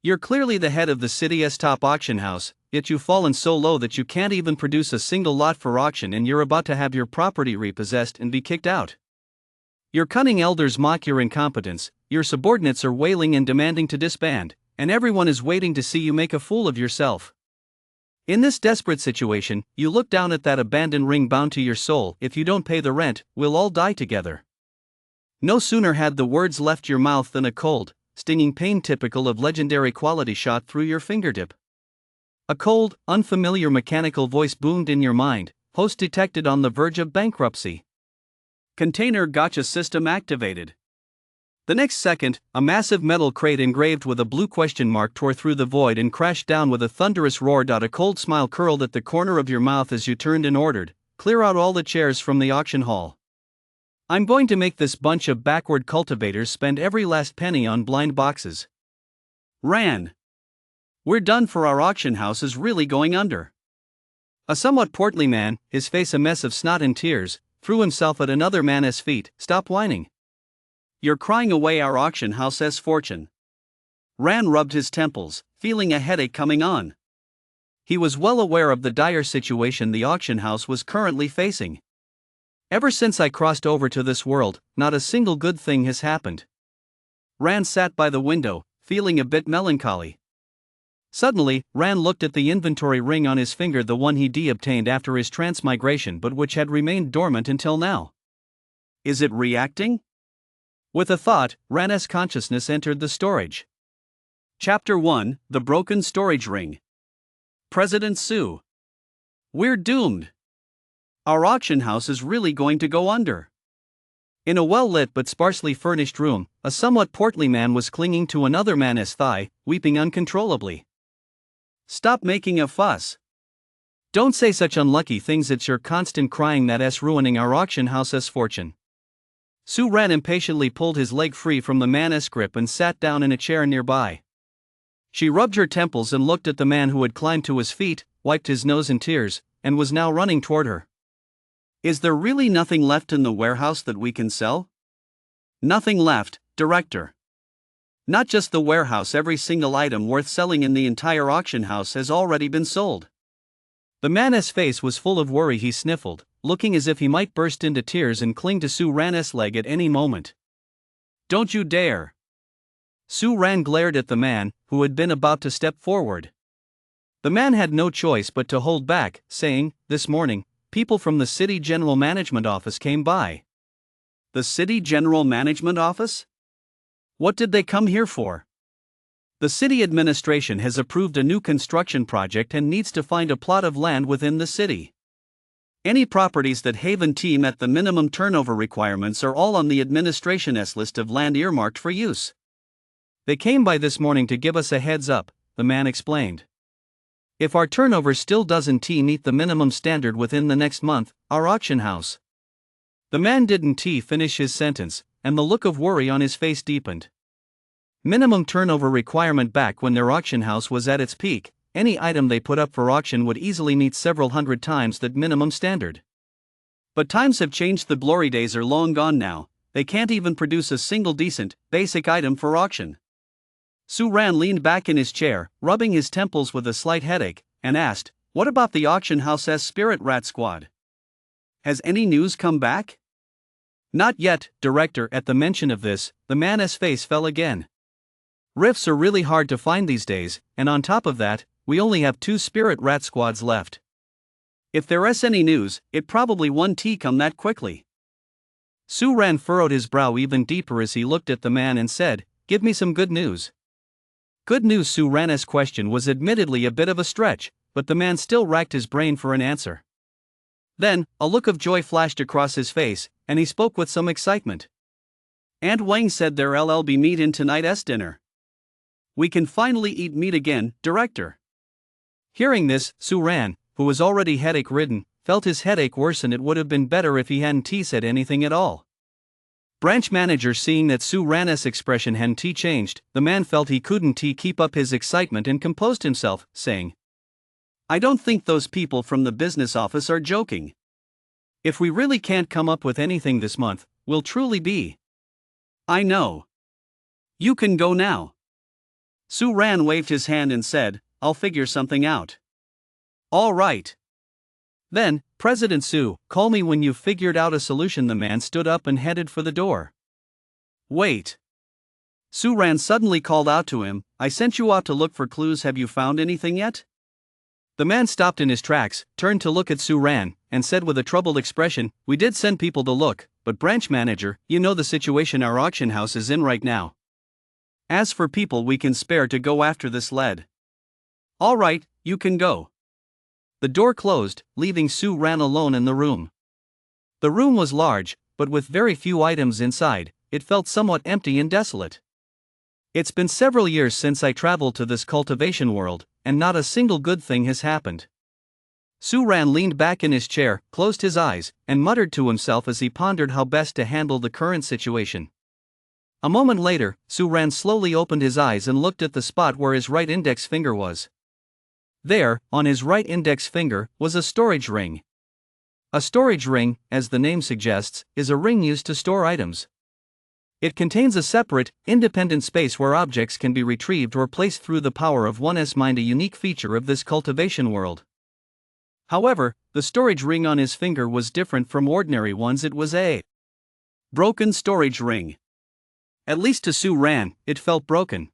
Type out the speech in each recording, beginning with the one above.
You're clearly the head of the city's top auction house, yet you've fallen so low that you can't even produce a single lot for auction, and you're about to have your property repossessed and be kicked out. Your cunning elders mock your incompetence, your subordinates are wailing and demanding to disband, and everyone is waiting to see you make a fool of yourself. In this desperate situation, you look down at that abandoned ring bound to your soul. If you don't pay the rent, we'll all die together. No sooner had the words left your mouth than a cold, stinging pain typical of legendary quality shot through your fingertip. A cold, unfamiliar mechanical voice boomed in your mind, host detected on the verge of bankruptcy. Container gotcha system activated. The next second, a massive metal crate engraved with a blue question mark tore through the void and crashed down with a thunderous roar. A cold smile curled at the corner of your mouth as you turned and ordered, "Clear out all the chairs from the auction hall. I'm going to make this bunch of backward cultivators spend every last penny on blind boxes." Ran. We're done for, our auction house is really going under. A somewhat portly man, his face a mess of snot and tears, threw himself at another man's feet. "Stop whining. You're crying away our auction house's fortune." Ran rubbed his temples, feeling a headache coming on. He was well aware of the dire situation the auction house was currently facing. "Ever since I crossed over to this world, not a single good thing has happened." Ran sat by the window, feeling a bit melancholy. Suddenly, Ran looked at the inventory ring on his finger, the one he obtained after his transmigration but which had remained dormant until now. Is it reacting? With a thought, Ran's consciousness entered the storage. Chapter 1: The Broken Storage Ring. President Sue. We're doomed. Our auction house is really going to go under. In a well-lit but sparsely furnished room, a somewhat portly man was clinging to another man's thigh, weeping uncontrollably. "Stop making a fuss. Don't say such unlucky things, it's your constant crying that's ruining our auction house's fortune." Sue Ran impatiently pulled his leg free from the man's grip and sat down in a chair nearby. She rubbed her temples and looked at the man who had climbed to his feet, wiped his nose in tears, and was now running toward her. "Is there really nothing left in the warehouse that we can sell?" "Nothing left, Director. Not just the warehouse, every single item worth selling in the entire auction house has already been sold." The man's face was full of worry. He sniffled, looking as if he might burst into tears and cling to Sue Ran's leg at any moment. "Don't you dare!" Sue Ran glared at the man, who had been about to step forward. The man had no choice but to hold back, saying, "This morning, people from the City General Management Office came by." "The City General Management Office? What did they come here for?" "The city administration has approved a new construction project and needs to find a plot of land within the city. Any properties that Haven team at the minimum turnover requirements are all on the administration's list of land earmarked for use. They came by this morning to give us a heads up," the man explained. "If our turnover still doesn't meet the minimum standard within the next month, our auction house..." The man didn't finish his sentence, and the look of worry on his face deepened. Minimum turnover requirement. Back when their auction house was at its peak, any item they put up for auction would easily meet several hundred times that minimum standard. But times have changed. The glory days are long gone now. They can't even produce a single decent, basic item for auction. Sue Ran leaned back in his chair, rubbing his temples with a slight headache, and asked, "What about the auction house's spirit rat squad? Has any news come back?" "Not yet, Director." At the mention of this, the man's face fell again. "Rifts are really hard to find these days, and on top of that, we only have 2 spirit rat squads left. If there's any news, it probably won't come that quickly." Sue Ran furrowed his brow even deeper as he looked at the man and said, "Give me some good news." Good news? Sue Ran's question was admittedly a bit of a stretch, but the man still racked his brain for an answer. Then, a look of joy flashed across his face, and he spoke with some excitement. "Aunt Wang said there'll be meat in tonight's dinner. We can finally eat meat again, Director." Hearing this, Sue Ran, who was already headache-ridden, felt his headache worsen. It would have been better if he hadn't said anything at all. Branch manager, seeing that Sue Ran's expression hadn't changed, the man felt he couldn't keep up his excitement and composed himself, saying, "I don't think those people from the business office are joking. If we really can't come up with anything this month, we'll truly be..." "I know. You can go now." Su Ran waved his hand and said, "I'll figure something out." "All right. Then, President Su, call me when you've figured out a solution." The man stood up and headed for the door. "Wait." Su Ran suddenly called out to him, "I sent you out to look for clues. Have you found anything yet?" The man stopped in his tracks, turned to look at Su Ran, and said with a troubled expression, "We did send people to look, but branch manager, you know the situation our auction house is in right now. As for people we can spare to go after this lead." "All right, you can go." The door closed, leaving Su Ran alone in the room. The room was large, but with very few items inside. It felt somewhat empty and desolate. "It's been several years since I traveled to this cultivation world, and not a single good thing has happened." Su Ran leaned back in his chair, closed his eyes, and muttered to himself as he pondered how best to handle the current situation. A moment later, Su Ran slowly opened his eyes and looked at the spot where his right index finger was. There, on his right index finger, was a storage ring. A storage ring, as the name suggests, is a ring used to store items. It contains a separate, independent space where objects can be retrieved or placed through the power of one's mind, a unique feature of this cultivation world. However, the storage ring on his finger was different from ordinary ones. It was a broken storage ring. At least to Su Ran, it felt broken.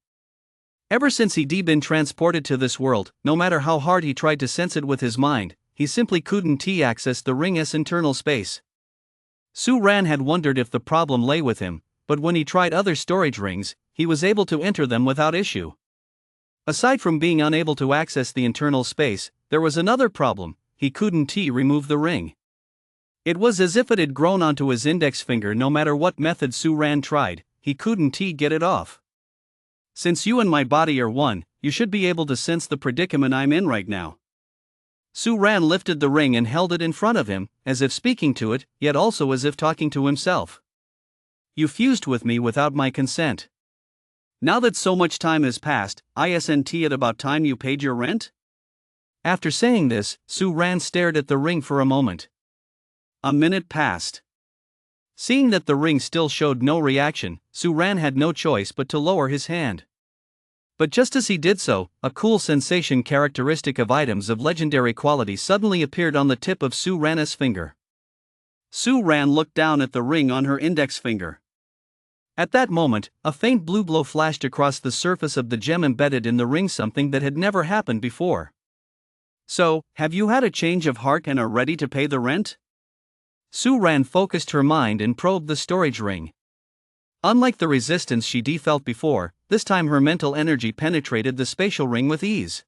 Ever since he'd been transported to this world, no matter how hard he tried to sense it with his mind, he simply couldn't access the ring's internal space. Su Ran had wondered if the problem lay with him, but when he tried other storage rings, he was able to enter them without issue. Aside from being unable to access the internal space, there was another problem: he couldn't remove the ring. It was as if it had grown onto his index finger. No matter what method Su Ran tried, he couldn't get it off. "Since you and my body are one, you should be able to sense the predicament I'm in right now." Su Ran lifted the ring and held it in front of him, as if speaking to it, yet also as if talking to himself. "You fused with me without my consent. Now that so much time has passed, isn't it about time you paid your rent?" After saying this, Su Ran stared at the ring for a moment. A minute passed. Seeing that the ring still showed no reaction, Su Ran had no choice but to lower his hand. But just as he did so, a cool sensation characteristic of items of legendary quality suddenly appeared on the tip of Su Ran's finger. Su Ran looked down at the ring on her index finger. At that moment, a faint blue glow flashed across the surface of the gem embedded in the ring, something that had never happened before. "So, have you had a change of heart and are ready to pay the rent?" Su Ran focused her mind and probed the storage ring. Unlike the resistance she felt before, this time her mental energy penetrated the spatial ring with ease.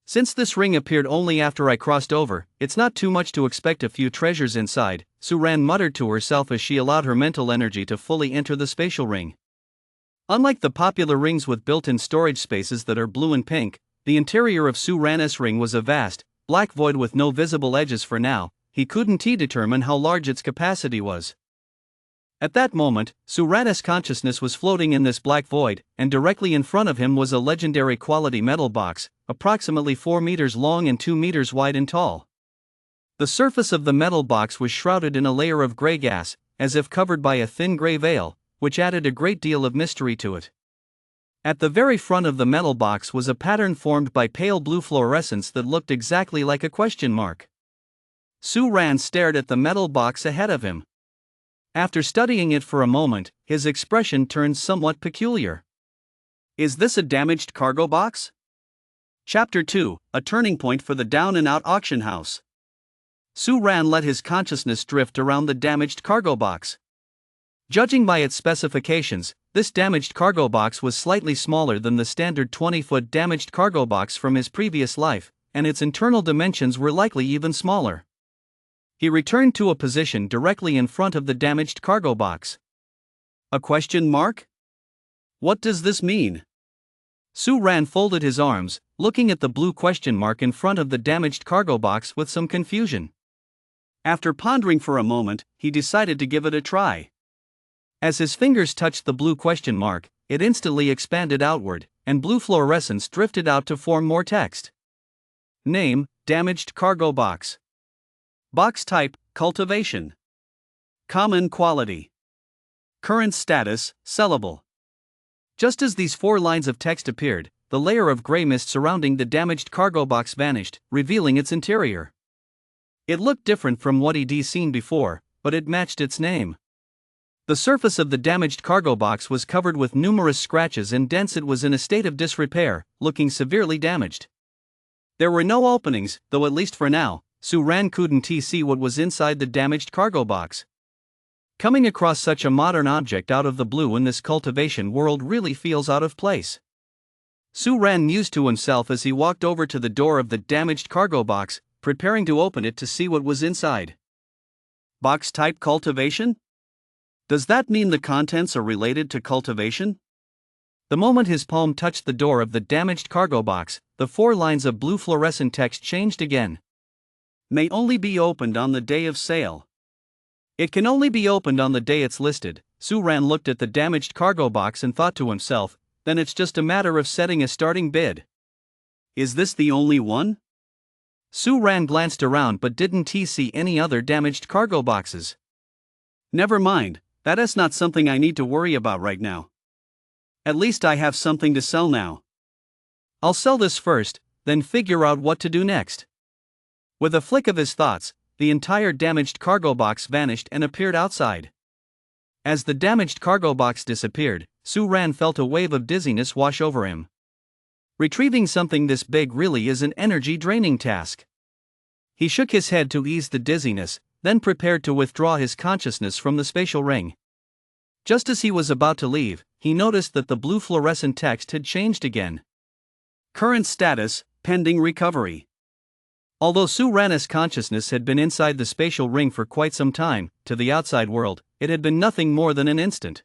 "Since this ring appeared only after I crossed over, it's not too much to expect a few treasures inside," Su Ran muttered to herself as she allowed her mental energy to fully enter the spatial ring. Unlike the popular rings with built-in storage spaces that are blue and pink, the interior of Su Ran's ring was a vast, black void with no visible edges. For now, he couldn't determine how large its capacity was. At that moment, Su Ran's consciousness was floating in this black void, and directly in front of him was a legendary quality metal box, approximately 4 meters long and 2 meters wide and tall. The surface of the metal box was shrouded in a layer of gray gas, as if covered by a thin gray veil, which added a great deal of mystery to it. At the very front of the metal box was a pattern formed by pale blue fluorescence that looked exactly like a question mark. Su Ran stared at the metal box ahead of him. After studying it for a moment, his expression turned somewhat peculiar. "Is this a damaged cargo box?" Chapter 2: A Turning Point for the Down-and-Out Auction House. Su Ran let his consciousness drift around the damaged cargo box. Judging by its specifications, this damaged cargo box was slightly smaller than the standard 20-foot damaged cargo box from his previous life, and its internal dimensions were likely even smaller. He returned to a position directly in front of the damaged cargo box. A question mark? What does this mean? Su Ran folded his arms, looking at the blue question mark in front of the damaged cargo box with some confusion. After pondering for a moment, he decided to give it a try. As his fingers touched the blue question mark, it instantly expanded outward, and blue fluorescence drifted out to form more text. Name: Damaged Cargo Box. Box type: Cultivation. Common quality. Current status: Sellable. Just as these 4 lines of text appeared, the layer of gray mist surrounding the damaged cargo box vanished, revealing its interior. It looked different from what he'd seen before, but it matched its name. The surface of the damaged cargo box was covered with numerous scratches and dents. It was in a state of disrepair, looking severely damaged. There were no openings, though at least for now, Su-ran couldn't see what was inside the damaged cargo box. Coming across such a modern object out of the blue in this cultivation world really feels out of place. Su-ran mused to himself as he walked over to the door of the damaged cargo box, preparing to open it to see what was inside. Box type cultivation? Does that mean the contents are related to cultivation? The moment his palm touched the door of the damaged cargo box, the 4 lines of blue fluorescent text changed again. May only be opened on the day of sale. It can only be opened on the day it's listed. Su-ran looked at the damaged cargo box and thought to himself, then it's just a matter of setting a starting bid. Is this the only one? Su-ran glanced around but didn't see any other damaged cargo boxes. Never mind, that is not something I need to worry about right now. At least I have something to sell now. I'll sell this first, then figure out what to do next. With a flick of his thoughts, the entire damaged cargo box vanished and appeared outside. As the damaged cargo box disappeared, Su-ran felt a wave of dizziness wash over him. Retrieving something this big really is an energy-draining task. He shook his head to ease the dizziness, then prepared to withdraw his consciousness from the spatial ring. Just as he was about to leave, he noticed that the blue fluorescent text had changed again. Current status, pending recovery. Although Su-ran's consciousness had been inside the spatial ring for quite some time, to the outside world, it had been nothing more than an instant.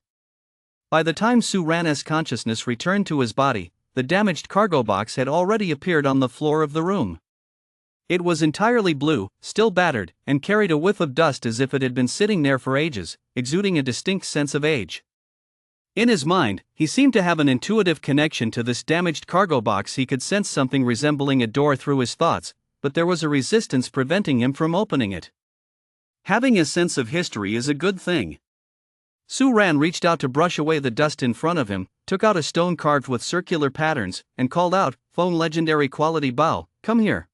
By the time Su-ran's consciousness returned to his body, the damaged cargo box had already appeared on the floor of the room. It was entirely blue, still battered, and carried a whiff of dust as if it had been sitting there for ages, exuding a distinct sense of age. In his mind, he seemed to have an intuitive connection to this damaged cargo box. He could sense something resembling a door through his thoughts, but there was a resistance preventing him from opening it. Having a sense of history is a good thing. Su-ran reached out to brush away the dust in front of him, took out a stone carved with circular patterns, and called out, "Phone legendary quality Bao, come here."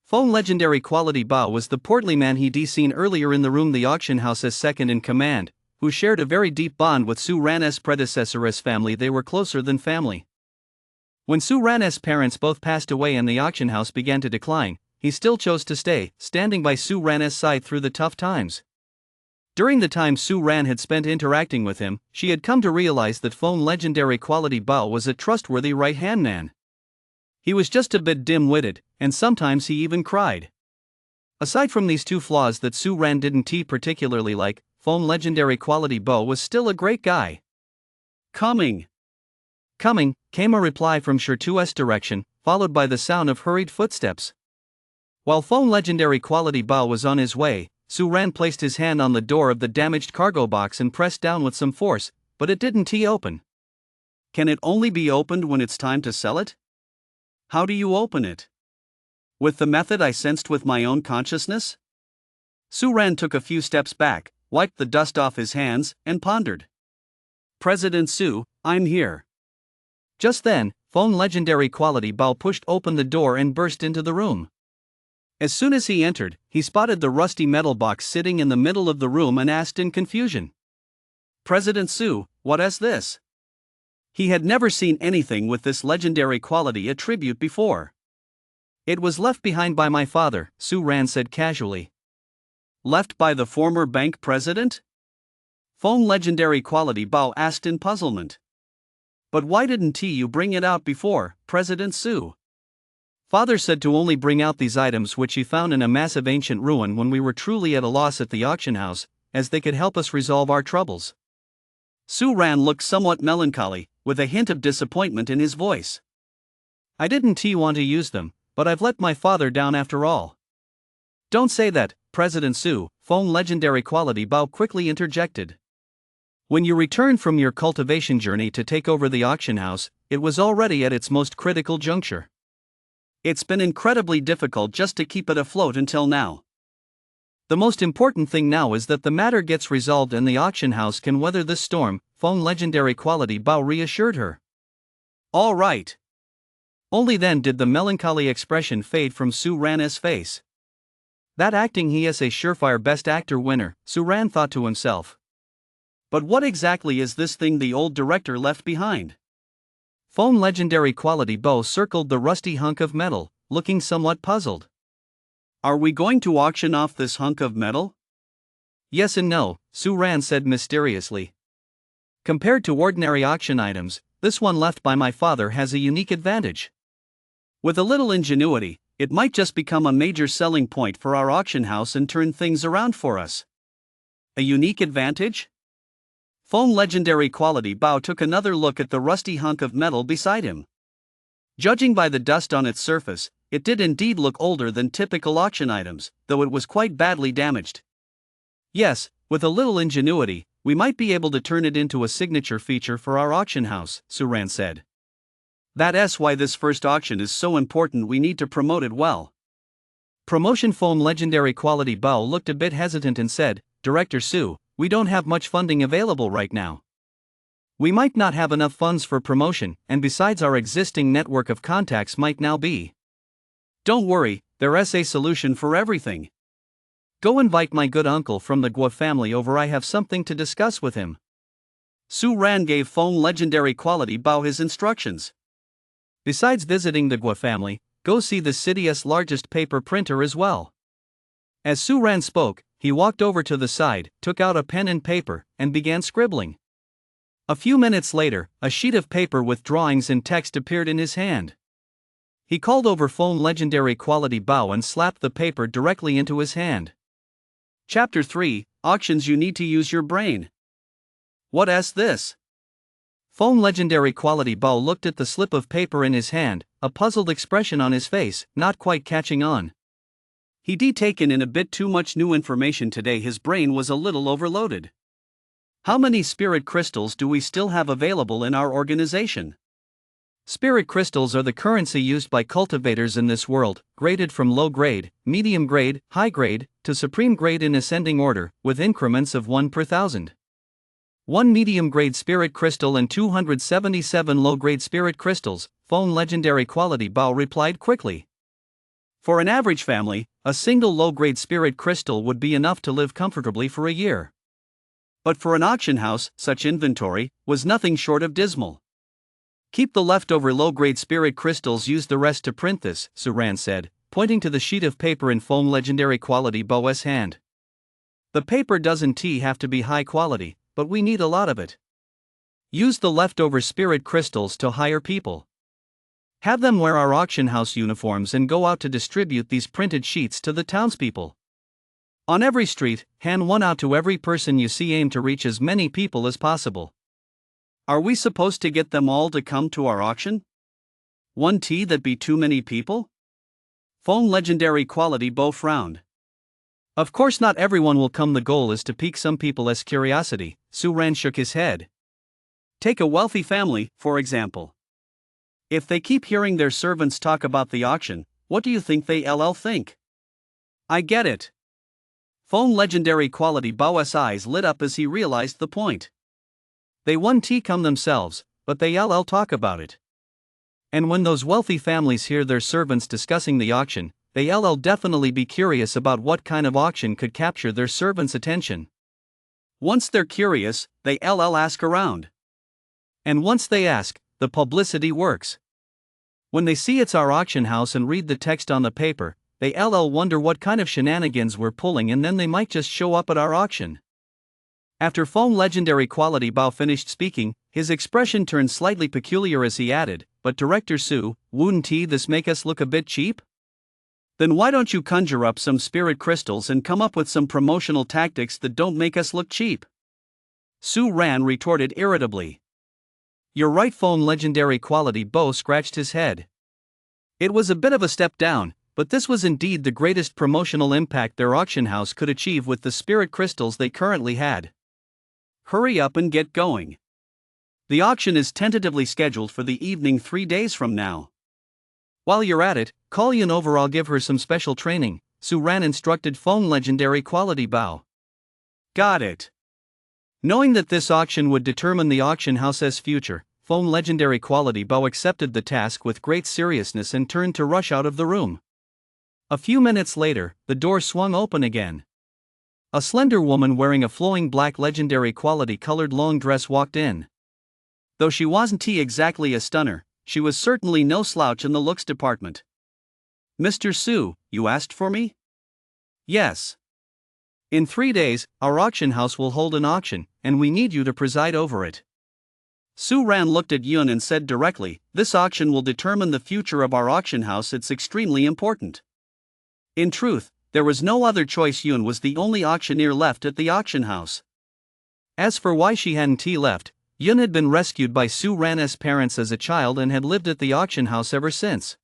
Phone legendary quality Bao was the portly man he'd seen earlier in the room, the auction house's second in command, who shared a very deep bond with Su-ran's predecessor's family. They were closer than family. When Su-ran's parents both passed away and the auction house began to decline, he still chose to stay, standing by Su-ran's side through the tough times. During the time Su-ran had spent interacting with him, she had come to realize that Phone legendary quality Bao was a trustworthy right-hand man. He was just a bit dim-witted, and sometimes he even cried. Aside from these 2 flaws that Su-ran didn't particularly like, Phone legendary quality Bao was still a great guy. Coming, came a reply from Shirtu's direction, followed by the sound of hurried footsteps. While Phone legendary quality Bao was on his way, Su-ran placed his hand on the door of the damaged cargo box and pressed down with some force, but it didn't open. Can it only be opened when it's time to sell it? How do you open it? With the method I sensed with my own consciousness? Su-ran took a few steps back, wiped the dust off his hands, and pondered. President Su, I'm here. Just then, Phone legendary quality Bao pushed open the door and burst into the room. As soon as he entered, he spotted the rusty metal box sitting in the middle of the room and asked in confusion. President Su, what is this? He had never seen anything with this legendary quality attribute before. It was left behind by my father, Su-ran said casually. Left by the former bank president? Phone legendary quality Bao asked in puzzlement. But why didn't you bring it out before, President Su? Father said to only bring out these items which he found in a massive ancient ruin when we were truly at a loss at the auction house, as they could help us resolve our troubles. Su-ran looked somewhat melancholy, with a hint of disappointment in his voice. I didn't want to use them, but I've let my father down after all. Don't say that, President Su, Phone legendary quality Bao quickly interjected. When you returned from your cultivation journey to take over the auction house, it was already at its most critical juncture. It's been incredibly difficult just to keep it afloat until now. The most important thing now is that the matter gets resolved and the auction house can weather this storm, Phone legendary quality Bao reassured her. All right. Only then did the melancholy expression fade from Su Ran's face. That acting he is a surefire best actor winner, Su Ran thought to himself. But what exactly is this thing the old director left behind? Phone legendary quality Bao circled the rusty hunk of metal, looking somewhat puzzled. Are we going to auction off this hunk of metal? Yes and no, Su Ran said mysteriously. Compared to ordinary auction items, this one left by my father has a unique advantage. With a little ingenuity, it might just become a major selling point for our auction house and turn things around for us. A unique advantage? Phone legendary quality Bao took another look at the rusty hunk of metal beside him. Judging by the dust on its surface, it did indeed look older than typical auction items, though it was quite badly damaged. Yes, with a little ingenuity, we might be able to turn it into a signature feature for our auction house, Su Ran said. That's why this first auction is so important, we need to promote it well. Promotion Phone legendary quality Bao looked a bit hesitant and said, Director Su, we don't have much funding available right now. We might not have enough funds for promotion, and besides our existing network of contacts might now be. Don't worry, there's a solution for everything. Go invite my good uncle from the Guo family over, I have something to discuss with him. Su Ran gave Phone legendary quality Bao his instructions. Besides visiting the Guo family, go see the city's largest paper printer as well. As Su Ran spoke, he walked over to the side, took out a pen and paper, and began scribbling. A few minutes later, a sheet of paper with drawings and text appeared in his hand. He called over Phone legendary quality Bao and slapped the paper directly into his hand. Chapter 3, Auctions You Need to Use Your Brain. What's this? Phone legendary quality Bao looked at the slip of paper in his hand, a puzzled expression on his face, not quite catching on. He'd taken in a bit too much new information today, his brain was a little overloaded. How many spirit crystals do we still have available in our organization? Spirit crystals are the currency used by cultivators in this world, graded from low grade, medium grade, high grade, to supreme grade in ascending order, with increments of 1 per 1,000. 1 medium grade spirit crystal and 277 low grade spirit crystals, Phone legendary quality Bao replied quickly. For an average family, a single low grade spirit crystal would be enough to live comfortably for a year. But for an auction house, such inventory was nothing short of dismal. Keep the leftover low grade spirit crystals, use the rest to print this, Su Ran said, pointing to the sheet of paper in Phone legendary quality Bao's hand. The paper doesn't have to be high quality, but we need a lot of it. Use the leftover spirit crystals to hire people. Have them wear our auction house uniforms and go out to distribute these printed sheets to the townspeople. On every street, hand one out to every person you see, aim to reach as many people as possible. Are we supposed to get them all to come to our auction? That be too many people? Phone legendary quality Bao frowned. Of course not everyone will come, the goal is to pique some people's curiosity, Su Ran shook his head. Take a wealthy family, for example. If they keep hearing their servants talk about the auction, what do you think they'll think? I get it. Phone legendary quality Bao's eyes lit up as he realized the point. They won't come themselves, but they'll talk about it. And when those wealthy families hear their servants discussing the auction, they'll definitely be curious about what kind of auction could capture their servants' attention. Once they're curious, they'll ask around. And once they ask, the publicity works. When they see it's our auction house and read the text on the paper, they'll wonder what kind of shenanigans we're pulling, and then they might just show up at our auction. After Phone legendary quality Bao finished speaking, his expression turned slightly peculiar as he added, but Director Su, wouldn't this make us look a bit cheap? Then why don't you conjure up some spirit crystals and come up with some promotional tactics that don't make us look cheap? Su Ran retorted irritably. You're right, Phone legendary quality Bao scratched his head. It was a bit of a step down, but this was indeed the greatest promotional impact their auction house could achieve with the spirit crystals they currently had. Hurry up and get going. The auction is tentatively scheduled for the evening 3 days from now. While you're at it, call Yun over, I'll give her some special training, Su Ran instructed Phone legendary quality Bao. Got it. Knowing that this auction would determine the auction house's future, Foam legendary quality Bo accepted the task with great seriousness and turned to rush out of the room. A few minutes later, the door swung open again. A slender woman wearing a flowing black legendary quality colored long dress walked in. Though she wasn't exactly a stunner, she was certainly no slouch in the looks department. "Mr. Su, you asked for me?" "Yes. In 3 days, our auction house will hold an auction, and we need you to preside over it." Su Ran looked at Yun and said directly, "This auction will determine the future of our auction house. It's extremely important." In truth, there was no other choice. Yun was the only auctioneer left at the auction house. As for why she hadn't left, Yun had been rescued by Su Ran's parents as a child and had lived at the auction house ever since.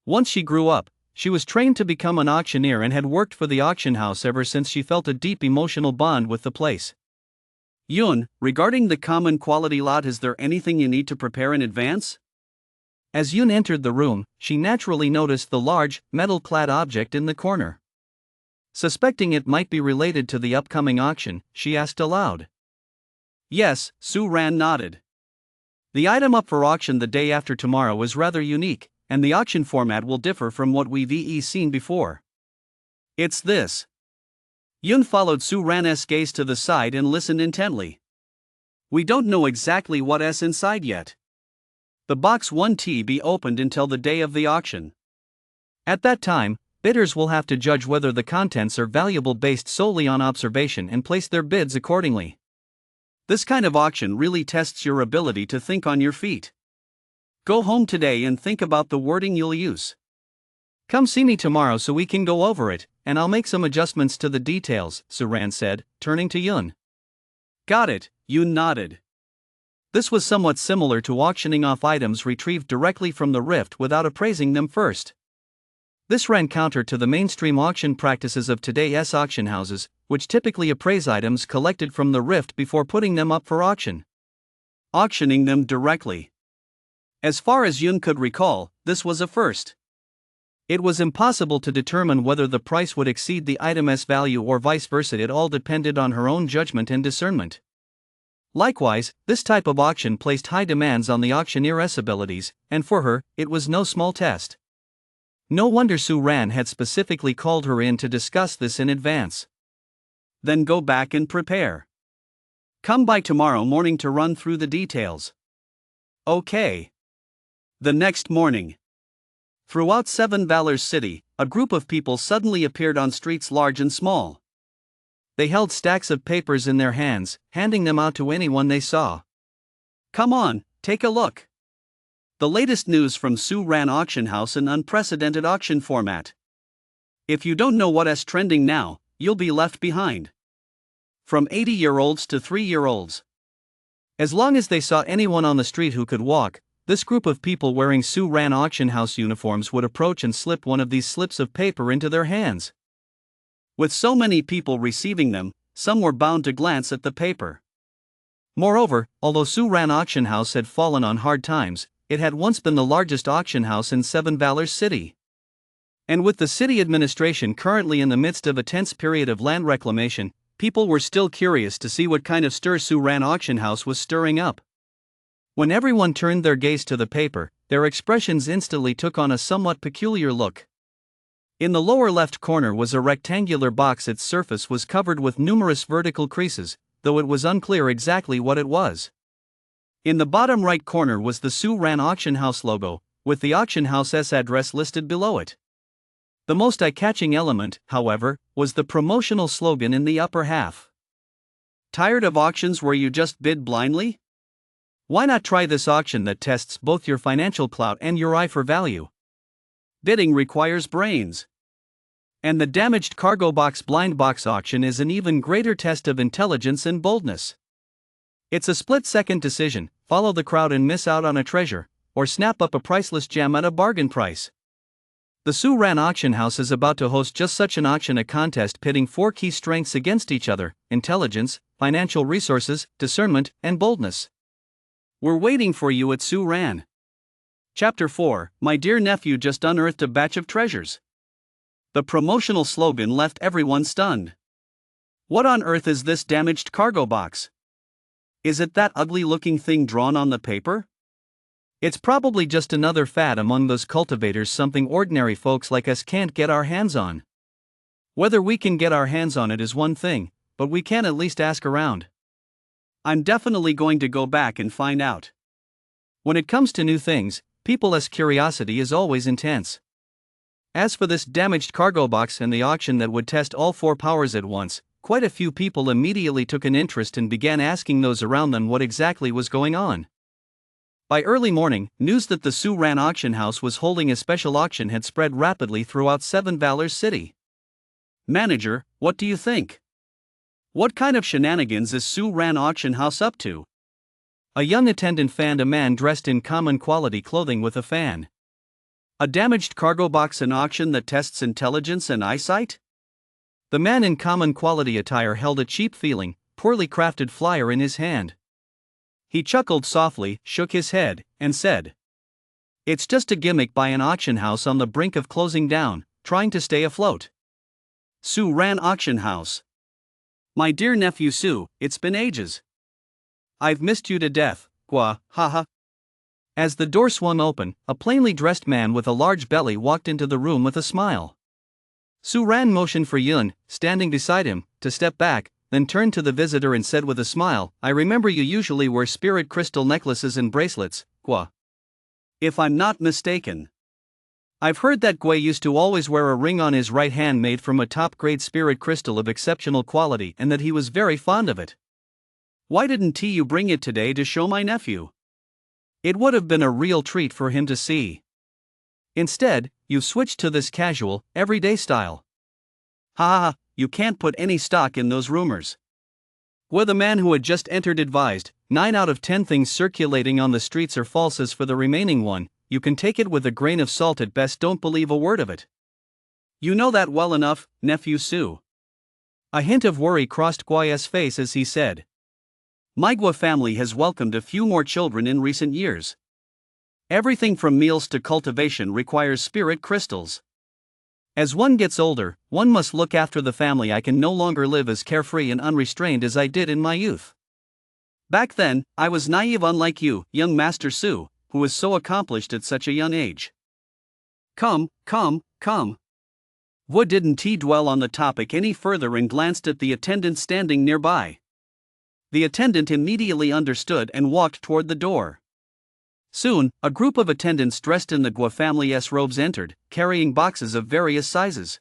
Once she grew up, she was trained to become an auctioneer and had worked for the auction house ever since she felt a deep emotional bond with the place. "Yun, regarding the common quality lot, is there anything you need to prepare in advance?" As Yun entered the room, she naturally noticed the large, metal-clad object in the corner. Suspecting it might be related to the upcoming auction, she asked aloud. "Yes," Su Ran nodded. "The item up for auction the day after tomorrow is rather unique, and the auction format will differ from what we've seen before. It's this." Yun followed Su Ran's gaze to the side and listened intently. "We don't know exactly what's inside yet. The box won't be opened until the day of the auction. At that time, bidders will have to judge whether the contents are valuable based solely on observation and place their bids accordingly. This kind of auction really tests your ability to think on your feet. Go home today and think about the wording you'll use. Come see me tomorrow so we can go over it, and I'll make some adjustments to the details," Su Ran said, turning to Yun. "Got it," Yun nodded. This was somewhat similar to auctioning off items retrieved directly from the rift without appraising them first. This ran counter to the mainstream auction practices of today's auction houses, which typically appraise items collected from the rift before putting them up for auction. Auctioning them directly. As far as Yun could recall, this was a first. It was impossible to determine whether the price would exceed the item's value or vice versa. It all depended on her own judgment and discernment. Likewise, this type of auction placed high demands on the auctioneer's abilities, and for her, it was no small test. No wonder Su Ran had specifically called her in to discuss this in advance. "Then go back and prepare. Come by tomorrow morning to run through the details." "Okay." The next morning. Throughout Seven Valors City, a group of people suddenly appeared on streets large and small. They held stacks of papers in their hands, handing them out to anyone they saw. "Come on, take a look. The latest news from Su Ran Auction House, an unprecedented auction format. If you don't know what's trending now, you'll be left behind. From 80-year-olds to 3-year-olds. As long as they saw anyone on the street who could walk, this group of people wearing Su Ran Auction House uniforms would approach and slip one of these slips of paper into their hands. With so many people receiving them, some were bound to glance at the paper. Moreover, although Su Ran Auction House had fallen on hard times, it had once been the largest auction house in Seven Valors City. And with the city administration currently in the midst of a tense period of land reclamation, people were still curious to see what kind of stir Su Ran Auction House was stirring up. When everyone turned their gaze to the paper, their expressions instantly took on a somewhat peculiar look. In the lower left corner was a rectangular box. Its surface was covered with numerous vertical creases, though it was unclear exactly what it was. In the bottom right corner was the Su Ran Auction House logo, with the auction house's address listed below it. The most eye-catching element, however, was the promotional slogan in the upper half. "Tired of auctions where you just bid blindly? Why not try this auction that tests both your financial clout and your eye for value? Bidding requires brains. And the damaged cargo box blind box auction is an even greater test of intelligence and boldness. It's a split-second decision: follow the crowd and miss out on a treasure, or snap up a priceless gem at a bargain price." The Su Ran Auction House is about to host just such an auction, a contest pitting 4 key strengths against each other: intelligence, financial resources, discernment, and boldness. We're waiting for you at Su Ran. Chapter 4, My dear nephew just unearthed a batch of treasures. The promotional slogan left everyone stunned. What on earth is this damaged cargo box? Is it that ugly-looking thing drawn on the paper? It's probably just another fad among those cultivators, something ordinary folks like us can't get our hands on. Whether we can get our hands on it is one thing, but we can at least ask around. I'm definitely going to go back and find out. When it comes to new things, people's curiosity is always intense. As for this damaged cargo box and the auction that would test all four powers at once, quite a few people immediately took an interest and began asking those around them what exactly was going on. By early morning, news that the Ran auction house was holding a special auction had spread rapidly throughout Seven Valors City. Manager, what do you think? What kind of shenanigans is Ran auction house up to? A young attendant fanned a man dressed in common quality clothing with a fan. A damaged cargo box, an auction that tests intelligence and eyesight? The man in common quality attire held a cheap-feeling, poorly crafted flyer in his hand. He chuckled softly, shook his head, and said, "It's just a gimmick by an auction house on the brink of closing down, trying to stay afloat." Ran auction house. My dear nephew Sue, it's been ages. I've missed you to death, Gua, haha. As the door swung open, a plainly dressed man with a large belly walked into the room with a smile. Ran motioned for Yun, standing beside him, to step back, then turned to the visitor and said with a smile, "I remember you usually wear spirit crystal necklaces and bracelets, Gua. If I'm not mistaken. I've heard that Gua used to always wear a ring on his right hand made from a top-grade spirit crystal of exceptional quality and that he was very fond of it. Why didn't you bring it today to show my nephew? It would have been a real treat for him to see. Instead, you've switched to this casual, everyday style. Ha ha, you can't put any stock in those rumors." Gua, the man who had just entered, advised, 9 out of 10 things circulating on the streets are false. As for the remaining one, you can take it with a grain of salt at best, don't believe a word of it. You know that well enough, nephew Sue. A hint of worry crossed Gua's face as he said, "My Gua family has welcomed a few more children in recent years. Everything from meals to cultivation requires spirit crystals. As one gets older, one must look after the family. I can no longer live as carefree and unrestrained as I did in my youth. Back then, I was naive, unlike you, young Master Su, who was so accomplished at such a young age." Come. Wu didn't dwell on the topic any further and glanced at the attendant standing nearby. The attendant immediately understood and walked toward the door. Soon, a group of attendants dressed in the Gua family's robes entered, carrying boxes of various sizes.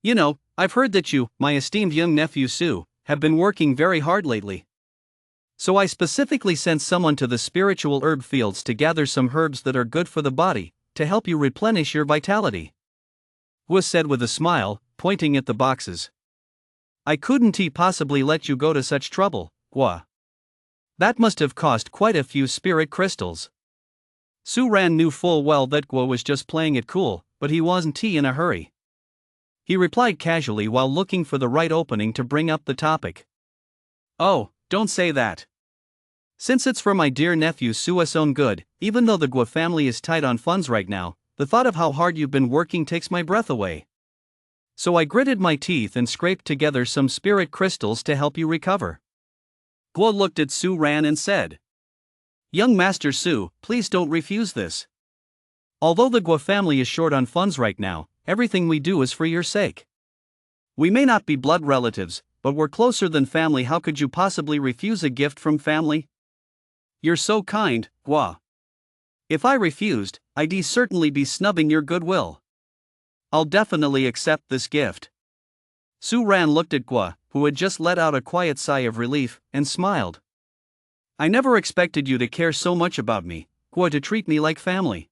"You know, I've heard that you, my esteemed young nephew Su, have been working very hard lately. So I specifically sent someone to the spiritual herb fields to gather some herbs that are good for the body, to help you replenish your vitality," Wu said with a smile, pointing at the boxes. "I couldn't possibly let you go to such trouble, Gua. That must have cost quite a few spirit crystals." Ran knew full well that Gua was just playing it cool, but he wasn't in a hurry. He replied casually while looking for the right opening to bring up the topic. "Oh, don't say that. Since it's for my dear nephew Su's own good, even though the Gua family is tight on funds right now, the thought of how hard you've been working takes my breath away. So I gritted my teeth and scraped together some spirit crystals to help you recover." Gua looked at Ran and said, "Young Master Su, please don't refuse this. Although the Gua family is short on funds right now, everything we do is for your sake. We may not be blood relatives, but we're closer than family. How could you possibly refuse a gift from family? You're so kind, Gua. If I refused, I'd certainly be snubbing your goodwill. I'll definitely accept this gift." Ran looked at Gua, who had just let out a quiet sigh of relief, and smiled. "I never expected you to care so much about me, Gua, to treat me like family.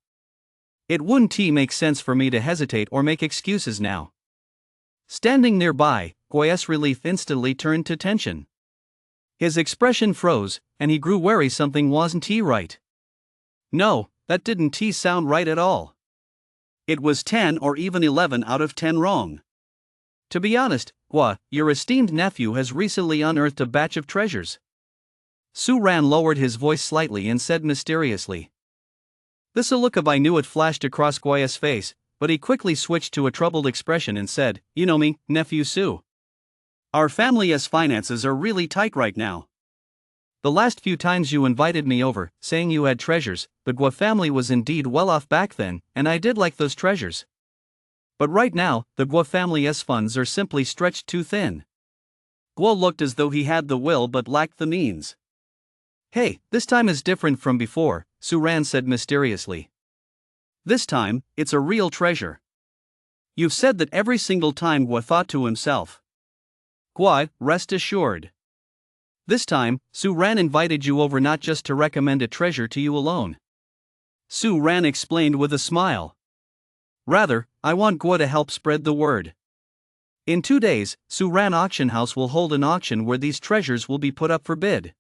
It wouldn't make sense for me to hesitate or make excuses now." Standing nearby, Gua's relief instantly turned to tension. His expression froze, and he grew wary something wasn't right. No, that didn't sound right at all. It was 10 or even 11 out of 10 wrong. To be honest, Gua, your esteemed nephew has recently unearthed a batch of treasures. Ran lowered his voice slightly and said mysteriously. This a look of I knew it flashed across Gua's face, but he quickly switched to a troubled expression and said, "You know me, nephew Su. Our family's finances are really tight right now. The last few times you invited me over, saying you had treasures, the Guo family was indeed well off back then, and I did like those treasures. But right now, the Guo family's funds are simply stretched too thin. Guo looked as though he had the will but lacked the means. Hey, this time is different from before, Su Ran said mysteriously. This time, it's a real treasure. You've said that every single time, Guo thought to himself. Guo, rest assured. This time, Su Ran invited you over not just to recommend a treasure to you alone. Su Ran explained with a smile. Rather, I want Guo to help spread the word. In 2 days, Su Ran Auction House will hold an auction where these treasures will be put up for bid.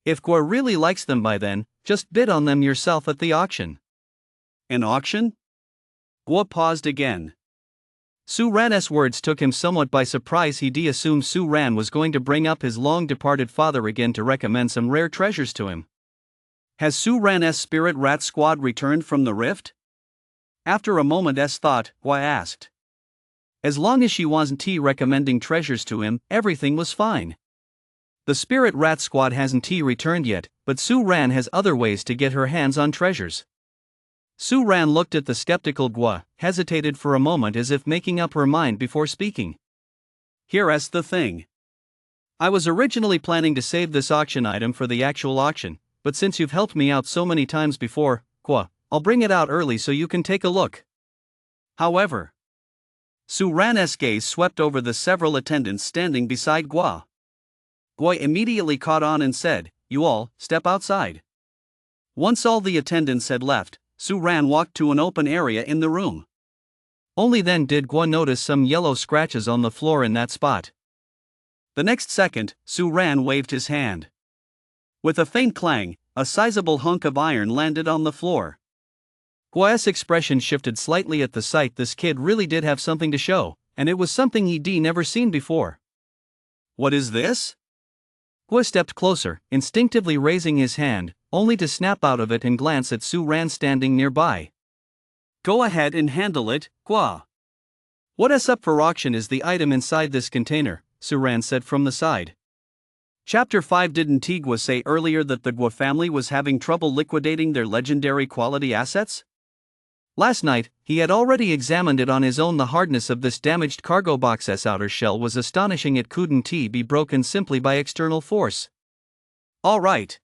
If Guo really likes them by then, just bid on them yourself at the auction. An auction? Guo paused again. Su Ran's words took him somewhat by surprise. He assumed Su Ran was going to bring up his long-departed father again to recommend some rare treasures to him. Has Su Ran's spirit rat squad returned from the rift? After a moment's thought, Guo asked. As long as she wasn't recommending treasures to him, everything was fine. The spirit rat squad hasn't returned yet, but Su Ran has other ways to get her hands on treasures. Su Ran looked at the skeptical Guo, hesitated for a moment as if making up her mind before speaking. Here's the thing. I was originally planning to save this auction item for the actual auction, but since you've helped me out so many times before, Guo, I'll bring it out early so you can take a look. However, Su Ran's gaze swept over the several attendants standing beside Guo. Guo immediately caught on and said, You all, step outside. Once all the attendants had left, Su Ran walked to an open area in the room. Only then did Guo notice some yellow scratches on the floor in that spot. The next second, Su Ran waved his hand. With a faint clang, a sizable hunk of iron landed on the floor. Guo's expression shifted slightly at the sight. This kid really did have something to show, and it was something he'd never seen before. What is this? Guo stepped closer, instinctively raising his hand, only to snap out of it and glance at Su Ran standing nearby. Go ahead and handle it, Guo. What's up for auction is the item inside this container, Su Ran said from the side. Chapter 5. Didn't Guo say earlier that the Guo family was having trouble liquidating their legendary quality assets? Last night, he had already examined it on his own. The hardness of this damaged cargo box's outer shell was astonishing. It couldn't be broken simply by external force. All right.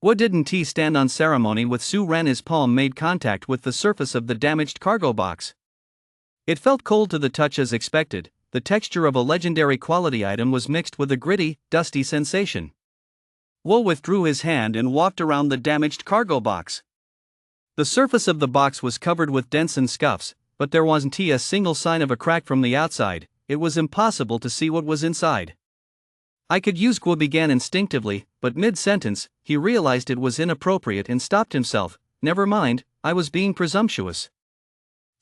Guo didn't stand on ceremony with Su Ran. His palm made contact with the surface of the damaged cargo box. It felt cold to the touch as expected. The texture of a legendary quality item was mixed with a gritty, dusty sensation. Guo withdrew his hand and walked around the damaged cargo box. The surface of the box was covered with dents and scuffs, but there wasn't a single sign of a crack from the outside. It was impossible to see what was inside. I could use, Guo began instinctively, but mid-sentence, he realized it was inappropriate and stopped himself. Never mind, I was being presumptuous.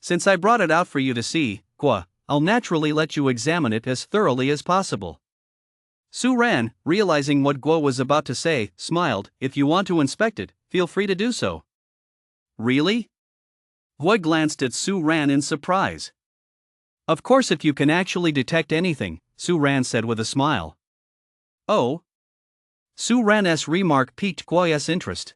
Since I brought it out for you to see, Guo, I'll naturally let you examine it as thoroughly as possible. Su Ran, realizing what Guo was about to say, smiled. If you want to inspect it, feel free to do so. Really? Guo glanced at Su Ran in surprise. Of course, if you can actually detect anything, Su Ran said with a smile. Oh? Su Ran's remark piqued Guo's interest.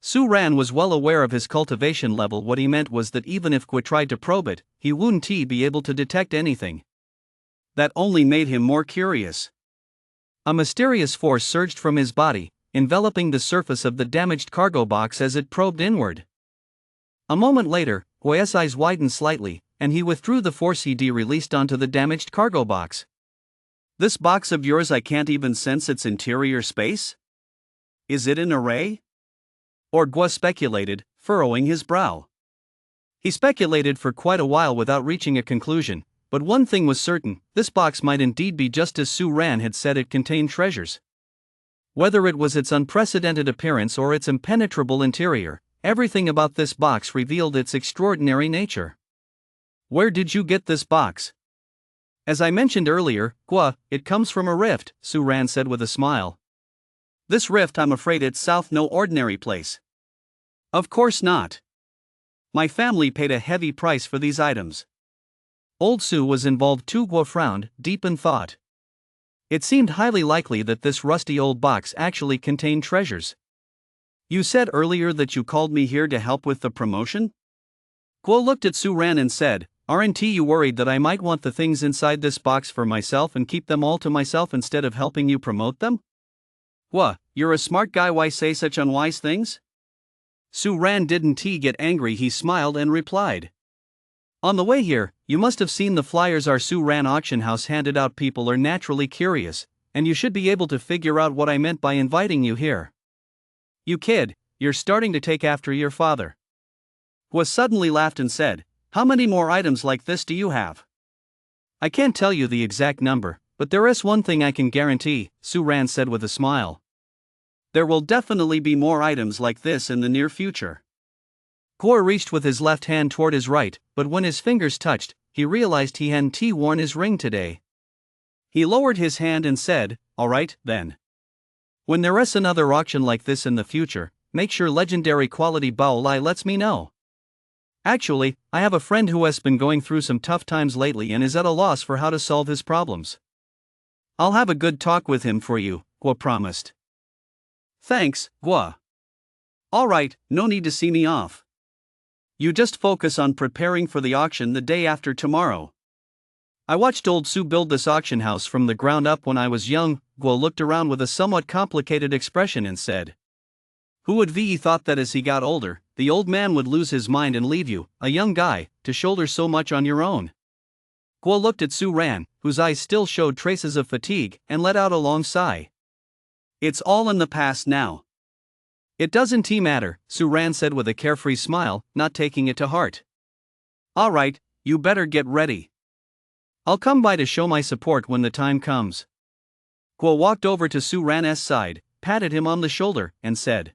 Su Ran was well aware of his cultivation level. What he meant was that even if Guo tried to probe it, he wouldn't be able to detect anything. That only made him more curious. A mysterious force surged from his body, enveloping the surface of the damaged cargo box as it probed inward. A moment later, Guo's eyes widened slightly, and he withdrew the force he'd released onto the damaged cargo box. This box of yours, I can't even sense its interior space? Is it an array? Or Guo speculated, furrowing his brow. He speculated for quite a while without reaching a conclusion, but one thing was certain, this box might indeed be just as Su Ran had said. It contained treasures. Whether it was its unprecedented appearance or its impenetrable interior, everything about this box revealed its extraordinary nature. Where did you get this box? As I mentioned earlier, Guo, it comes from a rift, Su Ran said with a smile. This rift, I'm afraid it's no ordinary place. Of course not. My family paid a heavy price for these items. Old Sue was involved too. Guo frowned, deep in thought. It seemed highly likely that this rusty old box actually contained treasures. You said earlier that you called me here to help with the promotion? Guo looked at Su Ran and said, aren't you worried that I might want the things inside this box for myself and keep them all to myself instead of helping you promote them? Guo, you're a smart guy, why say such unwise things? Su Ran didn't get angry, he smiled and replied. On the way here, you must have seen the flyers our Su Ran auction house handed out. People are naturally curious, and you should be able to figure out what I meant by inviting you here. You kid, you're starting to take after your father. Guo suddenly laughed and said, how many more items like this do you have? I can't tell you the exact number, but there is one thing I can guarantee, Su Ran said with a smile. There will definitely be more items like this in the near future. Guo reached with his left hand toward his right, but when his fingers touched, he realized he hadn't worn his ring today. He lowered his hand and said, all right, then. When there is another auction like this in the future, make sure legendary quality Bao Lai lets me know. Actually, I have a friend who has been going through some tough times lately and is at a loss for how to solve his problems. I'll have a good talk with him for you, Guo promised. Thanks, Guo. Alright, no need to see me off. You just focus on preparing for the auction the day after tomorrow. I watched old Sue build this auction house from the ground up when I was young. Guo looked around with a somewhat complicated expression and said, who would have thought that as he got older, the old man would lose his mind and leave you, a young guy, to shoulder so much on your own? Guo looked at Su Ran, whose eyes still showed traces of fatigue, and let out a long sigh. It's all in the past now. It doesn't matter, Su Ran said with a carefree smile, not taking it to heart. Alright, you better get ready. I'll come by to show my support when the time comes. Guo walked over to Su Ran's side, patted him on the shoulder, and said,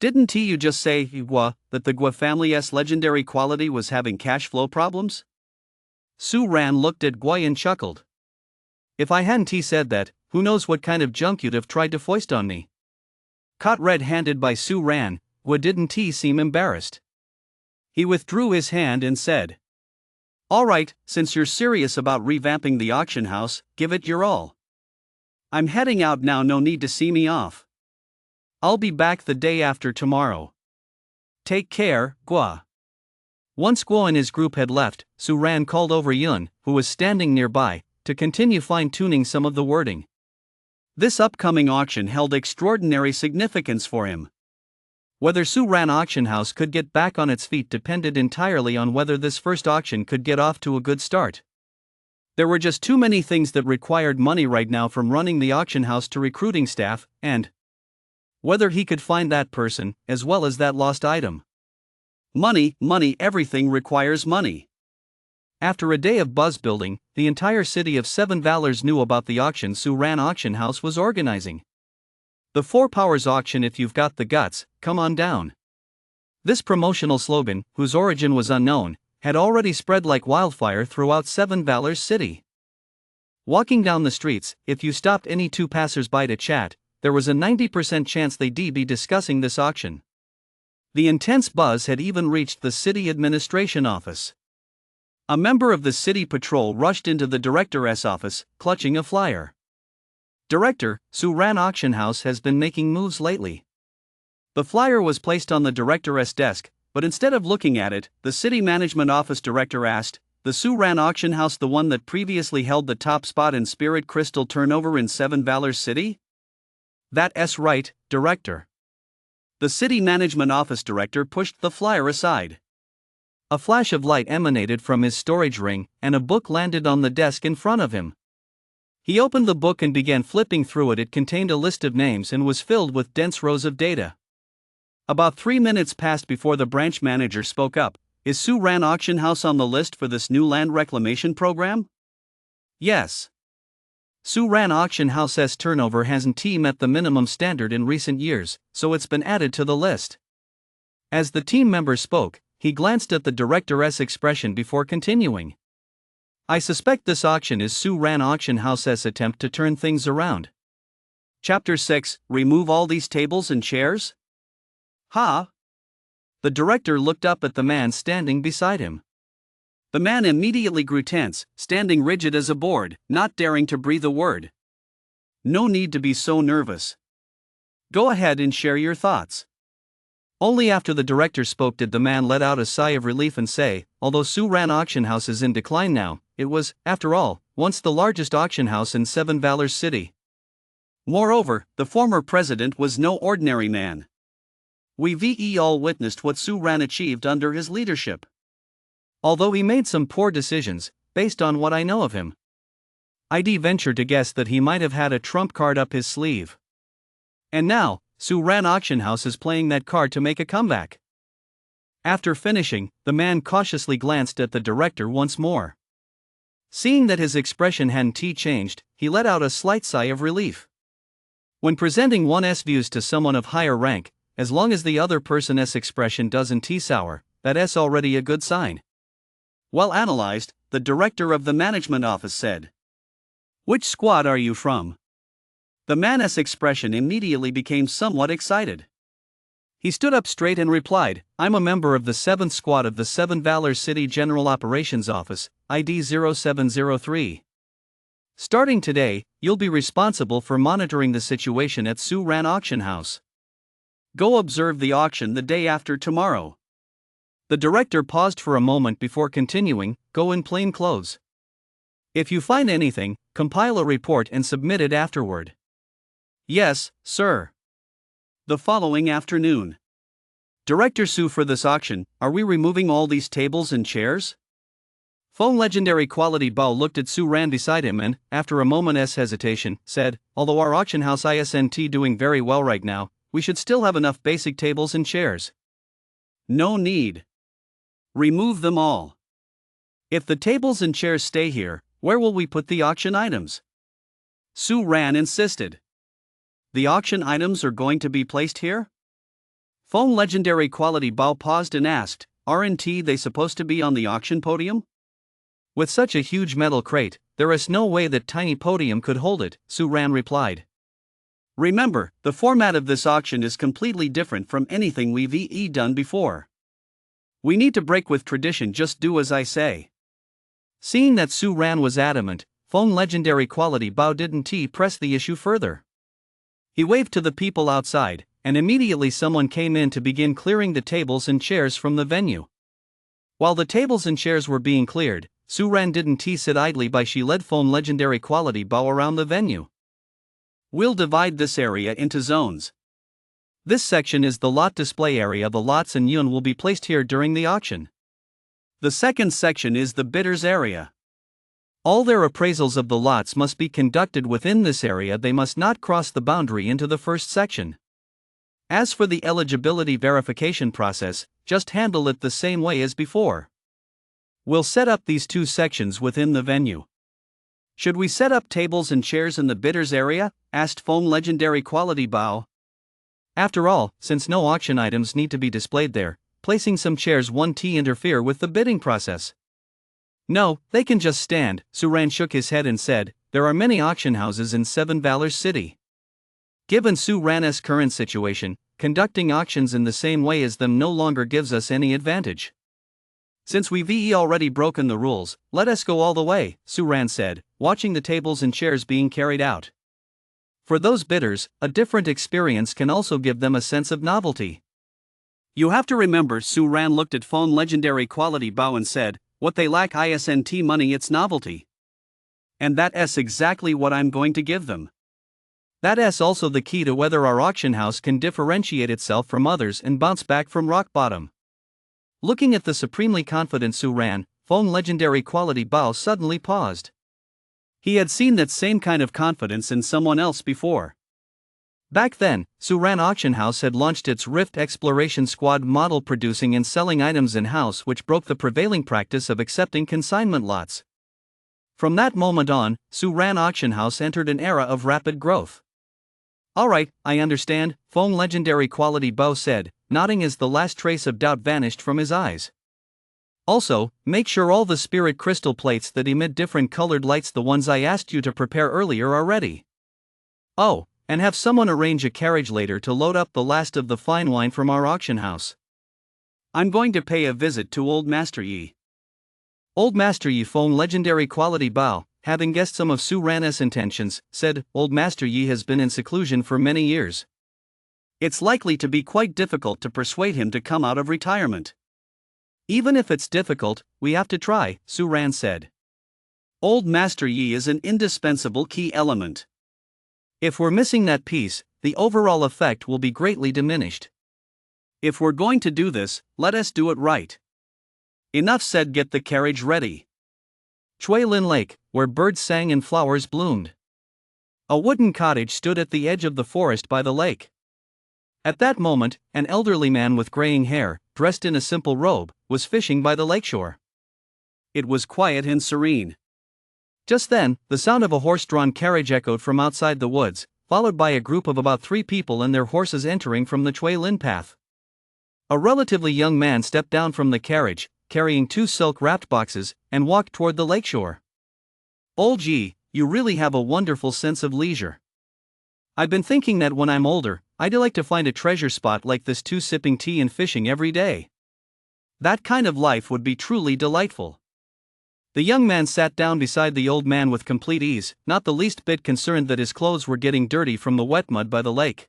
didn't you just say, Guo, that the Guo family's legendary quality was having cash flow problems? Su Ran looked at Guo and chuckled. If I hadn't said that, who knows what kind of junk you'd have tried to foist on me. Caught red-handed by Su Ran, Guo didn't seem embarrassed. He withdrew his hand and said, alright, since you're serious about revamping the auction house, give it your all. I'm heading out now, no need to see me off. I'll be back the day after tomorrow. Take care, Guo. Once Guo and his group had left, Su Ran called over Yun, who was standing nearby, to continue fine-tuning some of the wording. This upcoming auction held extraordinary significance for him. Whether Su Ran auction house could get back on its feet depended entirely on whether this first auction could get off to a good start. There were just too many things that required money right now, from running the auction house to recruiting staff, and whether he could find that person, as well as that lost item. Money, everything requires money. After a day of buzz building, the entire city of Seven Valors knew about the auction Su Ran auction house was organizing. The Four Powers auction, if you've got the guts, come on down. This promotional slogan, whose origin was unknown, had already spread like wildfire throughout Seven Valors City. Walking down the streets, if you stopped any two passers-by to chat, there was a 90% chance they'd be discussing this auction. The intense buzz had even reached the city administration office. A member of the city patrol rushed into the director's office, clutching a flyer. Director, Su Ran auction house has been making moves lately. The flyer was placed on the director's desk, but instead of looking at it, the city management office director asked, the Su Ran auction house the one that previously held the top spot in spirit crystal turnover in Seven Valors City? That's right, director. The city management office director pushed the flyer aside. A flash of light emanated from his storage ring, and a book landed on the desk in front of him. He opened the book and began flipping through it. It contained a list of names and was filled with dense rows of data. About 3 minutes passed before the branch manager spoke up. Is Su Ran auction house on the list for this new land reclamation program? Yes. Su Ran auction house's turnover hasn't met the minimum standard in recent years, so it's been added to the list. As the team member spoke, he glanced at the director's expression before continuing. I suspect this auction is Su Ran auction house's attempt to turn things around. Chapter 6, remove all these tables and chairs? Huh? The director looked up at the man standing beside him. The man immediately grew tense, standing rigid as a board, not daring to breathe a word. No need to be so nervous. Go ahead and share your thoughts. Only after the director spoke did the man let out a sigh of relief and say, although Suran Auction House is in decline now, it was, after all, once the largest auction house in Seven Valors City. Moreover, the former president was no ordinary man. We've all witnessed what Suran achieved under his leadership. Although he made some poor decisions, based on what I know of him, I'd venture to guess that he might have had a trump card up his sleeve. And now, Suran Auction House is playing that card to make a comeback. After finishing, the man cautiously glanced at the director once more. Seeing that his expression hadn't changed, he let out a slight sigh of relief. When presenting one's views to someone of higher rank, as long as the other person's expression doesn't sour, that's already a good sign. Well analyzed, the director of the management office said. Which squad are you from? The man's expression immediately became somewhat excited. He stood up straight and replied, I'm a member of the 7th Squad of the Seven Valors City General Operations Office, ID 0703. Starting today, you'll be responsible for monitoring the situation at Suran Auction House. Go observe the auction the day after tomorrow. The director paused for a moment before continuing, go in plain clothes. If you find anything, compile a report and submit it afterward. Yes, sir. The following afternoon. Director Sue, for this auction, are we removing all these tables and chairs? Phone legendary quality Bao looked at Suran beside him and, after a moment's hesitation, said, although our auction house isn't doing very well right now, we should still have enough basic tables and chairs. No need. Remove them all. If the tables and chairs stay here, where will we put the auction items? Suran insisted. The auction items are going to be placed here? Phone legendary quality Bao paused and asked, aren't they supposed to be on the auction podium? With such a huge metal crate, there is no way that tiny podium could hold it, Suran replied. Remember, the format of this auction is completely different from anything we've done before. We need to break with tradition, just do as I say. Seeing that Suran was adamant, Phone legendary quality Bao didn't press the issue further. He waved to the people outside, and immediately someone came in to begin clearing the tables and chairs from the venue. While the tables and chairs were being cleared, Suran didn't sit idly by. She led Phone legendary quality Bao around the venue. We'll divide this area into zones. This section is the lot display area. The lots and yun will be placed here during the auction. The second section is the bidders area. All their appraisals of the lots must be conducted within this area. They must not cross the boundary into the first section. As for the eligibility verification process, just handle it the same way as before. We'll set up these two sections within the venue. Should we set up tables and chairs in the bidders area? Asked Phone legendary quality Bao. After all, since no auction items need to be displayed there, placing some chairs won't interfere with the bidding process. No, they can just stand. Suran shook his head and said, there are many auction houses in Seven Valors City. Given Suran's current situation, conducting auctions in the same way as them no longer gives us any advantage. Since we've already broken the rules, let us go all the way, Suran said, watching the tables and chairs being carried out. For those bidders, a different experience can also give them a sense of novelty. You have to remember, Suran looked at Phone legendary quality Bao and said, what they lack isn't money, it's novelty. And that's exactly what I'm going to give them. That's also the key to whether our auction house can differentiate itself from others and bounce back from rock bottom. Looking at the supremely confident Suran, Phone legendary quality Bao suddenly paused. He had seen that same kind of confidence in someone else before. Back then, Suran Auction House had launched its Rift Exploration Squad model, producing and selling items in-house which broke the prevailing practice of accepting consignment lots. From that moment on, Suran Auction House entered an era of rapid growth. Alright, I understand, Phone legendary quality Bao said, nodding as the last trace of doubt vanished from his eyes. Also, make sure all the spirit crystal plates that emit different colored lights, the ones I asked you to prepare earlier, are ready. Oh, and have someone arrange a carriage later to load up the last of the fine wine from our auction house. I'm going to pay a visit to Old Master Yi. Old Master Yi phone legendary quality Bao, having guessed some of Su Ran's intentions, said, Old Master Yi has been in seclusion for many years. It's likely to be quite difficult to persuade him to come out of retirement. Even if it's difficult, we have to try, Su Ran said. Old Master Yi is an indispensable key element. If we're missing that piece, the overall effect will be greatly diminished. If we're going to do this, let us do it right. Enough said, get the carriage ready. Chui Lin Lake, where birds sang and flowers bloomed. A wooden cottage stood at the edge of the forest by the lake. At that moment, an elderly man with graying hair, dressed in a simple robe, was fishing by the lakeshore. It was quiet and serene. Just then, the sound of a horse-drawn carriage echoed from outside the woods, followed by a group of about 3 people and their horses entering from the Chui Lin path. A relatively young man stepped down from the carriage, carrying 2 silk-wrapped boxes, and walked toward the lakeshore. Old Yi, you really have a wonderful sense of leisure. I've been thinking that when I'm older, I'd like to find a treasure spot like this too, sipping tea and fishing every day. That kind of life would be truly delightful. The young man sat down beside the old man with complete ease, not the least bit concerned that his clothes were getting dirty from the wet mud by the lake.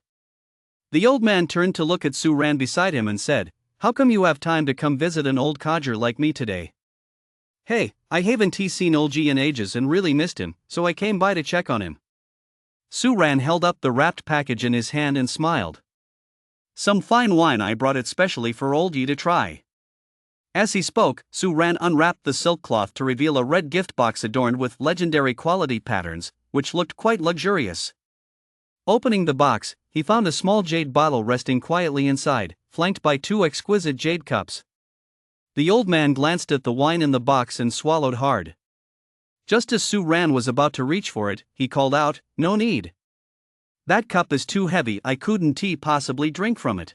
The old man turned to look at Su Ran beside him and said, How come you have time to come visit an old codger like me today? Hey, I haven't seen Old Ji in ages and really missed him, so I came by to check on him. Su Ran held up the wrapped package in his hand and smiled. Some fine wine, I brought it specially for Old Ji to try. As he spoke, Su Ran unwrapped the silk cloth to reveal a red gift box adorned with legendary quality patterns, which looked quite luxurious. Opening the box, he found a small jade bottle resting quietly inside, flanked by 2 exquisite jade cups. The old man glanced at the wine in the box and swallowed hard. Just as Su Ran was about to reach for it, he called out, No need. That cup is too heavy, I couldn't possibly drink from it.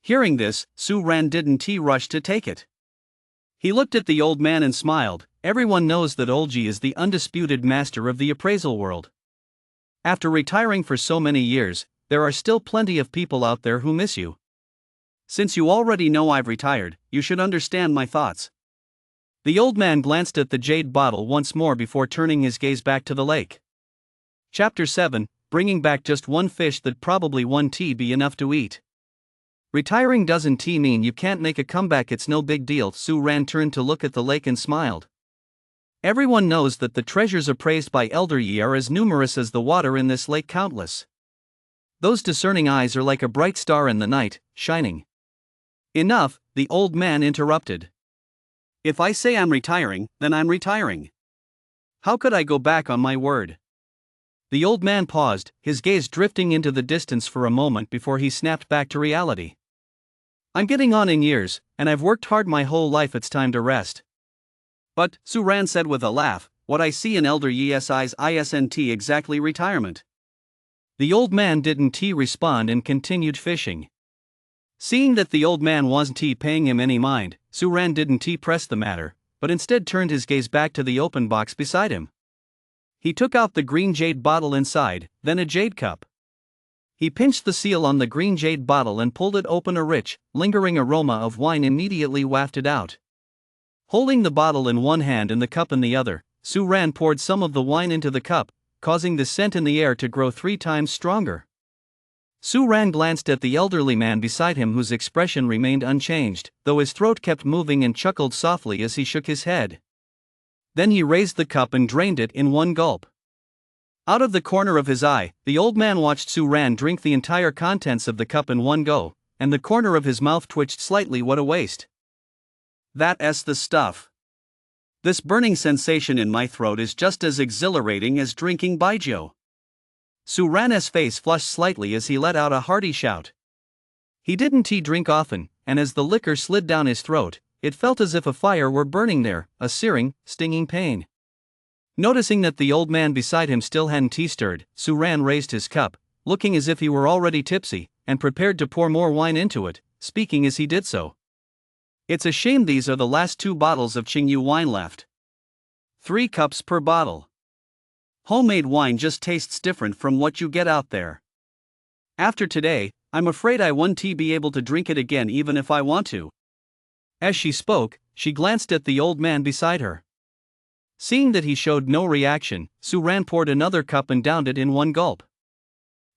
Hearing this, Su Ran didn't rush to take it. He looked at the old man and smiled. Everyone knows that Old Ji is the undisputed master of the appraisal world. After retiring for so many years, there are still plenty of people out there who miss you. Since you already know I've retired, you should understand my thoughts. The old man glanced at the jade bottle once more before turning his gaze back to the lake. Chapter 7, Bringing back just one fish that probably won't be enough to eat. Retiring doesn't mean you can't make a comeback, it's no big deal. Su Ran turned to look at the lake and smiled. Everyone knows that the treasures appraised by Elder Yi are as numerous as the water in this lake, countless. Those discerning eyes are like a bright star in the night, shining. Enough, the old man interrupted. If I say I'm retiring, then I'm retiring. How could I go back on my word? The old man paused, his gaze drifting into the distance for a moment before he snapped back to reality. I'm getting on in years, and I've worked hard my whole life, it's time to rest. But, Su Ran said with a laugh, what I see in Elder Yi's eyes isn't exactly retirement. The old man didn't respond and continued fishing. Seeing that the old man wasn't paying him any mind, Su Ran didn't press the matter, but instead turned his gaze back to the open box beside him. He took out the green jade bottle inside, then a jade cup. He pinched the seal on the green jade bottle and pulled it open. A rich, lingering aroma of wine immediately wafted out. Holding the bottle in one hand and the cup in the other, Su Ran poured some of the wine into the cup, causing the scent in the air to grow 3 times stronger. Su Ran glanced at the elderly man beside him, whose expression remained unchanged, though his throat kept moving, and chuckled softly as he shook his head. Then he raised the cup and drained it in one gulp. Out of the corner of his eye, the old man watched Su Ran drink the entire contents of the cup in one go, and the corner of his mouth twitched slightly. What a waste. That's the stuff. This burning sensation in my throat is just as exhilarating as drinking baijiu. Su Ran's face flushed slightly as he let out a hearty shout. He didn't drink often, and as the liquor slid down his throat, it felt as if a fire were burning there, a searing, stinging pain. Noticing that the old man beside him still hadn't stirred, Su Ran raised his cup, looking as if he were already tipsy, and prepared to pour more wine into it, speaking as he did so. It's a shame these are the last 2 bottles of Qingyu wine left. 3 cups per bottle. Homemade wine just tastes different from what you get out there. After today, I'm afraid I won't be able to drink it again even if I want to. As she spoke, she glanced at the old man beside her. Seeing that he showed no reaction, Su Ran poured another cup and downed it in one gulp.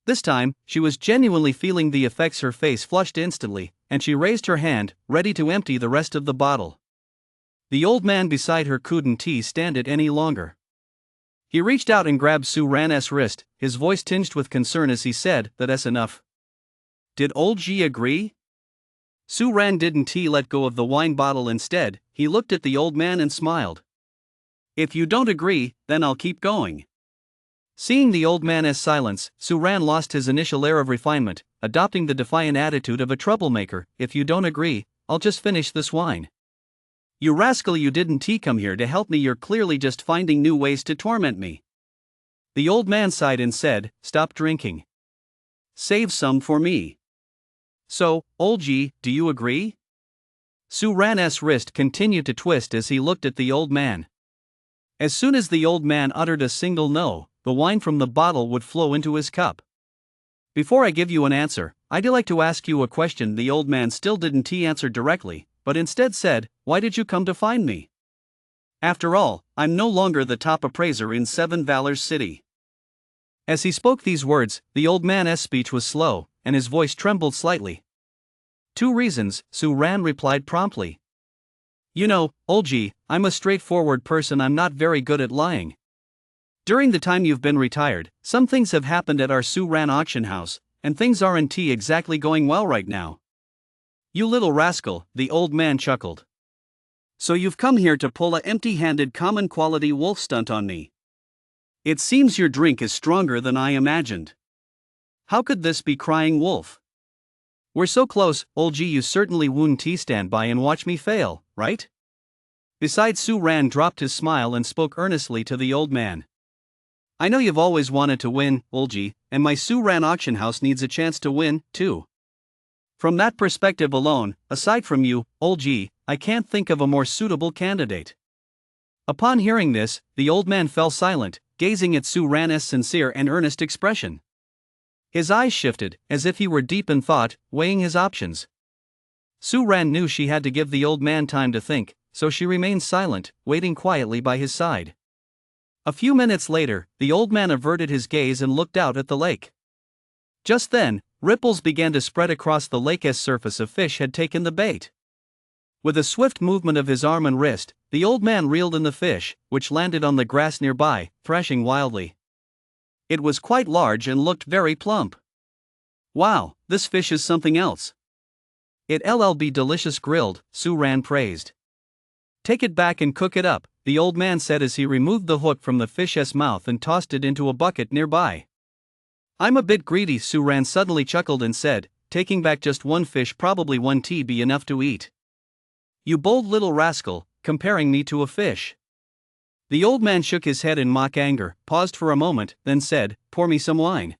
This time, she was genuinely feeling the effects. Her face flushed instantly, and she raised her hand, ready to empty the rest of the bottle. The old man beside her couldn't stand it any longer. He reached out and grabbed Su Ran's wrist, his voice tinged with concern as he said, "That's enough." Did old Ji agree? Su Ran didn't let go of the wine bottle. Instead, he looked at the old man and smiled. "If you don't agree, then I'll keep going." Seeing the old man's silence, Su Ran lost his initial air of refinement, adopting the defiant attitude of a troublemaker. "If you don't agree, I'll just finish this wine." "You rascal, you didn't come here to help me, you're clearly just finding new ways to torment me." The old man sighed and said, "Stop drinking. Save some for me." "So, old Ji, do you agree?" Su Ran's wrist continued to twist as he looked at the old man. As soon as the old man uttered a single no, the wine from the bottle would flow into his cup. "Before I give you an answer, I'd like to ask you a question." The old man still didn't answer directly, but instead said, "Why did you come to find me? After all, I'm no longer the top appraiser in Seven Valors City." As he spoke these words, the old man's speech was slow, and his voice trembled slightly. "2 reasons," Su Ran replied promptly. "You know, old Ji, I'm a straightforward person. I'm not very good at lying. During the time you've been retired, some things have happened at our Su Ran auction house, and things aren't exactly going well right now." "You little rascal," the old man chuckled. "So you've come here to pull a empty-handed common quality wolf stunt on me. It seems your drink is stronger than I imagined. How could this be, crying wolf? We're so close, old Ji, you certainly wouldn't stand by and watch me fail, right?" Besides, Su Ran dropped his smile and spoke earnestly to the old man. "I know you've always wanted to win, old Ji, and my Su Ran auction house needs a chance to win, too. From that perspective alone, aside from you, old Ji, I can't think of a more suitable candidate." Upon hearing this, the old man fell silent, gazing at Su Ran's sincere and earnest expression. His eyes shifted, as if he were deep in thought, weighing his options. Su Ran knew she had to give the old man time to think, so she remained silent, waiting quietly by his side. A few minutes later, the old man averted his gaze and looked out at the lake. Just then, ripples began to spread across the lake's surface. A fish had taken the bait. With a swift movement of his arm and wrist, the old man reeled in the fish, which landed on the grass nearby, thrashing wildly. It was quite large and looked very plump. "Wow, this fish is something else. It'll be delicious grilled," Su Ran praised. "Take it back and cook it up," the old man said as he removed the hook from the fish's mouth and tossed it into a bucket nearby. "I'm a bit greedy," Su Ran suddenly chuckled and said, "taking back just one fish, probably won't be enough to eat. You bold little rascal, comparing me to a fish." The old man shook his head in mock anger, paused for a moment, then said, "Pour me some wine.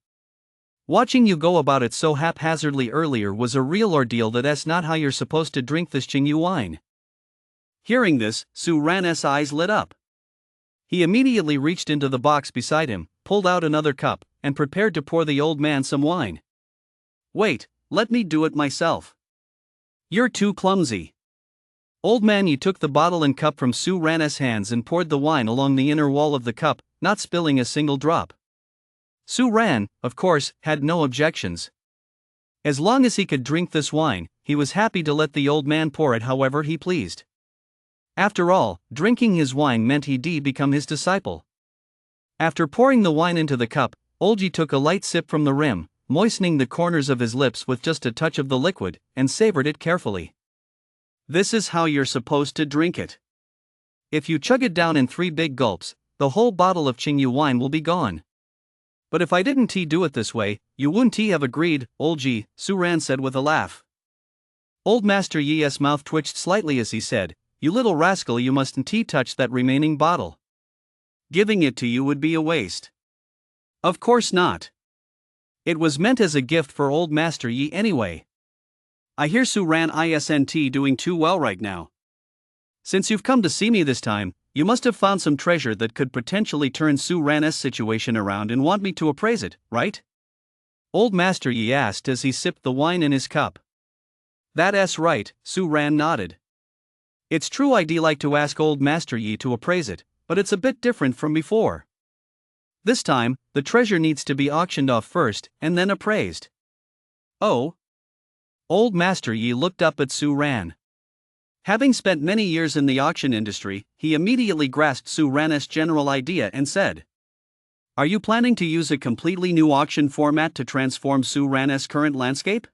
Watching you go about it so haphazardly earlier was a real ordeal. That's not how you're supposed to drink this Qingyu wine." Hearing this, Su Ran's eyes lit up. He immediately reached into the box beside him, pulled out another cup, and prepared to pour the old man some wine. "Wait, let me do it myself. You're too clumsy." "Old man," he took the bottle and cup from Su Ran's hands and poured the wine along the inner wall of the cup, not spilling a single drop. Su Ran, of course, had no objections. As long as he could drink this wine, he was happy to let the old man pour it however he pleased. After all, drinking his wine meant he'd become his disciple. After pouring the wine into the cup, Olji took a light sip from the rim, moistening the corners of his lips with just a touch of the liquid, and savored it carefully. "This is how you're supposed to drink it. If you chug it down in 3 big gulps, the whole bottle of Qingyu wine will be gone. But if I didn't do it this way, you wouldn't have agreed, old Ji," Su Ran said with a laugh. Old Master Yi's mouth twitched slightly as he said, "You little rascal, you mustn't touch that remaining bottle. Giving it to you would be a waste." "Of course not. It was meant as a gift for old Master Yi anyway. I hear Su Ran isn't doing too well right now. Since you've come to see me this time, you must have found some treasure that could potentially turn Su Ran's situation around and want me to appraise it, right?" Old Master Yi asked as he sipped the wine in his cup. "That's right," Su Ran nodded. It's true I'd like to ask old Master Yi to appraise it, but it's a bit different from before. This time, the treasure needs to be auctioned off first and then appraised. Oh? Old Master Yi looked up at Su Ran. Having spent many years in the auction industry, he immediately grasped Su Ran's general idea and said, "Are you planning to use a completely new auction format to transform Su Ran's current landscape?"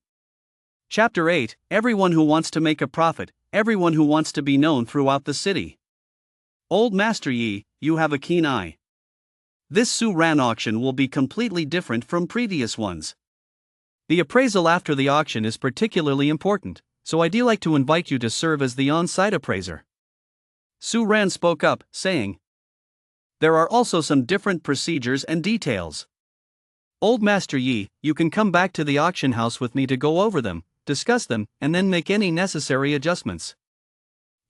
Chapter 8, Everyone who wants to make a profit, everyone who wants to be known throughout the city. Old Master Yi, you have a keen eye. This Su Ran auction will be completely different from previous ones. The appraisal after the auction is particularly important, so I'd like to invite you to serve as the on-site appraiser. Su Ran spoke up, saying, "There are also some different procedures and details. Old Master Yi, you can come back to the auction house with me to go over them, discuss them, and then make any necessary adjustments."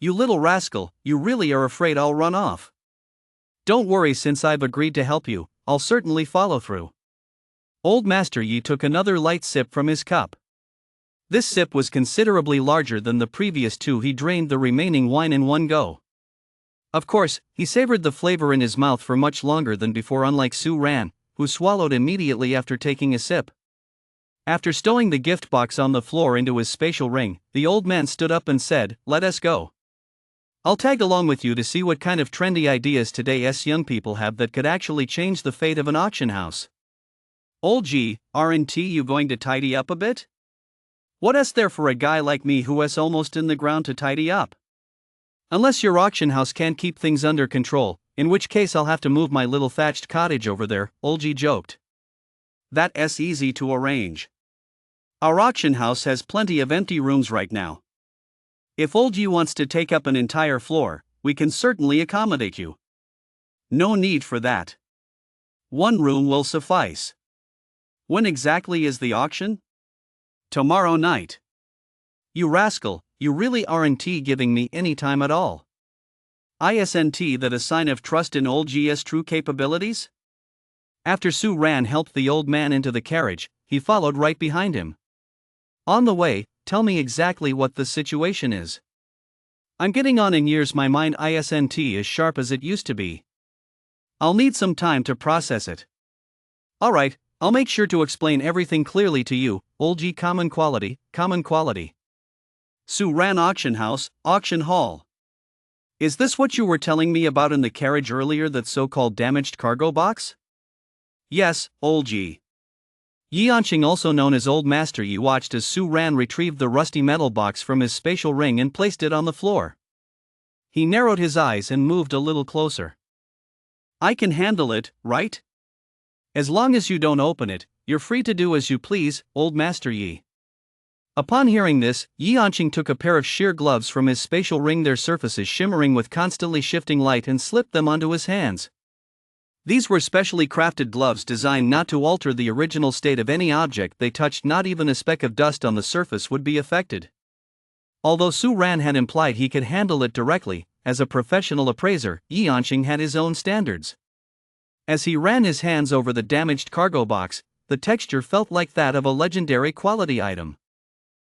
"You little rascal, you really are afraid I'll run off?" "Don't worry, since I've agreed to help you, I'll certainly follow through." Old Master Yi took another light sip from his cup. This sip was considerably larger than the previous two. He drained the remaining wine in one go. Of course, he savored the flavor in his mouth for much longer than before, unlike Su Ran, who swallowed immediately after taking a sip. After stowing the gift box on the floor into his spatial ring, the old man stood up and said, "Let us go. I'll tag along with you to see what kind of trendy ideas today's young people have that could actually change the fate of an auction house." "Old G, aren't you going to tidy up a bit? What's there for a guy like me who's almost in the ground to tidy up? Unless your auction house can't keep things under control, in which case I'll have to move my little thatched cottage over there," Old G joked. "That's easy to arrange. Our auction house has plenty of empty rooms right now. If Old G wants to take up an entire floor, we can certainly accommodate you. No need for that. One room will suffice." "When exactly is the auction?" "Tomorrow night." "You rascal, you really aren't giving me any time at all. Isn't that a sign of trust in Old G's true capabilities?" After Su Ran helped the old man into the carriage, he followed right behind him. "On the way, tell me exactly what the situation is. I'm getting on in years, my mind isn't as sharp as it used to be. I'll need some time to process it." "Alright, I'll make sure to explain everything clearly to you, Old G. Common quality, common quality. Su Ran Auction House, Auction Hall. Is this what you were telling me about in the carriage earlier, that so-called damaged cargo box?" "Yes, Old G." Yianqing, also known as Old Master Yi, watched as Su Ran retrieved the rusty metal box from his spatial ring and placed it on the floor. He narrowed his eyes and moved a little closer. "I can handle it, right? As long as you don't open it, you're free to do as you please, Old Master Yi." Upon hearing this, Yianqing took a pair of sheer gloves from his spatial ring, their surfaces shimmering with constantly shifting light, and slipped them onto his hands. These were specially crafted gloves designed not to alter the original state of any object they touched. Not even a speck of dust on the surface would be affected. Although Su Ran had implied he could handle it directly, as a professional appraiser, Yianqing had his own standards. As he ran his hands over the damaged cargo box, the texture felt like that of a legendary quality item.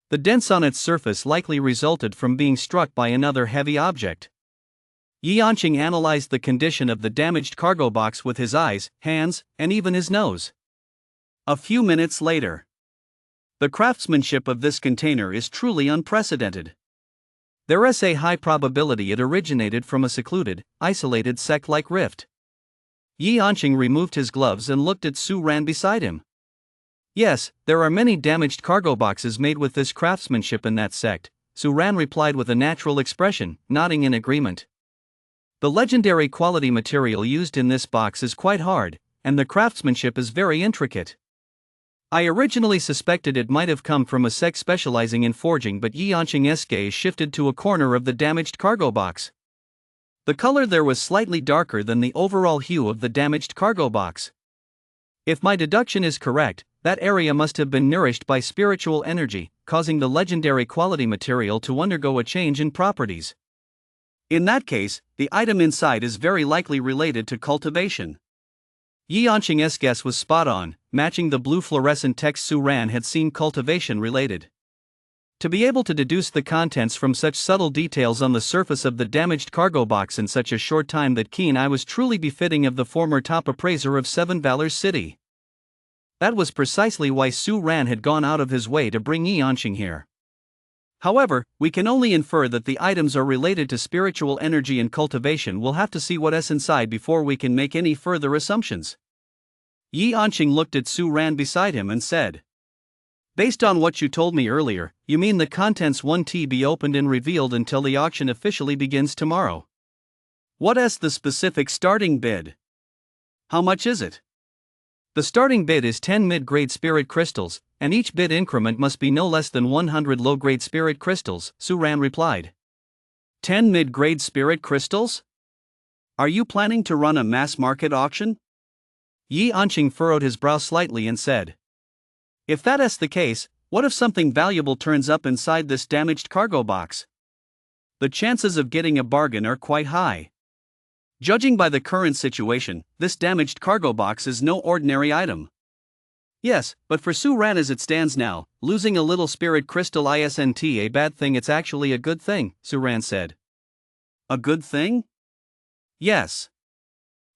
The dents on its surface likely resulted from being struck by another heavy object. Yianqing analyzed the condition of the damaged cargo box with his eyes, hands, and even his nose. A few minutes later. "The craftsmanship of this container is truly unprecedented. There is a high probability it originated from a secluded, isolated sect-like rift." Yianqing removed his gloves and looked at Su Ran beside him. "Yes, there are many damaged cargo boxes made with this craftsmanship in that sect," Su Ran replied with a natural expression, nodding in agreement. "The legendary quality material used in this box is quite hard, and the craftsmanship is very intricate. I originally suspected it might have come from a sect specializing in forging, but Yianqing's gaze shifted to a corner of the damaged cargo box. The color there was slightly darker than the overall hue of the damaged cargo box. If my deduction is correct, that area must have been nourished by spiritual energy, causing the legendary quality material to undergo a change in properties. In that case, the item inside is very likely related to cultivation." Yianqing's guess was spot on, matching the blue fluorescent text Su Ran had seen, cultivation related. To be able to deduce the contents from such subtle details on the surface of the damaged cargo box in such a short time that keen eye was truly befitting of the former top appraiser of Seven Valors City. That was precisely why Su Ran had gone out of his way to bring Yi Anqing here. However, we can only infer that the items are related to spiritual energy and cultivation. We'll have to see what's inside before we can make any further assumptions. Yi Anqing looked at Su Ran beside him and said, "Based on what you told me earlier, you mean the contents won't be opened and revealed until the auction officially begins tomorrow? What's the specific starting bid? How much is it?" "The starting bid is 10 mid-grade spirit crystals, and each bid increment must be no less than 100 low-grade spirit crystals," Su Ran replied. 10 mid-grade spirit crystals? Are you planning to run a mass-market auction? Yi Anqing furrowed his brow slightly and said, "If that's the case, what if something valuable turns up inside this damaged cargo box? The chances of getting a bargain are quite high. Judging by the current situation, this damaged cargo box is no ordinary item." "Yes, but for Su Ran as it stands now, losing a little spirit crystal isn't a bad thing, it's actually a good thing," Su Ran said. "A good thing?" "Yes."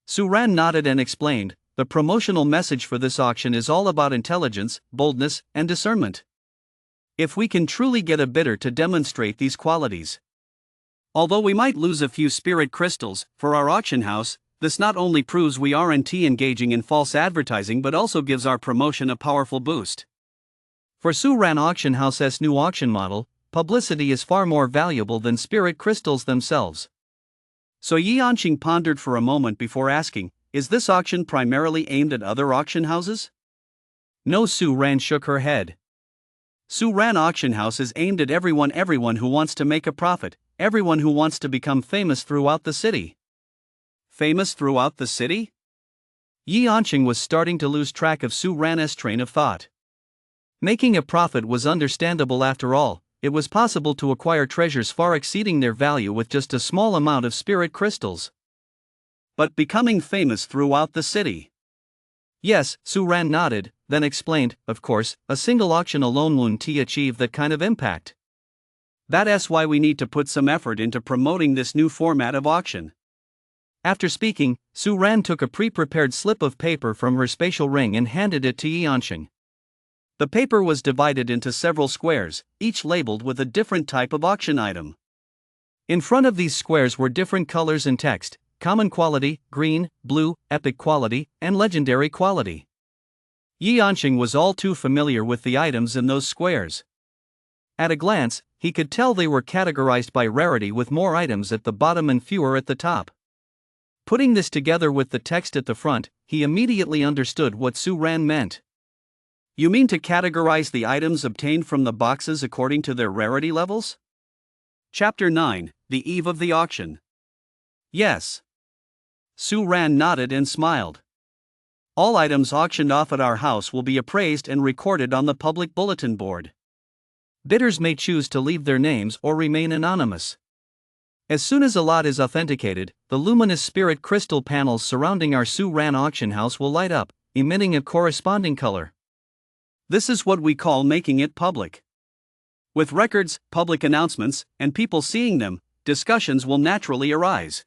Su Ran nodded and explained, "The promotional message for this auction is all about intelligence, boldness, and discernment. If we can truly get a bidder to demonstrate these qualities. Although we might lose a few spirit crystals for our auction house, this not only proves we aren't engaging in false advertising but also gives our promotion a powerful boost. For Su Ran Auction House's new auction model, publicity is far more valuable than spirit crystals themselves." So Yi Anqing pondered for a moment before asking, "Is this auction primarily aimed at other auction houses?" "No," Su Ran shook her head. "Su Ran Auction House is aimed at everyone who wants to make a profit, everyone who wants to become famous throughout the city." "Famous throughout the city?" Yi Anqing was starting to lose track of Su Ran's train of thought. Making a profit was understandable after all. It was possible to acquire treasures far exceeding their value with just a small amount of spirit crystals. But becoming famous throughout the city? "Yes," Su Ran nodded, then explained, "Of course, a single auction alone won't achieve that kind of impact. That's why we need to put some effort into promoting this new format of auction." After speaking, Su Ran took a pre-prepared slip of paper from her spatial ring and handed it to Yi Anqing. The paper was divided into several squares, each labeled with a different type of auction item. In front of these squares were different colors and text: common quality, green, blue, epic quality, and legendary quality. Yi Anqing was all too familiar with the items in those squares. At a glance, he could tell they were categorized by rarity, with more items at the bottom and fewer at the top. Putting this together with the text at the front, he immediately understood what Su Ran meant. "You mean to categorize the items obtained from the boxes according to their rarity levels?" Chapter 9, The Eve of the Auction. "Yes." Su Ran nodded and smiled. "All items auctioned off at our house will be appraised and recorded on the public bulletin board. Bidders may choose to leave their names or remain anonymous. As soon as a lot is authenticated, the luminous spirit crystal panels surrounding our Su Ran auction house will light up, emitting a corresponding color. This is what we call making it public. With records, public announcements, and people seeing them, discussions will naturally arise.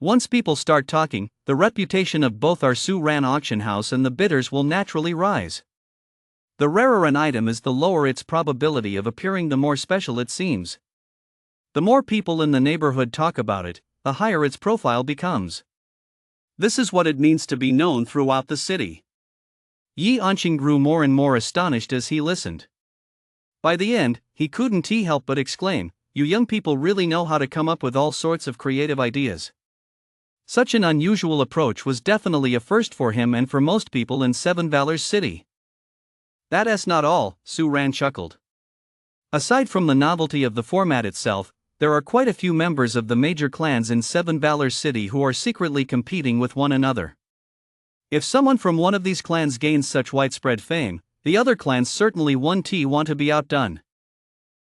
Once people start talking, the reputation of both our Su Ran auction house and the bidders will naturally rise. The rarer an item is, the lower its probability of appearing, the more special it seems. The more people in the neighborhood talk about it, the higher its profile becomes. This is what it means to be known throughout the city." Yi Anqing grew more and more astonished as he listened. By the end, he couldn't help but exclaim, "You young people really know how to come up with all sorts of creative ideas." Such an unusual approach was definitely a first for him and for most people in Seven Valors City. "That's not all," Su Ran chuckled. "Aside from the novelty of the format itself, there are quite a few members of the major clans in Seven Valors City who are secretly competing with one another. If someone from one of these clans gains such widespread fame, the other clans certainly want to be outdone.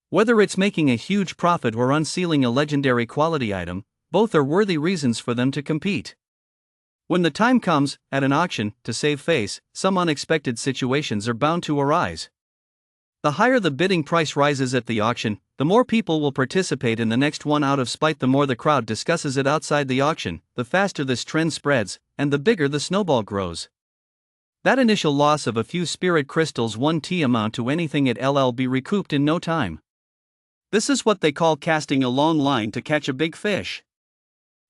Whether it's making a huge profit or unsealing a legendary quality item, both are worthy reasons for them to compete. When the time comes, at an auction, to save face, some unexpected situations are bound to arise. The higher the bidding price rises at the auction, the more people will participate in the next one out of spite. The more the crowd discusses it outside the auction, the faster this trend spreads, and the bigger the snowball grows. That initial loss of a few spirit crystals won't amount to anything. It'll be recouped in no time. This is what they call casting a long line to catch a big fish.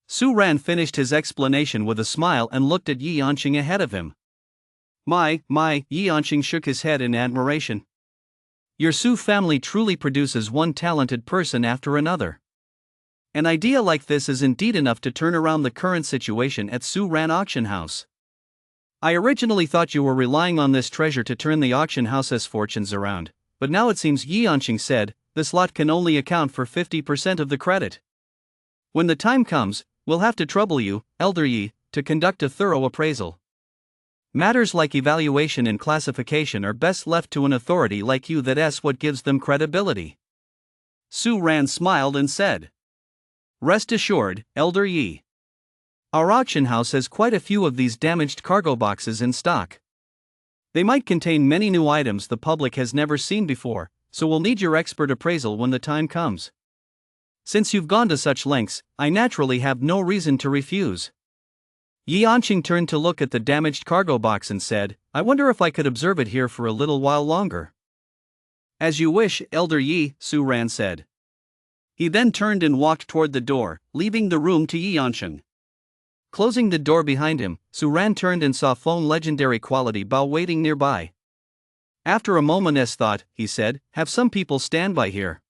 Su Ran finished his explanation with a smile and looked at Yi Yanqing ahead of him. My, Yi Yanqing shook his head in admiration. Your Su family truly produces one talented person after another. An idea like this is indeed enough to turn around the current situation at Su Ran Auction House. I originally thought you were relying on this treasure to turn the auction house's fortunes around, but now it seems, Yi Yanqing said, this lot can only account for 50% of the credit. When the time comes, we'll have to trouble you, Elder Yi, to conduct a thorough appraisal. Matters like evaluation and classification are best left to an authority like you. That's what gives them credibility. Su Ran smiled and said, Rest assured, Elder Yi. Our auction house has quite a few of these damaged cargo boxes in stock. They might contain many new items the public has never seen before, so we'll need your expert appraisal when the time comes. Since you've gone to such lengths, I naturally have no reason to refuse. Yi Yanqing turned to look at the damaged cargo box and said, I wonder if I could observe it here for a little while longer. As you wish, Elder Yi, Su Ran said. He then turned and walked toward the door, leaving the room to Yi Yanqing. Closing the door behind him, Su Ran turned and saw Feng legendary quality Bao waiting nearby. After a moment's thought, he said, Have some people stand by here.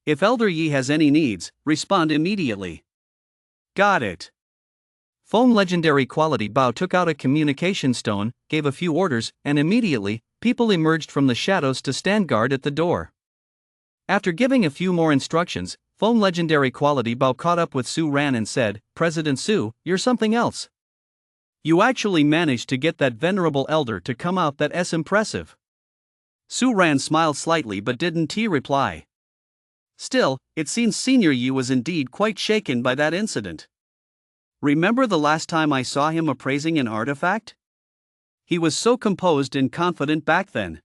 If Elder Yi has any needs, respond immediately. Got it. Feng legendary quality Bao took out a communication stone, gave a few orders, and immediately, people emerged from the shadows to stand guard at the door. After giving a few more instructions, Feng legendary quality Bao caught up with Su Ran and said, President Su, you're something else. You actually managed to get that venerable elder to come out. That's impressive. Su Ran smiled slightly but didn't reply. Still, it seems Senior Yi was indeed quite shaken by that incident. Remember the last time I saw him appraising an artifact? He was so composed and confident back then.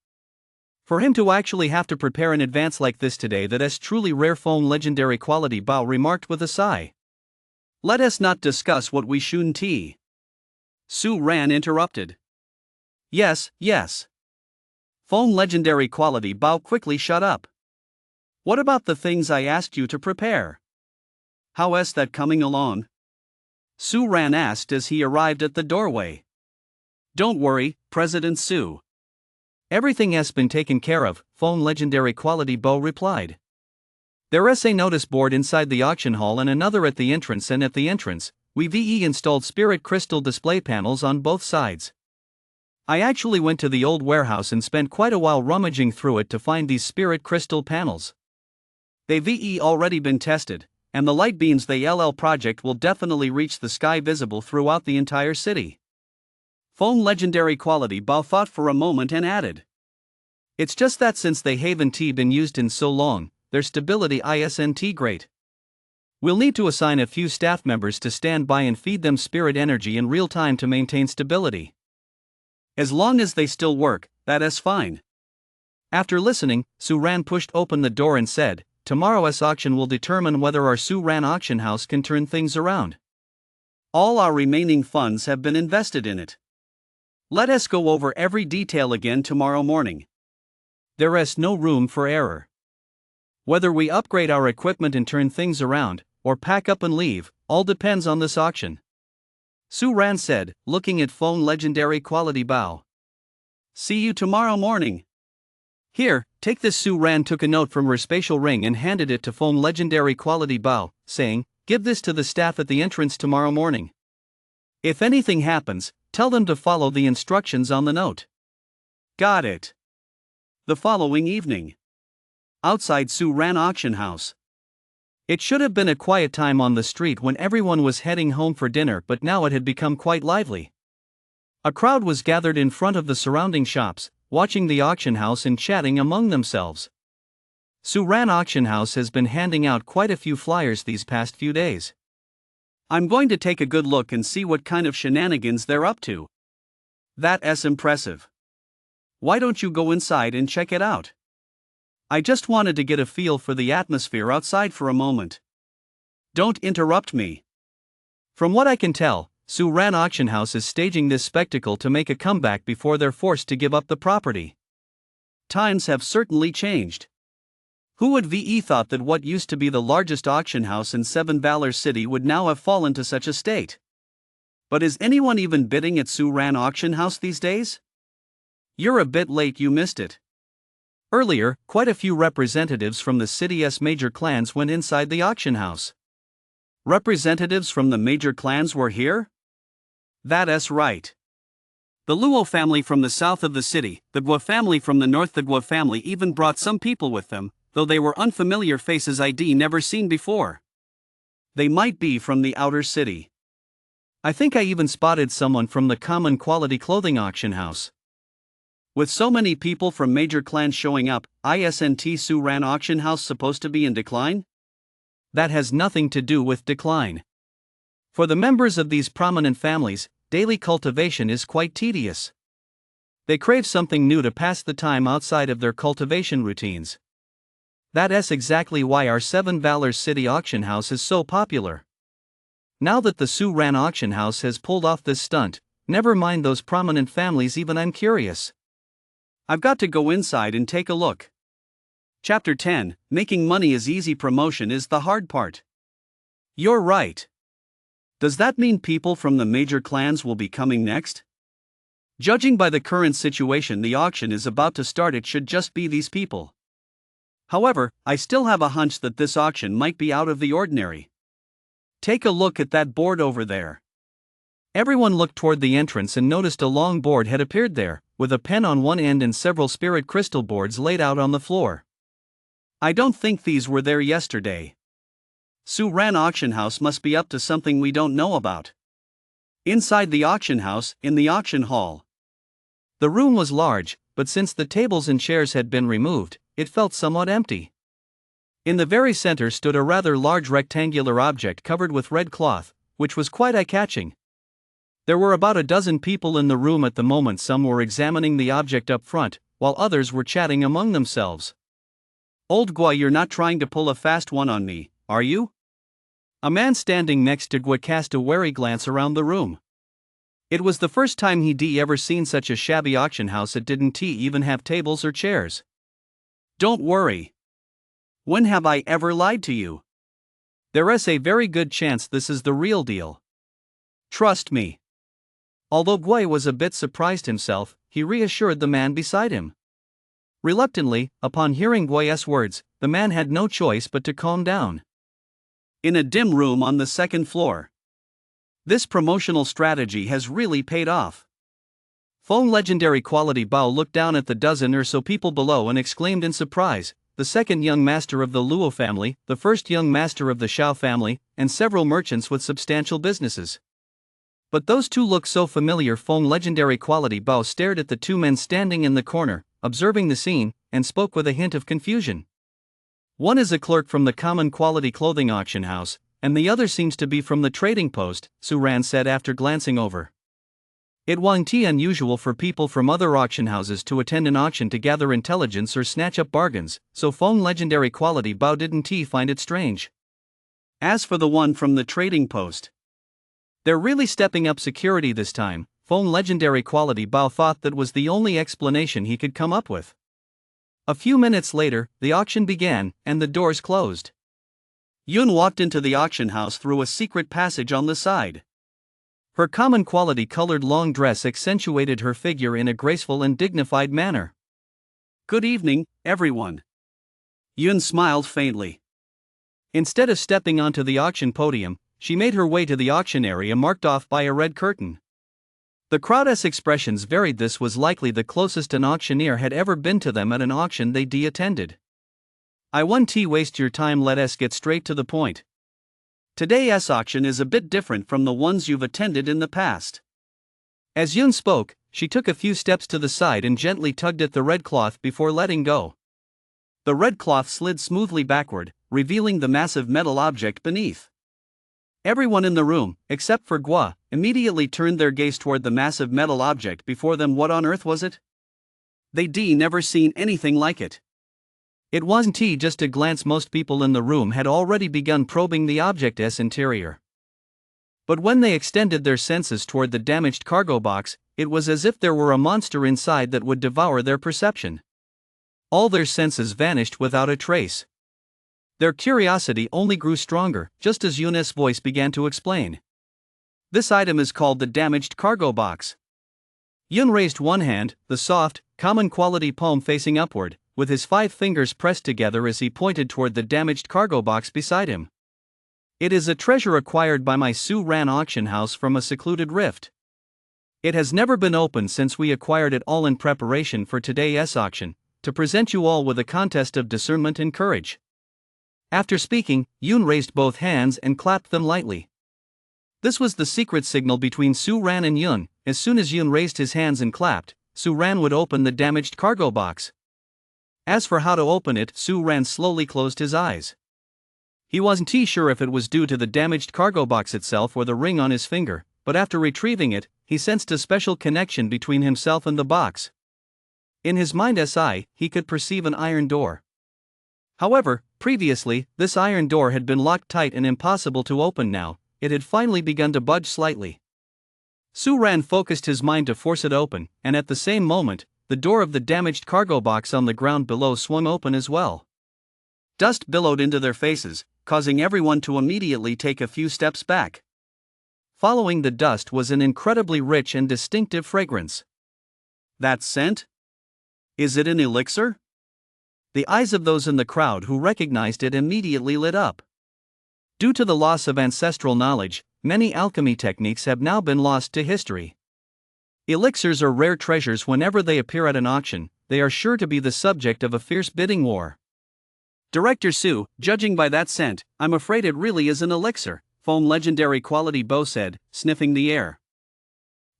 For him to actually have to prepare in advance like this today, that's truly rare. Feng legendary quality Bao remarked with a sigh. Let us not discuss what we shouldn't. Su Ran interrupted. Yes. Feng legendary quality Bao quickly shut up. What about the things I asked you to prepare? How is that coming along? Su Ran asked as he arrived at the doorway. Don't worry, President Su. Everything has been taken care of, Feng legendary quality Bao replied. There's a notice board inside the auction hall and another at the entrance, and at the entrance, we've installed spirit crystal display panels on both sides. I actually went to the old warehouse and spent quite a while rummaging through it to find these spirit crystal panels. They've already been tested, and the light beams the LL project will definitely reach the sky, visible throughout the entire city. Feng legendary quality Bao thought for a moment and added. It's just that since they haven't been used in so long, their stability isn't great. We'll need to assign a few staff members to stand by and feed them spirit energy in real time to maintain stability. As long as they still work, that is fine. After listening, Su Ran pushed open the door and said, Tomorrow's auction will determine whether our Su Ran auction house can turn things around. All our remaining funds have been invested in it. Let us go over every detail again tomorrow morning. There is no room for error. Whether we upgrade our equipment and turn things around, or pack up and leave, all depends on this auction. Su Ran said, looking at Feng legendary quality Bao. See you tomorrow morning. Here, take this. Su Ran took a note from her spatial ring and handed it to Feng legendary quality Bao, saying, Give this to the staff at the entrance tomorrow morning. If anything happens, tell them to follow the instructions on the note. Got it. The following evening. Outside Su Ran auction house. It should have been a quiet time on the street when everyone was heading home for dinner, but now it had become quite lively. A crowd was gathered in front of the surrounding shops, watching the auction house and chatting among themselves. Su Ran auction house has been handing out quite a few flyers these past few days. I'm going to take a good look and see what kind of shenanigans they're up to. That's impressive. Why don't you go inside and check it out? I just wanted to get a feel for the atmosphere outside for a moment. Don't interrupt me. From what I can tell, Suran Auction House is staging this spectacle to make a comeback before they're forced to give up the property. Times have certainly changed. Who would have thought that what used to be the largest auction house in Seven Valor City would now have fallen to such a state? But is anyone even bidding at Suran Auction House these days? You're a bit late, you missed it. Earlier, quite a few representatives from the city's major clans went inside the auction house. Representatives from the major clans were here? That's right. The Luo family from the south of the city, the Guo family from the north. The Guo family even brought some people with them, though they were unfamiliar faces I'd never seen before. They might be from the outer city. I think I even spotted someone from the common quality clothing auction house. With so many people from major clans showing up, isn't Suran Auction House supposed to be in decline? That has nothing to do with decline. For the members of these prominent families, daily cultivation is quite tedious. They crave something new to pass the time outside of their cultivation routines. That's exactly why our Seven Valors City Auction House is so popular. Now that the Suran Auction House has pulled off this stunt, never mind those prominent families, even I'm curious. I've got to go inside and take a look. Chapter 10, Making money is easy, promotion is the hard part. You're right. Does that mean people from the major clans will be coming next? Judging by the current situation the auction is about to start, it should just be these people. However, I still have a hunch that this auction might be out of the ordinary. Take a look at that board over there. Everyone looked toward the entrance and noticed a long board had appeared there, with a pen on one end and several spirit crystal boards laid out on the floor. I don't think these were there yesterday. Suran Auction House must be up to something we don't know about. Inside the auction house, in the auction hall. The room was large, but since the tables and chairs had been removed, it felt somewhat empty. In the very center stood a rather large rectangular object covered with red cloth, which was quite eye-catching. There were about a dozen people in the room at the moment. Some were examining the object up front, while others were chatting among themselves. Old Gua, you're not trying to pull a fast one on me, are you? A man standing next to Gua cast a wary glance around the room. It was the first time he'd ever seen such a shabby auction house. It didn't even have tables or chairs. Don't worry. When have I ever lied to you? There's a very good chance this is the real deal. Trust me. Although Gui was a bit surprised himself, he reassured the man beside him. Reluctantly, upon hearing Gui's words, the man had no choice but to calm down. In a dim room on the second floor. This promotional strategy has really paid off. Feng legendary quality Bao looked down at the dozen or so people below and exclaimed in surprise, the second young master of the Luo family, the first young master of the Shao family, and several merchants with substantial businesses. But those two look so familiar. Feng legendary quality Bao stared at the two men standing in the corner, observing the scene, and spoke with a hint of confusion. One is a clerk from the common quality clothing auction house, and the other seems to be from the trading post, Suran said after glancing over. It wasn't unusual for people from other auction houses to attend an auction to gather intelligence or snatch up bargains, so Feng legendary quality Bao didn't find it strange. As for the one from the trading post, they're really stepping up security this time. Feng legendary quality Bao thought that was the only explanation he could come up with. A few minutes later, the auction began, and the doors closed. Yun walked into the auction house through a secret passage on the side. Her common quality colored long dress accentuated her figure in a graceful and dignified manner. Good evening, everyone. Yun smiled faintly. Instead of stepping onto the auction podium, she made her way to the auction area marked off by a red curtain. The crowd's expressions varied. This was likely the closest an auctioneer had ever been to them at an auction they'd attended. I won't waste your time, let us get straight to the point. Today's auction is a bit different from the ones you've attended in the past. As Yun spoke, she took a few steps to the side and gently tugged at the red cloth before letting go. The red cloth slid smoothly backward, revealing the massive metal object beneath. Everyone in the room, except for Gua, immediately turned their gaze toward the massive metal object before them. What on earth was it? They'd never seen anything like it. It wasn't just a glance. Most people in the room had already begun probing the object's interior. But when they extended their senses toward the damaged cargo box, it was as if there were a monster inside that would devour their perception. All their senses vanished without a trace. Their curiosity only grew stronger, just as Yun's voice began to explain. This item is called the damaged cargo box. Yun raised one hand, the soft, common quality palm facing upward, with his 5 fingers pressed together as he pointed toward the damaged cargo box beside him. It is a treasure acquired by my Su-Ran auction house from a secluded rift. It has never been opened since we acquired it, all in preparation for today's auction, to present you all with a contest of discernment and courage. After speaking, Yun raised both hands and clapped them lightly. This was the secret signal between Su-Ran and Yun. As soon as Yun raised his hands and clapped, Su-Ran would open the damaged cargo box. As for how to open it, Su-Ran slowly closed his eyes. He wasn't sure if it was due to the damaged cargo box itself or the ring on his finger, but after retrieving it, he sensed a special connection between himself and the box. In his mind's eye, he could perceive an iron door. However, previously, this iron door had been locked tight and impossible to open. Now, it had finally begun to budge slightly. Su-Ran focused his mind to force it open, and at the same moment, the door of the damaged cargo box on the ground below swung open as well. Dust billowed into their faces, causing everyone to immediately take a few steps back. Following the dust was an incredibly rich and distinctive fragrance. That scent? Is it an elixir? The eyes of those in the crowd who recognized it immediately lit up. Due to the loss of ancestral knowledge, many alchemy techniques have now been lost to history. Elixirs are rare treasures. Whenever they appear at an auction, they are sure to be the subject of a fierce bidding war. Director Su, judging by that scent, I'm afraid it really is an elixir, Foam legendary quality Bo said, sniffing the air.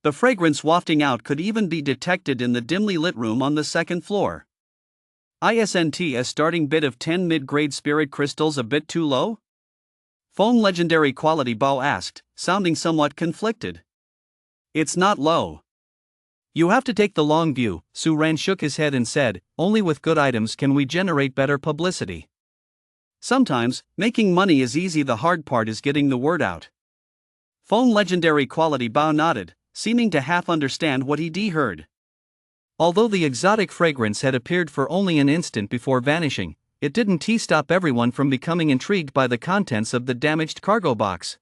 The fragrance wafting out could even be detected in the dimly lit room on the second floor. Isn't a starting bid of 10 mid-grade spirit crystals a bit too low? Foam legendary quality Bo asked, sounding somewhat conflicted. It's not low. You have to take the long view. Su-Ran shook his head and said, only with good items can we generate better publicity. Sometimes, making money is easy, the hard part is getting the word out. Foam legendary quality Bao nodded, seeming to half understand what he heard. Although the exotic fragrance had appeared for only an instant before vanishing, it didn't stop everyone from becoming intrigued by the contents of the damaged cargo box.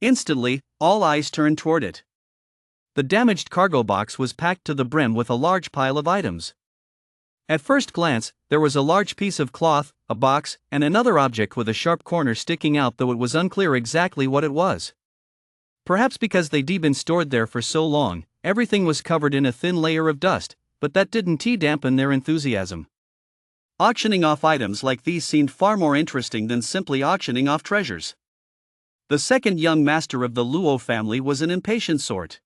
Instantly, all eyes turned toward it. The damaged cargo box was packed to the brim with a large pile of items. At first glance, there was a large piece of cloth, a box, and another object with a sharp corner sticking out, though it was unclear exactly what it was. Perhaps because they'd been stored there for so long, everything was covered in a thin layer of dust, but that didn't dampen their enthusiasm. Auctioning off items like these seemed far more interesting than simply auctioning off treasures. The second young master of the Luo family was an impatient sort.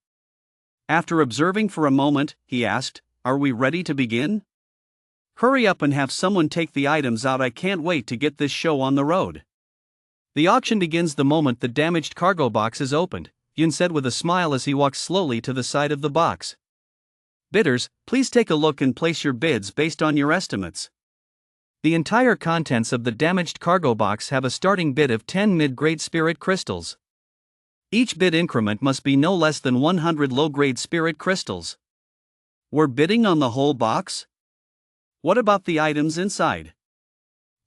After observing for a moment, he asked, "Are we ready to begin?" "Hurry up and have someone take the items out. I can't wait to get this show on the road." "The auction begins the moment the damaged cargo box is opened," Yun said with a smile as he walked slowly to the side of the box. "Bidders, please take a look and place your bids based on your estimates." The entire contents of the damaged cargo box have a starting bid of 10 mid-grade spirit crystals. Each bid increment must be no less than 100 low-grade spirit crystals. We're bidding on the whole box? What about the items inside?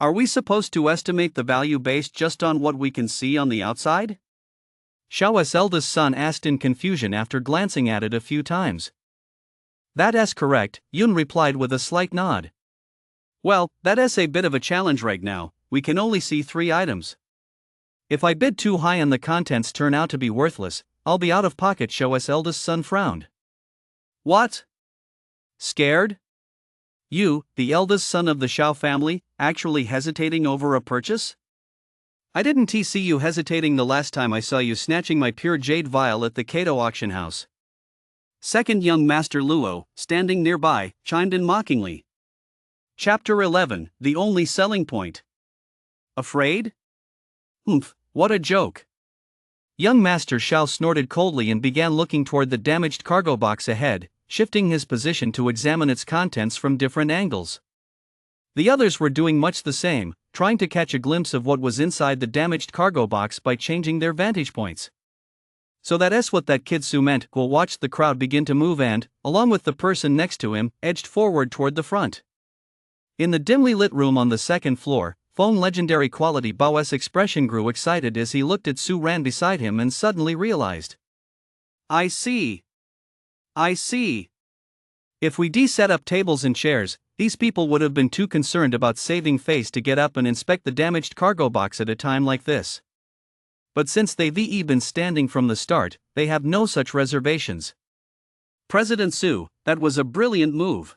Are we supposed to estimate the value based just on what we can see on the outside? Xiao's eldest son asked in confusion after glancing at it a few times. "That's correct," Yun replied with a slight nod. "Well, that's a bit of a challenge right now. We can only see 3 items. If I bid too high and the contents turn out to be worthless, I'll be out of pocket." Xiao's eldest son frowned. "What? Scared? You, the eldest son of the Xiao family, actually hesitating over a purchase? I didn't see you hesitating the last time I saw you snatching my pure jade vial at the Kato auction house." Second young master Luo, standing nearby, chimed in mockingly. Chapter 11, The Only Selling Point. Afraid? Humph, what a joke. Young Master Xiao snorted coldly and began looking toward the damaged cargo box ahead, shifting his position to examine its contents from different angles. The others were doing much the same, trying to catch a glimpse of what was inside the damaged cargo box by changing their vantage points. So that's what that kid Sue meant. Will watched the crowd begin to move and, along with the person next to him, edged forward toward the front. In the dimly lit room on the second floor, phone legendary quality Bao's expression grew excited as he looked at Sue Ran beside him and suddenly realized. I see. If we set up tables and chairs, these people would have been too concerned about saving face to get up and inspect the damaged cargo box at a time like this. But since they've been standing from the start, they have no such reservations. President Sue, that was a brilliant move.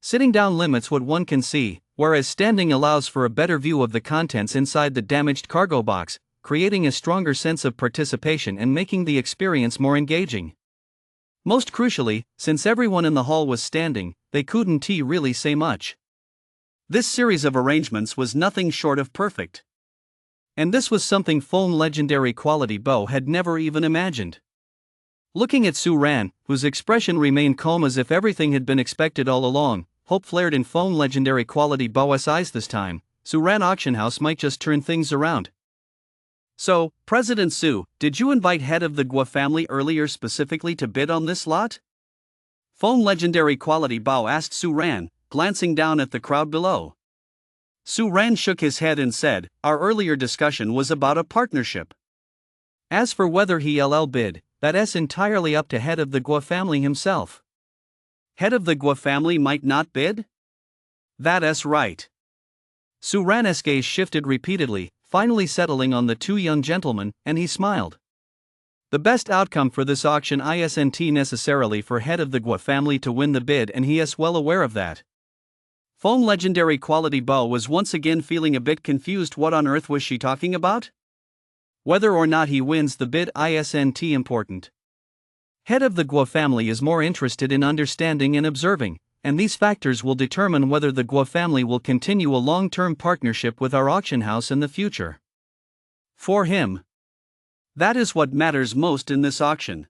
Sitting down limits what one can see, whereas standing allows for a better view of the contents inside the damaged cargo box, creating a stronger sense of participation and making the experience more engaging. Most crucially, since everyone in the hall was standing, they couldn't really say much. This series of arrangements was nothing short of perfect. And this was something phone legendary quality Bo had never even imagined. Looking at Sue Ran, whose expression remained calm as if everything had been expected all along, hope flared in phone legendary quality Bo's eyes this time. Sue Ran auction house might just turn things around. So, President Sue, did you invite head of the Gua family earlier specifically to bid on this lot? Phone legendary quality Bao asked Sue Ran, glancing down at the crowd below. Sue Ran shook his head and said, our earlier discussion was about a partnership. As for whether he'll bid, that's entirely up to head of the Gua family himself. Head of the Gua family might not bid? That's right. Sue Ran's gaze shifted repeatedly, finally settling on the two young gentlemen, and he smiled. The best outcome for this auction isn't necessarily for head of the Gua family to win the bid, and he is well aware of that. Phone legendary quality Bo was once again feeling a bit confused. What on earth was she talking about? Whether or not he wins the bid isn't important. Head of the Gua family is more interested in understanding and observing, and these factors will determine whether the Gua family will continue a long-term partnership with our auction house in the future. For him, that is what matters most in this auction.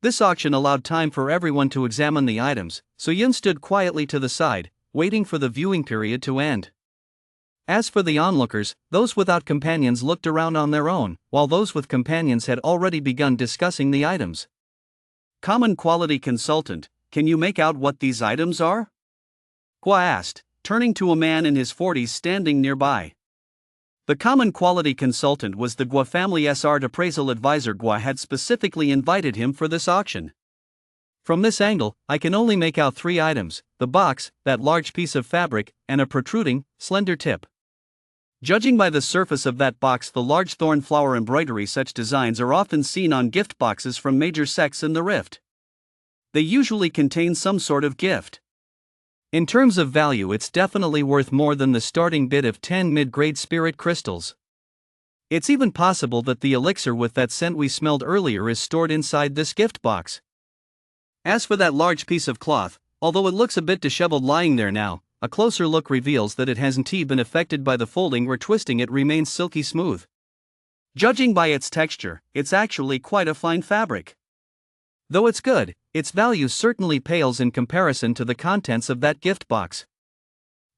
This auction allowed time for everyone to examine the items, so Yun stood quietly to the side, waiting for the viewing period to end. As for the onlookers, those without companions looked around on their own, while those with companions had already begun discussing the items. Common quality consultant, can you make out what these items are? Gua asked, turning to a man in his 40s standing nearby. The common quality consultant was the Gua family's art appraisal advisor. Gua had specifically invited him for this auction. From this angle, I can only make out three items: the box, that large piece of fabric, and a protruding, slender tip. Judging by the surface of that box, the large thorn flower embroidery, such designs are often seen on gift boxes from major sects in the Rift. They usually contain some sort of gift. In terms of value, it's definitely worth more than the starting bid of 10 mid-grade spirit crystals. It's even possible that the elixir with that scent we smelled earlier is stored inside this gift box. As for that large piece of cloth, although it looks a bit disheveled lying there now, a closer look reveals that it hasn't been affected by the folding or twisting. It remains silky smooth. Judging by its texture, it's actually quite a fine fabric. Though it's good, its value certainly pales in comparison to the contents of that gift box.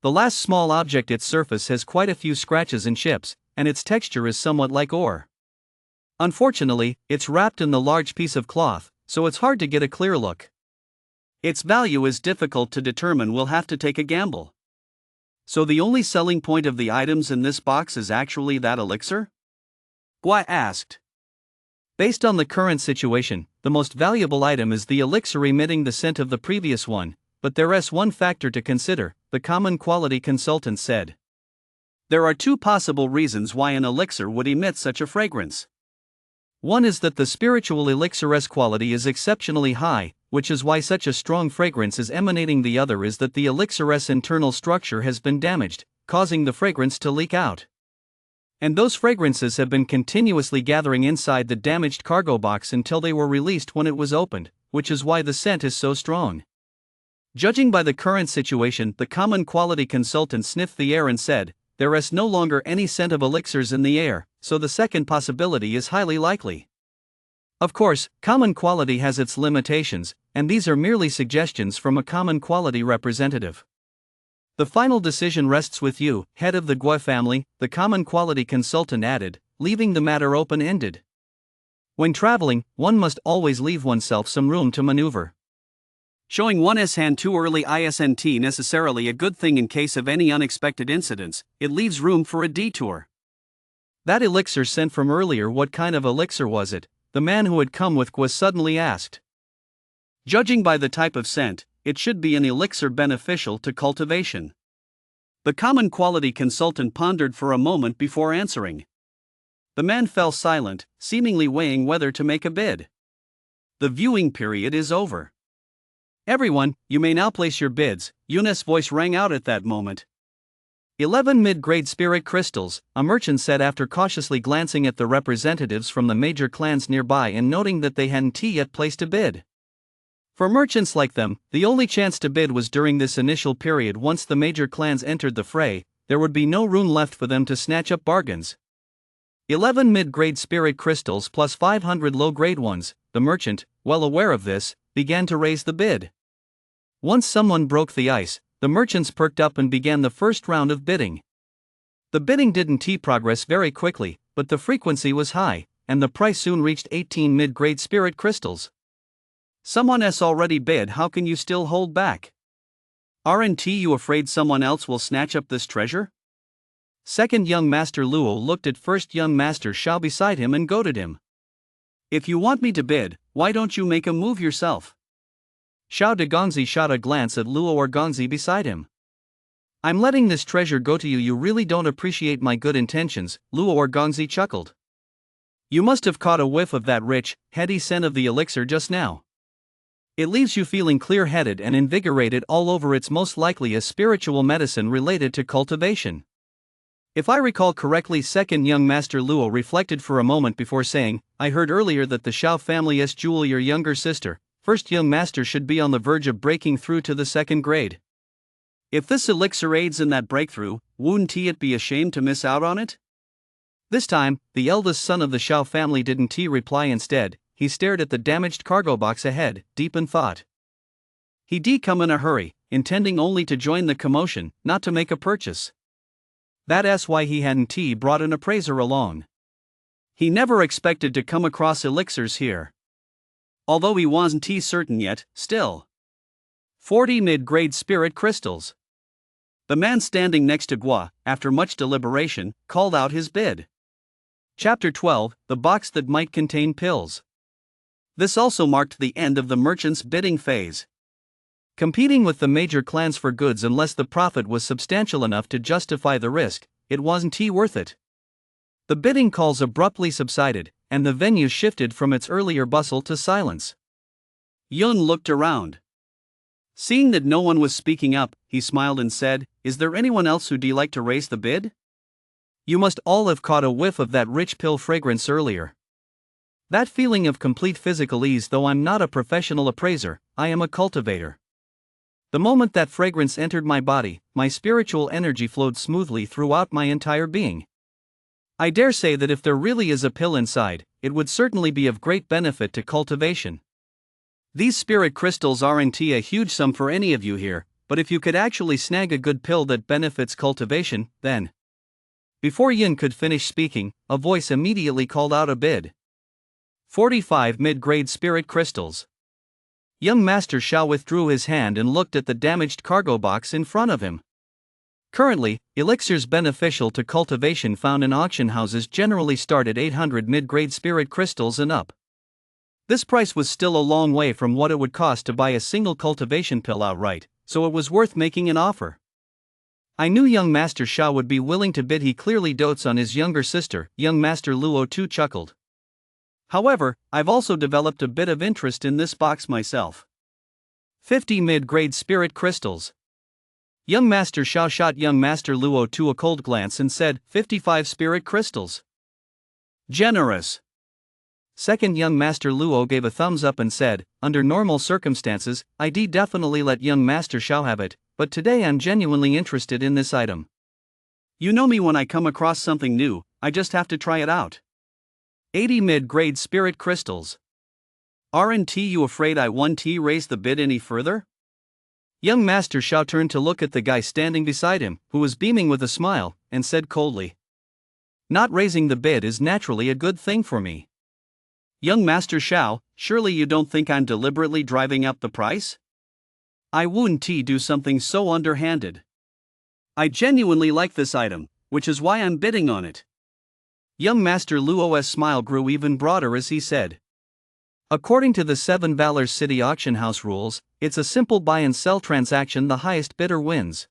The last small object, its surface has quite a few scratches and chips, and its texture is somewhat like ore. Unfortunately, it's wrapped in the large piece of cloth, so it's hard to get a clear look. Its value is difficult to determine. We'll have to take a gamble. So the only selling point of the items in this box is actually that elixir? Gua asked. Based on the current situation, the most valuable item is the elixir emitting the scent of the previous one, but there's one factor to consider, the common quality consultant said. There are two possible reasons why an elixir would emit such a fragrance. One is that the spiritual elixir's quality is exceptionally high, which is why such a strong fragrance is emanating. The other is that the elixir's internal structure has been damaged, causing the fragrance to leak out. And those fragrances have been continuously gathering inside the damaged cargo box until they were released when it was opened, which is why the scent is so strong. Judging by the current situation, the common quality consultant sniffed the air and said, there is no longer any scent of elixirs in the air, so the second possibility is highly likely. Of course, common quality has its limitations, and these are merely suggestions from a common quality representative. The final decision rests with you, head of the Gua family, the common quality consultant added, leaving the matter open-ended. When traveling, one must always leave oneself some room to maneuver. Showing one's hand too early isn't necessarily a good thing in case of any unexpected incidents, it leaves room for a detour. That elixir sent from earlier, what kind of elixir was it? The man who had come with Gua suddenly asked. Judging by the type of scent, it should be an elixir beneficial to cultivation. The common quality consultant pondered for a moment before answering. The man fell silent, seemingly weighing whether to make a bid. The viewing period is over. Everyone, you may now place your bids, Yunus' voice rang out at that moment. 11 mid-grade spirit crystals, a merchant said after cautiously glancing at the representatives from the major clans nearby and noting that they hadn't yet placed a bid. For merchants like them, the only chance to bid was during this initial period. Once the major clans entered the fray, there would be no room left for them to snatch up bargains. 11 mid-grade spirit crystals plus 500 low-grade ones, the merchant, well aware of this, began to raise the bid. Once someone broke the ice, the merchants perked up and began the first round of bidding. The bidding didn't progress very quickly, but the frequency was high, and the price soon reached 18 mid-grade spirit crystals. Someone else already bid. How can you still hold back? Aren't you afraid someone else will snatch up this treasure? Second young master Luo looked at first young master Shao beside him and goaded him. If you want me to bid, why don't you make a move yourself? Shao de Gongzi shot a glance at Luo Orgongzi beside him. I'm letting this treasure go to you. You really don't appreciate my good intentions, Luo Orgongzi chuckled. You must have caught a whiff of that rich, heady scent of the elixir just now. It leaves you feeling clear-headed and invigorated all over. It's most likely a spiritual medicine related to cultivation. If I recall correctly, second young master Luo reflected for a moment before saying, I heard earlier that the Shao family's Jewel, your younger sister, first young master, should be on the verge of breaking through to the second grade. If this elixir aids in that breakthrough, wouldn't it be a shame to miss out on it? This time, the eldest son of the Shao family didn't reply. Instead, he stared at the damaged cargo box ahead, deep in thought. He'd come in a hurry, intending only to join the commotion, not to make a purchase. That's why he hadn't brought an appraiser along. He never expected to come across elixirs here. Although he wasn't certain yet, still. 40 mid-grade spirit crystals. The man standing next to Gua, after much deliberation, called out his bid. Chapter 12, The Box That Might Contain Pills. This also marked the end of the merchant's bidding phase. Competing with the major clans for goods unless the profit was substantial enough to justify the risk, it wasn't worth it. The bidding calls abruptly subsided, and the venue shifted from its earlier bustle to silence. Yun looked around. Seeing that no one was speaking up, he smiled and said, Is there anyone else who'd like to raise the bid? You must all have caught a whiff of that rich pill fragrance earlier. That feeling of complete physical ease. Though I'm not a professional appraiser, I am a cultivator. The moment that fragrance entered my body, my spiritual energy flowed smoothly throughout my entire being. I dare say that if there really is a pill inside, it would certainly be of great benefit to cultivation. These spirit crystals aren't a huge sum for any of you here, but if you could actually snag a good pill that benefits cultivation, then. Before Yin could finish speaking, a voice immediately called out a bid. 45 mid-grade spirit crystals. Young Master Shao withdrew his hand and looked at the damaged cargo box in front of him. Currently, elixirs beneficial to cultivation found in auction houses generally start at 800 mid-grade spirit crystals and up. This price was still a long way from what it would cost to buy a single cultivation pill outright, so it was worth making an offer. I knew young Master Shao would be willing to bid. He clearly dotes on his younger sister. Young Master Luo too chuckled. However, I've also developed a bit of interest in this box myself. 50 mid-grade spirit crystals. Young Master Shao shot young Master Luo to a cold glance and said, 55 spirit crystals. Generous. Second young Master Luo gave a thumbs up and said, under normal circumstances, I'd definitely let young Master Shao have it, but today I'm genuinely interested in this item. You know me, when I come across something new, I just have to try it out. 80 mid-grade spirit crystals. Aren't you afraid I won't raise the bid any further? Young Master Shao turned to look at the guy standing beside him, who was beaming with a smile, and said coldly, "Not raising the bid is naturally a good thing for me." "Young Master Shao, surely you don't think I'm deliberately driving up the price? I wouldn't do something so underhanded. I genuinely like this item, which is why I'm bidding on it." Young Master Luo's smile grew even broader as he said, "According to the 7 Valor City auction house rules, it's a simple buy and sell transaction. The highest bidder wins.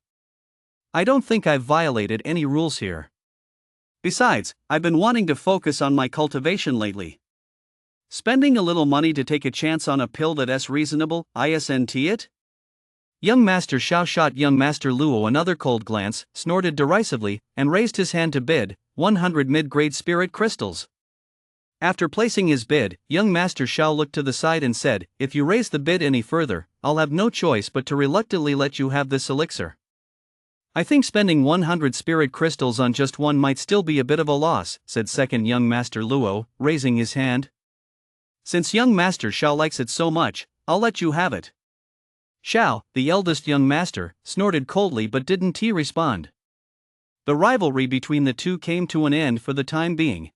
I don't think I've violated any rules here. Besides, I've been wanting to focus on my cultivation lately. Spending a little money to take a chance on a pill that's reasonable, isn't it?" Young Master Shao shot Young Master Luo another cold glance, snorted derisively, and raised his hand to bid 100 mid-grade spirit crystals. After placing his bid, Young Master Shao looked to the side and said, "If you raise the bid any further, I'll have no choice but to reluctantly let you have this elixir. I think spending 100 spirit crystals on just one might still be a bit of a loss," said second Young Master Luo, raising his hand. "Since Young Master Shao likes it so much, I'll let you have it." Shao, the eldest young master, snorted coldly but didn't respond. The rivalry between the two came to an end for the time being.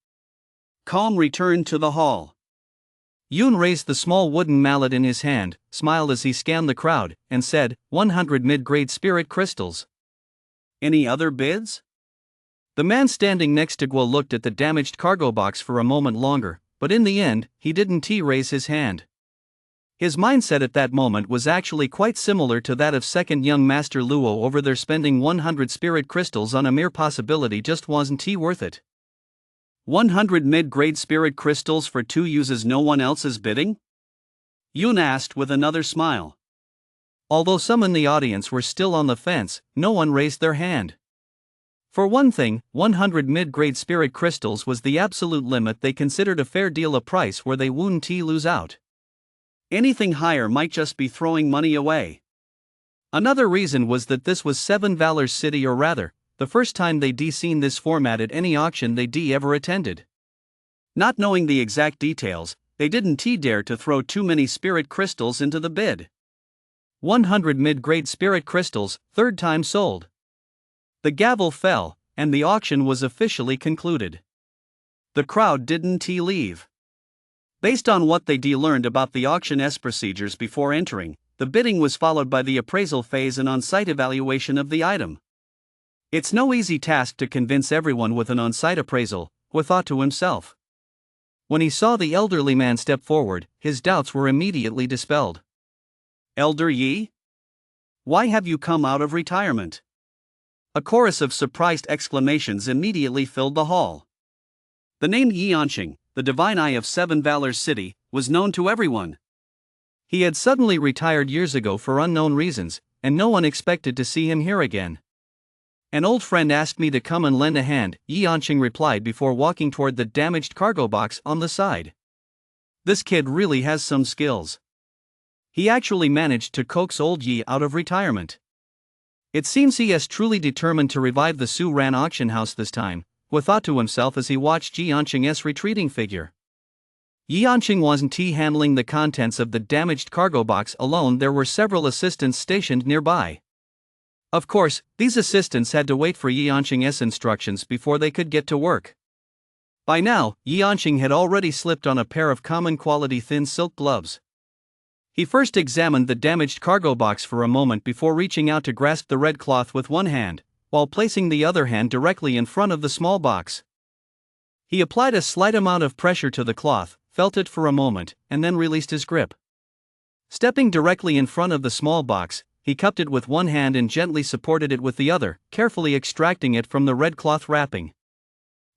Calm returned to the hall. Yun raised the small wooden mallet in his hand, smiled as he scanned the crowd, and said, 100 mid-grade spirit crystals. "Any other bids?" The man standing next to Guo looked at the damaged cargo box for a moment longer, but in the end, he didn't raise his hand. His mindset at that moment was actually quite similar to that of second Young Master Luo over their spending 100 spirit crystals on a mere possibility just wasn't worth it. 100 mid-grade spirit crystals for 2 uses no one else is bidding? Yun asked with another smile. Although some in the audience were still on the fence, no one raised their hand. For one thing, 100 mid-grade spirit crystals was the absolute limit they considered a fair deal, a price where they wouldn't lose out. Anything higher might just be throwing money away. Another reason was that this was 7 Valor City, or rather, the first time they'd seen this format at any auction they'd ever attended. Not knowing the exact details, they didn't dare to throw too many spirit crystals into the bid. 100 mid-grade spirit crystals, third time sold. The gavel fell, and the auction was officially concluded. The crowd didn't leave. Based on what they learned about the auction's procedures before entering, the bidding was followed by the appraisal phase and on-site evaluation of the item. It's no easy task to convince everyone with an on-site appraisal, Hu thought to himself. When he saw the elderly man step forward, his doubts were immediately dispelled. "Elder Yi? Why have you come out of retirement?" A chorus of surprised exclamations immediately filled the hall. The name Yi Anqing, the divine eye of 7 Valor City, was known to everyone. He had suddenly retired years ago for unknown reasons, and no one expected to see him here again. "An old friend asked me to come and lend a hand," Yi Anqing replied before walking toward the damaged cargo box on the side. "This kid really has some skills. He actually managed to coax old Yi out of retirement. It seems he is truly determined to revive the Su Ran auction house this time," Hu thought to himself as he watched Yi Anqing's retreating figure. Yi Anqing wasn't handling the contents of the damaged cargo box alone. There were several assistants stationed nearby. Of course, these assistants had to wait for Yi Anqing's instructions before they could get to work. By now, Yi Anqing had already slipped on a pair of common quality thin silk gloves. He first examined the damaged cargo box for a moment before reaching out to grasp the red cloth with one hand, while placing the other hand directly in front of the small box. He applied a slight amount of pressure to the cloth, felt it for a moment, and then released his grip. Stepping directly in front of the small box, he cupped it with one hand and gently supported it with the other, carefully extracting it from the red cloth wrapping.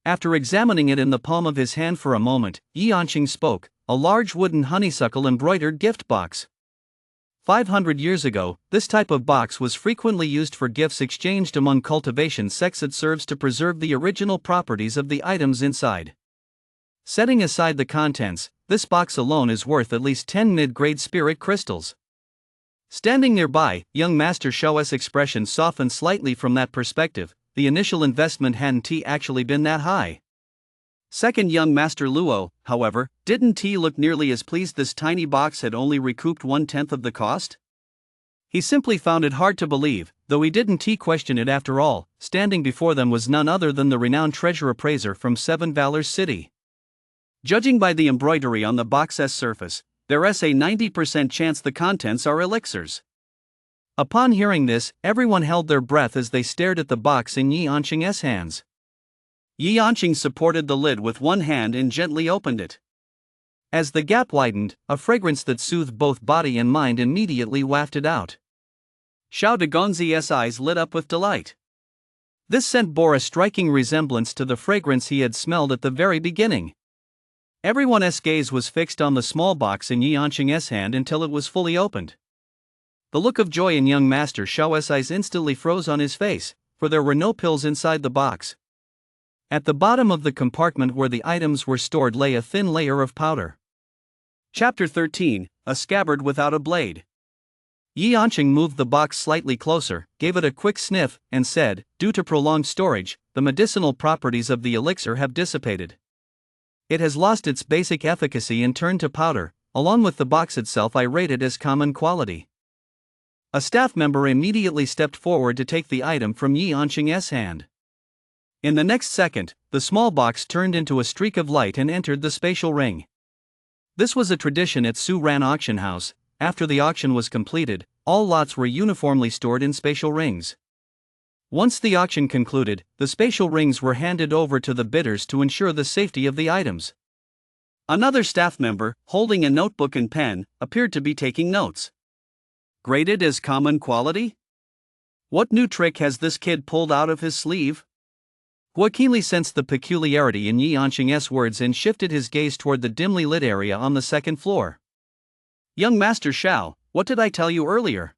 After examining it in the palm of his hand for a moment, Yi Anqing spoke, "A large wooden honeysuckle embroidered gift box. 500 years ago, this type of box was frequently used for gifts exchanged among cultivation sects. It serves to preserve the original properties of the items inside. Setting aside the contents, this box alone is worth at least 10 mid-grade spirit crystals." Standing nearby, young Master Shao's expression softened slightly from that perspective. The initial investment hadn't actually been that high. Second young Master Luo, however, didn't look nearly as pleased. This tiny box had only recouped 1/10 of the cost. He simply found it hard to believe, though he didn't question it after all. Standing before them was none other than the renowned treasure appraiser from Seven Valors City. Judging by the embroidery on the box's surface, there's a 90% chance the contents are elixirs. Upon hearing this, everyone held their breath as they stared at the box in Yi Anqing's hands. Yi Anqing supported the lid with one hand and gently opened it. As the gap widened, a fragrance that soothed both body and mind immediately wafted out. Xiao Dagonzi's eyes lit up with delight. This scent bore a striking resemblance to the fragrance he had smelled at the very beginning. Everyone's gaze was fixed on the small box in Yi Anqing's hand until it was fully opened. The look of joy in young Master Xiao's eyes instantly froze on his face, for there were no pills inside the box. At the bottom of the compartment where the items were stored lay a thin layer of powder. Chapter 13, A Scabbard Without a Blade. Yi Anqing moved the box slightly closer, gave it a quick sniff, and said, "Due to prolonged storage, the medicinal properties of the elixir have dissipated. It has lost its basic efficacy and turned to powder. Along with the box itself, I rate it as common quality." A staff member immediately stepped forward to take the item from Yi Anqing's hand. In the next second, the small box turned into a streak of light and entered the spatial ring. This was a tradition at Su Ran auction house. After the auction was completed, all lots were uniformly stored in spatial rings. Once the auction concluded, the spatial rings were handed over to the bidders to ensure the safety of the items. Another staff member, holding a notebook and pen, appeared to be taking notes. Graded as common quality? What new trick has this kid pulled out of his sleeve? Hua keenly sensed the peculiarity in Yi Anqing's words and shifted his gaze toward the dimly lit area on the second floor. "Young Master Xiao, what did I tell you earlier?"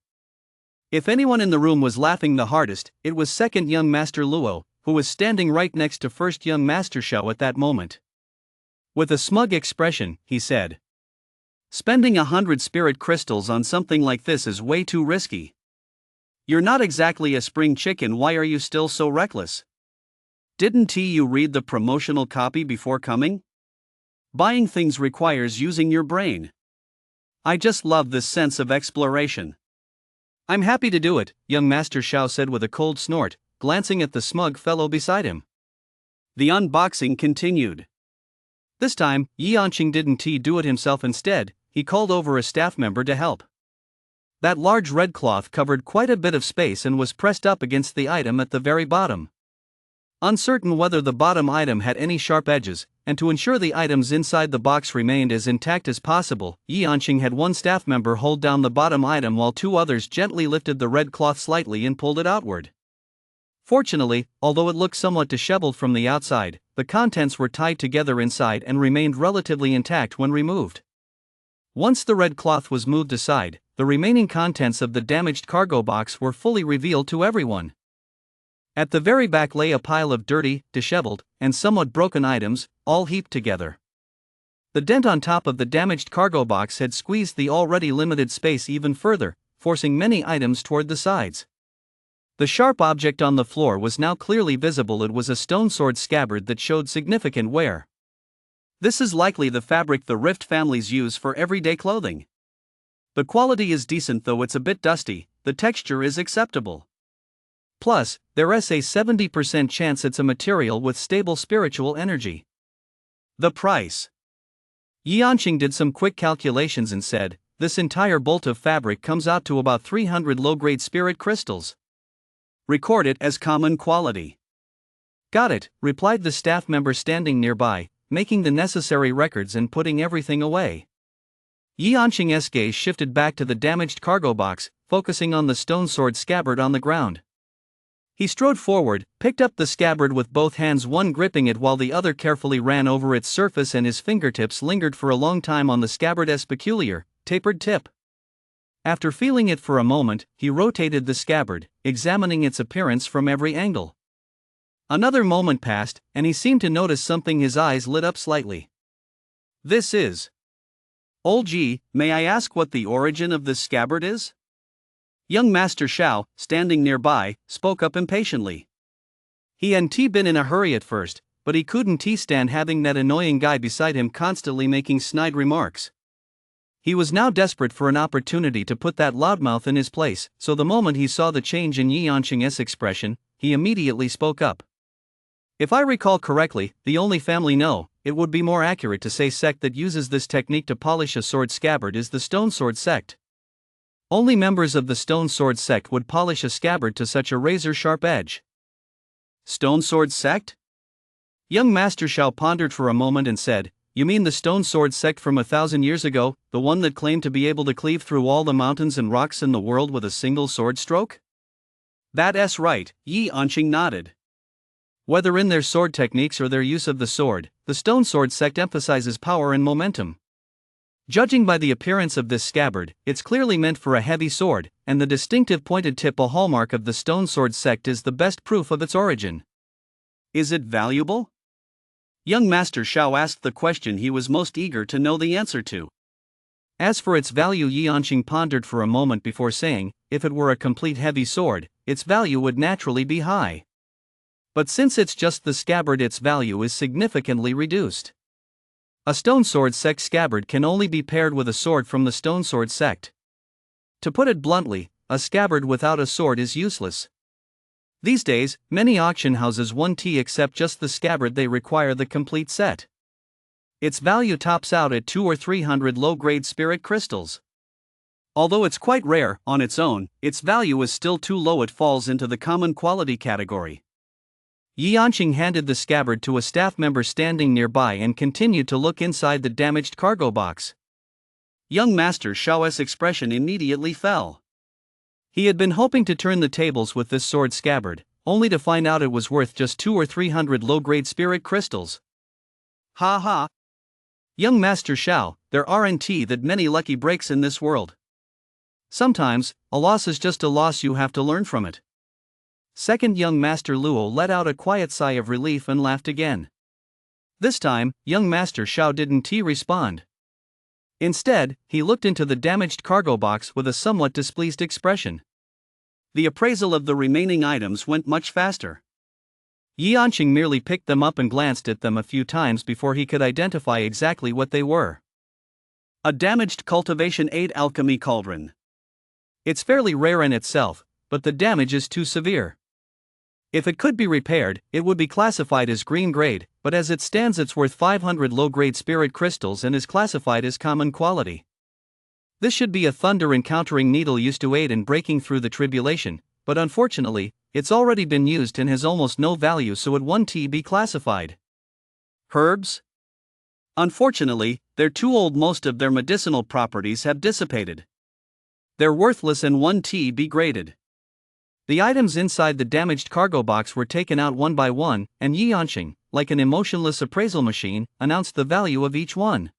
If anyone in the room was laughing the hardest, it was second young Master Luo, who was standing right next to first young Master Xiao at that moment. With a smug expression, he said, "Spending 100 spirit crystals on something like this is way too risky. You're not exactly a spring chicken, why are you still so reckless? Didn't you read the promotional copy before coming? Buying things requires using your brain. I just love this sense of exploration." "I'm happy to do it," young Master Xiao said with a cold snort, glancing at the smug fellow beside him. The unboxing continued. This time, Yi Anqing didn't do it himself. Instead, he called over a staff member to help. That large red cloth covered quite a bit of space and was pressed up against the item at the very bottom. Uncertain whether the bottom item had any sharp edges, and to ensure the items inside the box remained as intact as possible, Yi Anqing had one staff member hold down the bottom item while two others gently lifted the red cloth slightly and pulled it outward. Fortunately, although it looked somewhat disheveled from the outside, the contents were tied together inside and remained relatively intact when removed. Once the red cloth was moved aside, the remaining contents of the damaged cargo box were fully revealed to everyone. At the very back lay a pile of dirty, disheveled, and somewhat broken items, all heaped together. The dent on top of the damaged cargo box had squeezed the already limited space even further, forcing many items toward the sides. The sharp object on the floor was now clearly visible. It was a stone sword scabbard that showed significant wear. This is likely the fabric the Rift families use for everyday clothing. The quality is decent, though it's a bit dusty. The texture is acceptable. Plus, there's a 70% chance it's a material with stable spiritual energy. The price. Yi Anqing did some quick calculations and said, "This entire bolt of fabric comes out to about 300 low-grade spirit crystals. Record it as common quality." "Got it," replied the staff member standing nearby, making the necessary records and putting everything away. Yi Anqing's gaze shifted back to the damaged cargo box, focusing on the stone sword scabbard on the ground. He strode forward, picked up the scabbard with both hands, one gripping it while the other carefully ran over its surface, and his fingertips lingered for a long time on the scabbard's peculiar, tapered tip. After feeling it for a moment, he rotated the scabbard, examining its appearance from every angle. Another moment passed, and he seemed to notice something. His eyes lit up slightly. "This is... Old Ji, may I ask what the origin of this scabbard is?" Young Master Xiao, standing nearby, spoke up impatiently. He hadn't been in a hurry at first, but he couldn't stand having that annoying guy beside him constantly making snide remarks. He was now desperate for an opportunity to put that loudmouth in his place, so the moment he saw the change in Yi Yanqing's expression, he immediately spoke up. If I recall correctly, the only family it would be more accurate to say sect that uses this technique to polish a sword scabbard is the Stone Sword sect. Only members of the Stone Sword sect would polish a scabbard to such a razor-sharp edge. Stone Sword sect? Young Master Shao pondered for a moment and said, "You mean the Stone Sword sect from 1,000 years ago, the one that claimed to be able to cleave through all the mountains and rocks in the world with a single sword stroke?" "That's right," Yi Yanqing nodded. Whether in their sword techniques or their use of the sword, the Stone Sword sect emphasizes power and momentum. Judging by the appearance of this scabbard, it's clearly meant for a heavy sword, and the distinctive pointed tip, a hallmark of the Stone Sword sect, is the best proof of its origin. Is it valuable? Young Master Shao asked the question he was most eager to know the answer to. As for its value, Yi Yanqing pondered for a moment before saying, if it were a complete heavy sword, its value would naturally be high. But since it's just the scabbard, its value is significantly reduced. A Stone Sword sect scabbard can only be paired with a sword from the Stone Sword sect. To put it bluntly, a scabbard without a sword is useless. These days, many auction houses won't accept just the scabbard, they require the complete set. Its value tops out at 200 or 300 low-grade spirit crystals. Although it's quite rare on its own, its value is still too low, it falls into the common quality category. Yi Yanqing handed the scabbard to a staff member standing nearby and continued to look inside the damaged cargo box. Young Master Shao's expression immediately fell. He had been hoping to turn the tables with this sword scabbard, only to find out it was worth just 200 or 300 low-grade spirit crystals. Ha ha! Young Master Shao, there aren't that many lucky breaks in this world. Sometimes, a loss is just a loss, you have to learn from it. Second young Master Luo let out a quiet sigh of relief and laughed again. This time, young Master Shao didn't respond. Instead, he looked into the damaged cargo box with a somewhat displeased expression. The appraisal of the remaining items went much faster. Yi Yanqing merely picked them up and glanced at them a few times before he could identify exactly what they were. A damaged cultivation aid alchemy cauldron. It's fairly rare in itself, but the damage is too severe. If it could be repaired, it would be classified as green grade, but as it stands it's worth 500 low-grade spirit crystals and is classified as common quality. This should be a thunder encountering needle used to aid in breaking through the tribulation, but unfortunately, it's already been used and has almost no value, so it won't be classified. Herbs? Unfortunately, they're too old, most of their medicinal properties have dissipated. They're worthless and won't be graded. The items inside the damaged cargo box were taken out one by one, and Yi Yanqing, like an emotionless appraisal machine, announced the value of each one.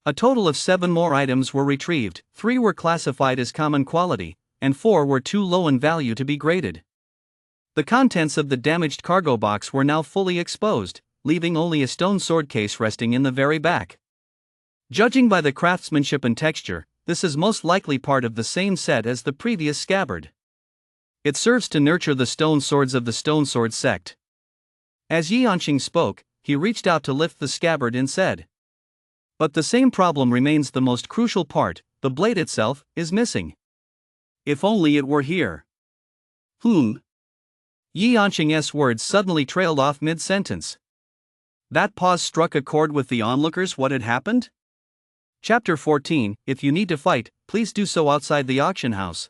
A total of 7 more items were retrieved, 3 were classified as common quality, and 4 were too low in value to be graded. The contents of the damaged cargo box were now fully exposed, leaving only a stone sword case resting in the very back. Judging by the craftsmanship and texture, this is most likely part of the same set as the previous scabbard. It serves to nurture the stone swords of the Stone Sword sect. As Yi Yanqing spoke, he reached out to lift the scabbard and said, "But the same problem remains, the most crucial part, the blade itself, is missing. If only it were here." Yi Yanqing's words suddenly trailed off mid-sentence. That pause struck a chord with the onlookers. What had happened? Chapter 14, If you need to fight, please do so outside the auction house.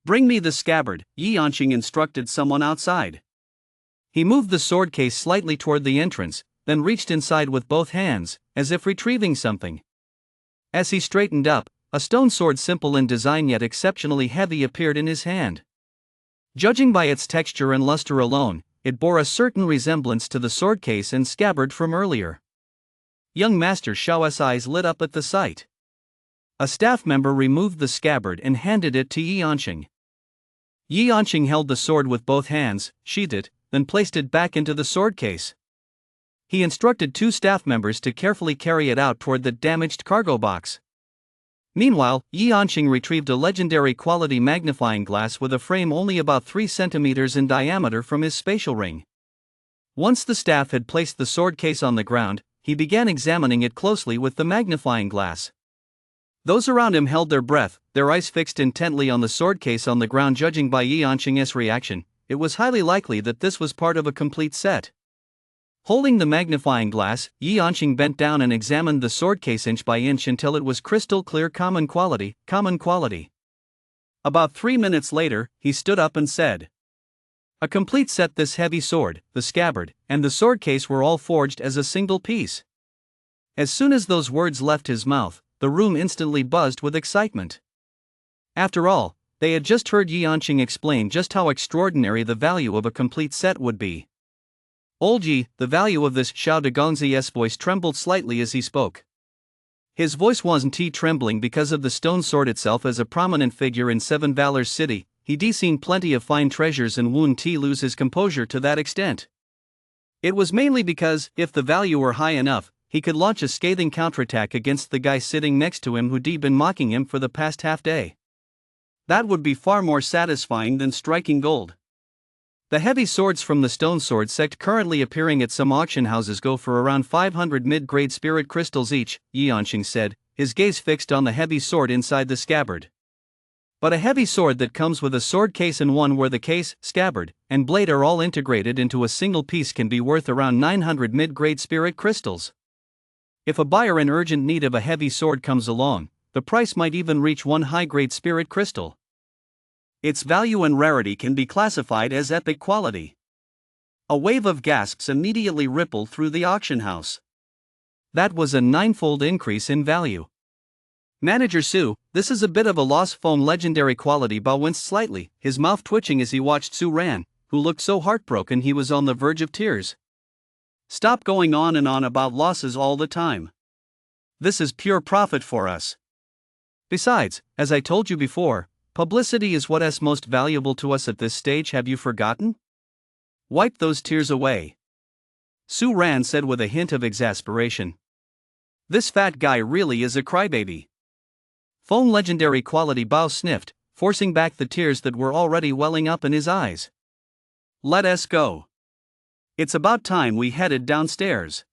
"Bring me the scabbard," Yi Yanqing instructed someone outside. He moved the sword case slightly toward the entrance, then reached inside with both hands, as if retrieving something. As he straightened up, a stone sword, simple in design yet exceptionally heavy, appeared in his hand. Judging by its texture and luster alone, it bore a certain resemblance to the sword case and scabbard from earlier. Young Master Shao's eyes lit up at the sight. A staff member removed the scabbard and handed it to Yi Yanqing. Yi Yanqing held the sword with both hands, sheathed it, then placed it back into the sword case. He instructed 2 staff members to carefully carry it out toward the damaged cargo box. Meanwhile, Yi Yanqing retrieved a legendary quality magnifying glass with a frame only about 3 centimeters in diameter from his spatial ring. Once the staff had placed the sword case on the ground, he began examining it closely with the magnifying glass. Those around him held their breath, their eyes fixed intently on the sword case on the ground. Judging by Yi Yanqing's reaction, it was highly likely that this was part of a complete set. Holding the magnifying glass, Yi Yanqing bent down and examined the sword case inch by inch until it was crystal clear. Common quality, common quality. About 3 minutes later, he stood up and said, "A complete set. This heavy sword, the scabbard, and the sword case were all forged as a single piece." As soon as those words left his mouth, the room instantly buzzed with excitement. After all, they had just heard Yi Yanqing explain just how extraordinary the value of a complete set would be. "Old Yi, the value of this," Xiao Degongzi's voice trembled slightly as he spoke. His voice wasn't trembling because of the stone sword itself. As a prominent figure in Seven Valors City, he'd seen plenty of fine treasures and wouldn't lose his composure to that extent. It was mainly because, if the value were high enough, he could launch a scathing counterattack against the guy sitting next to him who'd been mocking him for the past half day. That would be far more satisfying than striking gold. The heavy swords from the stone sword sect currently appearing at some auction houses go for around 500 mid-grade spirit crystals each, Yi Yanqing said, his gaze fixed on the heavy sword inside the scabbard. But a heavy sword that comes with a sword case and one where the case, scabbard, and blade are all integrated into a single piece can be worth around 900 mid-grade spirit crystals. If a buyer in urgent need of a heavy sword comes along, the price might even reach one high-grade spirit crystal. Its value and rarity can be classified as epic quality. A wave of gasps immediately rippled through the auction house. That was a 9-fold increase in value. Manager Su, this is a bit of a loss. Foam legendary quality. Bao winced slightly, his mouth twitching as he watched Su Ran, who looked so heartbroken he was on the verge of tears. Stop going on and on about losses all the time. This is pure profit for us. Besides, as I told you before, publicity is what's most valuable to us at this stage. Have you forgotten? Wipe those tears away. Su Ran said with a hint of exasperation. This fat guy really is a crybaby. Foam legendary quality. Bao sniffed, forcing back the tears that were already welling up in his eyes. Let us go. It's about time we headed downstairs.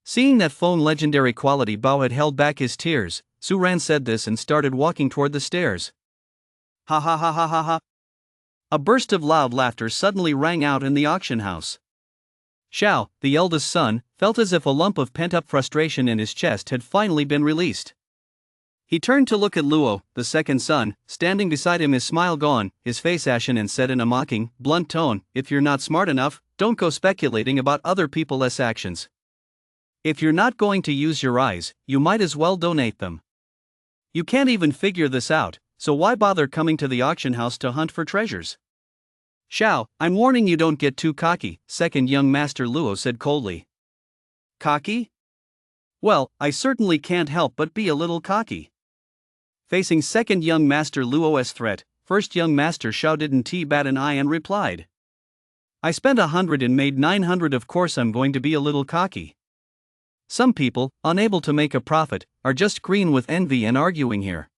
Seeing that foam legendary quality, Bao had held back his tears. Su Ran said this and started walking toward the stairs. Ha ha ha ha ha ha. A burst of loud laughter suddenly rang out in the auction house. Xiao, the eldest son, felt as if a lump of pent-up frustration in his chest had finally been released. He turned to look at Luo, the second son, standing beside him, his smile gone, his face ashen, and said in a mocking, blunt tone, "If you're not smart enough, don't go speculating about other people's actions. If you're not going to use your eyes, you might as well donate them. You can't even figure this out, so why bother coming to the auction house to hunt for treasures?" "Xiao, I'm warning you, don't get too cocky," second young master Luo said coldly. Cocky? Well, I certainly can't help but be a little cocky. Facing second young master Luo's threat, first young master Xiao didn't bat an eye and replied. "I spent 100 and made 900. Of course I'm going to be a little cocky. Some people, unable to make a profit, are just green with envy and arguing here.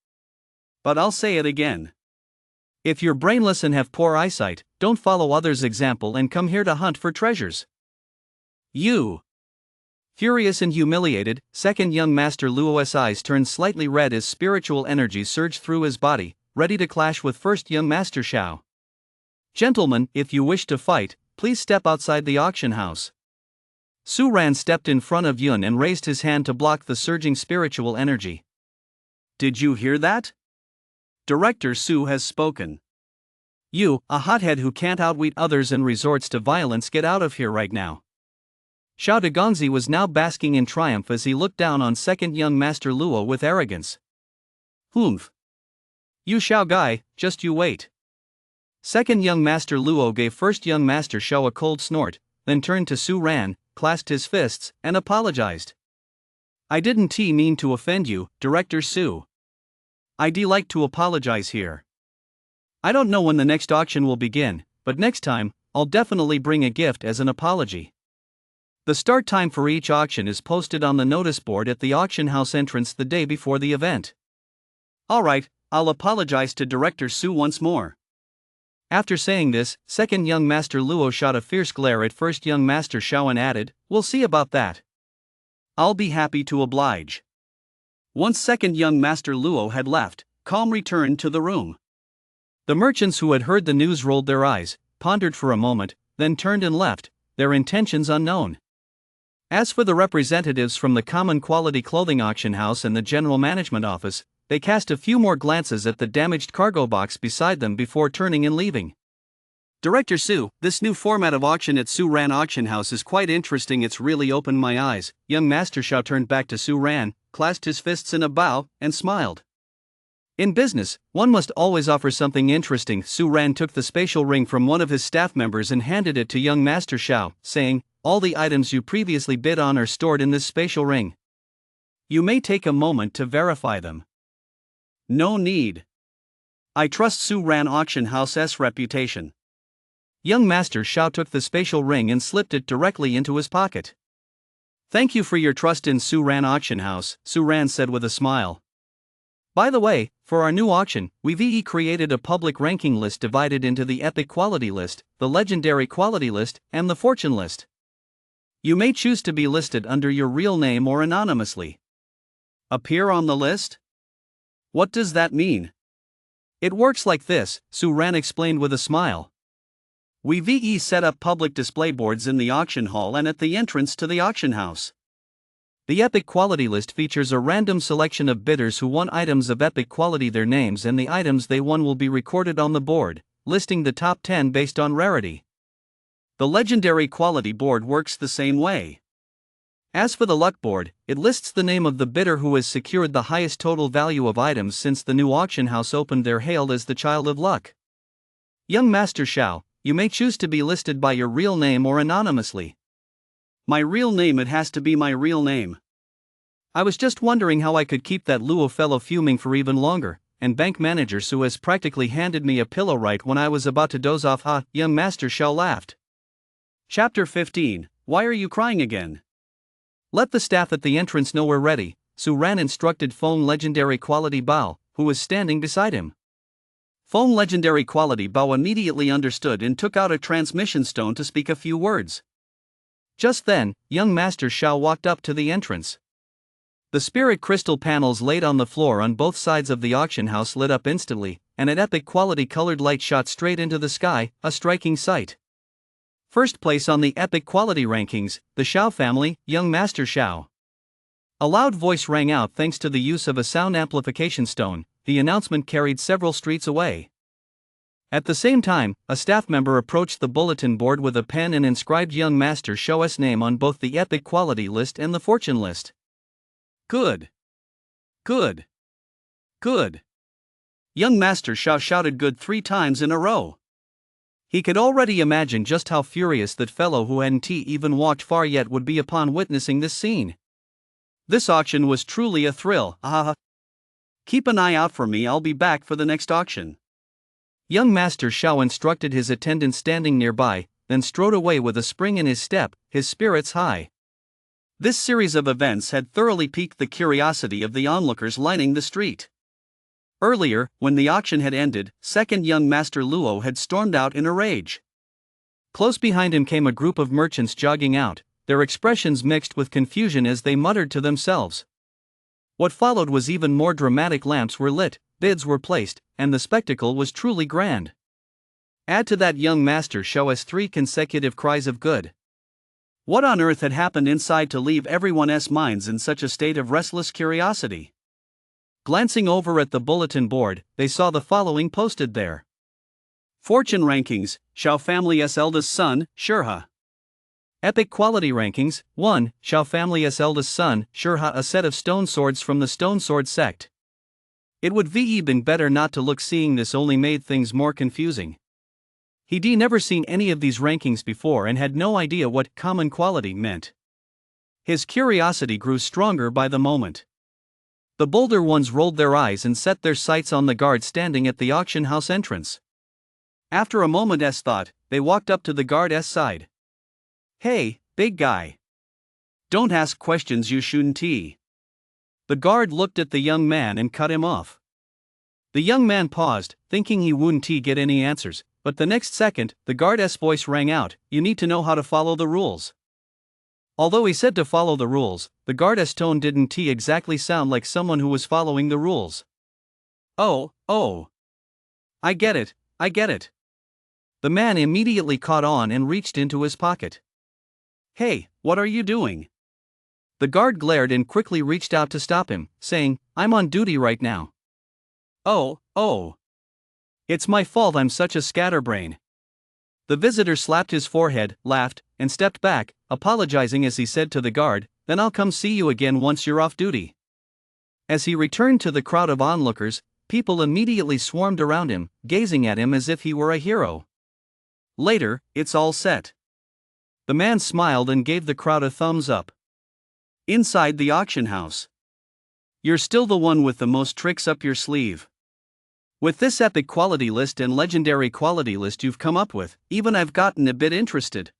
But I'll say it again. If you're brainless and have poor eyesight, don't follow others' example and come here to hunt for treasures. You." Furious and humiliated, second young master Luo's eyes turned slightly red as spiritual energy surged through his body, ready to clash with first young master Xiao. "Gentlemen, if you wish to fight, please step outside the auction house." Su Ran stepped in front of Yun and raised his hand to block the surging spiritual energy. "Did you hear that? Director Su has spoken. You, a hothead who can't outwit others and resorts to violence, get out of here right now." Xiao Degongzi was now basking in triumph as he looked down on second young master Luo with arrogance. "Humph. You Xiao guy, just you wait." Second young master Luo gave first young master Xiao a cold snort, then turned to Su Ran, clasped his fists, and apologized. "I didn't mean to offend you, Director Su. I'd like to apologize here. I don't know when the next auction will begin, but next time, I'll definitely bring a gift as an apology. The start time for each auction is posted on the notice board at the auction house entrance the day before the event." "Alright, I'll apologize to Director Su once more." After saying this, second young master Luo shot a fierce glare at first young master Xiao and added, "We'll see about that. I'll be happy to oblige." Once second young Master Luo had left, calm returned to the room. The merchants who had heard the news rolled their eyes, pondered for a moment, then turned and left, their intentions unknown. As for the representatives from the Common Quality Clothing Auction House and the General Management Office, they cast a few more glances at the damaged cargo box beside them before turning and leaving. Director Su, this new format of auction at Su Ran Auction House is quite interesting. It's really opened my eyes. Young Master Shao turned back to Su Ran, clasped his fists in a bow, and smiled. In business, one must always offer something interesting. Su Ran took the spatial ring from one of his staff members and handed it to young Master Shao, saying, "All the items you previously bid on are stored in this spatial ring. You may take a moment to verify them." "No need. I trust Su Ran Auction House's reputation." Young Master Shao took the spatial ring and slipped it directly into his pocket. "Thank you for your trust in Su Ran Auction House," Su Ran said with a smile. "By the way, for our new auction, we've created a public ranking list divided into the Epic Quality List, the Legendary Quality List, and the Fortune List. You may choose to be listed under your real name or anonymously. Appear on the list? What does that mean?" "It works like this," Su Ran explained with a smile. "We've set up public display boards in the auction hall and at the entrance to the auction house. The Epic Quality List features a random selection of bidders who won items of epic quality. Their names and the items they won will be recorded on the board, listing the top 10 based on rarity. The Legendary Quality Board works the same way. As for the Luck Board, it lists the name of the bidder who has secured the highest total value of items since the new auction house opened. They're hailed as the Child of Luck. Young Master Shao, you may choose to be listed by your real name or anonymously." "My real name. It has to be my real name. I was just wondering how I could keep that Luo fellow fuming for even longer, and Bank Manager Su has practically handed me a pillow right when I was about to doze off." "Ha," young Master Shao laughed. Chapter 15, Why Are You Crying Again? "Let the staff at the entrance know we're ready," Su Ran instructed Feng Legendary Quality Bao, who was standing beside him. Feng Legendary Quality Bao immediately understood and took out a transmission stone to speak a few words. Just then, young Master Shao walked up to the entrance. The spirit crystal panels laid on the floor on both sides of the auction house lit up instantly, and an epic quality colored light shot straight into the sky, a striking sight. First place on the epic quality rankings, the Shao family, young Master Shao. A loud voice rang out thanks to the use of a sound amplification stone. The announcement carried several streets away. At the same time, a staff member approached the bulletin board with a pen and inscribed young Master Shao's name on both the epic quality list and the fortune list. "Good. Good. Good." Young Master Shao shouted good 3 times in a row. He could already imagine just how furious that fellow who hadn't even walked far yet would be upon witnessing this scene. This auction was truly a thrill. "Ah. Keep an eye out for me. I'll be back for the next auction." Young Master Shao instructed his attendant standing nearby, then strode away with a spring in his step, his spirits high. This series of events had thoroughly piqued the curiosity of the onlookers lining the street. Earlier, when the auction had ended, second young Master Luo had stormed out in a rage. Close behind him came a group of merchants jogging out, their expressions mixed with confusion as they muttered to themselves. What followed was even more dramatic. Lamps were lit, bids were placed, and the spectacle was truly grand. Add to that young Master Shao's 3 consecutive cries of good. What on earth had happened inside to leave everyone's minds in such a state of restless curiosity? Glancing over at the bulletin board, they saw the following posted there. Fortune Rankings, Shao Family's eldest son, Shurha. Epic Quality Rankings, 1, Shao Family's eldest son, Shurha, a set of stone swords from the Stone Sword sect. It would have been better not to look. Seeing this only made things more confusing. He'd never seen any of these rankings before and had no idea what common quality meant. His curiosity grew stronger by the moment. The bolder ones rolled their eyes and set their sights on the guard standing at the auction house entrance. After a moment's thought, they walked up to the guard's side. "Hey, big guy. Don't ask questions you shouldn't." The guard looked at the young man and cut him off. The young man paused, thinking he wouldn't get any answers, but the next second, the guard's voice rang out, "You need to know how to follow the rules." Although he said to follow the rules, the guard's tone didn't exactly sound like someone who was following the rules. Oh. I get it. The man immediately caught on and reached into his pocket. Hey, what are you doing? The guard glared and quickly reached out to stop him, saying, I'm on duty right now. Oh. It's my fault I'm such a scatterbrain. The visitor slapped his forehead, laughed, and stepped back, apologizing as he said to the guard, then I'll come see you again once you're off duty. As he returned to the crowd of onlookers, people immediately swarmed around him, gazing at him as if he were a hero. Later, it's all set. The man smiled and gave the crowd a thumbs up. Inside the auction house. You're still the one with the most tricks up your sleeve. With this epic quality list and legendary quality list you've come up with, even I've gotten a bit interested.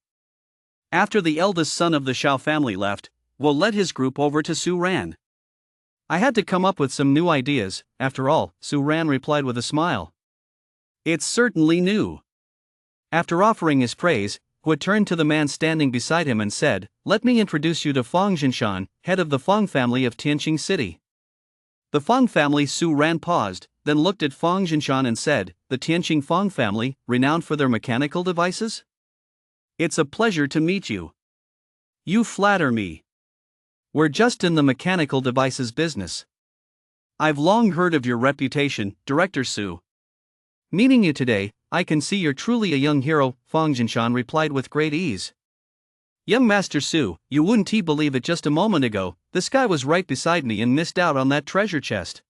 After the eldest son of the Shao family left, Wu led his group over to Su Ran. I had to come up with some new ideas, after all, Su Ran replied with a smile. It's certainly new. After offering his praise, Wu turned to the man standing beside him and said, let me introduce you to Fong Jinshan, head of the Fong family of Tianqing City. The Fong family. Su Ran paused, then looked at Fong Jinshan and said, the Tianqing Fong family, renowned for their mechanical devices? It's a pleasure to meet you. You flatter me. We're just in the mechanical devices business. I've long heard of your reputation, Director Su. Meeting you today, I can see you're truly a young hero, Fong Jinshan replied with great ease. Young Master Su, you wouldn't believe it just a moment ago, this guy was right beside me and missed out on that treasure chest.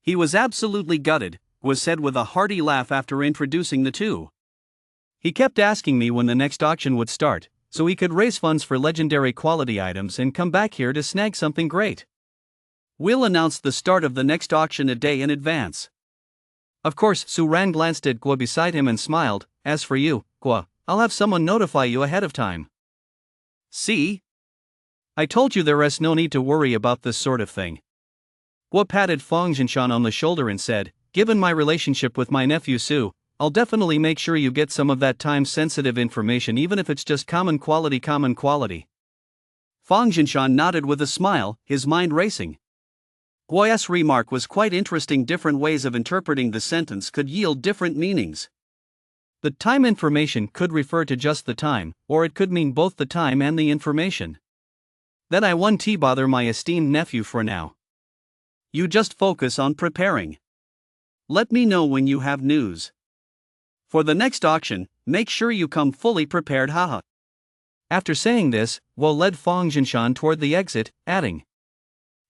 He was absolutely gutted, was said with a hearty laugh after introducing the two. He kept asking me when the next auction would start, so he could raise funds for legendary quality items and come back here to snag something great. We'll announce the start of the next auction a day in advance. Of course, Su Ran glanced at Guo beside him and smiled, as for you, Guo, I'll have someone notify you ahead of time. See? I told you there's no need to worry about this sort of thing. Guo patted Fong Jinshan on the shoulder and said, given my relationship with my nephew Su, I'll definitely make sure you get some of that time-sensitive information even if it's just common quality. Fong Jinshan nodded with a smile, his mind racing. Guo's remark was quite interesting. Different ways of interpreting the sentence could yield different meanings. The time information could refer to just the time, or it could mean both the time and the information. Then I won't bother my esteemed nephew for now. You just focus on preparing. Let me know when you have news. For the next auction, make sure you come fully prepared. Haha. After saying this, Wu led Fong Jinshan toward the exit, adding,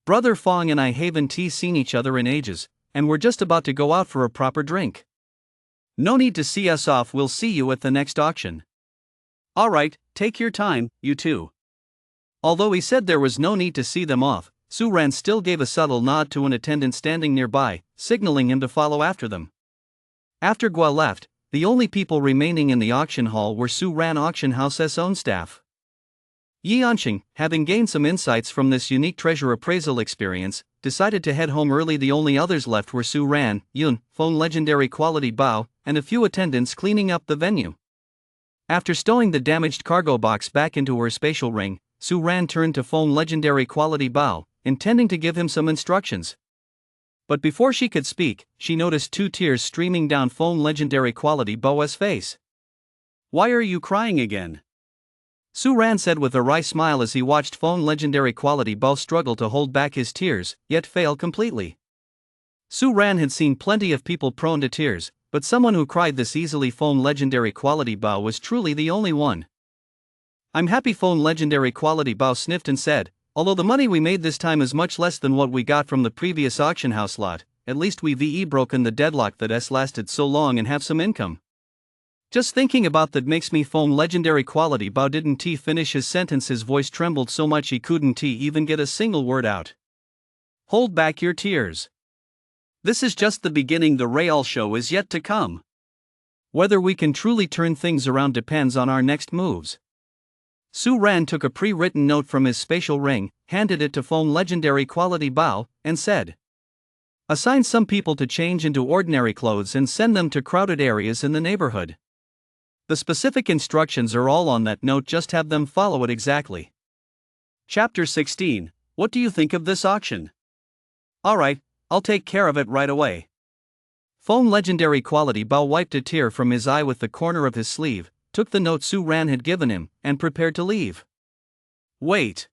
Brother Fong and I haven't seen each other in ages, and we're just about to go out for a proper drink. No need to see us off, we'll see you at the next auction. Alright, take your time, you two. Although he said there was no need to see them off, Su Ran still gave a subtle nod to an attendant standing nearby, signaling him to follow after them. After Guo left, the only people remaining in the auction hall were Su Ran auction house's own staff. Yi Anqing, having gained some insights from this unique treasure appraisal experience, decided to head home early. The only others left were Su Ran, Yun, Fong legendary quality Bao, and a few attendants cleaning up the venue. After stowing the damaged cargo box back into her spatial ring, Su Ran turned to Fong legendary quality Bao, intending to give him some instructions. But before she could speak, she noticed two tears streaming down Fong legendary quality Bao's face. Why are you crying again? Su Ran said with a wry smile as he watched Fong legendary quality Bao struggle to hold back his tears, yet fail completely. Su Ran had seen plenty of people prone to tears, but someone who cried this easily. Fong legendary quality Bao was truly the only one. I'm happy. Fong legendary quality Bao sniffed and said, although the money we made this time is much less than what we got from the previous auction house lot, at least we've broken the deadlock that's lasted so long and have some income. Just thinking about that makes me. Fong legendary quality Bao didn't finish his sentence. His voice trembled so much he couldn't even get a single word out. Hold back your tears. This is just the beginning. The real show is yet to come. Whether we can truly turn things around depends on our next moves. Su Ran took a pre-written note from his spatial ring, handed it to Fong legendary quality Bao, and said, assign some people to change into ordinary clothes and send them to crowded areas in the neighborhood. The specific instructions are all on that note, just have them follow it exactly. Chapter 16. What do you think of this auction? Alright, I'll take care of it right away. Foam legendary quality Bao wiped a tear from his eye with the corner of his sleeve, took the note Su Ran had given him, and prepared to leave. Wait.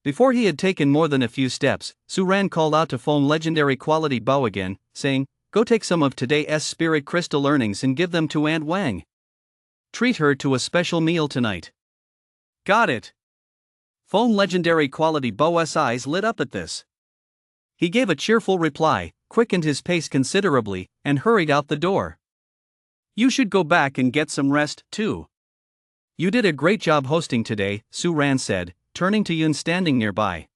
Before he had taken more than a few steps, Su Ran called out to Foam legendary quality Bao again, saying, "Go take some of today's spirit crystal earnings and give them to Aunt Wang. Treat her to a special meal tonight." Got it. Foam legendary quality Bao's eyes lit up at this. He gave a cheerful reply, quickened his pace considerably, and hurried out the door. "You should go back and get some rest, too. You did a great job hosting today," Su Ran said, turning to Yun standing nearby.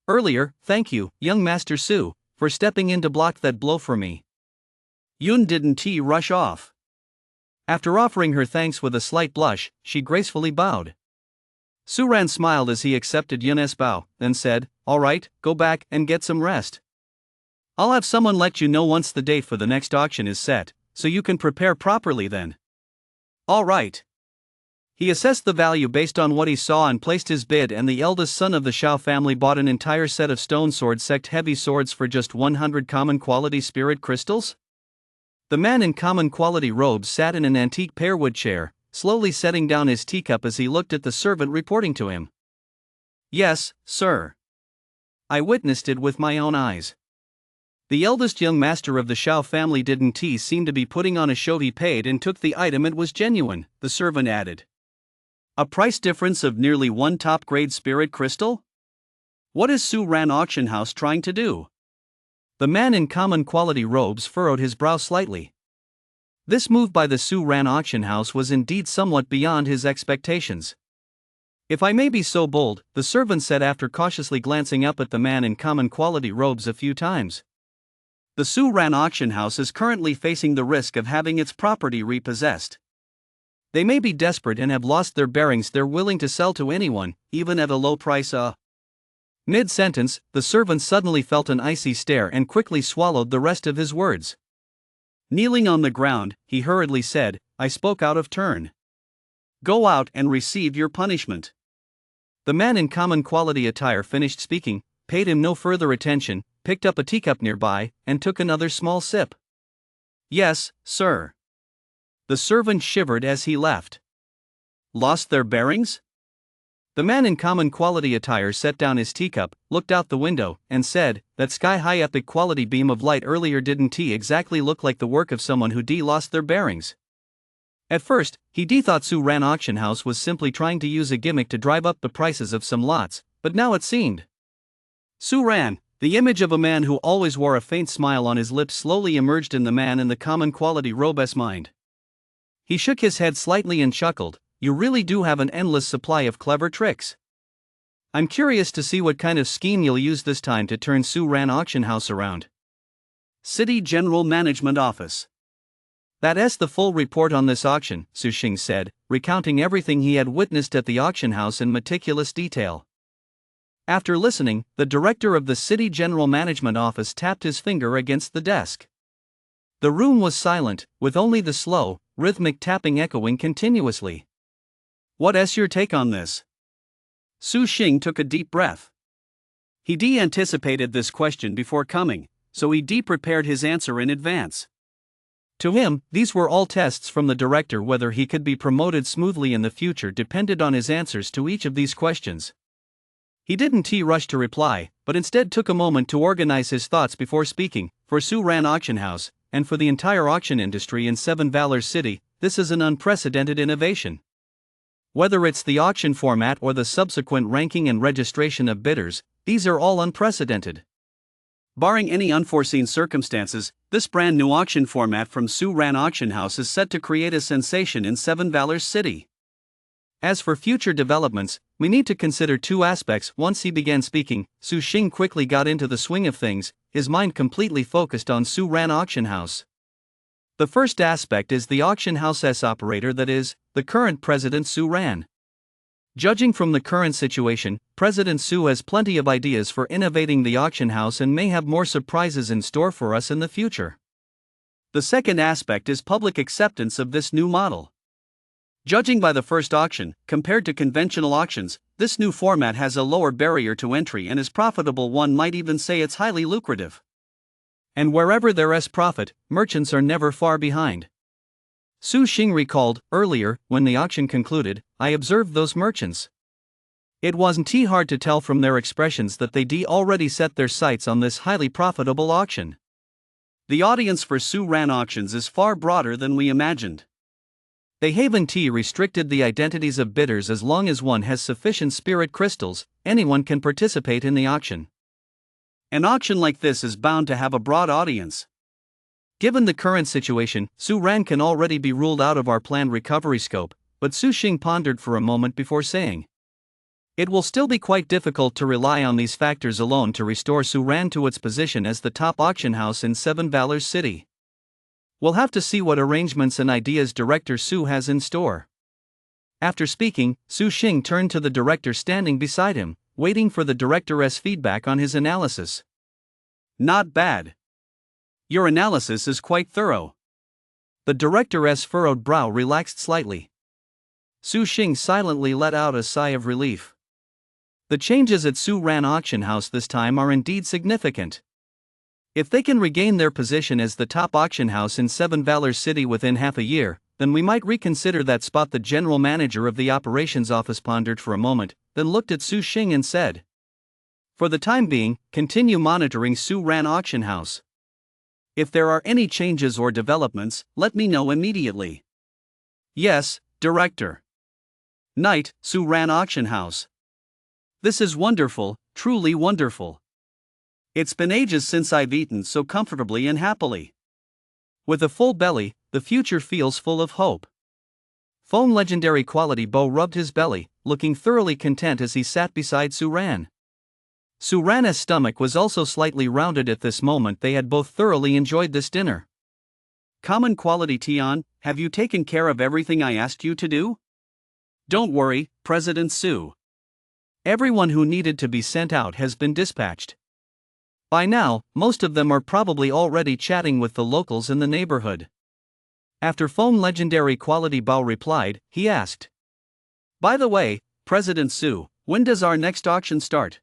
"Earlier, thank you, young Master Su, for stepping in to block that blow for me." Yun didn't rush off. After offering her thanks with a slight blush, she gracefully bowed. Su Ran smiled as he accepted Yun's bow, then said, "Alright, go back and get some rest. I'll have someone let you know once the date for the next auction is set, so you can prepare properly then." Alright. He assessed the value based on what he saw and placed his bid, and the eldest son of the Shao family bought an entire set of stone sword sect heavy swords for just 100 common quality spirit crystals? The man in common quality robes sat in an antique pearwood chair, slowly setting down his teacup as he looked at the servant reporting to him. "Yes, sir. I witnessed it with my own eyes." The eldest young master of the Shao family didn't seem to be putting on a show. He paid and took the item. It was genuine, the servant added. A price difference of nearly one top-grade spirit crystal? What is Su Ran Auction House trying to do? The man in common quality robes furrowed his brow slightly. This move by the Su Ran Auction House was indeed somewhat beyond his expectations. "If I may be so bold," the servant said after cautiously glancing up at the man in common quality robes a few times. "The Su Ran Auction House is currently facing the risk of having its property repossessed. They may be desperate and have lost their bearings. They're willing to sell to anyone, even at a low price." Mid-sentence, the servant suddenly felt an icy stare and quickly swallowed the rest of his words. Kneeling on the ground, he hurriedly said, "I spoke out of turn. Go out and receive your punishment." The man in common quality attire finished speaking, paid him no further attention, picked up a teacup nearby, and took another small sip. "Yes, sir." The servant shivered as he left. Lost their bearings? The man in common quality attire set down his teacup, looked out the window, and said, "That sky-high epic quality beam of light earlier didn't exactly look like the work of someone who lost their bearings." At first, he thought Su Ran Auction House was simply trying to use a gimmick to drive up the prices of some lots, but now it seemed. Su Ran, the image of a man who always wore a faint smile on his lips, slowly emerged in the man in the common quality robe's mind. He shook his head slightly and chuckled. "You really do have an endless supply of clever tricks. I'm curious to see what kind of scheme you'll use this time to turn Su Ran Auction House around." City General Management Office. "That's the full report on this auction," Su Xing said, recounting everything he had witnessed at the auction house in meticulous detail. After listening, the director of the City General Management Office tapped his finger against the desk. The room was silent, with only the slow, rhythmic tapping echoing continuously. "What's your take on this?" Su Xing took a deep breath. He anticipated this question before coming, so he prepared his answer in advance. To him, these were all tests from the director. Whether he could be promoted smoothly in the future depended on his answers to each of these questions. He didn't rush to reply, but instead took a moment to organize his thoughts before speaking. For Su Ran Auction House, and for the entire auction industry in Seven Valors City, this is an unprecedented innovation. Whether it's the auction format or the subsequent ranking and registration of bidders, these are all unprecedented. Barring any unforeseen circumstances, this brand new auction format from Su Ran Auction House is set to create a sensation in Seven Valors City. As for future developments, we need to consider two aspects. Once he began speaking, Su Xing quickly got into the swing of things, his mind completely focused on Su Ran Auction House. The first aspect is the auction house's operator, that is, the current president Su Ran. Judging from the current situation, President Su has plenty of ideas for innovating the auction house and may have more surprises in store for us in the future. The second aspect is public acceptance of this new model. Judging by the first auction, compared to conventional auctions, this new format has a lower barrier to entry and is profitable. One might even say it's highly lucrative. And wherever there's profit, merchants are never far behind. Su Xing recalled, earlier, when the auction concluded, I observed those merchants. It wasn't too hard to tell from their expressions that they'd already set their sights on this highly profitable auction. The audience for Su Ran auctions is far broader than we imagined. They haven't restricted the identities of bidders. As long as one has sufficient spirit crystals, anyone can participate in the auction. An auction like this is bound to have a broad audience. Given the current situation, Su Ran can already be ruled out of our planned recovery scope, but Su Xing pondered for a moment before saying, it will still be quite difficult to rely on these factors alone to restore Su Ran to its position as the top auction house in Seven Valors City. We'll have to see what arrangements and ideas Director Su has in store. After speaking, Su Xing turned to the director standing beside him, waiting for the director's feedback on his analysis. Not bad. Your analysis is quite thorough. The director's furrowed brow relaxed slightly. Su Xing silently let out a sigh of relief. The changes at Su Ran Auction House this time are indeed significant. If they can regain their position as the top auction house in Seven Valors City within half a year, then we might reconsider that spot. The general manager of the operations office pondered for a moment, then looked at Su Xing and said, for the time being, continue monitoring Su Ran Auction House. If there are any changes or developments, let me know immediately. Yes, Director. Night, Su Ran Auction House. This is wonderful, truly wonderful. It's been ages since I've eaten so comfortably and happily. With a full belly, the future feels full of hope. Foam legendary quality Bo rubbed his belly, looking thoroughly content as he sat beside Su Ran. Su Ran's stomach was also slightly rounded at this moment. They had both thoroughly enjoyed this dinner. Common quality Tian, have you taken care of everything I asked you to do? Don't worry, President Su. Everyone who needed to be sent out has been dispatched. By now, most of them are probably already chatting with the locals in the neighborhood. After Foam legendary quality Bao replied, he asked, by the way, President Su, when does our next auction start?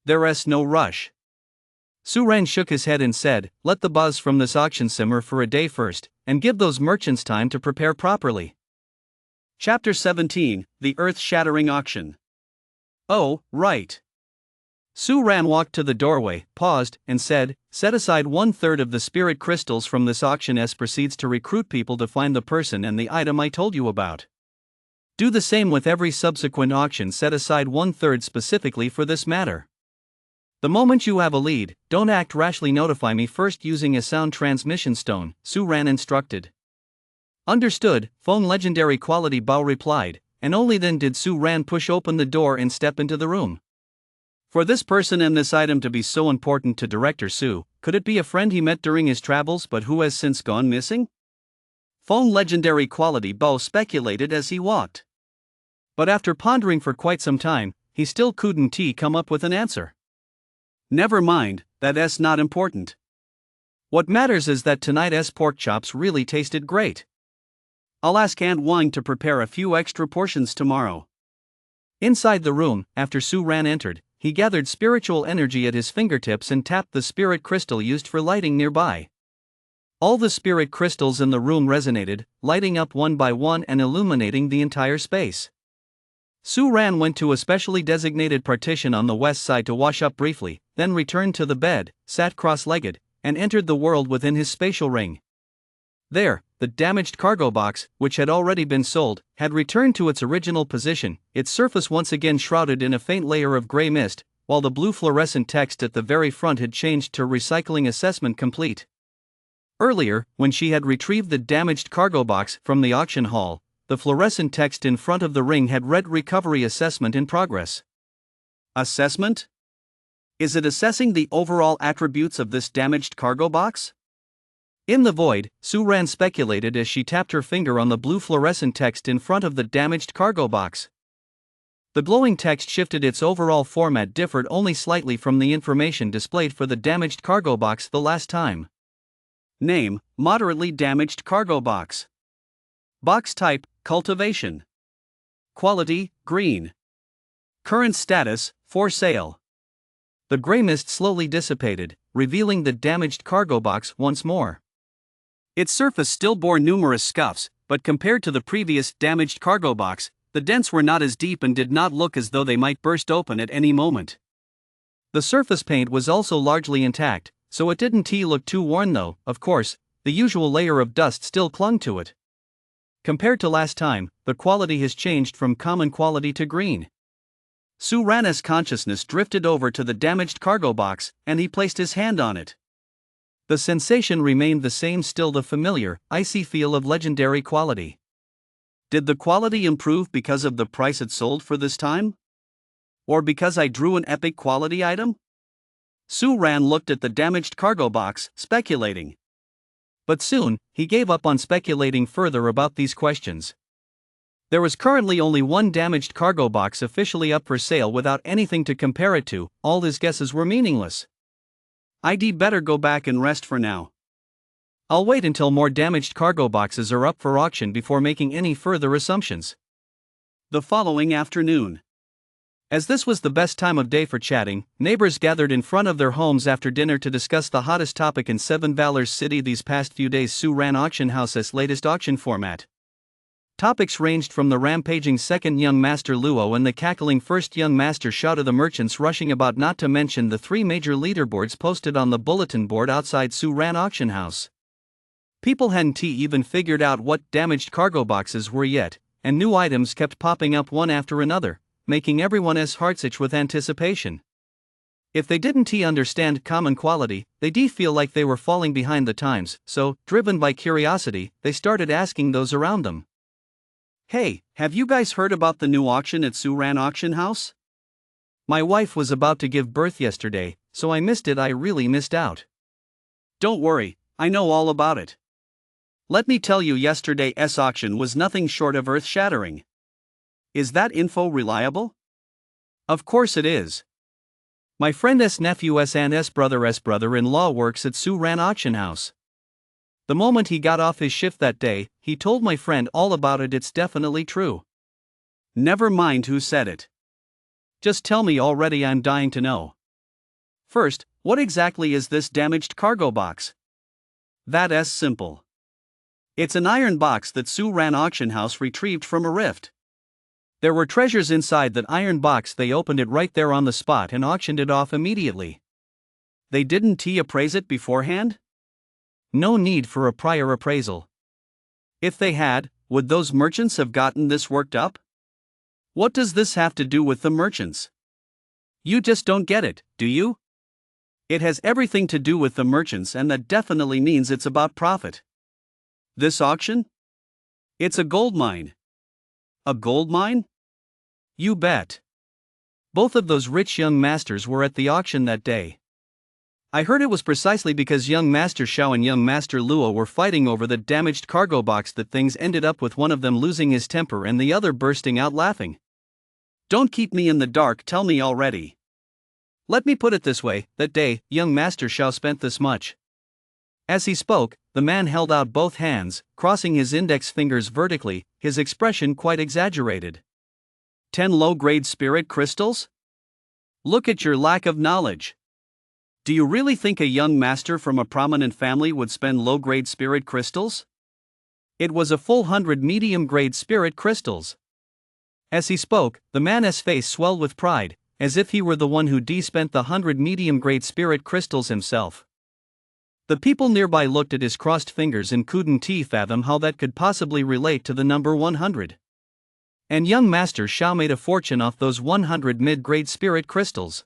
There's no rush. Su Ran shook his head and said, let the buzz from this auction simmer for a day first, and give those merchants time to prepare properly. Chapter 17, The Earth-Shattering Auction. Oh, right. Su Ran walked to the doorway, paused, and said, set aside 1/3 of the spirit crystals from this auction as proceeds to recruit people to find the person and the item I told you about. Do the same with every subsequent auction. Set aside 1/3 specifically for this matter. The moment you have a lead, don't act rashly. Notify me first using a sound transmission stone, Su Ran instructed. Understood, Phone legendary quality Bao replied, and only then did Su Ran push open the door and step into the room. For this person and this item to be so important to Director Su, could it be a friend he met during his travels but who has since gone missing? Phone legendary quality Bao speculated as he walked. But after pondering for quite some time, he still couldn't come up with an answer. Never mind, that's not important. What matters is that tonight's pork chops really tasted great. I'll ask Aunt Wang to prepare a few extra portions tomorrow. Inside the room, after Su Ran entered, he gathered spiritual energy at his fingertips and tapped the spirit crystal used for lighting nearby. All the spirit crystals in the room resonated, lighting up one by one and illuminating the entire space. Su Ran went to a specially designated partition on the west side to wash up briefly, then returned to the bed, sat cross-legged, and entered the world within his spatial ring. There, the damaged cargo box, which had already been sold, had returned to its original position, its surface once again shrouded in a faint layer of gray mist, while the blue fluorescent text at the very front had changed to recycling assessment complete. Earlier, when she had retrieved the damaged cargo box from the auction hall, the fluorescent text in front of the ring had read recovery assessment in progress. Assessment? Is it assessing the overall attributes of this damaged cargo box? In the void, Su Ran speculated as she tapped her finger on the blue fluorescent text in front of the damaged cargo box. The glowing text shifted. Its overall format differed only slightly from the information displayed for the damaged cargo box the last time. Name, moderately damaged cargo box. Box type, cultivation. Quality, green. Current status, for sale. The gray mist slowly dissipated, revealing the damaged cargo box once more. Its surface still bore numerous scuffs, but compared to the previous damaged cargo box, the dents were not as deep and did not look as though they might burst open at any moment. The surface paint was also largely intact, so it didn't look too worn though. Of course, the usual layer of dust still clung to it. Compared to last time, the quality has changed from common quality to green. Su Ran's consciousness drifted over to the damaged cargo box, and he placed his hand on it. The sensation remained the same, still the familiar, icy feel of legendary quality. Did the quality improve because of the price it sold for this time? Or because I drew an epic quality item? Su Ran looked at the damaged cargo box, speculating. But soon, he gave up on speculating further about these questions. There was currently only one damaged cargo box officially up for sale without anything to compare it to. All his guesses were meaningless. I'd better go back and rest for now. I'll wait until more damaged cargo boxes are up for auction before making any further assumptions. The following afternoon. As this was the best time of day for chatting, neighbors gathered in front of their homes after dinner to discuss the hottest topic in Seven Valors City these past few days: Su Ran Auction House's latest auction format. Topics ranged from the rampaging second young master Luo and the cackling first young master Shao to the merchants rushing about, not to mention the three major leaderboards posted on the bulletin board outside Su Ran Auction House. People hadn't even figured out what damaged cargo boxes were yet, and new items kept popping up one after another, making everyone's hearts itch with anticipation. If they didn't understand common quality, they feel like they were falling behind the times, so, driven by curiosity, they started asking those around them. Hey, have you guys heard about the new auction at Su Ran Auction House? My wife was about to give birth yesterday, so I missed it. I really missed out. Don't worry, I know all about it. Let me tell you, yesterday's auction was nothing short of earth-shattering. Is that info reliable? Of course it is. My friend's nephew's and brother-in-law works at Su Ran Auction House. The moment he got off his shift that day, he told my friend all about it. It's definitely true. Never mind who said it. Just tell me already, I'm dying to know. First, what exactly is this damaged cargo box? That's simple. It's an iron box that Su Ran Auction House retrieved from a rift. There were treasures inside that iron box. They opened it right there on the spot and auctioned it off immediately. They didn't appraise it beforehand? No need for a prior appraisal. If they had, would those merchants have gotten this worked up? What does this have to do with the merchants? You just don't get it, do you? It has everything to do with the merchants, and that definitely means it's about profit. This auction? It's a gold mine. A gold mine? You bet. Both of those rich young masters were at the auction that day. I heard it was precisely because young Master Shao and young Master Luo were fighting over the damaged cargo box that things ended up with one of them losing his temper and the other bursting out laughing. Don't keep me in the dark, tell me already. Let me put it this way, that day, young Master Shao spent this much. As he spoke, the man held out both hands, crossing his index fingers vertically, his expression quite exaggerated. 10 low-grade spirit crystals? Look at your lack of knowledge. Do you really think a young master from a prominent family would spend low-grade spirit crystals? It was a full 100 medium-grade spirit crystals. As he spoke, the man's face swelled with pride, as if he were the one who spent the 100 medium-grade spirit crystals himself. The people nearby looked at his crossed fingers and couldn't fathom how that could possibly relate to the number 100. And young Master Shao made a fortune off those 100 mid-grade spirit crystals.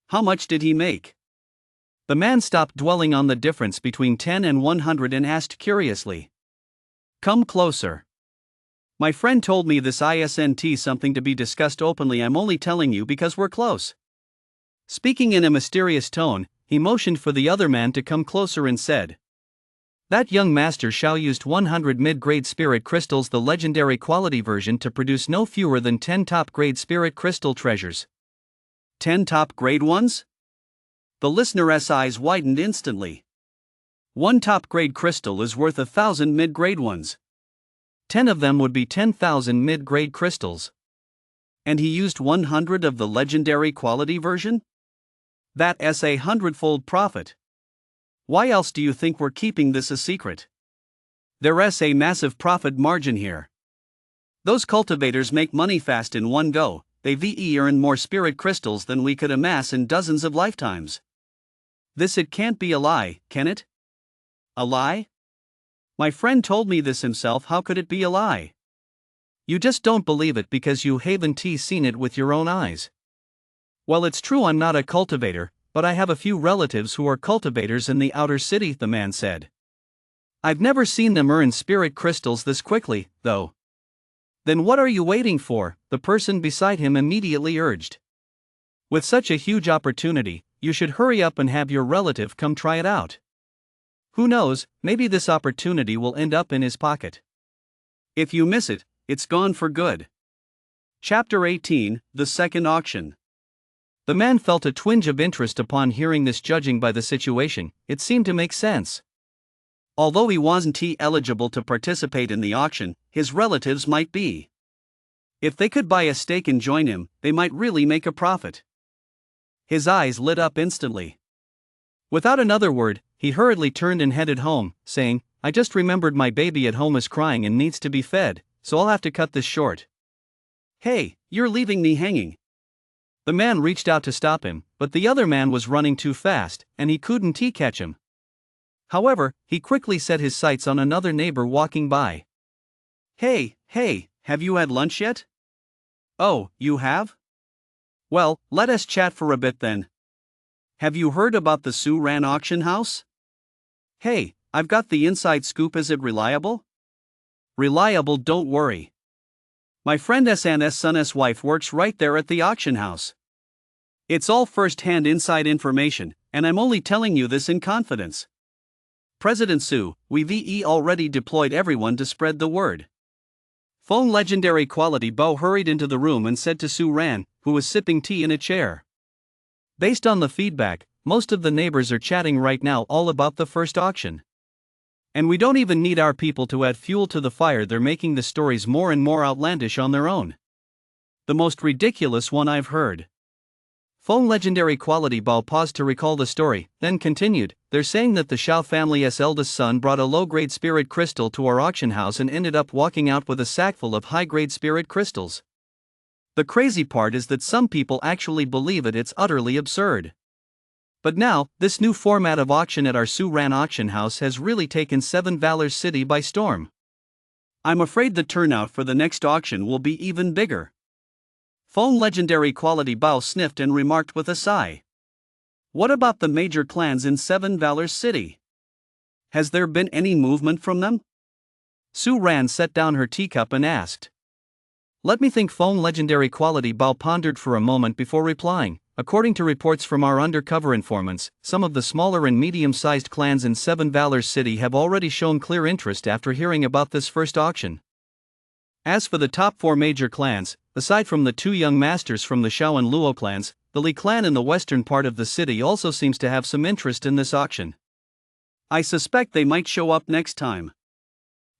How much did he make? The man stopped dwelling on the difference between 10 and 100 and asked curiously. Come closer. My friend told me this isn't something to be discussed openly. I'm only telling you because we're close. Speaking in a mysterious tone, he motioned for the other man to come closer and said. That young Master Shao used 100 mid-grade spirit crystals, the legendary quality version, to produce no fewer than 10 top-grade spirit crystal treasures. 10 top-grade ones? The listener's eyes widened instantly. One top-grade crystal is worth 1,000 mid-grade ones. 10 of them would be 10,000 mid-grade crystals. And he used 100 of the legendary quality version? That's a hundredfold profit. Why else do you think we're keeping this a secret? There's a massive profit margin here. Those cultivators make money fast in one go. They earn more spirit crystals than we could amass in dozens of lifetimes. It can't be a lie, can it? A lie? My friend told me this himself. How could it be a lie? You just don't believe it because you haven't seen it with your own eyes. Well, it's true I'm not a cultivator, but I have a few relatives who are cultivators in the outer city, the man said. I've never seen them earn spirit crystals this quickly, though. Then what are you waiting for? The person beside him immediately urged. With such a huge opportunity, you should hurry up and have your relative come try it out. Who knows, maybe this opportunity will end up in his pocket. If you miss it, it's gone for good. Chapter 18, The Second Auction. The man felt a twinge of interest upon hearing this. Judging by the situation, it seemed to make sense. Although he wasn't eligible to participate in the auction, his relatives might be. If they could buy a stake and join him, they might really make a profit. His eyes lit up instantly. Without another word, he hurriedly turned and headed home, saying, I just remembered my baby at home is crying and needs to be fed, so I'll have to cut this short. Hey, you're leaving me hanging. The man reached out to stop him, but the other man was running too fast, and he couldn't catch him. However, he quickly set his sights on another neighbor walking by. Hey, have you had lunch yet? Oh, you have? Well, let us chat for a bit then. Have you heard about the Suran auction house? Hey, I've got the inside scoop. Is it reliable? Reliable, don't worry. My friend SN's son's wife works right there at the auction house. It's all first-hand inside information, and I'm only telling you this in confidence. President Su, we've already deployed everyone to spread the word. Phone legendary quality Bao hurried into the room and said to Su Ran, who was sipping tea in a chair. Based on the feedback, most of the neighbors are chatting right now all about the first auction. And we don't even need our people to add fuel to the fire. They're making the stories more and more outlandish on their own. The most ridiculous one I've heard. Phone legendary quality Bao paused to recall the story, then continued, they're saying that the Shao family's eldest son brought a low-grade spirit crystal to our auction house and ended up walking out with a sackful of high-grade spirit crystals. The crazy part is that some people actually believe it. It's utterly absurd. But now, this new format of auction at our Suran auction house has really taken Seven Valors City by storm. I'm afraid the turnout for the next auction will be even bigger. Phone legendary quality Bao sniffed and remarked with a sigh. What about the major clans in Seven Valors City? Has there been any movement from them? Su Ran set down her teacup and asked. Let me think. Phone legendary quality Bao pondered for a moment before replying. According to reports from our undercover informants, some of the smaller and medium-sized clans in Seven Valors City have already shown clear interest after hearing about this first auction. As for the top 4 major clans, aside from the 2 young masters from the Shao and Luo clans, the Li clan in the western part of the city also seems to have some interest in this auction. I suspect they might show up next time.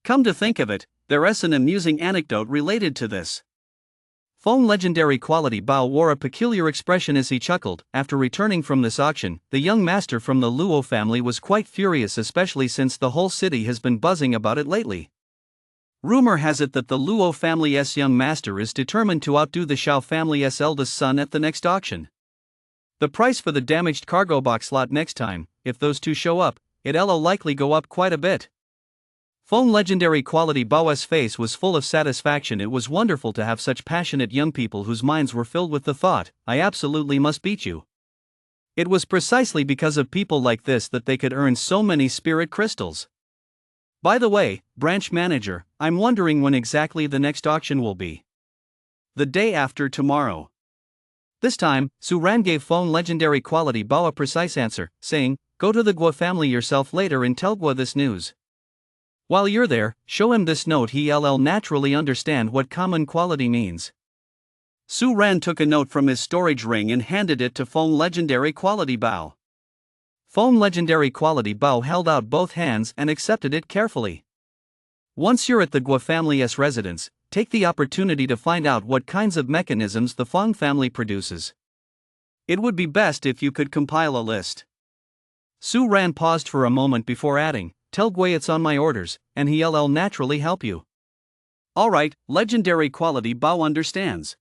Come to think of it, there's an amusing anecdote related to this. Phone legendary quality Bao wore a peculiar expression as he chuckled. After returning from this auction, the young master from the Luo family was quite furious, especially since the whole city has been buzzing about it lately. Rumor has it that the Luo family's young master is determined to outdo the Shao family's eldest son at the next auction. The price for the damaged cargo box lot next time, if those two show up, it'll likely go up quite a bit. Phone legendary quality Bao's face was full of satisfaction. It was wonderful to have such passionate young people whose minds were filled with the thought, I absolutely must beat you. It was precisely because of people like this that they could earn so many spirit crystals. By the way, branch manager, I'm wondering when exactly the next auction will be. The day after tomorrow. This time, Su Ran gave Phone legendary quality Bao a precise answer, saying, go to the Guo family yourself later and tell Guo this news. While you're there, show him this note. He'll naturally understand what common quality means. Su Ran took a note from his storage ring and handed it to Phone legendary quality Bao. Phone legendary quality Bao held out both hands and accepted it carefully. Once you're at the Gua family's residence, take the opportunity to find out what kinds of mechanisms the Fong family produces. It would be best if you could compile a list. Su Ran paused for a moment before adding, "Tell Gui it's on my orders, and he'll naturally help you." Alright, legendary quality Bao understands.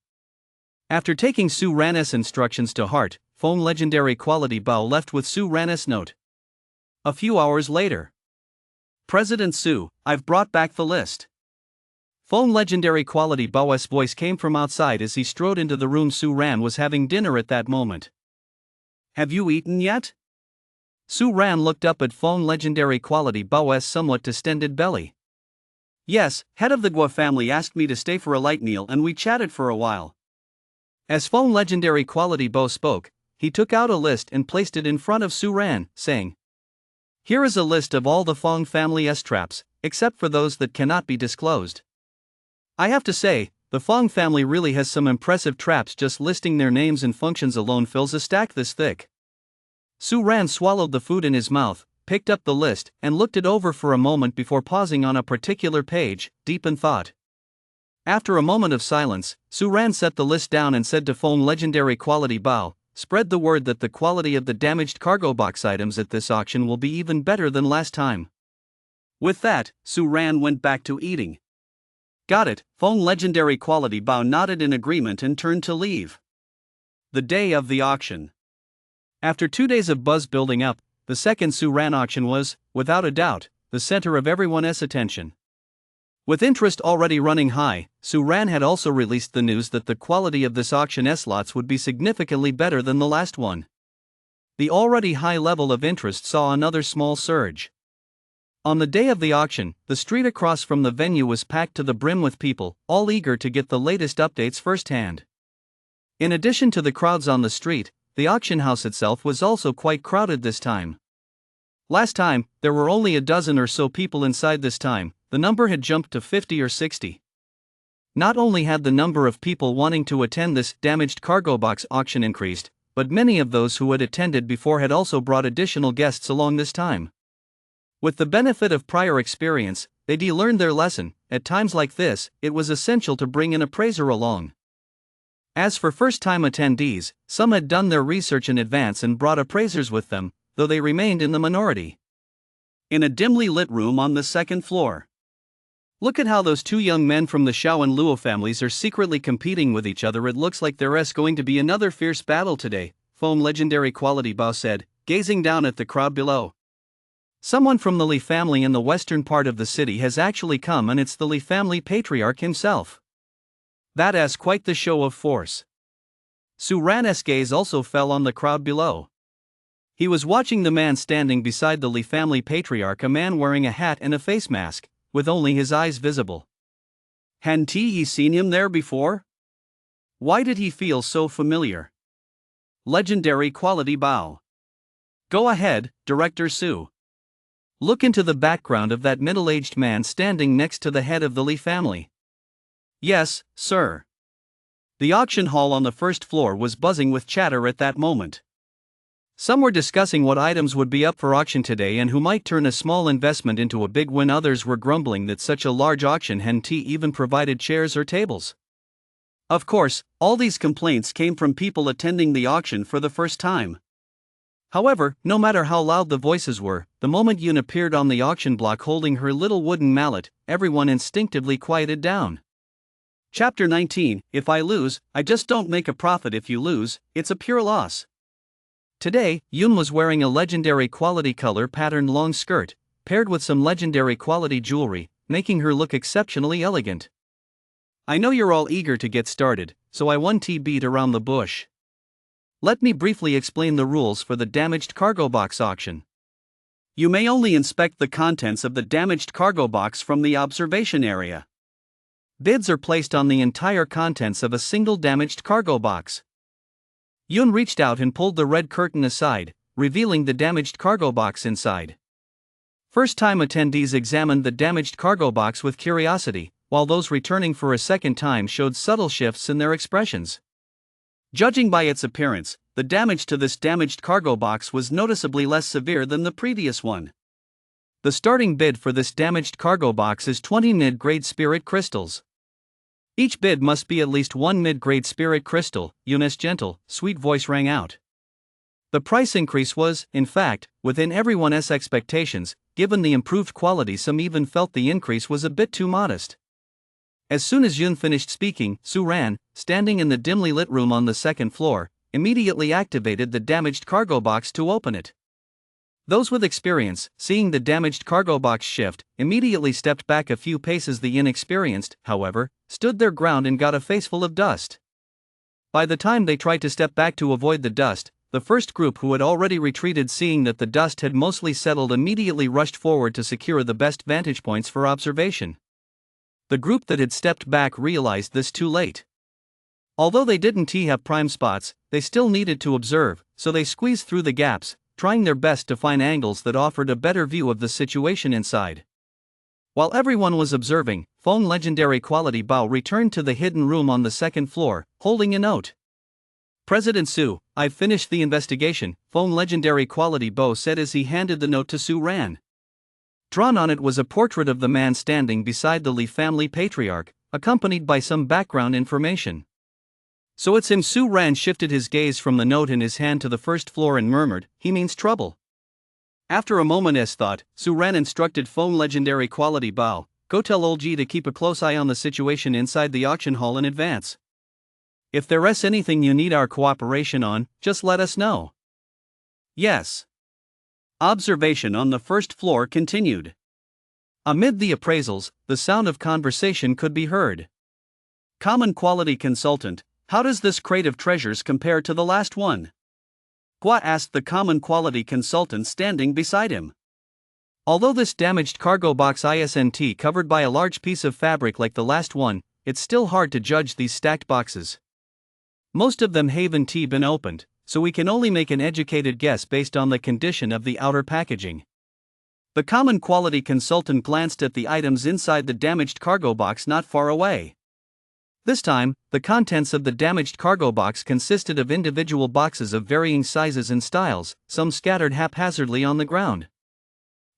After taking Su Ran's instructions to heart, Fong legendary quality Bao left with Su Ran's note. A few hours later. President Su, I've brought back the list. Fong legendary quality Bao's voice came from outside as he strode into the room. Su Ran was having dinner at that moment. Have you eaten yet? Su Ran looked up at Fong legendary quality Bao's somewhat distended belly. Yes, head of the Gua family asked me to stay for a light meal and we chatted for a while. As Fong legendary quality Bao spoke, he took out a list and placed it in front of Su Ran, saying, "Here is a list of all the Fong family's traps, except for those that cannot be disclosed. I have to say, the Fong family really has some impressive traps. Just listing their names and functions alone fills a stack this thick." Su Ran swallowed the food in his mouth, picked up the list, and looked it over for a moment before pausing on a particular page, deep in thought. After a moment of silence, Su Ran set the list down and said to Fong legendary quality Bao, "Spread the word that the quality of the damaged cargo box items at this auction will be even better than last time." With that, Su Ran went back to eating. Got it, Fong legendary quality Bao nodded in agreement and turned to leave. The day of the auction. After 2 days of buzz building up, the second Su Ran auction was, without a doubt, the center of everyone's attention. With interest already running high, Su Ran had also released the news that the quality of this auction's lots would be significantly better than the last one. The already high level of interest saw another small surge. On the day of the auction, the street across from the venue was packed to the brim with people, all eager to get the latest updates firsthand. In addition to the crowds on the street, the auction house itself was also quite crowded this time. Last time, there were only a dozen or so people inside. This time, the number had jumped to 50 or 60. Not only had the number of people wanting to attend this damaged cargo box auction increased, but many of those who had attended before had also brought additional guests along this time. With the benefit of prior experience, they'd learned their lesson. At times like this, it was essential to bring an appraiser along. As for first-time attendees, some had done their research in advance and brought appraisers with them, though they remained in the minority. In a dimly lit room on the second floor. Look at how those two young men from the Xiao and Luo families are secretly competing with each other. It looks like there's going to be another fierce battle today, Fong legendary quality Bao said, gazing down at the crowd below. Someone from the Li family in the western part of the city has actually come, and it's the Li family patriarch himself. That has quite the show of force. Su Ran's gaze also fell on the crowd below. He was watching the man standing beside the Li family patriarch, a man wearing a hat and a face mask, with only his eyes visible. Hadn't he seen him there before? Why did he feel so familiar? Legendary quality Bao. Go ahead, Director Su. Look into the background of that middle-aged man standing next to the head of the Li family. Yes, sir. The auction hall on the first floor was buzzing with chatter at that moment. Some were discussing what items would be up for auction today and who might turn a small investment into a big win. Others were grumbling that such a large auction hadn't even provided chairs or tables. Of course, all these complaints came from people attending the auction for the first time. However, no matter how loud the voices were, the moment Yun appeared on the auction block holding her little wooden mallet, everyone instinctively quieted down. Chapter 19, If I lose, I just don't make a profit. If you lose, it's a pure loss. Today, Yun was wearing a legendary quality color patterned long skirt, paired with some legendary quality jewelry, making her look exceptionally elegant. I know you're all eager to get started, so I won't beat around the bush. Let me briefly explain the rules for the damaged cargo box auction. You may only inspect the contents of the damaged cargo box from the observation area. Bids are placed on the entire contents of a single damaged cargo box. Yun reached out and pulled the red curtain aside, revealing the damaged cargo box inside. First-time attendees examined the damaged cargo box with curiosity, while those returning for a second time showed subtle shifts in their expressions. Judging by its appearance, the damage to this damaged cargo box was noticeably less severe than the previous one. The starting bid for this damaged cargo box is 20 mid-grade spirit crystals. Each bid must be at least 1 mid-grade spirit crystal, Yuna's gentle, sweet voice rang out. The price increase was, in fact, within everyone's expectations, given the improved quality. Some even felt the increase was a bit too modest. As soon as Yun finished speaking, Su Ran, standing in the dimly lit room on the second floor, immediately activated the damaged cargo box to open it. Those with experience, seeing the damaged cargo box shift, immediately stepped back a few paces. The inexperienced, however, stood their ground and got a face full of dust. By the time they tried to step back to avoid the dust, the first group, who had already retreated seeing that the dust had mostly settled, immediately rushed forward to secure the best vantage points for observation. The group that had stepped back realized this too late. Although they didn't have prime spots, they still needed to observe, so they squeezed through the gaps, trying their best to find angles that offered a better view of the situation inside. While everyone was observing, Feng Legendary Quality Bao returned to the hidden room on the second floor, holding a note. President Su, I've finished the investigation, Feng Legendary Quality Bao said as he handed the note to Su Ran. Drawn on it was a portrait of the man standing beside the Li family patriarch, accompanied by some background information. So it's him. Su Ran shifted his gaze from the note in his hand to the first floor and murmured, he means trouble. After a moment's thought, Su Ran instructed Feng Legendary Quality Bao, go tell old Ji to keep a close eye on the situation inside the auction hall in advance. If there's anything you need our cooperation on, just let us know. Yes. Observation on the first floor continued. Amid the appraisals, the sound of conversation could be heard. Common Quality Consultant, how does this crate of treasures compare to the last one? Gua asked the Common Quality Consultant standing beside him. Although this damaged cargo box isn't covered by a large piece of fabric like the last one, it's still hard to judge these stacked boxes. Most of them haven't been opened, so we can only make an educated guess based on the condition of the outer packaging. The Common Quality Consultant glanced at the items inside the damaged cargo box not far away. This time, the contents of the damaged cargo box consisted of individual boxes of varying sizes and styles, some scattered haphazardly on the ground.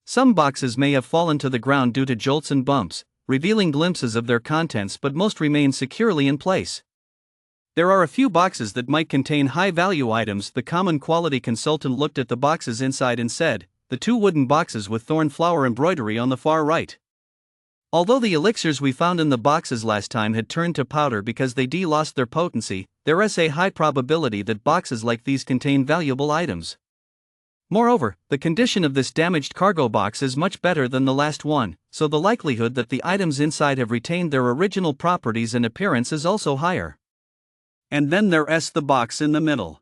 Some boxes may have fallen to the ground due to jolts and bumps, revealing glimpses of their contents, but most remain securely in place. There are a few boxes that might contain high-value items. The Common Quality Consultant looked at the boxes inside and said, the 2 wooden boxes with thorn flower embroidery on the far right. Although the elixirs we found in the boxes last time had turned to powder because they lost their potency, there is a high probability that boxes like these contain valuable items. Moreover, the condition of this damaged cargo box is much better than the last one, so the likelihood that the items inside have retained their original properties and appearance is also higher. And then there's the box in the middle.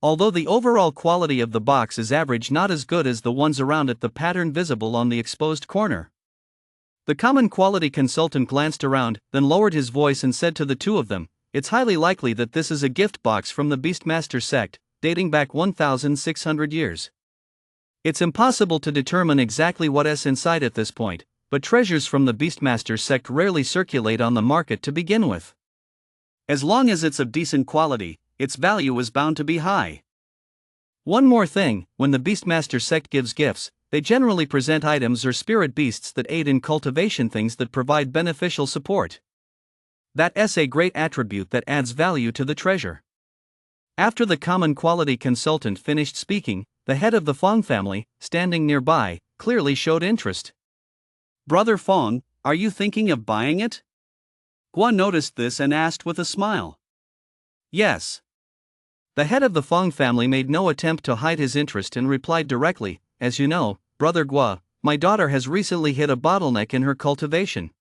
Although the overall quality of the box is average, not as good as the ones around it, the pattern visible on the exposed corner. The Common Quality Consultant glanced around, then lowered his voice and said to the 2 of them, it's highly likely that this is a gift box from the Beastmaster sect, dating back 1,600 years. It's impossible to determine exactly what's inside at this point, but treasures from the Beastmaster sect rarely circulate on the market to begin with. As long as it's of decent quality, its value is bound to be high. One more thing, when the Beastmaster sect gives gifts, they generally present items or spirit beasts that aid in cultivation, things that provide beneficial support. That's a great attribute that adds value to the treasure. After the Common Quality Consultant finished speaking, the head of the Fong family, standing nearby, clearly showed interest. Brother Fong, are you thinking of buying it? Gua noticed this and asked with a smile. Yes. The head of the Fong family made no attempt to hide his interest and replied directly, as you know, Brother Gua, my daughter has recently hit a bottleneck in her cultivation.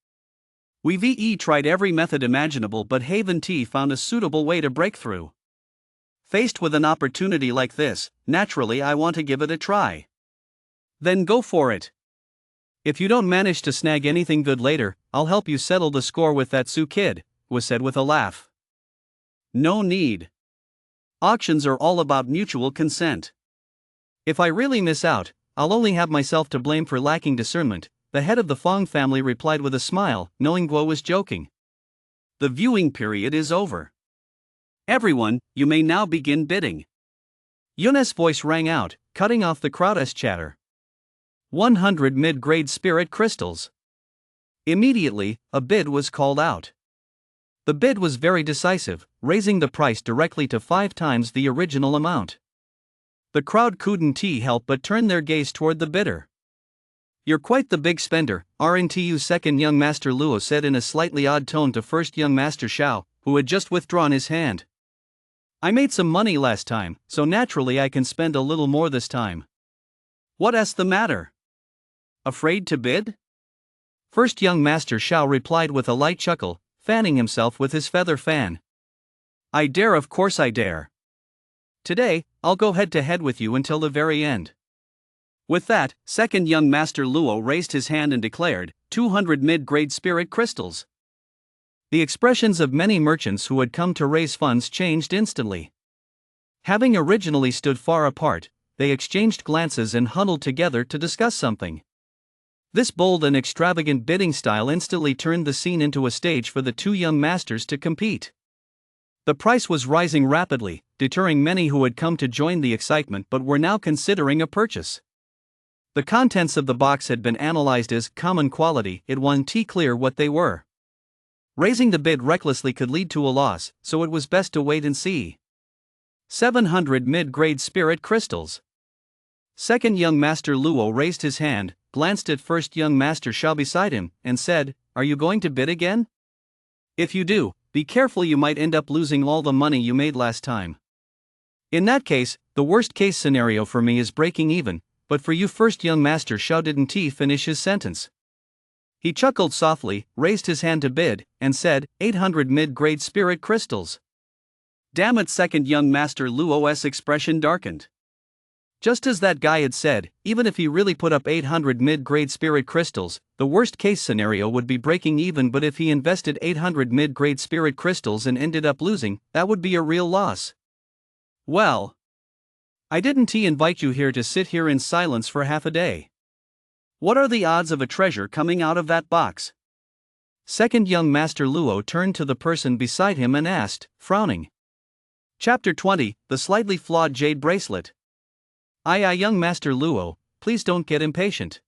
We've tried every method imaginable but haven't found a suitable way to break through. Faced with an opportunity like this, naturally I want to give it a try. Then go for it. If you don't manage to snag anything good later, I'll help you settle the score with that Su kid, was said with a laugh. No need. Auctions are all about mutual consent. If I really miss out, I'll only have myself to blame for lacking discernment, the head of the Fong family replied with a smile, knowing Guo was joking. The viewing period is over. Everyone, you may now begin bidding. Yun's voice rang out, cutting off the crowd's chatter. 100 mid-grade spirit crystals. Immediately, a bid was called out. The bid was very decisive, raising the price directly to 5 times the original amount. The crowd couldn't help but turn their gaze toward the bidder. "You're quite the big spender, aren't you?" second young master Luo said in a slightly odd tone to first young master Shao, who had just withdrawn his hand. "I made some money last time, so naturally I can spend a little more this time." "What's the matter? Afraid to bid?" First young master Shao replied with a light chuckle, fanning himself with his feather fan. "I dare, of course I dare. Today, I'll go head to head with you until the very end." With that, second young master Luo raised his hand and declared, 200 mid-grade spirit crystals. The expressions of many merchants who had come to raise funds changed instantly. Having originally stood far apart, they exchanged glances and huddled together to discuss something. This bold and extravagant bidding style instantly turned the scene into a stage for the two young masters to compete. The price was rising rapidly, deterring many who had come to join the excitement but were now considering a purchase. The contents of the box had been analyzed as common quality. It wasn't clear what they were. Raising the bid recklessly could lead to a loss, so it was best to wait and see. 700 mid-grade spirit crystals. Second young master Luo raised his hand, glanced at first young master Shao beside him, and said, "Are you going to bid again? If you do, be careful, you might end up losing all the money you made last time. In that case, the worst case scenario for me is breaking even, but for you." First young master Shao didn't finish his sentence. He chuckled softly, raised his hand to bid, and said, 800 mid-grade spirit crystals. Damn it, second young master Luo's expression darkened. Just as that guy had said, even if he really put up 800 mid-grade spirit crystals, the worst case scenario would be breaking even, but if he invested 800 mid-grade spirit crystals and ended up losing, that would be a real loss. "Well, I didn't invite you here to sit here in silence for half a day. What are the odds of a treasure coming out of that box?" Second young master Luo turned to the person beside him and asked, frowning. Chapter 20, The Slightly Flawed Jade Bracelet. Young master Luo, please don't get impatient.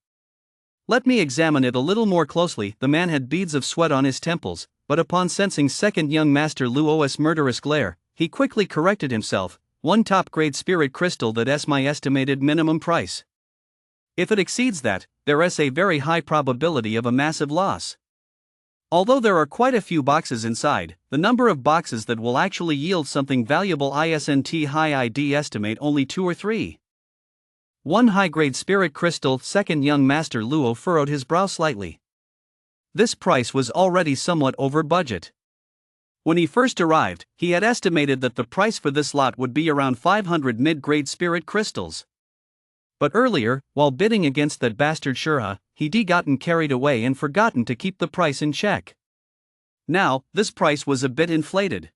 Let me examine it a little more closely." The man had beads of sweat on his temples, but upon sensing second young master Luo's murderous glare, he quickly corrected himself. "1 top-grade spirit crystal, that's my estimated minimum price. If it exceeds that, there's a very high probability of a massive loss. Although there are quite a few boxes inside, the number of boxes that will actually yield something valuable isn't high. I'd estimate only 2 or 3. 1 high-grade spirit crystal." Second young master Luo furrowed his brow slightly. This price was already somewhat over budget. When he first arrived, he had estimated that the price for this lot would be around 500 mid-grade spirit crystals. But earlier, while bidding against that bastard Shurha, he'd gotten carried away and forgotten to keep the price in check. Now, this price was a bit inflated.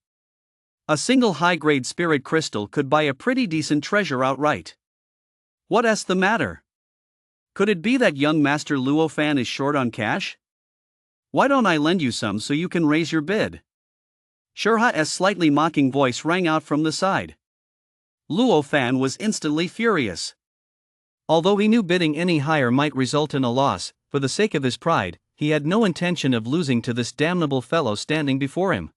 A single high-grade spirit crystal could buy a pretty decent treasure outright. What's the matter? Could it be that young master Luo fan is short on cash? Why don't I lend you some so you can raise your bid? Shurha's slightly mocking voice rang out from the side. Luo fan was instantly furious. Although he knew bidding any higher might result in a loss, for the sake of his pride, he had no intention of losing to this damnable fellow standing before him.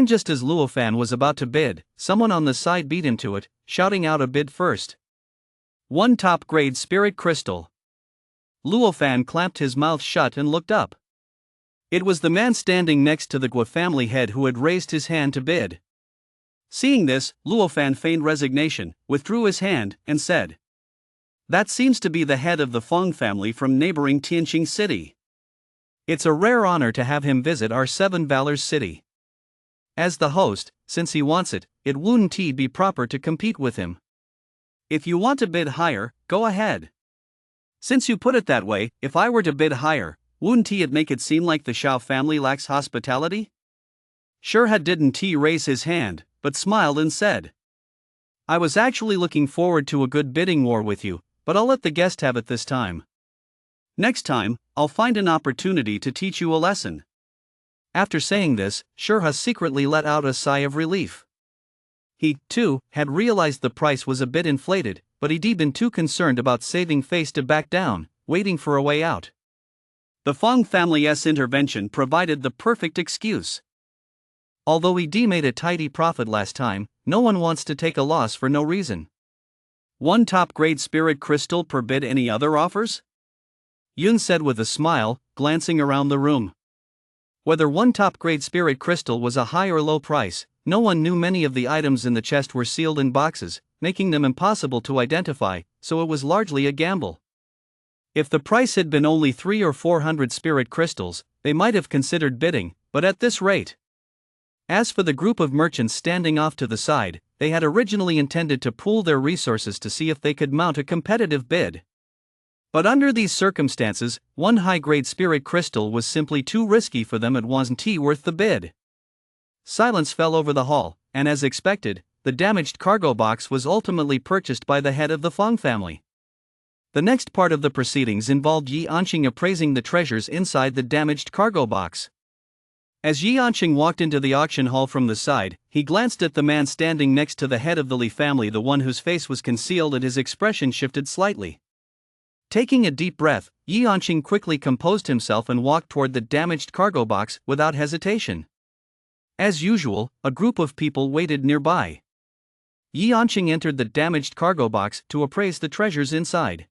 Just as Luo fan was about to bid, someone on the side beat him to it, shouting out a bid first. 1 top-grade spirit crystal. Luo fan clamped his mouth shut and looked up. It was the man standing next to the Gua family head who had raised his hand to bid. Seeing this, Luo fan feigned resignation, withdrew his hand, and said, "That seems to be the head of the Feng family from neighboring Tianqing City. It's a rare honor to have him visit our Seven Valors city. As the host, since he wants it, it wouldn't be proper to compete with him. If you want to bid higher, go ahead. Since you put it that way, if I were to bid higher, wouldn't it make it seem like the Shao family lacks hospitality?" Shurha didn't raise his hand, but smiled and said, "I was actually looking forward to a good bidding war with you, but I'll let the guest have it this time. Next time, I'll find an opportunity to teach you a lesson." After saying this, Shurha secretly let out a sigh of relief. He, too, had realized the price was a bit inflated, but he'd been too concerned about saving face to back down, waiting for a way out. The Fong family's intervention provided the perfect excuse. Although he'd made a tidy profit last time, no one wants to take a loss for no reason. One top-grade spirit crystal per bid. Any other offers? Yun said with a smile, glancing around the room. Whether one top-grade spirit crystal was a high or low price, no one knew. Many of the items in the chest were sealed in boxes, making them impossible to identify, so it was largely a gamble. If the price had been only 300 or 400 spirit crystals, they might have considered bidding, but at this rate. As for the group of merchants standing off to the side, they had originally intended to pool their resources to see if they could mount a competitive bid. But under these circumstances, one high-grade spirit crystal was simply too risky for them. It wasn't worth the bid. Silence fell over the hall, and as expected, the damaged cargo box was ultimately purchased by the head of the Fong family. The next part of the proceedings involved Yi Anqing appraising the treasures inside the damaged cargo box. As Yi Anqing walked into the auction hall from the side, he glanced at the man standing next to the head of the Li family, the one whose face was concealed, and his expression shifted slightly. Taking a deep breath, Yi Anqing quickly composed himself and walked toward the damaged cargo box without hesitation. As usual, a group of people waited nearby. Yi Anqing entered the damaged cargo box to appraise the treasures inside.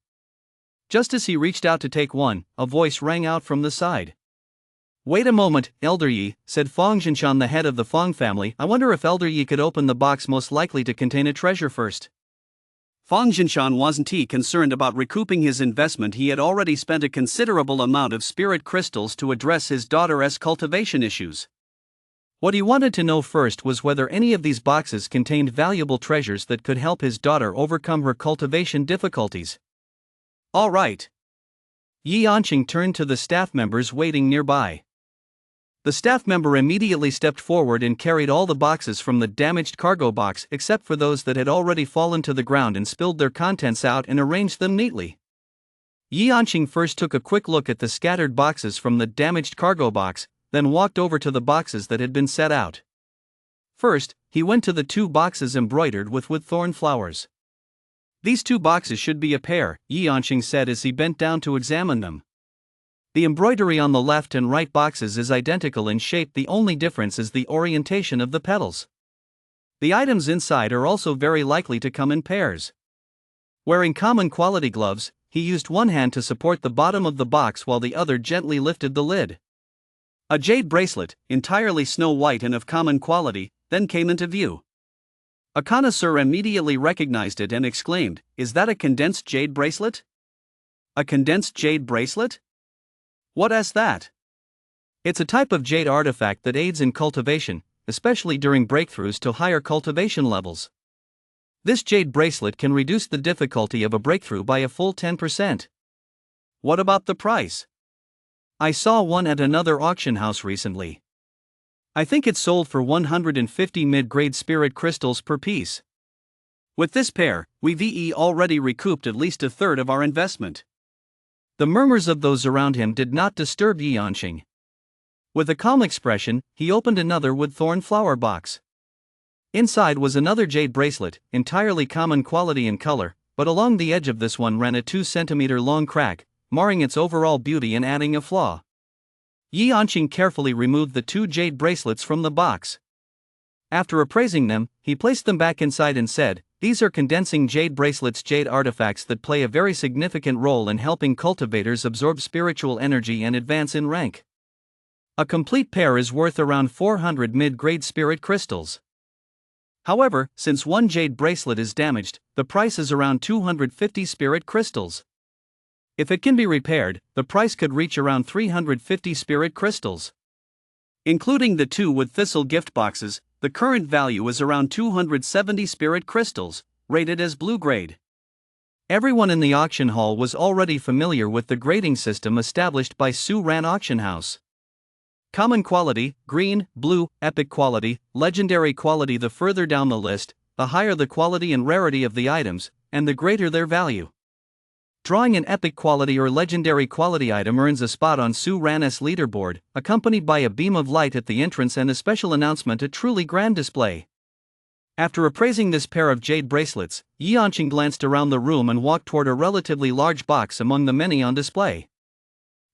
Just as he reached out to take one, a voice rang out from the side. "Wait a moment, Elder Yi," said Fong Jinshan, the head of the Fong family. "I wonder if Elder Yi could open the box most likely to contain a treasure first." Fong Jinshan wasn't concerned about recouping his investment. He had already spent a considerable amount of spirit crystals to address his daughter's cultivation issues. What he wanted to know first was whether any of these boxes contained valuable treasures that could help his daughter overcome her cultivation difficulties. "All right." Yi Anqing turned to the staff members waiting nearby. The staff member immediately stepped forward and carried all the boxes from the damaged cargo box except for those that had already fallen to the ground and spilled their contents out, and arranged them neatly. Yi Anqing first took a quick look at the scattered boxes from the damaged cargo box, then walked over to the boxes that had been set out. First, he went to the two boxes embroidered with thorn flowers. "These two boxes should be a pair," Yi Anqing said as he bent down to examine them. The embroidery on the left and right boxes is identical in shape. The only difference is the orientation of the petals. The items inside are also very likely to come in pairs. Wearing common quality gloves, he used one hand to support the bottom of the box while the other gently lifted the lid. A jade bracelet, entirely snow white and of common quality, then came into view. A connoisseur immediately recognized it and exclaimed, "Is that a condensed jade bracelet?" "A condensed jade bracelet? What is that?" "It's a type of jade artifact that aids in cultivation, especially during breakthroughs to higher cultivation levels. This jade bracelet can reduce the difficulty of a breakthrough by a full 10%. "What about the price?" "I saw one at another auction house recently. I think it sold for 150 mid-grade spirit crystals per piece. With this pair, we've already recouped at least a third of our investment." The murmurs of those around him did not disturb Yi Anqing. With a calm expression, he opened another thorn flower box. Inside was another jade bracelet, entirely common quality and color, but along the edge of this one ran a 2-centimeter long crack, marring its overall beauty and adding a flaw. Yi Anqing carefully removed the two jade bracelets from the box. After appraising them, he placed them back inside and said, "These are condensing jade bracelets, jade artifacts that play a very significant role in helping cultivators absorb spiritual energy and advance in rank. A complete pair is worth around 400 mid-grade spirit crystals. However, since one jade bracelet is damaged, the price is around 250 spirit crystals. If it can be repaired, the price could reach around 350 spirit crystals. Including the two thistle gift boxes, the current value is around 270 spirit crystals, rated as blue grade." Everyone in the auction hall was already familiar with the grading system established by Su Ran Auction House. Common quality, green, blue, epic quality, legendary quality. The further down the list, the higher the quality and rarity of the items, and the greater their value. Drawing an epic quality or legendary quality item earns a spot on Su Ran's leaderboard, accompanied by a beam of light at the entrance and a special announcement, a truly grand display. After appraising this pair of jade bracelets, Yanqing glanced around the room and walked toward a relatively large box among the many on display.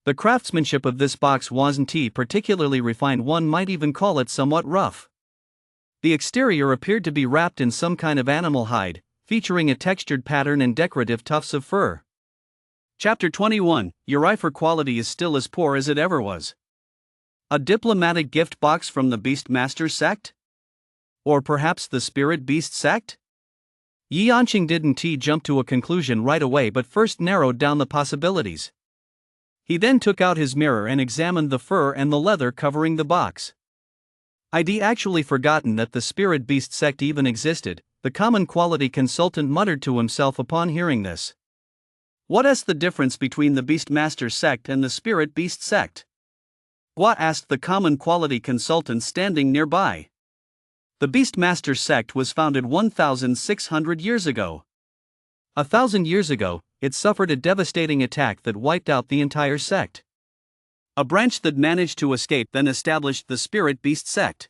The craftsmanship of this box wasn't particularly refined, one might even call it somewhat rough. The exterior appeared to be wrapped in some kind of animal hide, featuring a textured pattern and decorative tufts of fur. Chapter 21, Your eye for quality is still as poor as it ever was. A diplomatic gift box from the Beastmaster sect? Or perhaps the Spirit Beast sect? Yanqing didn't jump to a conclusion right away but first narrowed down the possibilities. He then took out his mirror and examined the fur and the leather covering the box. I'd actually forgotten that the Spirit Beast sect even existed, the common quality consultant muttered to himself upon hearing this. What's the difference between the Beastmaster sect and the Spirit Beast sect? What? Asked the common quality consultant standing nearby. The Beastmaster sect was founded 1,600 years ago. 1,000 years ago, it suffered a devastating attack that wiped out the entire sect. A branch that managed to escape then established the Spirit Beast sect.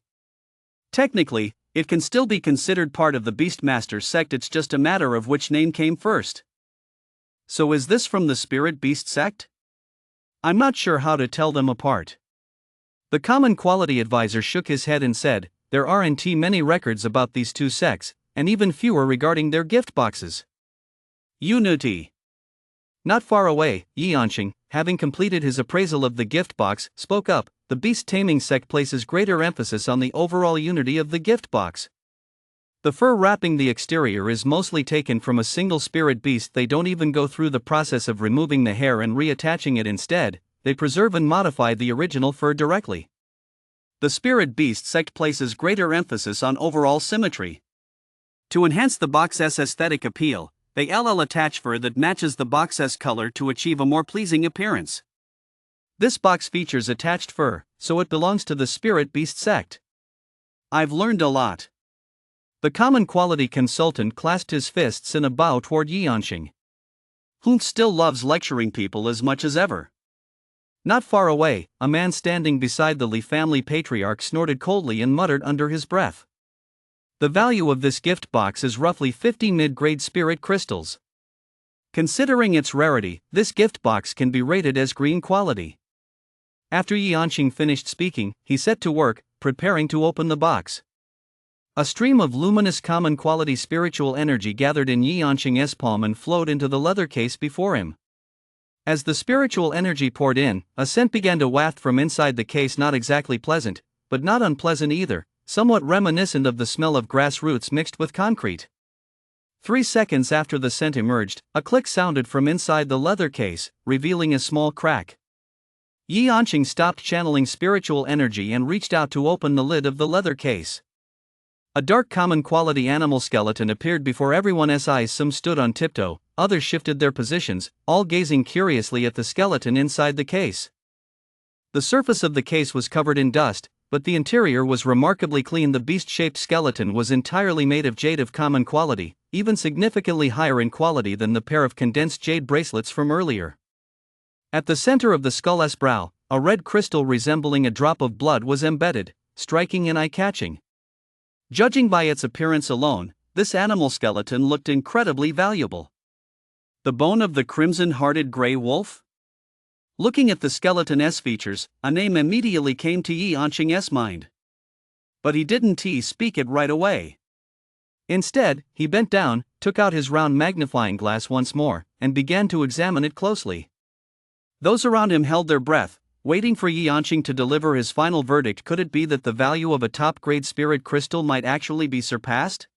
Technically, it can still be considered part of the Beastmaster sect, it's just a matter of which name came first. So is this from the Spirit Beast sect? I'm not sure how to tell them apart. The common quality advisor shook his head and said, there aren't many records about these two sects, and even fewer regarding their gift boxes. Unity. Not far away, Yanqing, having completed his appraisal of the gift box, spoke up. The beast taming sect places greater emphasis on the overall unity of the gift box. The fur wrapping the exterior is mostly taken from a single spirit beast. They don't even go through the process of removing the hair and reattaching it. Instead, they preserve and modify the original fur directly. The Spirit Beast sect places greater emphasis on overall symmetry. To enhance the box's aesthetic appeal, they attach fur that matches the box's color to achieve a more pleasing appearance. This box features attached fur, so it belongs to the Spirit Beast sect. I've learned a lot. The common quality consultant clasped his fists in a bow toward Yanqing. Who still loves lecturing people as much as ever. Not far away, a man standing beside the Li family patriarch snorted coldly and muttered under his breath. The value of this gift box is roughly 50 mid-grade spirit crystals. Considering its rarity, this gift box can be rated as green quality. After Yanqing finished speaking, he set to work, preparing to open the box. A stream of luminous common quality spiritual energy gathered in Yanqing's palm and flowed into the leather case before him. As the spiritual energy poured in, a scent began to waft from inside the case, not exactly pleasant, but not unpleasant either, somewhat reminiscent of the smell of grass roots mixed with concrete. 3 seconds after the scent emerged, a click sounded from inside the leather case, revealing a small crack. Yanqing stopped channeling spiritual energy and reached out to open the lid of the leather case. A dark common quality animal skeleton appeared before everyone's eyes. Some stood on tiptoe, others shifted their positions, all gazing curiously at the skeleton inside the case. The surface of the case was covered in dust, but the interior was remarkably clean. The beast-shaped skeleton was entirely made of jade of common quality, even significantly higher in quality than the pair of condensed jade bracelets from earlier. At the center of the skull's brow, a red crystal resembling a drop of blood was embedded, striking and eye-catching. Judging by its appearance alone, this animal skeleton looked incredibly valuable. The bone of the crimson-hearted gray wolf? Looking at the skeleton's features, a name immediately came to Yanqing's mind. But he didn't speak it right away. Instead, he bent down, took out his round magnifying glass once more, and began to examine it closely. Those around him held their breath, waiting for Yanqing to deliver his final verdict. Could it be that the value of a top-grade spirit crystal might actually be surpassed?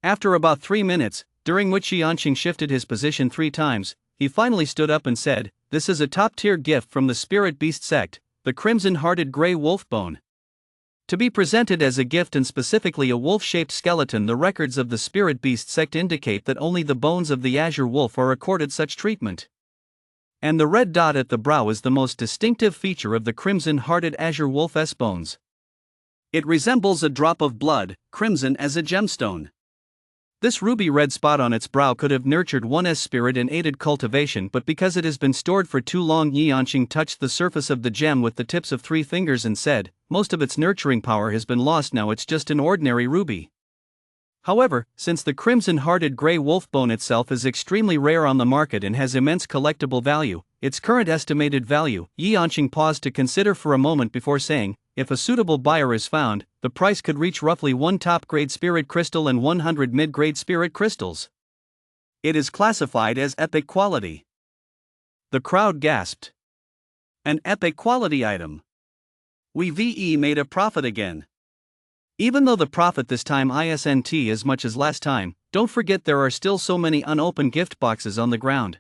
After about 3 minutes, during which Yanqing shifted his position 3 times, he finally stood up and said, "This is a top-tier gift from the Spirit Beast sect, the crimson-hearted gray wolf bone. To be presented as a gift and specifically a wolf-shaped skeleton, the records of the Spirit Beast sect indicate that only the bones of the azure wolf are accorded such treatment. And the red dot at the brow is the most distinctive feature of the crimson-hearted azure wolf's bones. It resembles a drop of blood, crimson as a gemstone. This ruby-red spot on its brow could have nurtured one's spirit and aided cultivation, but because it has been stored for too long." Yanqing touched the surface of the gem with the tips of 3 fingers and said, "Most of its nurturing power has been lost. Now it's just an ordinary ruby." However, since the crimson-hearted grey wolf bone itself is extremely rare on the market and has immense collectible value, its current estimated value, Yanqing paused to consider for a moment before saying, if a suitable buyer is found, the price could reach roughly 1 top-grade spirit crystal and 100 mid-grade spirit crystals. It is classified as epic quality. The crowd gasped. An epic quality item. We made a profit again. Even though the profit this time isn't as much as last time, don't forget there are still so many unopened gift boxes on the ground.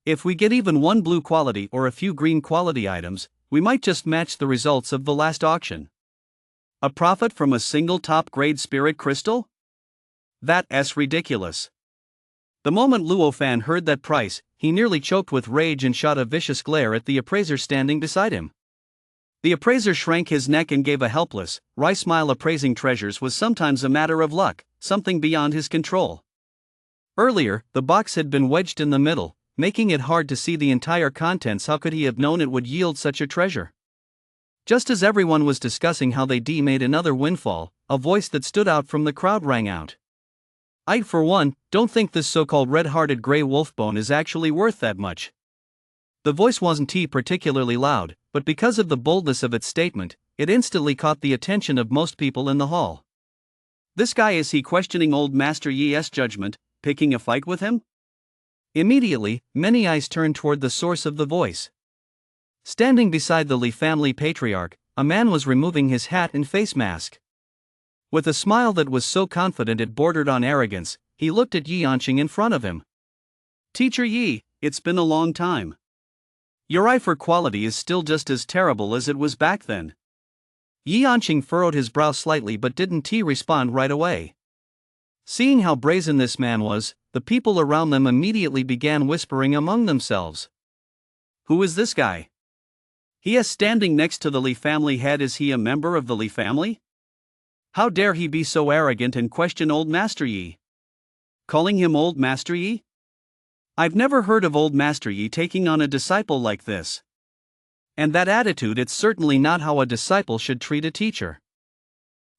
If we get even one blue quality or a few green quality items, we might just match the results of the last auction. A profit from a single top-grade spirit crystal? That's ridiculous. The moment Luo Fan heard that price, he nearly choked with rage and shot a vicious glare at the appraiser standing beside him. The appraiser shrank his neck and gave a helpless, wry smile. Appraising treasures was sometimes a matter of luck, something beyond his control. Earlier, the box had been wedged in the middle, making it hard to see the entire contents. How could he have known it would yield such a treasure? Just as everyone was discussing how they made another windfall, a voice that stood out from the crowd rang out. I, for one, don't think this so-called red-hearted grey wolf bone is actually worth that much. The voice wasn't particularly loud, but because of the boldness of its statement, it instantly caught the attention of most people in the hall. This guy, is he questioning old Master Yi's judgment, picking a fight with him? Immediately, many eyes turned toward the source of the voice. Standing beside the Li family patriarch, a man was removing his hat and face mask. With a smile that was so confident it bordered on arrogance, he looked at Yanqing in front of him. Teacher Yi, it's been a long time. Your eye for quality is still just as terrible as it was back then. Yanqing furrowed his brow slightly but didn't respond right away. Seeing how brazen this man was, the people around them immediately began whispering among themselves. Who is this guy? He is standing next to the Li family head. Is he a member of the Li family? How dare he be so arrogant and question old Master Yi? Calling him old Master Yi? I've never heard of old Master Yi taking on a disciple like this. And that attitude, it's certainly not how a disciple should treat a teacher.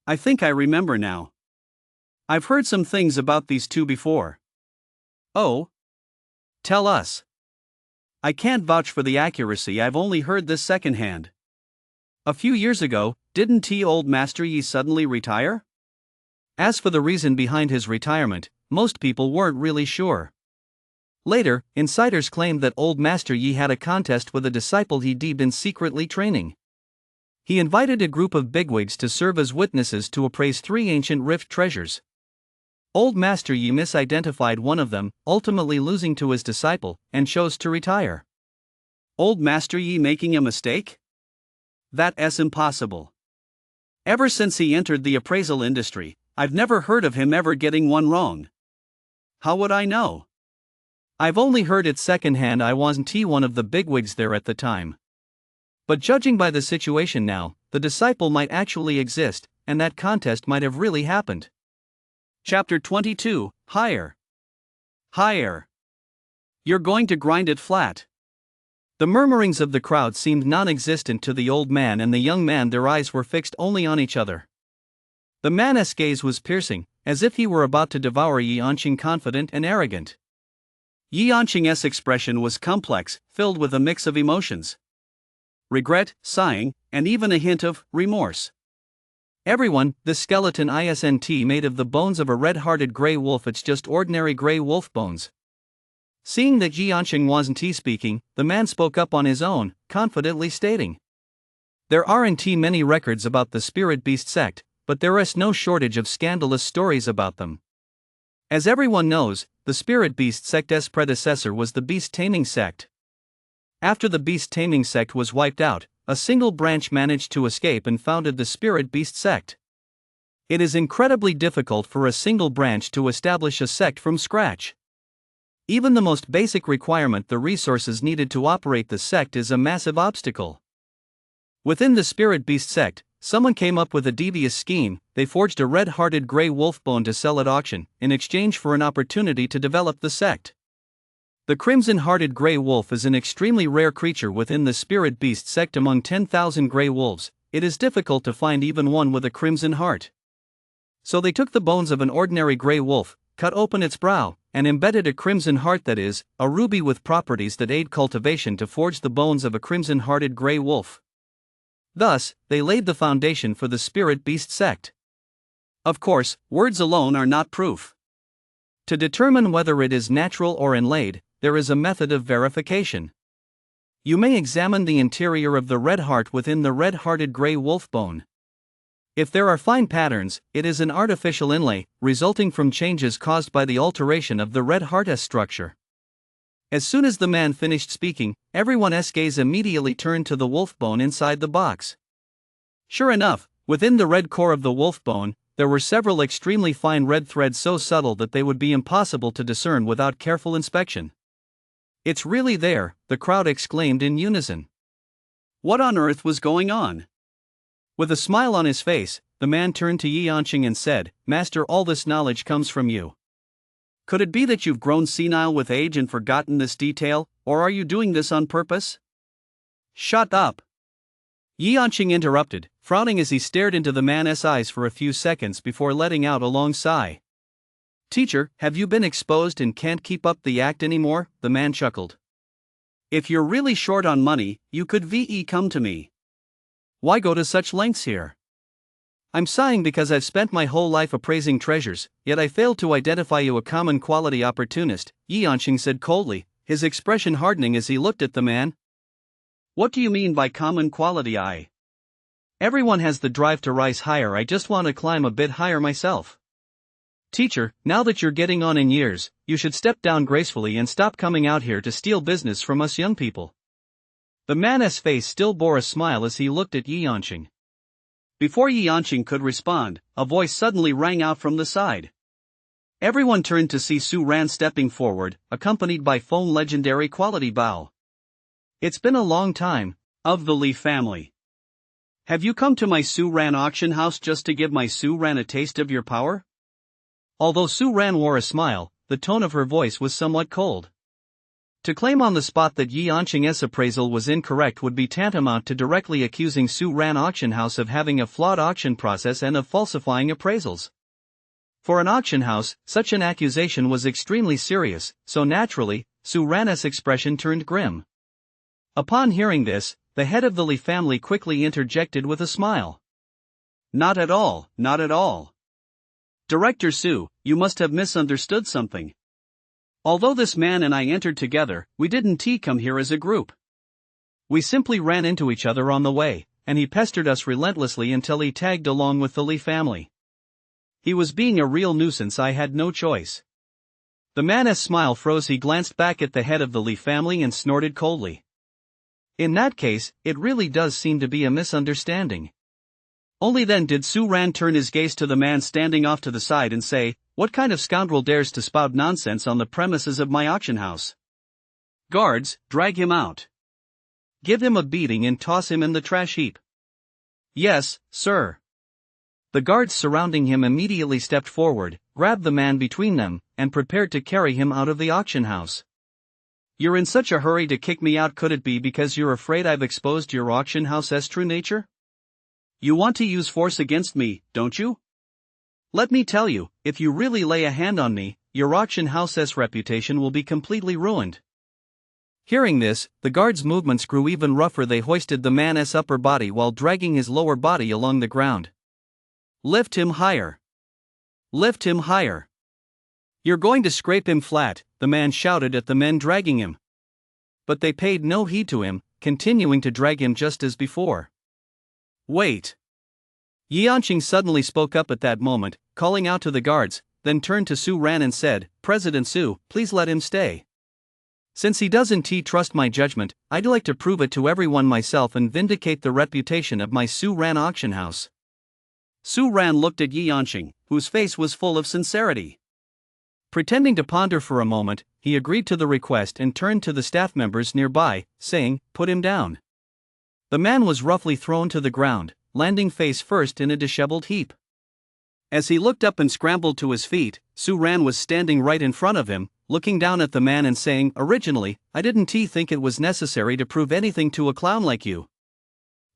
I think I remember now. I've heard some things about these two before. Oh? Tell us. I can't vouch for the accuracy, I've only heard this secondhand. A few years ago, didn't old Master Yi suddenly retire? As for the reason behind his retirement, most people weren't really sure. Later, insiders claimed that old Master Yi had a contest with a disciple he'd been secretly training. He invited a group of bigwigs to serve as witnesses to appraise 3 ancient rift treasures. Old Master Yi misidentified one of them, ultimately losing to his disciple, and chose to retire. Old Master Yi making a mistake? That's impossible. Ever since he entered the appraisal industry, I've never heard of him ever getting one wrong. How would I know? I've only heard it secondhand. I wasn't one of the bigwigs there at the time. But judging by the situation now, the disciple might actually exist, and that contest might have really happened. Chapter 22, Higher. Higher. You're going to grind it flat. The murmurings of the crowd seemed non-existent to the old man and the young man. Their eyes were fixed only on each other. The man's gaze was piercing, as if he were about to devour Yanqing, confident and arrogant. Yanqing's expression was complex, filled with a mix of emotions. Regret, sighing, and even a hint of remorse. Everyone, the skeleton isn't made of the bones of a red-hearted grey wolf. It's just ordinary grey wolf bones. Seeing that Yanqing wasn't speaking, the man spoke up on his own, confidently stating. There aren't many records about the spirit beast sect, but there is no shortage of scandalous stories about them. As everyone knows, the spirit beast sect's predecessor was the beast taming sect. After the beast taming sect was wiped out, a single branch managed to escape and founded the spirit beast sect. It is incredibly difficult for a single branch to establish a sect from scratch. Even the most basic requirement, the resources needed to operate the sect, is a massive obstacle. Within the spirit beast sect, someone came up with a devious scheme. They forged a red-hearted grey wolf bone to sell at auction, in exchange for an opportunity to develop the sect. The crimson-hearted grey wolf is an extremely rare creature within the spirit beast sect. Among 10,000 grey wolves, it is difficult to find even one with a crimson heart. So they took the bones of an ordinary grey wolf, cut open its brow, and embedded a crimson heart, that is, a ruby with properties that aid cultivation, to forge the bones of a crimson-hearted grey wolf. Thus, they laid the foundation for the spirit beast sect. Of course, words alone are not proof. To determine whether it is natural or inlaid, there is a method of verification. You may examine the interior of the red heart within the red-hearted grey wolf bone. If there are fine patterns, it is an artificial inlay, resulting from changes caused by the alteration of the red heart's structure. As soon as the man finished speaking, everyone's gaze immediately turned to the wolf bone inside the box. Sure enough, within the red core of the wolf bone, there were several extremely fine red threads, so subtle that they would be impossible to discern without careful inspection. "It's really there," the crowd exclaimed in unison. What on earth was going on? With a smile on his face, the man turned to Yi Yanqing and said, "Master, all this knowledge comes from you. Could it be that you've grown senile with age and forgotten this detail, or are you doing this on purpose?" "Shut up!" Yi Yanqing interrupted, frowning as he stared into the man's eyes for a few seconds before letting out a long sigh. "Teacher, have you been exposed and can't keep up the act anymore?" the man chuckled. "If you're really short on money, you could come to me. Why go to such lengths here? I'm sighing because I've spent my whole life appraising treasures, yet I failed to identify you, a common quality opportunist," Yi Yanqing said coldly, his expression hardening as he looked at the man. "What do you mean by common quality? Everyone has the drive to rise higher. I just want to climb a bit higher myself. Teacher, now that you're getting on in years, you should step down gracefully and stop coming out here to steal business from us young people." The man's face still bore a smile as he looked at Yi Yanqing. Before Yi Yanqing could respond, a voice suddenly rang out from the side. Everyone turned to see Su Ran stepping forward, accompanied by Feng legendary quality Bao. "It's been a long time, of the Li family. Have you come to my Su Ran auction house just to give my Su Ran a taste of your power?" Although Su Ran wore a smile, the tone of her voice was somewhat cold. To claim on the spot that Yi Yanqing's appraisal was incorrect would be tantamount to directly accusing Su Ran auction house of having a flawed auction process and of falsifying appraisals. For an auction house, such an accusation was extremely serious, so naturally, Su Ran's expression turned grim. Upon hearing this, the head of the Li family quickly interjected with a smile. "Not at all, not at all. Director Su, you must have misunderstood something. Although this man and I entered together, we didn't come here as a group. We simply ran into each other on the way, and he pestered us relentlessly until he tagged along with the Li family. He was being a real nuisance. I had no choice." The man's smile froze. He glanced back at the head of the Li family and snorted coldly. "In that case, it really does seem to be a misunderstanding." Only then did Su Ran turn his gaze to the man standing off to the side and say, "What kind of scoundrel dares to spout nonsense on the premises of my auction house? Guards, drag him out. Give him a beating and toss him in the trash heap." "Yes, sir." The guards surrounding him immediately stepped forward, grabbed the man between them, and prepared to carry him out of the auction house. "You're in such a hurry to kick me out. Could it be because you're afraid I've exposed your auction house's true nature? You want to use force against me, don't you? Let me tell you, if you really lay a hand on me, your auction house's reputation will be completely ruined." Hearing this, the guards' movements grew even rougher. They hoisted the man's upper body while dragging his lower body along the ground. "Lift him higher. Lift him higher. You're going to scrape him flat," the man shouted at the men dragging him. But they paid no heed to him, continuing to drag him just as before. "Wait." Yi Yanqing suddenly spoke up at that moment, calling out to the guards, then turned to Su Ran and said, "President Su, please let him stay. Since he doesn't trust my judgment, I'd like to prove it to everyone myself and vindicate the reputation of my Su Ran auction house." Su Ran looked at Yi Yanqing, whose face was full of sincerity. Pretending to ponder for a moment, he agreed to the request and turned to the staff members nearby, saying, "Put him down." The man was roughly thrown to the ground, landing face first in a disheveled heap. As he looked up and scrambled to his feet, Su Ran was standing right in front of him, looking down at the man and saying, "Originally, I didn't think it was necessary to prove anything to a clown like you.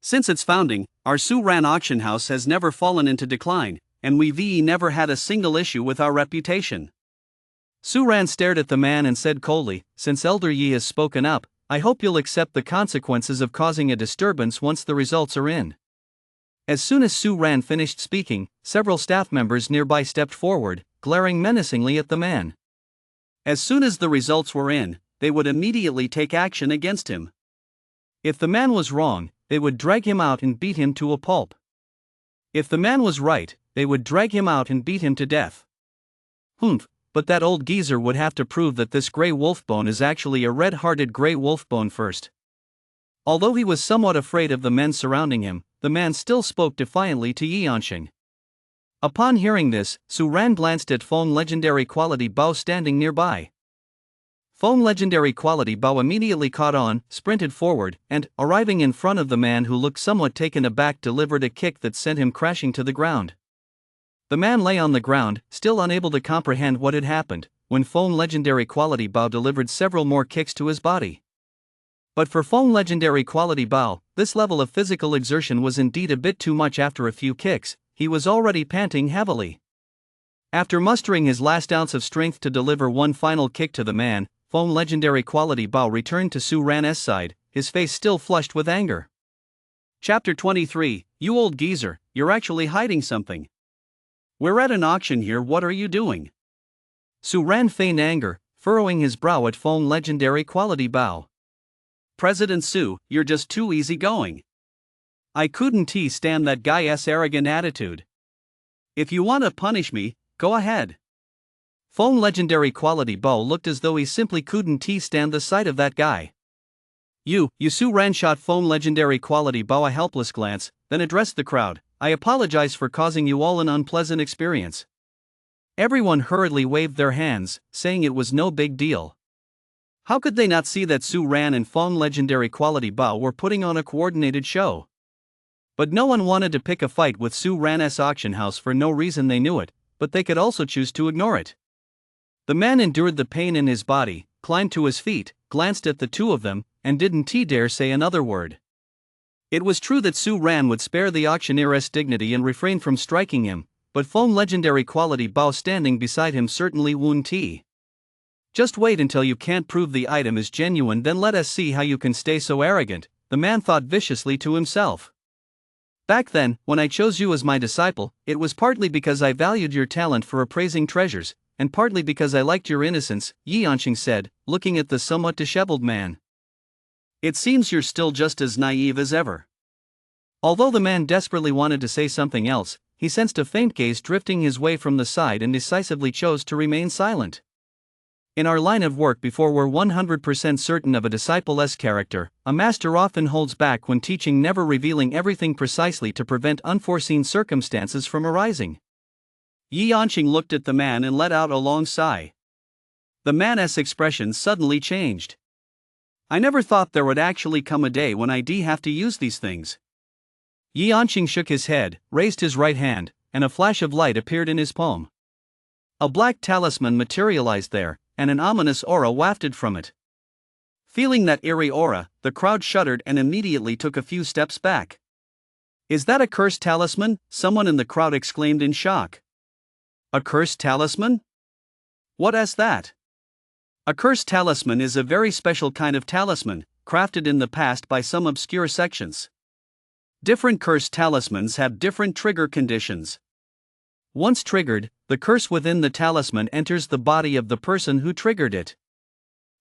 Since its founding, our Su Ran auction house has never fallen into decline, and we've never had a single issue with our reputation. Su Ran stared at the man and said coldly, "Since Elder Yi has spoken up, I hope you'll accept the consequences of causing a disturbance once the results are in." As soon as Su Ran finished speaking, several staff members nearby stepped forward, glaring menacingly at the man. As soon as the results were in, they would immediately take action against him. If the man was wrong, they would drag him out and beat him to a pulp. If the man was right, they would drag him out and beat him to death. Humph, but that old geezer would have to prove that this gray wolfbone is actually a red-hearted gray wolfbone first. Although he was somewhat afraid of the men surrounding him, the man still spoke defiantly to Yi Yanqing. Upon hearing this, Su Ran glanced at Feng Legendary Quality Bao standing nearby. Feng Legendary Quality Bao immediately caught on, sprinted forward, and, arriving in front of the man who looked somewhat taken aback, delivered a kick that sent him crashing to the ground. The man lay on the ground, still unable to comprehend what had happened, when Feng Legendary Quality Bao delivered several more kicks to his body. But for Feng Legendary Quality Bao, this level of physical exertion was indeed a bit too much. After a few kicks, he was already panting heavily. After mustering his last ounce of strength to deliver one final kick to the man, Feng Legendary Quality Bao returned to Su Ran's side, his face still flushed with anger. Chapter 23, You old geezer, you're actually hiding something. We're at an auction here, what are you doing? Su Ran feigned anger, furrowing his brow at Feng Legendary Quality Bao. President Su, you're just too easygoing. I couldn't stand that guy's arrogant attitude. If you want to punish me, go ahead. Feng Legendary Quality Bao looked as though he simply couldn't stand the sight of that guy. You Su Ran shot Feng Legendary Quality Bao a helpless glance, then addressed the crowd. I apologize for causing you all an unpleasant experience. Everyone hurriedly waved their hands, saying it was no big deal. How could they not see that Su Ran and Feng Legendary Quality Bao were putting on a coordinated show? But no one wanted to pick a fight with Su Ran's auction house for no reason. They knew it, but they could also choose to ignore it. The man endured the pain in his body, climbed to his feet, glanced at the two of them, and didn't dare say another word. It was true that Su Ran would spare the auctioneer's dignity and refrain from striking him, but Feng Legendary Quality Bao standing beside him certainly wouldn't. Just wait until you can't prove the item is genuine, then let us see how you can stay so arrogant, the man thought viciously to himself. Back then, when I chose you as my disciple, it was partly because I valued your talent for appraising treasures, and partly because I liked your innocence, Yi Yanqing said, looking at the somewhat disheveled man. It seems you're still just as naive as ever. Although the man desperately wanted to say something else, he sensed a faint gaze drifting his way from the side and decisively chose to remain silent. In our line of work, before we're 100% certain of a disciple's character, a master often holds back when teaching, never revealing everything precisely to prevent unforeseen circumstances from arising. Yi Yanqing looked at the man and let out a long sigh. The man's expression suddenly changed. I never thought there would actually come a day when I'd have to use these things. Yi Yanqing shook his head, raised his right hand, and a flash of light appeared in his palm. A black talisman materialized there, and an ominous aura wafted from it. Feeling that eerie aura, the crowd shuddered and immediately took a few steps back. Is that a cursed talisman? Someone in the crowd exclaimed in shock. A cursed talisman? What is that? A cursed talisman is a very special kind of talisman, crafted in the past by some obscure sections. Different cursed talismans have different trigger conditions. Once triggered, the curse within the talisman enters the body of the person who triggered it.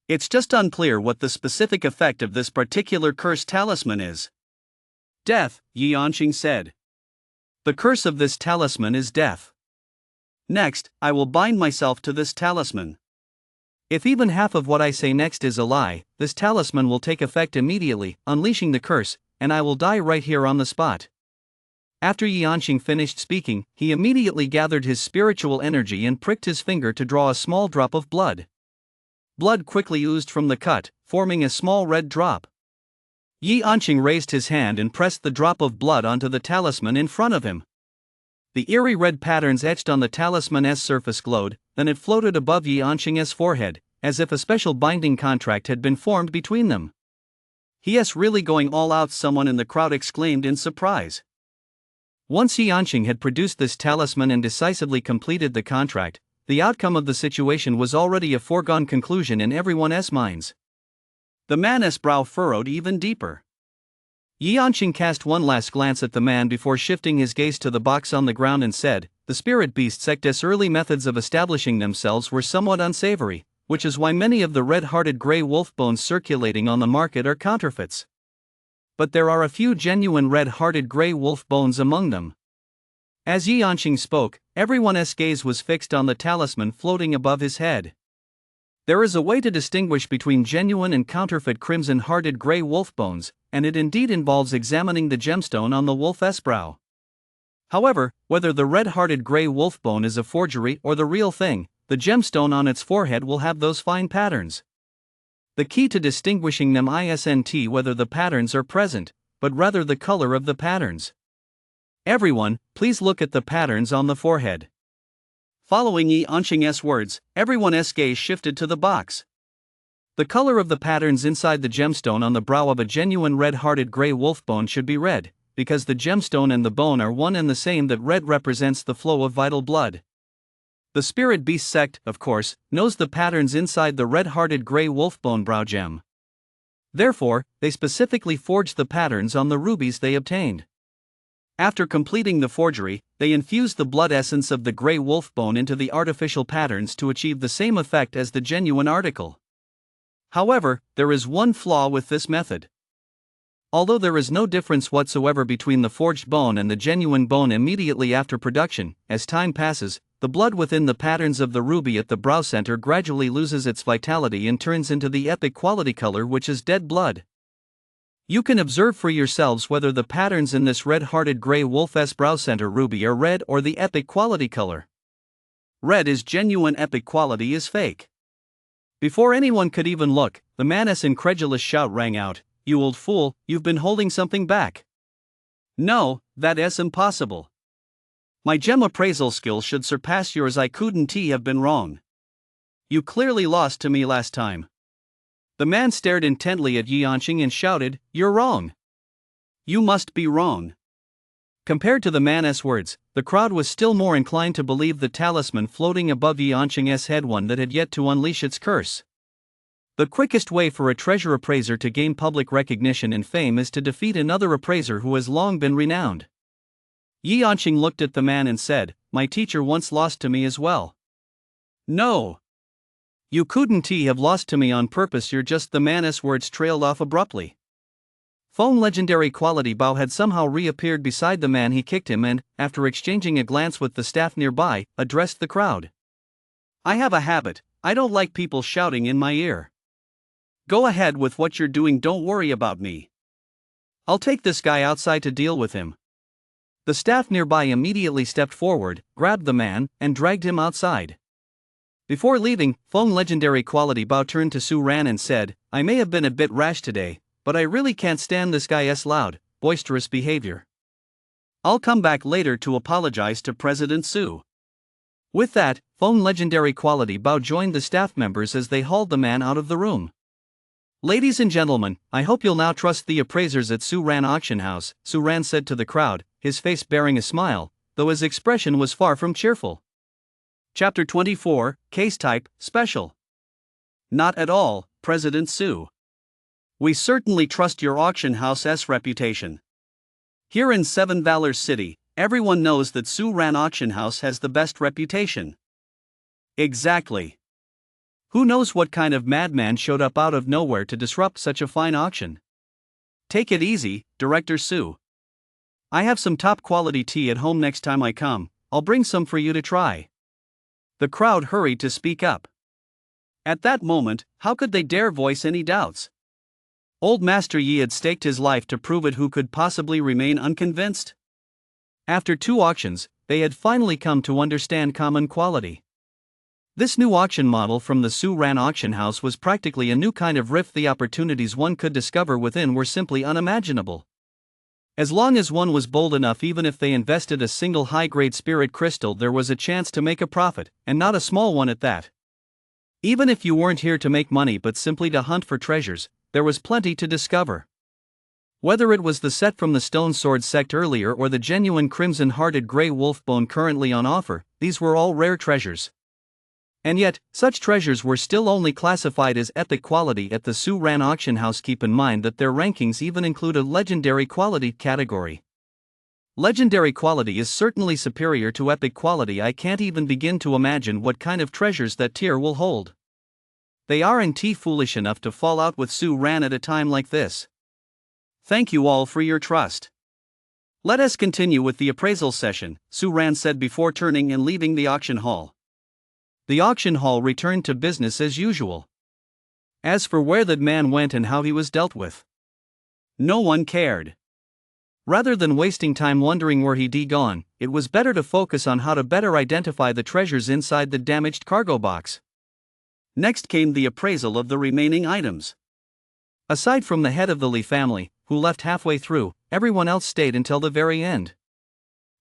It's just unclear what the specific effect of this particular cursed talisman is. Death, Yi Yanqing said. The curse of this talisman is death. Next, I will bind myself to this talisman. If even half of what I say next is a lie, this talisman will take effect immediately, unleashing the curse, and I will die right here on the spot. After Yi Yanqing finished speaking, he immediately gathered his spiritual energy and pricked his finger to draw a small drop of blood. Blood quickly oozed from the cut, forming a small red drop. Yi Yanqing raised his hand and pressed the drop of blood onto the talisman in front of him. The eerie red patterns etched on the talisman's surface glowed, then it floated above Yi Yanqing's forehead, as if a special binding contract had been formed between them. He's really going all out, someone in the crowd exclaimed in surprise. Once Yanqing had produced this talisman and decisively completed the contract, the outcome of the situation was already a foregone conclusion in everyone's minds. The man's brow furrowed even deeper. Yanqing cast one last glance at the man before shifting his gaze to the box on the ground and said, "The spirit beast sect's early methods of establishing themselves were somewhat unsavory, which is why many of the red-hearted gray wolf bones circulating on the market are counterfeits. But there are a few genuine red-hearted gray wolf bones among them." As Yanqing spoke, everyone's gaze was fixed on the talisman floating above his head. There is a way to distinguish between genuine and counterfeit crimson-hearted gray wolf bones, and it indeed involves examining the gemstone on the wolf's brow. However, whether the red-hearted gray wolf bone is a forgery or the real thing, the gemstone on its forehead will have those fine patterns. The key to distinguishing them isn't whether the patterns are present, but rather the color of the patterns. Everyone, please look at the patterns on the forehead. Following Yanqing's words, everyone's gaze shifted to the box. The color of the patterns inside the gemstone on the brow of a genuine red-hearted gray wolf bone should be red, because the gemstone and the bone are one and the same. That red represents the flow of vital blood. The spirit beast sect, of course, knows the patterns inside the red-hearted gray wolf bone brow gem. Therefore, they specifically forged the patterns on the rubies they obtained. After completing the forgery, they infused the blood essence of the gray wolf bone into the artificial patterns to achieve the same effect as the genuine article. However, there is one flaw with this method. Although there is no difference whatsoever between the forged bone and the genuine bone immediately after production, as time passes, the blood within the patterns of the ruby at the brow center gradually loses its vitality and turns into the epic quality color, which is dead blood. You can observe for yourselves whether the patterns in this red-hearted gray wolf's brow center ruby are red or the epic quality color. Red is genuine, epic quality is fake. Before anyone could even look, the man's incredulous shout rang out, "You old fool, you've been holding something back." "No, that is impossible. My gem appraisal skills should surpass yours. I couldn't have been wrong. You clearly lost to me last time." The man stared intently at Yanqing and shouted, "You're wrong. You must be wrong." Compared to the man's words, the crowd was still more inclined to believe the talisman floating above Yanqing's head one that had yet to unleash its curse. The quickest way for a treasure appraiser to gain public recognition and fame is to defeat another appraiser who has long been renowned. Yanqing looked at the man and said, "My teacher once lost to me as well." "No. You couldn't have lost to me on purpose. You're just..." The man's words trailed off abruptly. Feng legendary quality Bao had somehow reappeared beside the man he kicked him and, after exchanging a glance with the staff nearby, addressed the crowd. "I have a habit, I don't like people shouting in my ear. Go ahead with what you're doing, don't worry about me. I'll take this guy outside to deal with him." The staff nearby immediately stepped forward, grabbed the man, and dragged him outside. Before leaving, Feng legendary quality Bao turned to Su Ran and said, "I may have been a bit rash today, but I really can't stand this guy's loud, boisterous behavior. I'll come back later to apologize to President Su." With that, Feng legendary quality Bao joined the staff members as they hauled the man out of the room. "Ladies and gentlemen, I hope you'll now trust the appraisers at Su Ran Auction House," Su Ran said to the crowd, his face bearing a smile, though his expression was far from cheerful. Chapter 24, Case Type, Special. "Not at all, President Su. We certainly trust your auction house's reputation. Here in Seven Valors City, everyone knows that Su Ran Auction House has the best reputation." "Exactly. Who knows what kind of madman showed up out of nowhere to disrupt such a fine auction? Take it easy, Director Su. I have some top quality tea at home. Next time I come, I'll bring some for you to try." The crowd hurried to speak up. At that moment, how could they dare voice any doubts? Old Master Yi had staked his life to prove it. Who could possibly remain unconvinced? After 2 auctions, they had finally come to understand common quality. This new auction model from the Su Ran Auction House was practically a new kind of rift. The opportunities one could discover within were simply unimaginable. As long as one was bold enough, even if they invested a single high-grade spirit crystal, there was a chance to make a profit, and not a small one at that. Even if you weren't here to make money but simply to hunt for treasures, there was plenty to discover. Whether it was the set from the Stone Sword sect earlier or the genuine crimson-hearted grey wolf bone currently on offer, these were all rare treasures. And yet, such treasures were still only classified as epic quality at the Su Ran auction house. Keep in mind that their rankings even include a legendary quality category. Legendary quality is certainly superior to epic quality. I can't even begin to imagine what kind of treasures that tier will hold. They aren't foolish enough to fall out with Su Ran at a time like this. Thank you all for your trust. Let us continue with the appraisal session, Su Ran said before turning and leaving the auction hall. The auction hall returned to business as usual. As for where that man went and how he was dealt with, no one cared. Rather than wasting time wondering where he'd gone, it was better to focus on how to better identify the treasures inside the damaged cargo box. Next came the appraisal of the remaining items. Aside from the head of the Li family, who left halfway through, everyone else stayed until the very end.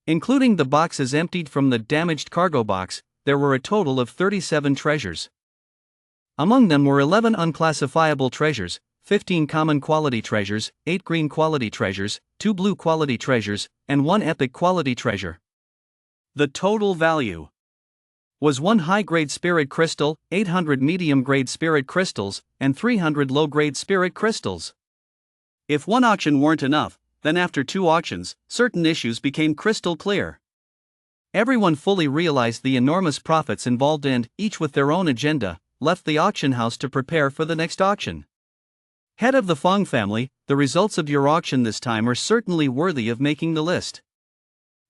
Including the boxes emptied from the damaged cargo box, there were a total of 37 treasures. Among them were 11 unclassifiable treasures, 15 common quality treasures, 8 green quality treasures, 2 blue quality treasures, and 1 epic quality treasure. The total value was 1 high-grade spirit crystal, 800 medium-grade spirit crystals, and 300 low-grade spirit crystals. If one auction weren't enough, then after 2 auctions, certain issues became crystal clear. Everyone fully realized the enormous profits involved and, each with their own agenda, left the auction house to prepare for the next auction. Head of the Fong family, the results of your auction this time are certainly worthy of making the list.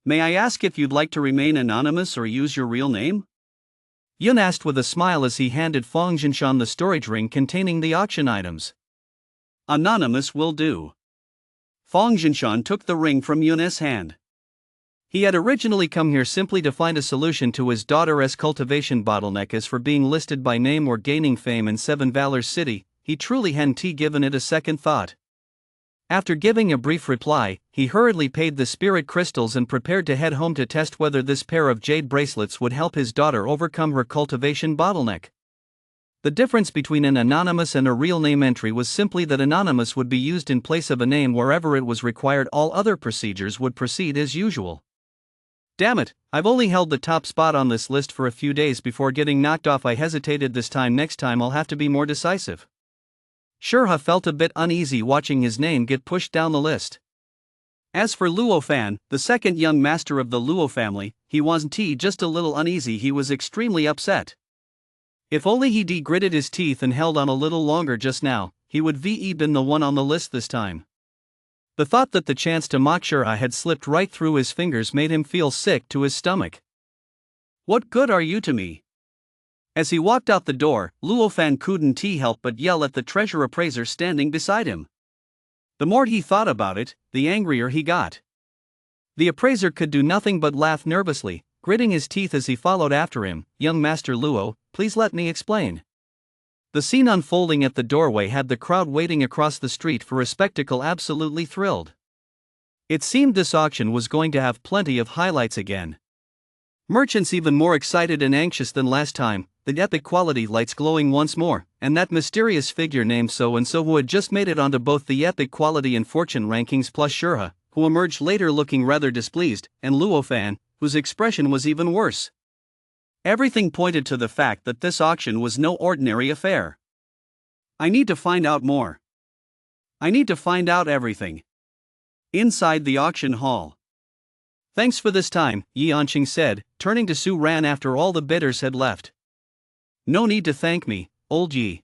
May I ask if you'd like to remain anonymous or use your real name? Yun asked with a smile as he handed Fong Jinshan the storage ring containing the auction items. Anonymous will do. Fong Jinshan took the ring from Yun's hand. He had originally come here simply to find a solution to his daughter's cultivation bottleneck. As for being listed by name or gaining fame in Seven Valors City, he truly hadn't given it a second thought. After giving a brief reply, he hurriedly paid the spirit crystals and prepared to head home to test whether this pair of jade bracelets would help his daughter overcome her cultivation bottleneck. The difference between an anonymous and a real name entry was simply that anonymous would be used in place of a name wherever it was required. All other procedures would proceed as usual. Damn it, I've only held the top spot on this list for a few days before getting knocked off. I hesitated this time. Next time I'll have to be more decisive. Shurha felt a bit uneasy watching his name get pushed down the list. As for Luo Fan, the second young master of the Luo family, he wasn't just a little uneasy, he was extremely upset. If only he'd gritted his teeth and held on a little longer just now, he would have been the one on the list this time. The thought that the chance to mock Shurha had slipped right through his fingers made him feel sick to his stomach. What good are you to me? As he walked out the door, Luo Fan couldn't help but yell at the treasure appraiser standing beside him. The more he thought about it, the angrier he got. The appraiser could do nothing but laugh nervously, gritting his teeth as he followed after him. Young Master Luo, please let me explain. The scene unfolding at the doorway had the crowd waiting across the street for a spectacle absolutely thrilled. It seemed this auction was going to have plenty of highlights again. Merchants even more excited and anxious than last time, the epic quality lights glowing once more, and that mysterious figure named so-and-so who had just made it onto both the epic quality and fortune rankings, plus Shurha, who emerged later looking rather displeased, and Luo Fan, whose expression was even worse. Everything pointed to the fact that this auction was no ordinary affair. I need to find out more. I need to find out everything. Inside the auction hall. Thanks for this time, Yi Anqing said, turning to Su Ran after all the bidders had left. No need to thank me, old Yi.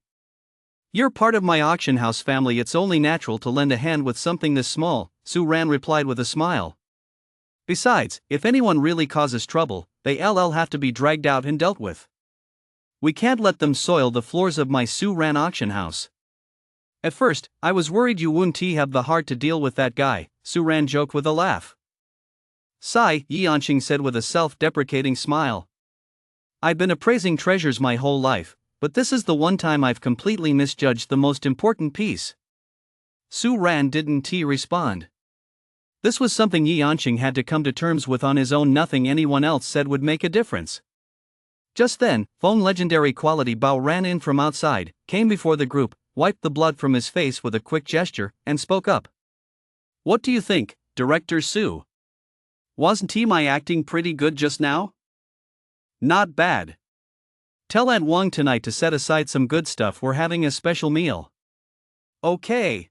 You're part of my auction house family, it's only natural to lend a hand with something this small, Su Ran replied with a smile. Besides, if anyone really causes trouble, they'll have to be dragged out and dealt with. We can't let them soil the floors of my Su Ran auction house. At first, I was worried you wouldn't have the heart to deal with that guy, Su Ran joked with a laugh. Sigh, Yi Anqing said with a self-deprecating smile. I've been appraising treasures my whole life, but this is the one time I've completely misjudged the most important piece. Su Ran didn't respond. This was something Yi Anqing had to come to terms with on his own. Nothing anyone else said would make a difference. Just then, Fong legendary quality Bao ran in from outside, came before the group, wiped the blood from his face with a quick gesture, and spoke up. What do you think, Director Sue? Wasn't my acting pretty good just now? Not bad. Tell Aunt Wong tonight to set aside some good stuff, we're having a special meal. Okay.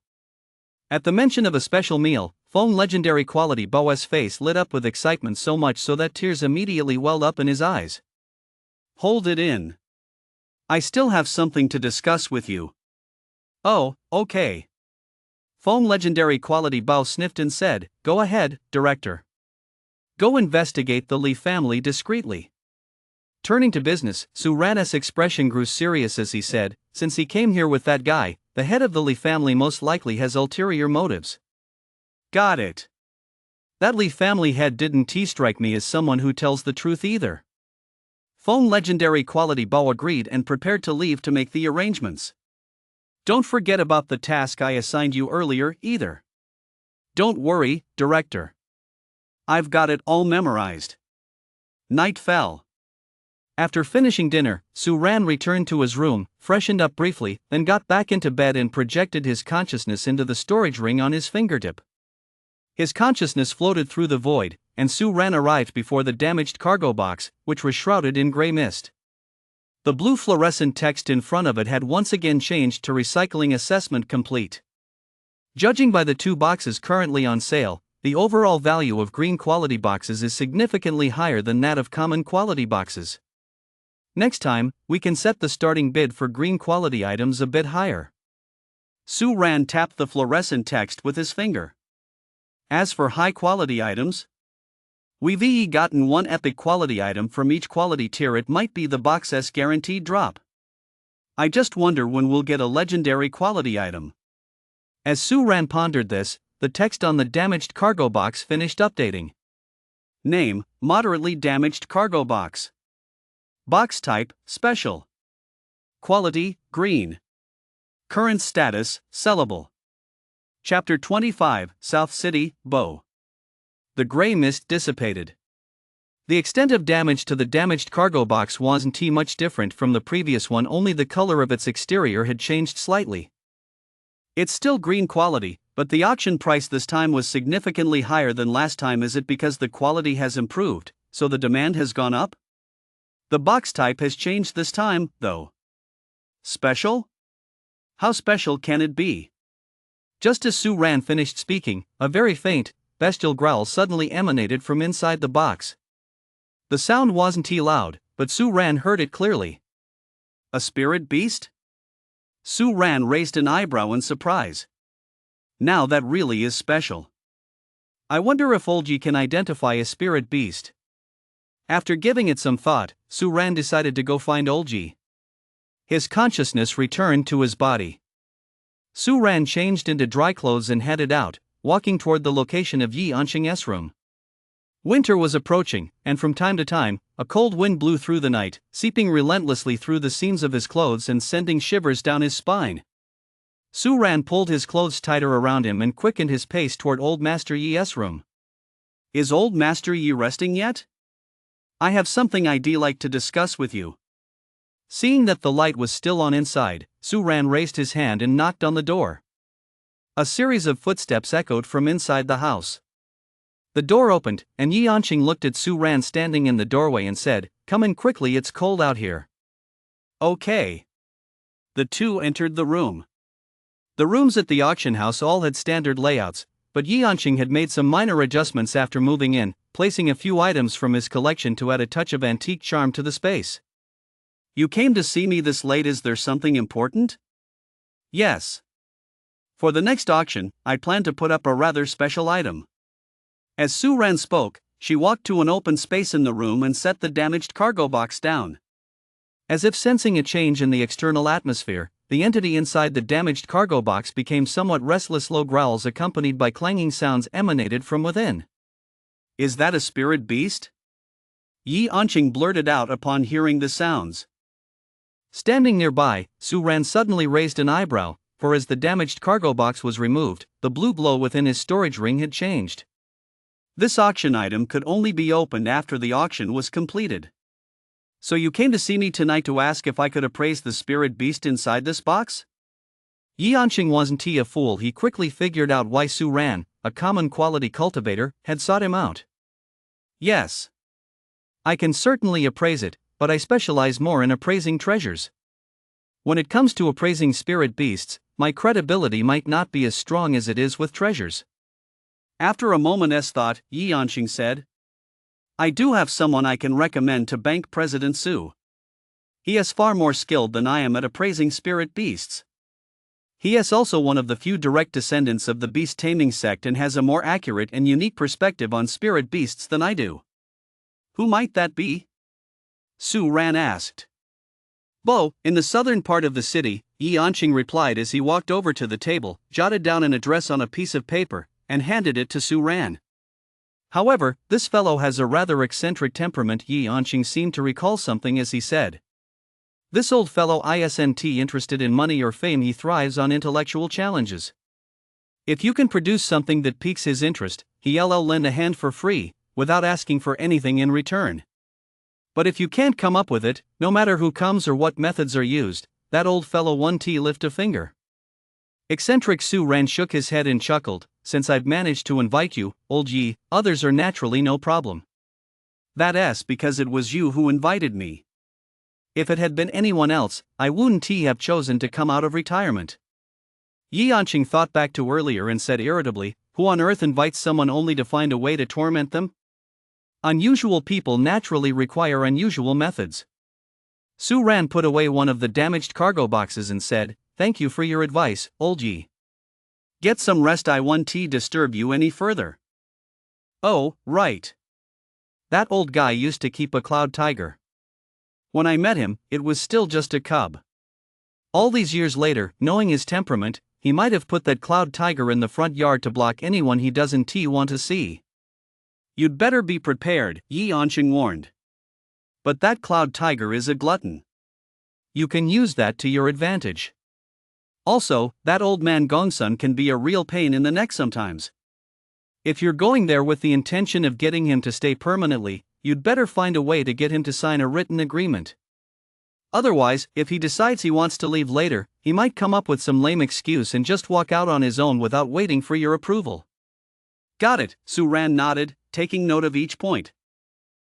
At the mention of a special meal, Phone legendary quality Bo's face lit up with excitement, so much so that tears immediately welled up in his eyes. Hold it in. I still have something to discuss with you. Oh, okay. Phone legendary quality Bo sniffed and said, Go ahead, Director. Go investigate the Lee family discreetly. Turning to business, Su Ran's expression grew serious as he said, Since he came here with that guy, the head of the Lee family most likely has ulterior motives. Got it. That Lee family head didn't strike me as someone who tells the truth either. Phone legendary quality Bo agreed and prepared to leave to make the arrangements. Don't forget about the task I assigned you earlier either. Don't worry, Director. I've got it all memorized. Night fell. After finishing dinner, Su Ran returned to his room, freshened up briefly, then got back into bed and projected his consciousness into the storage ring on his fingertip. His consciousness floated through the void, and Su Ran arrived before the damaged cargo box, which was shrouded in gray mist. The blue fluorescent text in front of it had once again changed to Recycling Assessment Complete. Judging by the 2 boxes currently on sale, the overall value of green quality boxes is significantly higher than that of common quality boxes. Next time, we can set the starting bid for green quality items a bit higher. Su Ran tapped the fluorescent text with his finger. As for high quality items, we've gotten 1 epic quality item from each quality tier. It might be the box's guaranteed drop. I just wonder when we'll get a legendary quality item. As Su Ran pondered this, the text on the damaged cargo box finished updating. Name, moderately damaged cargo box. Box type, special. Quality, green. Current status, sellable. Chapter 25, South City, Bo. The gray mist dissipated. The extent of damage to the damaged cargo box wasn't much different from the previous one, only the color of its exterior had changed slightly. It's still green quality, but the auction price this time was significantly higher than last time. Is it because the quality has improved, so the demand has gone up? The box type has changed this time, though. Special? How special can it be? Just as Su Ran finished speaking, a very faint, bestial growl suddenly emanated from inside the box. The sound wasn't loud, but Su Ran heard it clearly. A spirit beast? Su Ran raised an eyebrow in surprise. Now that really is special. I wonder if Olji can identify a spirit beast. After giving it some thought, Su Ran decided to go find Olji. His consciousness returned to his body. Su Ran changed into dry clothes and headed out, walking toward the location of Yi Anqing's room. Winter was approaching, and from time to time, a cold wind blew through the night, seeping relentlessly through the seams of his clothes and sending shivers down his spine. Su Ran pulled his clothes tighter around him and quickened his pace toward Old Master Yi's room. Is Old Master Yi resting yet? I have something I'd like to discuss with you. Seeing that the light was still on inside, Su Ran raised his hand and knocked on the door. A series of footsteps echoed from inside the house. The door opened, and Yi Anqing looked at Su Ran standing in the doorway and said, Come in quickly, it's cold out here. Okay. The two entered the room. The rooms at the auction house all had standard layouts, but Yi Anqing had made some minor adjustments after moving in, placing a few items from his collection to add a touch of antique charm to the space. You came to see me this late, is there something important? Yes. For the next auction, I plan to put up a rather special item. As Su Ran spoke, she walked to an open space in the room and set the damaged cargo box down. As if sensing a change in the external atmosphere, the entity inside the damaged cargo box became somewhat restless. Low growls accompanied by clanging sounds emanated from within. Is that a spirit beast? Yi Anqing blurted out upon hearing the sounds. Standing nearby, Su Ran suddenly raised an eyebrow, for as the damaged cargo box was removed, the blue glow within his storage ring had changed. This auction item could only be opened after the auction was completed. So you came to see me tonight to ask if I could appraise the spirit beast inside this box? Yi Anqing wasn't a fool. He quickly figured out why Su Ran, a common quality cultivator, had sought him out. Yes. I can certainly appraise it, but I specialize more in appraising treasures. When it comes to appraising spirit beasts, my credibility might not be as strong as it is with treasures. After a moment's thought, Yi Yanqing said, I do have someone I can recommend to Bank President Su. He is far more skilled than I am at appraising spirit beasts. He is also one of the few direct descendants of the beast taming sect and has a more accurate and unique perspective on spirit beasts than I do. Who might that be? Su Ran asked. Bo, in the southern part of the city, Yi Yanqing replied as he walked over to the table, jotted down an address on a piece of paper, and handed it to Su Ran. However, this fellow has a rather eccentric temperament. Yi Yanqing seemed to recall something as he said. This old fellow isn't interested in money or fame, he thrives on intellectual challenges. If you can produce something that piques his interest, he'll lend a hand for free, without asking for anything in return. But if you can't come up with it, no matter who comes or what methods are used, that old fellow won't lift a finger. Eccentric Su Ran shook his head and chuckled, since I've managed to invite you, old Yi, others are naturally no problem. That's because it was you who invited me. If it had been anyone else, I wouldn't have chosen to come out of retirement. Yi Yanqing thought back to earlier and said irritably, who on earth invites someone only to find a way to torment them? Unusual people naturally require unusual methods. Su Ran put away one of the damaged cargo boxes and said, Thank you for your advice, old Yi. Get some rest, I won't disturb you any further. Oh, right. That old guy used to keep a cloud tiger. When I met him, it was still just a cub. All these years later, knowing his temperament, he might have put that cloud tiger in the front yard to block anyone he doesn't want to see. You'd better be prepared, Yi Yanqing warned. But that cloud tiger is a glutton. You can use that to your advantage. Also, that old man Gongsun can be a real pain in the neck sometimes. If you're going there with the intention of getting him to stay permanently, you'd better find a way to get him to sign a written agreement. Otherwise, if he decides he wants to leave later, he might come up with some lame excuse and just walk out on his own without waiting for your approval. Got it, Su Ran nodded, taking note of each point.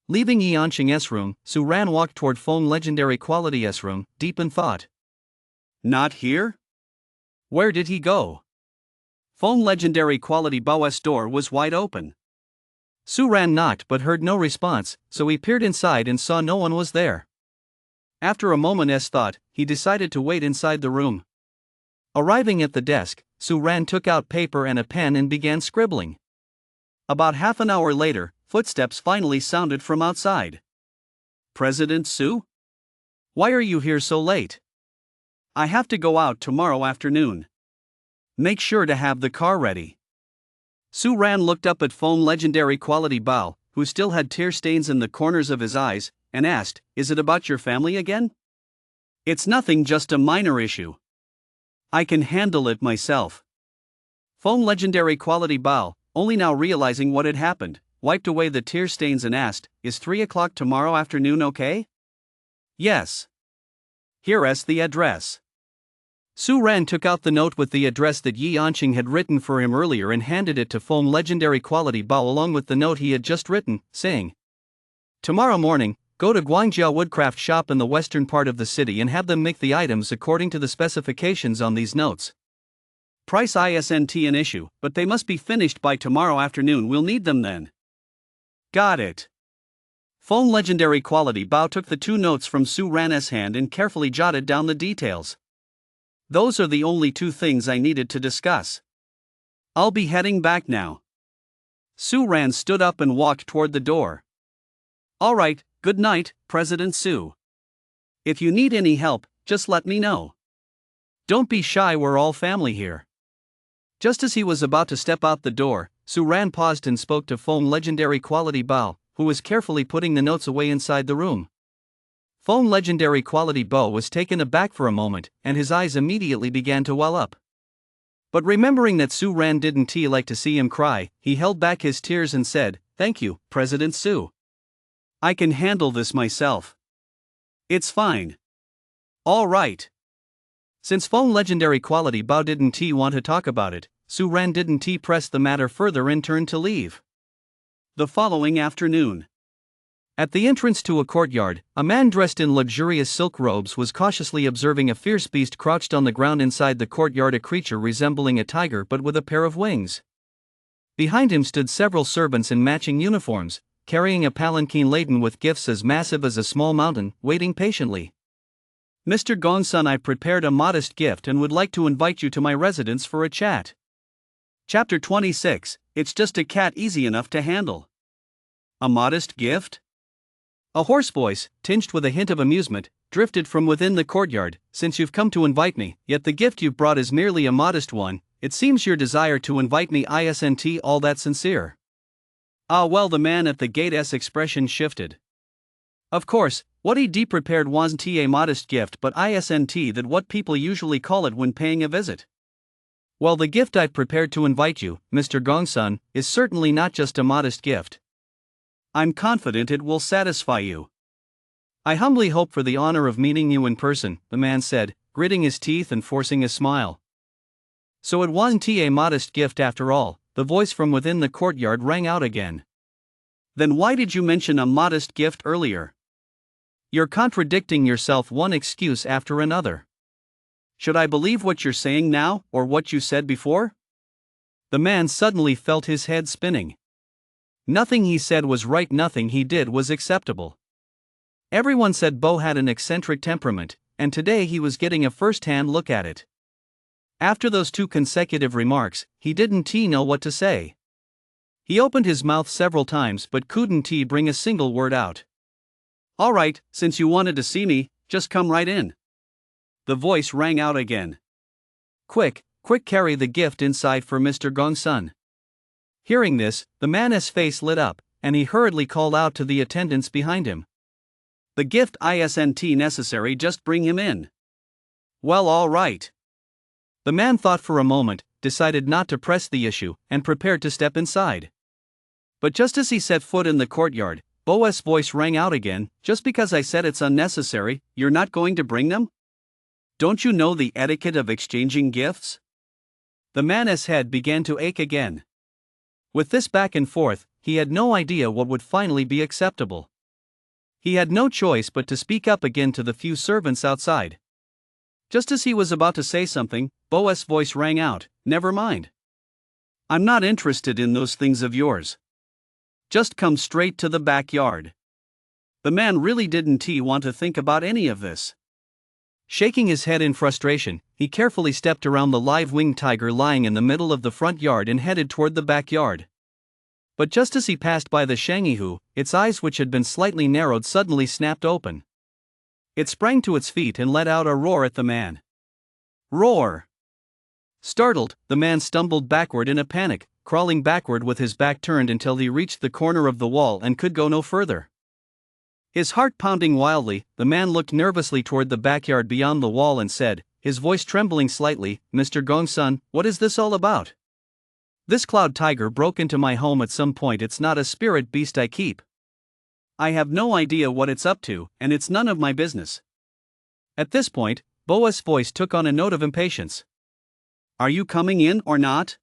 Leaving Yi Yanqing's room, Su Ran walked toward Feng Legendary Quality's room, deep in thought. Not here? Where did he go? Feng Legendary Quality Bao's door was wide open. Su Ran knocked but heard no response, so he peered inside and saw no one was there. After a moment's thought, he decided to wait inside the room. Arriving at the desk, Su Ran took out paper and a pen and began scribbling. About half an hour later, footsteps finally sounded from outside. President Su? Why are you here so late? I have to go out tomorrow afternoon. Make sure to have the car ready. Su Ran looked up at Feng Legendary Quality Bao, who still had tear stains in the corners of his eyes, and asked, Is it about your family again? It's nothing, just a minor issue. I can handle it myself. Feng Legendary Quality Bao, only now realizing what had happened, wiped away the tear stains and asked, Is 3 o'clock tomorrow afternoon okay? Yes. Here's the address. Su Ran took out the note with the address that Yi Yanqing had written for him earlier and handed it to Feng Legendary Quality Bao along with the note he had just written, saying, Tomorrow morning, go to Guangjia Woodcraft Shop in the western part of the city and have them make the items according to the specifications on these notes. Price isn't an issue, but they must be finished by tomorrow afternoon. We'll need them then. Got it. Feng Legendary Quality Bao took the two notes from Su Ran's hand and carefully jotted down the details. Those are the only two things I needed to discuss. I'll be heading back now. Su Ran stood up and walked toward the door. All right, good night, President Su. If you need any help, just let me know. Don't be shy, we're all family here. Just as he was about to step out the door, Su Ran paused and spoke to Feng Legendary Quality Bao, who was carefully putting the notes away inside the room. Feng Legendary Quality Bao was taken aback for a moment, and his eyes immediately began to well up. But remembering that Su Ran didn't like to see him cry, he held back his tears and said, Thank you, President Su. I can handle this myself. It's fine. All right. Since Feng Legendary Quality Bao didn't want to talk about it, Suran didn't press the matter further and turned to leave. The following afternoon, at the entrance to a courtyard, a man dressed in luxurious silk robes was cautiously observing a fierce beast crouched on the ground inside the courtyard, a creature resembling a tiger but with a pair of wings. Behind him stood several servants in matching uniforms, carrying a palanquin laden with gifts as massive as a small mountain, waiting patiently. "Mr. Gongsun, I prepared a modest gift and would like to invite you to my residence for a chat." Chapter 26, It's Just a Cat, Easy Enough to Handle. A modest gift? A hoarse voice, tinged with a hint of amusement, drifted from within the courtyard. "Since you've come to invite me, yet the gift you've brought is merely a modest one, it seems your desire to invite me isn't all that sincere." Ah well, the man at the gate's expression shifted. Of course, what he prepared wasn't a modest gift but isn't that what people usually call it when paying a visit. Well, the gift I've prepared to invite you, Mr. Gongsun, is certainly not just a modest gift. I'm confident it will satisfy you. I humbly hope for the honor of meeting you in person, the man said, gritting his teeth and forcing a smile. So it wasn't a modest gift after all, the voice from within the courtyard rang out again. Then why did you mention a modest gift earlier? You're contradicting yourself, one excuse after another. Should I believe what you're saying now, or what you said before? The man suddenly felt his head spinning. Nothing he said was right, nothing he did was acceptable. Everyone said Bo had an eccentric temperament, and today he was getting a first-hand look at it. After those 2 consecutive remarks, he didn't know what to say. He opened his mouth several times but couldn't bring a single word out. "All right, since you wanted to see me, just come right in." The voice rang out again. Quick, carry the gift inside for Mr. Gongsun." Hearing this, the man's face lit up, and he hurriedly called out to the attendants behind him. "The gift isn't necessary, just bring him in." "Well, all right." The man thought for a moment, decided not to press the issue, and prepared to step inside. But just as he set foot in the courtyard, Bo's voice rang out again. "Just because I said it's unnecessary, you're not going to bring them? Don't you know the etiquette of exchanging gifts?" The man's head began to ache again. With this back and forth, he had no idea what would finally be acceptable. He had no choice but to speak up again to the few servants outside. Just as he was about to say something, Bo's voice rang out, "Never mind. I'm not interested in those things of yours. Just come straight to the backyard." The man really didn't want to think about any of this. Shaking his head in frustration, he carefully stepped around the live-winged tiger lying in the middle of the front yard and headed toward the backyard. But just as he passed by the shangyihu, its eyes, which had been slightly narrowed, suddenly snapped open. It sprang to its feet and let out a roar at the man. Roar! Startled, the man stumbled backward in a panic, crawling backward with his back turned until he reached the corner of the wall and could go no further. His heart pounding wildly, the man looked nervously toward the backyard beyond the wall and said, his voice trembling slightly, "Mr. Gongsun, what is this all about? This cloud tiger broke into my home at some point. It's not a spirit beast I keep. I have no idea what it's up to, and it's none of my business." At this point, Bo's voice took on a note of impatience. "Are you coming in or not?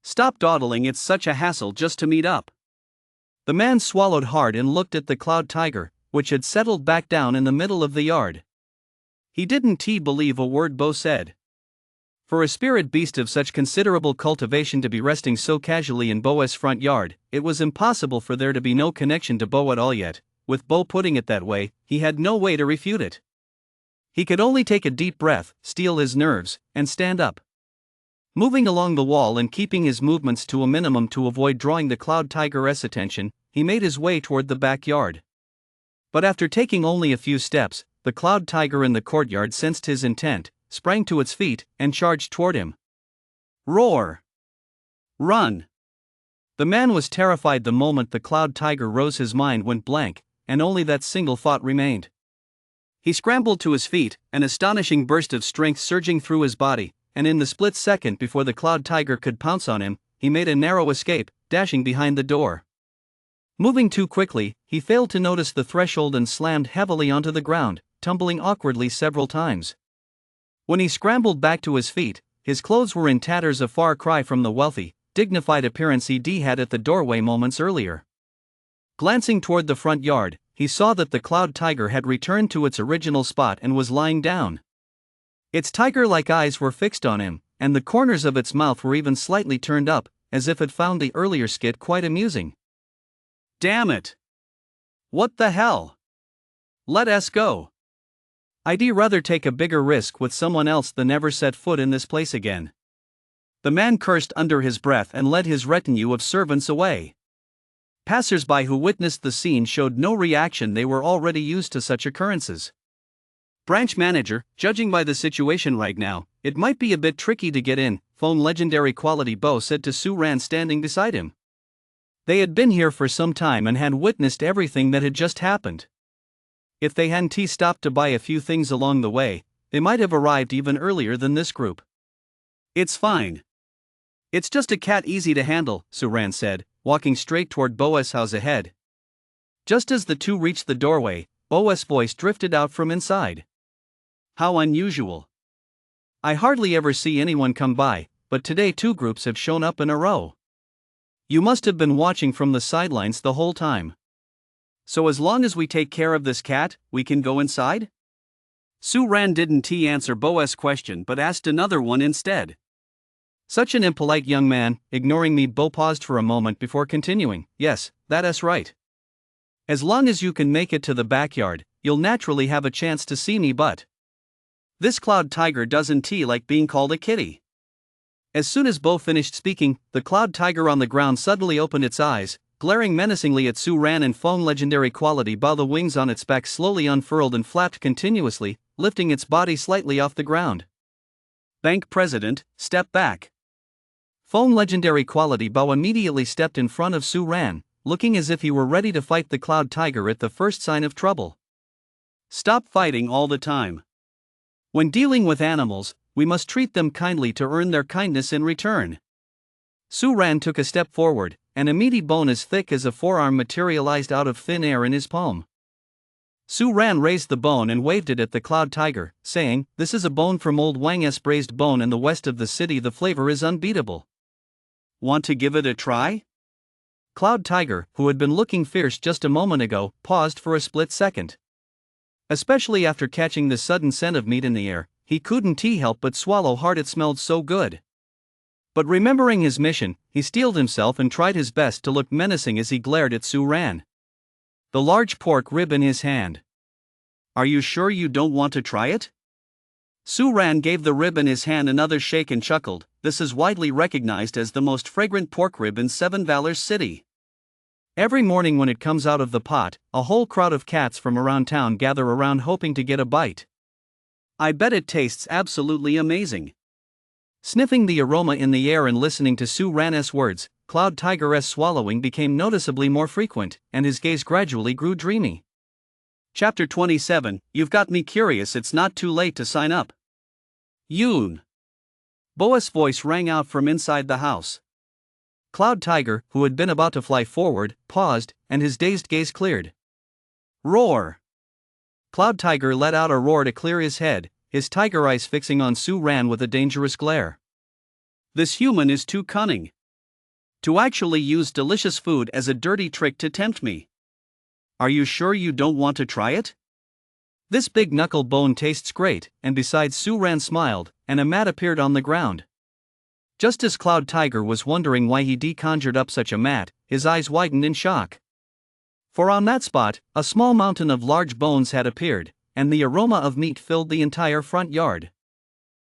Stop dawdling, it's such a hassle just to meet up." The man swallowed hard and looked at the cloud tiger, which had settled back down in the middle of the yard. He didn't believe a word Bo said. For a spirit beast of such considerable cultivation to be resting so casually in Bo's front yard, it was impossible for there to be no connection to Bo at all, yet, with Bo putting it that way, he had no way to refute it. He could only take a deep breath, steel his nerves, and stand up. Moving along the wall and keeping his movements to a minimum to avoid drawing the cloud tiger's attention, he made his way toward the backyard. But after taking only a few steps, the cloud tiger in the courtyard sensed his intent, sprang to its feet, and charged toward him. Roar! Run! The man was terrified the moment the cloud tiger rose. His mind went blank, and only that single thought remained. He scrambled to his feet, an astonishing burst of strength surging through his body, and in the split second before the cloud tiger could pounce on him, he made a narrow escape, dashing behind the door. Moving too quickly, he failed to notice the threshold and slammed heavily onto the ground, tumbling awkwardly several times. When he scrambled back to his feet, his clothes were in tatters, a far cry from the wealthy, dignified appearance he'd had at the doorway moments earlier. Glancing toward the front yard, he saw that the cloud tiger had returned to its original spot and was lying down. Its tiger-like eyes were fixed on him, and the corners of its mouth were even slightly turned up, as if it found the earlier skit quite amusing. "Damn it! What the hell? Let us go. I'd rather take a bigger risk with someone else than ever set foot in this place again." The man cursed under his breath and led his retinue of servants away. Passers-by who witnessed the scene showed no reaction. They were already used to such occurrences. "Branch manager, judging by the situation right now, it might be a bit tricky to get in," phone legendary quality Bo said to Sue Ran standing beside him. They had been here for some time and had witnessed everything that had just happened. If they hadn't stopped to buy a few things along the way, they might have arrived even earlier than this group. "It's fine. It's just a cat, easy to handle," Sue Ran said, walking straight toward Bo's house ahead. Just as the two reached the doorway, Bo's voice drifted out from inside. "How unusual. I hardly ever see anyone come by, but today 2 groups have shown up in a row. You must have been watching from the sidelines the whole time. So as long as we take care of this cat, we can go inside?" Sue Ran didn't answer Bo's question but asked another one instead. "Such an impolite young man," ignoring me. Bo paused for a moment before continuing. "Yes, that's right. As long as you can make it to the backyard, you'll naturally have a chance to see me, but this cloud tiger doesn't like being called a kitty." As soon as Bo finished speaking, the cloud tiger on the ground suddenly opened its eyes, glaring menacingly at Sue Ran and phone legendary quality Bo. The wings on its back slowly unfurled and flapped continuously, lifting its body slightly off the ground. "Bank president, step back." Phone legendary quality Bo immediately stepped in front of Sue Ran, looking as if he were ready to fight the cloud tiger at the first sign of trouble. "Stop fighting all the time. When dealing with animals, we must treat them kindly to earn their kindness in return." Sue Ran took a step forward, and a meaty bone as thick as a forearm materialized out of thin air in his palm. Sue Ran raised the bone and waved it at the cloud tiger, saying, "This is a bone from Old Wang's braised bone in the west of the city. The flavor is unbeatable. Want to give it a try?" Cloud tiger, who had been looking fierce just a moment ago, paused for a split second. Especially after catching the sudden scent of meat in the air, he couldn't help but swallow hard. It smelled so good. But remembering his mission, he steeled himself and tried his best to look menacing as he glared at Sue Ran. The large pork rib in his hand. "Are you sure you don't want to try it?" Sue Ran gave the rib in his hand another shake and chuckled. "This is widely recognized as the most fragrant pork rib in Seven Valors City. Every morning when it comes out of the pot, a whole crowd of cats from around town gather around hoping to get a bite. I bet it tastes absolutely amazing." Sniffing the aroma in the air and listening to Sue Ran's words, Cloud Tiger's swallowing became noticeably more frequent, and his gaze gradually grew dreamy. Chapter 27, You've got me curious. It's not too late to sign up. Yoon. Bo's voice rang out from inside the house. Cloud Tiger, who had been about to fly forward, paused, and his dazed gaze cleared. Roar. Cloud Tiger let out a roar to clear his head, his tiger eyes fixing on Sue Ran with a dangerous glare. This human is too cunning. To actually use delicious food as a dirty trick to tempt me. Are you sure you don't want to try it? This big knuckle bone tastes great, and besides, Sue Ran smiled, and a mat appeared on the ground. Just as Cloud Tiger was wondering why he conjured up such a mat, his eyes widened in shock. For on that spot, a small mountain of large bones had appeared, and the aroma of meat filled the entire front yard.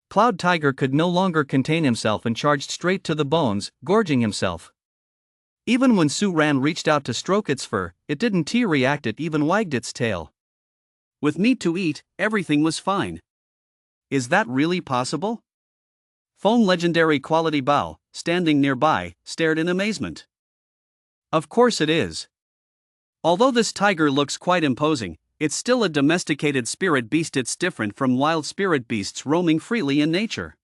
Cloud Tiger could no longer contain himself and charged straight to the bones, gorging himself. Even when Sue Ran reached out to stroke its fur, it didn't react, it even wagged its tail. With meat to eat, everything was fine. Is that really possible? Phone legendary quality Bao, standing nearby, stared in amazement. Of course it is. Although this tiger looks quite imposing, it's still a domesticated spirit beast. It's different from wild spirit beasts roaming freely in nature.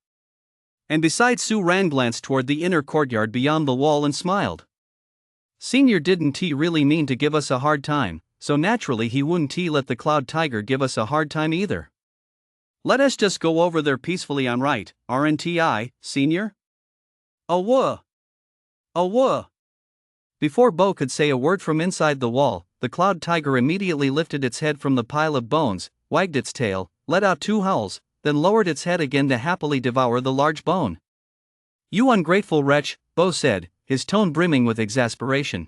And besides, Sue Ran glanced toward the inner courtyard beyond the wall and smiled. Senior didn't really mean to give us a hard time, so naturally he wouldn't let the Cloud Tiger give us a hard time either. Let us just go over there peacefully, I'm right, aren't I, senior? Oh whoa! Oh whoa! Before Bo could say a word from inside the wall, the cloud tiger immediately lifted its head from the pile of bones, wagged its tail, let out 2 howls, then lowered its head again to happily devour the large bone. You ungrateful wretch, Bo said, his tone brimming with exasperation.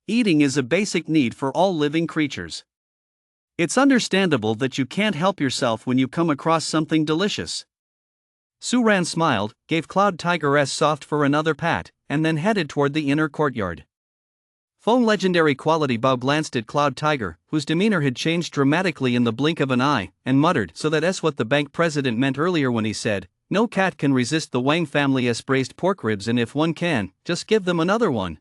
Eating is a basic need for all living creatures. It's understandable that you can't help yourself when you come across something delicious. Suran smiled, gave Cloud Tiger's soft fur another pat, and then headed toward the inner courtyard. Phone legendary quality Bao glanced at Cloud Tiger, whose demeanor had changed dramatically in the blink of an eye, and muttered, so that's what the bank president meant earlier when he said, no cat can resist the Wang family's braised pork ribs, and if one can, just give them another one.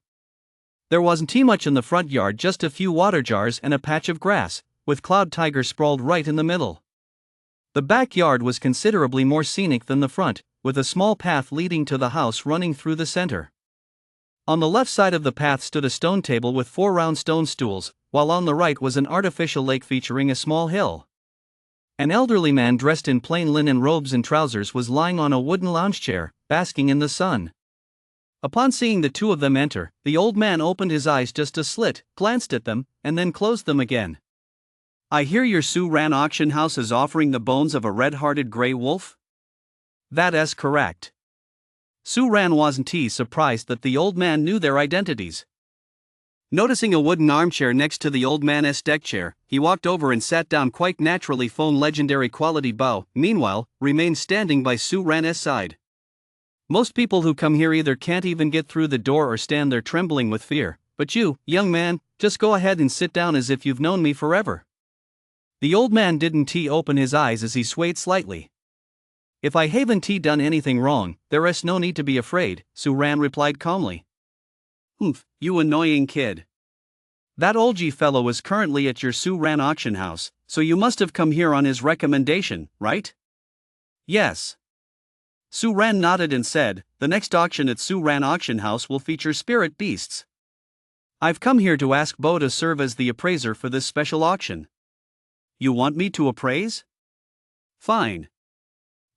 There wasn't too much in the front yard, just a few water jars and a patch of grass, with Cloud Tiger sprawled right in the middle. The backyard was considerably more scenic than the front, with a small path leading to the house running through the center. On the left side of the path stood a stone table with 4 round stone stools, while on the right was an artificial lake featuring a small hill. An elderly man dressed in plain linen robes and trousers was lying on a wooden lounge chair, basking in the sun. Upon seeing the 2 of them enter, the old man opened his eyes just a slit, glanced at them, and then closed them again. I hear your Suran auction house is offering the bones of a red-hearted gray wolf? That is correct. Suran wasn't surprised that the old man knew their identities. Noticing a wooden armchair next to the old man's deck chair, he walked over and sat down. Quite naturally, Phone legendary quality Bao, meanwhile, remained standing by Suran's side. Most people who come here either can't even get through the door or stand there trembling with fear, but you, young man, just go ahead and sit down as if you've known me forever. The old man didn't open his eyes as he swayed slightly. If I haven't done anything wrong, there is no need to be afraid, Suran replied calmly. Oof, you annoying kid. That old fellow is currently at your Suran auction house, so you must have come here on his recommendation, right? Yes. Suran nodded and said, the next auction at Suran auction house will feature spirit beasts. I've come here to ask Bo to serve as the appraiser for this special auction. You want me to appraise? Fine.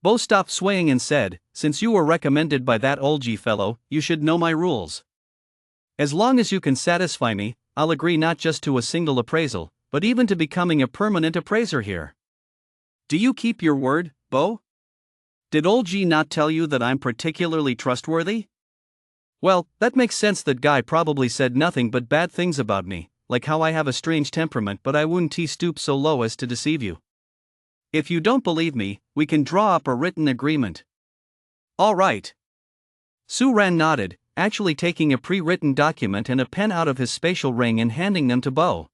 Bo stopped swaying and said, since you were recommended by that old fellow, you should know my rules. As long as you can satisfy me, I'll agree not just to a single appraisal, but even to becoming a permanent appraiser here. Do you keep your word, Bo? Did old not tell you that I'm particularly trustworthy? Well, that makes sense. That guy probably said nothing but bad things about me, like how I have a strange temperament, but I wouldn't stoop so low as to deceive you. If you don't believe me, we can draw up a written agreement. All right. Suran nodded, actually taking a pre-written document and a pen out of his spatial ring and handing them to Bo.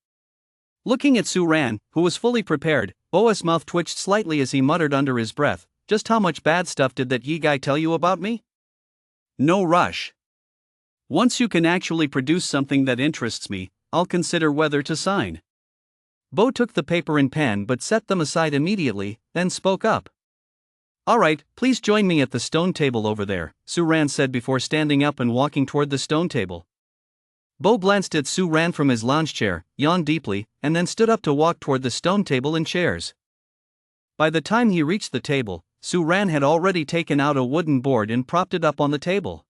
Looking at Suran, who was fully prepared, Bo's mouth twitched slightly as he muttered under his breath, just how much bad stuff did that guy tell you about me? No rush. Once you can actually produce something that interests me, I'll consider whether to sign. Bo took the paper and pen but set them aside immediately, then spoke up. All right, please join me at the stone table over there, Suran said before standing up and walking toward the stone table. Bo glanced at Suran from his lounge chair, yawned deeply, and then stood up to walk toward the stone table and chairs. By the time he reached the table, Suran had already taken out a wooden board and propped it up on the table.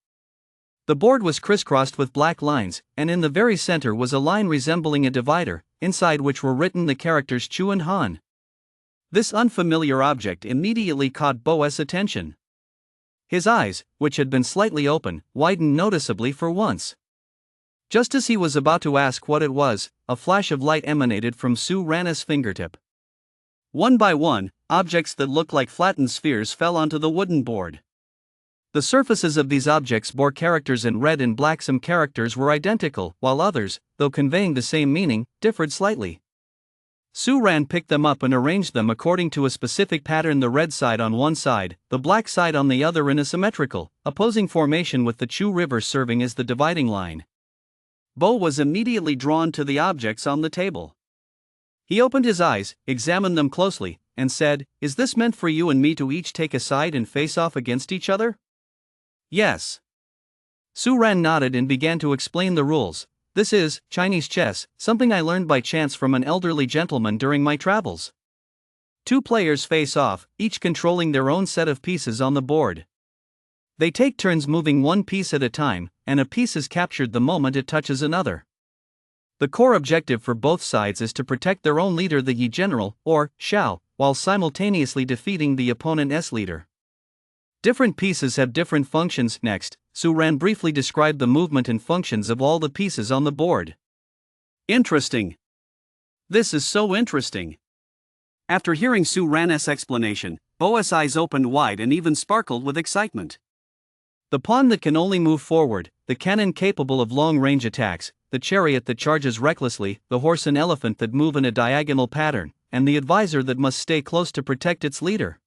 The board was crisscrossed with black lines, and in the very center was a line resembling a divider, inside which were written the characters Chu and Han. This unfamiliar object immediately caught Bo's attention. His eyes, which had been slightly open, widened noticeably for once. Just as he was about to ask what it was, a flash of light emanated from Suran's fingertip. One by one, objects that looked like flattened spheres fell onto the wooden board. The surfaces of these objects bore characters in red and black. Some characters were identical, while others, though conveying the same meaning, differed slightly. Suran picked them up and arranged them according to a specific pattern, the red side on one side, the black side on the other in a symmetrical, opposing formation with the Chu River serving as the dividing line. Bo was immediately drawn to the objects on the table. He opened his eyes, examined them closely, and said, is this meant for you and me to each take a side and face off against each other? Yes. Suran nodded and began to explain the rules. This is Chinese chess, something I learned by chance from an elderly gentleman during my travels. Two players face off, each controlling their own set of pieces on the board. They take turns moving one piece at a time, and a piece is captured the moment it touches another. The core objective for both sides is to protect their own leader, the Yi general, or Shao, while simultaneously defeating the opponent's leader. Different pieces have different functions. Next, Su Ran briefly described the movement and functions of all the pieces on the board. Interesting. This is so interesting. After hearing Su Ran's explanation, Bo's eyes opened wide and even sparkled with excitement. The pawn that can only move forward, the cannon capable of long-range attacks, the chariot that charges recklessly, the horse and elephant that move in a diagonal pattern, and the advisor that must stay close to protect its leader.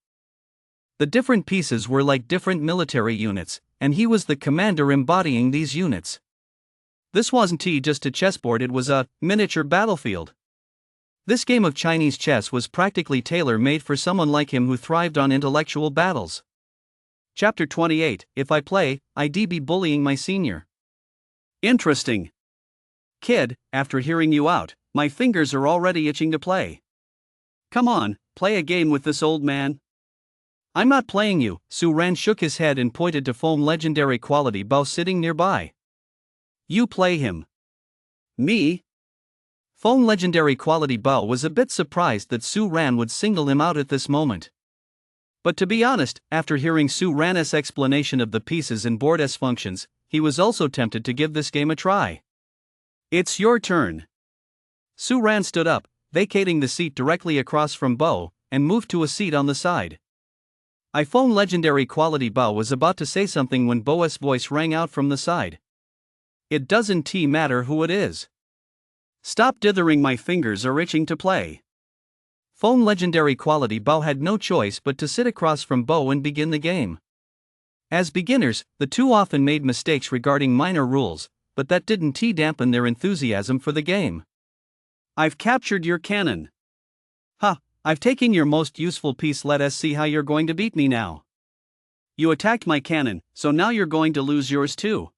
The different pieces were like different military units, and he was the commander embodying these units. This wasn't just a chessboard, it was a miniature battlefield. This game of Chinese chess was practically tailor-made for someone like him who thrived on intellectual battles. Chapter 28, If I play, I'd be bullying my senior. Interesting. Kid, after hearing you out, my fingers are already itching to play. Come on, play a game with this old man. I'm not playing you. Su Ran shook his head and pointed to Foam legendary quality Bao sitting nearby. You play him. Me? Foam legendary quality Bao was a bit surprised that Su Ran would single him out at this moment. But to be honest, after hearing Su Ran's explanation of the pieces and board's functions, he was also tempted to give this game a try. It's your turn. Su Ran stood up, vacating the seat directly across from Bao, and moved to a seat on the side. Foam legendary quality Bao was about to say something when Bo's voice rang out from the side. It doesn't matter who it is. Stop dithering, my fingers are itching to play. Foam legendary quality Bao had no choice but to sit across from Bao and begin the game. As beginners, the two often made mistakes regarding minor rules, but that didn't dampen their enthusiasm for the game. I've captured your cannon. Ha, I've taken your most useful piece. Let us see how you're going to beat me now. You attacked my cannon, so now you're going to lose yours too.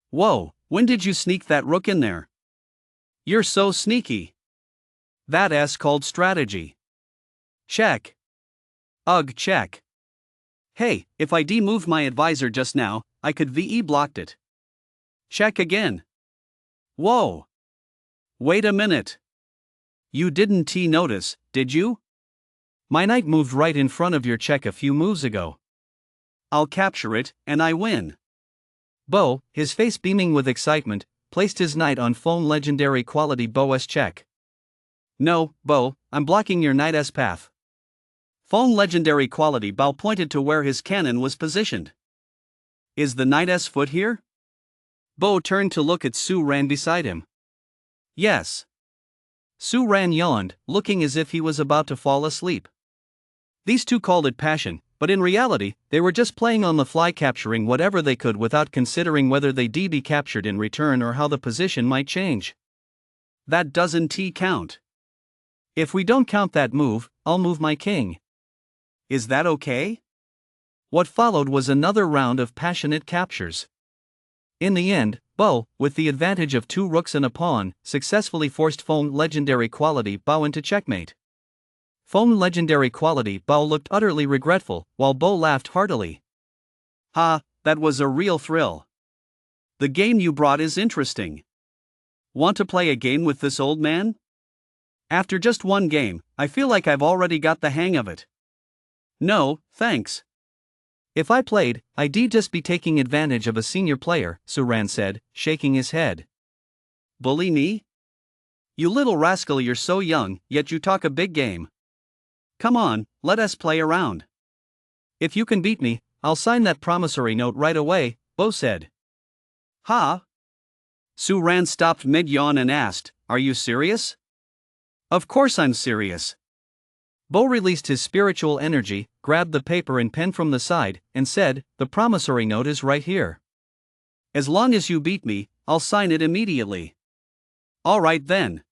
Whoa, when did you sneak that rook in there? You're so sneaky. That's called strategy. Check. Ugh, check. Hey, if I moved my advisor just now, I could VE blocked it. Check again. Whoa. Wait a minute. You didn't notice, did you? My knight moved right in front of your check a few moves ago. I'll capture it, and I win. Bo, his face beaming with excitement, placed his knight on Foam legendary quality Bo's check. No, Bo, I'm blocking your knight's path. Foam legendary quality Bao pointed to where his cannon was positioned. Is the knight's foot here? Bo turned to look at Su Ran beside him. Yes. Su Ran yawned, looking as if he was about to fall asleep. These two called it passion, but in reality, they were just playing on the fly, capturing whatever they could without considering whether they'd be captured in return or how the position might change. That doesn't count. If we don't count that move, I'll move my king. Is that okay? What followed was another round of passionate captures. In the end, Bo, with the advantage of two rooks and a pawn, successfully forced Foam legendary quality Bao into checkmate. Foam legendary quality Bao looked utterly regretful, while Bo laughed heartily. Ha, that was a real thrill. The game you brought is interesting. Want to play a game with this old man? After just one game, I feel like I've already got the hang of it. No, thanks. If I played, I'd just be taking advantage of a senior player, Su Ran said, shaking his head. Bully me? You little rascal, you're so young, yet you talk a big game. Come on, let us play around. If you can beat me, I'll sign that promissory note right away, Bo said. Ha? Su Ran stopped mid-yawn and asked, Are you serious? Of course I'm serious. Bo released his spiritual energy, grabbed the paper and pen from the side, and said, The promissory note is right here. As long as you beat me, I'll sign it immediately. All right then.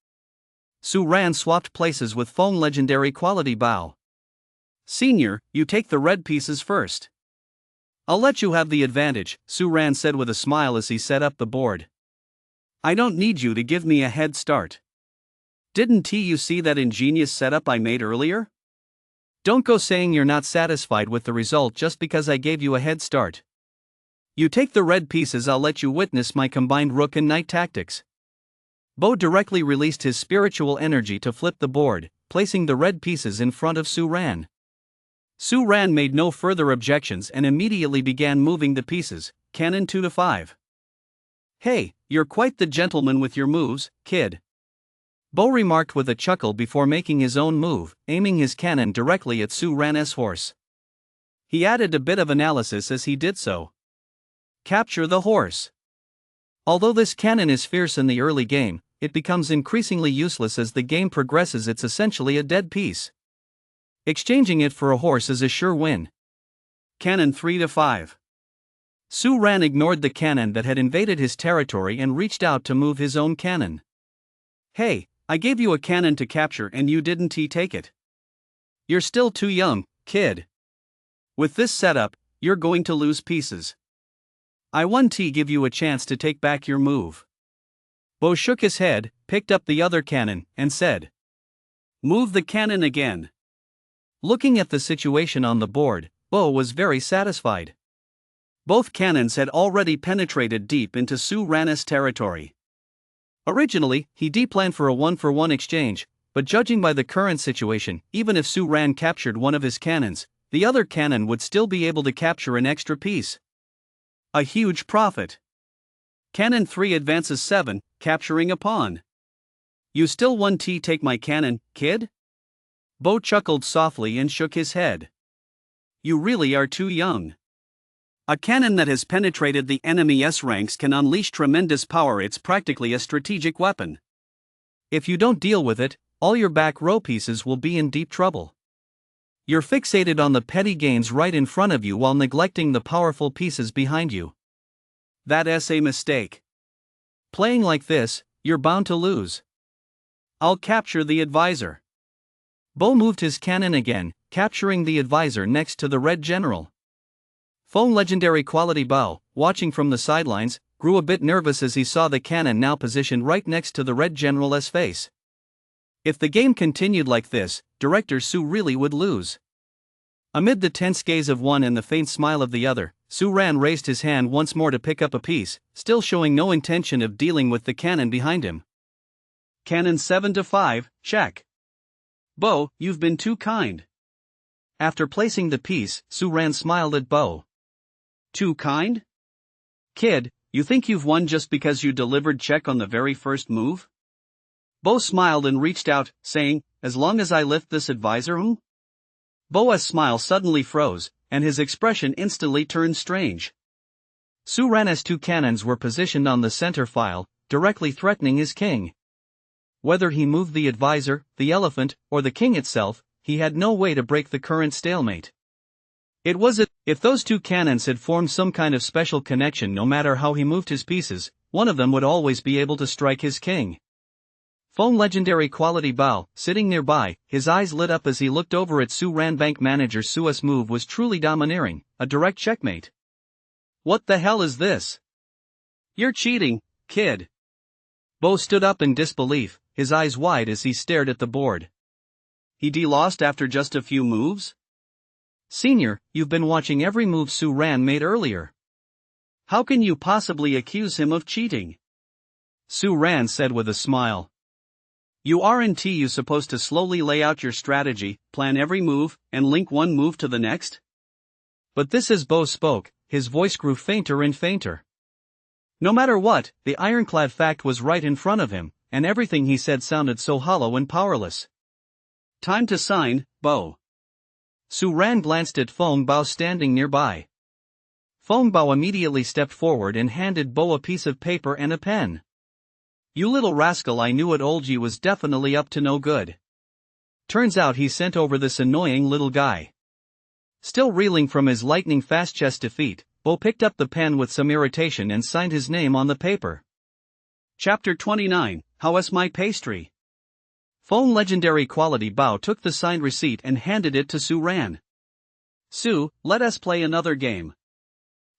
Su Ran swapped places with Foam legendary quality Bao. Senior, you take the red pieces first. I'll let you have the advantage, Su Ran said with a smile as he set up the board. I don't need you to give me a head start. Didn't you see that ingenious setup I made earlier? Don't go saying you're not satisfied with the result just because I gave you a head start. You take the red pieces, I'll let you witness my combined rook and knight tactics. Bo directly released his spiritual energy to flip the board, placing the red pieces in front of Su Ran. Su Ran made no further objections and immediately began moving the pieces, cannon 2 to 5. Hey, you're quite the gentleman with your moves, kid. Bo remarked with a chuckle before making his own move, aiming his cannon directly at Su Ran's horse. He added a bit of analysis as he did so. Capture the horse. Although this cannon is fierce in the early game, it becomes increasingly useless as the game progresses. It's essentially a dead piece. Exchanging it for a horse is a sure win. Cannon 3 to 5. Su Ran ignored the cannon that had invaded his territory and reached out to move his own cannon. Hey, I gave you a cannon to capture and you didn't take it. You're still too young, kid. With this setup, you're going to lose pieces. I won't give you a chance to take back your move. Bo shook his head, picked up the other cannon, and said, Move the cannon again. Looking at the situation on the board, Bo was very satisfied. Both cannons had already penetrated deep into Su Ran's territory. Originally, he planned for a 1-for-1 exchange, but judging by the current situation, even if Su Ran captured one of his cannons, the other cannon would still be able to capture an extra piece. A huge profit. Cannon 3 advances 7, capturing a pawn. You still won't take my cannon, kid? Bo chuckled softly and shook his head. You really are too young. A cannon that has penetrated the enemy's ranks can unleash tremendous power. It's practically a strategic weapon. If you don't deal with it, all your back row pieces will be in deep trouble. You're fixated on the petty gains right in front of you while neglecting the powerful pieces behind you. That's a mistake. Playing like this, you're bound to lose. I'll capture the advisor. Bo moved his cannon again, capturing the advisor next to the red general. Phone legendary quality Bao, watching from the sidelines, grew a bit nervous as he saw the cannon now positioned right next to the red general's face. If the game continued like this, Director Su really would lose. Amid the tense gaze of one and the faint smile of the other, Su Ran raised his hand once more to pick up a piece, still showing no intention of dealing with the cannon behind him. Cannon 7 to 5, check. Bo, you've been too kind. After placing the piece, Su Ran smiled at Bo. Too kind? Kid, you think you've won just because you delivered check on the very first move? Bo smiled and reached out, saying, as long as I lift this advisor. Bo's smile suddenly froze, and his expression instantly turned strange. Su Ran's two cannons were positioned on the center file, directly threatening his king. Whether he moved the advisor, the elephant, or the king itself, he had no way to break the current stalemate. It was as if those two cannons had formed some kind of special connection. No matter how he moved his pieces, one of them would always be able to strike his king. Phone legendary quality Bao, sitting nearby, his eyes lit up as he looked over at Su Ran. Bank manager Su's move was truly domineering, a direct checkmate. What the hell is this? You're cheating, kid. Bo stood up in disbelief, his eyes wide as he stared at the board. He lost after just a few moves? Senior, you've been watching every move Su Ran made earlier. How can you possibly accuse him of cheating? Su Ran said with a smile. You aren't you supposed to slowly lay out your strategy, plan every move, and link one move to the next? But this as Bo spoke, his voice grew fainter and fainter. No matter what, the ironclad fact was right in front of him, and everything he said sounded so hollow and powerless. Time to sign, Bo. Su Ran glanced at Feng Bao standing nearby. Feng Bao immediately stepped forward and handed Bo a piece of paper and a pen. You little rascal, I knew it. Old G was definitely up to no good. Turns out he sent over this annoying little guy. Still reeling from his lightning-fast chess defeat, Bo picked up the pen with some irritation and signed his name on the paper. Chapter 29, How's my pastry? Phone legendary quality Bao took the signed receipt and handed it to Su Ran. Su, let us play another game.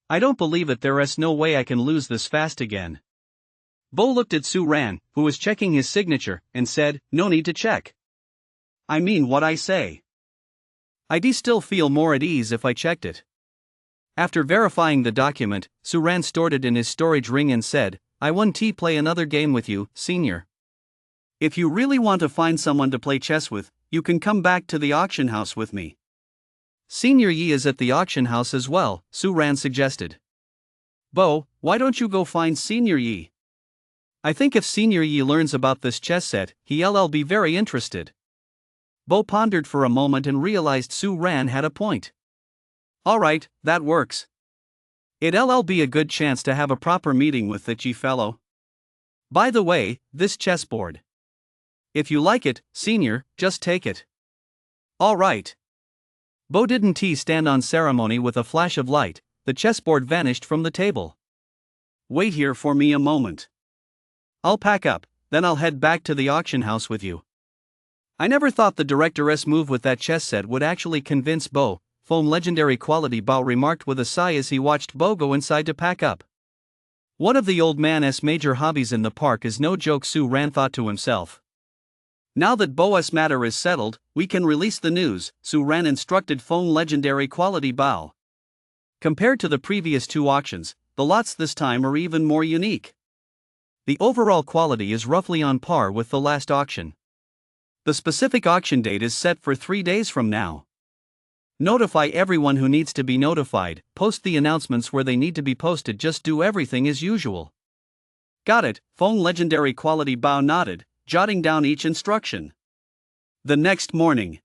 I don't believe it, there's no way I can lose this fast again. Bo looked at Su Ran, who was checking his signature, and said, no need to check. I mean what I say. I'd still feel more at ease if I checked it. After verifying the document, Su Ran stored it in his storage ring and said, I want to play another game with you, senior. If you really want to find someone to play chess with, you can come back to the auction house with me. Senior Yi is at the auction house as well, Su Ran suggested. Bo, why don't you go find Senior Yi? I think if Senior Yi learns about this chess set, he'll be very interested. Bo pondered for a moment and realized Su Ran had a point. Alright, that works. It'll be a good chance to have a proper meeting with the Ji fellow. By the way, this chessboard. If you like it, senior, just take it. Alright. Bo didn't stand on ceremony. With a flash of light, the chessboard vanished from the table. Wait here for me a moment. I'll pack up, then I'll head back to the auction house with you. I never thought the director's move with that chess set would actually convince Bo, Foam legendary quality, Bao remarked with a sigh as he watched Bo go inside to pack up. One of the old man's major hobbies in the park is no joke, Su Ran thought to himself. Now that Bo's matter is settled, we can release the news, Su Ran instructed Foam legendary quality Bao. Compared to the previous two auctions, the lots this time are even more unique. The overall quality is roughly on par with the last auction. The specific auction date is set for 3 days from now. Notify everyone who needs to be notified, post the announcements where they need to be posted, just do everything as usual. Got it, Foam legendary quality Bao nodded, jotting down each instruction. The next morning.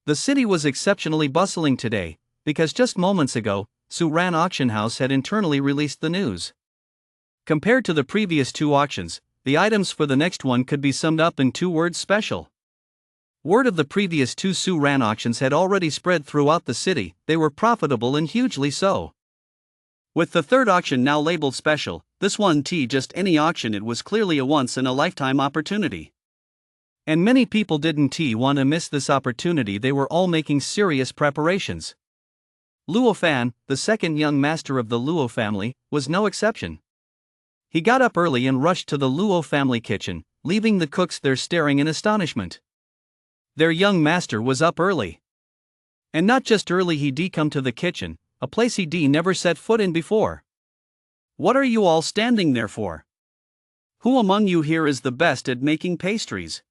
The city was exceptionally bustling today, because just moments ago, Su Ran Auction House had internally released the news. Compared to the previous two auctions, the items for the next one could be summed up in 2 words: special. Word of the previous two Su Ran auctions had already spread throughout the city, they were profitable and hugely so. With the third auction now labeled special, this wasn't just any auction, it was clearly a once-in-a-lifetime opportunity. And many people didn't want to miss this opportunity, they were all making serious preparations. Luo Fan, the second young master of the Luo family, was no exception. He got up early and rushed to the Luo family kitchen, leaving the cooks there staring in astonishment. Their young master was up early. And not just early, he'd come to the kitchen, a place he'd never set foot in before. What are you all standing there for? Who among you here is the best at making pastries?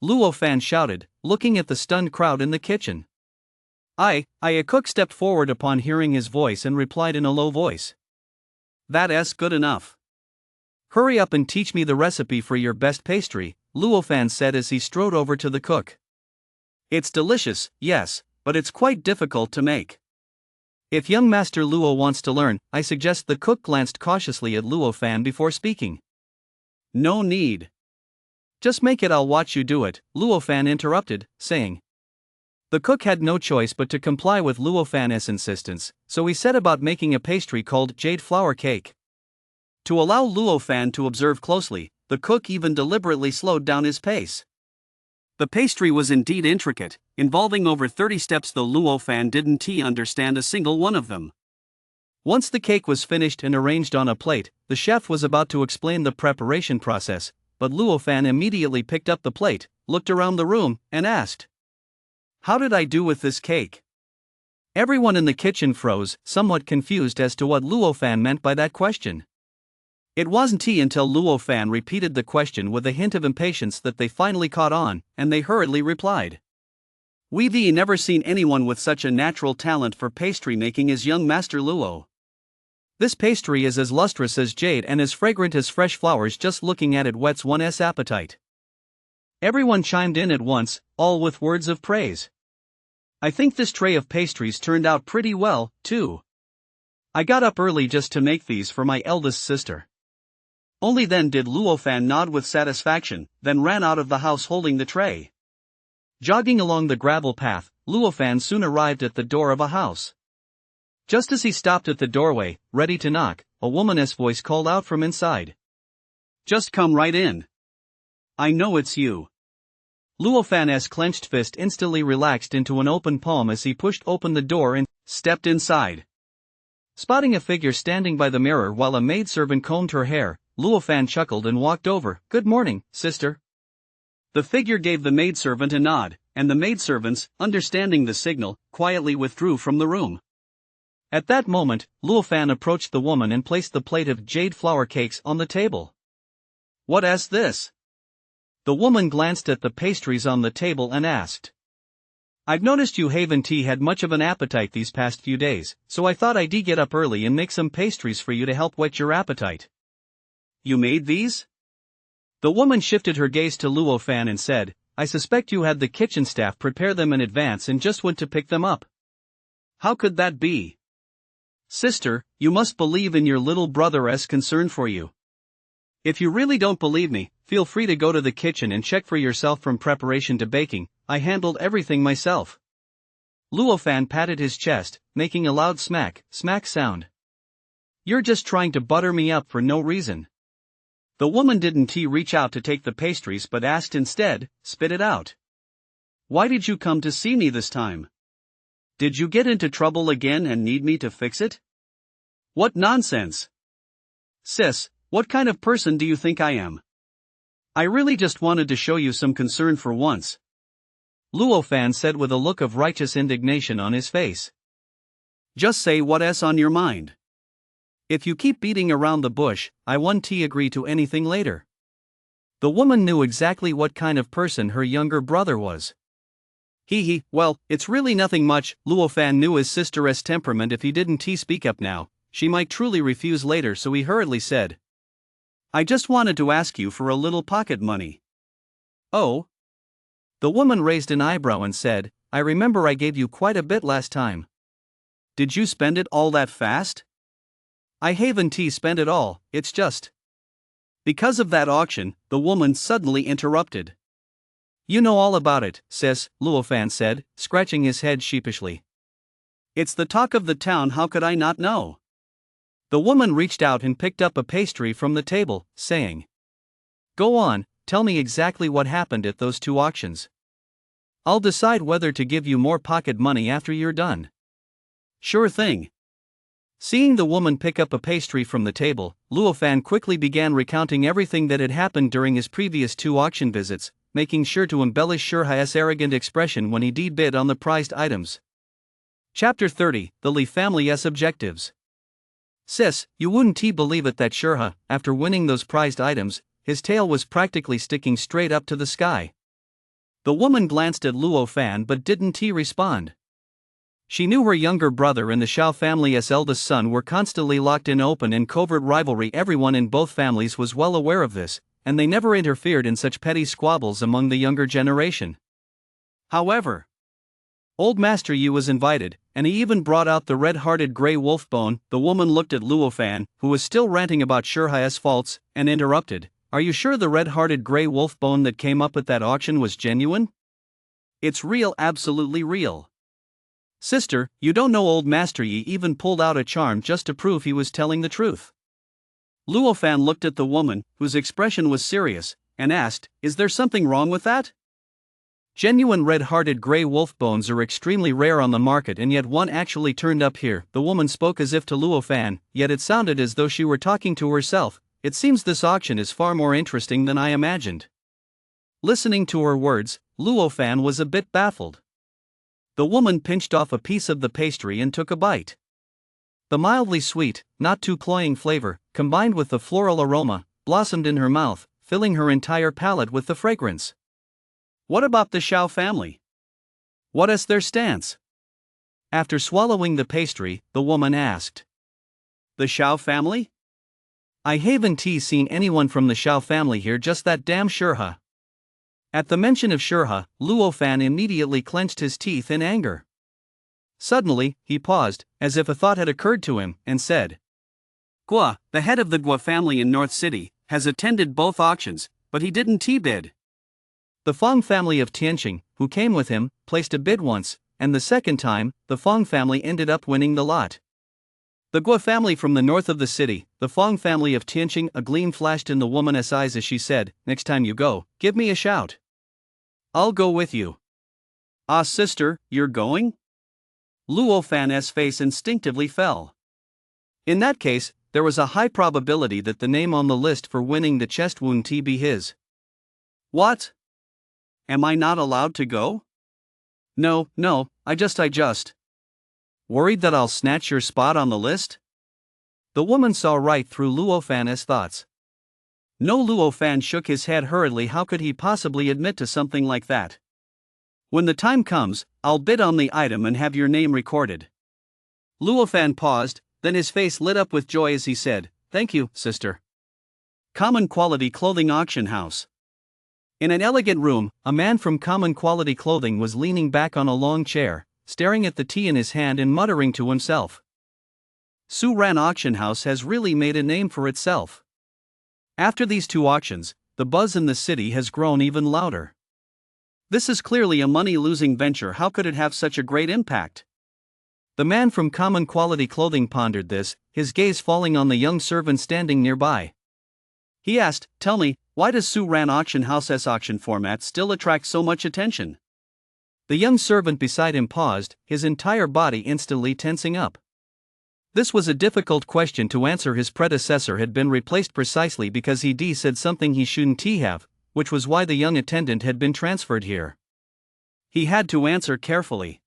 Luo Fan shouted, looking at the stunned crowd in the kitchen. A cook stepped forward upon hearing his voice and replied in a low voice. That's good enough. Hurry up and teach me the recipe for your best pastry, Luo Fan said as he strode over to the cook. It's delicious, yes, but it's quite difficult to make. If young Master Luo wants to learn, I suggest. The cook glanced cautiously at Luo Fan before speaking. No need. Just make it, I'll watch you do it, Luo Fan interrupted, saying. The cook had no choice but to comply with Luo Fan's insistence, so he set about making a pastry called jade flour cake. To allow Luo Fan to observe closely, the cook even deliberately slowed down his pace. The pastry was indeed intricate, involving over 30 steps, though Luo Fan didn't understand a single one of them. Once the cake was finished and arranged on a plate, the chef was about to explain the preparation process, but Luo Fan immediately picked up the plate, looked around the room, and asked, How did I do with this cake? Everyone in the kitchen froze, somewhat confused as to what Luo Fan meant by that question. It wasn't until Luo Fan repeated the question with a hint of impatience that they finally caught on, and they hurriedly replied. We've never seen anyone with such a natural talent for pastry making as young Master Luo. This pastry is as lustrous as jade and as fragrant as fresh flowers, just looking at it whets one's appetite. Everyone chimed in at once, all with words of praise. I think this tray of pastries turned out pretty well, too. I got up early just to make these for my eldest sister. Only then did Luo Fan nod with satisfaction, then ran out of the house holding the tray. Jogging along the gravel path, Luo Fan soon arrived at the door of a house. Just as he stopped at the doorway, ready to knock, a woman's voice called out from inside. Just come right in. I know it's you. Luo Fan's clenched fist instantly relaxed into an open palm as he pushed open the door and stepped inside. Spotting a figure standing by the mirror while a maidservant combed her hair, Luo Fan chuckled and walked over. Good morning, sister. The figure gave the maidservant a nod, and the maidservants, understanding the signal, quietly withdrew from the room. At that moment, Luo Fan approached the woman and placed the plate of jade flower cakes on the table. "What is this?" The woman glanced at the pastries on the table and asked. "I've noticed you haven't had much of an appetite these past few days, so I thought I'd get up early and make some pastries for you to help whet your appetite." "You made these?" The woman shifted her gaze to Luo Fan and said, "I suspect you had the kitchen staff prepare them in advance and just went to pick them up." "How could that be?" "Sister, you must believe in your little brother's concern for you. If you really don't believe me, feel free to go to the kitchen and check for yourself. From preparation to baking, I handled everything myself." Luo Fan patted his chest, making a loud smack sound. "You're just trying to butter me up for no reason." The woman didn't reach out to take the pastries but asked instead, "Spit it out. Why did you come to see me this time? Did you get into trouble again and need me to fix it? What nonsense. Sis, what kind of person do you think I am? I really just wanted to show you some concern for once," Luo Fan said with a look of righteous indignation on his face. "Just say what's on your mind. If you keep beating around the bush, I won't agree to anything later." The woman knew exactly what kind of person her younger brother was. Well, it's really nothing much." Luo Fan knew his sister's temperament. If he didn't speak up now, she might truly refuse later, so he hurriedly said, "I just wanted to ask you for a little pocket money." "Oh?" The woman raised an eyebrow and said, "I remember I gave you quite a bit last time. Did you spend it all that fast?" "I haven't spent it all, it's just." "Because of that auction," the woman suddenly interrupted. "You know all about it, sis," Luo Fan said, scratching his head sheepishly. "It's the talk of the town, how could I not know?" The woman reached out and picked up a pastry from the table, saying, "Go on, tell me exactly what happened at those 2 auctions. I'll decide whether to give you more pocket money after you're done." "Sure thing." Seeing the woman pick up a pastry from the table, Luo Fan quickly began recounting everything that had happened during his previous 2 auction visits, making sure to embellish Shurha's arrogant expression when he did bid on the prized items. Chapter 30, The Li Family's Objectives. "Sis, you wouldn't believe it that Shurha, after winning those prized items, his tail was practically sticking straight up to the sky." The woman glanced at Luo Fan but didn't respond. She knew her younger brother and the Shao family's eldest son were constantly locked in open and covert rivalry. Everyone in both families was well aware of this, and they never interfered in such petty squabbles among the younger generation. However, Old Master Yu was invited, and he even brought out the red-hearted grey wolf bone. The woman looked at Luo Fan, who was still ranting about Shurha's faults, and interrupted, "Are you sure the red-hearted grey wolf bone that came up at that auction was genuine?" "It's real, absolutely real. Sister, you don't know Old Master Yi even pulled out a charm just to prove he was telling the truth." Luo Fan looked at the woman, whose expression was serious, and asked, "Is there something wrong with that?" "Genuine red-hearted grey wolf bones are extremely rare on the market, and yet one actually turned up here." The woman spoke as if to Luo Fan, yet it sounded as though she were talking to herself. "It seems this auction is far more interesting than I imagined." Listening to her words, Luo Fan was a bit baffled. The woman pinched off a piece of the pastry and took a bite. The mildly sweet, not too cloying flavor, combined with the floral aroma, blossomed in her mouth, filling her entire palate with the fragrance. "What about the Shao family? What is their stance?" After swallowing the pastry, the woman asked. "The Shao family? I haven't seen anyone from the Shao family here, just that damn Shurha." At the mention of Shurha, Luo Fan immediately clenched his teeth in anger. Suddenly, he paused, as if a thought had occurred to him, and said, "Gua, the head of the Gua family in North City, has attended both auctions, but he didn't bid. The Fong family of Tianqing, who came with him, placed a bid once, and the second time, the Fong family ended up winning the lot. The Gua family from the north of the city, the Fong family of Tianqing." A gleam flashed in the woman's eyes as she said, "Next time you go, give me a shout. I'll go with you." "Ah, sister, you're going?" Luo Fan's face instinctively fell. In that case, there was a high probability that the name on the list for winning the chest wouldn't be his. "What? Am I not allowed to go?" No, I just. Worried that I'll snatch your spot on the list? The woman saw right through Luo Fan's thoughts. No, Luo Fan shook his head hurriedly. How could he possibly admit to something like that? When the time comes, I'll bid on the item and have your name recorded. Luo Fan paused, then his face lit up with joy as he said, Thank you, sister. Common Quality Clothing Auction House. In an elegant room, a man from Common Quality Clothing was leaning back on a long chair, staring at the tea in his hand and muttering to himself. Su Ran Auction House has really made a name for itself. After these 2 auctions, the buzz in the city has grown even louder. This is clearly a money-losing venture. How could it have such a great impact? The man from Common Quality Clothing pondered this, his gaze falling on the young servant standing nearby. He asked, Tell me, why does Su Ran Auction House's auction format still attract so much attention? The young servant beside him paused, his entire body instantly tensing up. This was a difficult question to answer. His predecessor had been replaced precisely because he said something he shouldn't have, which was why the young attendant had been transferred here. He had to answer carefully.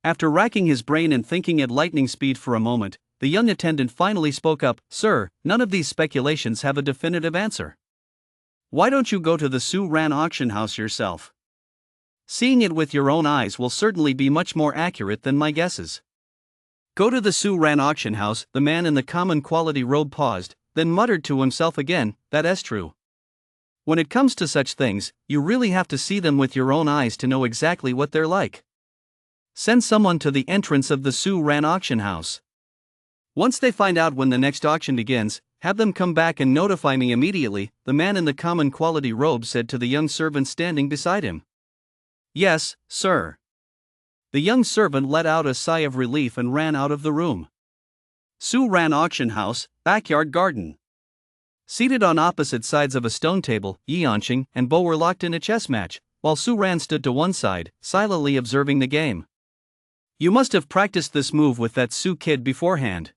After racking his brain and thinking at lightning speed for a moment, the young attendant finally spoke up, Sir, none of these speculations have a definitive answer. Why don't you go to the Su Ran auction house yourself? Seeing it with your own eyes will certainly be much more accurate than my guesses. Go to the Su Ran auction house. The man in the Common Quality robe paused, then muttered to himself again, That's true. When it comes to such things, you really have to see them with your own eyes to know exactly what they're like. Send someone to the entrance of the Su Ran auction house. Once they find out when the next auction begins, have them come back and notify me immediately, the man in the Common Quality robe said to the young servant standing beside him. Yes, sir. The young servant let out a sigh of relief and ran out of the room. Su Ran auction house, backyard garden. Seated on opposite sides of a stone table, Yi Anqing and Bo were locked in a chess match, while Su Ran stood to one side, silently observing the game. You must have practiced this move with that Su kid beforehand.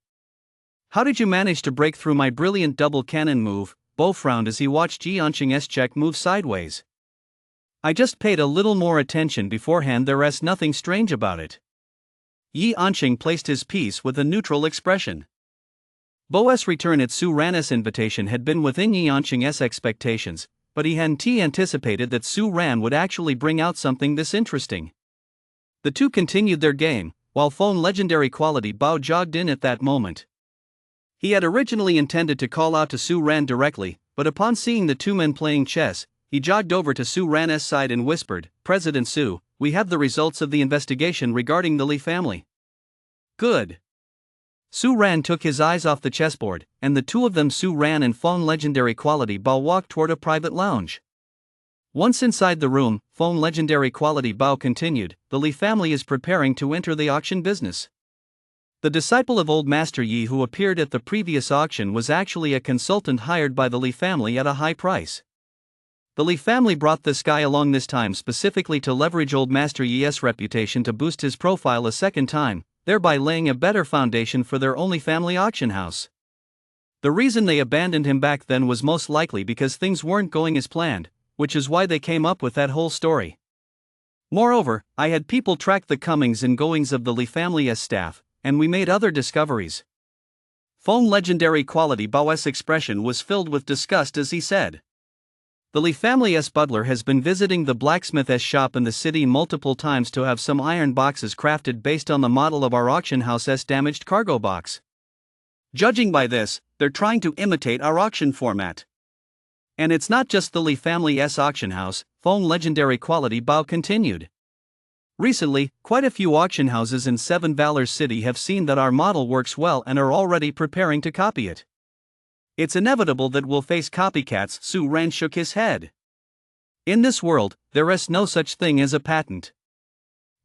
How did you manage to break through my brilliant double cannon move? Bo frowned as he watched Yi Anqing's check move sideways. I just paid a little more attention beforehand. There's nothing strange about it. Yi Anqing placed his piece with a neutral expression. Bo's return at Su Ran's invitation had been within Yi Anqing's expectations, but he hadn't anticipated that Su Ran would actually bring out something this interesting. The 2 continued their game, while Phone Legendary Quality Bao jogged in at that moment. He had originally intended to call out to Su Ran directly, but upon seeing the 2 men playing chess, he jogged over to Su Ran's side and whispered, President Su, we have the results of the investigation regarding the Li family. Good. Su Ran took his eyes off the chessboard, and the 2 of them, Su Ran and Phone Legendary Quality Bao, walked toward a private lounge. Once inside the room, Phone Legendary Quality Bao continued, the Li family is preparing to enter the auction business. The disciple of Old Master Yi who appeared at the previous auction was actually a consultant hired by the Li family at a high price. The Li family brought this guy along this time specifically to leverage Old Master Yi's reputation to boost his profile a second time, thereby laying a better foundation for their only family auction house. The reason they abandoned him back then was most likely because things weren't going as planned, which is why they came up with that whole story. Moreover, I had people track the comings and goings of the Li family's staff, and we made other discoveries. Phone Legendary Quality Bao's expression was filled with disgust as he said. The Li family's butler has been visiting the blacksmith's shop in the city multiple times to have some iron boxes crafted based on the model of our auction house's damaged cargo box. Judging by this, they're trying to imitate our auction format. And it's not just the Li family's auction house, Phone Legendary Quality Bao continued. Recently, quite a few auction houses in Seven Valors City have seen that our model works well and are already preparing to copy it. It's inevitable that we'll face copycats. Su Ran shook his head. In this world, there is no such thing as a patent.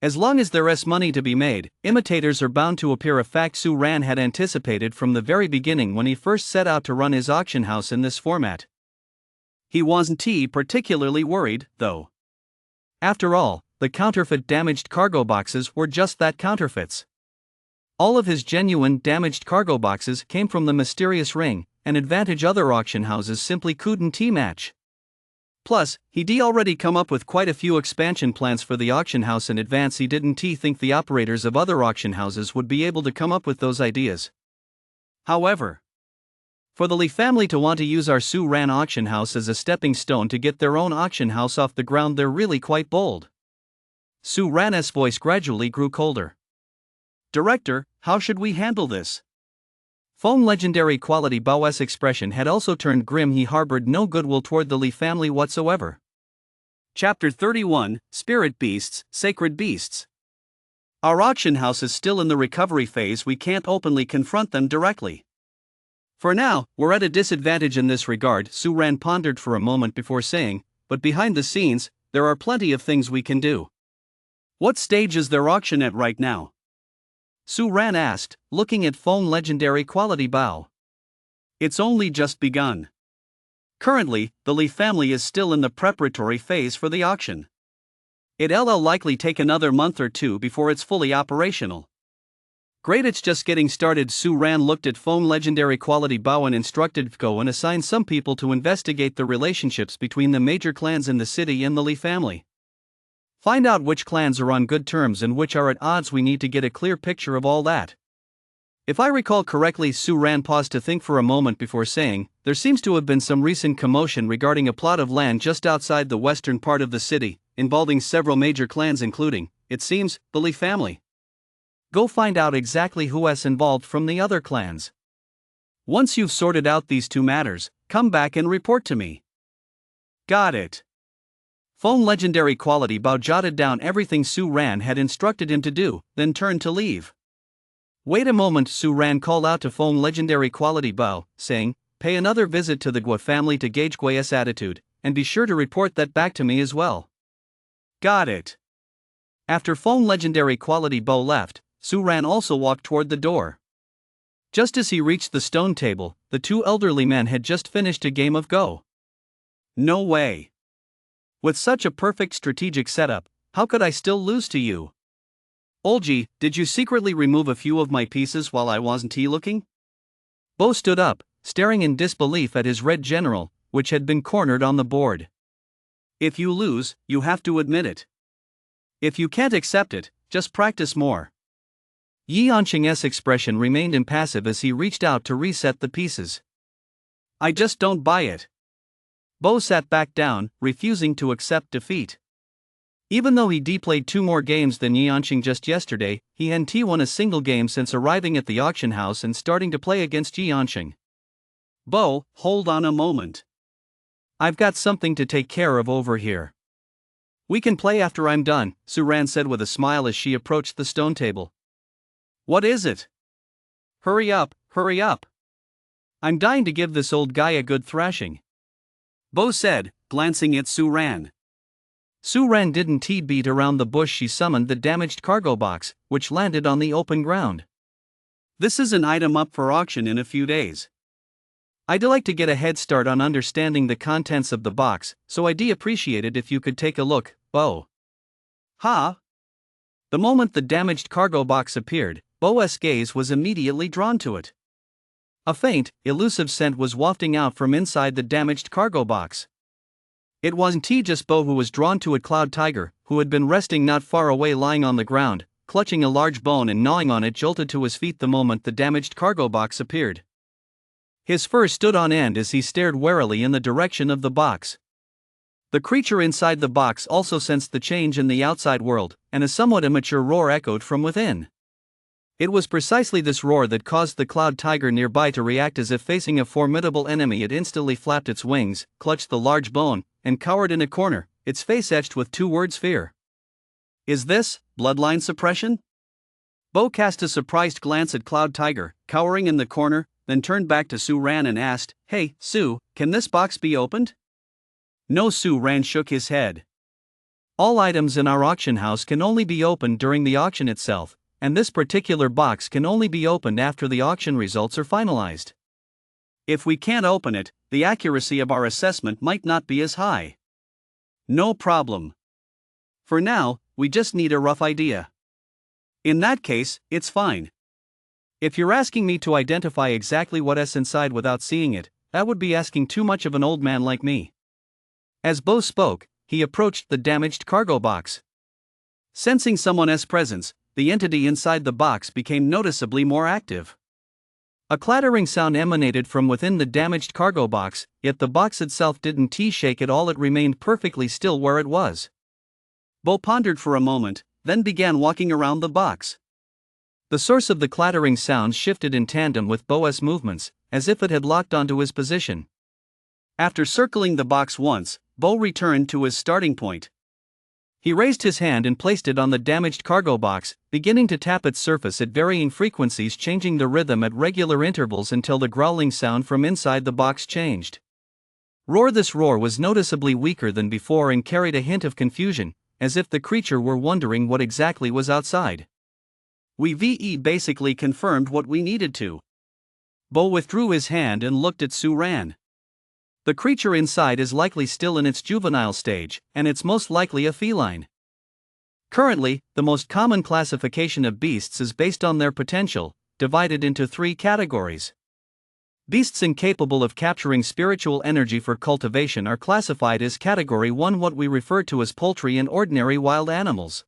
As long as there is money to be made, imitators are bound to appear, a fact Su Ran had anticipated from the very beginning when he first set out to run his auction house in this format. He wasn't particularly worried, though. After all, the counterfeit damaged cargo boxes were just that, counterfeits. All of his genuine damaged cargo boxes came from the mysterious ring, an advantage other auction houses simply couldn't match. Plus, he'd already come up with quite a few expansion plans for the auction house in advance. He didn't think the operators of other auction houses would be able to come up with those ideas. However, for the Lee family to want to use our Su Ran auction house as a stepping stone to get their own auction house off the ground, they're really quite bold. Su Ran's voice gradually grew colder. Director, how should we handle this? Phone legendary quality Bao's expression had also turned grim. He harbored no goodwill toward the Lee family whatsoever. Chapter 31, Spirit Beasts, Sacred Beasts. Our auction house is still in the recovery phase. We can't openly confront them directly. For now, we're at a disadvantage in this regard, Su Ran pondered for a moment before saying, but behind the scenes, there are plenty of things we can do. What stage is their auction at right now? Su Ran asked, looking at phone legendary quality Bao. It's only just begun. Currently, the Lee family is still in the preparatory phase for the auction. It'll likely take another month or two before it's fully operational. Great, it's just getting started. Su Ran looked at phone legendary quality Bao and instructed go and assign some people to investigate the relationships between the major clans in the city and the Lee family. Find out which clans are on good terms and which are at odds. We need to get a clear picture of all that. If I recall correctly, Su Ran paused to think for a moment before saying, there seems to have been some recent commotion regarding a plot of land just outside the western part of the city, involving several major clans including, it seems, the Lee family. Go find out exactly who is involved from the other clans. Once you've sorted out these two matters, come back and report to me. Got it. Phone legendary quality Bao jotted down everything Su Ran had instructed him to do, then turned to leave. Wait a moment, Su Ran called out to phone legendary quality Bao, saying, pay another visit to the Gua family to gauge Gua's attitude, and be sure to report that back to me as well. Got it. After phone legendary quality Bao left, Su Ran also walked toward the door. Just as he reached the stone table, the two elderly men had just finished a game of Go. No way. With such a perfect strategic setup, how could I still lose to you? Olji, did you secretly remove a few of my pieces while I wasn't looking? Bo stood up, staring in disbelief at his red general, which had been cornered on the board. If you lose, you have to admit it. If you can't accept it, just practice more. Yi Anqing's expression remained impassive as he reached out to reset the pieces. I just don't buy it. Bo sat back down, refusing to accept defeat. Even though he played 2 more games than Yi Anqing just yesterday, he hadn't won a single game since arriving at the auction house and starting to play against Yi Anqing. Bo, hold on a moment. I've got something to take care of over here. We can play after I'm done, Su Ran said with a smile as she approached the stone table. What is it? Hurry up, hurry up. I'm dying to give this old guy a good thrashing. Bo said, glancing at Su Ran. Su Ran didn't beat around the bush. She summoned the damaged cargo box, which landed on the open ground. This is an item up for auction in a few days. I'd like to get a head start on understanding the contents of the box, so I'd appreciate it if you could take a look, Bo. Ha! The moment the damaged cargo box appeared, Bo's gaze was immediately drawn to it. A faint, elusive scent was wafting out from inside the damaged cargo box. It wasn't just Bo who was drawn to it. Cloud Tiger, who had been resting not far away lying on the ground, clutching a large bone and gnawing on it, jolted to his feet the moment the damaged cargo box appeared. His fur stood on end as he stared warily in the direction of the box. The creature inside the box also sensed the change in the outside world, and a somewhat immature roar echoed from within. It was precisely this roar that caused the Cloud Tiger nearby to react as if facing a formidable enemy. It instantly flapped its wings, clutched the large bone, and cowered in a corner, its face etched with 2 words: fear. Is this bloodline suppression? Bo cast a surprised glance at Cloud Tiger, cowering in the corner, then turned back to Su Ran and asked, Hey, Su, can this box be opened? No. Su Ran shook his head. All items in our auction house can only be opened during the auction itself, and this particular box can only be opened after the auction results are finalized. If we can't open it, the accuracy of our assessment might not be as high. No problem. For now, we just need a rough idea. In that case, it's fine. If you're asking me to identify exactly what's inside without seeing it, that would be asking too much of an old man like me. As Bo spoke, he approached the damaged cargo box. Sensing someone's presence, the entity inside the box became noticeably more active. A clattering sound emanated from within the damaged cargo box, yet the box itself didn't shake at all, it remained perfectly still where it was. Bo pondered for a moment, then began walking around the box. The source of the clattering sound shifted in tandem with Bo's movements, as if it had locked onto his position. After circling the box once, Bo returned to his starting point. He raised his hand and placed it on the damaged cargo box, beginning to tap its surface at varying frequencies, changing the rhythm at regular intervals until the growling sound from inside the box changed. This roar was noticeably weaker than before and carried a hint of confusion, as if the creature were wondering what exactly was outside. We basically confirmed what we needed to. Bo withdrew his hand and looked at Su-ran. The creature inside is likely still in its juvenile stage, and it's most likely a feline. Currently, the most common classification of beasts is based on their potential, divided into 3 categories. Beasts incapable of capturing spiritual energy for cultivation are classified as Category 1, what we refer to as poultry and ordinary wild animals.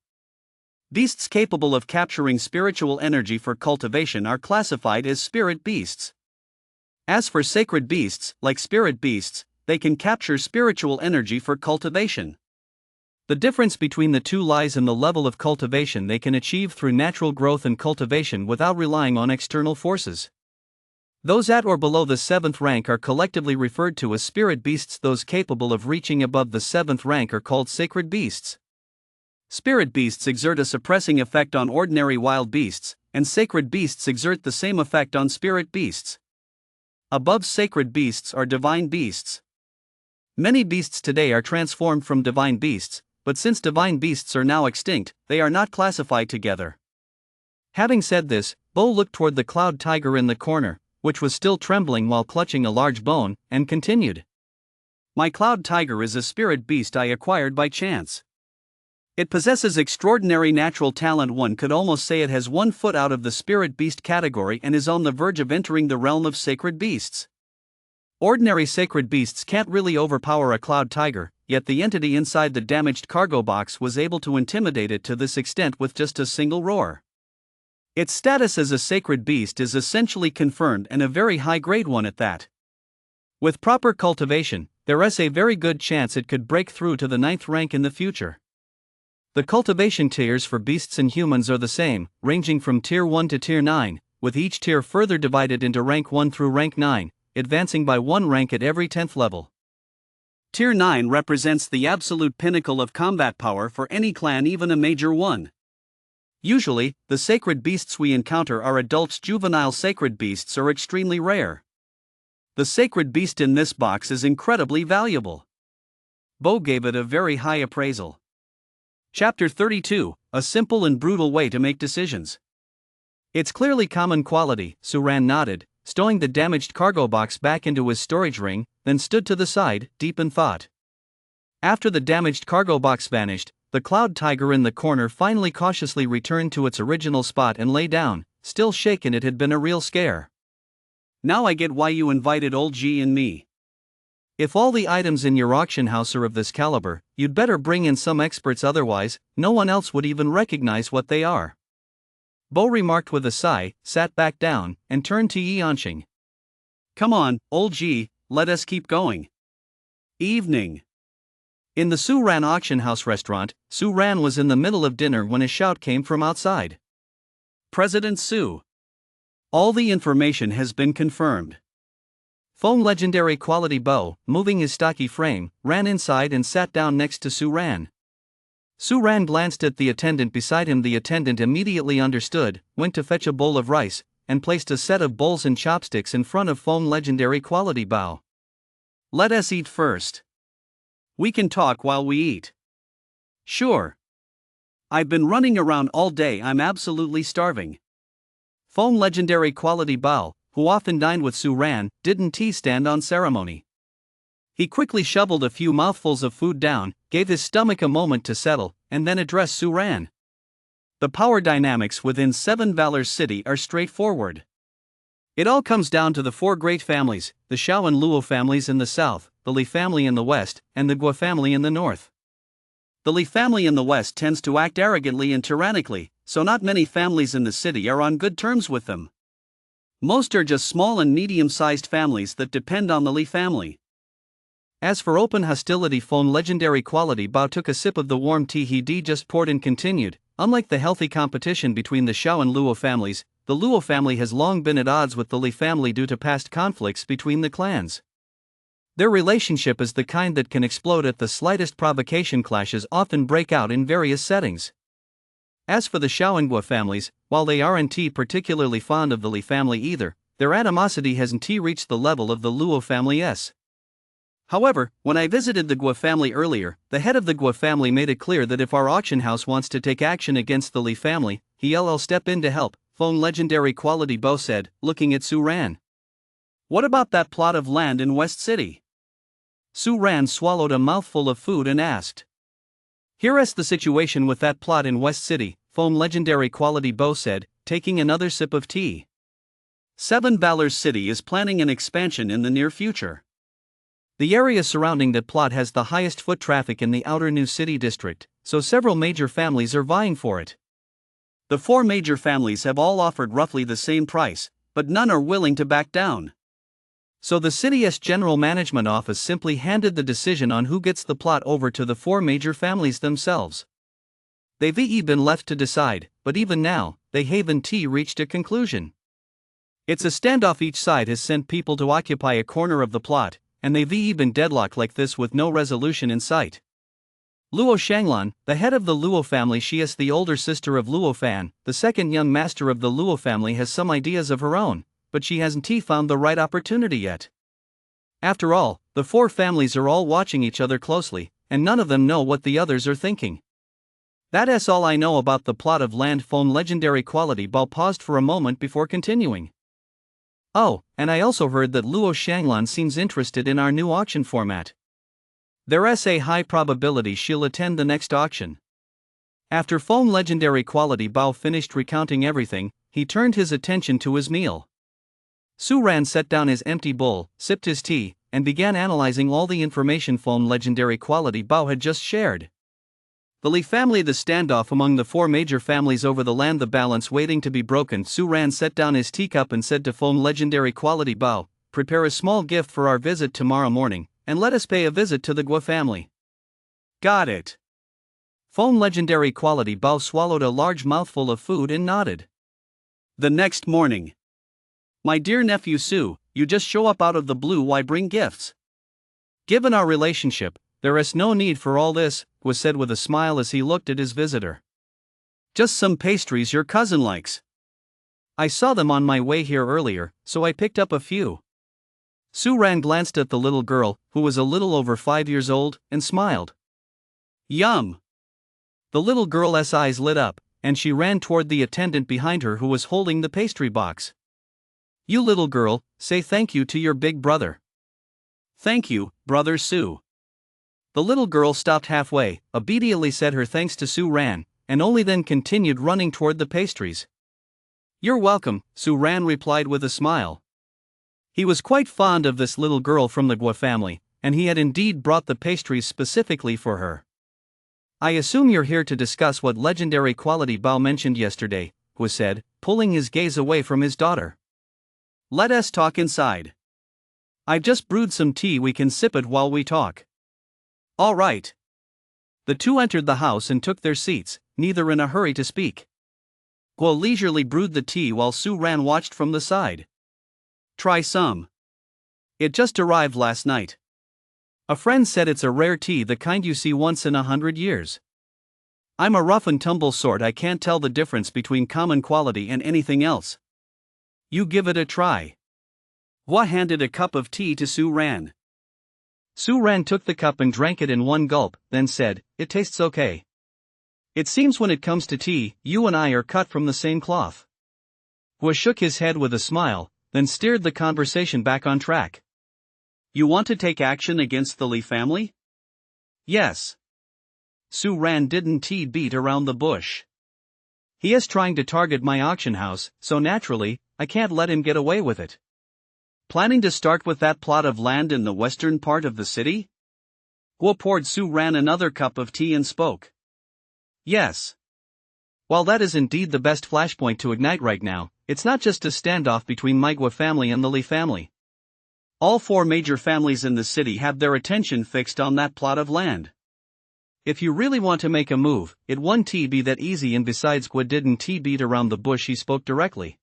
Beasts capable of capturing spiritual energy for cultivation are classified as spirit beasts. As for sacred beasts, like spirit beasts, they can capture spiritual energy for cultivation. The difference between the two lies in the level of cultivation they can achieve through natural growth and cultivation without relying on external forces. Those at or below the 7th rank are collectively referred to as spirit beasts. Those capable of reaching above the 7th rank are called sacred beasts. Spirit beasts exert a suppressing effect on ordinary wild beasts, and sacred beasts exert the same effect on spirit beasts. Above sacred beasts are divine beasts. Many beasts today are transformed from divine beasts, but since divine beasts are now extinct, they are not classified together. Having said this, Bo looked toward the cloud tiger in the corner, which was still trembling while clutching a large bone, and continued. My cloud tiger is a spirit beast I acquired by chance. It possesses extraordinary natural talent. One could almost say it has 1 foot out of the spirit beast category and is on the verge of entering the realm of sacred beasts. Ordinary sacred beasts can't really overpower a cloud tiger, yet the entity inside the damaged cargo box was able to intimidate it to this extent with just a single roar. Its status as a sacred beast is essentially confirmed, and a very high-grade one at that. With proper cultivation, there is a very good chance it could break through to the 9th rank in the future. The cultivation tiers for beasts and humans are the same, ranging from Tier 1 to Tier 9, with each tier further divided into Rank 1 through Rank 9, advancing by 1 rank at every 10th level. Tier 9 represents the absolute pinnacle of combat power for any clan, even a major one. Usually, the sacred beasts we encounter are adult. Juvenile sacred beasts are extremely rare. The sacred beast in this box is incredibly valuable. Bo gave it a very high appraisal. Chapter 32, A Simple and Brutal Way to Make Decisions. It's clearly common quality, Su-ran nodded, stowing the damaged cargo box back into his storage ring, then stood to the side, deep in thought. After the damaged cargo box vanished, the cloud tiger in the corner finally cautiously returned to its original spot and lay down, still shaken. It had been a real scare. Now I get why you invited old G and me. If all the items in your auction house are of this caliber, you'd better bring in some experts, otherwise, no one else would even recognize what they are. Bo remarked with a sigh, sat back down, and turned to Yanqing. Come on, old G, let us keep going. Evening. In the Su-ran auction house restaurant, Su-ran was in the middle of dinner when a shout came from outside. President Su. All the information has been confirmed. Foam legendary quality Bo, moving his stocky frame, ran inside and sat down next to Su-ran. Su-ran glanced at the attendant beside him. The attendant immediately understood, went to fetch a bowl of rice, and placed a set of bowls and chopsticks in front of Foam legendary quality Bo. Let us eat first. We can talk while we eat. Sure. I've been running around all day. I'm absolutely starving. Foam legendary quality Bao, who often dined with Su-ran, didn't stand on ceremony. He quickly shoveled a few mouthfuls of food down, gave his stomach a moment to settle, and then addressed Su-ran. The power dynamics within 7 Valor's city are straightforward. It all comes down to the four great families, the Shao and Luo families in the south, the Li family in the west, and the Guo family in the north. The Li family in the west tends to act arrogantly and tyrannically, so not many families in the city are on good terms with them. Most are just small and medium-sized families that depend on the Li family. As for open hostility, Feng legendary quality Bao took a sip of the warm tea he just poured and continued. Unlike the healthy competition between the Shao and Luo families, the Luo family has long been at odds with the Li family due to past conflicts between the clans. Their relationship is the kind that can explode at the slightest provocation. Clashes often break out in various settings. As for the Shao and Guo families, while they aren't particularly fond of the Li family either, their animosity hasn't reached the level of the Luo family's. However, when I visited the Guo family earlier, the head of the Guo family made it clear that if our auction house wants to take action against the Li family, he'll step in to help, Feng legendary quality Bo said, looking at Su Ran. What about that plot of land in West City? Su Ran swallowed a mouthful of food and asked. Here's the situation with that plot in West City, Feng legendary quality Bo said, taking another sip of tea. Seven Balor's City is planning an expansion in the near future. The area surrounding that plot has the highest foot traffic in the outer New City district, so several major families are vying for it. The four major families have all offered roughly the same price, but none are willing to back down. So the city's general management office simply handed the decision on who gets the plot over to the four major families themselves. They've been left to decide, but even now, they haven't reached a conclusion. It's a standoff. Each side has sent people to occupy a corner of the plot, and they've been deadlocked like this with no resolution in sight. Luo Shanglan, the head of the Luo family, she is the older sister of Luo Fan, the second young master of the Luo family, has some ideas of her own, but she hasn't found the right opportunity yet. After all, the four families are all watching each other closely, and none of them know what the others are thinking. That's all I know about the plot of land. Feng legendary quality Bao paused for a moment before continuing. Oh, and I also heard that Luo Shanglan seems interested in our new auction format. There's a high probability she'll attend the next auction. After Feng legendary quality Bao finished recounting everything, he turned his attention to his meal. Su Ran set down his empty bowl, sipped his tea, and began analyzing all the information Feng legendary quality Bao had just shared. The Li family, the standoff among the four major families over the land, the balance waiting to be broken. Su Ran set down his teacup and said to Feng legendary quality Bao, prepare a small gift for our visit tomorrow morning, and let us pay a visit to the Guo family. Got it. Feng legendary quality Bao swallowed a large mouthful of food and nodded. The next morning. My dear nephew Su, you just show up out of the blue. Why bring gifts? Given our relationship, there is no need for all this, was said with a smile as he looked at his visitor. Just some pastries your cousin likes. I saw them on my way here earlier, so I picked up a few. Su Ran glanced at the little girl, who was a little over 5 years old, and smiled. Yum! The little girl's eyes lit up, and she ran toward the attendant behind her who was holding the pastry box. You little girl, say thank you to your big brother. Thank you, brother Su. The little girl stopped halfway, obediently said her thanks to Su Ran, and only then continued running toward the pastries. You're welcome, Su Ran replied with a smile. He was quite fond of this little girl from the Guo family, and he had indeed brought the pastries specifically for her. I assume you're here to discuss what legendary quality Bao mentioned yesterday, Guo said, pulling his gaze away from his daughter. Let us talk inside. I've just brewed some tea, we can sip it while we talk. All right. The two entered the house and took their seats, neither in a hurry to speak. Guo leisurely brewed the tea while Su Ran watched from the side. Try some. It just arrived last night. A friend said it's a rare tea, the kind you see once in 100 years. I'm a rough and tumble sort, I can't tell the difference between common quality and anything else. You give it a try. Guo handed a cup of tea to Su Ran. Su Ran took the cup and drank it in one gulp, then said, it tastes okay. It seems when it comes to tea, you and I are cut from the same cloth. Guo shook his head with a smile, then steered the conversation back on track. You want to take action against the Li family? Yes. Su Ran didn't beat around the bush. He is trying to target my auction house, so naturally, I can't let him get away with it. Planning to start with that plot of land in the western part of the city? Guo poured Su Ran another cup of tea and spoke. Yes. While that is indeed the best flashpoint to ignite right now, it's not just a standoff between my Guo family and the Li family. All four major families in the city have their attention fixed on that plot of land. If you really want to make a move, it won't be that easy, and besides Guo didn't beat around the bush, he spoke directly.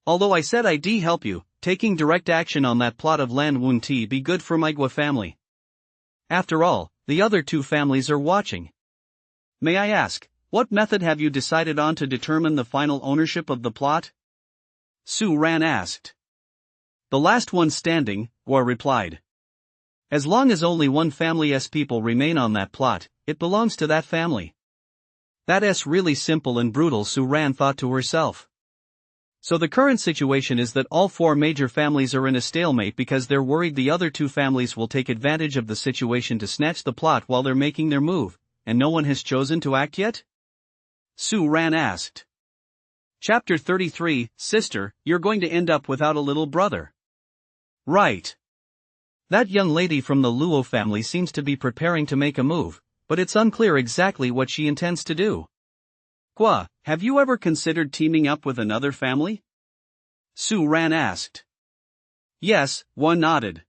Although I said I'd help you, taking direct action on that plot of land won't be good for my Guo family. After all, the other two families are watching. May I ask, what method have you decided on to determine the final ownership of the plot? Su Ran asked. The last one standing, Guo replied. As long as only one family's people remain on that plot, it belongs to that family. That's really simple and brutal, Su Ran thought to herself. So the current situation is that all four major families are in a stalemate because they're worried the other two families will take advantage of the situation to snatch the plot while they're making their move, and no one has chosen to act yet? Su Ran asked. Chapter 33, Sister, you're going to end up without a little brother. Right. That young lady from the Luo family seems to be preparing to make a move, but it's unclear exactly what she intends to do. Guo, have you ever considered teaming up with another family? Su Ran asked. Yes, Guo nodded.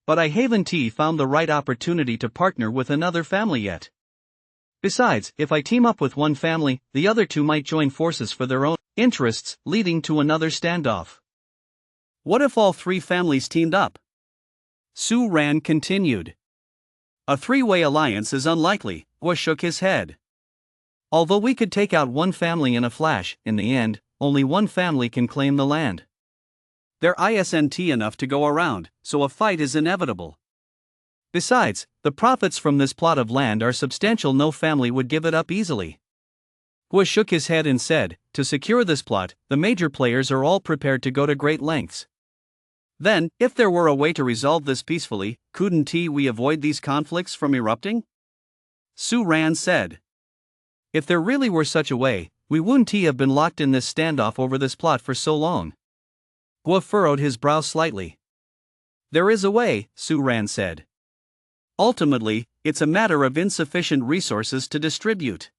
But I haven't found the right opportunity to partner with another family yet. Besides, if I team up with one family, the other two might join forces for their own interests, leading to another standoff. What if all three families teamed up? Su Ran continued. A three-way alliance is unlikely, Guo shook his head. Although we could take out one family in a flash, in the end, only one family can claim the land. There isn't enough to go around, so a fight is inevitable. Besides, the profits from this plot of land are substantial, no family would give it up easily. Guo shook his head and said, to secure this plot, the major players are all prepared to go to great lengths. Then, if there were a way to resolve this peacefully, couldn't we avoid these conflicts from erupting? Su Ran said. If there really were such a way, we wouldn't have been locked in this standoff over this plot for so long. Guo furrowed his brow slightly. There is a way, Su Ran said. Ultimately, it's a matter of insufficient resources to distribute.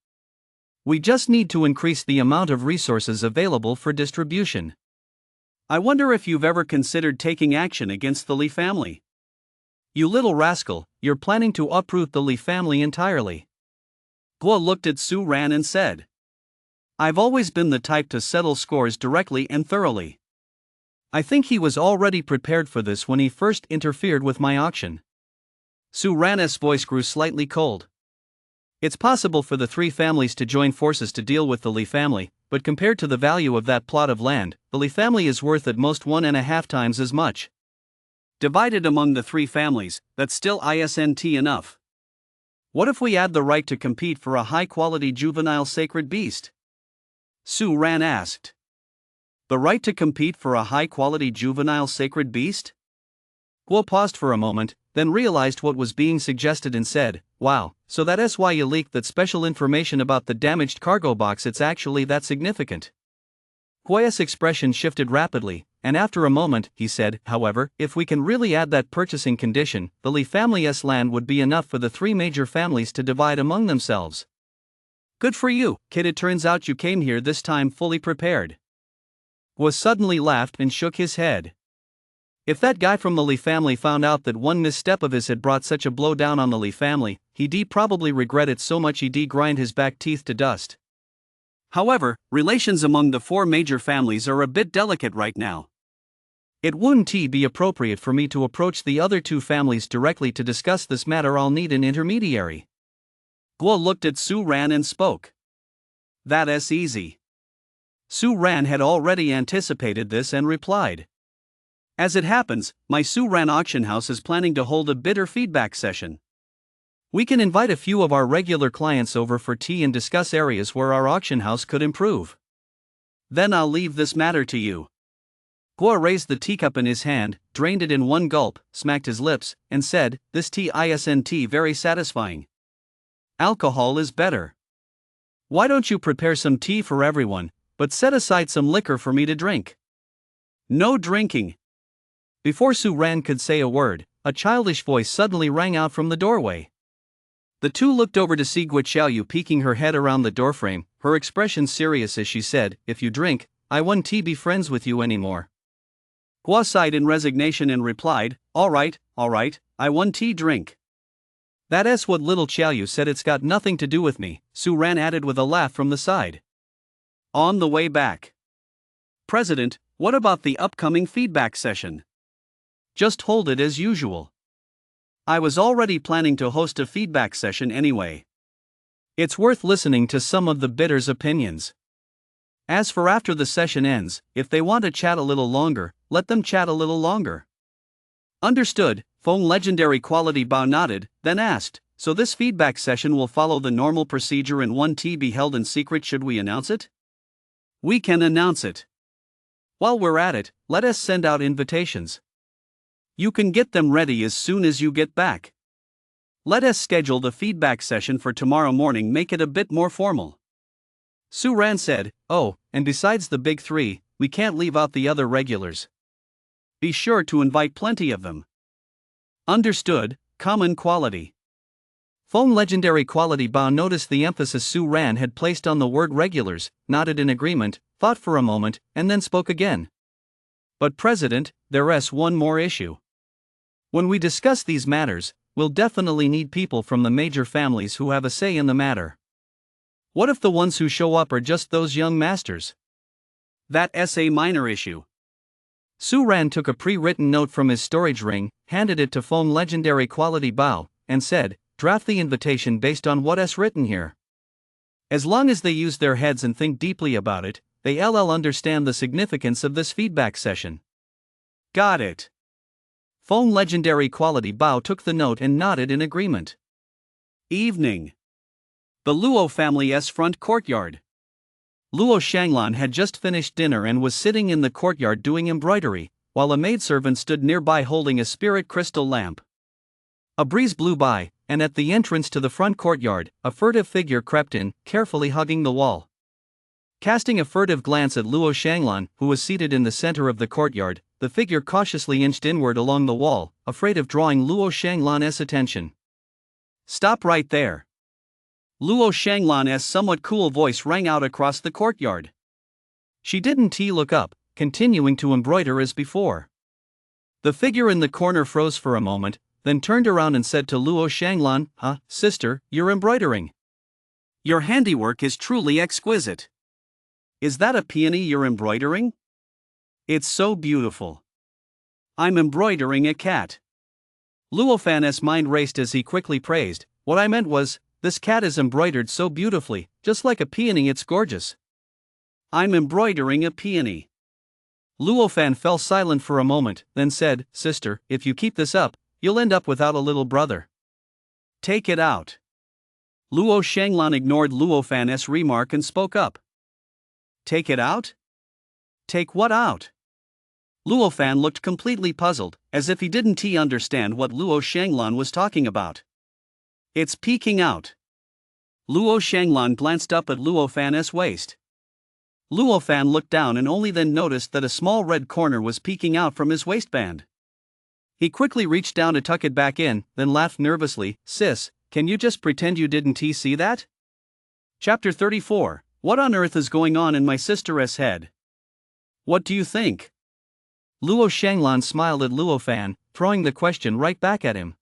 We just need to increase the amount of resources available for distribution. I wonder if you've ever considered taking action against the Li family. You little rascal, you're planning to uproot the Li family entirely. Guo looked at Su Ran and said. I've always been the type to settle scores directly and thoroughly. I think he was already prepared for this when he first interfered with my auction. Su Ran's voice grew slightly cold. It's possible for the three families to join forces to deal with the Li family, but compared to the value of that plot of land, the Li family is worth at most 1.5 times as much. Divided among the three families, that's still isn't enough. What if we add the right to compete for a high-quality juvenile sacred beast? Su Ran asked. The right to compete for a high-quality juvenile sacred beast? Guo paused for a moment, then realized what was being suggested and said, wow, so that's why you leaked that special information about the damaged cargo box. It's actually that significant. Guo's expression shifted rapidly, and after a moment, he said, however, if we can really add that purchasing condition, the Li family's land would be enough for the three major families to divide among themselves. Good for you, kid, it turns out you came here this time fully prepared. Guo suddenly laughed and shook his head. If that guy from the Li family found out that one misstep of his had brought such a blow down on the Li family, he'd probably regret it so much he'd grind his back teeth to dust. However, relations among the four major families are a bit delicate right now. It wouldn't be appropriate for me to approach the other two families directly to discuss this matter. I'll need an intermediary. Guo looked at Su Ran and spoke. That's easy. Su Ran had already anticipated this and replied. As it happens, my Su Ran auction house is planning to hold a bidder feedback session. We can invite a few of our regular clients over for tea and discuss areas where our auction house could improve. Then I'll leave this matter to you. Guo raised the teacup in his hand, drained it in one gulp, smacked his lips, and said, this tea isn't very satisfying. Alcohol is better. Why don't you prepare some tea for everyone, but set aside some liquor for me to drink. No drinking. Before Su Ran could say a word, a childish voice suddenly rang out from the doorway. The two looked over to see Gui Xiaoyu peeking her head around the doorframe, her expression serious as she said, "If you drink, I won't be friends with you anymore." Gua sighed in resignation and replied, all right, I won't drink. That's what little Xiaoyu said. It's got nothing to do with me, Su Ran added with a laugh from the side. On the way back. President, what about the upcoming feedback session? Just hold it as usual. I was already planning to host a feedback session anyway. It's worth listening to some of the bidders' opinions. As for after the session ends, if they want to chat a little longer, let them chat a little longer. Understood, Feng Legendary Quality Bao nodded, then asked, so this feedback session will follow the normal procedure and won't be held in secret? Should we announce it? We can announce it. While we're at it, let us send out invitations. You can get them ready as soon as you get back. Let us schedule the feedback session for tomorrow morning, make it a bit more formal. Su Ran said, oh, and besides the big three, we can't leave out the other regulars. Be sure to invite plenty of them. Understood, common quality. Feng Legendary Quality Bao noticed the emphasis Su Ran had placed on the word regulars, nodded in agreement, thought for a moment, and then spoke again. But President, there's one more issue. When we discuss these matters, we'll definitely need people from the major families who have a say in the matter. What if the ones who show up are just those young masters? That's a minor issue. Su Ran took a pre-written note from his storage ring, handed it to Feng Legendary Quality Bao, and said, draft the invitation based on what's written here. As long as they use their heads and think deeply about it, they'll understand the significance of this feedback session. Got it. Feng Legendary Quality Bao took the note and nodded in agreement. Evening. The Luo family's front courtyard. Luo Shanglan had just finished dinner and was sitting in the courtyard doing embroidery, while a maidservant stood nearby holding a spirit crystal lamp. A breeze blew by, and at the entrance to the front courtyard, a furtive figure crept in, carefully hugging the wall. Casting a furtive glance at Luo Shanglan, who was seated in the center of the courtyard, the figure cautiously inched inward along the wall, afraid of drawing Luo Shanglan's attention. Stop right there. Luo Shanglan's somewhat cool voice rang out across the courtyard. She didn't look up, continuing to embroider as before. The figure in the corner froze for a moment, then turned around and said to Luo Shanglan, sister, you're embroidering. Your handiwork is truly exquisite. Is that a peony you're embroidering? It's so beautiful. I'm embroidering a cat. Luo Fan's mind raced as he quickly praised, what I meant was, this cat is embroidered so beautifully, just like a peony, it's gorgeous. I'm embroidering a peony. Luo Fan fell silent for a moment, then said, sister, if you keep this up, you'll end up without a little brother. Take it out. Luo Shanglan ignored Luo Fan's remark and spoke up. Take it out? Take what out? Luo Fan looked completely puzzled, as if he didn't understand what Luo Shanglan was talking about. It's peeking out. Luo Shanglan glanced up at Luo Fan's waist. Luo Fan looked down and only then noticed that a small red corner was peeking out from his waistband. He quickly reached down to tuck it back in, then laughed nervously, sis, can you just pretend you didn't see that? Chapter 34, What on earth is going on in my sister's head? What do you think? Luo Shanglan smiled at Luo Fan, throwing the question right back at him.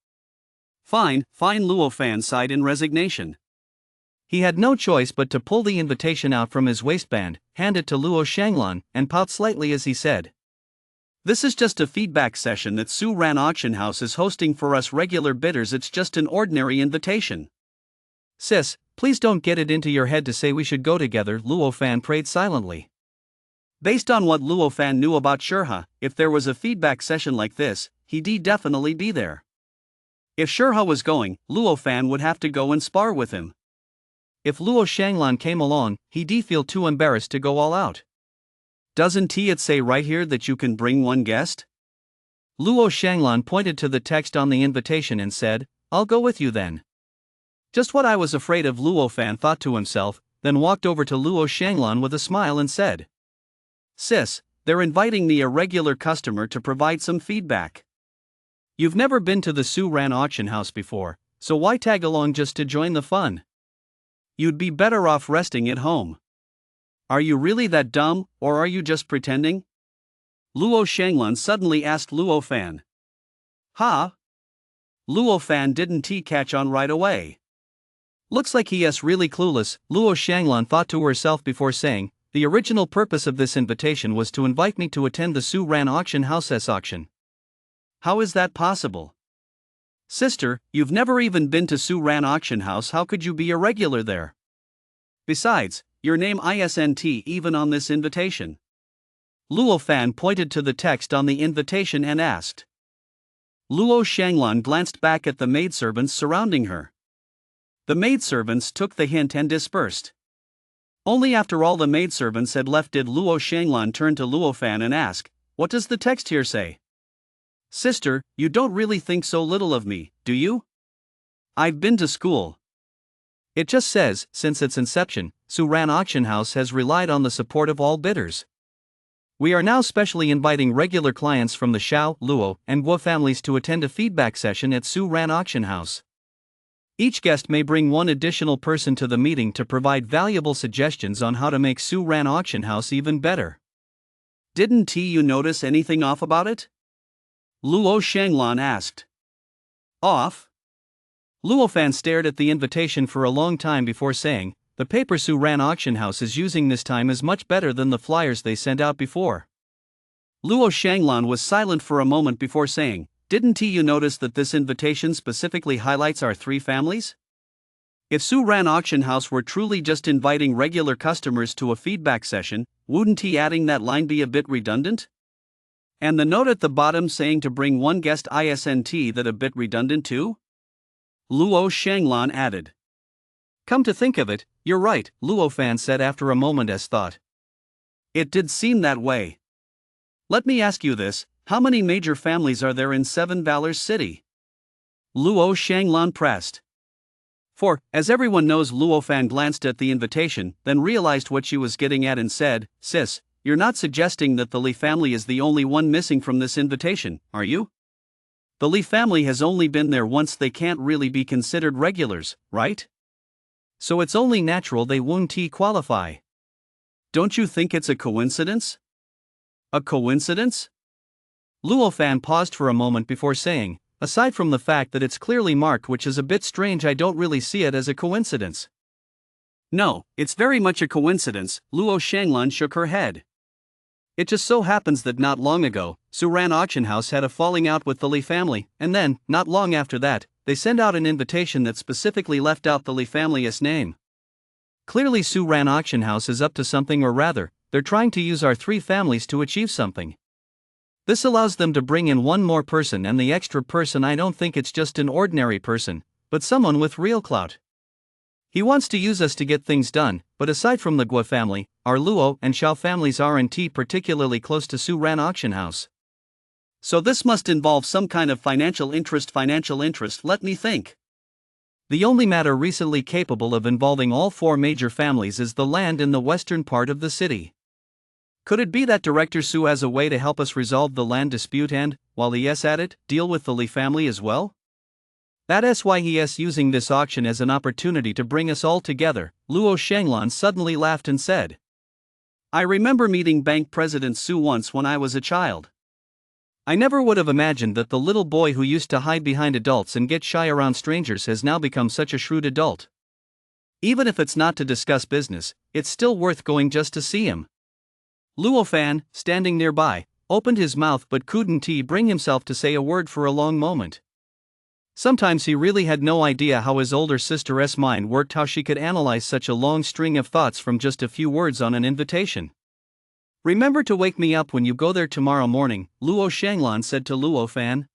Fine, Luo Fan sighed in resignation. He had no choice but to pull the invitation out from his waistband, hand it to Luo Shanglan, and pout slightly as he said. This is just a feedback session that Su Ran Auction House is hosting for us regular bidders. It's just an ordinary invitation. Sis, please don't get it into your head to say we should go together, Luo Fan prayed silently. Based on what Luo Fan knew about Shurha, if there was a feedback session like this, he'd definitely be there. If Shurha was going, Luo Fan would have to go and spar with him. If Luo Shanglan came along, he'd feel too embarrassed to go all out. Doesn't it say right here that you can bring one guest? Luo Shanglan pointed to the text on the invitation and said, I'll go with you then. Just what I was afraid of, Luo Fan thought to himself, then walked over to Luo Shanglan with a smile and said, "Sis, they're inviting me, a regular customer, to provide some feedback. You've never been to the Su Ran auction house before, so why tag along just to join the fun? You'd be better off resting at home. Are you really that dumb, or are you just pretending?" Luo Shanglan suddenly asked Luo Fan. "Huh?" Luo Fan didn't catch on right away. Looks like he is really clueless, Luo Shanglan thought to herself before saying, "The original purpose of this invitation was to invite me to attend the Su Ran auction house's auction. How is that possible? Sister, you've never even been to Su Ran auction house, how could you be a regular there? Besides, your name isn't even on this invitation." Luo Fan pointed to the text on the invitation and asked. Luo Shanglan glanced back at the maidservants surrounding her. The maidservants took the hint and dispersed. Only after all the maidservants had left did Luo Shanglan turn to Luo Fan and ask, "What does the text here say?" "Sister, you don't really think so little of me, do you? I've been to school. It just says, since its inception, Su Ran Auction House has relied on the support of all bidders. We are now specially inviting regular clients from the Xiao, Luo, and Guo families to attend a feedback session at Su Ran Auction House. Each guest may bring one additional person to the meeting to provide valuable suggestions on how to make Su Ran Auction House even better. Didn't you notice anything off about it?" Luo Shanglan asked. "Off?" Luo Fan stared at the invitation for a long time before saying, "The paper Su Ran Auction House is using this time is much better than the flyers they sent out before." Luo Shanglan was silent for a moment before saying, "Didn't you notice that this invitation specifically highlights our three families? If Su Ran Auction House were truly just inviting regular customers to a feedback session, wouldn't adding that line be a bit redundant? And the note at the bottom saying to bring one guest isn't that a bit redundant too?" Luo Shanglan added. "Come to think of it, you're right," Luo Fan said after a moment as thought. "It did seem that way. Let me ask you this, how many major families are there in Seven Valors City?" Luo Shanglan pressed. For, as everyone knows, Luo Fan glanced at the invitation, then realized what she was getting at and said, "Sis, you're not suggesting that the Li family is the only one missing from this invitation, are you? The Li family has only been there once, they can't really be considered regulars, right? So it's only natural they won't qualify. Don't you think it's a coincidence?" "A coincidence?" Luo Fan paused for a moment before saying, "Aside from the fact that it's clearly marked, which is a bit strange, I don't really see it as a coincidence." "No, it's very much a coincidence," Luo Shanglan shook her head. "It just so happens that not long ago, Su Ran Auction House had a falling out with the Li family, and then, not long after that, they sent out an invitation that specifically left out the Li family's name. Clearly Su Ran Auction House is up to something, or rather, they're trying to use our three families to achieve something. This allows them to bring in one more person, and the extra person, I don't think it's just an ordinary person, but someone with real clout. He wants to use us to get things done, but aside from the Guo family, our Luo and Xiao families aren't particularly close to Su Ran Auction House. So this must involve some kind of financial interest, let me think. The only matter recently capable of involving all four major families is the land in the western part of the city. Could it be that Director Su has a way to help us resolve the land dispute and, while he is at it, deal with the Li family as well? That's why he is using this auction as an opportunity to bring us all together." Luo Shanglan suddenly laughed and said, "I remember meeting Bank President Su once when I was a child. I never would have imagined that the little boy who used to hide behind adults and get shy around strangers has now become such a shrewd adult. Even if it's not to discuss business, it's still worth going just to see him." Luo Fan, standing nearby, opened his mouth but couldn't bring himself to say a word for a long moment. Sometimes he really had no idea how his older sister's mind worked, how she could analyze such a long string of thoughts from just a few words on an invitation. "Remember to wake me up when you go there tomorrow morning," Luo Shanglan said to Luo Fan.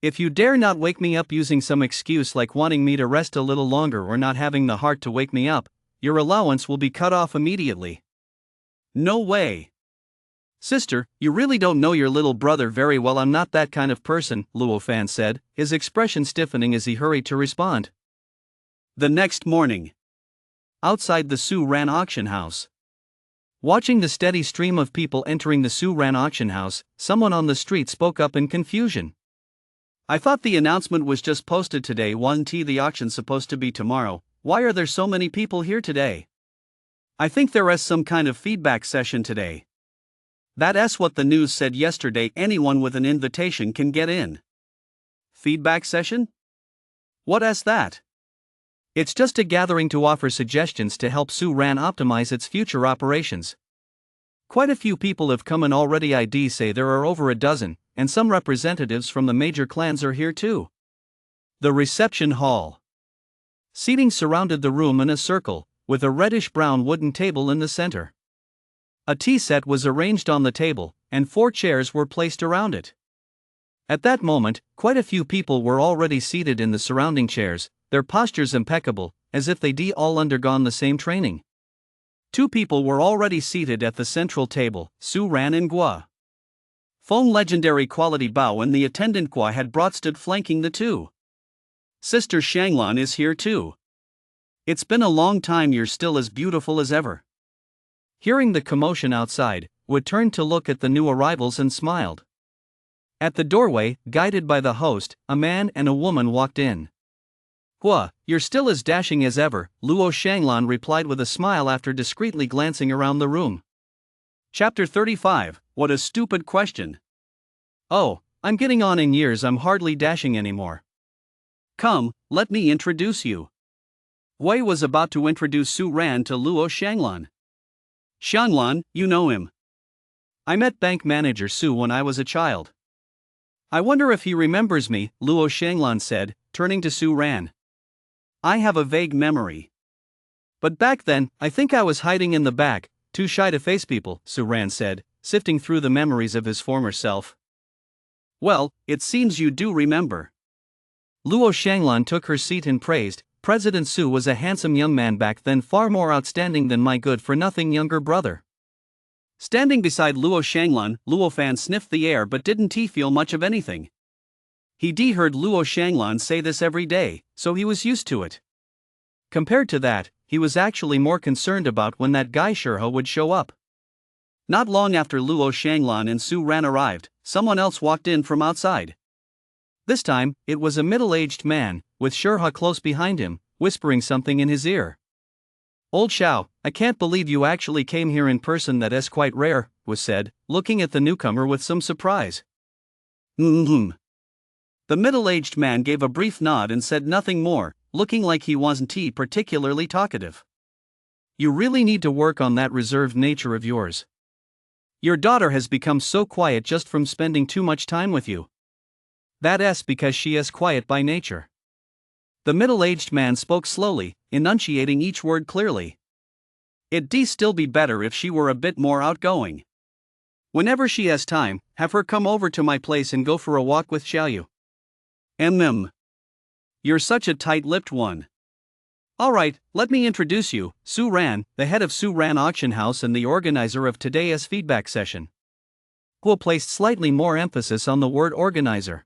"If you dare not wake me up using some excuse like wanting me to rest a little longer or not having the heart to wake me up, your allowance will be cut off immediately." "No way. Sister, you really don't know your little brother very well." "I'm not that kind of person," Luo Fan said, his expression stiffening as he hurried to respond. The next morning. outside the Su Ran auction house. Watching the steady stream of people entering the Su Ran auction house, someone on the street spoke up in confusion. I thought the announcement was just posted today. The auction's supposed to be tomorrow. Why are there so many people here today? I think there is some kind of feedback session today. That's what the news said yesterday. Anyone with an invitation can get in. Feedback session? What is that? It's just a gathering to offer suggestions to help Su Ran optimize its future operations. Quite a few people have come in already. I'd say there are over a dozen, and some representatives from the major clans are here too. The reception hall. Seating surrounded the room in a circle, with a reddish-brown wooden table in the center. A tea set was arranged on the table, and 4 chairs were placed around it. At that moment, quite a few people were already seated in the surrounding chairs, their postures impeccable, as if they'd all undergone the same training. 2 people were already seated at the central table, Su Ran and Gua. Feng legendary quality Bao and the attendant Gua had brought stood flanking the 2. Sister Shanglan is here too. It's been a long time. You're still as beautiful as ever. Hearing the commotion outside, Wu turned to look at the new arrivals and smiled. At the doorway, guided by the host, a man and a woman walked in. Hua, you're still as dashing as ever, Luo Shanglan replied with a smile after discreetly glancing around the room. Chapter 35, What a stupid question. Oh, I'm getting on in years. I'm hardly dashing anymore. Come, let me introduce you. Wei was about to introduce Su Ran to Luo Shanglan. Shanglan, you know him. I met bank manager Su when I was a child. I wonder if he remembers me, Luo Shanglan said, turning to Su Ran. I have a vague memory. But back then, I think I was hiding in the back, too shy to face people, Su Ran said, sifting through the memories of his former self. Well, it seems you do remember. Luo Shanglan took her seat and praised, President Su was a handsome young man back then, far more outstanding than my good-for-nothing younger brother. Standing beside Luo Shanglan, Luo Fan sniffed the air but didn't feel much of anything. He'd heard Luo Shanglan say this every day, so he was used to it. Compared to that, he was actually more concerned about when that guy Shurha would show up. Not long after Luo Shanglan and Su Ran arrived, someone else walked in from outside. This time, it was a middle-aged man, with Shurha close behind him, whispering something in his ear. Old Xiao, I can't believe you actually came here in person. That is quite rare, was said, looking at the newcomer with some surprise. The middle-aged man gave a brief nod and said nothing more, looking like he wasn't particularly talkative. You really need to work on that reserved nature of yours. Your daughter has become so quiet just from spending too much time with you. That's because she is quiet by nature. The middle-aged man spoke slowly, enunciating each word clearly. It'd still be better if she were a bit more outgoing. Whenever she has time, have her come over to my place and go for a walk with Xiaoyu. You're such a tight-lipped one. Alright, let me introduce you, Su Ran, the head of Su Ran Auction House and the organizer of today's feedback session. Guo placed slightly more emphasis on the word organizer.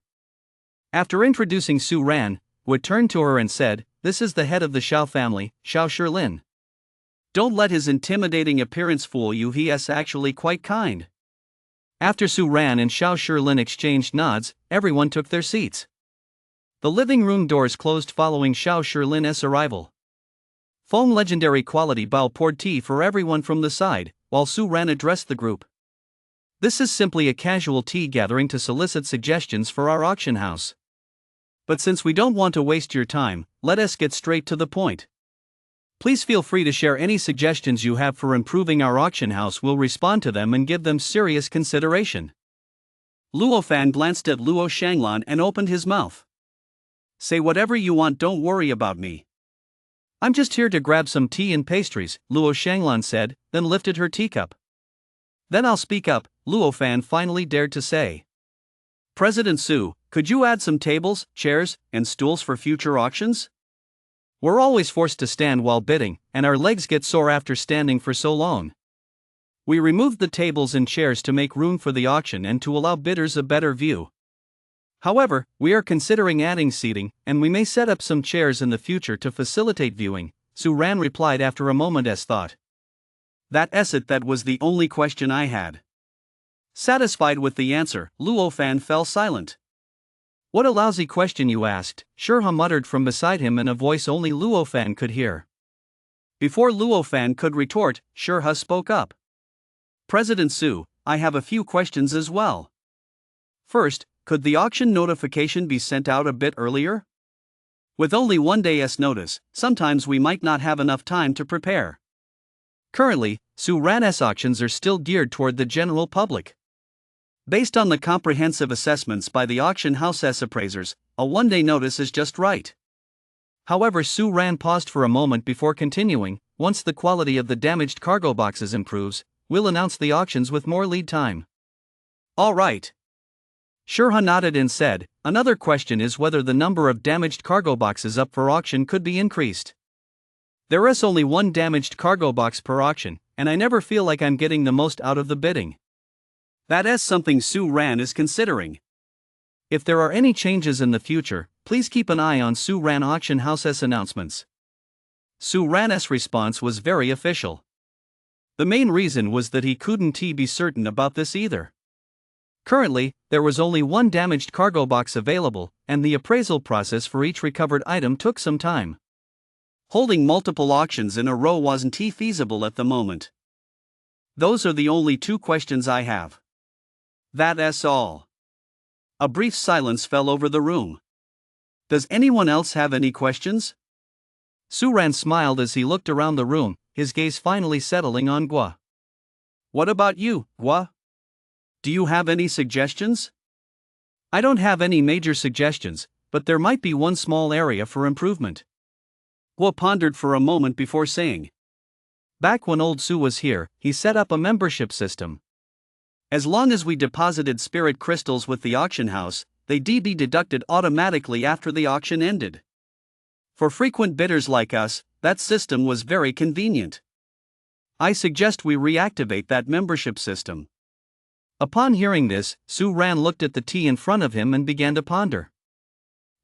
After introducing Su Ran, Wu turned to her and said, This is the head of the Xiao family, Xiao Shilin. Don't let his intimidating appearance fool you, he is actually quite kind. After Su Ran and Xiao Shilin exchanged nods, everyone took their seats. The living room doors closed following Xiao Shilin's arrival. Feng legendary quality Bao poured tea for everyone from the side, while Su Ran addressed the group. This is simply a casual tea gathering to solicit suggestions for our auction house. But since we don't want to waste your time, let us get straight to the point. Please feel free to share any suggestions you have for improving our auction house. We'll respond to them and give them serious consideration. Luo Fan glanced at Luo Shanglan and opened his mouth. Say whatever you want, don't worry about me. I'm just here to grab some tea and pastries, Luo Shanglan said, then lifted her teacup. Then I'll speak up, Luo Fan finally dared to say. President Su, could you add some tables, chairs, and stools for future auctions? We're always forced to stand while bidding, and our legs get sore after standing for so long. We removed the tables and chairs to make room for the auction and to allow bidders a better view. However, we are considering adding seating, and we may set up some chairs in the future to facilitate viewing, Su Ran replied after a moment's thought. That was the only question I had. Satisfied with the answer, Luo Fan fell silent. What a lousy question you asked, Shurha muttered from beside him in a voice only Luo Fan could hear. Before Luo Fan could retort, Shurha spoke up. President Su, I have a few questions as well. First, could the auction notification be sent out a bit earlier? With only 1 day's notice, sometimes we might not have enough time to prepare. Currently, Su Ran's auctions are still geared toward the general public. Based on the comprehensive assessments by the auction house's appraisers, a 1-day notice is just right. However, Su Ran paused for a moment before continuing. Once the quality of the damaged cargo boxes improves, we'll announce the auctions with more lead time. All right. Shurha nodded and said, another question is whether the number of damaged cargo boxes up for auction could be increased. There is only 1 damaged cargo box per auction, and I never feel like I'm getting the most out of the bidding. That is something Su Ran is considering. If there are any changes in the future, please keep an eye on Su Ran auction house's announcements. Su Ran's response was very official. The main reason was that he couldn't be certain about this either. Currently, there was only 1 damaged cargo box available, and the appraisal process for each recovered item took some time. Holding multiple auctions in a row wasn't feasible at the moment. Those are the only 2 questions I have. That's all. A brief silence fell over the room. Does anyone else have any questions? Su Ran smiled as he looked around the room, his gaze finally settling on Gua. What about you, Gua? Do you have any suggestions? I don't have any major suggestions, but there might be one small area for improvement. Gua pondered for a moment before saying. Back when old Su was here, he set up a membership system. As long as we deposited spirit crystals with the auction house, they'd be deducted automatically after the auction ended. For frequent bidders like us, that system was very convenient. I suggest we reactivate that membership system. Upon hearing this, Su Ran looked at the tea in front of him and began to ponder.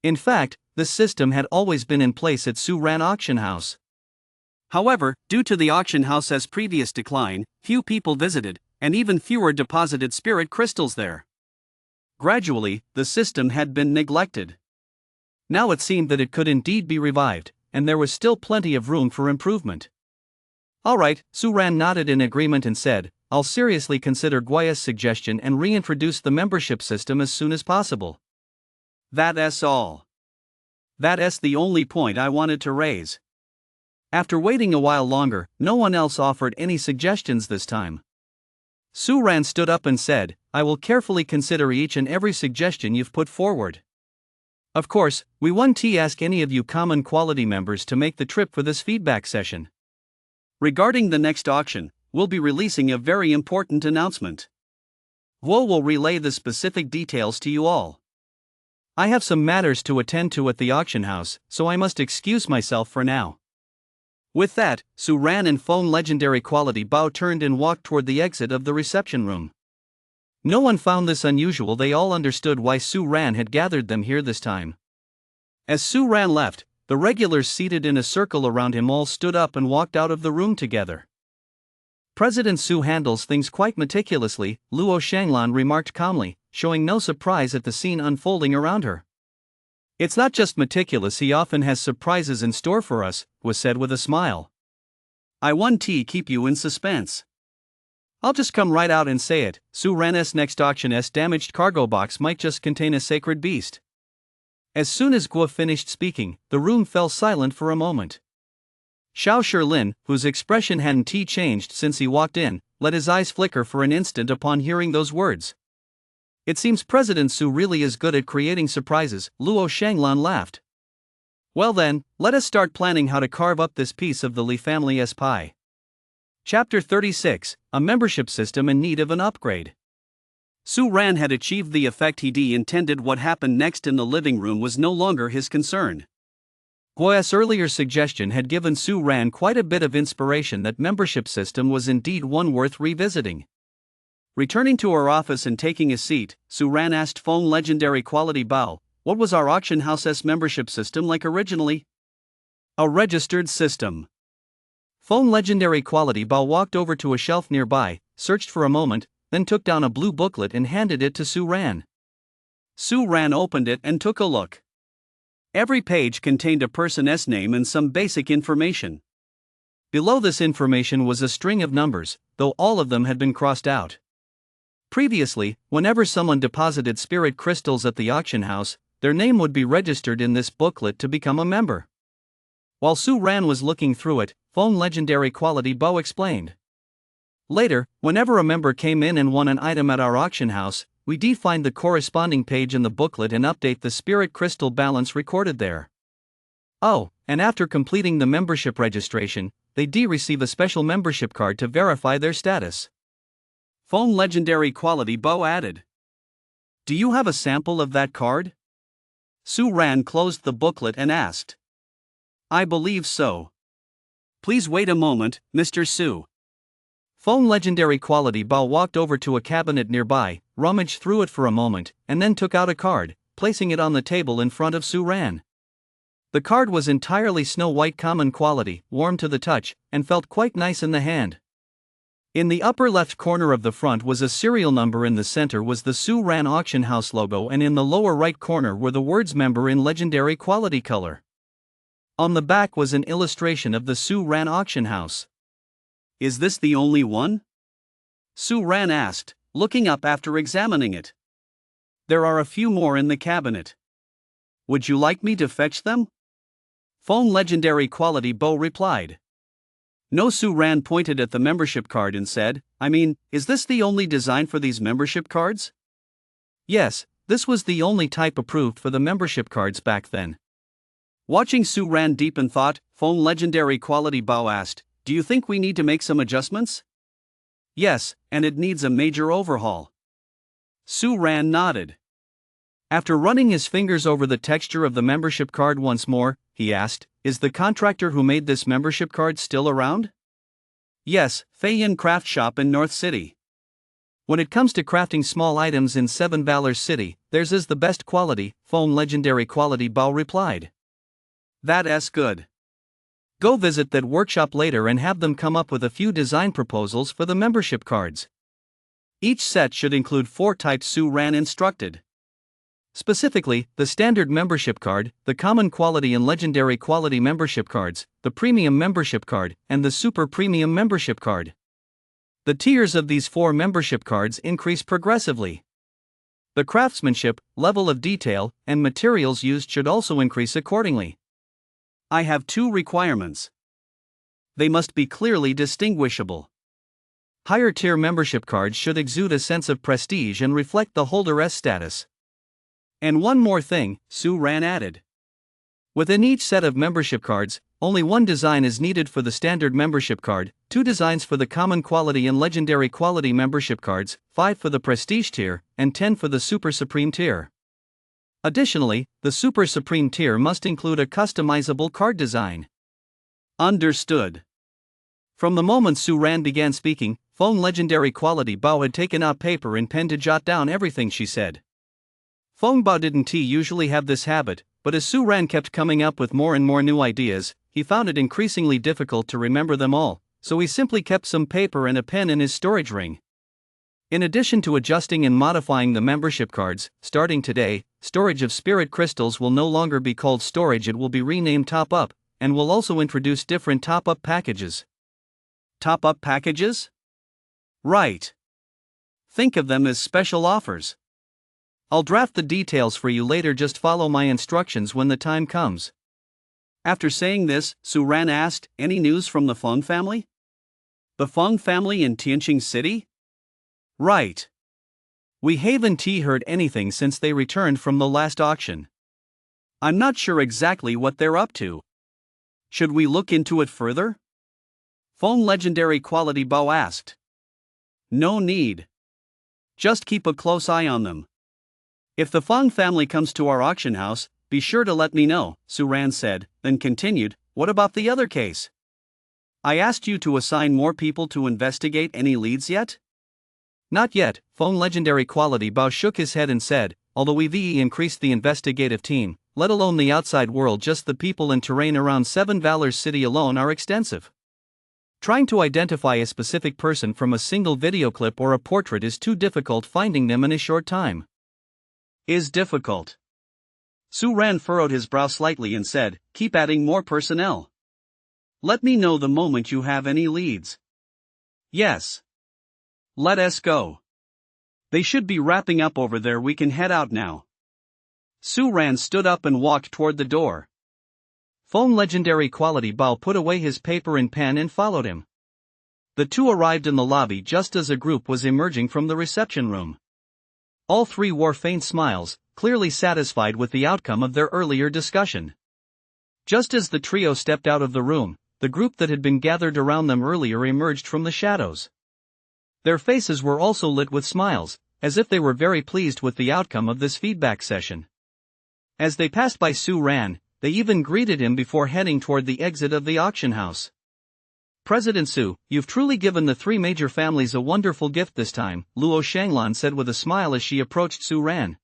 In fact, this system had always been in place at Su Ran auction house. However, due to the auction house's previous decline, few people visited, and even fewer deposited spirit crystals there. Gradually, the system had been neglected. Now it seemed that it could indeed be revived, and there was still plenty of room for improvement. All right, Su Ran nodded in agreement and said, I'll seriously consider Guaya's suggestion and reintroduce the membership system as soon as possible. That's all. That's the only point I wanted to raise. After waiting a while longer, no one else offered any suggestions this time. Su Ran stood up and said, I will carefully consider each and every suggestion you've put forward. Of course, we won't ask any of you common quality members to make the trip for this feedback session. Regarding the next auction, we'll be releasing a very important announcement. Guo will relay the specific details to you all. I have some matters to attend to at the auction house, so I must excuse myself for now. With that, Su Ran and Feng legendary quality Bao turned and walked toward the exit of the reception room. No one found this unusual. They all understood why Su Ran had gathered them here this time. As Su Ran left, the regulars seated in a circle around him all stood up and walked out of the room together. President Su handles things quite meticulously, Luo Shanglan remarked calmly, showing no surprise at the scene unfolding around her. It's not just meticulous, he often has surprises in store for us, was said with a smile. I won't keep you in suspense. I'll just come right out and say it, Su Ran's next auction's damaged cargo box might just contain a sacred beast. As soon as Guo finished speaking, the room fell silent for a moment. Xiao Shilin, whose expression hadn't changed since he walked in, let his eyes flicker for an instant upon hearing those words. It seems President Su really is good at creating surprises, Luo Shanglan laughed. Well then, let us start planning how to carve up this piece of the Li family's pie. Chapter 36, A Membership System in Need of an Upgrade. Su Ran had achieved the effect he intended. What happened next in the living room was no longer his concern. Guo's earlier suggestion had given Su Ran quite a bit of inspiration that membership system was indeed one worth revisiting. Returning to her office and taking a seat, Su Ran asked Feng legendary quality Bao, what was our auction house's membership system like originally? A registered system. Phone legendary quality Bao walked over to a shelf nearby, searched for a moment, then took down a blue booklet and handed it to Su Ran. Su Ran opened it and took a look. Every page contained a person's name and some basic information. Below this information was a string of numbers, though all of them had been crossed out. Previously, whenever someone deposited spirit crystals at the auction house, their name would be registered in this booklet to become a member. While Su Ran was looking through it, Phone legendary quality Bo explained. Later, whenever a member came in and won an item at our auction house, we find the corresponding page in the booklet and update the spirit crystal balance recorded there. Oh, and after completing the membership registration, they receive a special membership card to verify their status. Phone legendary quality Bo added. Do you have a sample of that card? Su Ran closed the booklet and asked. I believe so. Please wait a moment, Mr. Su. Phone legendary quality Bao walked over to a cabinet nearby, rummaged through it for a moment, and then took out a card, placing it on the table in front of Su Ran. The card was entirely snow-white common quality, warm to the touch, and felt quite nice in the hand. In the upper left corner of the front was a serial number, in the center was the Su Ran auction house logo, and in the lower right corner were the words member in legendary quality color. On the back was an illustration of the Su Ran auction house. Is this the only one? Su Ran asked, looking up after examining it. There are a few more in the cabinet. Would you like me to fetch them? Phone legendary quality Bo replied. No. Su Ran pointed at the membership card and said, is this the only design for these membership cards? Yes, this was the only type approved for the membership cards back then. Watching Su Ran deep in thought, Phone legendary quality Bao asked, do you think we need to make some adjustments? Yes, and it needs a major overhaul. Su Ran nodded. After running his fingers over the texture of the membership card once more, he asked, is the contractor who made this membership card still around? Yes, Feiyin Craft Shop in North City. When it comes to crafting small items in Seven Valors City, theirs is the best quality, Phone legendary quality Bao replied. That's good. Go visit that workshop later and have them come up with a few design proposals for the membership cards. Each set should include 4 types Su Ran instructed. Specifically, the standard membership card, the common quality and legendary quality membership cards, the premium membership card, and the super premium membership card. The tiers of these 4 membership cards increase progressively. The craftsmanship, level of detail, and materials used should also increase accordingly. I have 2 requirements. They must be clearly distinguishable. Higher tier membership cards should exude a sense of prestige and reflect the holder's status. And one more thing, Su Ran added. Within each set of membership cards, only 1 design is needed for the standard membership card, 2 designs for the common quality and legendary quality membership cards, 5 for the prestige tier, and 10 for the super supreme tier. Additionally, the Super Supreme tier must include a customizable card design. Understood. From the moment Su Ran began speaking, Phone legendary quality Bao had taken out paper and pen to jot down everything she said. Phone Bao didn't usually have this habit, but as Su Ran kept coming up with more and more new ideas, he found it increasingly difficult to remember them all, so he simply kept some paper and a pen in his storage ring. In addition to adjusting and modifying the membership cards, starting today, storage of spirit crystals will no longer be called storage, it will be renamed Top Up, and will also introduce different Top Up packages. Top Up packages? Right. Think of them as special offers. I'll draft the details for you later, just follow my instructions when the time comes. After saying this, Su Ran asked, any news from the Feng family? The Feng family in Tianqing City? Right. We haven't heard anything since they returned from the last auction. I'm not sure exactly what they're up to. Should we look into it further? Phone legendary quality Bao asked. No need. Just keep a close eye on them. If the Feng family comes to our auction house, be sure to let me know, Su Ran said, then continued, what about the other case? I asked you to assign more people to investigate. Any leads yet? Not yet, Phone legendary quality Bao shook his head and said, although we've increased the investigative team, let alone the outside world. Just the people and terrain around Seven Valors City alone are extensive. Trying to identify a specific person from a single video clip or a portrait is too difficult. Finding them in a short time is difficult. Su Ran furrowed his brow slightly and said, "Keep adding more personnel. Let me know the moment you have any leads." "Yes. Let us go. They should be wrapping up over there. We can head out now." Su Ran stood up and walked toward the door. Phone legendary quality Bao put away his paper and pen and followed him. The two arrived in the lobby just as a group was emerging from the reception room. All three wore faint smiles, clearly satisfied with the outcome of their earlier discussion. Just as the trio stepped out of the room, the group that had been gathered around them earlier emerged from the shadows. Their faces were also lit with smiles, as if they were very pleased with the outcome of this feedback session. As they passed by Su Ran, they even greeted him before heading toward the exit of the auction house. "President Su, you've truly given the three major families a wonderful gift this time," Luo Shanglan said with a smile as she approached Su Ran.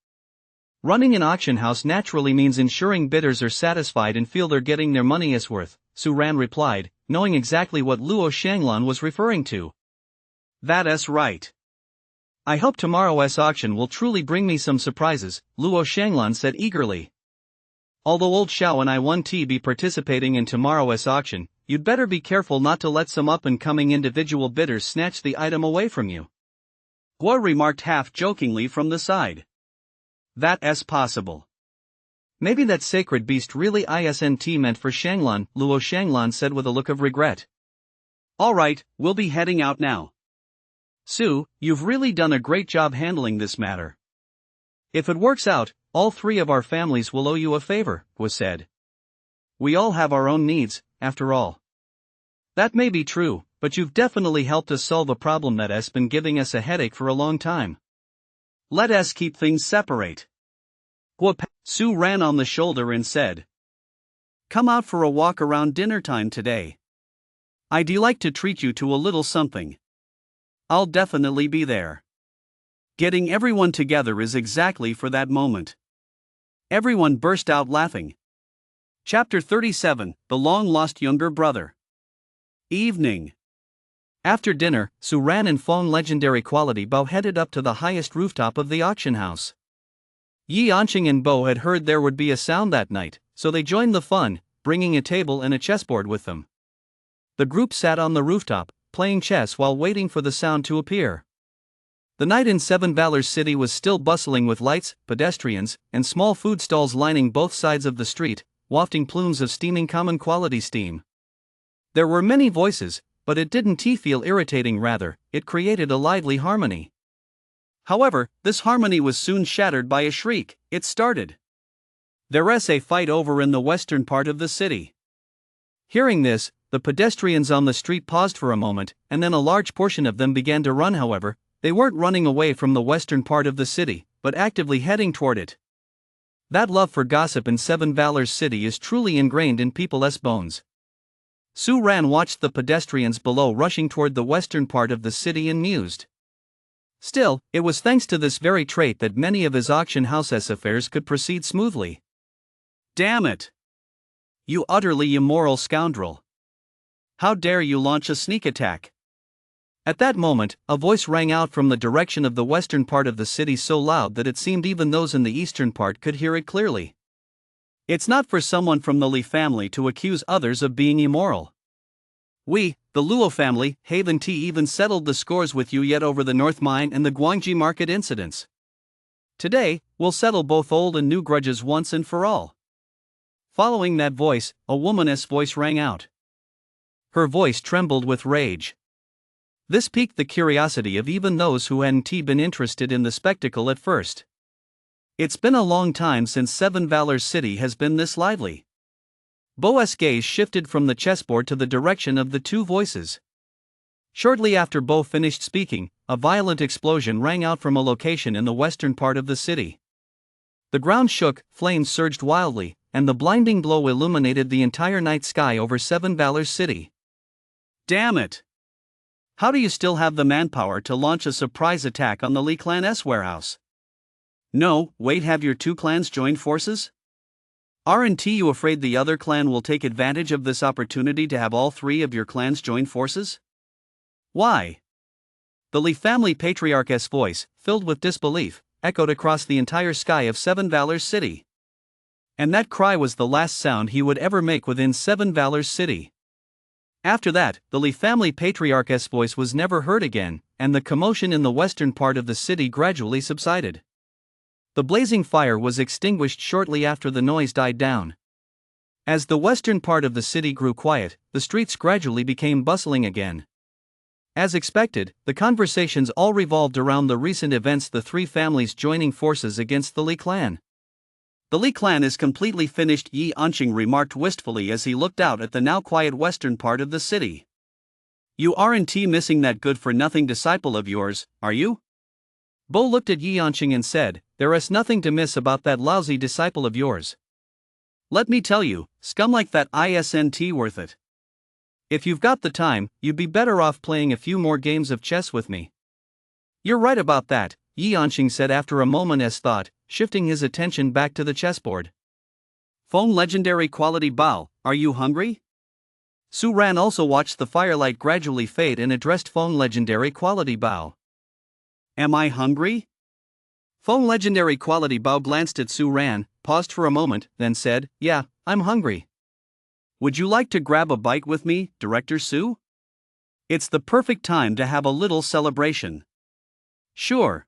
"Running an auction house naturally means ensuring bidders are satisfied and feel they're getting their money's worth," Su Ran replied, knowing exactly what Luo Shanglan was referring to. "That's right. I hope tomorrow's auction will truly bring me some surprises," Luo Shanglan said eagerly. "Although old Xiao and I won't be participating in tomorrow's auction, you'd better be careful not to let some up-and-coming individual bidders snatch the item away from you," Guo remarked half-jokingly from the side. "That's possible. Maybe that sacred beast really isn't meant for Shanglan," Luo Shanglan said with a look of regret. "All right, we'll be heading out now. Su, you've really done a great job handling this matter. If it works out, all three of our families will owe you a favor," was said. "We all have our own needs, after all." "That may be true, but you've definitely helped us solve a problem that has been giving us a headache for a long time. Let us keep things separate." Su ran on the shoulder and said, "Come out for a walk around dinner time today. I'd like to treat you to a little something. I'll definitely be there." Getting everyone together is exactly for that moment. Everyone burst out laughing. Chapter 37, The Long-Lost Younger Brother. Evening. After dinner, Su Ran and Fong legendary quality Bao headed up to the highest rooftop of the auction house. Yi Anqing and Bo had heard there would be a sound that night, so they joined the fun, bringing a table and a chessboard with them. The group sat on the rooftop, playing chess while waiting for the sound to appear. The night in Seven Valors City was still bustling with lights, pedestrians, and small food stalls lining both sides of the street, wafting plumes of steaming common quality steam. There were many voices, but it didn't feel irritating, rather, it created a lively harmony. However, this harmony was soon shattered by a shriek. It started. There's a fight over in the western part of the city. Hearing this, the pedestrians on the street paused for a moment, and then a large portion of them began to run. However, they weren't running away from the western part of the city, but actively heading toward it. That love for gossip in Seven Valors City is truly ingrained in people's bones. Su Ran watched the pedestrians below rushing toward the western part of the city and mused. Still, it was thanks to this very trait that many of his auction house's affairs could proceed smoothly. "Damn it! You utterly immoral scoundrel! How dare you launch a sneak attack?" At that moment, a voice rang out from the direction of the western part of the city so loud that it seemed even those in the eastern part could hear it clearly. "It's not for someone from the Li family to accuse others of being immoral. We, the Luo family, haven't even settled the scores with you yet over the North Mine and the Guangji market incidents. Today, we'll settle both old and new grudges once and for all." Following that voice, a woman's voice rang out. Her voice trembled with rage. This piqued the curiosity of even those who hadn't been interested in the spectacle at first. It's been a long time since Seven Valors City has been this lively. Bo's gaze shifted from the chessboard to the direction of the two voices. Shortly after Bo finished speaking, a violent explosion rang out from a location in the western part of the city. The ground shook, flames surged wildly, and the blinding glow illuminated the entire night sky over Seven Valors City. "Damn it! How do you still have the manpower to launch a surprise attack on the Li clan's warehouse? No, wait, have your two clans joined forces?" Aren't you afraid the other clan will take advantage of this opportunity to have all three of your clans join forces? Why? The Lee family patriarch's voice, filled with disbelief, echoed across the entire sky of Seven Valors City. And that cry was the last sound he would ever make within Seven Valors City. After that, the Lee family patriarch's voice was never heard again, and the commotion in the western part of the city gradually subsided. The blazing fire was extinguished shortly after the noise died down. As the western part of the city grew quiet, the streets gradually became bustling again. As expected, the conversations all revolved around the recent events, the three families joining forces against the Lee clan. The Lee clan is completely finished, Yi Anqing remarked wistfully as he looked out at the now quiet western part of the city. You aren't missing that good-for-nothing disciple of yours, are you? Bo looked at Yi Anqing and said, there is nothing to miss about that lousy disciple of yours. Let me tell you, scum like that isn't worth it. If you've got the time, you'd be better off playing a few more games of chess with me. You're right about that, Yi Anqing said after a moment's thought, shifting his attention back to the chessboard. Phone legendary quality Bao, are you hungry? Su Ran also watched the firelight gradually fade and addressed phone legendary quality Bao. Am I hungry? Phone legendary quality Bao glanced at Su Ran, paused for a moment, then said, yeah, I'm hungry. Would you like to grab a bite with me, Director Su? It's the perfect time to have a little celebration. Sure.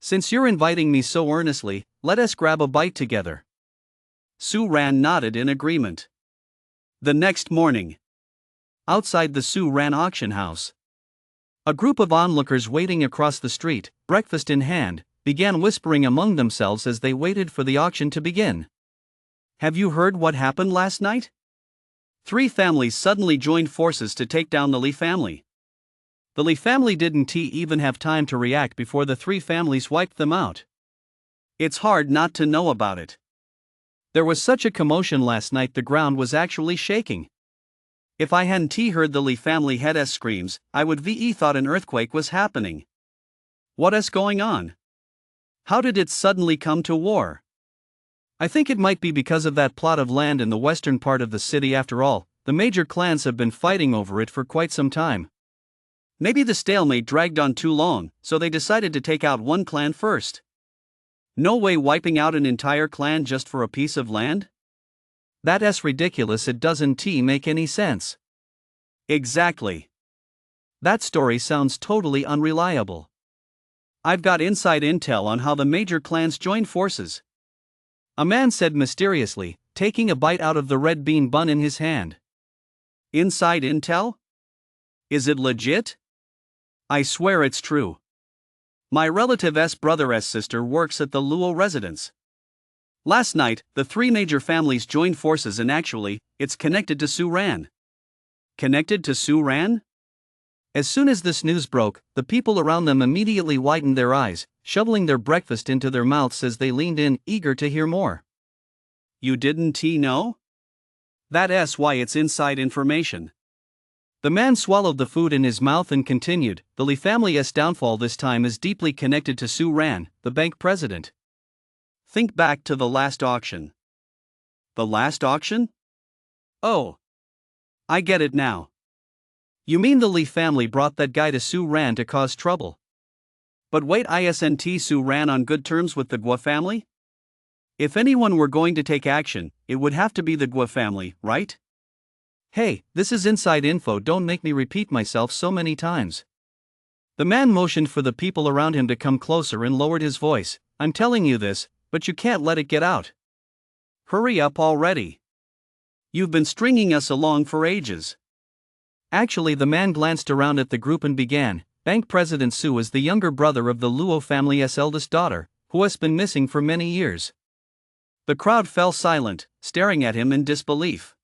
Since you're inviting me so earnestly, let us grab a bite together. Su Ran nodded in agreement. The next morning. Outside the Su Ran auction house. A group of onlookers waiting across the street, breakfast in hand, began whispering among themselves as they waited for the auction to begin. Have you heard what happened last night? Three families suddenly joined forces to take down the Lee family. The Lee family didn't even have time to react before the three families wiped them out. It's hard not to know about it. There was such a commotion last night the ground was actually shaking. If I hadn't heard the Lee family head's screams, I would have thought an earthquake was happening. What's going on? How did it suddenly come to war? I think it might be because of that plot of land in the western part of the city. After all, the major clans have been fighting over it for quite some time. Maybe the stalemate dragged on too long, so they decided to take out one clan first. No way wiping out an entire clan just for a piece of land? That's ridiculous, it doesn't make any sense. Exactly. That story sounds totally unreliable. I've got inside intel on how the major clans joined forces. A man said mysteriously, taking a bite out of the red bean bun in his hand. Inside intel? Is it legit? I swear it's true. My relative's brother's sister works at the Luo residence. Last night, the three major families joined forces and actually, it's connected to Su Ran. Connected to Su Ran? As soon as this news broke, the people around them immediately widened their eyes, shoveling their breakfast into their mouths as they leaned in, eager to hear more. You didn't know? That's why it's inside information. The man swallowed the food in his mouth and continued, the Lee family's downfall this time is deeply connected to Su Ran, the bank president. Think back to the last auction. The last auction? Oh. I get it now. You mean the Lee family brought that guy to Su Ran to cause trouble? But wait, isn't Su Ran on good terms with the Guo family? If anyone were going to take action, it would have to be the Guo family, right? Hey, this is inside info, don't make me repeat myself so many times. The man motioned for the people around him to come closer and lowered his voice. I'm telling you this, but you can't let it get out. Hurry up already. You've been stringing us along for ages. Actually, the man glanced around at the group and began, Bank President Su is the younger brother of the Luo family's eldest daughter, who has been missing for many years. The crowd fell silent, staring at him in disbelief.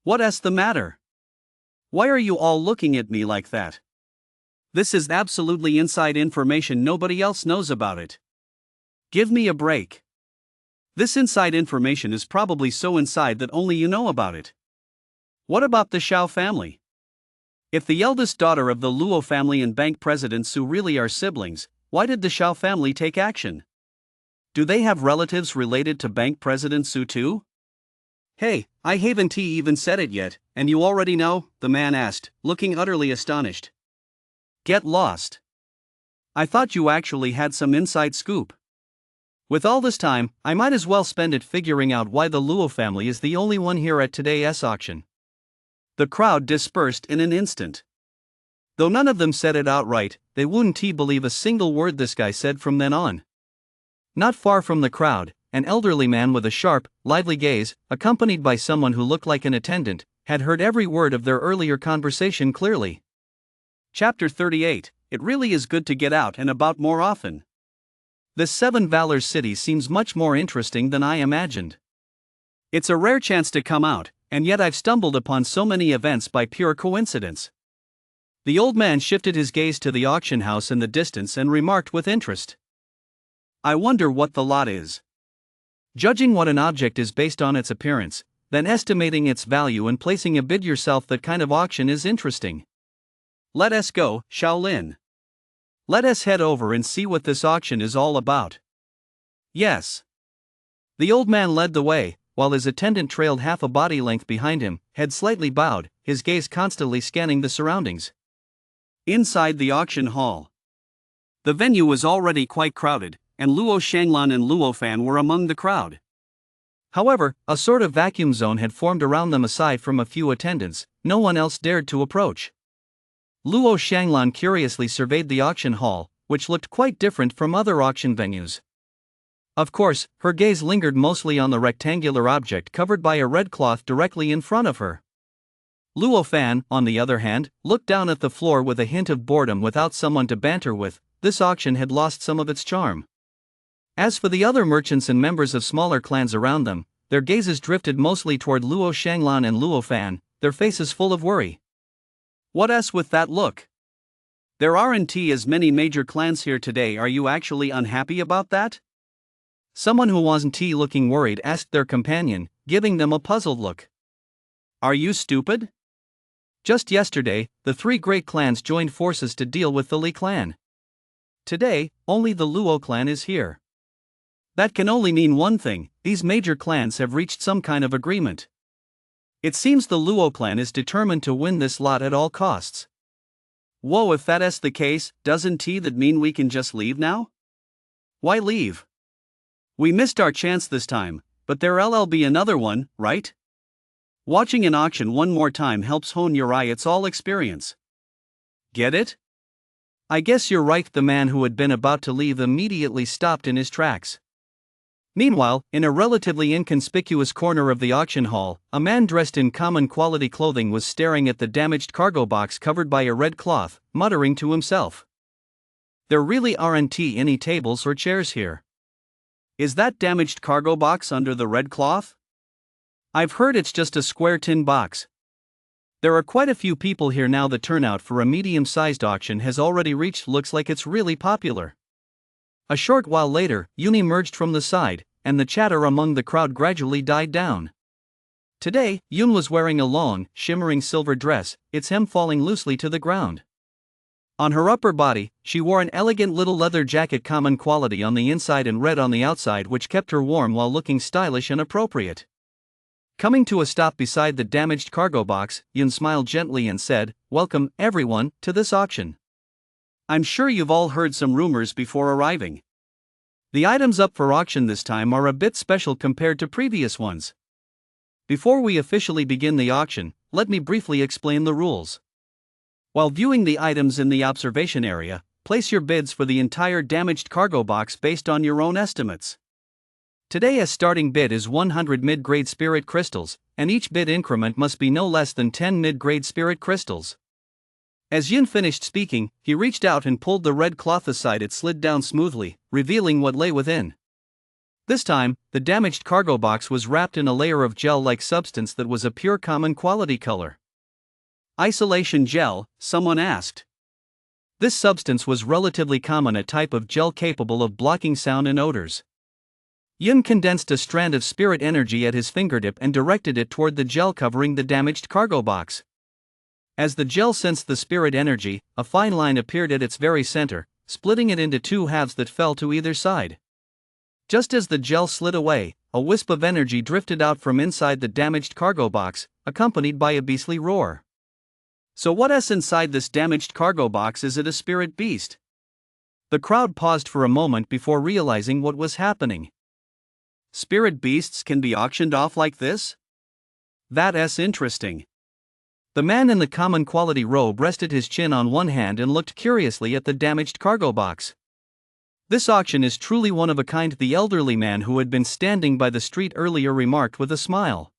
What's the matter? Why are you all looking at me like that? This is absolutely inside information, nobody else knows about it. Give me a break. This inside information is probably so inside that only you know about it. What about the Shao family? If the eldest daughter of the Luo family and Bank President Su really are siblings, why did the Shao family take action? Do they have relatives related to bank president Su too? Hey, I haven't even said it yet, and you already know? The man asked, looking utterly astonished. Get lost. I thought you actually had some inside scoop. With all this time, I might as well spend it figuring out why the Luo family is the only one here at today's auction. The crowd dispersed in an instant. Though none of them said it outright, they wouldn't believe a single word this guy said from then on. Not far from the crowd, an elderly man with a sharp, lively gaze, accompanied by someone who looked like an attendant, had heard every word of their earlier conversation clearly. Chapter 38. It really is good to get out and about more often. This Seven Valors city seems much more interesting than I imagined. It's a rare chance to come out, and yet I've stumbled upon so many events by pure coincidence. The old man shifted his gaze to the auction house in the distance and remarked with interest. I wonder what the lot is. Judging what an object is based on its appearance, then estimating its value and placing a bid yourself, that kind of auction is interesting. Let us go, Shaolin. Let us head over and see what this auction is all about. Yes. The old man led the way, while his attendant trailed half a body length behind him, head slightly bowed, his gaze constantly scanning the surroundings. Inside the auction hall. The venue was already quite crowded, and Luo Shanglan and Luo Fan were among the crowd. However, a sort of vacuum zone had formed around them. Aside from a few attendants, no one else dared to approach. Luo Shanglan curiously surveyed the auction hall, which looked quite different from other auction venues. Of course, her gaze lingered mostly on the rectangular object covered by a red cloth directly in front of her. Luo Fan, on the other hand, looked down at the floor with a hint of boredom. Without someone to banter with, this auction had lost some of its charm. As for the other merchants and members of smaller clans around them, their gazes drifted mostly toward Luo Shanglan and Luo Fan, their faces full of worry. What else with that look? There aren't as many major clans here today. Are you actually unhappy about that? Someone who wasn't looking worried asked their companion, giving them a puzzled look. Are you stupid? Just yesterday, the three great clans joined forces to deal with the Li clan. Today, only the Luo clan is here. That can only mean one thing: these major clans have reached some kind of agreement. It seems the Luo clan is determined to win this lot at all costs. Whoa, if that's the case, doesn't that mean we can just leave now? Why leave? We missed our chance this time, but there'll be another one, right? Watching an auction one more time helps hone your it's all experience. Get it? I guess you're right. The man who had been about to leave immediately stopped in his tracks. Meanwhile, in a relatively inconspicuous corner of the auction hall, a man dressed in common quality clothing was staring at the damaged cargo box covered by a red cloth, muttering to himself. There really aren't any tables or chairs here. Is that damaged cargo box under the red cloth? I've heard it's just a square tin box. There are quite a few people here now. The turnout for a medium-sized auction has already reached. Looks like it's really popular. A short while later, Yun emerged from the side, and the chatter among the crowd gradually died down. Today, Yun was wearing a long, shimmering silver dress, its hem falling loosely to the ground. On her upper body, she wore an elegant little leather jacket, common quality on the inside and red on the outside, which kept her warm while looking stylish and appropriate. Coming to a stop beside the damaged cargo box, Yun smiled gently and said, "Welcome, everyone, to this auction. I'm sure you've all heard some rumors before arriving. The items up for auction this time are a bit special compared to previous ones. Before we officially begin the auction, let me briefly explain the rules. While viewing the items in the observation area, place your bids for the entire damaged cargo box based on your own estimates. Today's starting bid is 100 mid-grade spirit crystals, and each bid increment must be no less than 10 mid-grade spirit crystals." As Yin finished speaking, he reached out and pulled the red cloth aside. It slid down smoothly, revealing what lay within. This time, the damaged cargo box was wrapped in a layer of gel-like substance that was a pure common quality color. Isolation gel, someone asked. This substance was relatively common, a type of gel capable of blocking sound and odors. Yin condensed a strand of spirit energy at his fingertip and directed it toward the gel covering the damaged cargo box. As the gel sensed the spirit energy, a fine line appeared at its very center, splitting it into two halves that fell to either side. Just as the gel slid away, a wisp of energy drifted out from inside the damaged cargo box, accompanied by a beastly roar. So what's inside this damaged cargo box? Is it a spirit beast? The crowd paused for a moment before realizing what was happening. Spirit beasts can be auctioned off like this? That's interesting. The man in the common quality robe rested his chin on one hand and looked curiously at the damaged cargo box. This auction is truly one of a kind, the elderly man who had been standing by the street earlier remarked with a smile.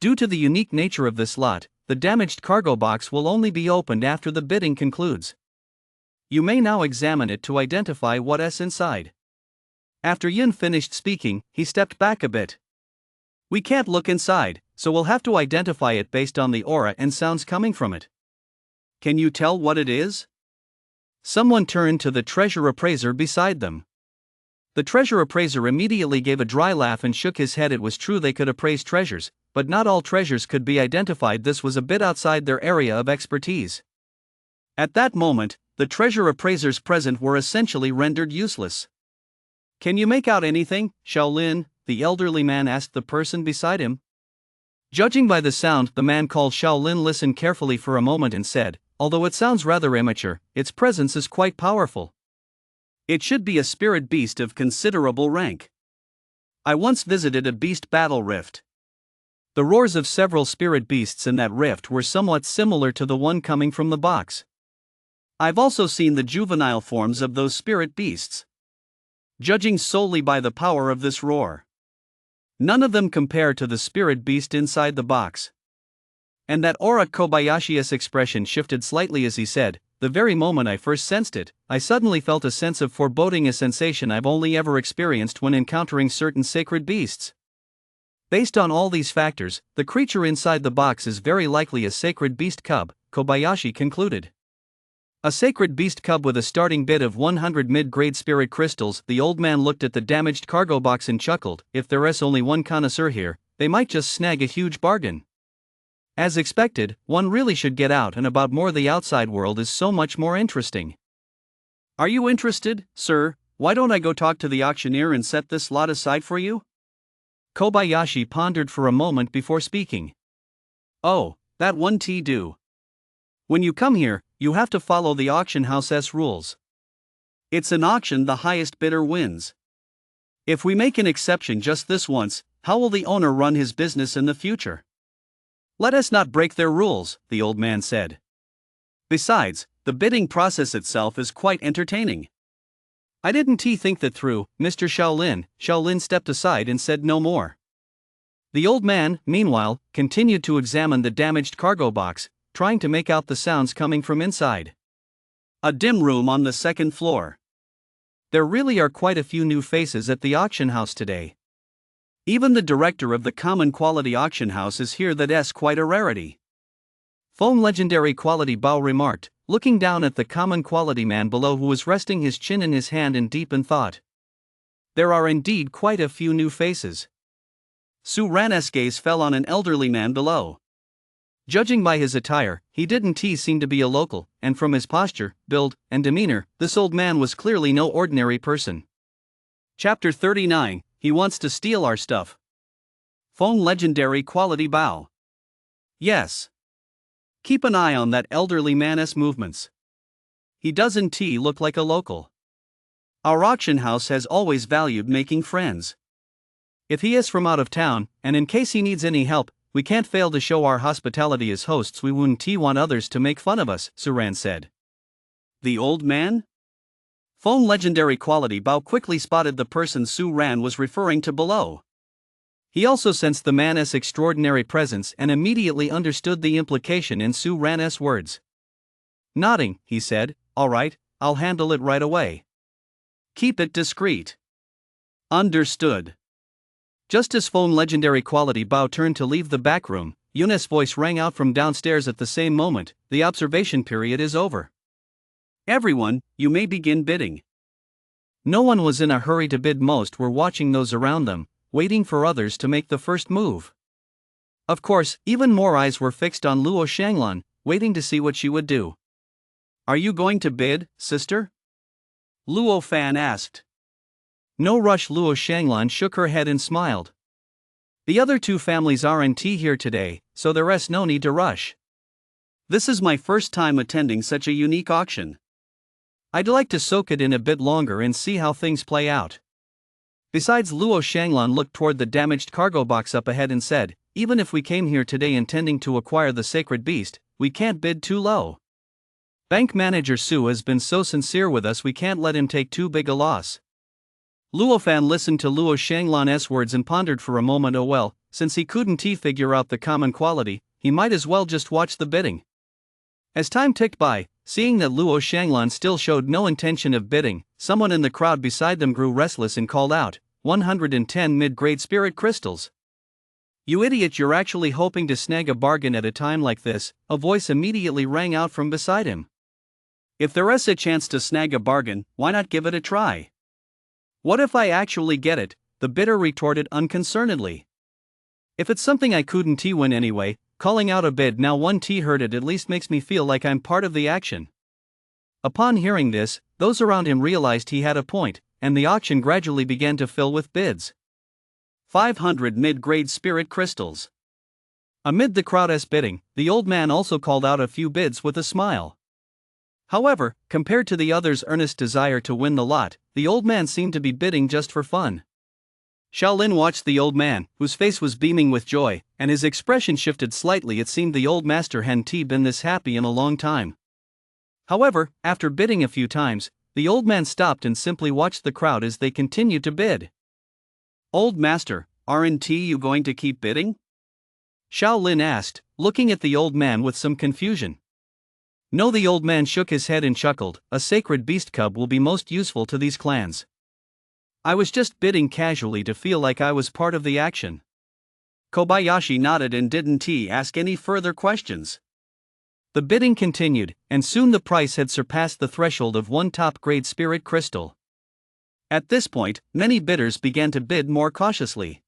Due to the unique nature of this lot, the damaged cargo box will only be opened after the bidding concludes. You may now examine it to identify what's inside. After Yin finished speaking, he stepped back a bit. We can't look inside, so we'll have to identify it based on the aura and sounds coming from it. Can you tell what it is? Someone turned to the treasure appraiser beside them. The treasure appraiser immediately gave a dry laugh and shook his head. It was true they could appraise treasures, but not all treasures could be identified. This was a bit outside their area of expertise. At that moment, the treasure appraisers present were essentially rendered useless. Can you make out anything, Shaolin? The elderly man asked the person beside him. Judging by the sound, the man called Shaolin listened carefully for a moment and said, although it sounds rather immature, its presence is quite powerful. It should be a spirit beast of considerable rank. I once visited a beast battle rift. The roars of several spirit beasts in that rift were somewhat similar to the one coming from the box. I've also seen the juvenile forms of those spirit beasts. Judging solely by the power of this roar, none of them compare to the spirit beast inside the box. And that aura. Kobayashi's expression shifted slightly as he said, the very moment I first sensed it, I suddenly felt a sense of foreboding, a sensation I've only ever experienced when encountering certain sacred beasts. Based on all these factors, the creature inside the box is very likely a sacred beast cub, Kobayashi concluded. A sacred beast cub with a starting bid of 100 mid-grade spirit crystals. The old man looked at the damaged cargo box and chuckled. If there's only one connoisseur here, they might just snag a huge bargain. As expected, one really should get out and about more. The outside world is so much more interesting. Are you interested, sir? Why don't I go talk to the auctioneer and set this lot aside for you? Kobayashi pondered for a moment before speaking. Oh, that one do. When you come here, you have to follow the auction house's rules. It's an auction, the highest bidder wins. If we make an exception just this once, how will the owner run his business in the future? Let us not break their rules, the old man said. Besides, the bidding process itself is quite entertaining. I didn't think that through, Mr. Shaolin. Shaolin stepped aside and said no more. The old man, meanwhile, continued to examine the damaged cargo box, trying to make out the sounds coming from inside. A dim room on the second floor. There really are quite a few new faces at the auction house today. Even the director of the common quality auction house is here. That's quite a rarity. Foam legendary quality Bao remarked, looking down at the common quality man below who was resting his chin in his hand in deep thought. There are indeed quite a few new faces. Su Ran's gaze fell on an elderly man below. Judging by his attire, he didn't seem to be a local, and from his posture, build, and demeanor, this old man was clearly no ordinary person. Chapter 39, He wants to steal our stuff. Foam legendary quality Bao. Yes. Keep an eye on that elderly man's movements. He doesn't look like a local. Our auction house has always valued making friends. If he is from out of town, and in case he needs any help, we can't fail to show our hospitality as hosts. We wouldn't want others to make fun of us, Suran said. The old man? Foam legendary quality Bao quickly spotted the person Su Ran was referring to below. He also sensed the man's extraordinary presence and immediately understood the implication in Su Ran's words. Nodding, he said, all right, I'll handle it right away. Keep it discreet. Understood. Just as Foam legendary quality Bao turned to leave the back room, Yun's voice rang out from downstairs at the same moment. The observation period is over. Everyone, you may begin bidding. No one was in a hurry to bid. Most were watching those around them, waiting for others to make the first move. Of course, even more eyes were fixed on Luo Shanglan, waiting to see what she would do. Are you going to bid, sister? Luo Fan asked. No rush. Luo Shanglan shook her head and smiled. The other two families aren't here today, so there's no need to rush. This is my first time attending such a unique auction. I'd like to soak it in a bit longer and see how things play out. Besides, Luo Shanglan looked toward the damaged cargo box up ahead and said, even if we came here today intending to acquire the sacred beast, we can't bid too low. Bank manager Su has been so sincere with us, we can't let him take too big a loss. Luofan listened to Luo Shanglan's words and pondered for a moment. Oh well, since he couldn't figure out the common quality, he might as well just watch the bidding. As time ticked by, seeing that Luo Shanglan still showed no intention of bidding, someone in the crowd beside them grew restless and called out, 110 mid-grade spirit crystals. You idiot, you're actually hoping to snag a bargain at a time like this, a voice immediately rang out from beside him. If there is a chance to snag a bargain, why not give it a try? What if I actually get it? The bidder retorted unconcernedly. If it's something I couldn't win anyway, calling out a bid now 1 heard it at least makes me feel like I'm part of the action. Upon hearing this, those around him realized he had a point, and the auction gradually began to fill with bids. 500 mid-grade spirit crystals. Amid the crowd's bidding, the old man also called out a few bids with a smile. However, compared to the other's earnest desire to win the lot, the old man seemed to be bidding just for fun. Shaolin watched the old man, whose face was beaming with joy, and his expression shifted slightly. It seemed the old master hadn't been this happy in a long time. However, after bidding a few times, the old man stopped and simply watched the crowd as they continued to bid. Old master, aren't you going to keep bidding? Shaolin asked, looking at the old man with some confusion. No, the old man shook his head and chuckled, a sacred beast cub will be most useful to these clans. I was just bidding casually to feel like I was part of the action. Kobayashi nodded and didn't ask any further questions. The bidding continued, and soon the price had surpassed the threshold of 1 top-grade spirit crystal. At this point, many bidders began to bid more cautiously.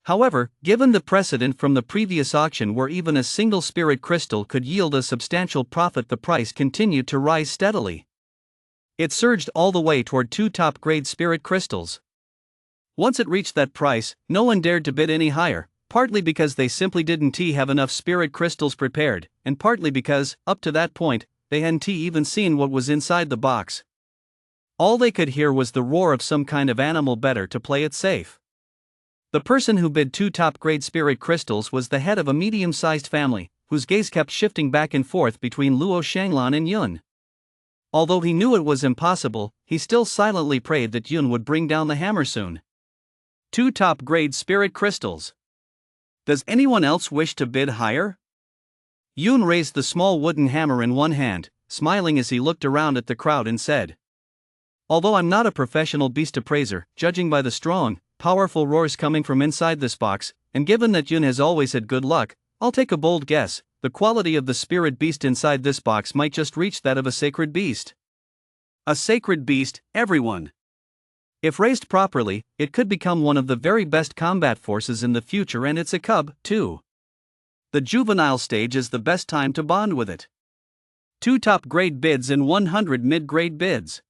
However, given the precedent from the previous auction where even a single spirit crystal could yield a substantial profit, the price continued to rise steadily. It surged all the way toward 2 top-grade spirit crystals. Once it reached that price, no one dared to bid any higher, partly because they simply didn't have enough spirit crystals prepared, and partly because, up to that point, they hadn't even seen what was inside the box. All they could hear was the roar of some kind of animal, better to play it safe. The person who bid 2 top-grade spirit crystals was the head of a medium-sized family, whose gaze kept shifting back and forth between Luo Shanglan and Yun. Although he knew it was impossible, he still silently prayed that Yun would bring down the hammer soon. 2 top-grade spirit crystals. Does anyone else wish to bid higher? Yun raised the small wooden hammer in one hand, smiling as he looked around at the crowd and said, although I'm not a professional beast appraiser, judging by the strong, powerful roars coming from inside this box, and given that Yun has always had good luck, I'll take a bold guess. The quality of the spirit beast inside this box might just reach that of a sacred beast. A sacred beast, everyone. If raised properly, it could become one of the very best combat forces in the future, and it's a cub, too. The juvenile stage is the best time to bond with it. 2 top-grade bids and 100 mid-grade bids.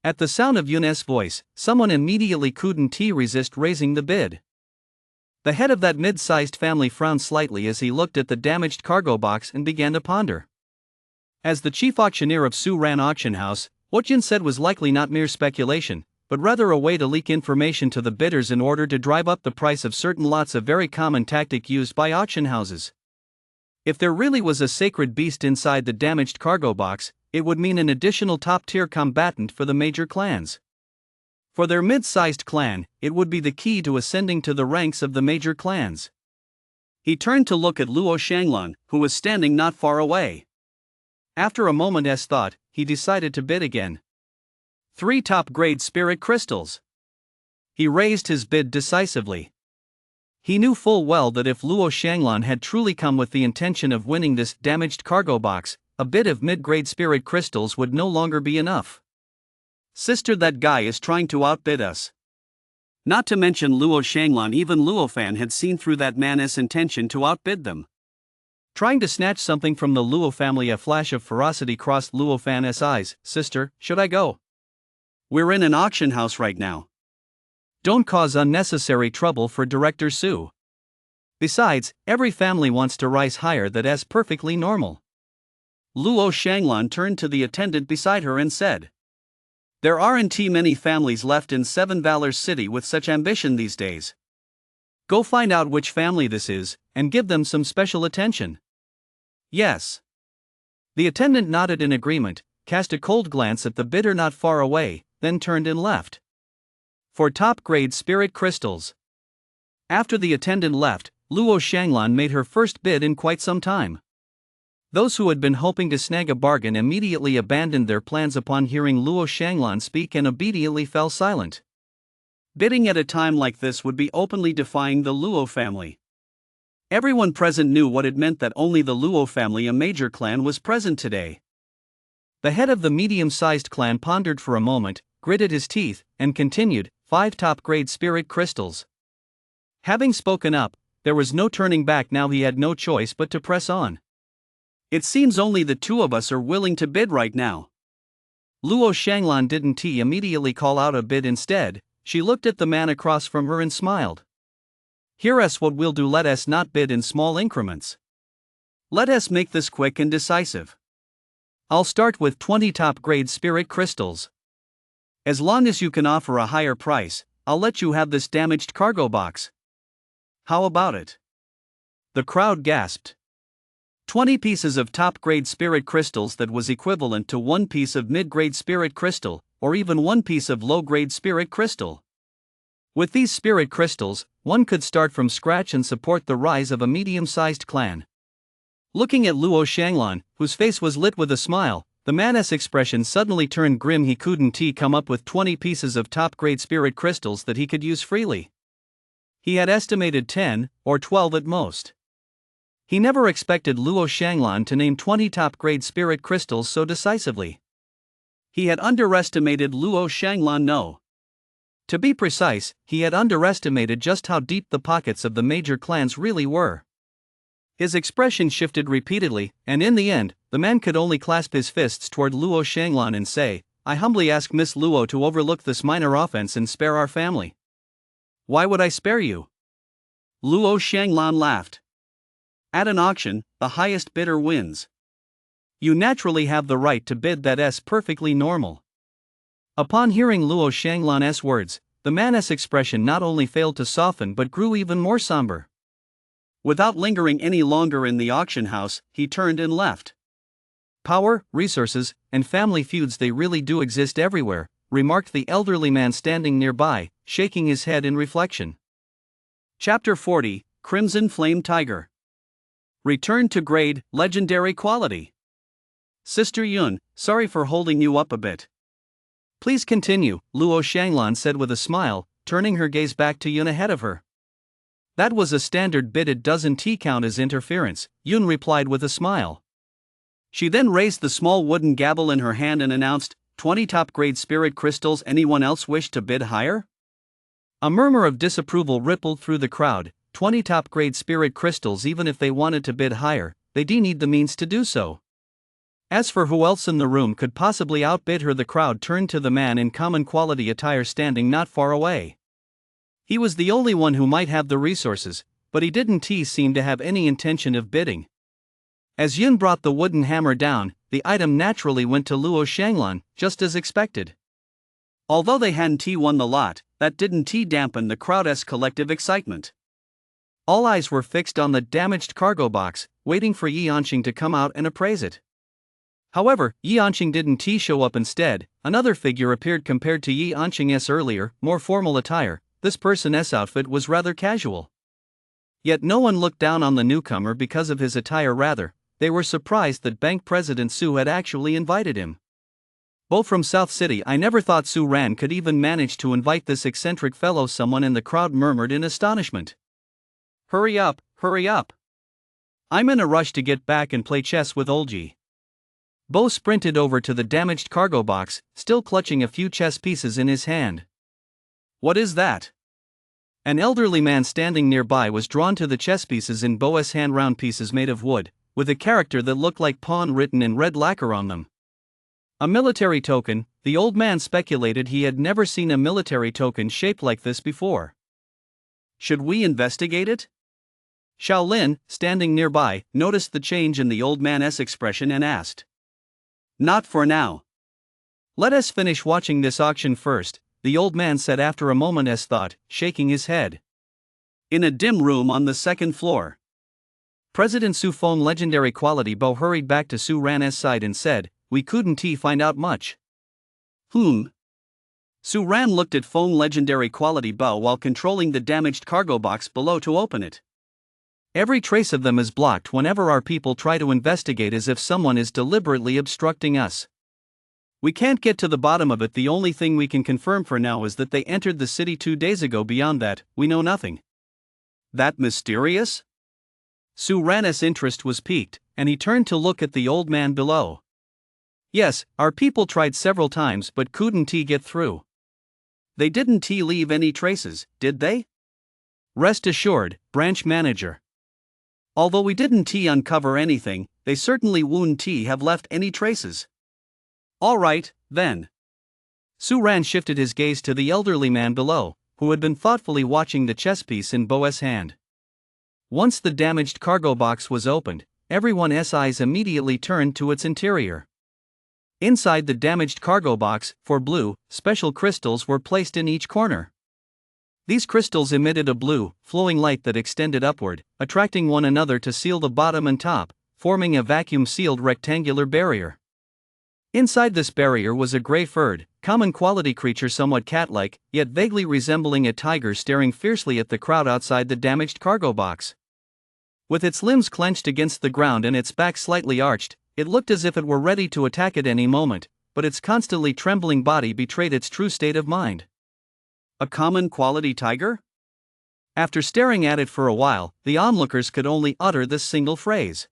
At the sound of Yun's voice, someone immediately couldn't resist raising the bid. The head of that mid-sized family frowned slightly as he looked at the damaged cargo box and began to ponder. As the chief auctioneer of Su Ran Auction House, what Yun said was likely not mere speculation, but rather a way to leak information to the bidders in order to drive up the price of certain lots, a very common tactic used by auction houses. If there really was a sacred beast inside the damaged cargo box, it would mean an additional top-tier combatant for the major clans. For their mid-sized clan, it would be the key to ascending to the ranks of the major clans. He turned to look at Luo Shanglan, who was standing not far away. After a moment's thought, he decided to bid again. 3 top-grade spirit crystals. He raised his bid decisively. He knew full well that if Luo Shanglan had truly come with the intention of winning this damaged cargo box, a bid of mid-grade spirit crystals would no longer be enough. Sister, that guy is trying to outbid us. Not to mention Luo Shanglan, even Luofan had seen through that man's intention to outbid them. Trying to snatch something from the Luo family, a flash of ferocity crossed Luofan's eyes. Sister, should I go? We're in an auction house right now. Don't cause unnecessary trouble for Director Sue. Besides, every family wants to rise higher. That's perfectly normal. Luo Shanglan turned to the attendant beside her and said, "There aren't many families left in Seven Valors City with such ambition these days. Go find out which family this is, and give them some special attention." "Yes." The attendant nodded in agreement, cast a cold glance at the bidder not far away, then turned and left. For top-grade spirit crystals. After the attendant left, Luo Shanglan made her first bid in quite some time. Those who had been hoping to snag a bargain immediately abandoned their plans upon hearing Luo Shanglan speak and obediently fell silent. Bidding at a time like this would be openly defying the Luo family. Everyone present knew what it meant that only the Luo family, a major clan, was present today. The head of the medium-sized clan pondered for a moment, gritted his teeth, and continued, 5 top-grade spirit crystals. Having spoken up, there was no turning back now. He had no choice but to press on. "It seems only the two of us are willing to bid right now." Luo Shanglan didn't immediately call out a bid. Instead, she looked at the man across from her and smiled. "Here's what we'll do. Let us not bid in small increments. Let us make this quick and decisive. I'll start with 20 top-grade spirit crystals. As long as you can offer a higher price, I'll let you have this damaged cargo box. How about it?" The crowd gasped. 20 pieces of top-grade spirit crystals, that was equivalent to 1 piece of mid-grade spirit crystal, or even 1 piece of low-grade spirit crystal. With these spirit crystals, one could start from scratch and support the rise of a medium-sized clan. Looking at Luo Shanglan, whose face was lit with a smile, the man's expression suddenly turned grim. He couldn't come up with 20 pieces of top-grade spirit crystals that he could use freely. He had estimated 10, or 12 at most. He never expected Luo Shanglan to name 20 top-grade spirit crystals so decisively. He had underestimated Luo Shanglan. No. To be precise, he had underestimated just how deep the pockets of the major clans really were. His expression shifted repeatedly, and in the end, the man could only clasp his fists toward Luo Shanglan and say, "I humbly ask Miss Luo to overlook this minor offense and spare our family." "Why would I spare you?" Luo Shanglan laughed. "At an auction, the highest bidder wins. You naturally have the right to bid. That's perfectly normal." Upon hearing Luo Shanglan's words, the man's expression not only failed to soften but grew even more somber. Without lingering any longer in the auction house, he turned and left. "Power, resources, and family feuds, they really do exist everywhere," remarked the elderly man standing nearby, shaking his head in reflection. Chapter 40, Crimson Flame Tiger. Return to grade, legendary quality. "Sister Yun, sorry for holding you up a bit." "Please continue," Luo Shanglan said with a smile, turning her gaze back to Yun ahead of her. "That was a standard bid. It doesn't count as interference," Yun replied with a smile. She then raised the small wooden gavel in her hand and announced, 20 top-grade spirit crystals. Anyone else wish to bid higher?" A murmur of disapproval rippled through the crowd. 20 top-grade spirit crystals. Even if they wanted to bid higher, they do need the means to do so. As for who else in the room could possibly outbid her, the crowd turned to the man in common quality attire standing not far away. He was the only one who might have the resources, but he didn't seem to have any intention of bidding. As Yun brought the wooden hammer down, the item naturally went to Luo Shanglan, just as expected. Although they hadn't won the lot, that didn't dampen the crowd's collective excitement. All eyes were fixed on the damaged cargo box, waiting for Yi Anqing to come out and appraise it. However, Yi Anqing didn't show up. Instead, another figure appeared. Compared to Yi Anqing's earlier, more formal attire, this person's outfit was rather casual. Yet no one looked down on the newcomer because of his attire. Rather, they were surprised that Bank President Su had actually invited him. "Both from South City. I never thought Su Ran could even manage to invite this eccentric fellow." Someone in the crowd murmured in astonishment. Hurry up, hurry up. I'm in a rush to get back and play chess with Olji." Bo sprinted over to the damaged cargo box, still clutching a few chess pieces in his hand. "What is that?" An elderly man standing nearby was drawn to the chess pieces in Bo's hand, round pieces made of wood, with a character that looked like pawn written in red lacquer on them. A military token. The old man speculated he had never seen a military token shaped like this before. Should we investigate it? Shaolin, standing nearby, noticed the change in the old man's expression and asked. Not for now. Let us finish watching this auction first, the old man said after a moment's thought, shaking his head. In a dim room on the second floor, President Su Feng's legendary quality Bo hurried back to Su Ran's side and said, "We couldn't find out much." Su Ran looked at Feng's legendary quality Bo while controlling the damaged cargo box below to open it. Every trace of them is blocked whenever our people try to investigate, as if someone is deliberately obstructing us. We can't get to the bottom of it. The only thing we can confirm for now is that they entered the city 2 days ago. Beyond that, we know nothing. That mysterious? Su Ran's interest was piqued, and he turned to look at the old man below. Yes, our people tried several times but couldn't get through. They didn't leave any traces, did they? Rest assured, branch manager. Although we didn't uncover anything, they certainly wouldn't have left any traces. All right, then. Su Ran shifted his gaze to the elderly man below, who had been thoughtfully watching the chess piece in Bo's hand. Once the damaged cargo box was opened, everyone's eyes immediately turned to its interior. Inside the damaged cargo box, 4 blue, special crystals were placed in each corner. These crystals emitted a blue, flowing light that extended upward, attracting one another to seal the bottom and top, forming a vacuum-sealed rectangular barrier. Inside this barrier was a gray-furred, common quality creature somewhat cat-like, yet vaguely resembling a tiger staring fiercely at the crowd outside the damaged cargo box. With its limbs clenched against the ground and its back slightly arched, it looked as if it were ready to attack at any moment, but its constantly trembling body betrayed its true state of mind. A common quality tiger? After staring at it for a while, the onlookers could only utter this single phrase.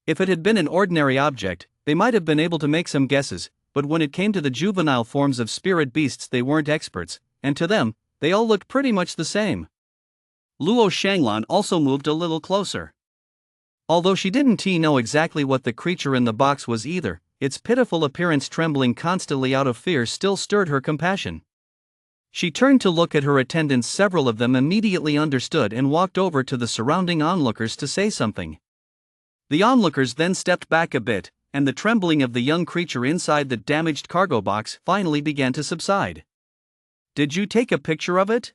If it had been an ordinary object, they might have been able to make some guesses, but when it came to the juvenile forms of spirit beasts, they weren't experts, and to them, they all looked pretty much the same. Luo Shanglan also moved a little closer. Although she didn't know exactly what the creature in the box was either, its pitiful appearance, trembling constantly out of fear, still stirred her compassion. She turned to look at her attendants. Several of them immediately understood and walked over to the surrounding onlookers to say something. The onlookers then stepped back a bit, and the trembling of the young creature inside the damaged cargo box finally began to subside. Did you take a picture of it?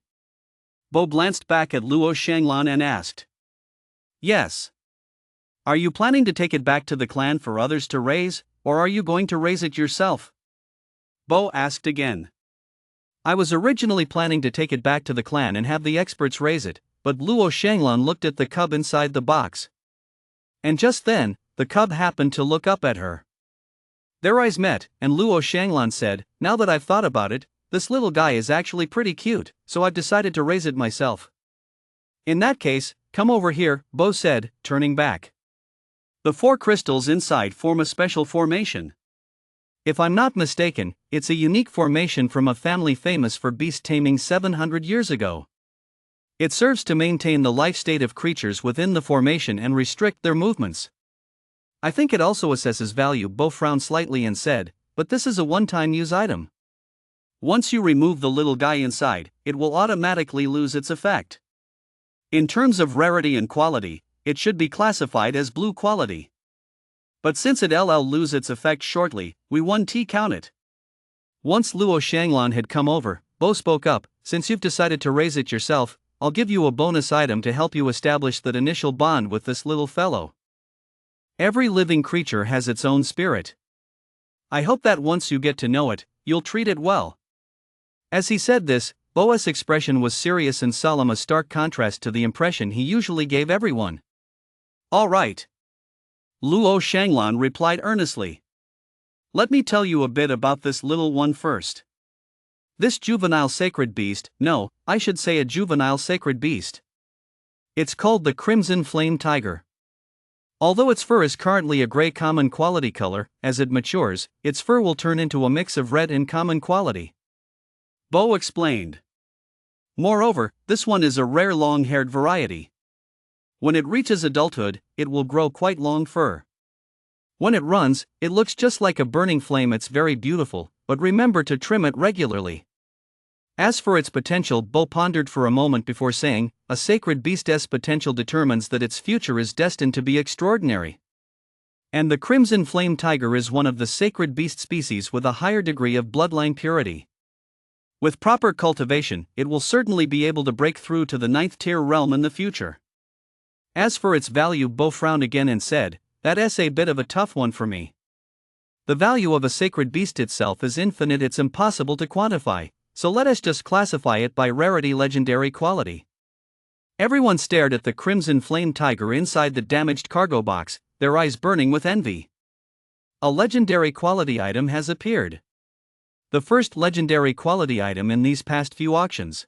Bo glanced back at Luo Shanglan and asked. Yes. Are you planning to take it back to the clan for others to raise, or are you going to raise it yourself? Bo asked again. I was originally planning to take it back to the clan and have the experts raise it, but Luo Shanglan looked at the cub inside the box. And just then, the cub happened to look up at her. Their eyes met, and Luo Shanglan said, "Now that I've thought about it, this little guy is actually pretty cute, so I've decided to raise it myself." In that case, come over here, Bo said, turning back. The 4 crystals inside form a special formation. If I'm not mistaken, it's a unique formation from a family famous for beast taming 700 years ago. It serves to maintain the life state of creatures within the formation and restrict their movements. I think it also assesses value. Bo frowned slightly and said, but this is a one-time use item. Once you remove the little guy inside, it will automatically lose its effect. In terms of rarity and quality, it should be classified as blue quality. But since it'll lose its effect shortly, we won't count it. Once Luo Shanglan had come over, Bo spoke up, since you've decided to raise it yourself, I'll give you a bonus item to help you establish that initial bond with this little fellow. Every living creature has its own spirit. I hope that once you get to know it, you'll treat it well. As he said this, Bo's expression was serious and solemn, a stark contrast to the impression he usually gave everyone. All right. Luo Shanglan replied earnestly. Let me tell you a bit about this little one first. This juvenile sacred beast, no, I should say a juvenile sacred beast. It's called the Crimson Flame Tiger. Although its fur is currently a gray common quality color, as it matures, its fur will turn into a mix of red and common quality. Bo explained. Moreover, this one is a rare long-haired variety. When it reaches adulthood, it will grow quite long fur. When it runs, it looks just like a burning flame. It's very beautiful, but remember to trim it regularly. As for its potential, Bo pondered for a moment before saying, a sacred beast's potential determines that its future is destined to be extraordinary. And the crimson flame tiger is one of the sacred beast species with a higher degree of bloodline purity. With proper cultivation, it will certainly be able to break through to the 9th tier realm in the future. As for its value, Bo frowned again and said, that's a bit of a tough one for me. The value of a sacred beast itself is infinite, it's impossible to quantify, so let us just classify it by rarity, legendary quality. Everyone stared at the crimson flame tiger inside the damaged cargo box, their eyes burning with envy. A legendary quality item has appeared. The first legendary quality item in these past few auctions.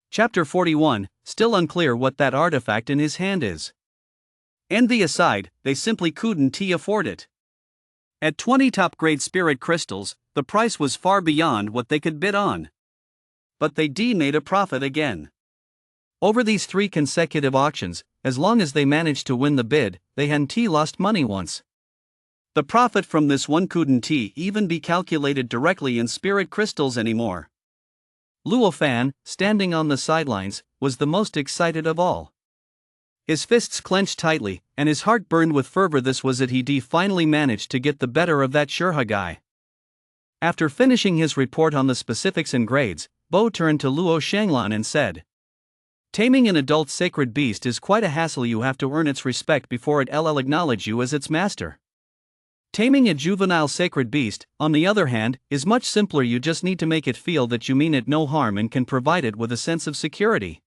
Chapter 41, still unclear what that artifact in his hand is. Envy aside, they simply couldn't afford it. At 20 top-grade spirit crystals, the price was far beyond what they could bid on. But they made a profit again. Over these 3 consecutive auctions, as long as they managed to win the bid, they hadn't lost money once. The profit from this one couldn't even be calculated directly in spirit crystals anymore. Luo Fan, standing on the sidelines, was the most excited of all. His fists clenched tightly, and his heart burned with fervor. This was it, he finally managed to get the better of that Shurha guy. After finishing his report on the specifics and grades, Bo turned to Luo Shanglan and said, taming an adult sacred beast is quite a hassle. You have to earn its respect before it'll acknowledge you as its master. Taming a juvenile sacred beast, on the other hand, is much simpler. You just need to make it feel that you mean it no harm and can provide it with a sense of security.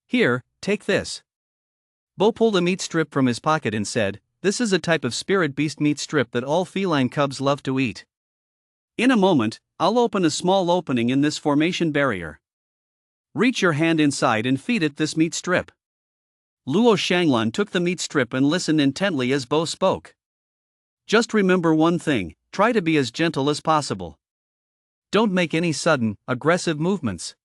Here, take this. Bo pulled a meat strip from his pocket and said, this is a type of spirit beast meat strip that all feline cubs love to eat. In a moment, I'll open a small opening in this formation barrier. Reach your hand inside and feed it this meat strip. Luo Shanglan took the meat strip and listened intently as Bo spoke. Just remember one thing, try to be as gentle as possible. Don't make any sudden, aggressive movements.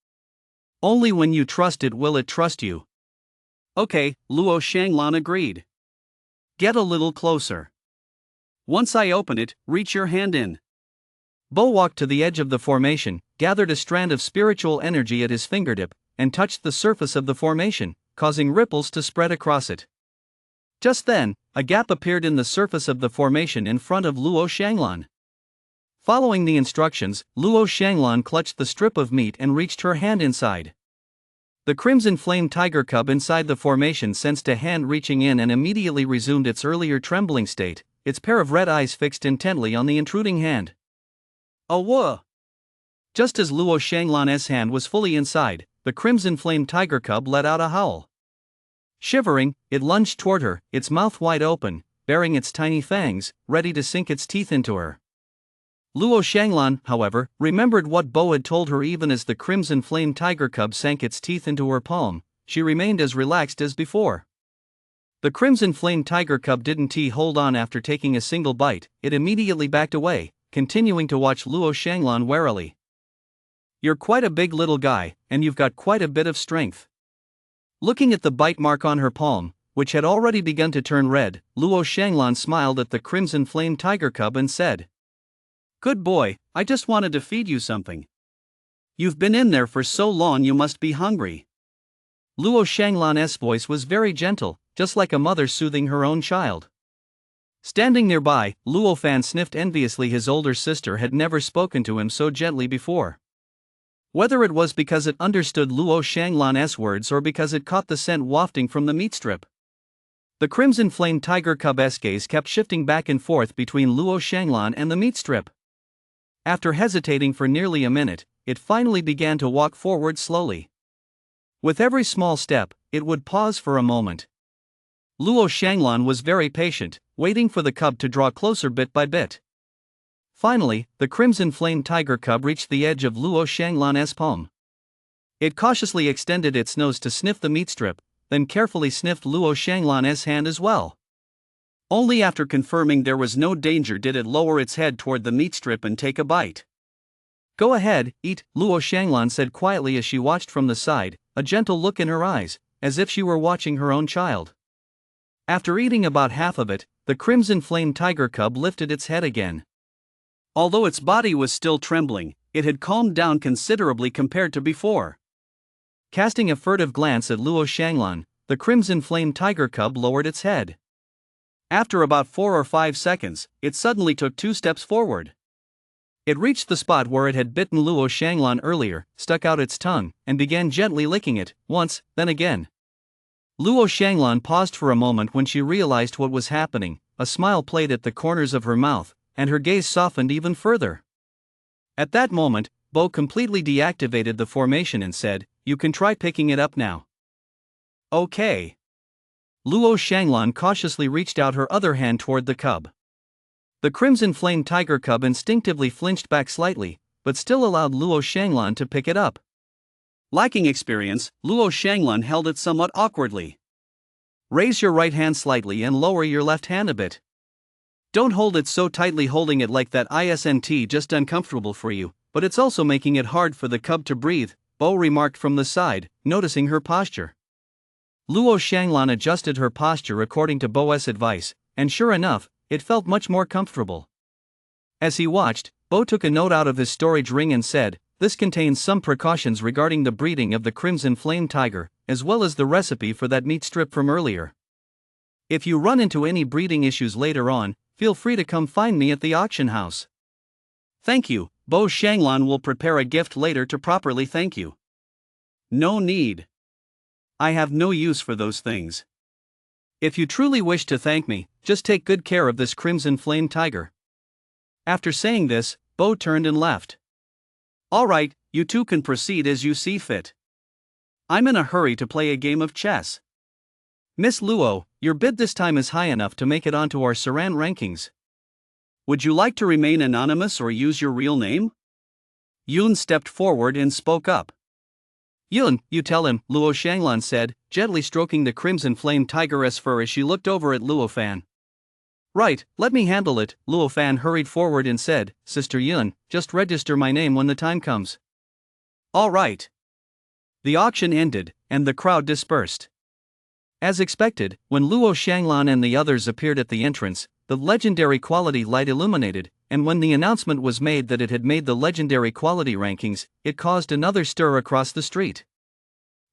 Only when you trust it will it trust you. Okay, Luo Shanglan agreed. Get a little closer. Once I open it, reach your hand in. Bo walked to the edge of the formation, gathered a strand of spiritual energy at his fingertip, and touched the surface of the formation, causing ripples to spread across it. Just then, a gap appeared in the surface of the formation in front of Luo Shanglan. Following the instructions, Luo Shanglan clutched the strip of meat and reached her hand inside. The crimson flame tiger cub inside the formation sensed a hand reaching in and immediately resumed its earlier trembling state, its pair of red eyes fixed intently on the intruding hand. Oh whoa! Just as Luo Shanglan's hand was fully inside, the crimson flame tiger cub let out a howl. Shivering, it lunged toward her, its mouth wide open, baring its tiny fangs, ready to sink its teeth into her. Luo Shanglan, however, remembered what Bo had told her. Even as the crimson flame tiger cub sank its teeth into her palm, she remained as relaxed as before. The crimson flame tiger cub didn't hold on after taking a single bite, it immediately backed away, continuing to watch Luo Shanglan warily. You're quite a big little guy, and you've got quite a bit of strength. Looking at the bite mark on her palm, which had already begun to turn red, Luo Shanglan smiled at the crimson flame tiger cub and said, good boy, I just wanted to feed you something. You've been in there for so long you must be hungry. Luo Shanglan's voice was very gentle, just like a mother soothing her own child. Standing nearby, Luo Fan sniffed enviously. His older sister had never spoken to him so gently before. Whether it was because it understood Luo Shanglan's words or because it caught the scent wafting from the meat strip. The crimson flame tiger cub's gaze kept shifting back and forth between Luo Shanglan and the meat strip. After hesitating for nearly a minute, it finally began to walk forward slowly. With every small step, it would pause for a moment. Luo Shanglan was very patient, waiting for the cub to draw closer bit by bit. Finally, the crimson flame tiger cub reached the edge of Luo Shanglan's palm. It cautiously extended its nose to sniff the meat strip, then carefully sniffed Luo Shanglan's hand as well. Only after confirming there was no danger did it lower its head toward the meat strip and take a bite. Go ahead, eat, Luo Shanglan said quietly as she watched from the side, a gentle look in her eyes, as if she were watching her own child. After eating about half of it, the crimson flame tiger cub lifted its head again. Although its body was still trembling, it had calmed down considerably compared to before. Casting a furtive glance at Luo Shanglan, the crimson flame tiger cub lowered its head. After about 4 or 5 seconds, it suddenly took 2 steps forward. It reached the spot where it had bitten Luo Shanglan earlier, stuck out its tongue, and began gently licking it, once, then again. Luo Shanglan paused for a moment when she realized what was happening. A smile played at the corners of her mouth, and her gaze softened even further. At that moment, Bo completely deactivated the formation and said, "You can try picking it up now." "Okay." Luo Shanglan cautiously reached out her other hand toward the cub. The crimson flame tiger cub instinctively flinched back slightly, but still allowed Luo Shanglan to pick it up. Lacking experience, Luo Shanglan held it somewhat awkwardly. "Raise your right hand slightly and lower your left hand a bit. Don't hold it so tightly, holding it like that isn't just uncomfortable for you, but it's also making it hard for the cub to breathe," Bo remarked from the side, noticing her posture. Luo Shanglan adjusted her posture according to Bo's advice, and sure enough, it felt much more comfortable. As he watched, Bo took a note out of his storage ring and said, "This contains some precautions regarding the breeding of the crimson flame tiger, as well as the recipe for that meat strip from earlier. If you run into any breeding issues later on, feel free to come find me at the auction house." "Thank you, Bo Shanglan will prepare a gift later to properly thank you." "No need. I have no use for those things. If you truly wish to thank me, just take good care of this crimson flame tiger." After saying this, Bo turned and left. "All right, you two can proceed as you see fit. I'm in a hurry to play a game of chess." "Miss Luo, your bid this time is high enough to make it onto our Saran rankings. Would you like to remain anonymous or use your real name?" Yun stepped forward and spoke up. "Yun, you tell him," Luo Shanglan said, gently stroking the crimson flame tiger's fur as she looked over at Luo Fan. "Right, let me handle it," Luo Fan hurried forward and said, "Sister Yun, just register my name when the time comes." "All right." The auction ended, and the crowd dispersed. As expected, when Luo Shanglan and the others appeared at the entrance, the legendary quality light illuminated, and when the announcement was made that it had made the legendary quality rankings, it caused another stir across the street.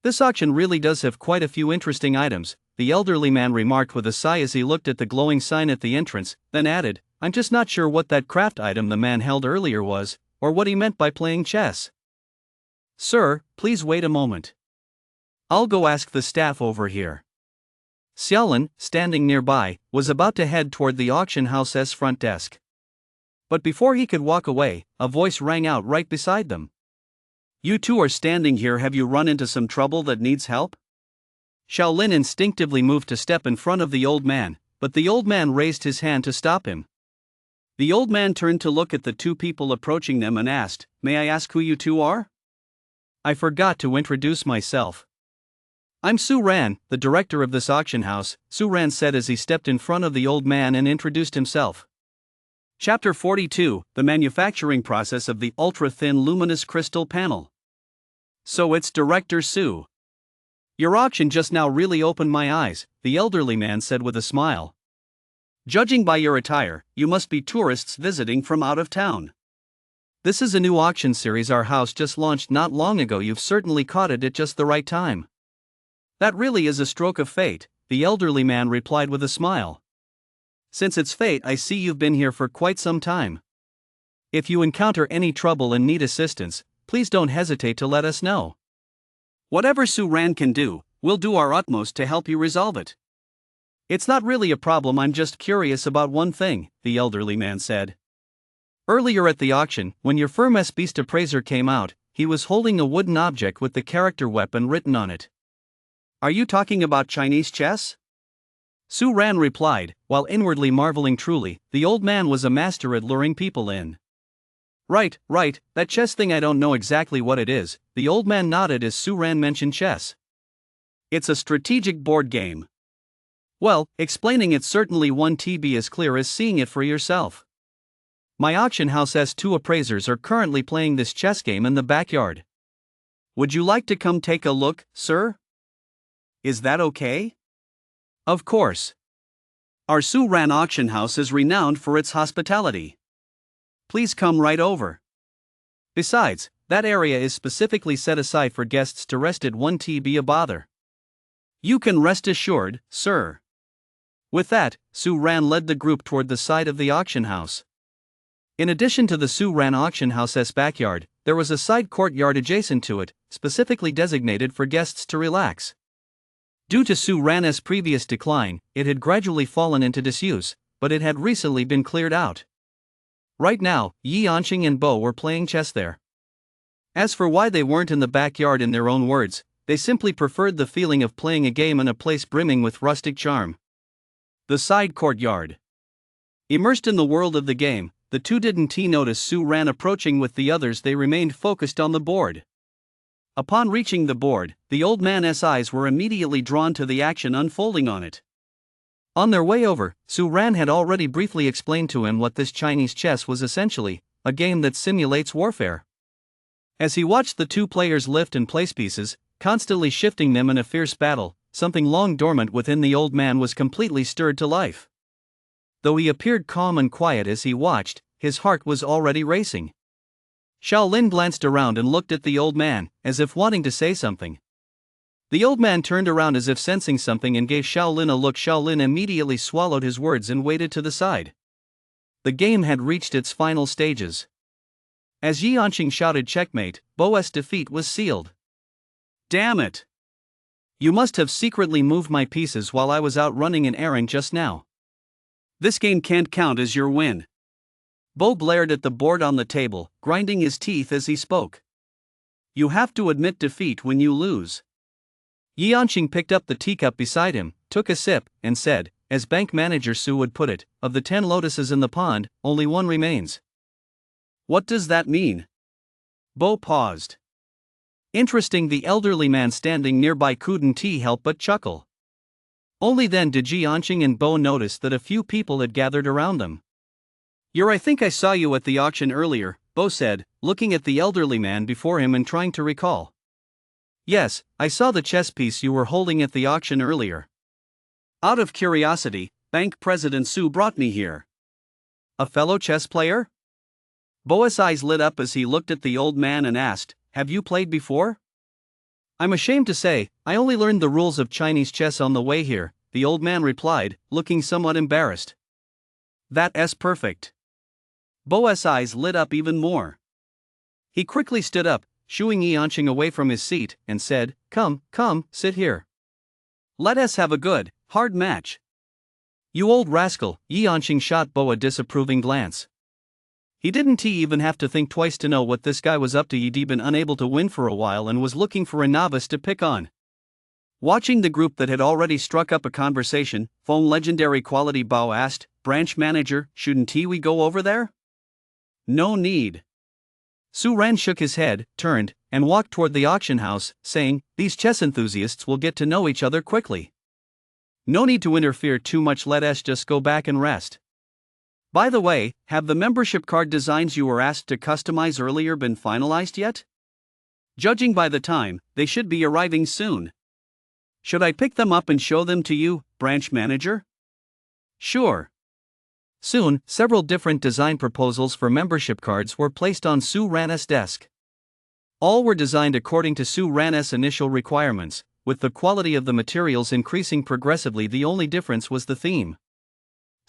"This auction really does have quite a few interesting items," the elderly man remarked with a sigh as he looked at the glowing sign at the entrance, then added, "I'm just not sure what that craft item the man held earlier was, or what he meant by playing chess." "Sir, please wait a moment. I'll go ask the staff over here." Xiaolin, standing nearby, was about to head toward the auction house's front desk. But before he could walk away, a voice rang out right beside them. "You two are standing here. Have you run into some trouble that needs help?" Xiaolin instinctively moved to step in front of the old man, but the old man raised his hand to stop him. The old man turned to look at the two people approaching them and asked, "May I ask who you two are?" "I forgot to introduce myself. I'm Su Ran, the director of this auction house," Su Ran said as he stepped in front of the old man and introduced himself. Chapter 42, The Manufacturing Process of the Ultra-Thin Luminous Crystal Panel. "So it's Director Su. Your auction just now really opened my eyes," the elderly man said with a smile. "Judging by your attire, you must be tourists visiting from out of town. This is a new auction series our house just launched not long ago. You've certainly caught it at just the right time." "That really is a stroke of fate," the elderly man replied with a smile. "Since it's fate, I see you've been here for quite some time. If you encounter any trouble and need assistance, please don't hesitate to let us know. Whatever Su Ran can do, we'll do our utmost to help you resolve it." "It's not really a problem, I'm just curious about one thing," the elderly man said. "Earlier at the auction, when your firm's beast appraiser came out, he was holding a wooden object with the character weapon written on it. Are you talking about Chinese chess?" Su Ran replied, while inwardly marveling. Truly, the old man was a master at luring people in. Right, that chess thing, I don't know exactly what it is," the old man nodded as Su Ran mentioned chess. "It's a strategic board game." "Well, explaining it certainly won't be as clear as seeing it for yourself. My auction house's two appraisers are currently playing this chess game in the backyard. Would you like to come take a look, sir? Is that okay?" "Of course." Our Su Ran auction house is renowned for its hospitality. Please come right over. Besides, that area is specifically set aside for guests to rest at. Won't be a bother. You can rest assured, sir. With that, Su Ran led the group toward the side of the auction house. In addition to the Su Ran auction house's backyard, there was a side courtyard adjacent to it, specifically designated for guests to relax. Due to Su Ran's previous decline, it had gradually fallen into disuse, but it had recently been cleared out. Right now, Yi Anqing and Bo were playing chess there. As for why they weren't in the backyard, in their own words, they simply preferred the feeling of playing a game in a place brimming with rustic charm. The side courtyard. Immersed in the world of the game, the two didn't notice Su Ran approaching with the others. They remained focused on the board. Upon reaching the board, the old man's eyes were immediately drawn to the action unfolding on it. On their way over, Su Ran had already briefly explained to him what this Chinese chess was essentially, a game that simulates warfare. As he watched the two players lift and place pieces, constantly shifting them in a fierce battle, something long dormant within the old man was completely stirred to life. Though he appeared calm and quiet as he watched, his heart was already racing. Shaolin glanced around and looked at the old man, as if wanting to say something. The old man turned around as if sensing something and gave Shaolin a look. Shaolin immediately swallowed his words and waited to the side. The game had reached its final stages. As Yi Anqing shouted checkmate, Bo's defeat was sealed. Damn it! You must have secretly moved my pieces while I was out running an errand just now. This game can't count as your win. Bo glared at the board on the table, grinding his teeth as he spoke. You have to admit defeat when you lose. Yi Anqing picked up the teacup beside him, took a sip, and said, as bank manager Su would put it, of the 10 lotuses in the pond, only one remains. What does that mean? Bo paused. Interesting. The elderly man standing nearby couldn't help but chuckle. Only then did Yi Anqing and Bo notice that a few people had gathered around them. I think I saw you at the auction earlier, Bo said, looking at the elderly man before him and trying to recall. Yes, I saw the chess piece you were holding at the auction earlier. Out of curiosity, Bank President Su brought me here. A fellow chess player? Bo's eyes lit up as he looked at the old man and asked, have you played before? I'm ashamed to say, I only learned the rules of Chinese chess on the way here, the old man replied, looking somewhat embarrassed. That's perfect. Bo's eyes lit up even more. He quickly stood up, shooing Yi Anqing away from his seat, and said, Come, sit here. Let us have a good, hard match. You old rascal, Yi Anqing shot Bo a disapproving glance. He didn't even have to think twice to know what this guy was up to. He'd been unable to win for a while and was looking for a novice to pick on. Watching the group that had already struck up a conversation, phone legendary quality Bo asked, Branch manager, shouldn't we go over there? No need. Su Ran shook his head, turned, and walked toward the auction house, saying, these chess enthusiasts will get to know each other quickly. No need to interfere too much, let us just go back and rest. By the way, have the membership card designs you were asked to customize earlier been finalized yet? Judging by the time, they should be arriving soon. Should I pick them up and show them to you, branch manager? Sure. Soon, several different design proposals for membership cards were placed on Su Ran's desk. All were designed according to Su Ran's initial requirements, with the quality of the materials increasing progressively. The only difference was the theme.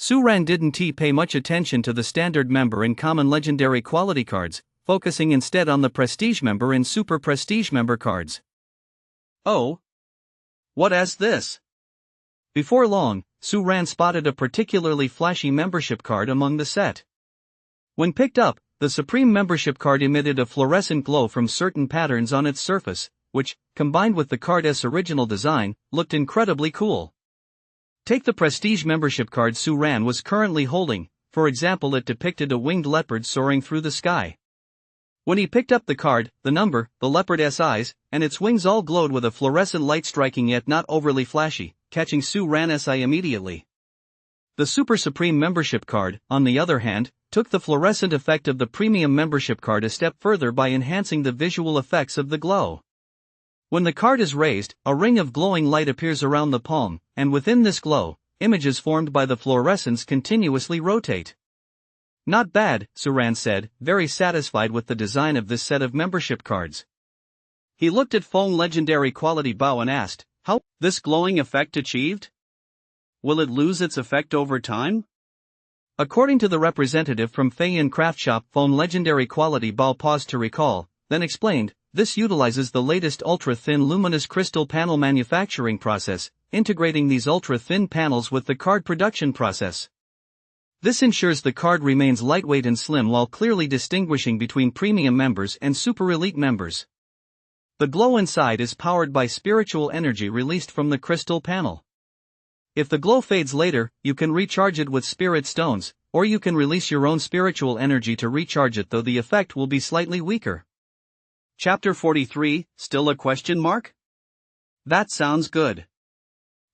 Su Ran didn't pay much attention to the standard member and common legendary quality cards, focusing instead on the prestige member and super prestige member cards. Oh? What is this? Before long, Su Ran spotted a particularly flashy membership card among the set. When picked up, the Supreme membership card emitted a fluorescent glow from certain patterns on its surface, which, combined with the card's original design, looked incredibly cool. Take the prestige membership card Su Ran was currently holding. For example, it depicted a winged leopard soaring through the sky. When he picked up the card, the number, the leopard's eyes, and its wings all glowed with a fluorescent light, striking yet not overly flashy, catching Su Ran's eye immediately. The Super Supreme membership card, on the other hand, took the fluorescent effect of the premium membership card a step further by enhancing the visual effects of the glow. When the card is raised, a ring of glowing light appears around the palm, and within this glow, images formed by the fluorescence continuously rotate. Not bad, Suran said, very satisfied with the design of this set of membership cards. He looked at Phone Legendary Quality Bow and asked, how this glowing effect achieved? Will it lose its effect over time? According to the representative from Feiyan Craft Shop, Phone Legendary Quality Bow paused to recall, then explained, this utilizes the latest ultra-thin luminous crystal panel manufacturing process, integrating these ultra-thin panels with the card production process. This ensures the card remains lightweight and slim while clearly distinguishing between premium members and super elite members. The glow inside is powered by spiritual energy released from the crystal panel. If the glow fades later, you can recharge it with spirit stones, or you can release your own spiritual energy to recharge it, though the effect will be slightly weaker. Chapter 43, still a question mark? That sounds good.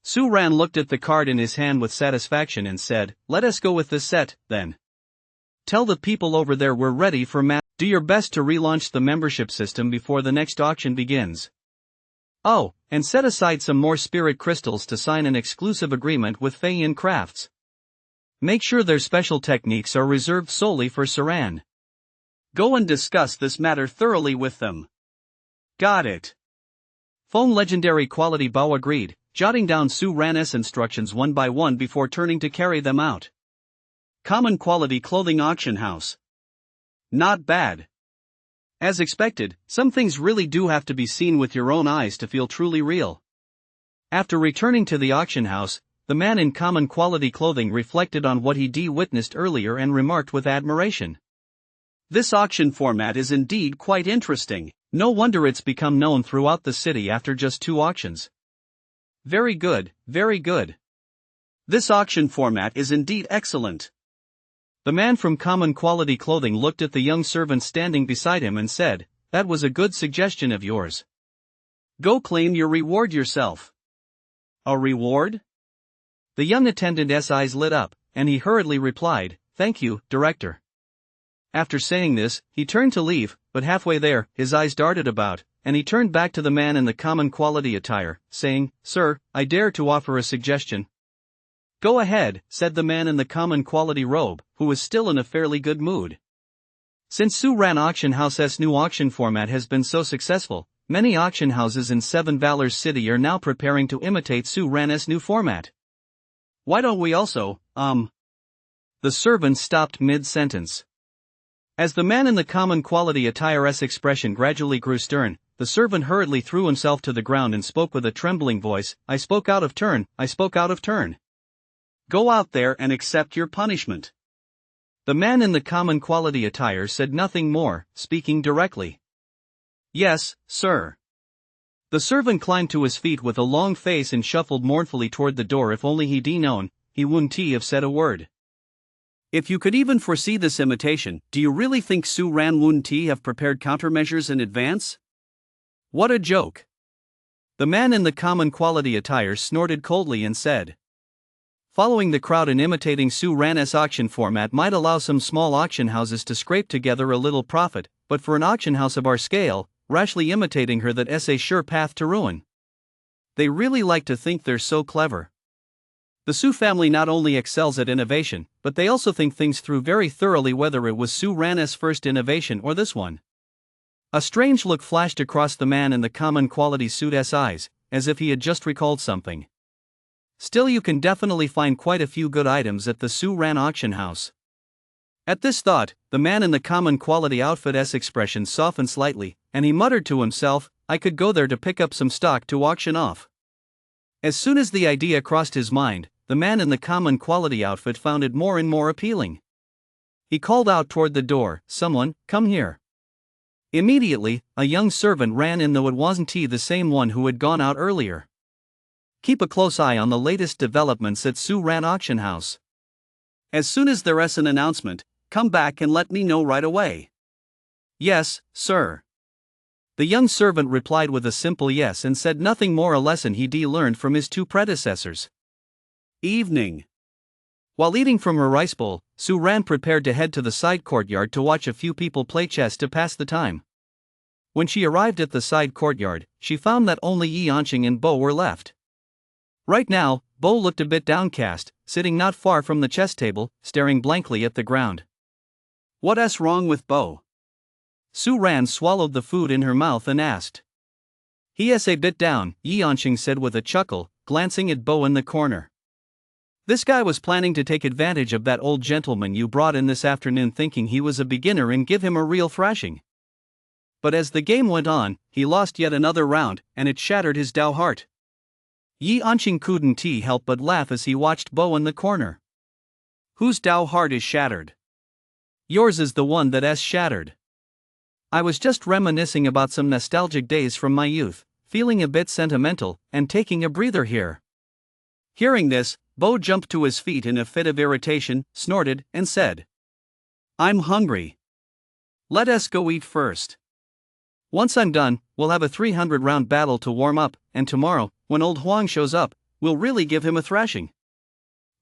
Suran looked at the card in his hand with satisfaction and said, let us go with this set, then. Tell the people over there we're ready for do your best to relaunch the membership system before the next auction begins. Oh, and set aside some more spirit crystals to sign an exclusive agreement with Feiyan Crafts. Make sure their special techniques are reserved solely for Suran. Go and discuss this matter thoroughly with them. Got it. Phone Legendary Quality Bow agreed, jotting down Suran's instructions one by one before turning to carry them out. Common Quality Clothing Auction House. Not bad. As expected, some things really do have to be seen with your own eyes to feel truly real. After returning to the auction house, the man in common quality clothing reflected on what he witnessed earlier and remarked with admiration. This auction format is indeed quite interesting. No wonder it's become known throughout the city after just 2 auctions. Very good, very good. This auction format is indeed excellent. The man from Common Quality Clothing looked at the young servant standing beside him and said, that was a good suggestion of yours. Go claim your reward yourself. A reward? The young attendant's eyes lit up, and he hurriedly replied, thank you, Director. After saying this, he turned to leave, but halfway there, his eyes darted about, and he turned back to the man in the common quality attire, saying, sir, I dare to offer a suggestion. Go ahead, said the man in the common quality robe, who was still in a fairly good mood. Since Suran Auction House's new auction format has been so successful, many auction houses in Seven Valors City are now preparing to imitate Suran's new format. Why don't we also, The servant stopped mid-sentence. As the man in the common quality attire's expression gradually grew stern, the servant hurriedly threw himself to the ground and spoke with a trembling voice, I spoke out of turn, I spoke out of turn. Go out there and accept your punishment. The man in the common quality attire said nothing more, speaking directly. Yes, sir. The servant climbed to his feet with a long face and shuffled mournfully toward the door. If only he'd known, he wouldn't have said a word. If you could even foresee this imitation, do you really think Suran wouldn't have prepared countermeasures in advance? What a joke. The man in the common quality attire snorted coldly and said, following the crowd and imitating Suran's auction format might allow some small auction houses to scrape together a little profit, but for an auction house of our scale, rashly imitating her, that's a sure path to ruin. They really like to think they're so clever. The Su family not only excels at innovation, but they also think things through very thoroughly, whether it was Suran's first innovation or this one. A strange look flashed across the man in the common quality suit's eyes, as if he had just recalled something. Still, you can definitely find quite a few good items at the Suran auction house. At this thought, the man in the common quality outfit's expression softened slightly, and he muttered to himself, I could go there to pick up some stock to auction off. As soon as the idea crossed his mind, the man in the common quality outfit found it more and more appealing. He called out toward the door, someone, come here. Immediately, a young servant ran in, though it wasn't the same one who had gone out earlier. Keep a close eye on the latest developments at Suran Auction House. As soon as there's an announcement, come back and let me know right away. Yes, sir. The young servant replied with a simple yes and said nothing more, a lesson he'd learned from his 2 predecessors. Evening. While eating from her rice bowl, Suran prepared to head to the side courtyard to watch a few people play chess to pass the time. When she arrived at the side courtyard, she found that only Yanqing and Bo were left. Right now, Bo looked a bit downcast, sitting not far from the chess table, staring blankly at the ground. "What's wrong with Bo?" Su Ran swallowed the food in her mouth and asked. "He's a bit down," Yanqing said with a chuckle, glancing at Bo in the corner. "This guy was planning to take advantage of that old gentleman you brought in this afternoon, thinking he was a beginner and give him a real thrashing. But as the game went on, he lost yet another round, and it shattered his Dao heart." Yanqing couldn't help but laugh as he watched Bo in the corner. "Whose Dao heart is shattered?" "Yours is the one that's shattered. I was just reminiscing about some nostalgic days from my youth, feeling a bit sentimental, and taking a breather here." Hearing this, Bo jumped to his feet in a fit of irritation, snorted, and said, "I'm hungry. Let us go eat first. Once I'm done, we'll have a 300-round battle to warm up, and tomorrow, when old Huang shows up, we'll really give him a thrashing."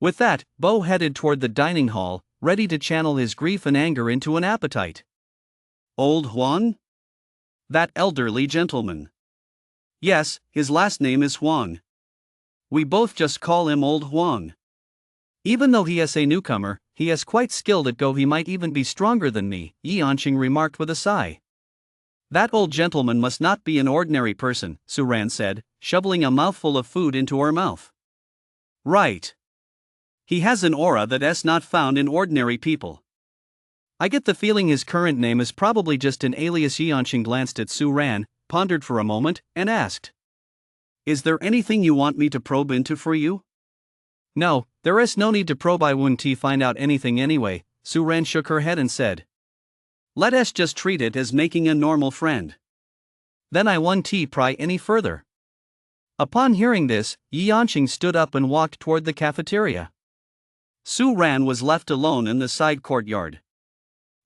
With that, Bo headed toward the dining hall, ready to channel his grief and anger into an appetite. "Old Huang? That elderly gentleman." "Yes, his last name is Huang. We both just call him Old Huang. Even though he is a newcomer, he is quite skilled at Go. He might even be stronger than me," Yanqing remarked with a sigh. "That old gentleman must not be an ordinary person," Su Ran said, shoveling a mouthful of food into her mouth. "Right. He has an aura that's not found in ordinary people. I get the feeling his current name is probably just an alias." Yanqing glanced at Su Ran, pondered for a moment, and asked, "Is there anything you want me to probe into for you?" "No, there is no need to probe. I wouldn't find out anything anyway," Su Ran shook her head and said. "Let us just treat it as making a normal friend. Then I won't pry any further." Upon hearing this, Yanqing stood up and walked toward the cafeteria. Su Ran was left alone in the side courtyard.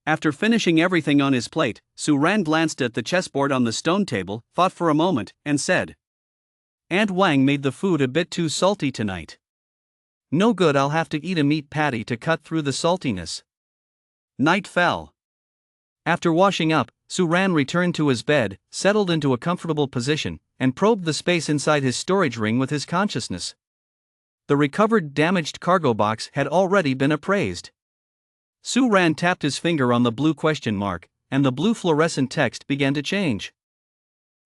After finishing everything on his plate, Su Ran glanced at the chessboard on the stone table, thought for a moment, and said, "Aunt Wang made the food a bit too salty tonight. No good, I'll have to eat a meat patty to cut through the saltiness." Night fell. After washing up, Su Ran returned to his bed, settled into a comfortable position, and probed the space inside his storage ring with his consciousness. The recovered damaged cargo box had already been appraised. Su Ran tapped his finger on the blue question mark, and the blue fluorescent text began to change.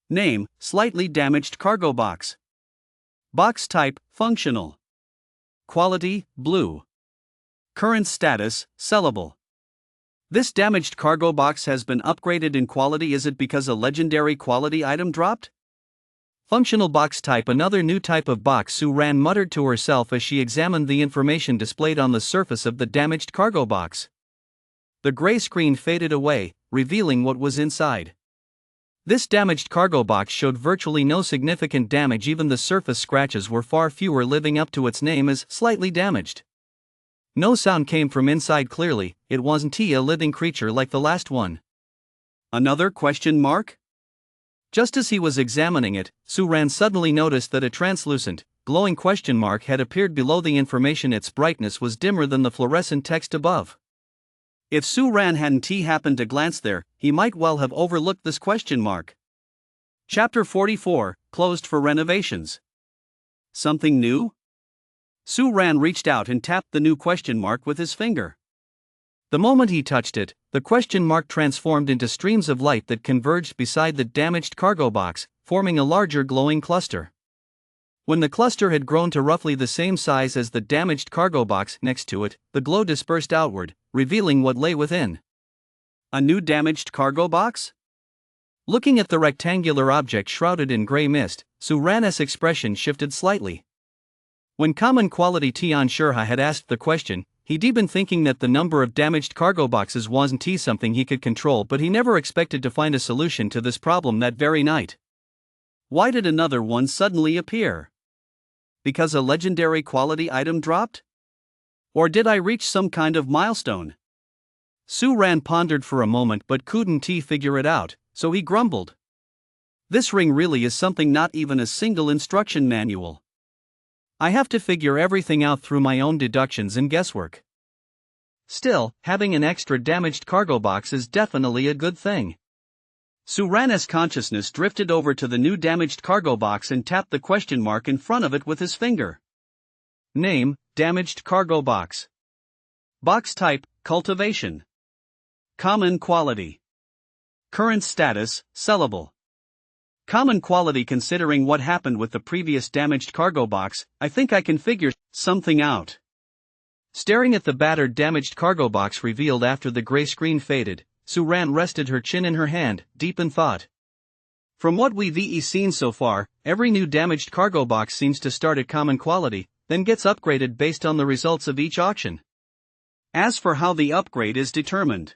Name, slightly damaged cargo box. Box type, functional. Quality, blue. Current status, sellable. This damaged cargo box has been upgraded in quality. Is it because a legendary quality item dropped? Functional box type, another new type of box, Su Ran muttered to herself as she examined the information displayed on the surface of the damaged cargo box. The gray screen faded away, revealing what was inside. This damaged cargo box showed virtually no significant damage. Even the surface scratches were far fewer, living up to its name as slightly damaged. No sound came from inside. Clearly, it wasn't a living creature like the last one. Another question mark? Just as he was examining it, Su Ran suddenly noticed that a translucent, glowing question mark had appeared below the information. Its brightness was dimmer than the fluorescent text above. If Su Ran hadn't happened to glance there, he might well have overlooked this question mark. Chapter 44, closed for renovations. Something new? Su Ran reached out and tapped the new question mark with his finger. The moment he touched it, the question mark transformed into streams of light that converged beside the damaged cargo box, forming a larger glowing cluster. When the cluster had grown to roughly the same size as the damaged cargo box next to it, the glow dispersed outward, revealing what lay within. A new damaged cargo box? Looking at the rectangular object shrouded in gray mist, Su Ran's expression shifted slightly. When common quality Tian Shurha had asked the question, he'd been thinking that the number of damaged cargo boxes wasn't something he could control, but he never expected to find a solution to this problem that very night. Why did another one suddenly appear? Because a legendary quality item dropped? Or did I reach some kind of milestone? Su Ran pondered for a moment but couldn't figure it out, so he grumbled. This ring really is something, not even a single instruction manual. I have to figure everything out through my own deductions and guesswork. Still, having an extra damaged cargo box is definitely a good thing. Su Ran's consciousness drifted over to the new damaged cargo box and tapped the question mark in front of it with his finger. Name, damaged cargo box. Box type, cultivation. Common quality. Current status, sellable. Common quality. Considering what happened with the previous damaged cargo box, I think I can figure something out. Staring at the battered damaged cargo box revealed after the gray screen faded, Suran rested her chin in her hand, deep in thought. From what we've seen so far, every new damaged cargo box seems to start at common quality, then gets upgraded based on the results of each auction. As for how the upgrade is determined,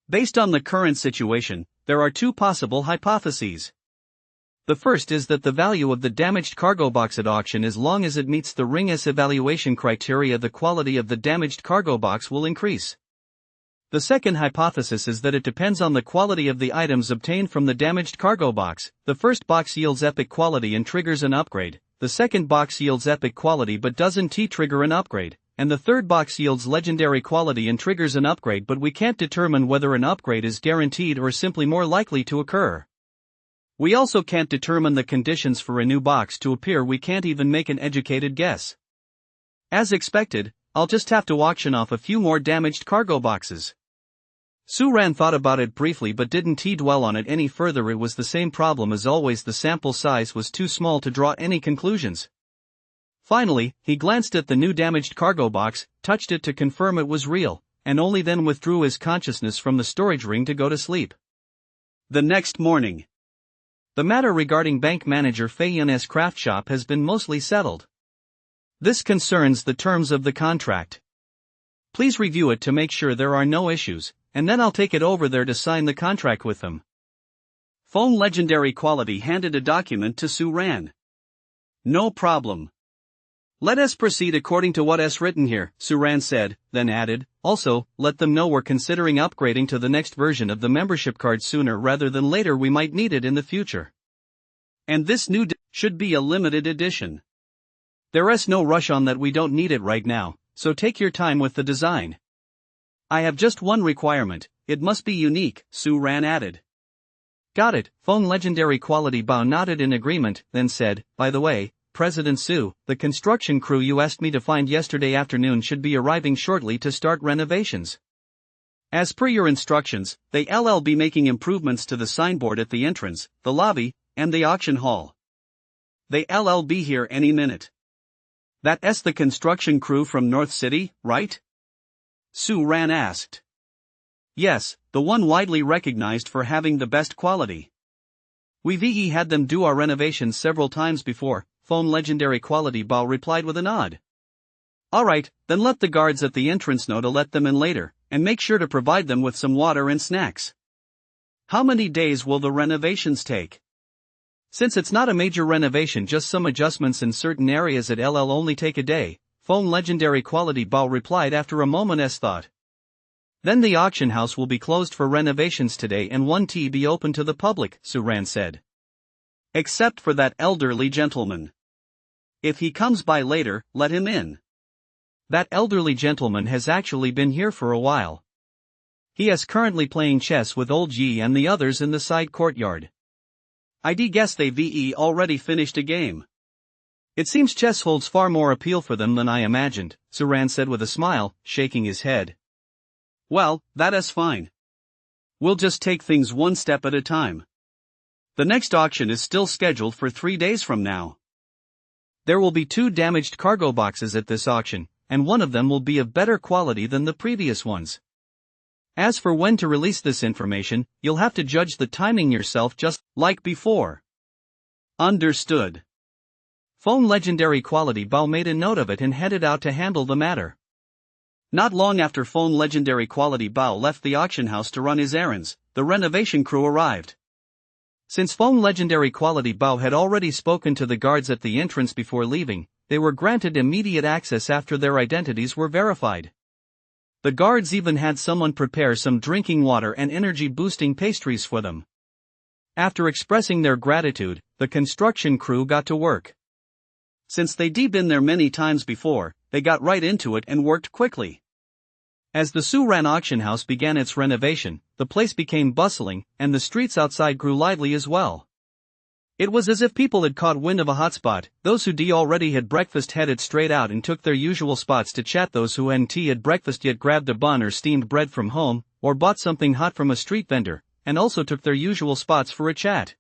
based on the current situation, there are two possible hypotheses. The first is that the value of the damaged cargo box at auction, as long as it meets the Ring-S evaluation criteria, the quality of the damaged cargo box will increase. The second hypothesis is that it depends on the quality of the items obtained from the damaged cargo box. The first box yields epic quality and triggers an upgrade, the second box yields epic quality but doesn't trigger an upgrade, and the third box yields legendary quality and triggers an upgrade, but we can't determine whether an upgrade is guaranteed or simply more likely to occur. We also can't determine the conditions for a new box to appear. We can't even make an educated guess. As expected, I'll just have to auction off a few more damaged cargo boxes. Suran thought about it briefly but didn't dwell on it any further. It was the same problem as always, the sample size was too small to draw any conclusions. Finally, he glanced at the new damaged cargo box, touched it to confirm it was real, and only then withdrew his consciousness from the storage ring to go to sleep. The next morning. The matter regarding bank manager Fei-Yun's craft shop has been mostly settled. This concerns the terms of the contract. Please review it to make sure there are no issues, and then I'll take it over there to sign the contract with them. Phone legendary quality handed a document to Suran. No problem. Let us proceed according to what's written here, Suran said, then added, also, let them know we're considering upgrading to the next version of the membership card sooner rather than later. We might need it in the future. And this new should be a limited edition. There's no rush on that, we don't need it right now, so take your time with the design. I have just one requirement, it must be unique, Suran added. Got it, Phone legendary quality Bao nodded in agreement, then said, by the way, President Su, the construction crew you asked me to find yesterday afternoon should be arriving shortly to start renovations. As per your instructions, they'll be making improvements to the signboard at the entrance, the lobby, and the auction hall. They'll be here any minute. That's the construction crew from North City, right? Suran asked. Yes, the one widely recognized for having the best quality. We've had them do our renovations several times before, Phone legendary quality Bao replied with a nod. Alright, then let the guards at the entrance know to let them in later, and make sure to provide them with some water and snacks. How many days will the renovations take? Since it's not a major renovation, just some adjustments in certain areas, it'll only take a day, Phone legendary quality Bao replied after a moment's thought. Then the auction house will be closed for renovations today and won't be open to the public, Suran said. Except for that elderly gentleman. If he comes by later, let him in. That elderly gentleman has actually been here for a while. He is currently playing chess with old Yi and the others in the side courtyard. I'd guess they've already finished a game. It seems chess holds far more appeal for them than I imagined, Suran said with a smile, shaking his head. Well, that is fine. We'll just take things one step at a time. The next auction is still scheduled for 3 days from now. There will be 2 damaged cargo boxes at this auction, and one of them will be of better quality than the previous ones. As for when to release this information, you'll have to judge the timing yourself, just like before. Understood. Phone legendary quality Bao made a note of it and headed out to handle the matter. Not long after Phone legendary quality Bao left the auction house to run his errands, the renovation crew arrived. Since Phone legendary quality Bao had already spoken to the guards at the entrance before leaving, they were granted immediate access after their identities were verified. The guards even had someone prepare some drinking water and energy-boosting pastries for them. After expressing their gratitude, the construction crew got to work. Since they'd been there many times before, they got right into it and worked quickly. As the Suran auction house began its renovation, the place became bustling, and the streets outside grew lively as well. It was as if people had caught wind of a hotspot. Those who already had breakfast headed straight out and took their usual spots to chat. Those who hadn't had breakfast yet grabbed a bun or steamed bread from home, or bought something hot from a street vendor, and also took their usual spots for a chat.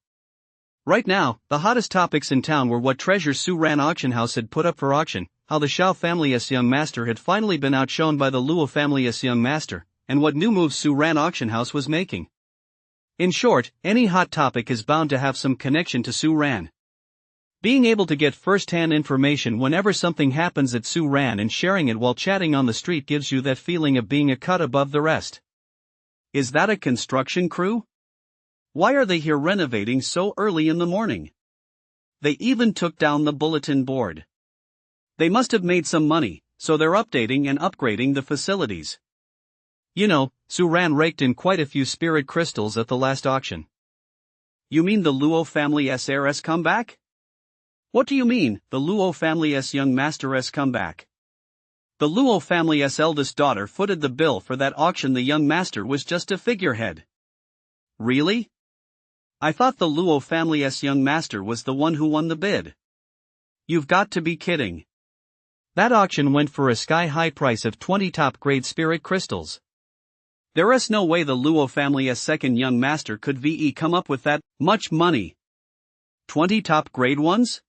Right now, the hottest topics in town were what treasures Sue Ran auction house had put up for auction, how the Shao family's young master had finally been outshone by the Luo family's young master, and what new moves Sue Ran auction house was making. In short, any hot topic is bound to have some connection to Sue Ran. Being able to get first-hand information whenever something happens at Sue Ran and sharing it while chatting on the street gives you that feeling of being a cut above the rest. Is that a construction crew? Why are they here renovating so early in the morning? They even took down the bulletin board. They must have made some money, so they're updating and upgrading the facilities. You know, Sue Ran raked in quite a few spirit crystals at the last auction. You mean the Luo family's heiress comeback? What do you mean, the Luo family's young master's comeback? The Luo family's eldest daughter footed the bill for that auction. The young master was just a figurehead. Really? I thought the Luo family's young master was the one who won the bid. You've got to be kidding. That auction went for a sky-high price of 20 top-grade spirit crystals. There is no way the Luo family's second young master could come up with that much money. 20 top-grade ones?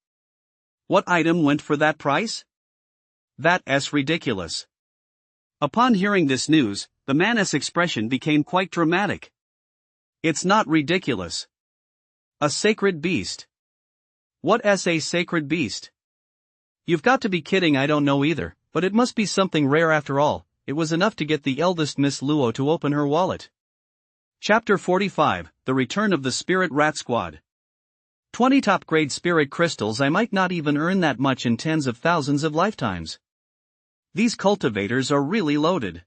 What item went for that price? That's ridiculous. Upon hearing this news, the man's expression became quite dramatic. It's not ridiculous. A sacred beast. What is a sacred beast? You've got to be kidding. I don't know either, but it must be something rare after all. It was enough to get the eldest Miss Luo to open her wallet. Chapter 45, The Return of the Spirit Rat Squad. 20 top-grade spirit crystals. I might not even earn that much in tens of thousands of lifetimes. These cultivators are really loaded.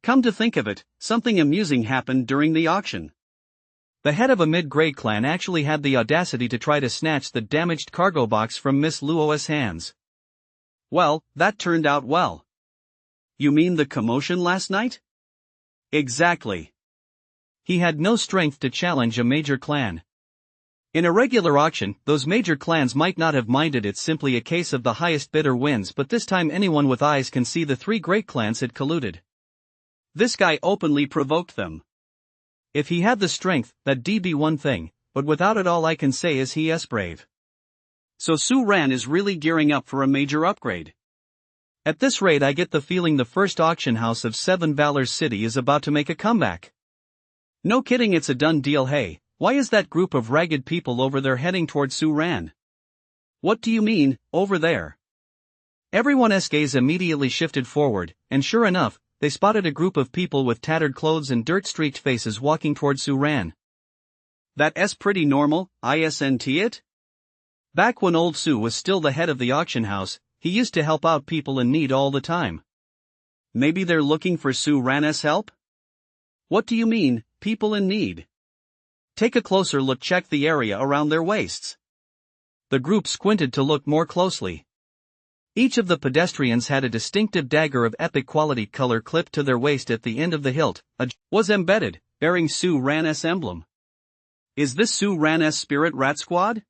Come to think of it, something amusing happened during the auction. The head of a mid-grade clan actually had the audacity to try to snatch the damaged cargo box from Miss Luo's hands. Well, that turned out well. You mean the commotion last night? Exactly. He had no strength to challenge a major clan. In a regular auction, those major clans might not have minded. It's simply a case of the highest bidder wins, but this time anyone with eyes can see the three great clans had colluded. This guy openly provoked them. If he had the strength, that'd be one thing, but without it all I can say is he is brave. So Sue Ran is really gearing up for a major upgrade. At this rate I get the feeling the first auction house of Seven Valors City is about to make a comeback. No kidding, it's a done deal. Hey, why is that group of ragged people over there heading toward Sue Ran? What do you mean, over there? Everyone's gaze immediately shifted forward, and sure enough, they spotted a group of people with tattered clothes and dirt-streaked faces walking toward Sue Ran. That's pretty normal, isn't it? Back when old Sue was still the head of the auction house, he used to help out people in need all the time. Maybe they're looking for Sue Ran's help? What do you mean, people in need? Take a closer look. Check the area around their waists. The group squinted to look more closely. Each of the pedestrians had a distinctive dagger of epic quality color clipped to their waist at the end of the hilt. Was embedded, bearing Sue Ran's emblem. Is this Sue Ran's spirit rat squad?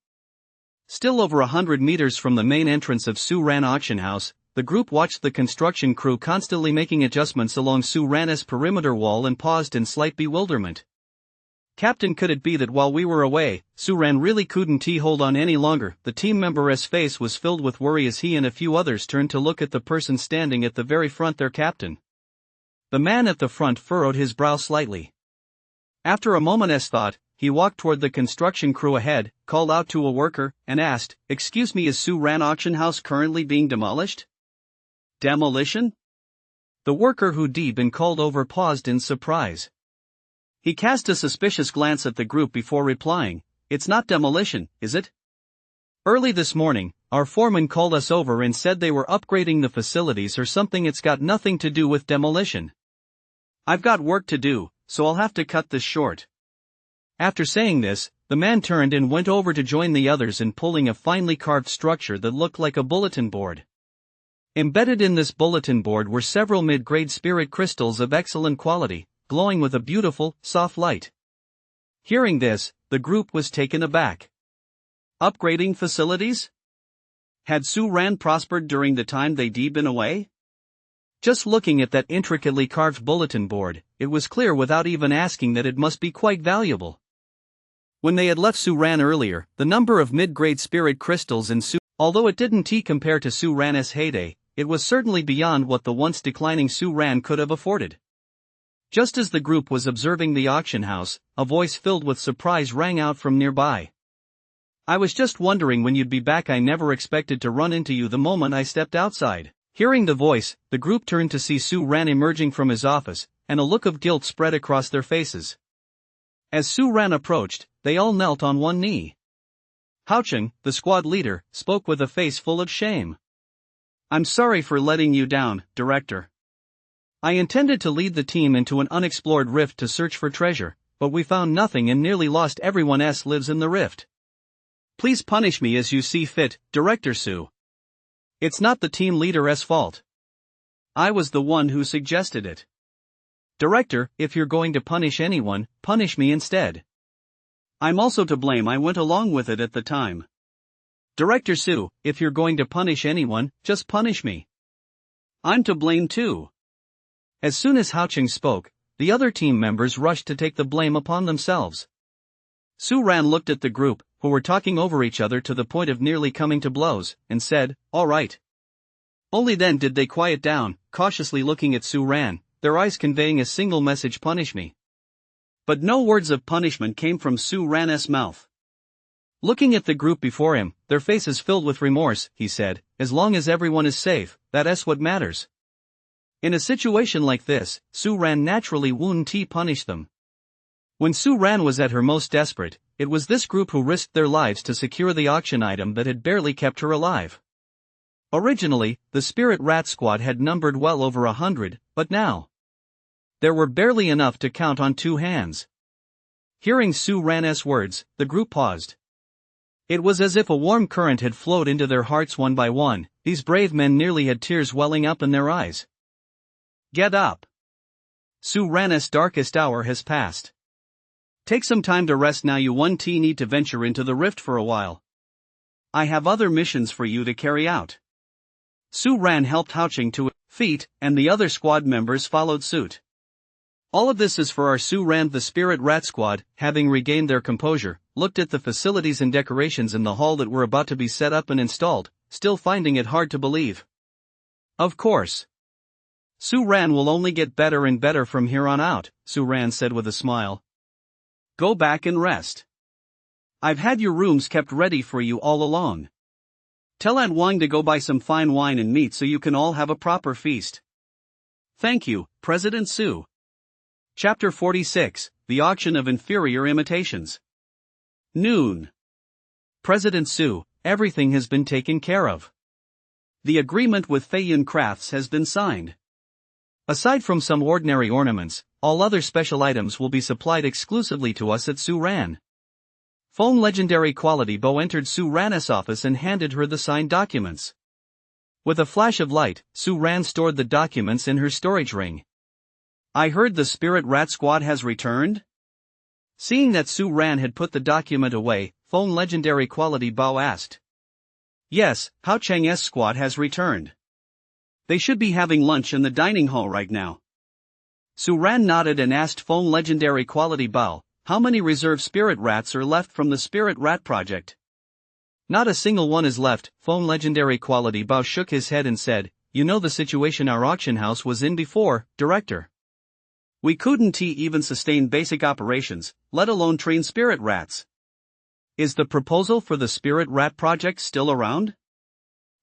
Still over 100 meters from the main entrance of Sue Ran auction house, the group watched the construction crew constantly making adjustments along Sue Ran's perimeter wall and paused in slight bewilderment. Captain, could it be that while we were away, Sue Ran really couldn't hold on any longer? The team member's face was filled with worry as he and a few others turned to look at the person standing at the very front, their captain. The man at the front furrowed his brow slightly. After a moment's thought, he walked toward the construction crew ahead, called out to a worker, and asked, "Excuse me, is Sue Ran auction house currently being demolished?" Demolition? The worker who'd been called over paused in surprise. He cast a suspicious glance at the group before replying, "It's not demolition, is it? Early this morning, our foreman called us over and said they were upgrading the facilities or something. It's got nothing to do with demolition. I've got work to do, so I'll have to cut this short." After saying this, the man turned and went over to join the others in pulling a finely carved structure that looked like a bulletin board. Embedded in this bulletin board were several mid-grade spirit crystals of excellent quality, glowing with a beautiful, soft light. Hearing this, the group was taken aback. Upgrading facilities? Had Su Ran prospered during the time they'd been away? Just looking at that intricately carved bulletin board, it was clear without even asking that it must be quite valuable. When they had left Su Ran earlier, the number of mid-grade spirit crystals in although it didn't compare to Su Ran's heyday, it was certainly beyond what the once declining Su Ran could have afforded. Just as the group was observing the auction house, a voice filled with surprise rang out from nearby. "I was just wondering when you'd be back. I never expected to run into you the moment I stepped outside." Hearing the voice, the group turned to see Su Ran emerging from his office, and a look of guilt spread across their faces. As Su Ran approached, they all knelt on one knee. Houcheng, the squad leader, spoke with a face full of shame. "I'm sorry for letting you down, Director. I intended to lead the team into an unexplored rift to search for treasure, but we found nothing and nearly lost everyone else lives in the rift. Please punish me as you see fit, Director Su. It's not the team leader's fault. I was the one who suggested it. Director, if you're going to punish anyone, punish me instead. I'm also to blame. I went along with it at the time. Director Su, if you're going to punish anyone, just punish me. I'm to blame too." As soon as Houcheng spoke, the other team members rushed to take the blame upon themselves. Su Ran looked at the group, who were talking over each other to the point of nearly coming to blows, and said, "All right." Only then did they quiet down, cautiously looking at Su Ran, their eyes conveying a single message: "Punish me." But no words of punishment came from Su Ran's mouth. Looking at the group before him, their faces filled with remorse, he said, "As long as everyone is safe, that's what matters." In a situation like this, Su Ran naturally wouldn't punish them. When Su Ran was at her most desperate, it was this group who risked their lives to secure the auction item that had barely kept her alive. Originally, the Spirit Rat Squad had numbered well over 100, but now there were barely enough to count on two hands. Hearing Su Ran's words, the group paused. It was as if a warm current had flowed into their hearts one by one. These brave men nearly had tears welling up in their eyes. "Get up. Su Ran's darkest hour has passed. Take some time to rest now. You won't need to venture into the rift for a while. I have other missions for you to carry out." Su Ran helped Houcheng to his feet, and the other squad members followed suit. All of this is for our Su Ran. The Spirit Rat Squad, having regained their composure, looked at the facilities and decorations in the hall that were about to be set up and installed, still finding it hard to believe. "Of course. Su Ran will only get better and better from here on out," Su Ran said with a smile. "Go back and rest. I've had your rooms kept ready for you all along. Tell Aunt Wang to go buy some fine wine and meat so you can all have a proper feast." "Thank you, President Su." Chapter 46, The Auction of Inferior Imitations. Noon. President Su, everything has been taken care of. The agreement with Feiyun Crafts has been signed. Aside from some ordinary ornaments, all other special items will be supplied exclusively to us at Su Ran. Foam Legendary Quality Bow entered Su Ran's office and handed her the signed documents. With a flash of light, Su Ran stored the documents in her storage ring. "I heard the Spirit Rat Squad has returned?" Seeing that Su Ran had put the document away, Foam Legendary Quality Bow asked. "Yes, Houcheng's squad has returned. They should be having lunch in the dining hall right now." Su Ran nodded and asked Foam Legendary Quality Bow, "How many reserve spirit rats are left from the Spirit Rat project?" "Not a single one is left." Foam Legendary Quality Bow shook his head and said, "You know the situation our auction house was in before, Director. We couldn't even sustain basic operations, let alone train spirit rats." "Is the proposal for the Spirit Rat project still around?"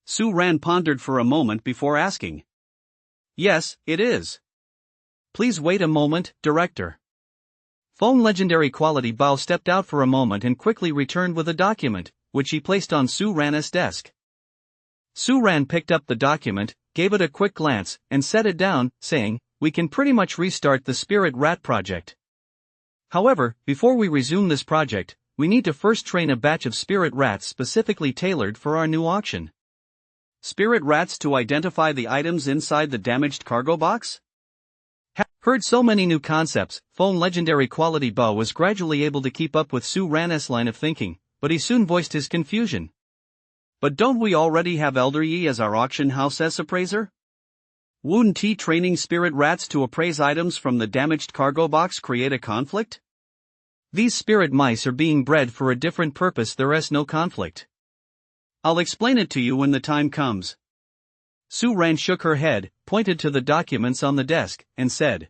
Su Ran pondered for a moment before asking. "Yes, it is." "Please wait a moment, Director." Foam Legendary Quality Bow stepped out for a moment and quickly returned with a document, which he placed on Su Ran's desk. Su Ran picked up the document, gave it a quick glance, and set it down, saying, "We can pretty much restart the Spirit Rat project. However, before we resume this project, we need to first train a batch of spirit rats specifically tailored for our new auction." "Spirit rats to identify the items inside the damaged cargo box?" Heard so many new concepts, Foam Legendary Quality Bow was gradually able to keep up with Su Ran's line of thinking, but he soon voiced his confusion. But don't we already have Elder Yi as our auction house appraiser? Wouldn't he training spirit rats to appraise items from the damaged cargo box create a conflict? These spirit mice are being bred for a different purpose, there is no conflict. I'll explain it to you when the time comes. Su Ran shook her head, pointed to the documents on the desk, and said,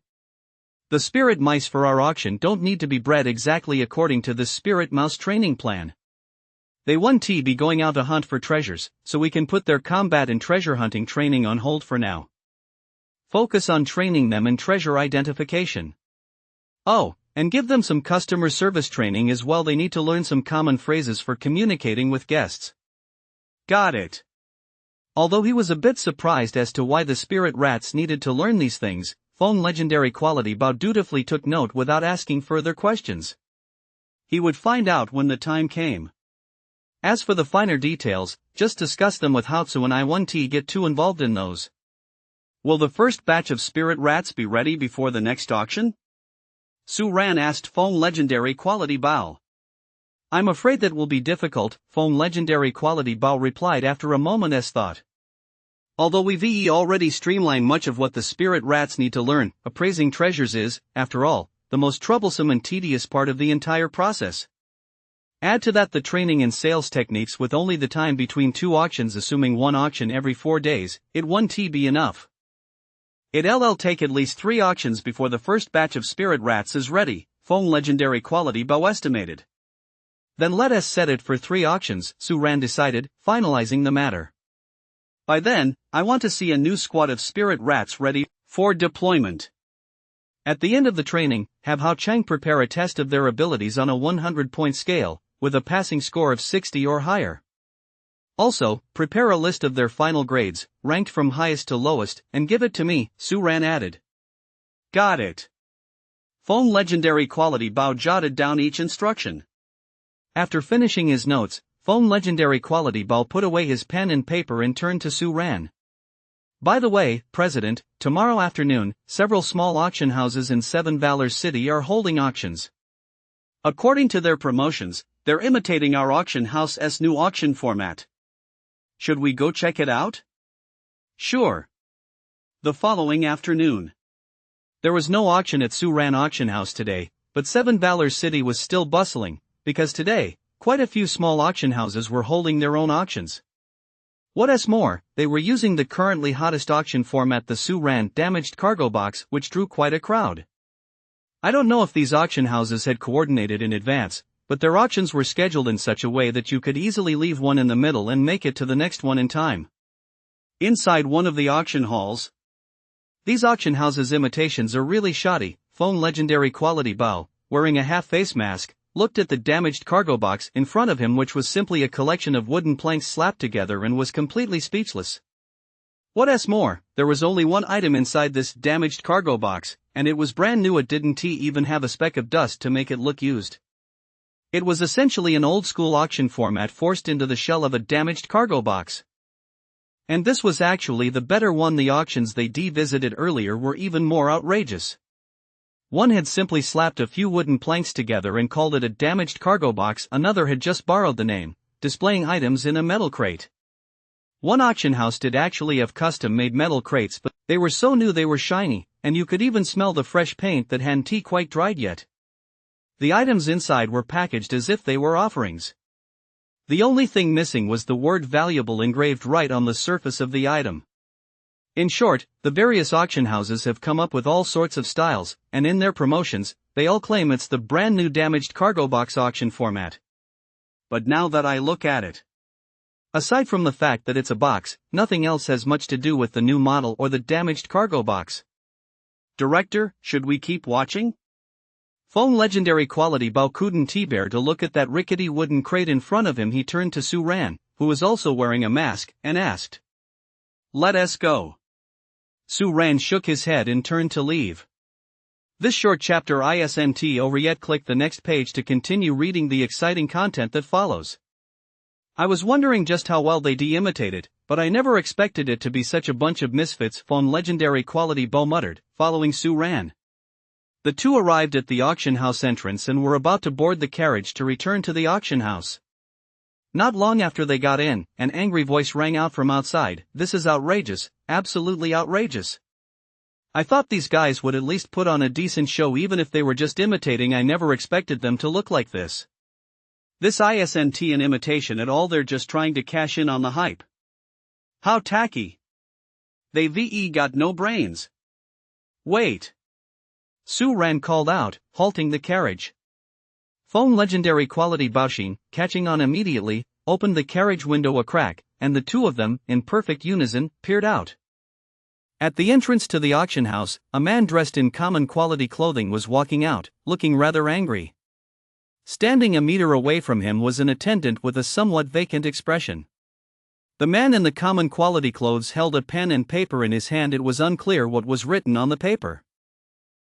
the spirit mice for our auction don't need to be bred exactly according to the spirit mouse training plan. They won't be going out to hunt for treasures, so we can put their combat and treasure hunting training on hold for now. Focus on training them in treasure identification. Oh, and give them some customer service training as well. They need to learn some common phrases for communicating with guests. Got it. Although he was a bit surprised as to why the spirit rats needed to learn these things, Feng legendary quality Bao dutifully took note without asking further questions. He would find out when the time came. As for the finer details, just discuss them with Haotsu and I won't get too involved in those. Will the first batch of spirit rats be ready before the next auction? Su Ran asked Feng legendary quality Bao. I'm afraid that will be difficult, Feng legendary quality Bao replied after a moment's thought. Although we've already streamlined much of what the spirit rats need to learn, appraising treasures is, after all, the most troublesome and tedious part of the entire process. Add to that the training and sales techniques with only the time between two auctions, assuming one auction every 4 days, it won't be enough. It'll take at least 3 auctions before the first batch of spirit rats is ready, Feng legendary quality Bao estimated. Then let us set it for 3 auctions, Su Ran decided, finalizing the matter. By then, I want to see a new squad of spirit rats ready for deployment. At the end of the training, have Hao Chang prepare a test of their abilities on a 100-point scale, with a passing score of 60 or higher. Also, prepare a list of their final grades, ranked from highest to lowest, and give it to me, Su Ran added. Got it. Feng legendary quality Bao jotted down each instruction. After finishing his notes, Feng legendary quality Bao put away his pen and paper and turned to Su Ran. By the way, President, tomorrow afternoon, several small auction houses in 7 Valors City are holding auctions. According to their promotions, they're imitating our auction house's new auction format. Should we go check it out? Sure. The following afternoon. There was no auction at Su Ran Auction House today, but 7 Valors City was still bustling, because today, quite a few small auction houses were holding their own auctions. What's more, they were using the currently hottest auction format, the Su Ran damaged cargo box, which drew quite a crowd. I don't know if these auction houses had coordinated in advance, but their auctions were scheduled in such a way that you could easily leave one in the middle and make it to the next one in time. Inside one of the auction halls. These auction houses' imitations are really shoddy, Feng legendary quality Bao, wearing a half-face mask, looked at the damaged cargo box in front of him, which was simply a collection of wooden planks slapped together, and was completely speechless. What's more, there was only one item inside this damaged cargo box, and it was brand new. It didn't even have a speck of dust to make it look used. It was essentially an old-school auction format forced into the shell of a damaged cargo box. And this was actually the better one. The auctions they visited earlier were even more outrageous. One had simply slapped a few wooden planks together and called it a damaged cargo box. Another had just borrowed the name, displaying items in a metal crate. One auction house did actually have custom-made metal crates, but they were so new they were shiny, and you could even smell the fresh paint that hadn't quite dried yet. The items inside were packaged as if they were offerings. The only thing missing was the word valuable engraved right on the surface of the item. In short, the various auction houses have come up with all sorts of styles, and in their promotions, they all claim it's the brand new damaged cargo box auction format. But now that I look at it, aside from the fact that it's a box, nothing else has much to do with the new model or the damaged cargo box. Director, should we keep watching? Feng legendary quality Bao couldn't bear to look at that rickety wooden crate in front of him. He turned to Su Ran, who was also wearing a mask, and asked, "Let us go." Su Ran shook his head and turned to leave. This short chapter isn't over yet. Click the next page to continue reading the exciting content that follows. I was wondering just how well they imitated, but I never expected it to be such a bunch of misfits, Feng legendary quality Bao muttered, following Su Ran. The two arrived at the auction house entrance and were about to board the carriage to return to the auction house. Not long after they got in, an angry voice rang out from outside. "This is outrageous, absolutely outrageous. I thought these guys would at least put on a decent show even if they were just imitating. I never expected them to look like this. This isn't an imitation at all, they're just trying to cash in on the hype. How tacky. They got no brains." "Wait!" Su Ran called out, halting the carriage. Phone legendary quality Baoshin, catching on immediately, opened the carriage window a crack, and the two of them, in perfect unison, peered out. At the entrance to the auction house, a man dressed in common quality clothing was walking out, looking rather angry. Standing a meter away from him was an attendant with a somewhat vacant expression. The man in the common quality clothes held a pen and paper in his hand. It was unclear what was written on the paper.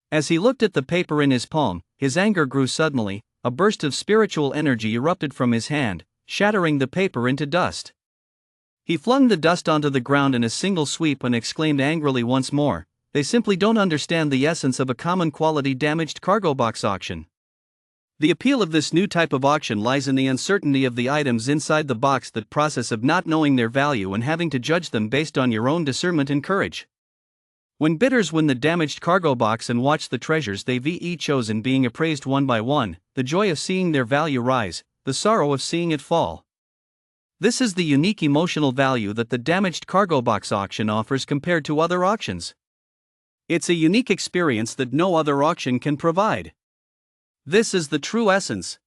As he looked at the paper in his palm, his anger grew suddenly. A burst of spiritual energy erupted from his hand, shattering the paper into dust. He flung the dust onto the ground in a single sweep and exclaimed angrily once more, "They simply don't understand the essence of a common quality damaged cargo box auction." The appeal of this new type of auction lies in the uncertainty of the items inside the box, that process of not knowing their value and having to judge them based on your own discernment and courage. When bidders win the damaged cargo box and watch the treasures they've chosen being appraised one by one, the joy of seeing their value rise, the sorrow of seeing it fall. This is the unique emotional value that the damaged cargo box auction offers compared to other auctions. It's a unique experience that no other auction can provide. This is the true essence.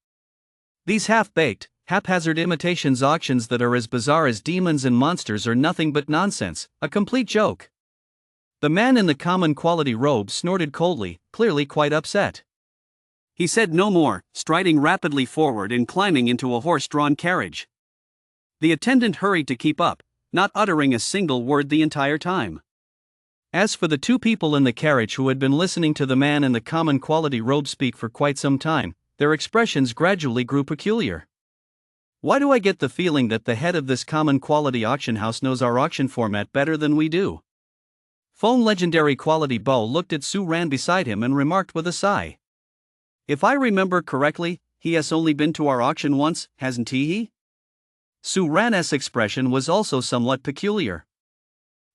These half-baked, haphazard imitations auctions that are as bizarre as demons and monsters are nothing but nonsense, a complete joke. The man in the common quality robe snorted coldly, clearly quite upset. He said no more, striding rapidly forward and climbing into a horse-drawn carriage. The attendant hurried to keep up, not uttering a single word the entire time. As for the two people in the carriage who had been listening to the man in the common quality robe speak for quite some time, their expressions gradually grew peculiar. Why do I get the feeling that the head of this common quality auction house knows our auction format better than we do? Phone legendary quality Bo looked at Su Ran beside him and remarked with a sigh. "If I remember correctly, he has only been to our auction once, hasn't he?" Su Ran's expression was also somewhat peculiar.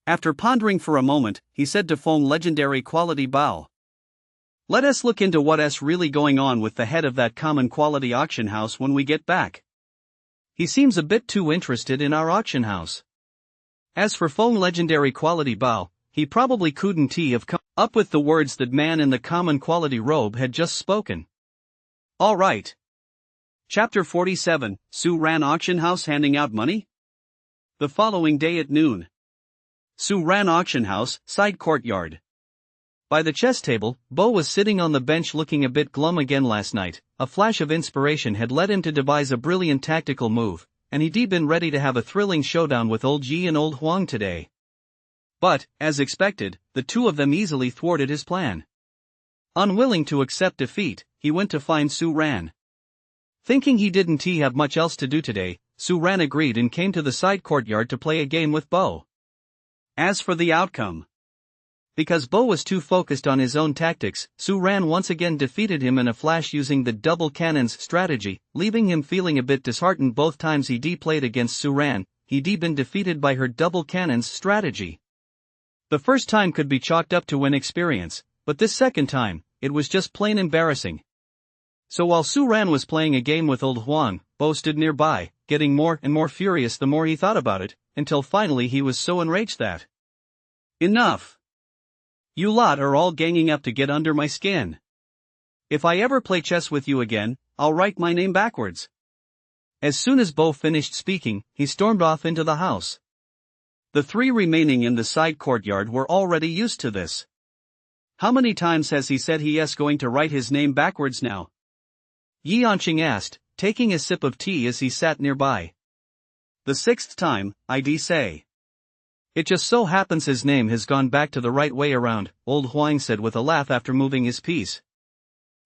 After pondering for a moment, he said to Phone legendary quality Bao, "Let us look into what's really going on with the head of that common quality auction house when we get back. He seems a bit too interested in our auction house." As for Phone legendary quality Bao, he probably couldn't have come up with the words that man in the common quality robe had just spoken. All right. Chapter 47, Su Ran Auction House handing out money? The following day at noon. Su Ran Auction House, side courtyard. By the chess table, Bo was sitting on the bench looking a bit glum again last night. A flash of inspiration had led him to devise a brilliant tactical move, and he'd been ready to have a thrilling showdown with old Yi and old Huang today. But, as expected, the two of them easily thwarted his plan. Unwilling to accept defeat, he went to find Su Ran. Thinking he didn't have much else to do today, Su Ran agreed and came to the side courtyard to play a game with Bo. As for the outcome, because Bo was too focused on his own tactics, Su Ran once again defeated him in a flash using the double cannons strategy, leaving him feeling a bit disheartened. Both times he'd played against Su Ran, he'd been defeated by her double cannons strategy. The first time could be chalked up to inexperience, but this second time, it was just plain embarrassing. So while Su Ran was playing a game with old Huang, Bo stood nearby, getting more and more furious the more he thought about it, until finally he was so enraged that, "Enough! You lot are all ganging up to get under my skin. If I ever play chess with you again, I'll write my name backwards." As soon as Bo finished speaking, he stormed off into the house. The three remaining in the side courtyard were already used to this. "How many times has he said he's going to write his name backwards now?" Yi Anqing asked, taking a sip of tea as he sat nearby. "The sixth time, I'd say. It just so happens his name has gone back to the right way around," old Huang said with a laugh after moving his piece.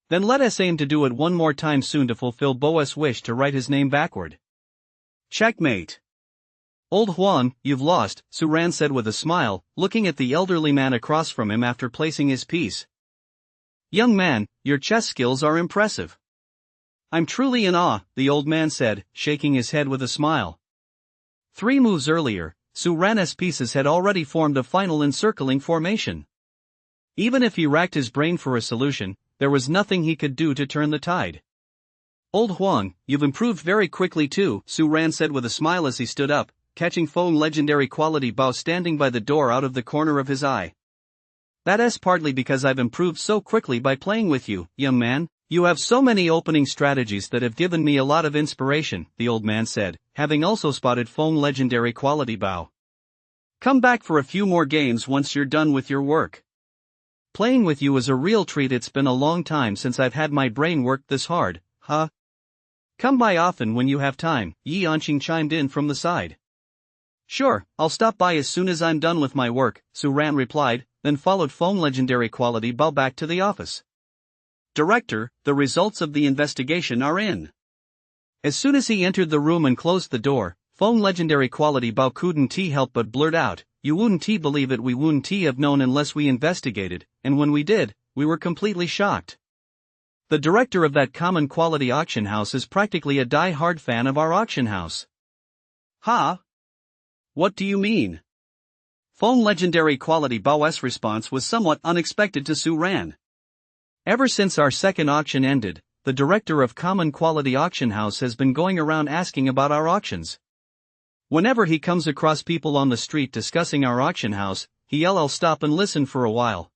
"Then let us aim to do it one more time soon to fulfill Bo's wish to write his name backward." Checkmate. "Old Huang, you've lost," Su Ran said with a smile, looking at the elderly man across from him after placing his piece. "Young man, your chess skills are impressive. I'm truly in awe, the old man said, shaking his head with a smile. 3 moves earlier, Su Ran's pieces had already formed a final encircling formation. Even if he racked his brain for a solution, there was nothing he could do to turn the tide. Old Huang, you've improved very quickly too, Su Ran said with a smile as he stood up, catching Feng legendary quality Bao standing by the door out of the corner of his eye. That's partly because I've improved so quickly by playing with you, young man. You have so many opening strategies that have given me a lot of inspiration, the old man said, having also spotted Feng legendary quality Bao. Come back for a few more games once you're done with your work. Playing with you is a real treat. It's been a long time since I've had my brain work this hard, huh? Come by often when you have time, Yi Anqing chimed in from the side. Sure, I'll stop by as soon as I'm done with my work, Su Ran replied, then followed Feng legendary quality Bao back to the office. Director, the results of the investigation are in. As soon as he entered the room and closed the door, Feng legendary quality Bao couldn't help but blurt out, you wouldn't believe it, we wouldn't have known unless we investigated, and when we did, we were completely shocked. The director of that common quality auction house is practically a die-hard fan of our auction house. Huh? What do you mean? Feng legendary quality Bao's response was somewhat unexpected to Su Ran. Ever since our second auction ended, the director of Common Quality Auction House has been going around asking about our auctions. Whenever he comes across people on the street discussing our auction house, he'll stop and listen for a while.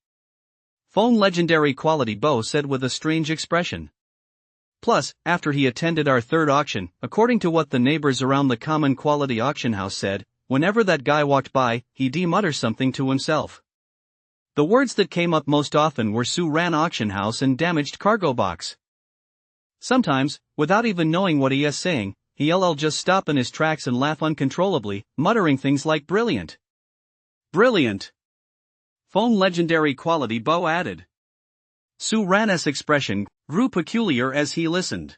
Feng legendary quality Bao said with a strange expression. Plus, after he attended our third auction, according to what the neighbors around the Common Quality Auction House said, whenever that guy walked by, he'd mutter something to himself. The words that came up most often were Su Ran auction house and damaged cargo box. Sometimes, without even knowing what he is saying, he'll just stop in his tracks and laugh uncontrollably, muttering things like brilliant. Brilliant. Feng legendary quality Bao added. Su Ran's expression grew peculiar as he listened.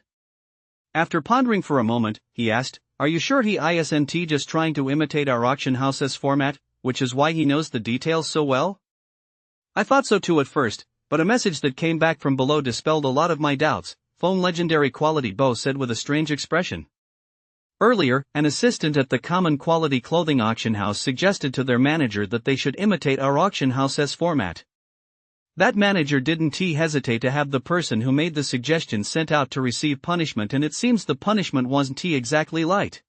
After pondering for a moment, he asked, are you sure he isn't just trying to imitate our auction house's format, which is why he knows the details so well? I thought so too at first, but a message that came back from below dispelled a lot of my doubts, Feng legendary quality Bao said with a strange expression. Earlier, an assistant at the Common Quality Clothing Auction House suggested to their manager that they should imitate our auction house's format. That manager didn't hesitate to have the person who made the suggestion sent out to receive punishment, and it seems the punishment wasn't exactly light.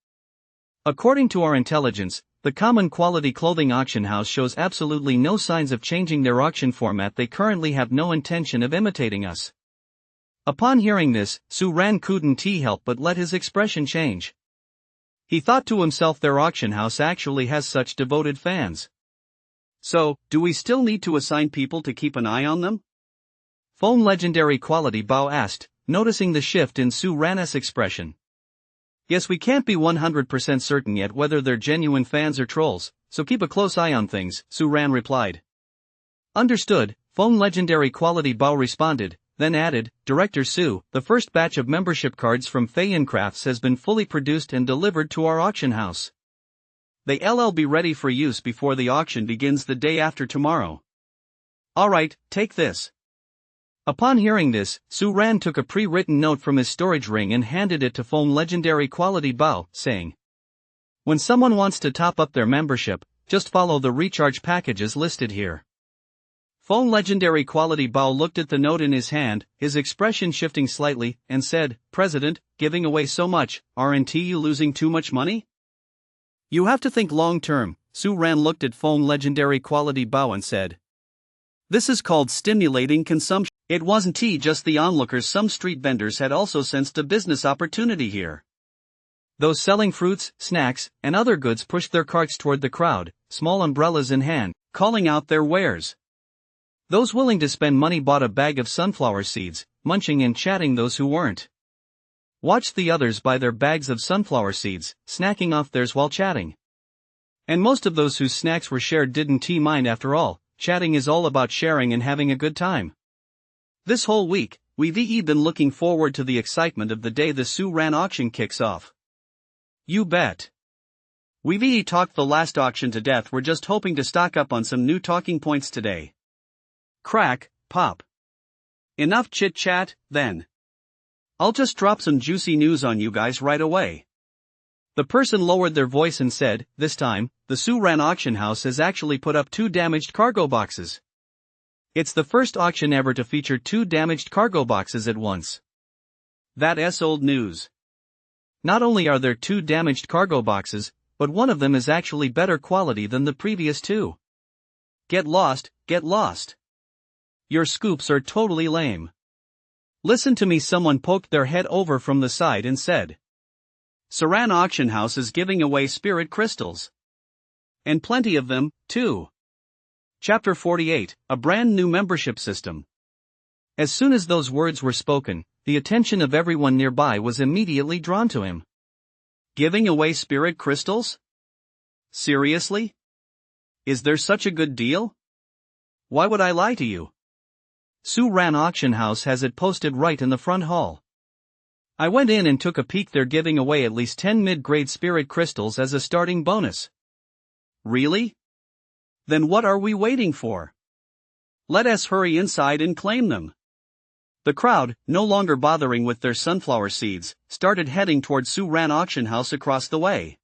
According to our intelligence, the Common Quality Clothing Auction House shows absolutely no signs of changing their auction format. They currently have no intention of imitating us. Upon hearing this, Su Ran couldn't help but let his expression change. He thought to himself, their auction house actually has such devoted fans. So, do we still need to assign people to keep an eye on them? Feng legendary quality Bao asked, noticing the shift in Su Ran's expression. Yes, we can't be 100% certain yet whether they're genuine fans or trolls, so keep a close eye on things, Su Ran replied. Understood, Feng legendary quality Bao responded, then added, Director Su, the first batch of membership cards from Feiyan Crafts has been fully produced and delivered to our auction house. They'll be ready for use before the auction begins the day after tomorrow. Alright, take this. Upon hearing this, Su Ran took a pre-written note from his storage ring and handed it to Feng legendary quality Bao, saying, when someone wants to top up their membership, just follow the recharge packages listed here. Feng legendary quality Bao looked at the note in his hand, his expression shifting slightly, and said, President, giving away so much, aren't you losing too much money? You have to think long term, Su Ran looked at Feng legendary quality Bao and said. This is called stimulating consumption. It wasn't just the onlookers, some street vendors had also sensed a business opportunity here. Those selling fruits, snacks, and other goods pushed their carts toward the crowd, small umbrellas in hand, calling out their wares. Those willing to spend money bought a bag of sunflower seeds, munching and chatting those who weren't. Watched the others buy their bags of sunflower seeds, snacking off theirs while chatting. And most of those whose snacks were shared didn't mind after all, chatting is all about sharing and having a good time. This whole week, we've been looking forward to the excitement of the day the Su Ran auction kicks off. You bet. We've talked the last auction to death, we're just hoping to stock up on some new talking points today. Crack, pop. Enough chit-chat, then. I'll just drop some juicy news on you guys right away. The person lowered their voice and said, this time, the Suran auction house has actually put up 2 damaged cargo boxes. It's the first auction ever to feature 2 damaged cargo boxes at once. That's old news. Not only are there 2 damaged cargo boxes, but one of them is actually better quality than the previous 2. Get lost, get lost. Your scoops are totally lame. Listen to me, someone poked their head over from the side and said. Suran auction house is giving away spirit crystals. And plenty of them, too. Chapter 48, a brand new membership system. As soon as those words were spoken, the attention of everyone nearby was immediately drawn to him. Giving away spirit crystals? Seriously? Is there such a good deal? Why would I lie to you? Suran auction house has it posted right in the front hall. I went in and took a peek. They're giving away at least 10 mid-grade spirit crystals as a starting bonus. Really? Then what are we waiting for? Let us hurry inside and claim them. The crowd, no longer bothering with their sunflower seeds, started heading towards Suran auction house across the way.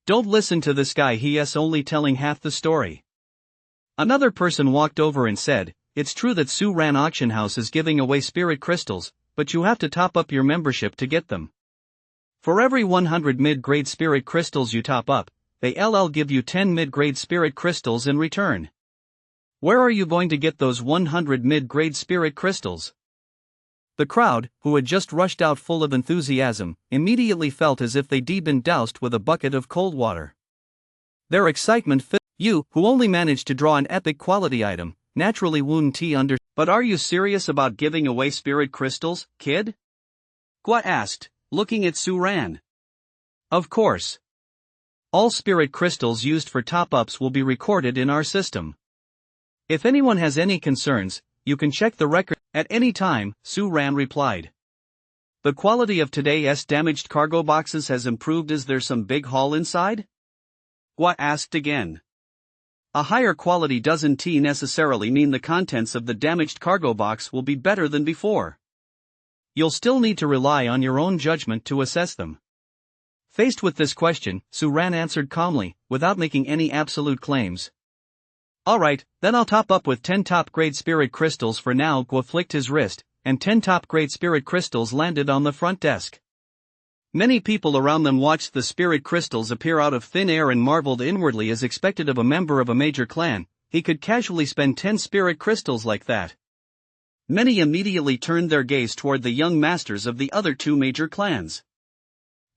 Don't listen to this guy, he's only telling half the story. Another person walked over and said, it's true that Suran auction house is giving away spirit crystals, but you have to top up your membership to get them. For every 100 mid-grade spirit crystals you top up, they'll give you 10 mid-grade spirit crystals in return. Where are you going to get those 100 mid-grade spirit crystals? The crowd, who had just rushed out full of enthusiasm, immediately felt as if they'd been doused with a bucket of cold water. Their excitement filled you, who only managed to draw an epic quality item, naturally wound tea under. But are you serious about giving away spirit crystals, kid? Gua asked, looking at Suran. Of course. All spirit crystals used for top-ups will be recorded in our system. If anyone has any concerns, you can check the record at any time, Suran replied. The quality of today's damaged cargo boxes has improved. Is there some big haul inside? Gua asked again. A higher quality doesn't necessarily mean the contents of the damaged cargo box will be better than before. You'll still need to rely on your own judgment to assess them. Faced with this question, Suran answered calmly, without making any absolute claims. Alright, then I'll top up with 10 top-grade spirit crystals for now. Gua flicked his wrist, and 10 top-grade spirit crystals landed on the front desk. Many people around them watched the spirit crystals appear out of thin air and marveled inwardly, as expected of a member of a major clan. He could casually spend 10 spirit crystals like that. Many immediately turned their gaze toward the young masters of the other 2 major clans.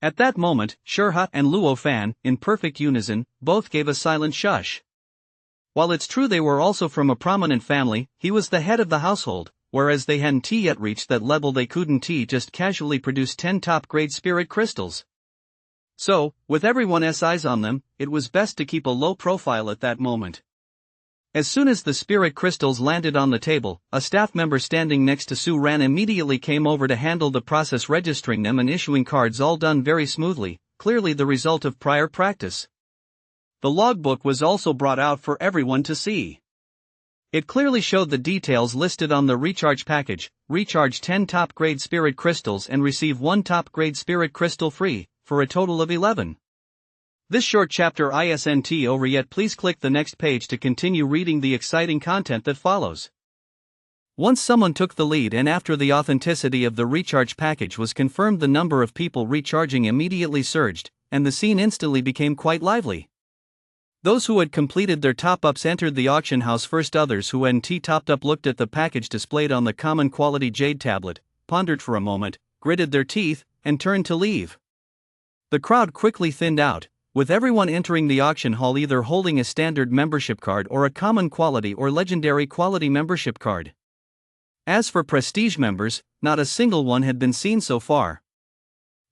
At that moment, Shurha and Luo Fan, in perfect unison, both gave a silent shush. While it's true they were also from a prominent family, he was the head of the household, whereas they hadn't yet reached that level. They couldn't just casually produce 10 top-grade spirit crystals. So, with everyone's eyes on them, it was best to keep a low profile at that moment. As soon as the spirit crystals landed on the table, a staff member standing next to Suran immediately came over to handle the process, registering them and issuing cards, all done very smoothly, clearly the result of prior practice. The logbook was also brought out for everyone to see. It clearly showed the details listed on the recharge package: recharge 10 top-grade spirit crystals and receive 1 top-grade spirit crystal free, for a total of 11. This short chapter isn't over yet. Please click the next page to continue reading the exciting content that follows. Once someone took the lead and after the authenticity of the recharge package was confirmed, the number of people recharging immediately surged, and the scene instantly became quite lively. Those who had completed their top-ups entered the auction house first. Others who hadn't topped up looked at the package displayed on the common quality jade tablet, pondered for a moment, gritted their teeth, and turned to leave. The crowd quickly thinned out, with everyone entering the auction hall either holding a standard membership card or a common quality or legendary quality membership card. As for prestige members, not a single one had been seen so far.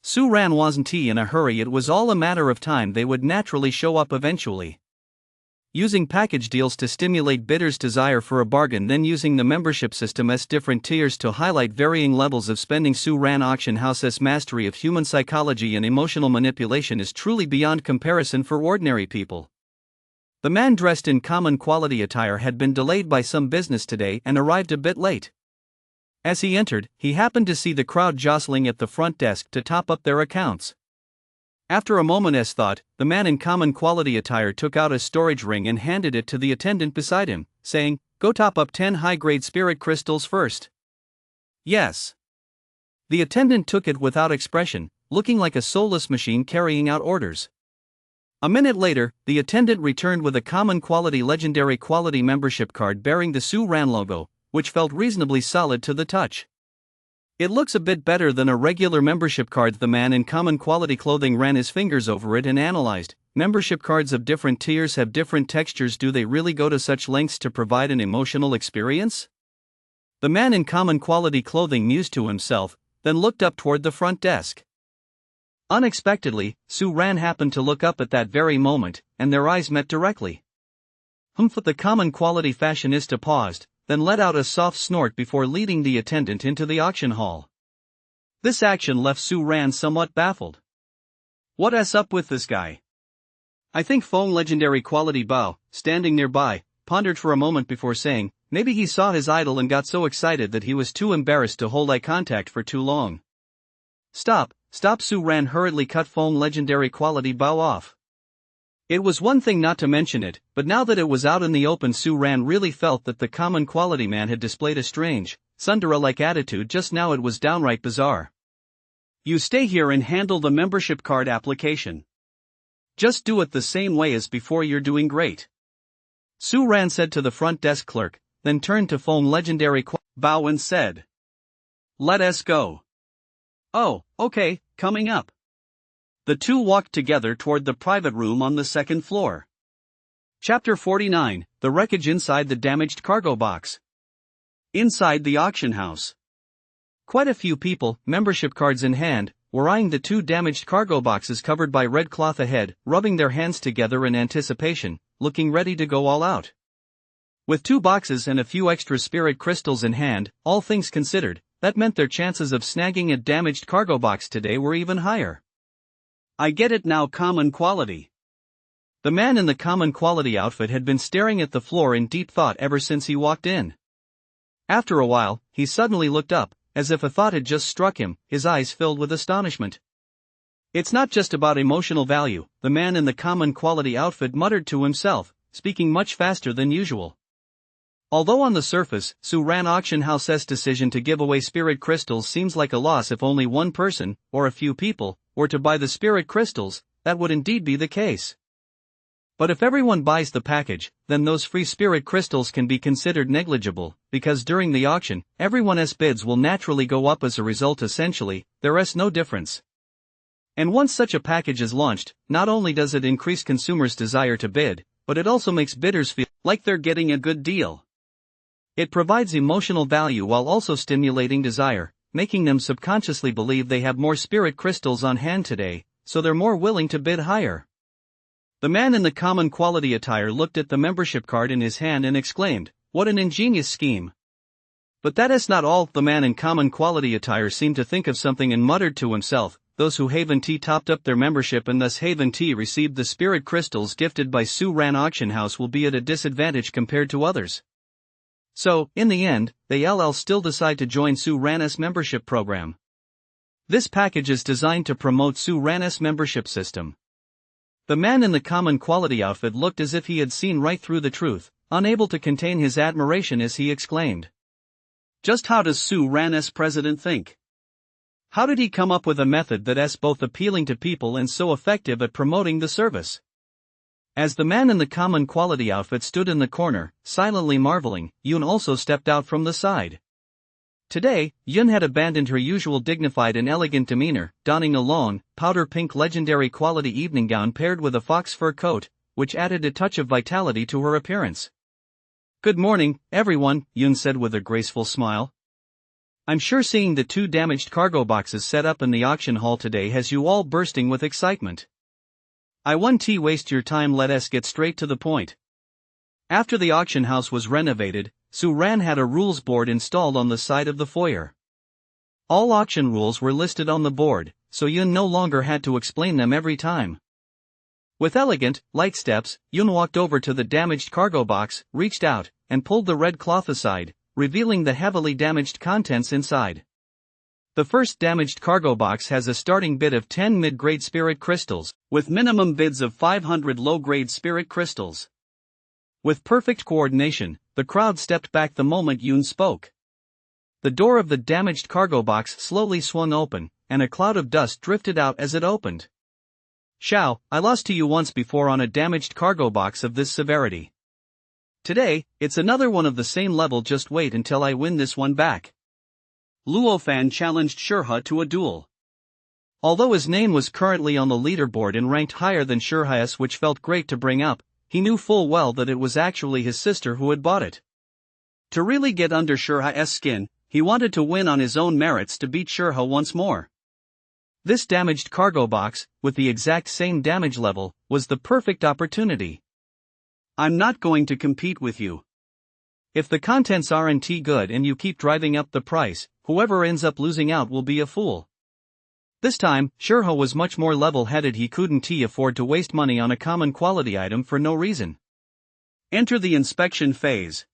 Suran wasn't in a hurry. It was all a matter of time. They would naturally show up eventually. Using package deals to stimulate bidders' desire for a bargain, then using the membership system's different tiers to highlight varying levels of spending. Suran auction house's mastery of human psychology and emotional manipulation is truly beyond comparison for ordinary people. The man dressed in common quality attire had been delayed by some business today and arrived a bit late. As he entered, he happened to see the crowd jostling at the front desk to top up their accounts. After a moment's thought, the man in common quality attire took out a storage ring and handed it to the attendant beside him, saying, "Go top up 10 high-grade spirit crystals first." "Yes." The attendant took it without expression, looking like a soulless machine carrying out orders. A minute later, the attendant returned with a common quality legendary quality membership card bearing the Su Ran logo, which felt reasonably solid to the touch. "It looks a bit better than a regular membership card." The man in common quality clothing ran his fingers over it and analyzed. "Membership cards of different tiers have different textures. Do they really go to such lengths to provide an emotional experience?" The man in common quality clothing mused to himself, then looked up toward the front desk. Unexpectedly, Su Ran happened to look up at that very moment, and their eyes met directly. Humph! The common quality fashionista paused, then let out a soft snort before leading the attendant into the auction hall. This action left Su Ran somewhat baffled. What's up with this guy? I think Fong legendary quality Bao, standing nearby, pondered for a moment before saying, maybe he saw his idol and got so excited that he was too embarrassed to hold eye contact for too long. Stop, Su Ran hurriedly cut Fong legendary quality Bao off. It was one thing not to mention it, but now that it was out in the open, Su Ran really felt that the common quality man had displayed a strange, tsundere-like attitude just now. It was downright bizarre. You stay here and handle the membership card application. Just do it the same way as before. You're doing great. Su Ran said to the front desk clerk, then turned to Fong legendary Bao and said, "Let us go." "Oh, okay, coming up." The two walked together toward the private room on the second floor. Chapter 49, The Wreckage Inside the Damaged Cargo Box. Inside the auction house. Quite a few people, membership cards in hand, were eyeing the two damaged cargo boxes covered by red cloth ahead, rubbing their hands together in anticipation, looking ready to go all out. With 2 boxes and a few extra spirit crystals in hand, all things considered, that meant their chances of snagging a damaged cargo box today were even higher. I get it now, common quality. The man in the common quality outfit had been staring at the floor in deep thought ever since he walked in. After a while, he suddenly looked up, as if a thought had just struck him, his eyes filled with astonishment. It's not just about emotional value, the man in the common quality outfit muttered to himself, speaking much faster than usual. Although on the surface, Su Ran Auction House's decision to give away spirit crystals seems like a loss if only one person, or a few people, were to buy the spirit crystals, that would indeed be the case. But if everyone buys the package, then those free spirit crystals can be considered negligible, because during the auction, everyone's bids will naturally go up as a result. Essentially, there's no difference. And once such a package is launched, not only does it increase consumers' desire to bid, but it also makes bidders feel like they're getting a good deal. It provides emotional value while also stimulating desire, making them subconsciously believe they have more spirit crystals on hand today, so they're more willing to bid higher. The man in the common quality attire looked at the membership card in his hand and exclaimed, "What an ingenious scheme." But that is not all. The man in common quality attire seemed to think of something and muttered to himself, "Those who Haven Tea topped up their membership and thus Haven Tea received the spirit crystals gifted by Su Ran Auction House will be at a disadvantage compared to others." So, in the end, they still decide to join Su Ran's membership program. This package is designed to promote Su Ran's membership system. The man in the common quality outfit looked as if he had seen right through the truth, unable to contain his admiration as he exclaimed, "Just how does Su Ran's president think? How did he come up with a method that's both appealing to people and so effective at promoting the service?" As the man in the common quality outfit stood in the corner, silently marveling, Yun also stepped out from the side. Today, Yun had abandoned her usual dignified and elegant demeanor, donning a long, powder-pink legendary quality evening gown paired with a fox fur coat, which added a touch of vitality to her appearance. "Good morning, everyone," Yun said with a graceful smile. "I'm sure seeing the 2 damaged cargo boxes set up in the auction hall today has you all bursting with excitement. I won't waste your time, let us get straight to the point." After the auction house was renovated, Su Ran had a rules board installed on the side of the foyer. All auction rules were listed on the board, so Yun no longer had to explain them every time. With elegant, light steps, Yun walked over to the damaged cargo box, reached out, and pulled the red cloth aside, revealing the heavily damaged contents inside. The first damaged cargo box has a starting bid of 10 mid-grade spirit crystals, with minimum bids of 500 low-grade spirit crystals. With perfect coordination, the crowd stepped back the moment Yoon spoke. The door of the damaged cargo box slowly swung open, and a cloud of dust drifted out as it opened. Xiao, I lost to you once before on a damaged cargo box of this severity. Today, it's another one of the same level, just wait until I win this one back. Luo Fan challenged Shurha to a duel. Although his name was currently on the leaderboard and ranked higher than Shurha's, which felt great to bring up, he knew full well that it was actually his sister who had bought it. To really get under Shurha's skin, he wanted to win on his own merits to beat Shurha once more. This damaged cargo box, with the exact same damage level, was the perfect opportunity. I'm not going to compete with you. If the contents aren't good and you keep driving up the price, whoever ends up losing out will be a fool. This time, Shurha was much more level-headed. He couldn't afford to waste money on a common quality item for no reason. Enter the inspection phase.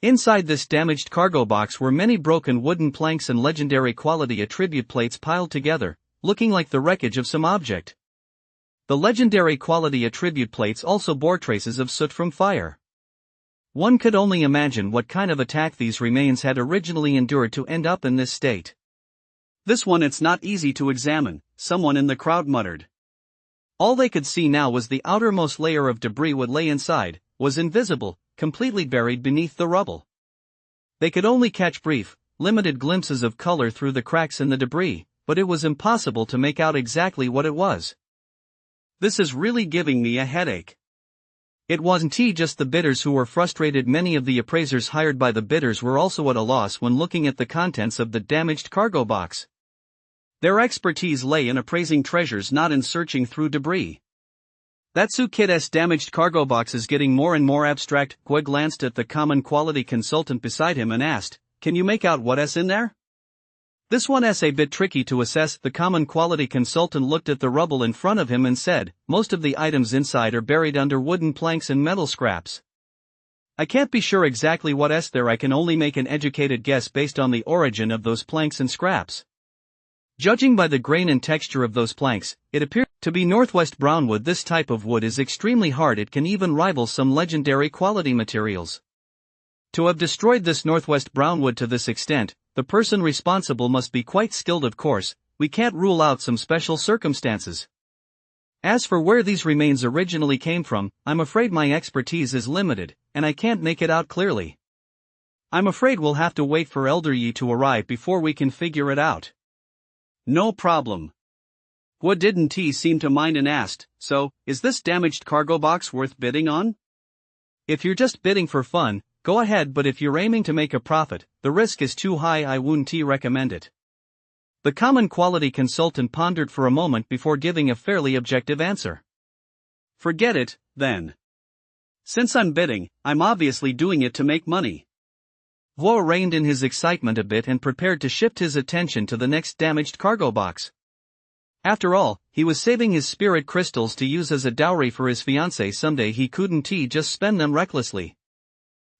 Inside this damaged cargo box were many broken wooden planks and legendary quality attribute plates piled together, looking like the wreckage of some object. The legendary quality attribute plates also bore traces of soot from fire. One could only imagine what kind of attack these remains had originally endured to end up in this state. This one it's not easy to examine, someone in the crowd muttered. All they could see now was the outermost layer of debris what lay inside, was invisible, completely buried beneath the rubble. They could only catch brief, limited glimpses of color through the cracks in the debris, but it was impossible to make out exactly what it was. This is really giving me a headache. It wasn't just the bidders who were frustrated. Many of the appraisers hired by the bidders were also at a loss when looking at the contents of the damaged cargo box. Their expertise lay in appraising treasures, not in searching through debris. That Kid's damaged cargo box is getting more and more abstract. Gui glanced at the common quality consultant beside him and asked, "Can you make out what's in there?" "This one's a bit tricky to assess." The common quality consultant looked at the rubble in front of him and said, "Most of the items inside are buried under wooden planks and metal scraps. I can't be sure exactly what's there. I can only make an educated guess based on the origin of those planks and scraps. Judging by the grain and texture of those planks, it appears to be Northwest brownwood. This type of wood is extremely hard. It can even rival some legendary quality materials. To have destroyed this Northwest brownwood to this extent, the person responsible must be quite skilled. Of course, we can't rule out some special circumstances. As for where these remains originally came from, I'm afraid my expertise is limited, and I can't make it out clearly. I'm afraid we'll have to wait for Elder Yi to arrive before we can figure it out." "No problem." Gui didn't seem to mind and asked, "So, is this damaged cargo box worth bidding on?" "If you're just bidding for fun, go ahead, but if you're aiming to make a profit, the risk is too high. I wouldn't recommend it." The common quality consultant pondered for a moment before giving a fairly objective answer. "Forget it, then. Since I'm bidding, I'm obviously doing it to make money." Guo reined in his excitement a bit and prepared to shift his attention to the next damaged cargo box. After all, he was saving his spirit crystals to use as a dowry for his fiancée someday. He couldn't just spend them recklessly.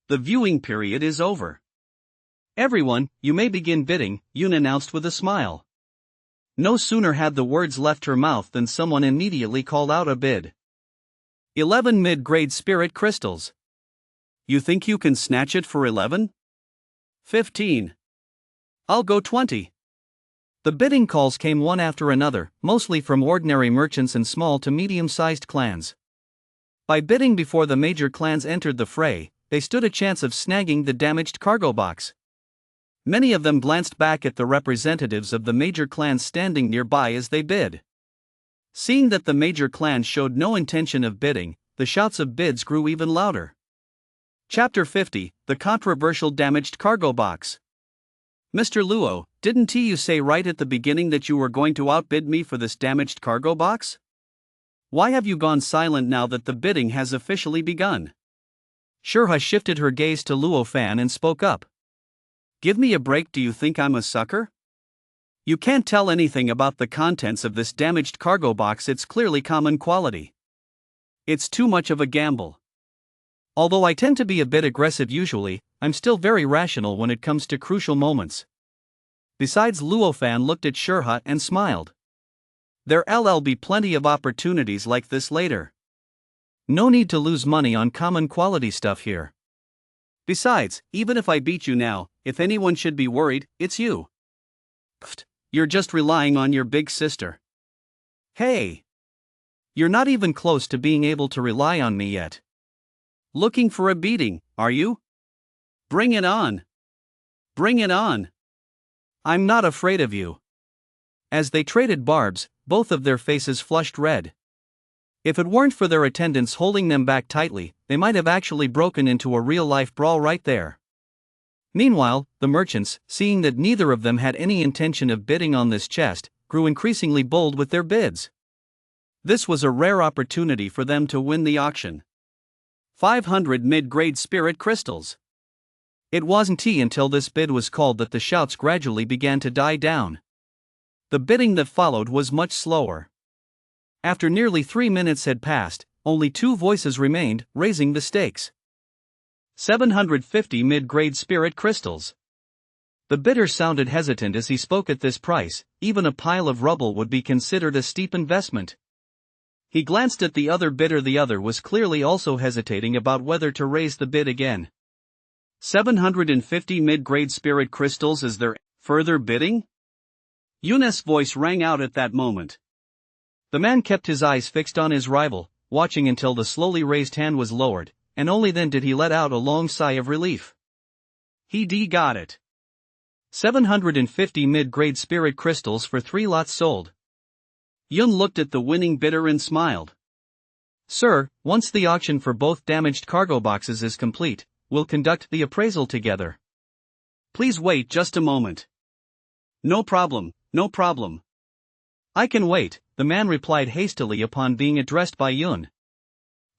"The viewing period is over. Everyone, you may begin bidding," Yoon announced with a smile. No sooner had the words left her mouth than someone immediately called out a bid. 11 mid-grade spirit crystals. You think you can snatch it for 11? 15. I'll go 20. The bidding calls came one after another, mostly from ordinary merchants and small to medium-sized clans. By bidding before the major clans entered the fray, they stood a chance of snagging the damaged cargo box. Many of them glanced back at the representatives of the major clans standing nearby as they bid. Seeing that the major clans showed no intention of bidding, the shouts of bids grew even louder. Chapter 50, The Controversial Damaged Cargo Box. "Mr. Luo, didn't you say right at the beginning that you were going to outbid me for this damaged cargo box? Why have you gone silent now that the bidding has officially begun?" Shurha shifted her gaze to Luo Fan and spoke up. "Give me a break, do you think I'm a sucker? You can't tell anything about the contents of this damaged cargo box. It's clearly common quality. It's too much of a gamble. Although I tend to be a bit aggressive usually, I'm still very rational when it comes to crucial moments. Besides, Luofan looked at Shurha and smiled. There'll be plenty of opportunities like this later. No need to lose money on common quality stuff here. Besides, even if I beat you now, if anyone should be worried, it's you. Pfft, you're just relying on your big sister. Hey! You're not even close to being able to rely on me yet. Looking for a beating, are you? Bring it on! Bring it on! I'm not afraid of you. As they traded barbs, both of their faces flushed red. If it weren't for their attendants holding them back tightly, they might have actually broken into a real-life brawl right there. Meanwhile, the merchants, seeing that neither of them had any intention of bidding on this chest, grew increasingly bold with their bids. This was a rare opportunity for them to win the auction. 500 mid-grade spirit crystals. It wasn't until this bid was called that the shouts gradually began to die down. The bidding that followed was much slower. After nearly 3 minutes had passed, only 2 voices remained, raising the stakes. 750 mid-grade spirit crystals. The bidder sounded hesitant as he spoke at this price. Even a pile of rubble would be considered a steep investment. He glanced at the other bidder. The other was clearly also hesitating about whether to raise the bid again. 750 mid-grade spirit crystals. Is there further bidding? Yunus' voice rang out at that moment. The man kept his eyes fixed on his rival, watching until the slowly raised hand was lowered, and only then did he let out a long sigh of relief. He got it. 750 mid-grade spirit crystals for 3 lots sold. Yun looked at the winning bidder and smiled. Sir, once the auction for both damaged cargo boxes is complete, we'll conduct the appraisal together. Please wait just a moment. No problem, no problem. I can wait, the man replied hastily upon being addressed by Yun.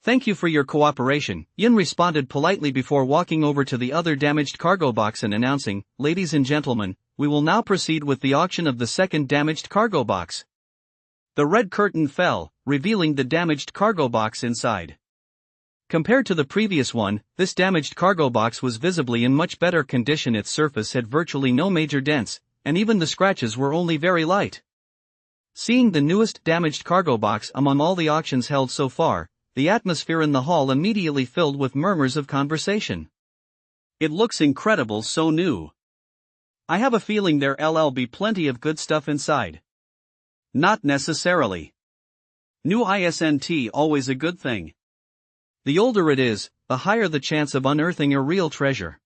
Thank you for your cooperation, Yun responded politely before walking over to the other damaged cargo box and announcing, Ladies and gentlemen, we will now proceed with the auction of the second damaged cargo box. The red curtain fell, revealing the damaged cargo box inside. Compared to the previous one, this damaged cargo box was visibly in much better condition. Its surface had virtually no major dents, and even the scratches were only very light. Seeing the newest damaged cargo box among all the auctions held so far, the atmosphere in the hall immediately filled with murmurs of conversation. It looks incredible, so new. I have a feeling there'll be plenty of good stuff inside. Not necessarily. New isn't always a good thing. The older it is, the higher the chance of unearthing a real treasure.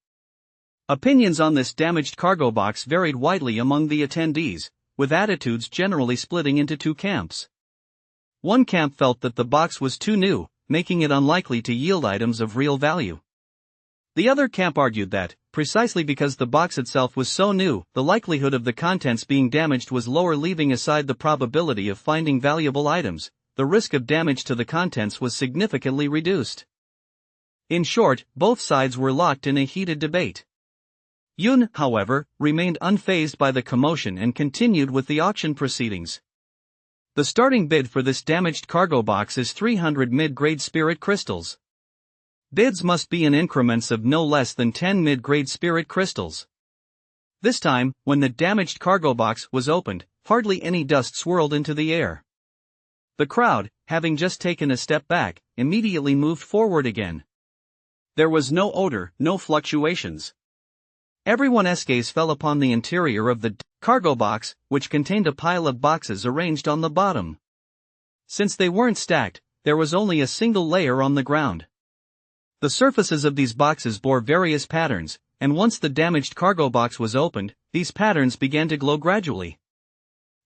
Opinions on this damaged cargo box varied widely among the attendees, with attitudes generally splitting into 2 camps. One camp felt that the box was too new, making it unlikely to yield items of real value. The other camp argued that, precisely because the box itself was so new, the likelihood of the contents being damaged was lower. Leaving aside the probability of finding valuable items, the risk of damage to the contents was significantly reduced. In short, both sides were locked in a heated debate. Yun, however, remained unfazed by the commotion and continued with the auction proceedings. The starting bid for this damaged cargo box is 300 mid-grade spirit crystals. Bids must be in increments of no less than 10 mid-grade spirit crystals. This time, when the damaged cargo box was opened, hardly any dust swirled into the air. The crowd, having just taken a step back, immediately moved forward again. There was no odor, no fluctuations. Everyone's gaze fell upon the interior of the cargo box, which contained a pile of boxes arranged on the bottom. Since they weren't stacked, there was only a single layer on the ground. The surfaces of these boxes bore various patterns, and once the damaged cargo box was opened, these patterns began to glow gradually.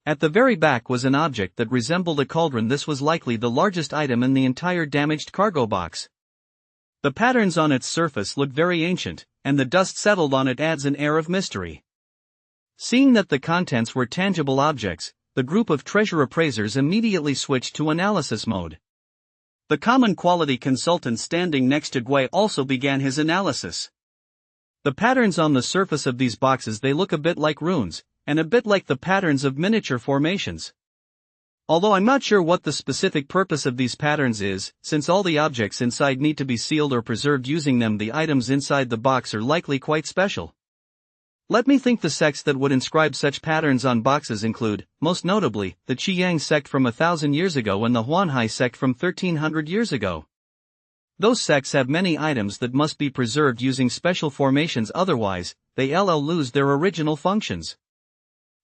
At the very back was an object that resembled a cauldron. This was likely the largest item in the entire damaged cargo box. The patterns on its surface looked very ancient, and the dust settled on it adds an air of mystery. Seeing that the contents were tangible objects, the group of treasure appraisers immediately switched to analysis mode. The common quality consultant standing next to Gui also began his analysis. The patterns on the surface of these boxes, they look a bit like runes, and a bit like the patterns of miniature formations. Although I'm not sure what the specific purpose of these patterns is, since all the objects inside need to be sealed or preserved using them, the items inside the box are likely quite special. Let me think. The sects that would inscribe such patterns on boxes include, most notably, the Qiyang sect from 1,000 years ago and the Huanhai sect from 1,300 years ago. Those sects have many items that must be preserved using special formations, otherwise, they'll lose their original functions.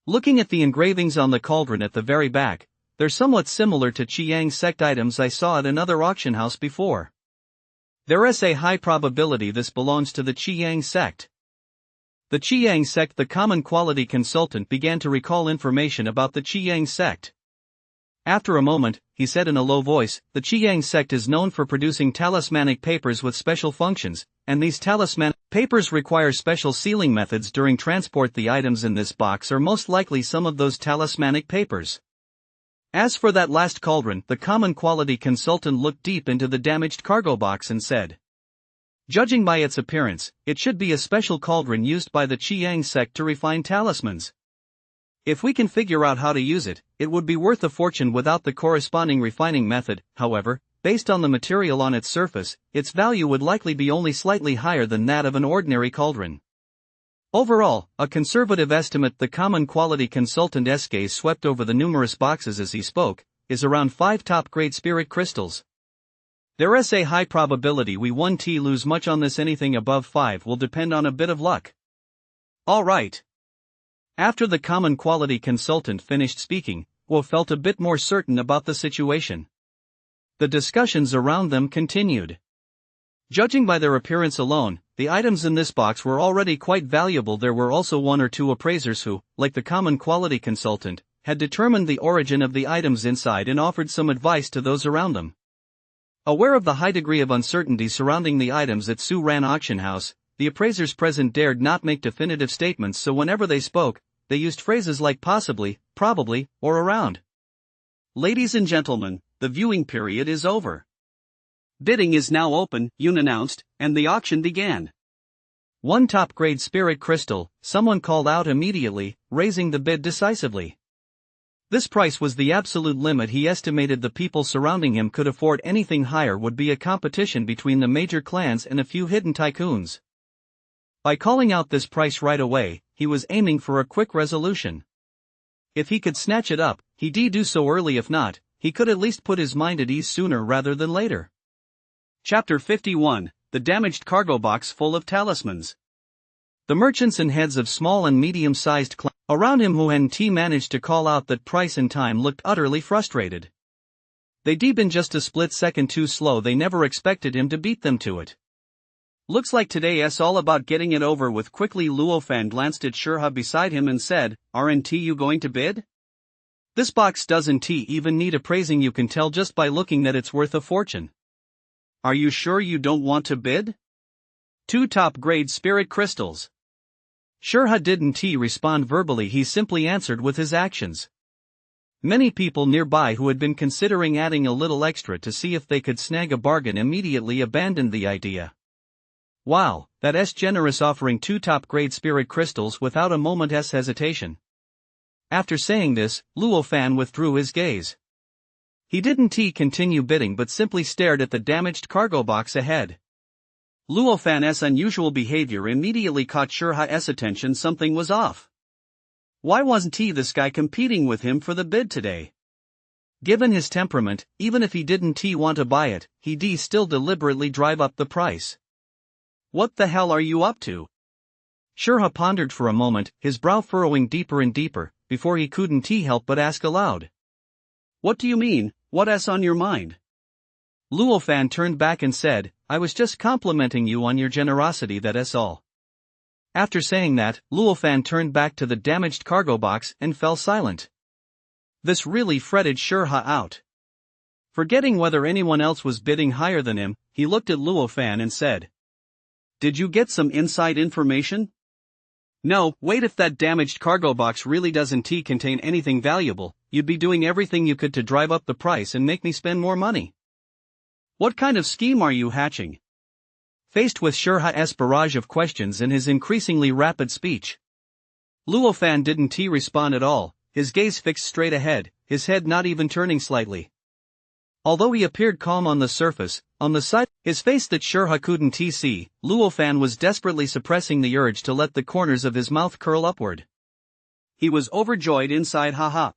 Looking at the engravings on the cauldron at the very back, they're somewhat similar to Qiyang sect items I saw at another auction house before. There's a high probability this belongs to the Qiyang sect. The Qiyang sect. The common quality consultant began to recall information about the Qiyang sect. After a moment, he said in a low voice, the Qiyang sect is known for producing talismanic papers with special functions, and these talismanic papers require special sealing methods during transport. The items in this box are most likely some of those talismanic papers. As for that last cauldron, the common quality consultant looked deep into the damaged cargo box and said, judging by its appearance, it should be a special cauldron used by the Qiyang sect to refine talismans. If we can figure out how to use it, it would be worth a fortune. Without the corresponding refining method, however, based on the material on its surface, its value would likely be only slightly higher than that of an ordinary cauldron. Overall, a conservative estimate, the common quality consultant's gaze swept over the numerous boxes as he spoke, is around 5 top-grade spirit crystals. There's a high probability we won't lose much on this. Anything above 5 will depend on a bit of luck. Alright. After the common quality consultant finished speaking, Wu felt a bit more certain about the situation. The discussions around them continued. Judging by their appearance alone, the items in this box were already quite valuable. There were also 1 or 2 appraisers who, like the common quality consultant, had determined the origin of the items inside and offered some advice to those around them. Aware of the high degree of uncertainty surrounding the items at Su Ran auction house, the appraisers present dared not make definitive statements, so whenever they spoke, they used phrases like possibly, probably, or around. Ladies and gentlemen, the viewing period is over. Bidding is now open, Yoon announced, and the auction began. 1 top-grade spirit crystal, someone called out immediately, raising the bid decisively. This price was the absolute limit. He estimated the people surrounding him could afford anything higher. Would be a competition between the major clans and a few hidden tycoons. By calling out this price right away, he was aiming for a quick resolution. If he could snatch it up, he'd do so early. If not, he could at least put his mind at ease sooner rather than later. Chapter 51, The Damaged Cargo Box Full of Talismans. The merchants and heads of small and medium-sized clans around him who hadn't managed to call out that price in time looked utterly frustrated. They'd been just a split second too slow. They never expected him to beat them to it. Looks like today's all about getting it over with. Quickly Luo Fan glanced at Shurha beside him and said, "Aren't you going to bid? This box doesn't even need appraising. You can tell just by looking that it's worth a fortune. Are you sure you don't want to bid? 2 top-grade spirit crystals." Shurha didn't respond verbally. He simply answered with his actions. Many people nearby who had been considering adding a little extra to see if they could snag a bargain immediately abandoned the idea. Wow, that's generous, offering 2 top-grade spirit crystals without a moment's hesitation. After saying this, Luo Fan withdrew his gaze. He didn't continue bidding but simply stared at the damaged cargo box ahead. Luo Fan's unusual behavior immediately caught Shurha's attention. Something was off. Why wasn't this guy competing with him for the bid today? Given his temperament, even if he didn't want to buy it, he'd still deliberately drive up the price. What the hell are you up to? Shurha pondered for a moment, his brow furrowing deeper and deeper, before he couldn't help but ask aloud. What do you mean? What's on your mind? Luo Fan turned back and said, "I was just complimenting you on your generosity, that's all." After saying that, Luo Fan turned back to the damaged cargo box and fell silent. This really fretted Shurha out. Forgetting whether anyone else was bidding higher than him, he looked at Luo Fan and said, "Did you get some inside information?" "No, wait, if that damaged cargo box really doesn't contain anything valuable, you'd be doing everything you could to drive up the price and make me spend more money. What kind of scheme are you hatching?" Faced with Shurha's barrage of questions and his increasingly rapid speech, Luo Fan didn't respond at all. his gaze fixed straight ahead, his head not even turning slightly. Although he appeared calm on the surface, on the side, his face that sure couldn't see, Luo Fan was desperately suppressing the urge to let the corners of his mouth curl upward. He was overjoyed inside. Haha.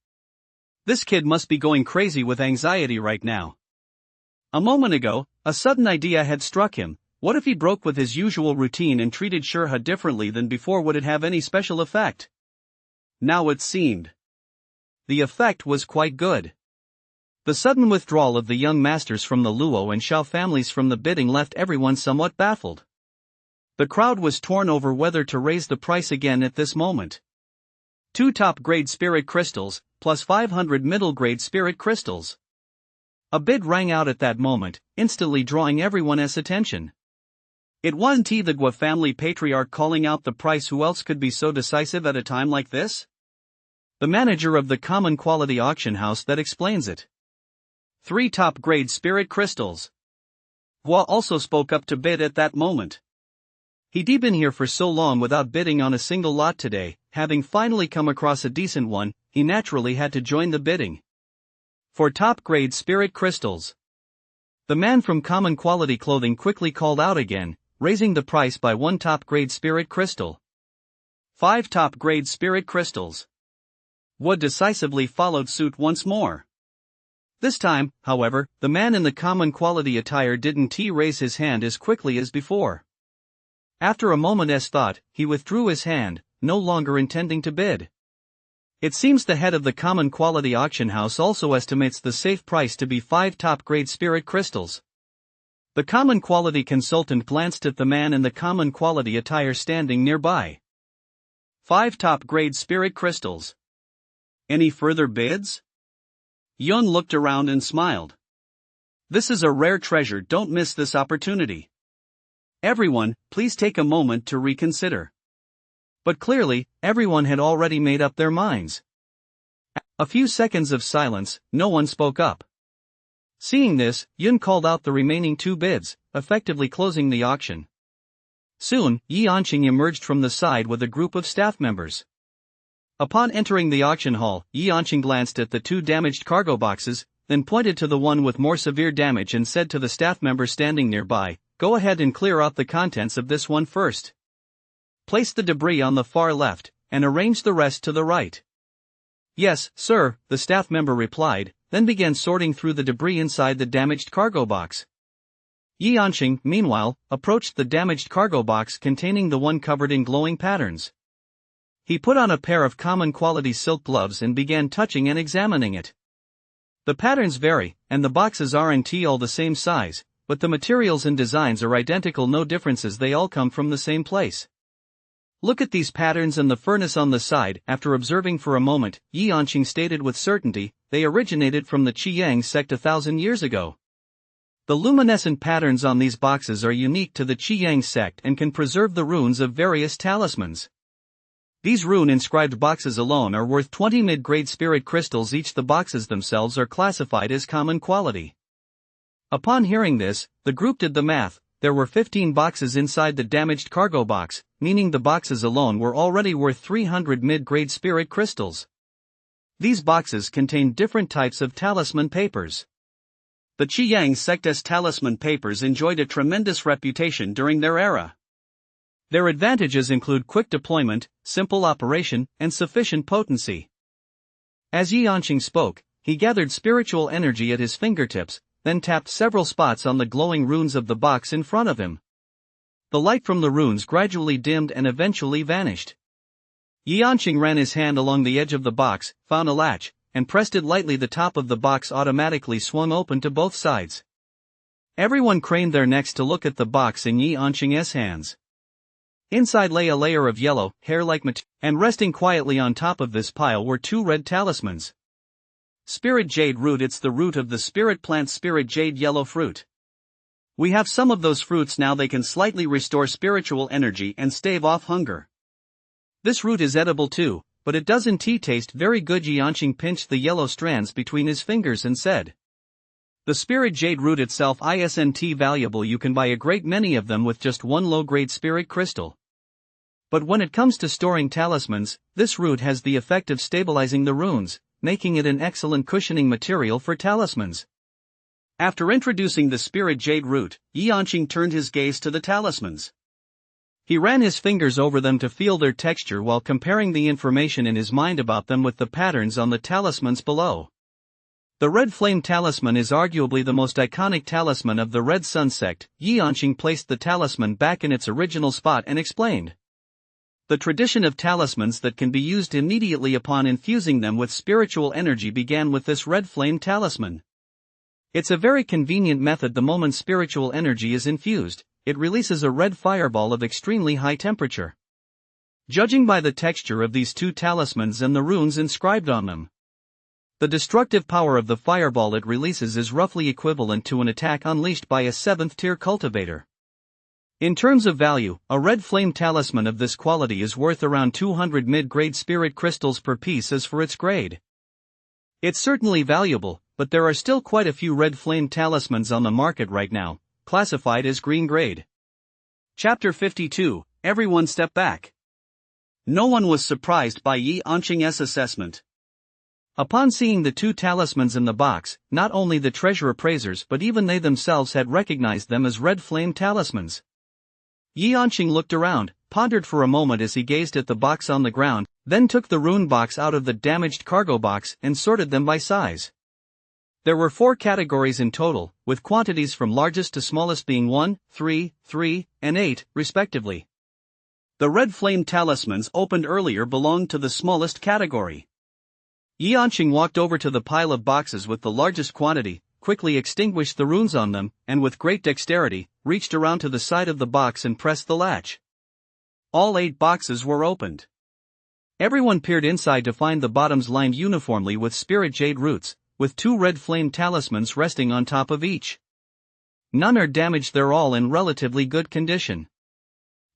This kid must be going crazy with anxiety right now. A moment ago, a sudden idea had struck him. What if he broke with his usual routine and treated Shurha differently than before? Would it have any special effect? Now it seemed. The effect was quite good. The sudden withdrawal of the young masters from the Luo and Shao families from the bidding left everyone somewhat baffled. The crowd was torn over whether to raise the price again at this moment. 2 top-grade spirit crystals, plus 500 middle-grade spirit crystals. A bid rang out at that moment, instantly drawing everyone's attention. It wasn't the Gua family patriarch calling out the price. Who else could be so decisive at a time like this? The manager of the common quality auction house that explains it. 3 top-grade spirit crystals. Gua also spoke up to bid at that moment. He'd been here for so long without bidding on a single lot today, having finally come across a decent one, he naturally had to join the bidding. For top-grade spirit crystals. The man from common quality clothing quickly called out again, raising the price by 1 top-grade spirit crystal. 5 top-grade spirit crystals. Gua decisively followed suit once more. This time, however, the man in the common quality attire didn't raise his hand as quickly as before. After a moment's thought, he withdrew his hand, no longer intending to bid. It seems the head of the common quality auction house also estimates the safe price to be 5 top-grade spirit crystals. The common quality consultant glanced at the man in the common quality attire standing nearby. 5 top-grade spirit crystals. Any further bids? Yun looked around and smiled. This is a rare treasure, don't miss this opportunity. Everyone, please take a moment to reconsider. But clearly, everyone had already made up their minds. A few seconds of silence, no one spoke up. Seeing this, Yun called out the remaining 2 bids, effectively closing the auction. Soon, Yi Anqing emerged from the side with a group of staff members. Upon entering the auction hall, Yi Anqing glanced at the 2 damaged cargo boxes, then pointed to the one with more severe damage and said to the staff member standing nearby, "Go ahead and clear out the contents of this one first. Place the debris on the far left, and arrange the rest to the right." "Yes, sir," the staff member replied, then began sorting through the debris inside the damaged cargo box. Yi Anqing, meanwhile, approached the damaged cargo box containing the one covered in glowing patterns. He put on a pair of common quality silk gloves and began touching and examining it. The patterns vary, and the boxes aren't all the same size, but the materials and designs are identical. No differences, they all come from the same place. "Look at these patterns and the furnace on the side." After observing for a moment, Yi Anqing stated with certainty, "They originated from the Qiyang sect 1,000 years ago. The luminescent patterns on these boxes are unique to the Qiyang sect and can preserve the runes of various talismans. These rune-inscribed boxes alone are worth 20 mid-grade spirit crystals each. The boxes themselves are classified as common quality." Upon hearing this, the group did the math. There were 15 boxes inside the damaged cargo box, meaning the boxes alone were already worth 300 mid-grade spirit crystals. These boxes contained different types of talisman papers. The Qiyang sect's talisman papers enjoyed a tremendous reputation during their era. Their advantages include quick deployment, simple operation, and sufficient potency. As Yi Anqing spoke, he gathered spiritual energy at his fingertips, then tapped several spots on the glowing runes of the box in front of him. The light from the runes gradually dimmed and eventually vanished. Yi Anqing ran his hand along the edge of the box, found a latch, and pressed it lightly. The top of the box automatically swung open to both sides. Everyone craned their necks to look at the box in Yi Anqing's hands. Inside lay a layer of yellow, hair-like material, and resting quietly on top of this pile were 2 red talismans. Spirit Jade Root. It's the root of the spirit plant Spirit Jade Yellow Fruit. We have some of those fruits now. They can slightly restore spiritual energy and stave off hunger. This root is edible too, but it doesn't taste very good. Yi Anqing pinched the yellow strands between his fingers and said, "The Spirit Jade Root itself isn't valuable. You can buy a great many of them with just 1 low-grade spirit crystal. But when it comes to storing talismans, this root has the effect of stabilizing the runes, making it an excellent cushioning material for talismans. After introducing the spirit jade root, Yanqing turned his gaze to the talismans. He ran his fingers over them to feel their texture while comparing the information in his mind about them with the patterns on the talismans below. The red flame talisman is arguably the most iconic talisman of the Red Sun sect. Yanqing placed the talisman back in its original spot and explained. The tradition of talismans that can be used immediately upon infusing them with spiritual energy began with this red flame talisman. It's a very convenient method. The moment spiritual energy is infused, it releases a red fireball of extremely high temperature. Judging by the texture of these two talismans and the runes inscribed on them, the destructive power of the fireball it releases is roughly equivalent to an attack unleashed by a 7th tier cultivator. In terms of value, a red flame talisman of this quality is worth around 200 mid-grade spirit crystals per piece as for its grade. It's certainly valuable, but there are still quite a few red flame talismans on the market right now, classified as green grade. Chapter 52, Everyone Step Back. No one was surprised by Yanqing's assessment. Upon seeing the two talismans in the box, not only the treasure appraisers but even they themselves had recognized them as red flame talismans. Yanqing looked around, pondered for a moment as he gazed at the box on the ground, then took the rune box out of the damaged cargo box and sorted them by size. There were 4 categories in total, with quantities from largest to smallest being 1, 3, 3, and 8, respectively. The red flame talismans opened earlier belonged to the smallest category. Yanqing walked over to the pile of boxes with the largest quantity, quickly extinguished the runes on them, and with great dexterity, reached around to the side of the box and pressed the latch. All 8 boxes were opened. Everyone peered inside to find the bottoms lined uniformly with spirit jade roots, with 2 red flame talismans resting on top of each. None are damaged, they're all in relatively good condition.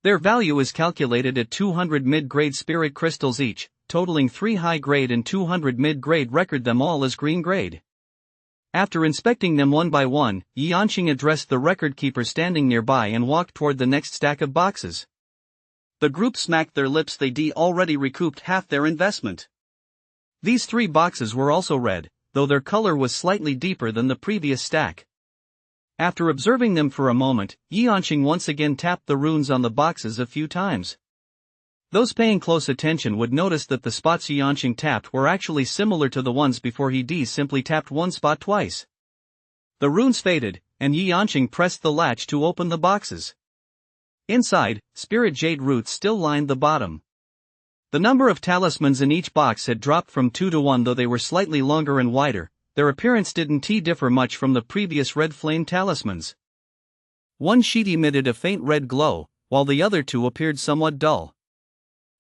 Their value is calculated at 200 mid-grade spirit crystals each, totaling 3 high-grade and 200 mid-grade. Record them all as green grade. After inspecting them one by one, Yanqing addressed the record keeper standing nearby and walked toward the next stack of boxes. The group smacked their lips. They already recouped half their investment. These 3 boxes were also red, though their color was slightly deeper than the previous stack. After observing them for a moment, Yanqing once again tapped the runes on the boxes a few times. Those paying close attention would notice that the spots Yanqing tapped were actually similar to the ones before. He simply tapped one spot twice. The runes faded, and Yanqing pressed the latch to open the boxes. Inside, spirit jade roots still lined the bottom. The number of talismans in each box had dropped from 2 to 1, though they were slightly longer and wider. Their appearance didn't differ much from the previous red flame talismans. One sheet emitted a faint red glow, while the other 2 appeared somewhat dull.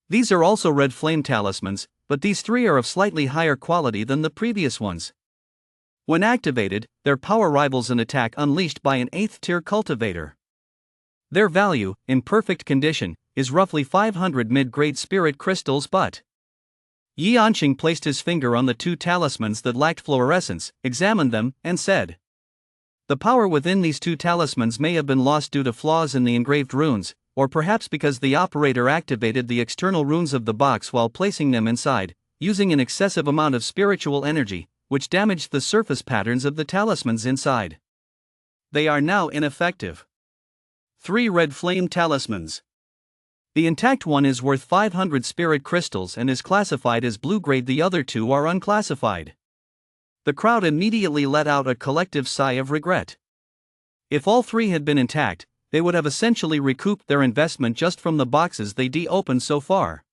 These are also red flame talismans, but these 3 are of slightly higher quality than the previous ones. When activated, their power rivals an attack unleashed by an 8th tier cultivator. Their value, in perfect condition, is roughly 500 mid-grade spirit crystals. But Yanqing placed his finger on the 2 talismans that lacked fluorescence, examined them, and said, "The power within these 2 talismans may have been lost due to flaws in the engraved runes, or perhaps because the operator activated the external runes of the box while placing them inside, using an excessive amount of spiritual energy, which damaged the surface patterns of the talismans inside. They are now ineffective." 3 red flame talismans. The intact one is worth 500 spirit crystals and is classified as blue grade. The other 2 are unclassified. The crowd immediately let out a collective sigh of regret. If all 3 had been intact, they would have essentially recouped their investment just from the boxes they opened so far.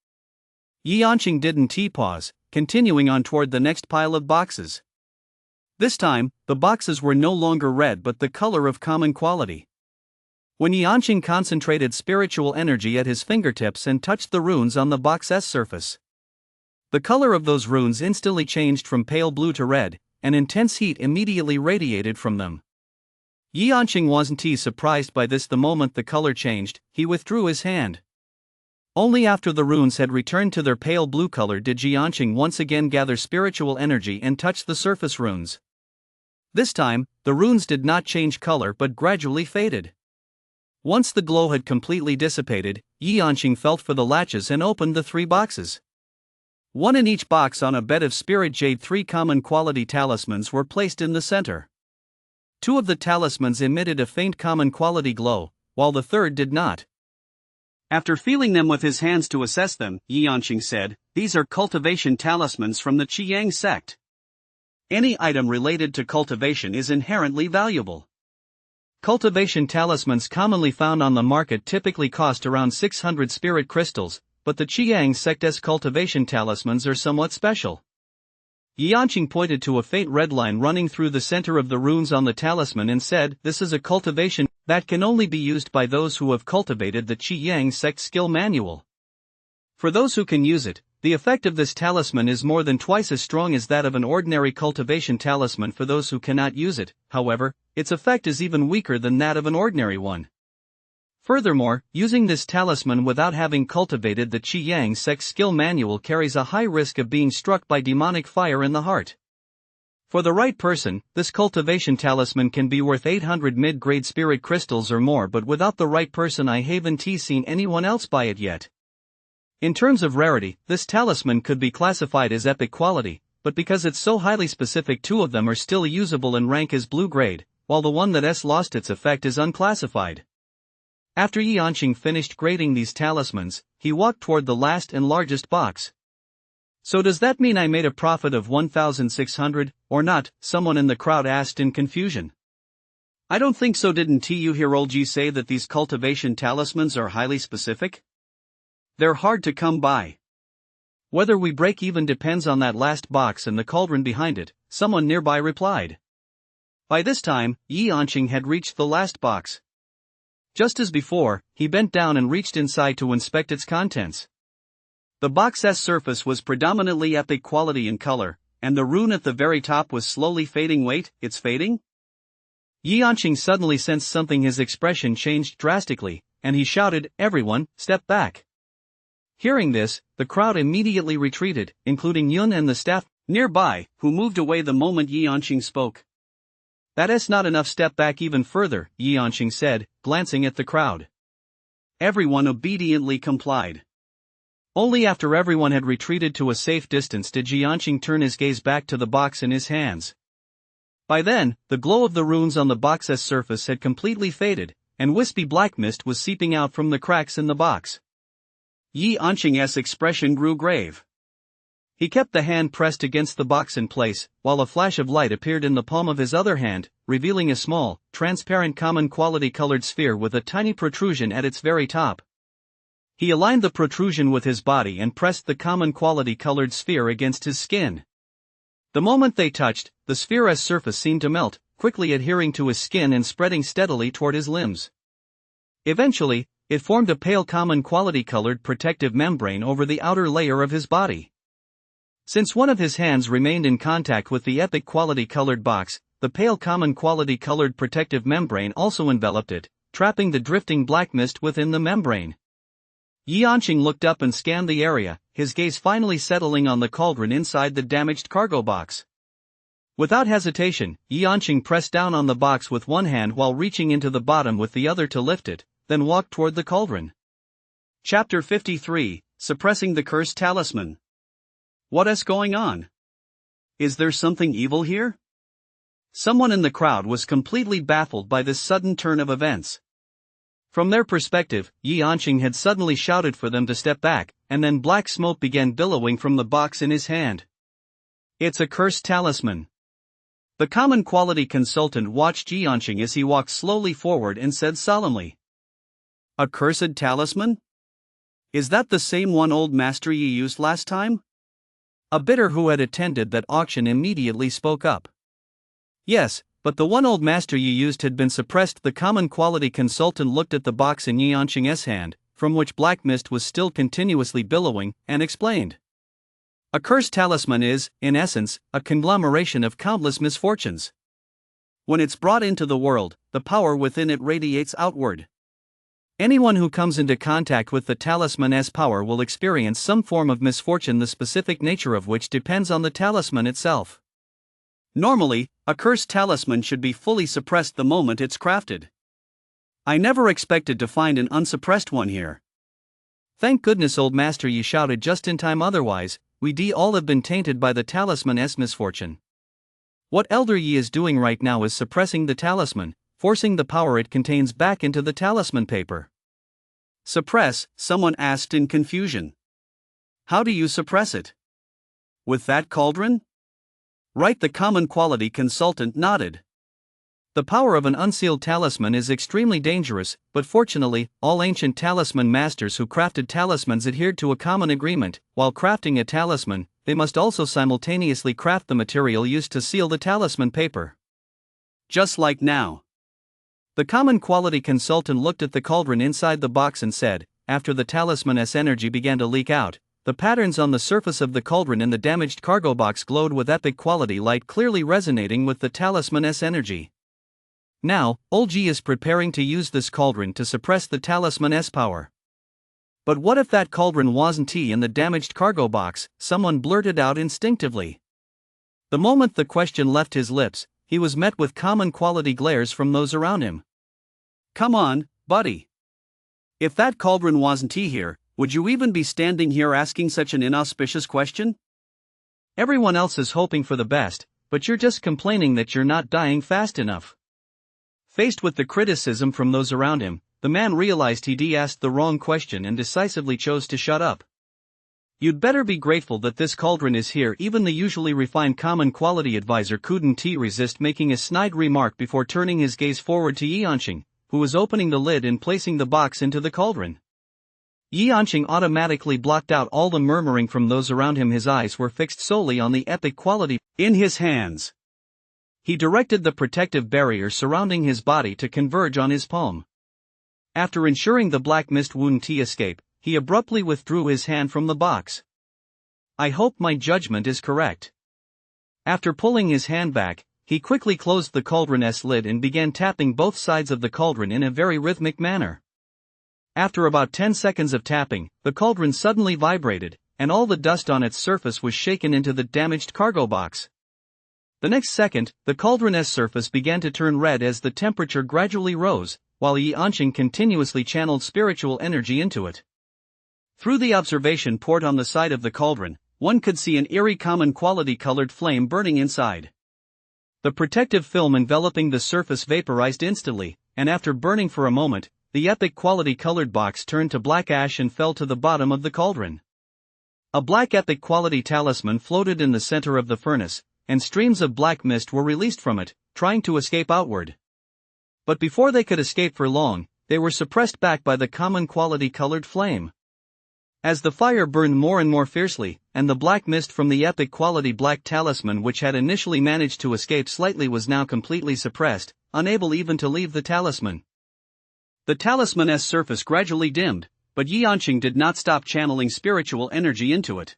Yanqing didn't pause, continuing on toward the next pile of boxes. This time, the boxes were no longer red but the color of common quality. When Yanqing concentrated spiritual energy at his fingertips and touched the runes on the box's surface, the color of those runes instantly changed from pale blue to red, and intense heat immediately radiated from them. Yanqing wasn't surprised by this. The moment the color changed, he withdrew his hand. Only after the runes had returned to their pale blue color did Yanqing once again gather spiritual energy and touch the surface runes. This time, the runes did not change color but gradually faded. Once the glow had completely dissipated, Yi Yanqing felt for the latches and opened the 3 boxes. One in each box on a bed of spirit jade. 3 common quality talismans were placed in the center. 2 of the talismans emitted a faint common quality glow, while the third did not. After feeling them with his hands to assess them, Yi Yanqing said, "These are cultivation talismans from the Qiyang sect. Any item related to cultivation is inherently valuable. Cultivation talismans commonly found on the market typically cost around 600 spirit crystals, but the Qiyang sect's cultivation talismans are somewhat special." Yi Yanqing pointed to a faint red line running through the center of the runes on the talisman and said, "This is a cultivation that can only be used by those who have cultivated the Qiyang sect skill manual. For those who can use it, the effect of this talisman is more than twice as strong as that of an ordinary cultivation talisman. For those who cannot use it, however, its effect is even weaker than that of an ordinary one. Furthermore, using this talisman without having cultivated the Qiyang sect skill manual carries a high risk of being struck by demonic fire in the heart. For the right person, this cultivation talisman can be worth 800 mid-grade spirit crystals or more, but without the right person I haven't seen anyone else buy it yet. In terms of rarity, this talisman could be classified as epic quality, but because it's so highly specific 2 of them are still usable and rank as blue grade, while the one that's lost its effect is unclassified." After Yi Yanqing finished grading these talismans, he walked toward the last and largest box. "So does that mean I made a profit of 1,600, or not?" someone in the crowd asked in confusion. "I don't think so. Didn't you hear old Ji say that these cultivation talismans are highly specific? They're hard to come by. Whether we break even depends on that last box and the cauldron behind it," someone nearby replied. By this time, Yi Yanqing had reached the last box. Just as before, he bent down and reached inside to inspect its contents. The box's surface was predominantly epic quality in color, and the rune at the very top was slowly fading. "Wait, it's fading?" Yi Yanqing suddenly sensed something. His expression changed drastically, and he shouted, "Everyone, step back." Hearing this, the crowd immediately retreated, including Yun and the staff nearby, who moved away the moment Yi Yanqing spoke. "That's not enough. Step back even further," Yi Yanqing said, glancing at the crowd. Everyone obediently complied. Only after everyone had retreated to a safe distance did Yi Yanqing turn his gaze back to the box in his hands. By then, the glow of the runes on the box's surface had completely faded, and wispy black mist was seeping out from the cracks in the box. Yi Yanqing's expression grew grave. He kept the hand pressed against the box in place, while a flash of light appeared in the palm of his other hand, revealing a small, transparent common quality colored sphere with a tiny protrusion at its very top. He aligned the protrusion with his body and pressed the common quality colored sphere against his skin. The moment they touched, the sphere's surface seemed to melt, quickly adhering to his skin and spreading steadily toward his limbs. Eventually, it formed a pale common quality colored protective membrane over the outer layer of his body. Since one of his hands remained in contact with the epic quality colored box, the pale common quality colored protective membrane also enveloped it, trapping the drifting black mist within the membrane. Yi Yanqing looked up and scanned the area, his gaze finally settling on the cauldron inside the damaged cargo box. Without hesitation, Yi Yanqing pressed down on the box with one hand while reaching into the bottom with the other to lift it, then walked toward the cauldron. Chapter 53, Suppressing the Cursed Talisman. What's going on? Is there something evil here? Someone in the crowd was completely baffled by this sudden turn of events. From their perspective, Yi Yanqing had suddenly shouted for them to step back, and then black smoke began billowing from the box in his hand. "It's a cursed talisman." The common quality consultant watched Yi Yanqing as he walked slowly forward and said solemnly, "A cursed talisman? Is that the same one old master Yi used last time?" A bidder who had attended that auction immediately spoke up. "Yes, but the one old master Yi used had been suppressed." The common quality consultant looked at the box in Yi Yanqing's hand, from which black mist was still continuously billowing, and explained. "A cursed talisman is, in essence, a conglomeration of countless misfortunes. When it's brought into the world, the power within it radiates outward. Anyone who comes into contact with the talisman's power will experience some form of misfortune, the specific nature of which depends on the talisman itself. Normally, a cursed talisman should be fully suppressed the moment it's crafted. I never expected to find an unsuppressed one here. Thank goodness old master Yi shouted just in time, otherwise, we'd all have been tainted by the talisman's misfortune. What Elder Yi is doing right now is suppressing the talisman, forcing the power it contains back into the talisman paper. Suppress? Someone asked in confusion. How do you suppress it? With that cauldron? Right, the common quality consultant nodded. The power of an unsealed talisman is extremely dangerous, but fortunately, all ancient talisman masters who crafted talismans adhered to a common agreement: while crafting a talisman, they must also simultaneously craft the material used to seal the talisman paper. Just like now. The common quality consultant looked at the cauldron inside the box and said, after the talisman's energy began to leak out, the patterns on the surface of the cauldron in the damaged cargo box glowed with epic quality light, clearly resonating with the talisman's energy. Now, Old G is preparing to use this cauldron to suppress the talisman's power. But what if that cauldron wasn't in the damaged cargo box? Someone blurted out instinctively. The moment the question left his lips, he was met with common quality glares from those around him. Come on, buddy. If that cauldron wasn't here, would you even be standing here asking such an inauspicious question? Everyone else is hoping for the best, but you're just complaining that you're not dying fast enough. Faced with the criticism from those around him, the man realized he'd asked the wrong question and decisively chose to shut up. You'd better be grateful that this cauldron is here. Even the usually refined common quality advisor couldn't resist making a snide remark before turning his gaze forward to Yi Anqing, who was opening the lid and placing the box into the cauldron. Yi Anqing automatically blocked out all the murmuring from those around him. His eyes were fixed solely on the epic quality in his hands. He directed the protective barrier surrounding his body to converge on his palm. After ensuring the black mist wouldn't escape, he abruptly withdrew his hand from the box. I hope my judgment is correct. After pulling his hand back, he quickly closed the cauldron's lid and began tapping both sides of the cauldron in a very rhythmic manner. After about 10 seconds of tapping, the cauldron suddenly vibrated, and all the dust on its surface was shaken into the damaged cargo box. The next second, the cauldron's surface began to turn red as the temperature gradually rose, while Yi Anqing continuously channeled spiritual energy into it. Through the observation port on the side of the cauldron, one could see an eerie common quality colored flame burning inside. The protective film enveloping the surface vaporized instantly, and after burning for a moment, the epic quality colored box turned to black ash and fell to the bottom of the cauldron. A black epic quality talisman floated in the center of the furnace, and streams of black mist were released from it, trying to escape outward. But before they could escape for long, they were suppressed back by the common quality colored flame. As the fire burned more and more fiercely, and the black mist from the epic quality black talisman which had initially managed to escape slightly was now completely suppressed, unable even to leave the talisman. The talisman's surface gradually dimmed, but Yi Anqing did not stop channeling spiritual energy into it.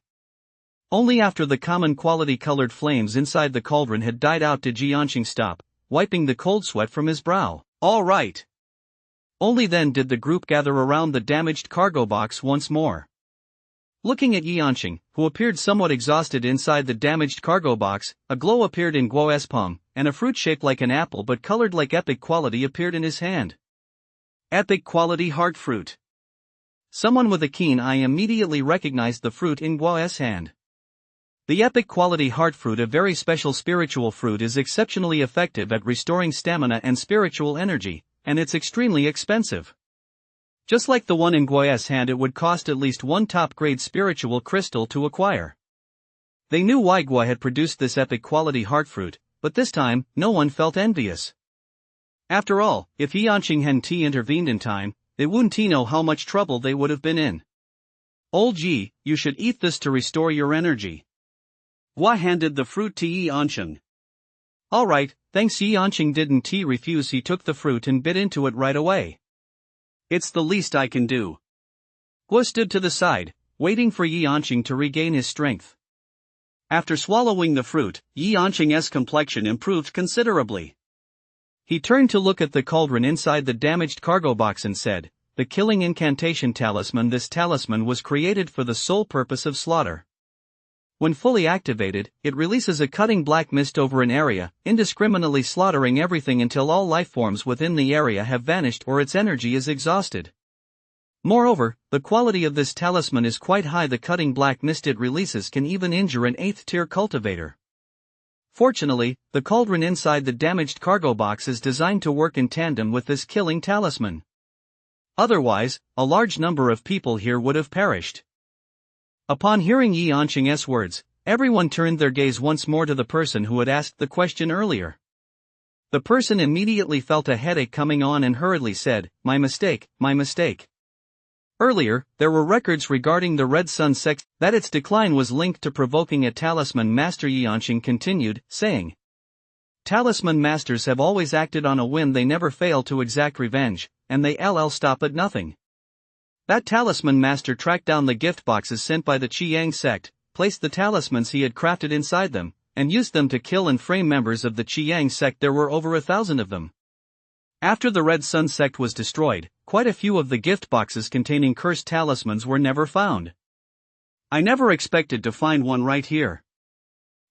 Only after the common quality colored flames inside the cauldron had died out did Yi Anqing stop, wiping the cold sweat from his brow. All right. Only then did the group gather around the damaged cargo box once more. Looking at Yi Anqing, who appeared somewhat exhausted inside the damaged cargo box, a glow appeared in Guo's palm, and a fruit shaped like an apple but colored like epic quality appeared in his hand. Epic quality heart fruit. Someone with a keen eye immediately recognized the fruit in Guo's hand. The epic quality heart fruit, a very special spiritual fruit, is exceptionally effective at restoring stamina and spiritual energy, and it's extremely expensive. Just like the one in Guo's hand, it would cost at least one top-grade spiritual crystal to acquire. They knew why Guo had produced this epic quality heart fruit, but this time, no one felt envious. After all, if Yi Anqing hadn't intervened in time, they wouldn't know how much trouble they would have been in. Old Ji, you should eat this to restore your energy. Guo handed the fruit to Yi Anqing. Alright, thanks. Yi Anqing didn't refuse. He took the fruit and bit into it right away. It's the least I can do. Guo stood to the side, waiting for Yi Anqing to regain his strength. After swallowing the fruit, Yi Anqing's complexion improved considerably. He turned to look at the cauldron inside the damaged cargo box and said, "The killing incantation talisman. This talisman was created for the sole purpose of slaughter. When fully activated, it releases a cutting black mist over an area, indiscriminately slaughtering everything until all life forms within the area have vanished or its energy is exhausted. Moreover, the quality of this talisman is quite high. The cutting black mist it releases can even injure an 8th tier cultivator. Fortunately, the cauldron inside the damaged cargo box is designed to work in tandem with this killing talisman. Otherwise, a large number of people here would have perished. Upon hearing Yi Anqing's words, everyone turned their gaze once more to the person who had asked the question earlier. The person immediately felt a headache coming on and hurriedly said, "My mistake, my mistake." Earlier, there were records regarding the Red Sun sect that its decline was linked to provoking a talisman master. Yi Anqing continued, saying, "Talisman masters have always acted on a whim. They never fail to exact revenge, and they stop at nothing. That talisman master tracked down the gift boxes sent by the Qiang sect, placed the talismans he had crafted inside them, and used them to kill and frame members of the Qiang sect. There were over 1,000 of them. After the Red Sun sect was destroyed, quite a few of the gift boxes containing cursed talismans were never found. I never expected to find one right here."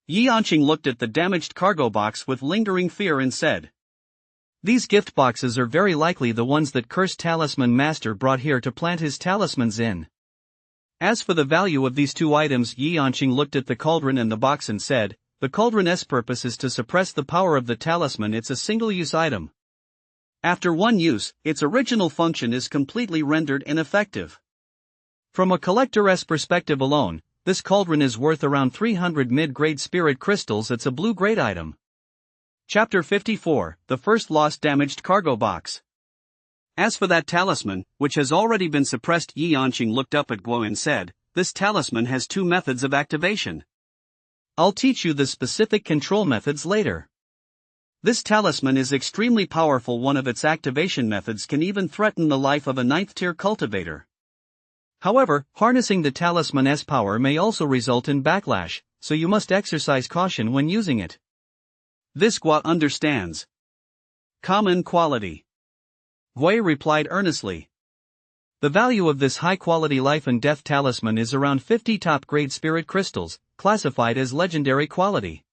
Yi Anqing looked at the damaged cargo box with lingering fear and said, "These gift boxes are very likely the ones that cursed talisman master brought here to plant his talismans in. As for the value of these two items," Yi Anqing looked at the cauldron and the box and said, "The cauldron's purpose is to suppress the power of the talisman. It's a single-use item. After one use, its original function is completely rendered ineffective. From a collector's perspective alone, this cauldron is worth around 300 mid-grade spirit crystals. It's a blue-grade item." Chapter 54, The First Lost Damaged Cargo Box. As for that talisman, which has already been suppressed, Yi Anqing looked up at Guo and said, "This talisman has two methods of activation. I'll teach you the specific control methods later. This talisman is extremely powerful. One of its activation methods can even threaten the life of a 9th tier cultivator. However, harnessing the talisman's power may also result in backlash, so you must exercise caution when using it. This Guo understands." "Common quality," Hui replied earnestly. "The value of this high-quality life and death talisman is around 50 top-grade spirit crystals, classified as legendary quality."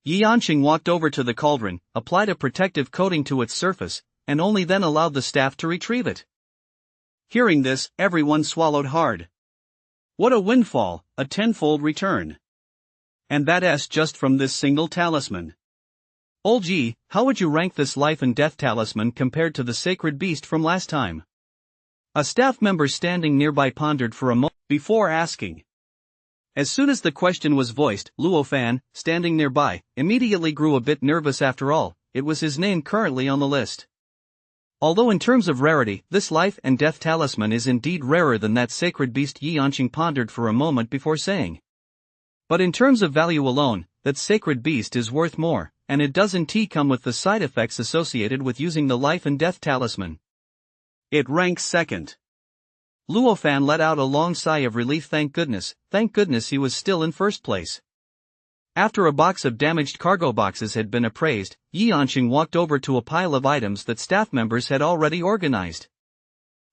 Yi Anqing walked over to the cauldron, applied a protective coating to its surface, and only then allowed the staff to retrieve it. Hearing this, everyone swallowed hard. What a windfall, a tenfold return. And that's just from this single talisman. Old Yi, how would you rank this life and death talisman compared to the sacred beast from last time? A staff member standing nearby pondered for a moment before asking. As soon as the question was voiced, Luo Fan, standing nearby, immediately grew a bit nervous. After all, it was his name currently on the list. Although in terms of rarity, this life and death talisman is indeed rarer than that sacred beast, Yi Anqing pondered for a moment before saying. But in terms of value alone, that sacred beast is worth more, and it doesn't come with the side effects associated with using the life and death talisman. It ranks second. Luo Fan let out a long sigh of relief. Thank goodness he was still in first place. After a box of damaged cargo boxes had been appraised, Yi Anqing walked over to a pile of items that staff members had already organized.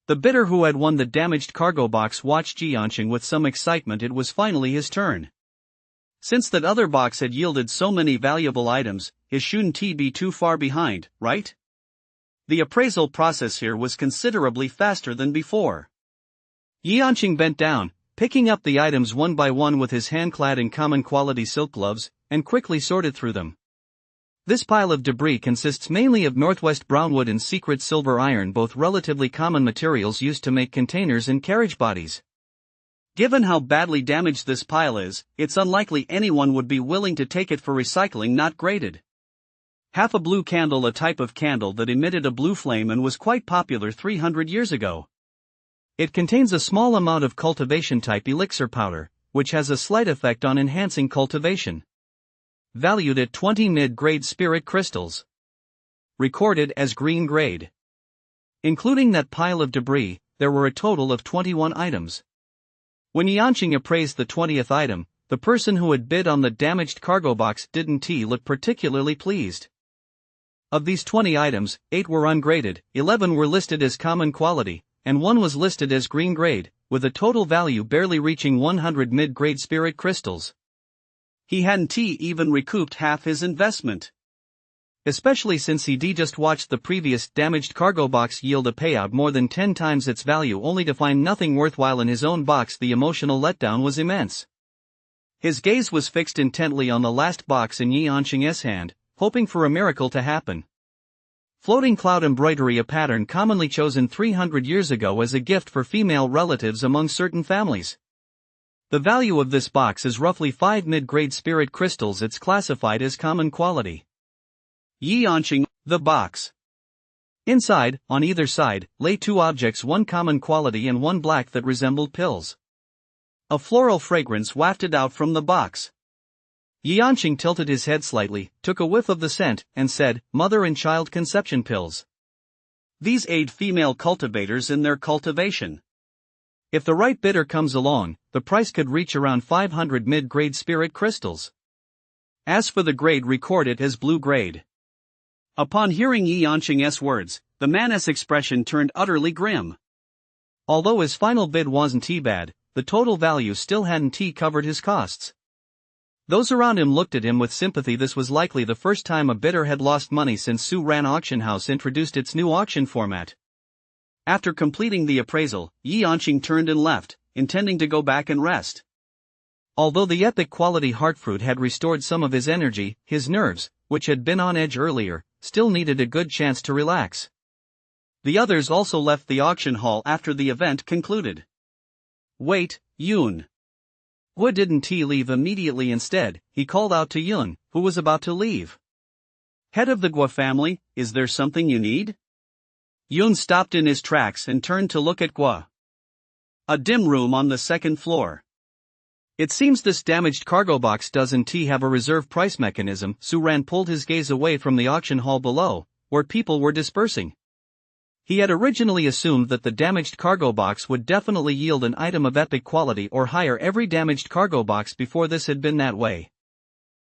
The bidder who had won the damaged cargo box watched Yi Anqing with some excitement. It was finally his turn. Since that other box had yielded so many valuable items, it shouldn't be too far behind, right? The appraisal process here was considerably faster than before. Yi Anqing bent down, picking up the items one by one with his hand clad in common quality silk gloves, and quickly sorted through them. This pile of debris consists mainly of Northwest brownwood and secret silver iron, both relatively common materials used to make containers and carriage bodies. Given how badly damaged this pile is, it's unlikely anyone would be willing to take it for recycling. Not graded. Half a blue candle, a type of candle that emitted a blue flame and was quite popular 300 years ago. It contains a small amount of cultivation-type elixir powder, which has a slight effect on enhancing cultivation. Valued at 20 mid-grade spirit crystals. Recorded as green grade. Including that pile of debris, there were a total of 21 items. When Yi Anqing appraised the 20th item, the person who had bid on the damaged cargo box didn't look particularly pleased. Of these 20 items, 8 were ungraded, 11 were listed as common quality, and 1 was listed as green grade, with a total value barely reaching 100 mid-grade spirit crystals. He hadn't even recouped half his investment. Especially since he'd just watched the previous damaged cargo box yield a payout more than 10 times its value only to find nothing worthwhile in his own box. The emotional letdown was immense. His gaze was fixed intently on the last box in Yi Anqing's hand, hoping for a miracle to happen. Floating cloud embroidery, a pattern commonly chosen 300 years ago as a gift for female relatives among certain families. The value of this box is roughly 5 mid-grade spirit crystals. It's classified as common quality. Yi Anqing, the box. Inside, on either side, lay 2 objects, one common quality and one black that resembled pills. A floral fragrance wafted out from the box. Yi Anqing tilted his head slightly, took a whiff of the scent, and said, "Mother and child conception pills. These aid female cultivators in their cultivation. If the right bidder comes along, the price could reach around 500 mid-grade spirit crystals. As for the grade, record it as blue grade." Upon hearing Yi Anqing's words, the man's expression turned utterly grim. Although his final bid wasn't too bad, the total value still hadn't covered his costs. Those around him looked at him with sympathy. This was likely the first time a bidder had lost money since Su Ran Auction House introduced its new auction format. After completing the appraisal, Yi Anqing turned and left, intending to go back and rest. Although the epic quality heartfruit had restored some of his energy, his nerves, which had been on edge earlier, still needed a good chance to relax. The others also left the auction hall after the event concluded. "Wait, Yun." Wu didn't leave immediately. Instead, he called out to Yun, who was about to leave. "Head of the Guo family, is there something you need?" Yun stopped in his tracks and turned to look at Guo. "A dim room on the second floor. It seems this damaged cargo box doesn't have a reserve price mechanism." Su Ran pulled his gaze away from the auction hall below, where people were dispersing. He had originally assumed that the damaged cargo box would definitely yield an item of epic quality or higher every damaged cargo box before. This had been that way.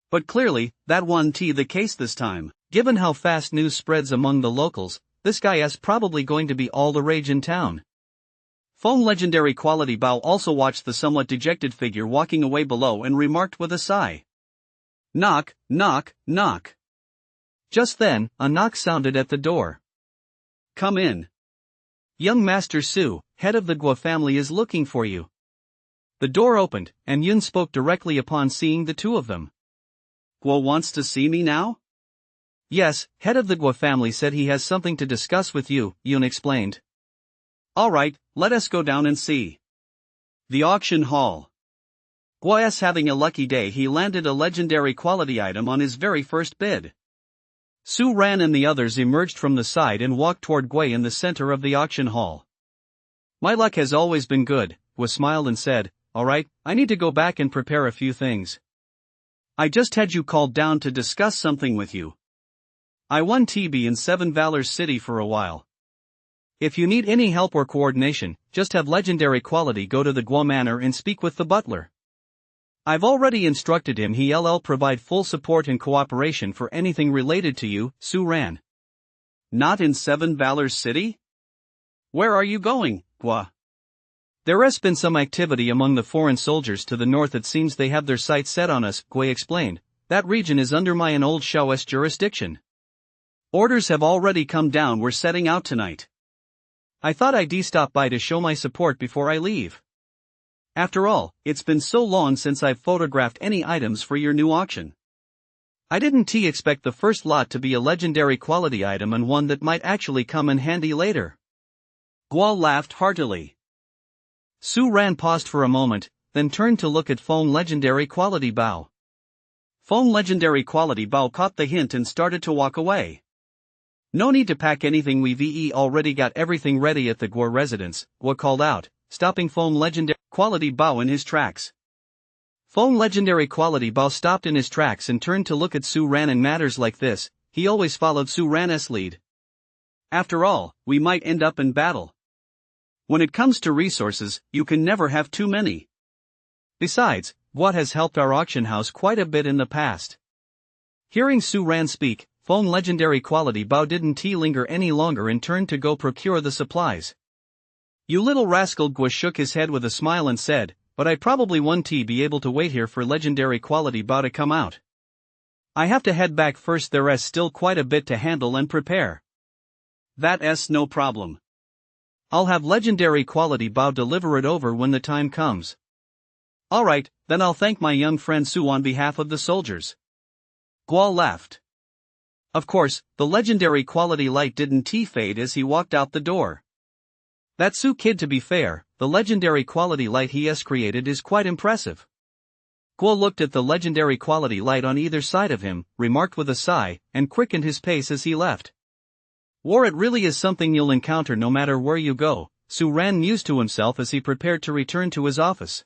But clearly, that wasn't the case this time. Given how fast news spreads among the locals, this guy is probably going to be all the rage in town. Feng legendary quality Bao also watched the somewhat dejected figure walking away below and remarked with a sigh. "Knock, knock, knock." Just then, a knock sounded at the door. "Come in. Young Master Su, head of the Guo family, is looking for you." The door opened, and Yun spoke directly upon seeing the two of them. "Guo wants to see me now?" "Yes, head of the Guo family said he has something to discuss with you," Yun explained. "All right, let us go down and see." The auction hall. Guo's having a lucky day. He landed a legendary quality item on his very first bid. Su Ran and the others emerged from the side and walked toward Gui in the center of the auction hall. "My luck has always been good," Gui smiled and said, "All right, I need to go back and prepare a few things. I just had you called down to discuss something with you. I won TB in 7 Valor's City for a while. If you need any help or coordination, just have legendary quality go to the Guo Manor and speak with the butler. I've already instructed him. He'll provide full support and cooperation for anything related to you." Su Ran. "Not in 7 Valor's City? Where are you going, Guo?" "There has been some activity among the foreign soldiers to the north. It seems they have their sights set on us," Gui explained. "That region is under my and old Shao's jurisdiction. Orders have already come down. We're setting out tonight. I thought I'd stop by to show my support before I leave. After all, it's been so long since I've photographed any items for your new auction. I didn't expect the first lot to be a legendary quality item and one that might actually come in handy later." Guo laughed heartily. Su Ran paused for a moment, then turned to look at Feng legendary quality Bao. Feng legendary quality Bao caught the hint and started to walk away. "No need to pack anything. We've already got everything ready at the Guo residence," Guo called out, stopping Feng legendary quality Bao in his tracks. Feng legendary quality Bao stopped in his tracks and turned to look at Su Ran. In matters like this, he always followed Su Ran's lead. "After all, we might end up in battle. When it comes to resources, you can never have too many. Besides, Guo has helped our auction house quite a bit in the past." Hearing Su Ran speak, Feng legendary quality Bao didn't linger any longer and turned to go procure the supplies. "You little rascal," Guo shook his head with a smile and said, "but I probably won't be able to wait here for legendary quality Bao to come out. I have to head back first, there's still quite a bit to handle and prepare. That's no problem. I'll have legendary quality Bao deliver it over when the time comes. Alright, then I'll thank my young friend Su on behalf of the soldiers. Guo laughed. Of course, the legendary quality light didn't fade as he walked out the door. That Su kid, to be fair, the legendary quality light he has created is quite impressive. Guo looked at the legendary quality light on either side of him, remarked with a sigh, and quickened his pace as he left. War, it really is something you'll encounter no matter where you go, Su Ran mused to himself as he prepared to return to his office.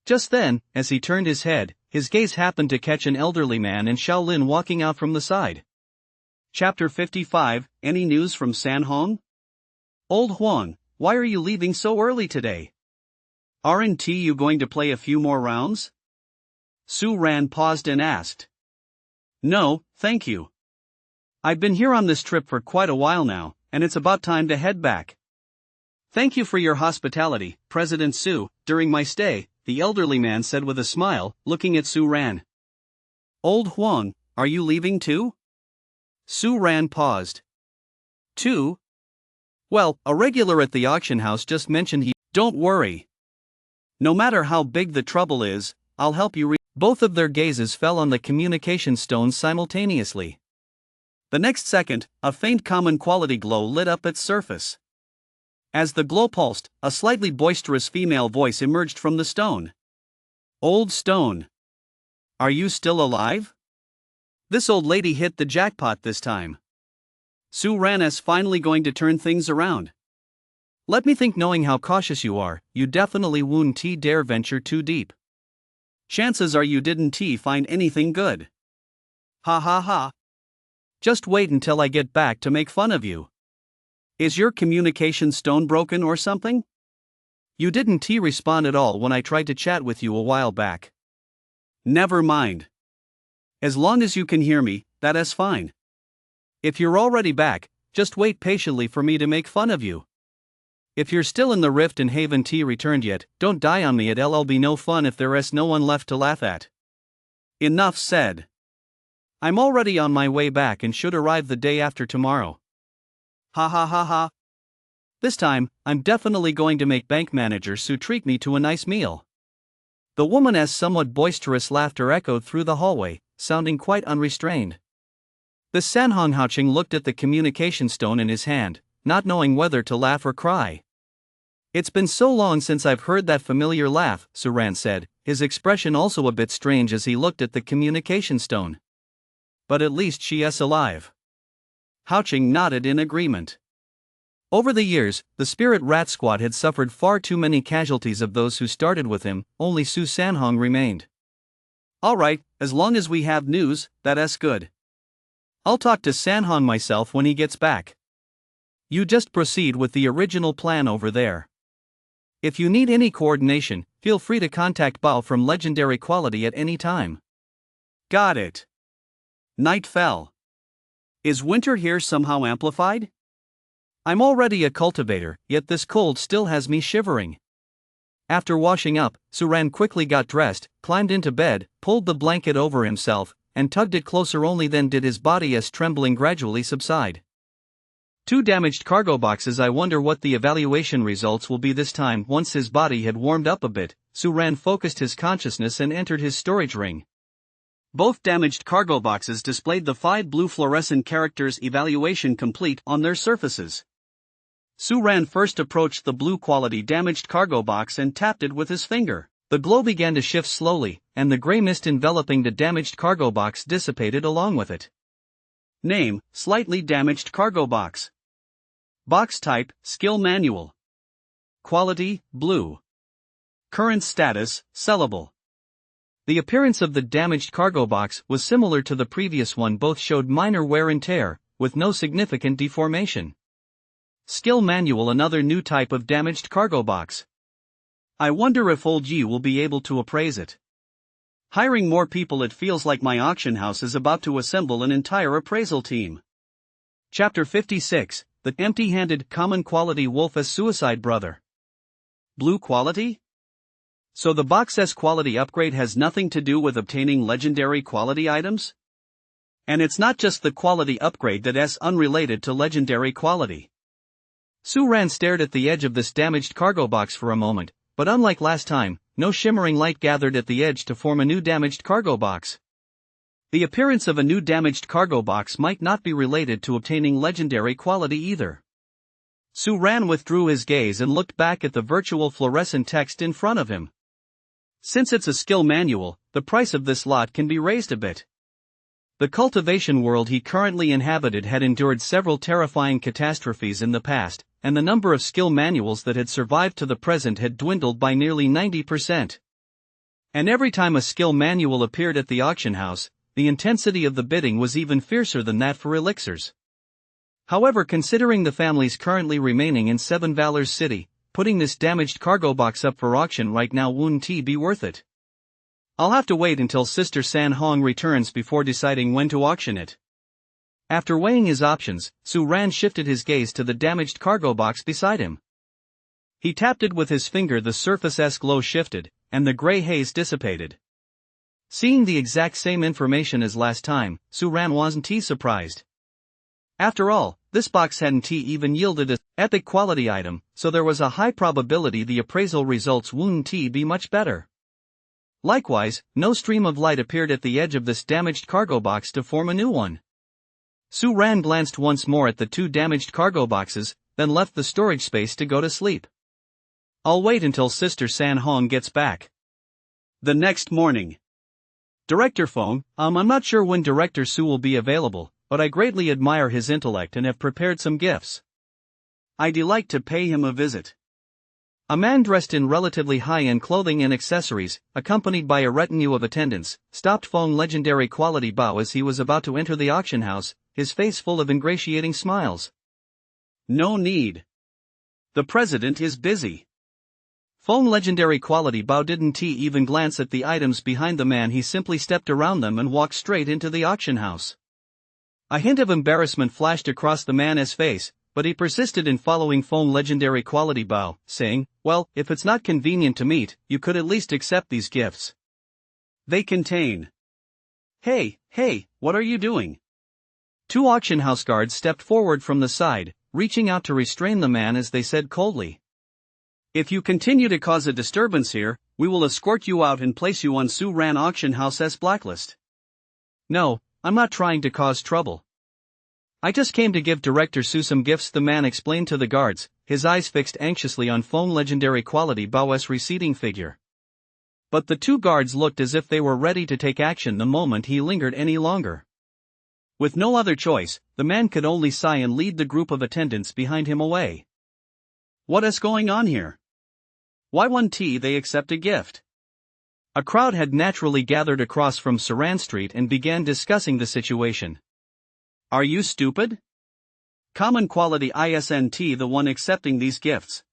Just then, as he turned his head, his gaze happened to catch an elderly man in Shaolin walking out from the side. Chapter 55, Any news from Sanhong? Old Huang, why are you leaving so early today? Aren't you going to play a few more rounds? Su Ran paused and asked. No, thank you. I've been here on this trip for quite a while now, and it's about time to head back. Thank you for your hospitality, President Su, during my stay, the elderly man said with a smile, looking at Su Ran. Old Huang, are you leaving too? Su Ran paused. Too? Well, a regular at the auction house just mentioned he. Don't worry. No matter how big the trouble is, I'll help you. Both of their gazes fell on the communication stones simultaneously. The next second, a faint common quality glow lit up its surface. As the glow pulsed, a slightly boisterous female voice emerged from the stone. Old stone. Are you still alive? This old lady hit the jackpot this time. Su Ran is finally going to turn things around. Let me think, knowing how cautious you are, you definitely won't dare venture too deep. Chances are you didn't find anything good. Ha ha ha. Just wait until I get back to make fun of you. Is your communication stone broken or something? You didn't respond at all when I tried to chat with you a while back. Never mind. As long as you can hear me, that is fine. If you're already back, just wait patiently for me to make fun of you. If you're still in the rift and haven't returned yet, don't die on me. It'll be no fun if there's no one left to laugh at. Enough said. I'm already on my way back and should arrive the day after tomorrow. Ha ha ha ha. This time, I'm definitely going to make bank manager Su treat me to a nice meal. The woman's somewhat boisterous laughter echoed through the hallway, sounding quite unrestrained. The Sanhong Haoqing looked at the communication stone in his hand, not knowing whether to laugh or cry. It's been so long since I've heard that familiar laugh, Su Ran said, his expression also a bit strange as he looked at the communication stone. But at least she is alive. Haoqing nodded in agreement. Over the years, the Spirit Rat Squad had suffered far too many casualties of those who started with him, only Su Sanhong remained. Alright, as long as we have news, that's good. I'll talk to Sanhong myself when he gets back. You just proceed with the original plan over there. If you need any coordination, feel free to contact Bao from Legendary Quality at any time. Got it. Night fell. Is winter here somehow amplified? I'm already a cultivator, yet this cold still has me shivering. After washing up, Su Ran quickly got dressed, climbed into bed, pulled the blanket over himself, and tugged it closer. Only then did his body's trembling gradually subside. 2 damaged cargo boxes. I wonder what the evaluation results will be this time. Once his body had warmed up a bit, Su Ran focused his consciousness and entered his storage ring. Both damaged cargo boxes displayed the 5 blue fluorescent characters "Evaluation complete" on their surfaces. Su Ran first approached the blue quality damaged cargo box and tapped it with his finger. The glow began to shift slowly, and the gray mist enveloping the damaged cargo box dissipated along with it. Name: slightly damaged cargo box. Box type: skill manual. Quality: blue. Current status: sellable. The appearance of the damaged cargo box was similar to the previous one. Both showed minor wear and tear, with no significant deformation. Skill manual: another new type of damaged cargo box. I wonder if old Yi will be able to appraise it. Hiring more people. It feels like my auction house is about to assemble an entire appraisal team. Chapter 56, The Empty-Handed Common Quality Wolf's Suicide Brother. Blue quality? So the box's quality upgrade has nothing to do with obtaining legendary quality items? And it's not just the quality upgrade that's unrelated to legendary quality. Su Ran stared at the edge of this damaged cargo box for a moment, but unlike last time, no shimmering light gathered at the edge to form a new damaged cargo box. The appearance of a new damaged cargo box might not be related to obtaining legendary quality either. Su Ran withdrew his gaze and looked back at the virtual fluorescent text in front of him. Since it's a skill manual, the price of this lot can be raised a bit. The cultivation world he currently inhabited had endured several terrifying catastrophes in the past, and the number of skill manuals that had survived to the present had dwindled by nearly 90%. And every time a skill manual appeared at the auction house, the intensity of the bidding was even fiercer than that for elixirs. However, considering the families currently remaining in Seven Valors City, putting this damaged cargo box up for auction right now wouldn't be worth it. I'll have to wait until Sister San Hong returns before deciding when to auction it. After weighing his options, Su Ran shifted his gaze to the damaged cargo box beside him. He tapped it with his finger. The surface glow shifted, and the gray haze dissipated. Seeing the exact same information as last time, Su Ran wasn't surprised. After all, this box hadn't even yielded an epic quality item, so there was a high probability the appraisal results wouldn't be much better. Likewise, no stream of light appeared at the edge of this damaged cargo box to form a new one. Su Ran glanced once more at the two damaged cargo boxes, then left the storage space to go to sleep. I'll wait until Sister San Hong gets back. The next morning. Director Feng, I'm not sure when Director Su will be available, but I greatly admire his intellect and have prepared some gifts. I'd like to pay him a visit. A man dressed in relatively high-end clothing and accessories, accompanied by a retinue of attendants, stopped Feng legendary quality Bao as he was about to enter the auction house, his face full of ingratiating smiles. No need. The president is busy. Feng legendary quality Bao didn't even glance at the items behind the man. He simply stepped around them and walked straight into the auction house. A hint of embarrassment flashed across the man's face, but he persisted in following Feng legendary quality Bao, saying, well, if it's not convenient to meet, you could at least accept these gifts. They contain. Hey, what are you doing? Two auction house guards stepped forward from the side, reaching out to restrain the man as they said coldly. If you continue to cause a disturbance here, we will escort you out and place you on Su Ran auction house's blacklist. No, I'm not trying to cause trouble. I just came to give Director Su some gifts, the man explained to the guards, his eyes fixed anxiously on Feng legendary quality Bao's receding figure. But the two guards looked as if they were ready to take action the moment he lingered any longer. With no other choice, the man could only sigh and lead the group of attendants behind him away. What is going on here? Why won't they accept a gift? A crowd had naturally gathered across from Saran Street and began discussing the situation. Are you stupid? Common quality isn't the one accepting these gifts.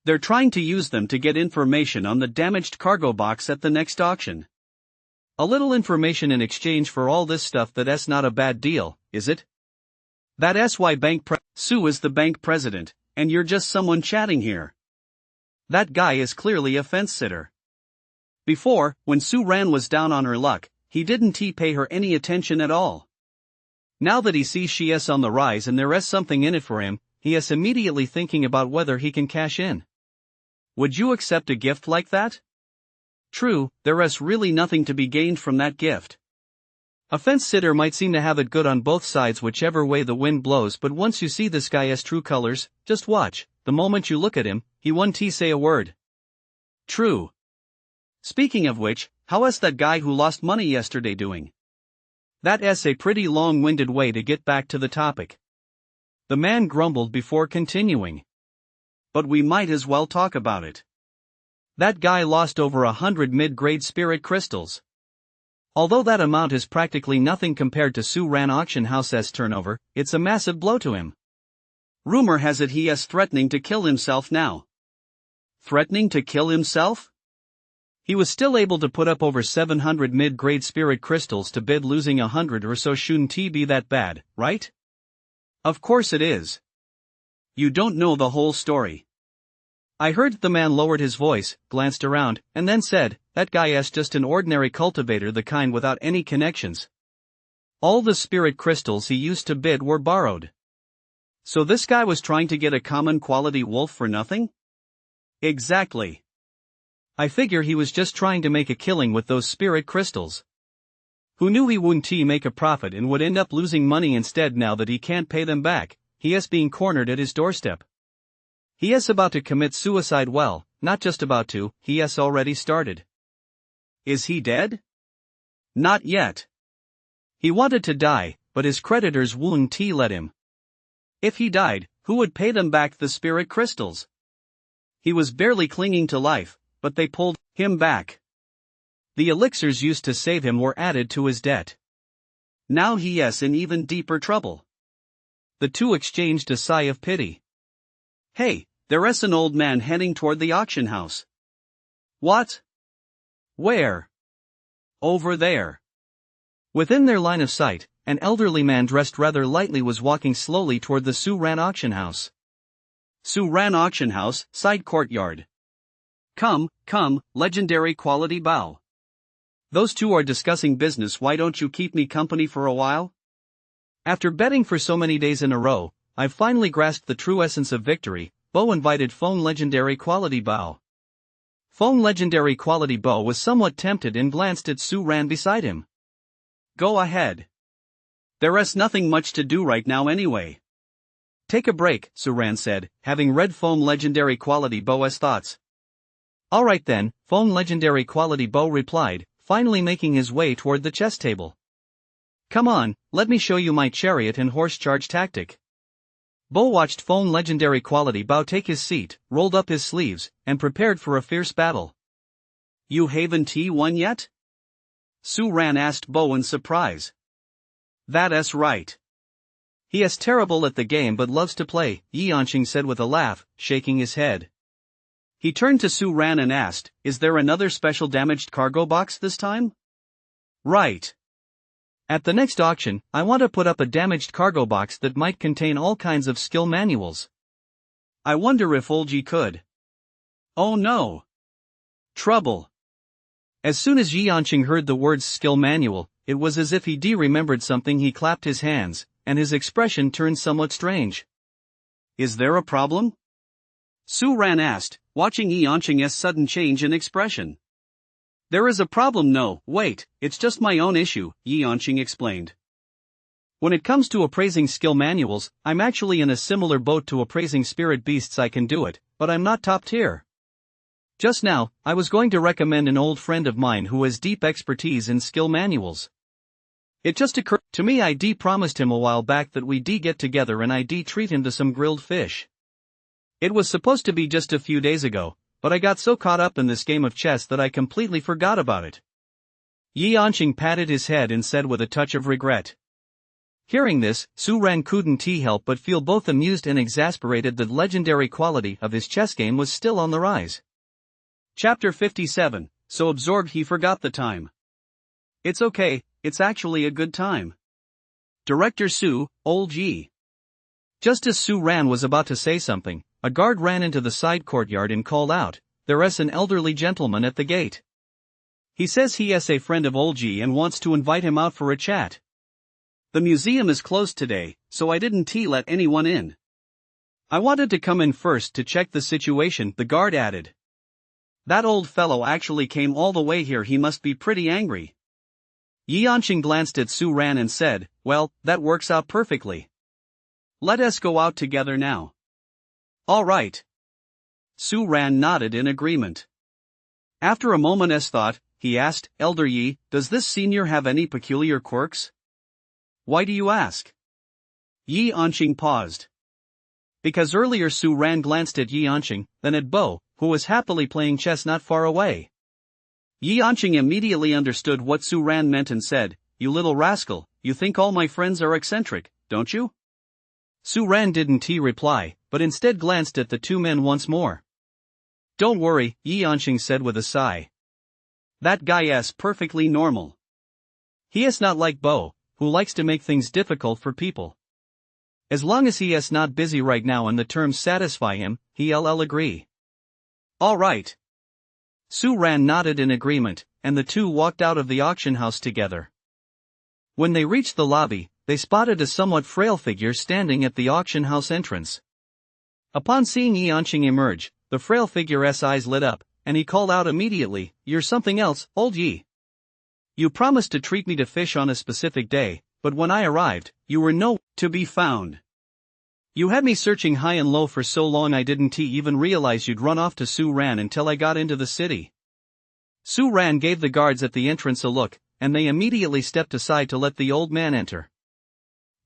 They're trying to use them to get information on the damaged cargo box at the next auction. A little information in exchange for all this stuff, that's not a bad deal, is it? That's why Su is the bank president, and you're just someone chatting here. That guy is clearly a fence-sitter. Before, when Su Ran was down on her luck, he didn't pay her any attention at all. Now that he sees she is on the rise and there is something in it for him, he is immediately thinking about whether he can cash in. Would you accept a gift like that? True, there is really nothing to be gained from that gift. A fence-sitter might seem to have it good on both sides whichever way the wind blows, but once you see this guy's true colors, just watch, the moment you look at him, he won't say a word. True. Speaking of which, how is that guy who lost money yesterday doing? That is a pretty long-winded way to get back to the topic. The man grumbled before continuing. But we might as well talk about it. That guy lost over 100 mid-grade spirit crystals. Although that amount is practically nothing compared to Su Ran auction house's turnover, it's a massive blow to him. Rumor has it he is threatening to kill himself now. Threatening to kill himself? He was still able to put up over 700 mid-grade spirit crystals to bid. Losing 100 or so shouldn't be that bad, right? Of course it is. You don't know the whole story. I heard. The man lowered his voice, glanced around, and then said, that guy is just an ordinary cultivator, the kind without any connections. All the spirit crystals he used to bid were borrowed. So this guy was trying to get a common quality wolf for nothing? Exactly. I figure he was just trying to make a killing with those spirit crystals. Who knew he wouldn't make a profit and would end up losing money instead now that he can't pay them back? He is being cornered at his doorstep. He is about to commit suicide. Well, not just about to, he has already started. Is he dead? Not yet. He wanted to die, but his creditors wouldn't let him. If he died, who would pay them back the spirit crystals? He was barely clinging to life, but they pulled him back. The elixirs used to save him were added to his debt. Now he is in even deeper trouble. The two exchanged a sigh of pity. Hey, there's an old man heading toward the auction house. What? Where? Over there. Within their line of sight, an elderly man dressed rather lightly was walking slowly toward the Suran auction house. Suran auction house, side courtyard. Come, legendary quality bow. Those two are discussing business. Why don't you keep me company for a while? After betting for so many days in a row, I've finally grasped the true essence of victory. Bo invited Phone Legendary Quality Bow. Phone Legendary Quality Bow was somewhat tempted and glanced at Suran beside him. Go ahead. There's nothing much to do right now anyway. Take a break, Suran said, having read Phone Legendary Quality Bow's thoughts. Alright then, Phone Legendary Quality Bow replied, finally making his way toward the chess table. Come on, let me show you my chariot and horse charge tactic. Bo watched Phone Legendary Quality Bow take his seat, rolled up his sleeves, and prepared for a fierce battle. You haven't won yet? Suran asked Bo in surprise. That's right. He is terrible at the game but loves to play, Yeonching said with a laugh, shaking his head. He turned to Suran and asked, is there another special damaged cargo box this time? Right. At the next auction, I want to put up a damaged cargo box that might contain all kinds of skill manuals. I wonder if Olji could. Oh no. Trouble. As soon as Yeonching heard the words skill manual, it was as if he remembered something. He clapped his hands, and his expression turned somewhat strange. Is there a problem? Suran asked, watching Yeonching's sudden change in expression. There is a problem. No, wait, it's just my own issue, Yeonching explained. When it comes to appraising skill manuals, I'm actually in a similar boat to appraising spirit beasts. I can do it, but I'm not top tier. Just now, I was going to recommend an old friend of mine who has deep expertise in skill manuals. It just occurred to me I promised him a while back that we get together and I treat him to some grilled fish. It was supposed to be just a few days ago, but I got so caught up in this game of chess that I completely forgot about it. Yeonching patted his head and said with a touch of regret. Hearing this, Suran couldn't help but feel both amused and exasperated. The legendary quality of his chess game was still on the rise. Chapter 57, so absorbed he forgot the time. It's okay, it's actually a good time. Director Su, Old Yi. Just as Suran was about to say something, a guard ran into the side courtyard and called out, there's an elderly gentleman at the gate. He says he is a friend of Olji and wants to invite him out for a chat. The museum is closed today, so I didn't let anyone in. I wanted to come in first to check the situation, the guard added. That old fellow actually came all the way here. He must be pretty angry. Yeonching glanced at Suran and said, well, that works out perfectly. Let us go out together now. All right. Suran nodded in agreement. After a moment's thought, he asked, Elder Yi, does this senior have any peculiar quirks? Why do you ask? Yeonching paused. Because earlier Suran glanced at Yeonching, then at Bo, who was happily playing chess not far away. Yeonching immediately understood what Suran meant and said, you little rascal, you think all my friends are eccentric, don't you? Suran didn't reply, but instead glanced at the two men once more. Don't worry, Yeonching said with a sigh. That guy is perfectly normal. He is not like Bo, who likes to make things difficult for people. As long as he is not busy right now and the terms satisfy him, he'll agree. All right. Suran nodded in agreement, and the two walked out of the auction house together. When they reached the lobby, they spotted a somewhat frail figure standing at the auction house entrance. Upon seeing Yanqing emerge, the frail figure's eyes lit up, and he called out immediately, "You're something else, old Yi. You promised to treat me to fish on a specific day, but when I arrived, you were nowhere to be found. You had me searching high and low for so long I didn't even realize you'd run off to Su Ran until I got into the city." Su Ran gave the guards at the entrance a look, and they immediately stepped aside to let the old man enter.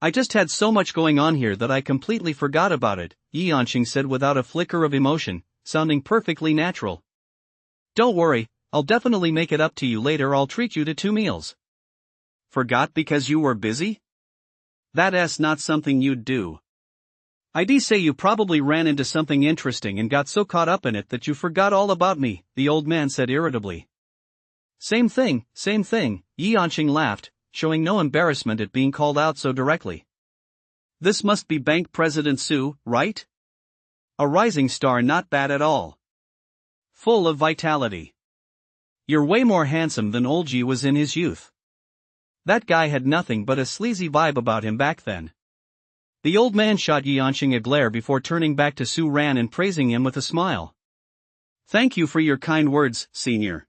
"I just had so much going on here that I completely forgot about it," Yanqing said without a flicker of emotion, sounding perfectly natural. "Don't worry, I'll definitely make it up to you later. I'll treat you to 2 meals. Forgot because you were busy? That's not something you'd do. I'd say you probably ran into something interesting and got so caught up in it that you forgot all about me," the old man said irritably. Same thing, Yanqing laughed, showing no embarrassment at being called out so directly. "This must be Bank President Su, right? A rising star, not bad at all. Full of vitality. You're way more handsome than old Ji was in his youth. That guy had nothing but a sleazy vibe about him back then." The old man shot Yanqing a glare before turning back to Su Ran and praising him with a smile. "Thank you for your kind words, senior.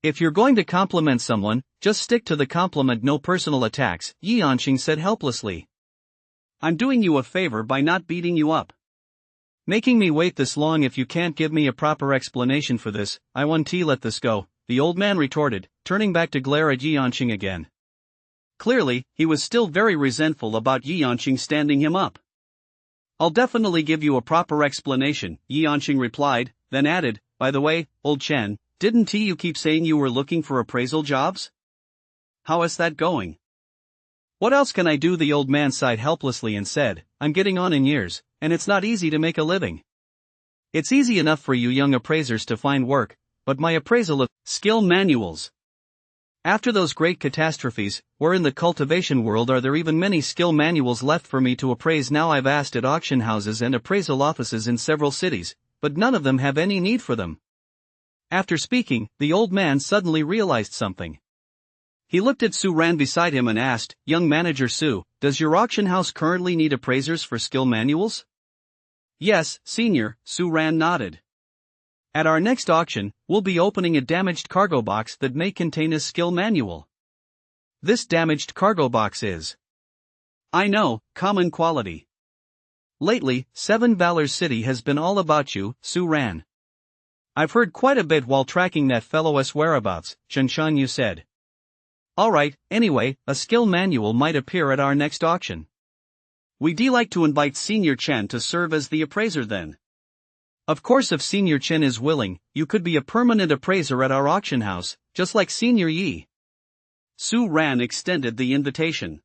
If you're going to compliment someone, just stick to the compliment, no personal attacks," Yanqing said helplessly. "I'm doing you a favor by not beating you up. Making me wait this long. If you can't give me a proper explanation for this, I won't let this go," the old man retorted, turning back to glare at Yanqing again. Clearly, he was still very resentful about Yanqing standing him up. "I'll definitely give you a proper explanation," Yanqing replied, then added, "By the way, old Chen, didn't you keep saying you were looking for appraisal jobs? How is that going?" "What else can I do?" the old man sighed helplessly and said, "I'm getting on in years, and it's not easy to make a living. It's easy enough for you young appraisers to find work, but my appraisal of skill manuals. After those great catastrophes, where in the cultivation world are there even many skill manuals left for me to appraise now? I've asked at auction houses and appraisal offices in several cities, but none of them have any need for them." After speaking, the old man suddenly realized something. He looked at Su Ran beside him and asked, "Young manager Su, does your auction house currently need appraisers for skill manuals?" "Yes, senior," Su Ran nodded. "At our next auction, we'll be opening a damaged cargo box that may contain a skill manual. This damaged cargo box is, I know, common quality. Lately, 7 Valor City has been all about you, Su Ran. I've heard quite a bit while tracking that fellow's whereabouts," Chen Shanyu said. "Alright, anyway, a skill manual might appear at our next auction. We'd like to invite Senior Chen to serve as the appraiser then. Of course, if Senior Chen is willing, you could be a permanent appraiser at our auction house, just like Senior Yi." Su Ran extended the invitation.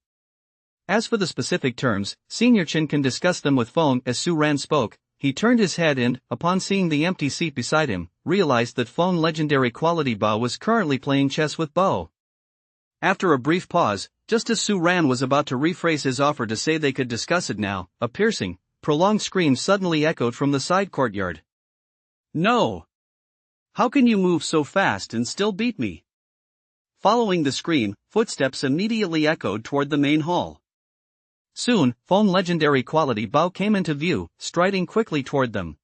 As for the specific terms, Senior Chen can discuss them with Feng. As Su Ran spoke, he turned his head and, upon seeing the empty seat beside him, realized that Feng legendary quality Bao was currently playing chess with Bo. After a brief pause, just as Su Ran was about to rephrase his offer to say they could discuss it now, a piercing, prolonged scream suddenly echoed from the side courtyard. "No! How can you move so fast and still beat me?" Following the scream, footsteps immediately echoed toward the main hall. Soon, Feng legendary quality Bao came into view, striding quickly toward them.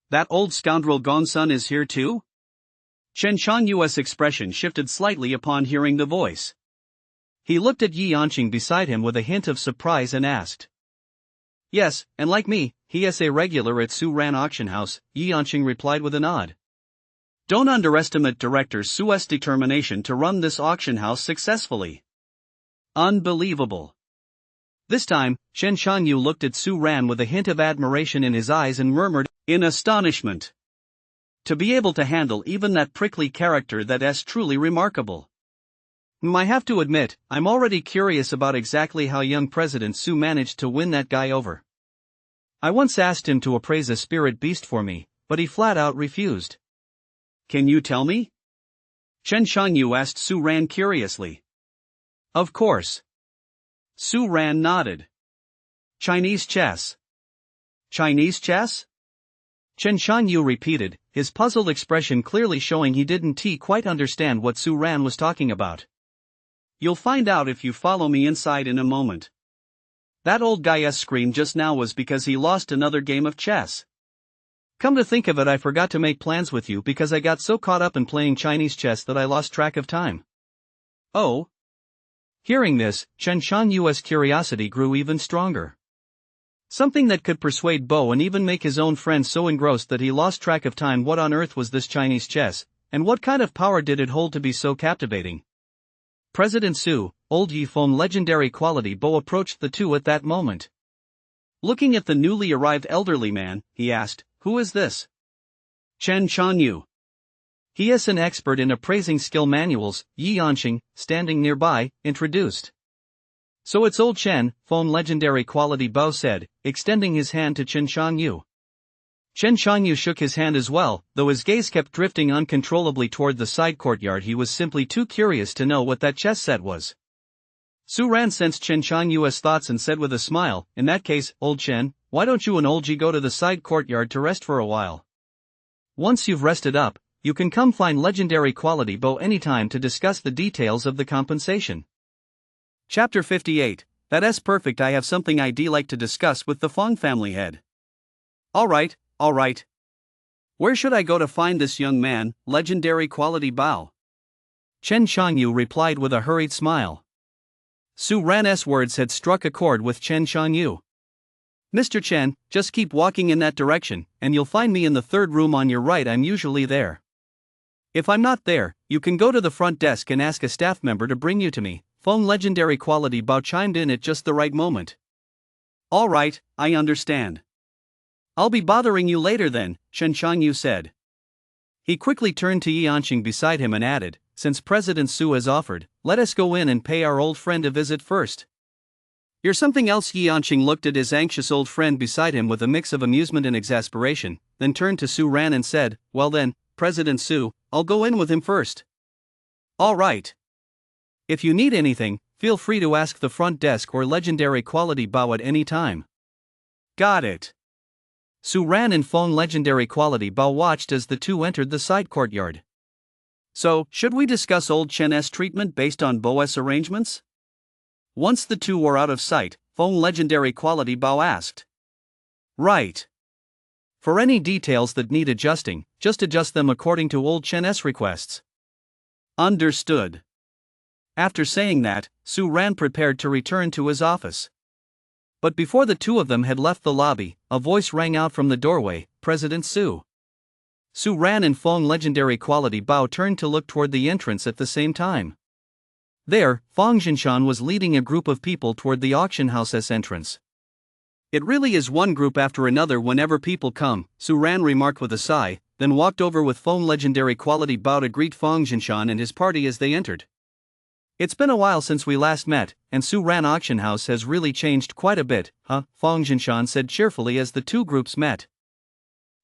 "That old scoundrel Gongsun is here too?" Chen Shangyu's expression shifted slightly upon hearing the voice. He looked at Yanqing beside him with a hint of surprise and asked. "Yes, and like me, he is a regular at Su Ran auction house," Yanqing replied with a nod. "Don't underestimate Director Su's determination to run this auction house successfully. Unbelievable." This time, Chen Shanyu looked at Su Ran with a hint of admiration in his eyes and murmured, in astonishment. "To be able to handle even that prickly character, that's truly remarkable. I have to admit, I'm already curious about exactly how young President Su managed to win that guy over. I once asked him to appraise a spirit beast for me, but he flat out refused." "Can you tell me?" Chen Shanyu asked Su Ran curiously. "Of course." Su Ran nodded. "Chinese chess." "Chinese chess?" Chen Shanyu repeated, his puzzled expression clearly showing he didn't quite understand what Su Ran was talking about. You'll find out if you follow me inside in a moment. That old guy's scream just now was because he lost another game of chess. Come to think of it, I forgot to make plans with you because I got so caught up in playing Chinese chess that I lost track of time. Oh? Hearing this, Chen Shangyu's curiosity grew even stronger. Something that could persuade Bo and even make his own friends so engrossed that he lost track of time. What on earth was this Chinese chess, and what kind of power did it hold to be so captivating? President Su, old Yifeng legendary quality Bo approached the two at that moment. Looking at the newly arrived elderly man, he asked, "Who is this?" "Chen Shanyu. He is an expert in appraising skill manuals," Yi Yanqing, standing nearby, introduced. "So it's old Chen, Feng legendary quality," Bao said, extending his hand to Chen Shanyu. Chen Shanyu shook his hand as well, though his gaze kept drifting uncontrollably toward the side courtyard. He was simply too curious to know what that chess set was. Su Ran sensed Chen Shangyu's thoughts and said with a smile, "In that case, old Chen, why don't you and old Ji go to the side courtyard to rest for a while? Once you've rested up, you can come find legendary quality Bo anytime to discuss the details of the compensation." Chapter 58, That's perfect. I have something I'd like to discuss with the Fong family head. Alright. Where should I go to find this young man, legendary quality Bao? Chen Shangyu replied with a hurried smile. Su Ran's words had struck a chord with Chen Shangyu. "Mr. Chen, just keep walking in that direction, and you'll find me in the third room on your right. I'm usually there. If I'm not there, you can go to the front desk and ask a staff member to bring you to me." Feng legendary quality Bao chimed in at just the right moment. "Alright, I understand. I'll be bothering you later then," Chen Shangyu said. He quickly turned to Yi Yanqing beside him and added, "Since President Su has offered, let us go in and pay our old friend a visit first." "You're something else." Yi Yanqing looked at his anxious old friend beside him with a mix of amusement and exasperation, then turned to Su Ran and said, "Well then, President Su, I'll go in with him first." "Alright. If you need anything, feel free to ask the front desk or legendary quality Bao at any time." "Got it." Su Ran and Feng legendary quality Bao watched as the two entered the side courtyard. "So, should we discuss old Chen's treatment based on Bo's arrangements?" Once the two were out of sight, Feng legendary quality Bao asked. "Right. For any details that need adjusting, just adjust them according to old Chen's requests." "Understood." After saying that, Su Ran prepared to return to his office. But before the two of them had left the lobby, a voice rang out from the doorway, "President Su." Su Ran and Feng legendary quality Bao turned to look toward the entrance at the same time. There, Fang Jinshan was leading a group of people toward the auction house's entrance. "It really is one group after another whenever people come," Su Ran remarked with a sigh, then walked over with Feng legendary quality Bao to greet Fang Jinshan and his party as they entered. "It's been a while since we last met, and Su Ran auction house has really changed quite a bit, huh?" Fang Jinshan said cheerfully as the two groups met.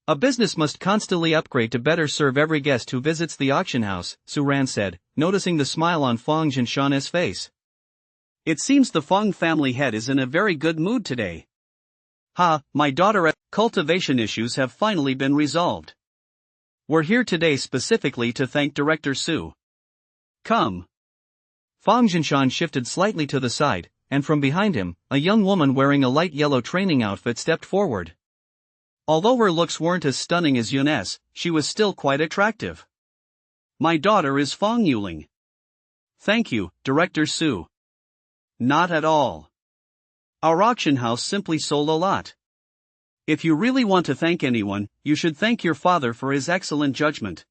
"A business must constantly upgrade to better serve every guest who visits the auction house," Su Ran said, noticing the smile on Fang Jinshan's face. "It seems the Fang family head is in a very good mood today. My daughter's cultivation issues have finally been resolved. We're here today specifically to thank Director Su. Come." Fang Jinshan shifted slightly to the side, and from behind him, a young woman wearing a light yellow training outfit stepped forward. Although her looks weren't as stunning as Yun's, she was still quite attractive. "My daughter is Fang Yuling." "Thank you, Director Su." "Not at all. Our auction house simply sold a lot. If you really want to thank anyone, you should thank your father for his excellent judgment."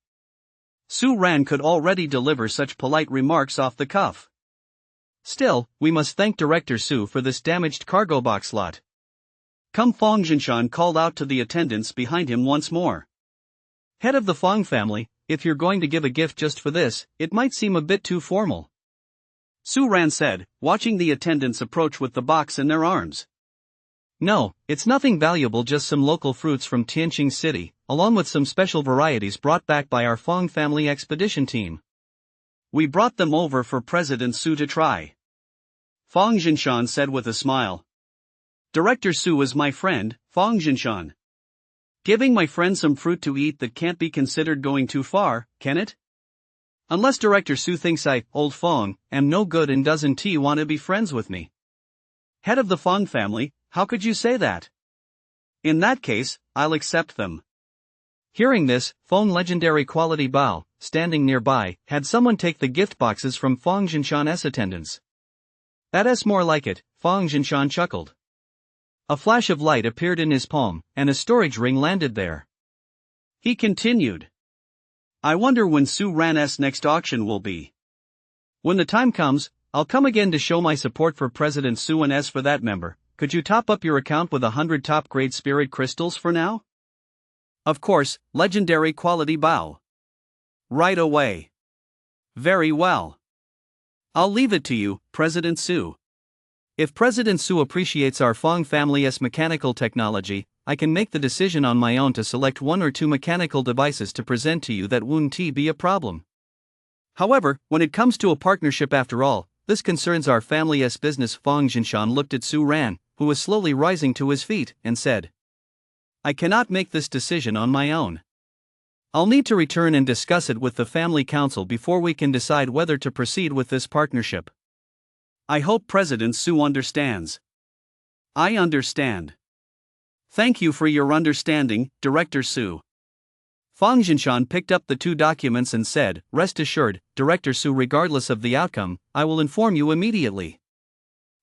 Su Ran could already deliver such polite remarks off the cuff. "Still, we must thank Director Su for this damaged cargo box lot. Come." Fang Jinshan called out to the attendants behind him once more. "Head of the Fang family, if you're going to give a gift just for this, it might seem a bit too formal," Su Ran said, watching the attendants approach with the box in their arms. "No, it's nothing valuable, just some local fruits from Tianqing City, along with some special varieties brought back by our Fang family expedition team. We brought them over for President Su to try," Fang Jinshan said with a smile. "Director Su is my friend, Fang Jinshan. Giving my friend some fruit to eat that can't be considered going too far, can it?" Unless Director Su thinks I, old Fong, am no good and doesn't want to be friends with me. Head of the Fong family, how could you say that? In that case, I'll accept them. Hearing this, Fong legendary quality Bao, standing nearby, had someone take the gift boxes from Fong Jinshan's attendants. That's more like it, Fong Jinshan chuckled. A flash of light appeared in his palm, and a storage ring landed there. He continued. I wonder when Su Ran's next auction will be. When the time comes, I'll come again to show my support for President Su, and as for that member, could you top up your account with 100 top-grade spirit crystals for now? Of course, legendary quality Bao. Right away. Very well. I'll leave it to you, President Su. If President Su appreciates our Fong family's mechanical technology, I can make the decision on my own to select 1 or 2 mechanical devices to present to you that won't be a problem. However, when it comes to a partnership, after all, this concerns our family's business. Fong Jinshan looked at Su Ran, who was slowly rising to his feet, and said, I cannot make this decision on my own. I'll need to return and discuss it with the family council before we can decide whether to proceed with this partnership. I hope President Su understands. I understand. Thank you for your understanding, Director Su. Fong Jinshan picked up the 2 documents and said, Rest assured, Director Su, regardless of the outcome, I will inform you immediately.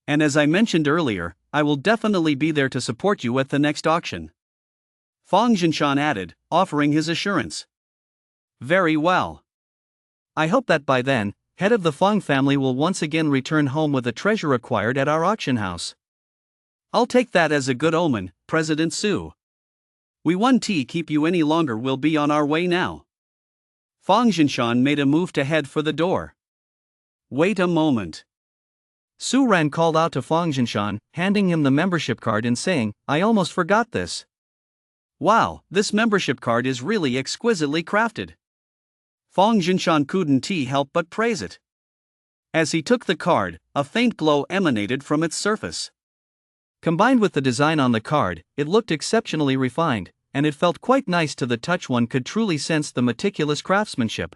And as I mentioned earlier, I will definitely be there to support you at the next auction. Fong Jinshan added, offering his assurance. Very well. I hope that by then, head of the Fong family will once again return home with a treasure acquired at our auction house. I'll take that as a good omen, President Su. We won't keep you any longer, we'll be on our way now. Fong Jinshan made a move to head for the door. Wait a moment. Su Ran called out to Fong Jinshan, handing him the membership card and saying, I almost forgot this. Wow, this membership card is really exquisitely crafted. Fong Jinshan couldn't help but praise it. As he took the card, a faint glow emanated from its surface. Combined with the design on the card, it looked exceptionally refined, and it felt quite nice to the touch. One could truly sense the meticulous craftsmanship.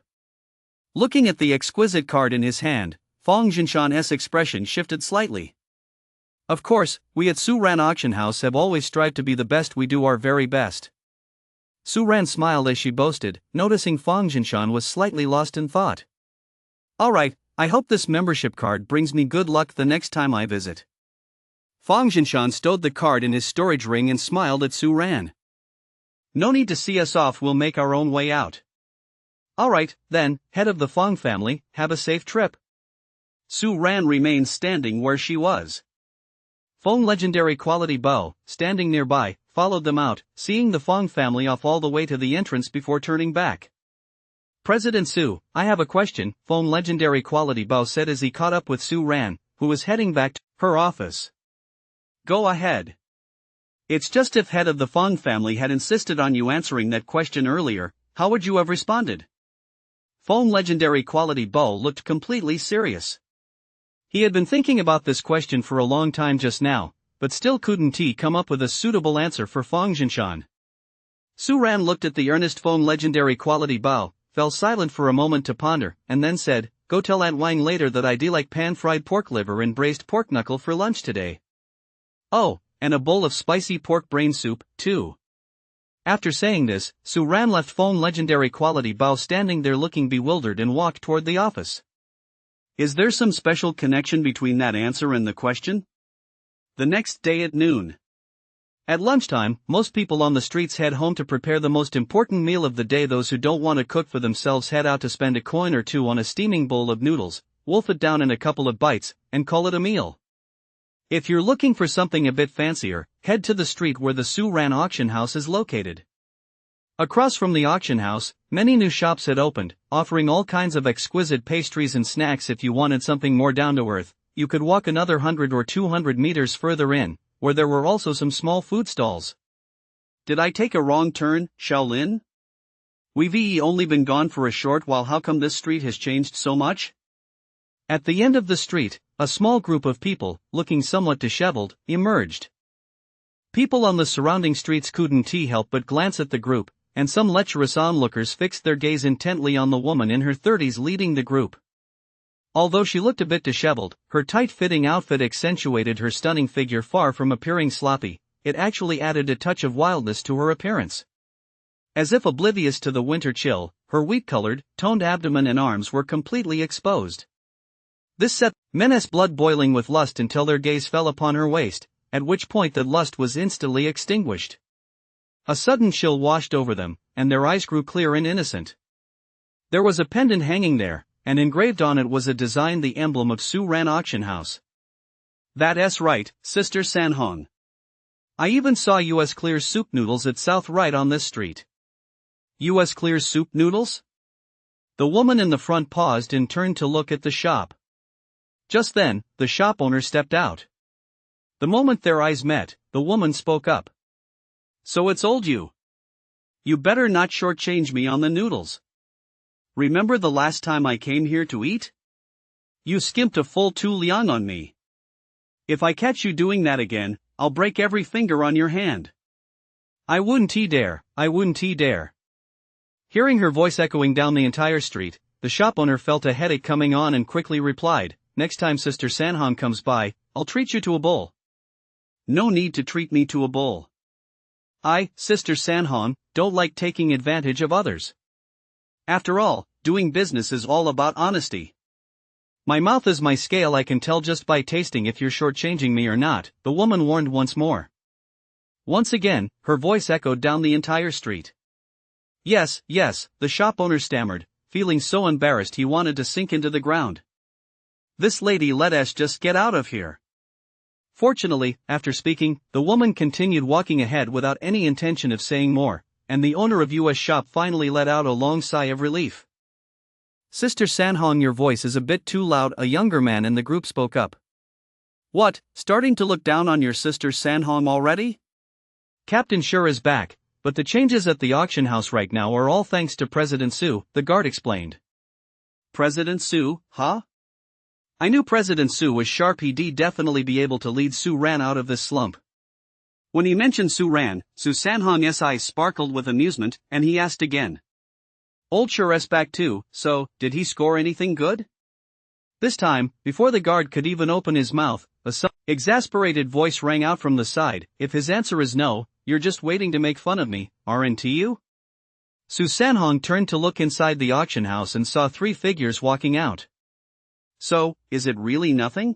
Looking at the exquisite card in his hand, Fong Jinshan's expression shifted slightly. Of course, we at Su Ran Auction House have always strived to be the best. We do our very best. Su Ran smiled as she boasted, noticing Fong Jinshan was slightly lost in thought. Alright, I hope this membership card brings me good luck the next time I visit. Fong Jinshan stowed the card in his storage ring and smiled at Su Ran. No need to see us off, we'll make our own way out. Alright, then, head of the Fong family, have a safe trip. Su Ran remained standing where she was. Fong legendary quality Bao, standing nearby, followed them out, seeing the Fong family off all the way to the entrance before turning back. President Su, I have a question, Fong legendary quality Bao said as he caught up with Su Ran, who was heading back to her office. Go ahead. It's just, if head of the Fong family had insisted on you answering that question earlier, how would you have responded? Fong legendary quality Bao looked completely serious. He had been thinking about this question for a long time just now, but still couldn't come up with a suitable answer for Fong Jinshan. Su Ran looked at the earnest Fong legendary quality Bao, fell silent for a moment to ponder, and then said, Go tell Aunt Wang later that I do like pan-fried pork liver and braised pork knuckle for lunch today. Oh, and a bowl of spicy pork brain soup, too. After saying this, Su Ran left Fong legendary quality Bao standing there looking bewildered and walked toward the office. Is there some special connection between that answer and the question? The next day at noon. At lunchtime, most people on the streets head home to prepare the most important meal of the day. Those who don't want to cook for themselves head out to spend a coin or two on a steaming bowl of noodles, wolf it down in a couple of bites, and call it a meal. If you're looking for something a bit fancier, head to the street where the Su Ran auction house is located. Across from the auction house, many new shops had opened, offering all kinds of exquisite pastries and snacks. If you wanted something more down to earth, you could walk another 100 or 200 meters further in, where there were also some small food stalls. Did I take a wrong turn, Shaolin? We've only been gone for a short while. How come this street has changed so much? At the end of the street, a small group of people, looking somewhat disheveled, emerged. People on the surrounding streets couldn't help but glance at the group, and some lecherous onlookers fixed their gaze intently on the woman in her 30s leading the group. Although she looked a bit disheveled, her tight-fitting outfit accentuated her stunning figure. Far from appearing sloppy, it actually added a touch of wildness to her appearance. As if oblivious to the winter chill, her wheat-colored, toned abdomen and arms were completely exposed. This set men's blood boiling with lust until their gaze fell upon her waist, at which point the lust was instantly extinguished. A sudden chill washed over them, and their eyes grew clear and innocent. There was a pendant hanging there, and engraved on it was a design, the emblem of Su Ran auction house. That's right, Sister Sanhong. I even saw US Clear soup noodles at South right on this street. US Clear soup noodles? The woman in the front paused and turned to look at the shop. Just then, the shop owner stepped out. The moment their eyes met, the woman spoke up. So it's old you. You better not shortchange me on the noodles. Remember the last time I came here to eat? You skimped a full 2 liang on me. If I catch you doing that again, I'll break every finger on your hand. I wouldn't dare. Hearing her voice echoing down the entire street, the shop owner felt a headache coming on and quickly replied, next time Sister Sanhong comes by, I'll treat you to a bowl. No need to treat me to a bowl. I, Sister Sanhong, don't like taking advantage of others. After all, doing business is all about honesty. My mouth is my scale, I can tell just by tasting if you're shortchanging me or not, the woman warned once more. Once again, her voice echoed down the entire street. Yes, the shop owner stammered, feeling so embarrassed he wanted to sink into the ground. This lady, let us just get out of here. Fortunately, after speaking, the woman continued walking ahead without any intention of saying more, and the owner of US shop finally let out a long sigh of relief. Sister Sanhong, your voice is a bit too loud, a younger man in the group spoke up. What, starting to look down on your Sister Sanhong already? Captain Sure is back, but the changes at the auction house right now are all thanks to President Su, the guard explained. President Su, huh? I knew President Su was sharp, he'd definitely be able to lead Su Ran out of this slump. When he mentioned Su Ran, Su Sanhong's eyes sparkled with amusement, and he asked again. Old Sure's back too, so, did he score anything good? This time, before the guard could even open his mouth, a exasperated voice rang out from the side, if his answer is no, you're just waiting to make fun of me, aren't you? Su Sanhong turned to look inside the auction house and saw 3 figures walking out. So, is it really nothing?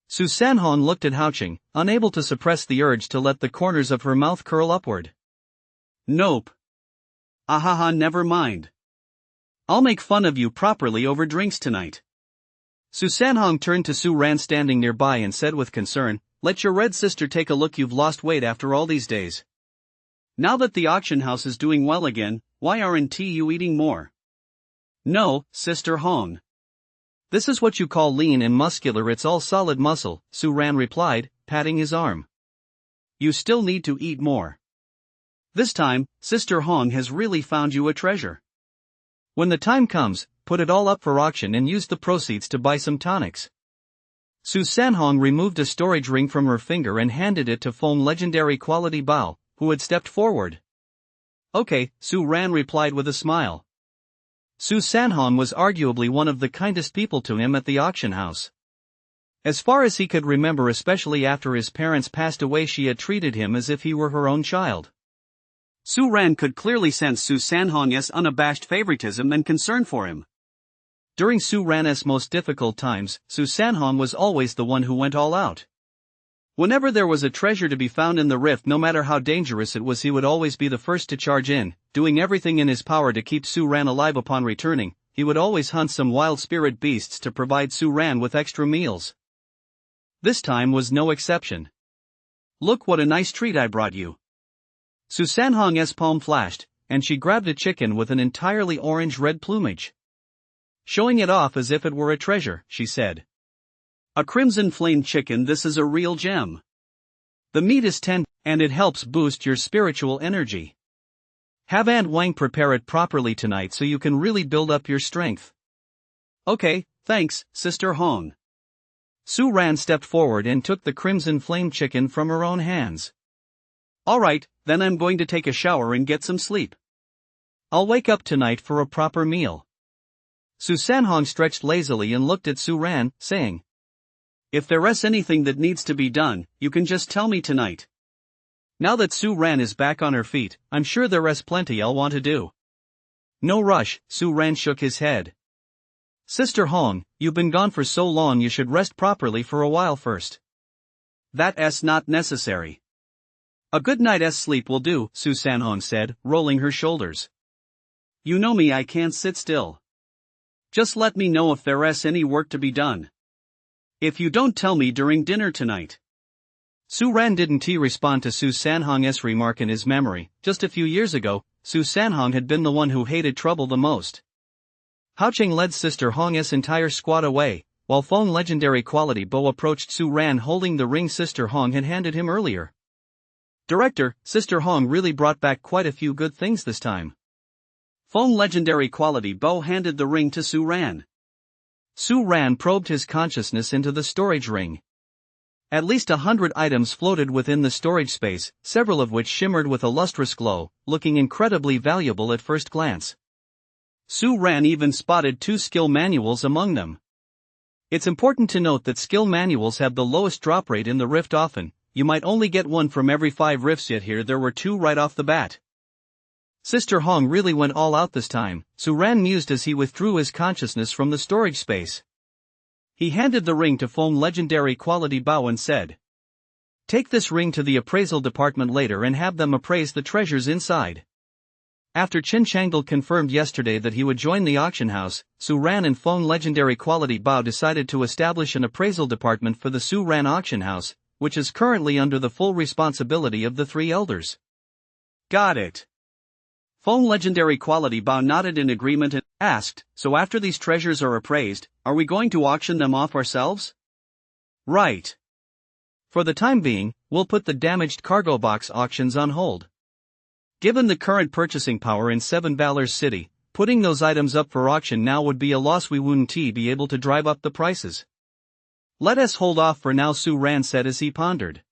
Su Sanhong looked at Houching, unable to suppress the urge to let the corners of her mouth curl upward. Nope. Ahaha, never mind. I'll make fun of you properly over drinks tonight. Su Sanhong turned to Su Ran standing nearby and said with concern, let your red sister take a look, you've lost weight after all these days. Now that the auction house is doing well again, why aren't you eating more? No, Sister Hong. This is what you call lean and muscular, it's all solid muscle, Su Ran replied, patting his arm. You still need to eat more. This time, Sister Hong has really found you a treasure. When the time comes, put it all up for auction and use the proceeds to buy some tonics. Su Sanhong removed a storage ring from her finger and handed it to Foam legendary quality Bao, who had stepped forward. Okay, Su Ran replied with a smile. Su Sanhong was arguably one of the kindest people to him at the auction house. As far as he could remember, especially after his parents passed away, she had treated him as if he were her own child. Su Ran could clearly sense Su Sanhong's unabashed favoritism and concern for him. During Su Ran's most difficult times, Su Sanhong was always the one who went all out. Whenever there was a treasure to be found in the rift, no matter how dangerous it was, he would always be the first to charge in, doing everything in his power to keep Su Ran alive. Upon returning, he would always hunt some wild spirit beasts to provide Su Ran with extra meals. This time was no exception. Look what a nice treat I brought you. Su Sanhong's palm flashed, and she grabbed a chicken with an entirely orange-red plumage. Showing it off as if it were a treasure, she said. A crimson flame chicken, this is a real gem. The meat is tender, and it helps boost your spiritual energy. Have Aunt Wang prepare it properly tonight so you can really build up your strength. Okay, thanks, Sister Hong. Su Ran stepped forward and took the crimson flame chicken from her own hands. Alright, then I'm going to take a shower and get some sleep. I'll wake up tonight for a proper meal. Su Sanhong stretched lazily and looked at Su Ran, saying, If there's anything that needs to be done, you can just tell me tonight. Now that Su Ran is back on her feet, I'm sure there's plenty I'll want to do. No rush, Su Ran shook his head. Sister Hong, you've been gone for so long you should rest properly for a while first. That's not necessary. A good night's sleep will do, Su Sanhong said, rolling her shoulders. You know me, I can't sit still. Just let me know if there's any work to be done. If you don't tell me during dinner tonight. Su Ran didn't respond to Su Sanhong's remark in his memory. Just a few years ago, Su Sanhong had been the one who hated trouble the most. Hao Cheng led Sister Hong's entire squad away, while Feng legendary quality Bo approached Su Ran holding the ring Sister Hong had handed him earlier. Director, Sister Hong really brought back quite a few good things this time. Feng legendary quality Bo handed the ring to Su Ran. Su Ran probed his consciousness into the storage ring. At least 100 items floated within the storage space, several of which shimmered with a lustrous glow, looking incredibly valuable at first glance. Su Ran even spotted 2 skill manuals among them. It's important to note that skill manuals have the lowest drop rate in the rift often, you might only get 1 from every 5 rifts, yet here there were 2 right off the bat. Sister Hong really went all out this time, Su Ran mused as he withdrew his consciousness from the storage space. He handed the ring to Feng legendary quality Bao and said, Take this ring to the appraisal department later and have them appraise the treasures inside. After Qin Changdal confirmed yesterday that he would join the auction house, Su Ran and Feng legendary quality Bao decided to establish an appraisal department for the Su Ran auction house, which is currently under the full responsibility of the 3 elders. Got it. Feng legendary quality Bao nodded in agreement and asked, So after these treasures are appraised, are we going to auction them off ourselves? Right. For the time being, we'll put the damaged cargo box auctions on hold. Given the current purchasing power in 7 Valor's city, putting those items up for auction now would be a loss. We wouldn't be able to drive up the prices. Let us hold off for now, Su Ran said as he pondered.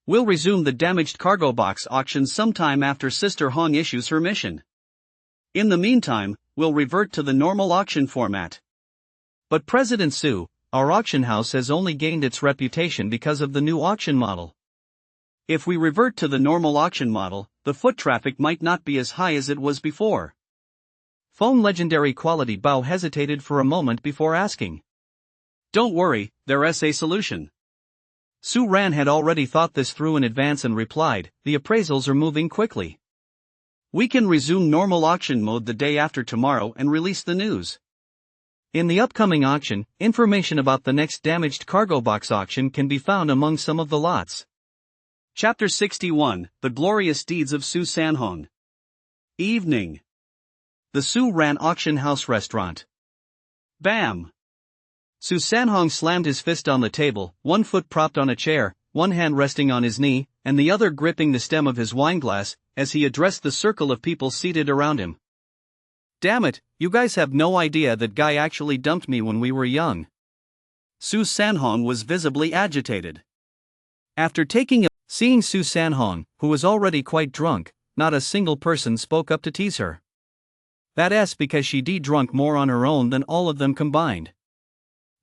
We'll resume the damaged cargo box auction sometime after Sister Hong issues her mission. In the meantime, we'll revert to the normal auction format. But President Su, our auction house has only gained its reputation because of the new auction model. If we revert to the normal auction model, the foot traffic might not be as high as it was before. Feng legendary quality Bao hesitated for a moment before asking. Don't worry, there's a solution. Su Ran had already thought this through in advance and replied, The appraisals are moving quickly. We can resume normal auction mode the day after tomorrow and release the news. In the upcoming auction, information about the next damaged cargo box auction can be found among some of the lots. Chapter 61, The Glorious Deeds of Su Sanhong. Evening. The Su Ran Auction House Restaurant. Bam! Su Sanhong slammed his fist on the table, one foot propped on a chair, one hand resting on his knee, and the other gripping the stem of his wineglass, as he addressed the circle of people seated around him. Damn it, you guys have no idea that guy actually dumped me when we were young. Su Sanhong was visibly agitated. After seeing Su Sanhong, who was already quite drunk, not a single person spoke up to tease her. That's because she drunk more on her own than all of them combined.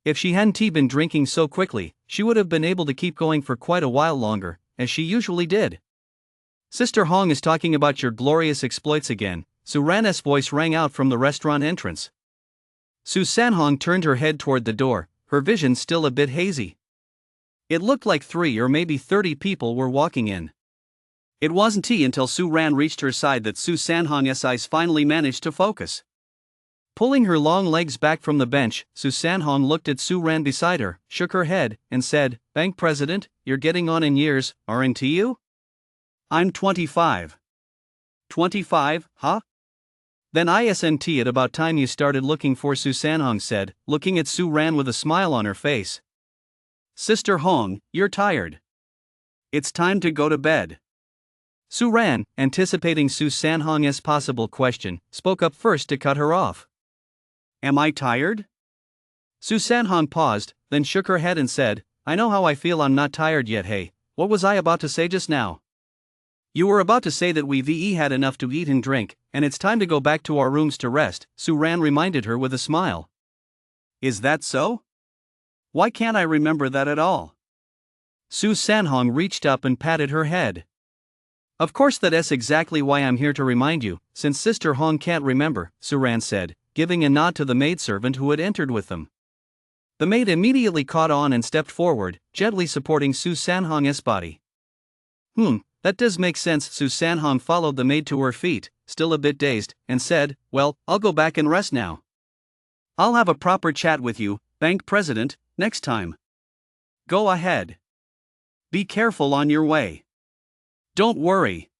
If she hadn't been drinking so quickly, she would have been able to keep going for quite a while longer, as she usually did. Sister Hong is talking about your glorious exploits again, Su Ran's voice rang out from the restaurant entrance. Su Sanhong turned her head toward the door, her vision still a bit hazy. It looked like 3 or maybe 30 people were walking in. It wasn't until Su Ran reached her side that Su Sanhong's eyes finally managed to focus. Pulling her long legs back from the bench, Su Sanhong looked at Su Ran beside her, shook her head, and said, Bank President, you're getting on in years, aren't you? I'm 25. 25, huh? Then isn't it about time you started looking for, Su Sanhong said, looking at Su Ran with a smile on her face. Sister Hong, you're tired. It's time to go to bed. Su Ran, anticipating Su Sanhong's possible question, spoke up first to cut her off. Am I tired? Su Sanhong paused, then shook her head and said, I know how I feel. I'm not tired yet. Hey, what was I about to say just now? You were about to say that we've had enough to eat and drink, and it's time to go back to our rooms to rest, Su Ran reminded her with a smile. Is that so? Why can't I remember that at all? Su Sanhong reached up and patted her head. Of course that's exactly why I'm here to remind you, since Sister Hong can't remember, Su Ran said, giving a nod to the maidservant who had entered with them. The maid immediately caught on and stepped forward, gently supporting Su Sanhong's body. That does make sense. Su Sanhong followed the maid to her feet, still a bit dazed, and said, well, I'll go back and rest now. I'll have a proper chat with you, Bank President, next time. Go ahead. Be careful on your way. Don't worry.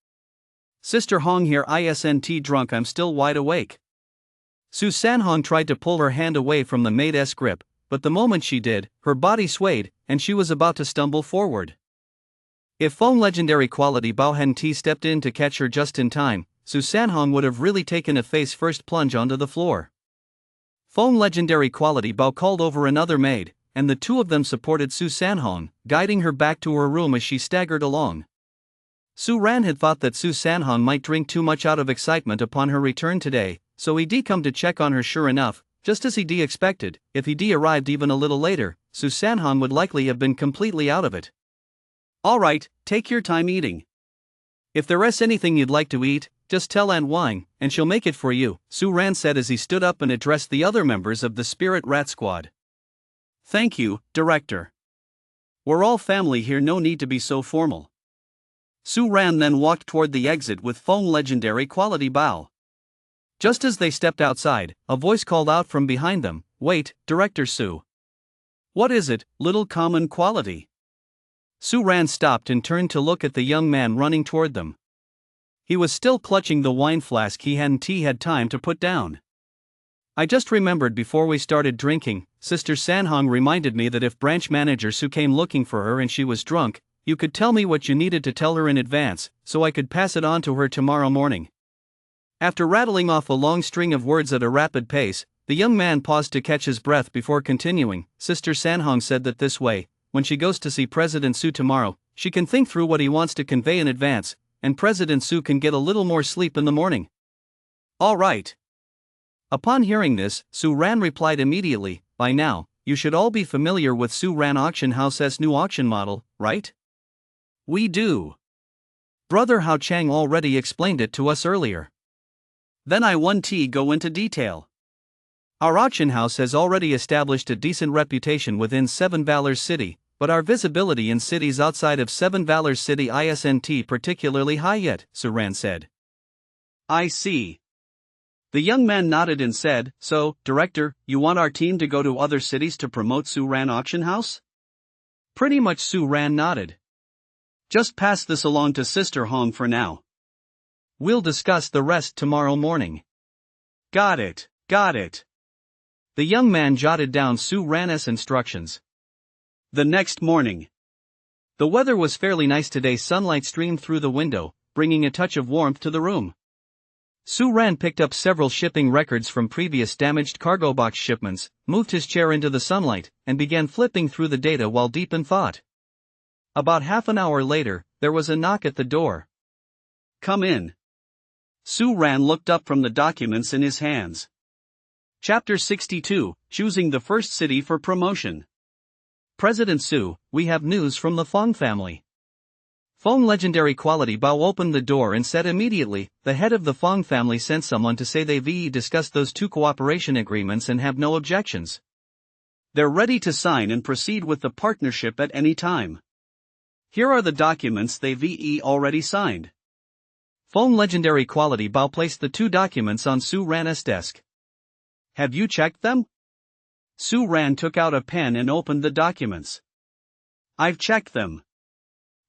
Sister Hong here, isn't drunk, I'm still wide awake. Su Sanhong tried to pull her hand away from the maid's grip, but the moment she did, her body swayed, and she was about to stumble forward. If Feng legendary quality Bao Hen Ti stepped in to catch her just in time, Su Sanhong would have really taken a face-first plunge onto the floor. Feng legendary quality Bao called over another maid, and the two of them supported Su Sanhong, guiding her back to her room as she staggered along. Su Ran had thought that Su Sanhong might drink too much out of excitement upon her return today, so he'd come to check on her. Sure enough, just as he'd expected, if he'd arrived even a little later, Su Sanhong would likely have been completely out of it. Alright, take your time eating. If there's anything you'd like to eat, just tell Aunt Wang, and she'll make it for you, Su Ran said as he stood up and addressed the other members of the Spirit Rat Squad. Thank you, Director. We're all family here, no need to be so formal. Su Ran then walked toward the exit with Feng legendary quality Bao. Just as they stepped outside, a voice called out from behind them, wait, Director Su. What is it, little common quality? Su Ran stopped and turned to look at the young man running toward them. He was still clutching the wine flask he hadn't had time to put down. I just remembered before we started drinking, Sister Sanhong reminded me that if branch manager Su came looking for her and she was drunk, you could tell me what you needed to tell her in advance, so I could pass it on to her tomorrow morning. After rattling off a long string of words at a rapid pace, the young man paused to catch his breath before continuing. Sister Sanhong said that this way, when she goes to see President Su tomorrow, she can think through what he wants to convey in advance, and President Su can get a little more sleep in the morning. All right. Upon hearing this, Su Ran replied immediately, by now, you should all be familiar with Su Ran Auction House's new auction model, right? We do. Brother Hao Chang already explained it to us earlier. Then I want to go into detail. Our auction house has already established a decent reputation within Seven Valors City, but our visibility in cities outside of Seven Valors City isn't particularly high yet, Su Ran said. I see. The young man nodded and said, so, Director, you want our team to go to other cities to promote Su Ran Auction House? Pretty much. Su Ran nodded. Just pass this along to Sister Hong for now. We'll discuss the rest tomorrow morning. Got it, got it. The young man jotted down Su Ran's instructions. The next morning. The weather was fairly nice today. Sunlight streamed through the window, bringing a touch of warmth to the room. Su Ran picked up several shipping records from previous damaged cargo box shipments, moved his chair into the sunlight, and began flipping through the data while deep in thought. About half an hour later, there was a knock at the door. Come in. Su Ran looked up from the documents in his hands. Chapter 62, Choosing the First City for Promotion. President Su, we have news from the Feng family. Feng legendary quality Bao opened the door and said immediately, the head of the Feng family sent someone to say they've discussed those two cooperation agreements and have no objections. They're ready to sign and proceed with the partnership at any time. Here are the documents they've already signed. Feng legendary quality Bao placed the two documents on Su Ran's desk. Have you checked them? Su Ran took out a pen and opened the documents. I've checked them.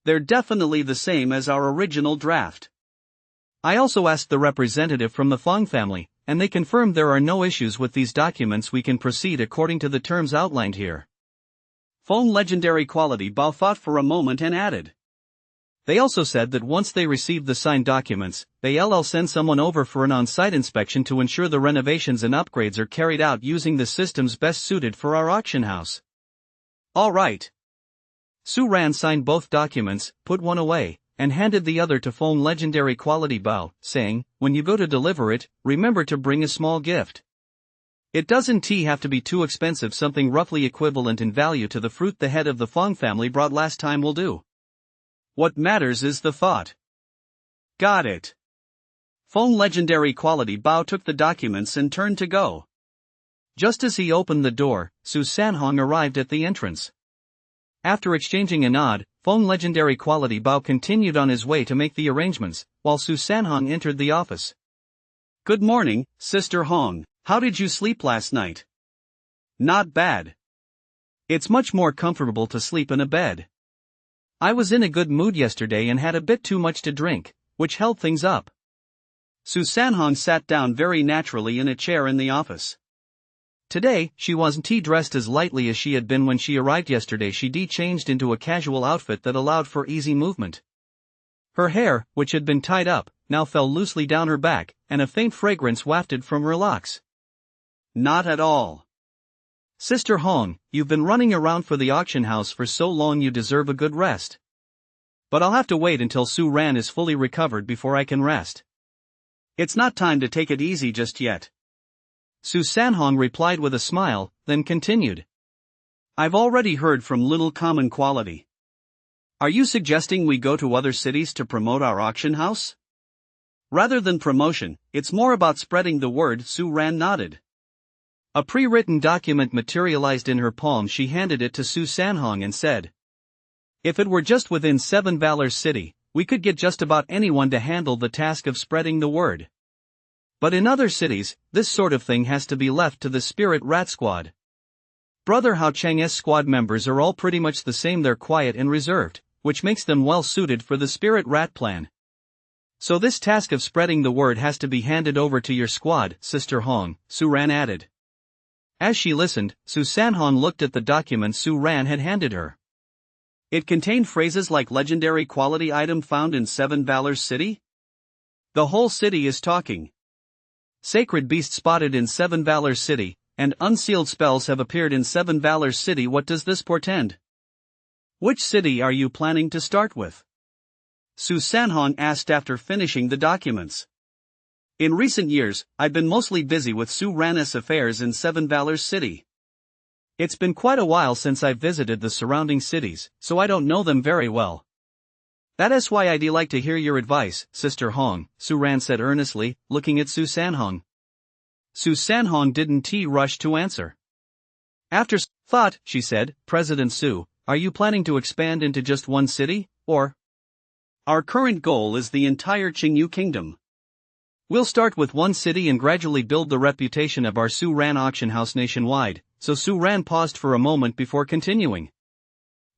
They're definitely the same as our original draft. I also asked the representative from the Feng family, and they confirmed there are no issues with these documents. We can proceed according to the terms outlined here. Feng legendary quality Bao thought for a moment and added. They also said that once they receive the signed documents, they'll send someone over for an on-site inspection to ensure the renovations and upgrades are carried out using the systems best suited for our auction house. All right. Su Ran signed both documents, put one away, and handed the other to phone legendary quality Bao, saying, "When you go to deliver it, remember to bring a small gift. It doesn't have to be too expensive, something roughly equivalent in value to the fruit the head of the Fong family brought last time will do. What matters is the thought." Got it. Phone legendary quality Bao took the documents and turned to go. Just as he opened the door, Su Sanhong arrived at the entrance. After exchanging a nod, phone legendary quality Bao continued on his way to make the arrangements, while Su Sanhong entered the office. "Good morning, Sister Hong. How did you sleep last night?" "Not bad. It's much more comfortable to sleep in a bed. I was in a good mood yesterday and had a bit too much to drink, which held things up." Su Sanhong sat down very naturally in a chair in the office. Today, she wasn't dressed as lightly as she had been when she arrived yesterday. She changed into a casual outfit that allowed for easy movement. Her hair, which had been tied up, now fell loosely down her back, and a faint fragrance wafted from her locks. "Not at all. Sister Hong, you've been running around for the auction house for so long, you deserve a good rest. But I'll have to wait until Su Ran is fully recovered before I can rest. It's not time to take it easy just yet." Su Sanhong replied with a smile, then continued. "I've already heard from Little Common Quality. Are you suggesting we go to other cities to promote our auction house?" "Rather than promotion, it's more about spreading the word." Su Ran nodded. A pre-written document materialized in her palm. She handed it to Su Sanhong and said, "If it were just within 7 Valor's city, we could get just about anyone to handle the task of spreading the word. But in other cities, this sort of thing has to be left to the Spirit Rat Squad. Brother Hao Chang's squad members are all pretty much the same. They're quiet and reserved, which makes them well suited for the Spirit Rat plan. So this task of spreading the word has to be handed over to your squad, Sister Hong," Su Ran added. As she listened, Su Sanhong looked at the document Su Ran had handed her. It contained phrases like legendary quality item found in 7 Valor's city. The whole city is talking. Sacred beast spotted in 7 Valor's city, and unsealed spells have appeared in 7 Valor's city. What does this portend? Which city are you planning to start with? Su Sanhong asked after finishing the documents. In recent years, I've been mostly busy with Su Ran's affairs in 7 Valor's city. It's been quite a while since I've visited the surrounding cities, so I don't know them very well. That's why I'd like to hear your advice, Sister Hong, Su Ran said earnestly, looking at Su Sanhong. Su Sanhong didn't rush to answer. After thought, she said, "President Su, are you planning to expand into just one city, or?" "Our current goal is the entire Qingyu Kingdom. We'll start with one city and gradually build the reputation of our Su Ran auction house nationwide." So Su Ran paused for a moment before continuing.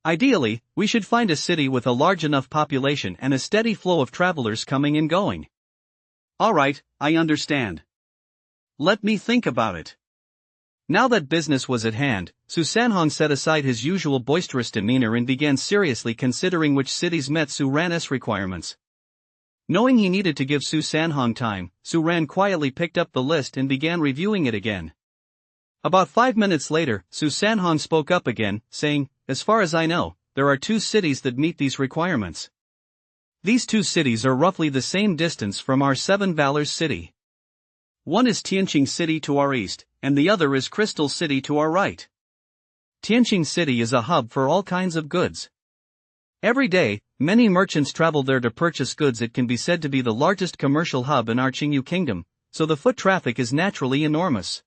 "Ideally, we should find a city with a large enough population and a steady flow of travelers coming and going." "All right, I understand. Let me think about it." Now that business was at hand, Su Sanhong set aside his usual boisterous demeanor and began seriously considering which cities met Su Ran's requirements. Knowing he needed to give Su Sanhong time, Su Ran quietly picked up the list and began reviewing it again. About 5 minutes later, Su Sanhong spoke up again, saying, "As far as I know, there are 2 cities that meet these requirements. These 2 cities are roughly the same distance from our 7 Valor's city. One is Tianqing City to our east, and the other is Crystal City to our right. Tianqing City is a hub for all kinds of goods. Every day, many merchants travel there to purchase goods. It can be said to be the largest commercial hub in our Qingyu Kingdom, so the foot traffic is naturally enormous.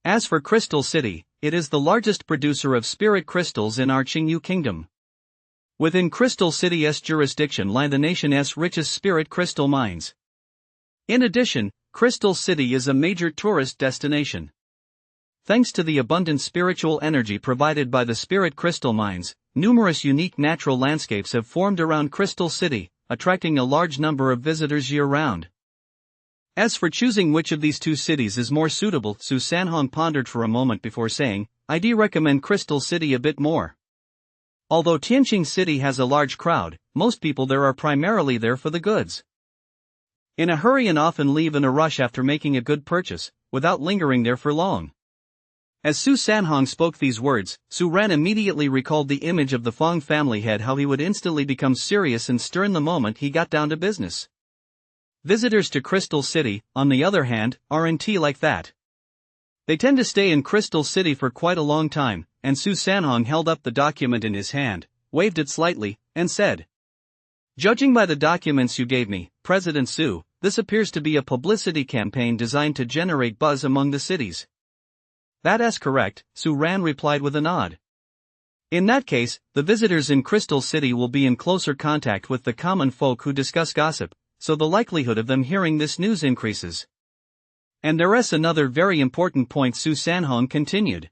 As for Crystal City, it is the largest producer of spirit crystals in our Qingyu Kingdom. Within Crystal City's jurisdiction lie the nation's richest spirit crystal mines. In addition, Crystal City is a major tourist destination. Thanks to the abundant spiritual energy provided by the spirit crystal mines, numerous unique natural landscapes have formed around Crystal City, attracting a large number of visitors year-round. As for choosing which of these 2 cities is more suitable, Su Sanhong pondered for a moment before saying, "I'd recommend Crystal City a bit more. Although Tianqing City has a large crowd, most people there are primarily there for the goods. In a hurry and often leave in a rush after making a good purchase, without lingering there for long. As Su Sanhong spoke these words, Su Ran immediately recalled the image of the Fong family head, how he would instantly become serious and stern the moment he got down to business. Visitors to Crystal City, on the other hand, aren't like that. They tend to stay in Crystal City for quite a long time, and Su Sanhong held up the document in his hand, waved it slightly, and said, "Judging by the documents you gave me, President Su, this appears to be a publicity campaign designed to generate buzz among the cities." "That's correct," Su Ran replied with a nod. "In that case, the visitors in Crystal City will be in closer contact with the common folk who discuss gossip, so the likelihood of them hearing this news increases. And there's another very important point," Su Sanhong continued.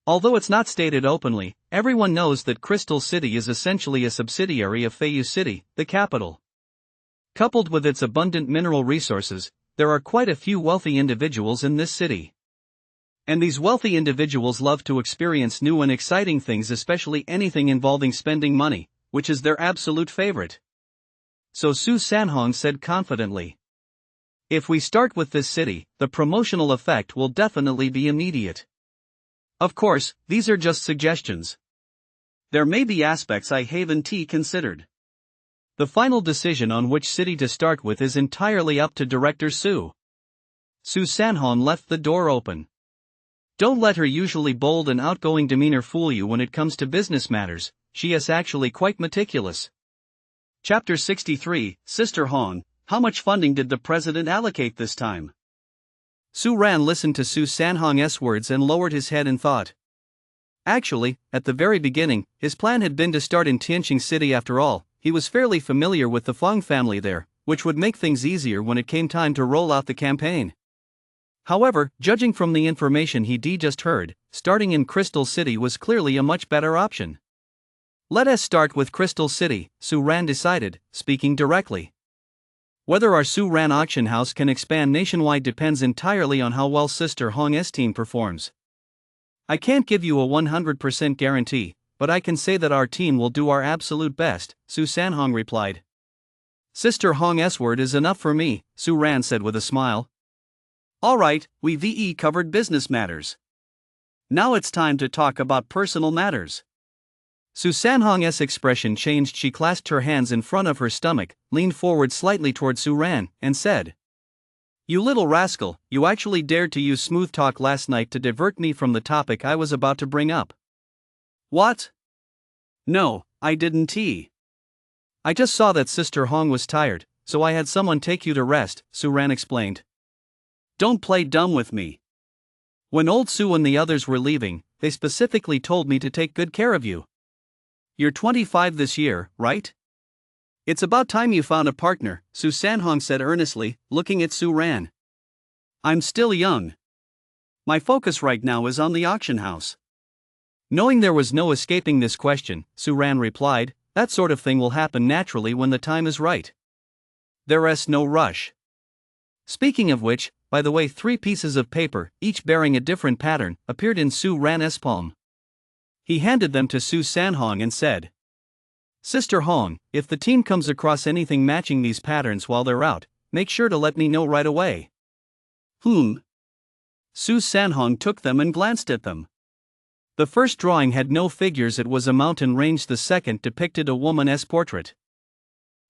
"Although it's not stated openly, everyone knows that Crystal City is essentially a subsidiary of Feiyu City, the capital. Coupled with its abundant mineral resources, there are quite a few wealthy individuals in this city. And these wealthy individuals love to experience new and exciting things, especially anything involving spending money, which is their absolute favorite." So Su Sanhong said confidently, "If we start with this city, the promotional effect will definitely be immediate. Of course, these are just suggestions. There may be aspects I haven't considered. The final decision on which city to start with is entirely up to Director Su." Su Sanhong left the door open. Don't let her usually bold and outgoing demeanor fool you when it comes to business matters. She is actually quite meticulous. Chapter 63, Sister Hong, how much funding did the president allocate this time? Su Ran listened to Su Sanhong's words and lowered his head in thought. Actually, at the very beginning, his plan had been to start in Tianqing City. After all, he was fairly familiar with the Fong family there, which would make things easier when it came time to roll out the campaign. However, judging from the information he just heard, starting in Crystal City was clearly a much better option. "Let us start with Crystal City," Su Ran decided, speaking directly. "Whether our Su Ran auction house can expand nationwide depends entirely on how well Sister Hong's team performs. I can't give you a 100% guarantee, but I can say that our team will do our absolute best," Su Sanhong replied. "Sister Hong's word is enough for me," Su Ran said with a smile. "Alright, we've covered business matters. Now it's time to talk about personal matters." Su Sanhong's expression changed. She clasped her hands in front of her stomach, leaned forward slightly toward Su Ran, and said, "You little rascal, you actually dared to use smooth talk last night to divert me from the topic I was about to bring up." "What?" "No, I didn't. I just saw that Sister Hong was tired, so I had someone take you to rest," Su Ran explained. "Don't play dumb with me. When old Su and the others were leaving, they specifically told me to take good care of you. You're 25 this year, right? It's about time you found a partner," Su Sanhong said earnestly, looking at Su Ran. "I'm still young. My focus right now is on the auction house." Knowing there was no escaping this question, Su Ran replied, "That sort of thing will happen naturally when the time is right. There's no rush. Speaking of which, by the way, 3 pieces of paper, each bearing a different pattern, appeared in Su Ran's palm. He handed them to Su Sanhong and said, "Sister Hong, if the team comes across anything matching these patterns while they're out, make sure to let me know right away." Su Sanhong took them and glanced at them. The first drawing had no figures. It was a mountain range. The second depicted a woman's portrait.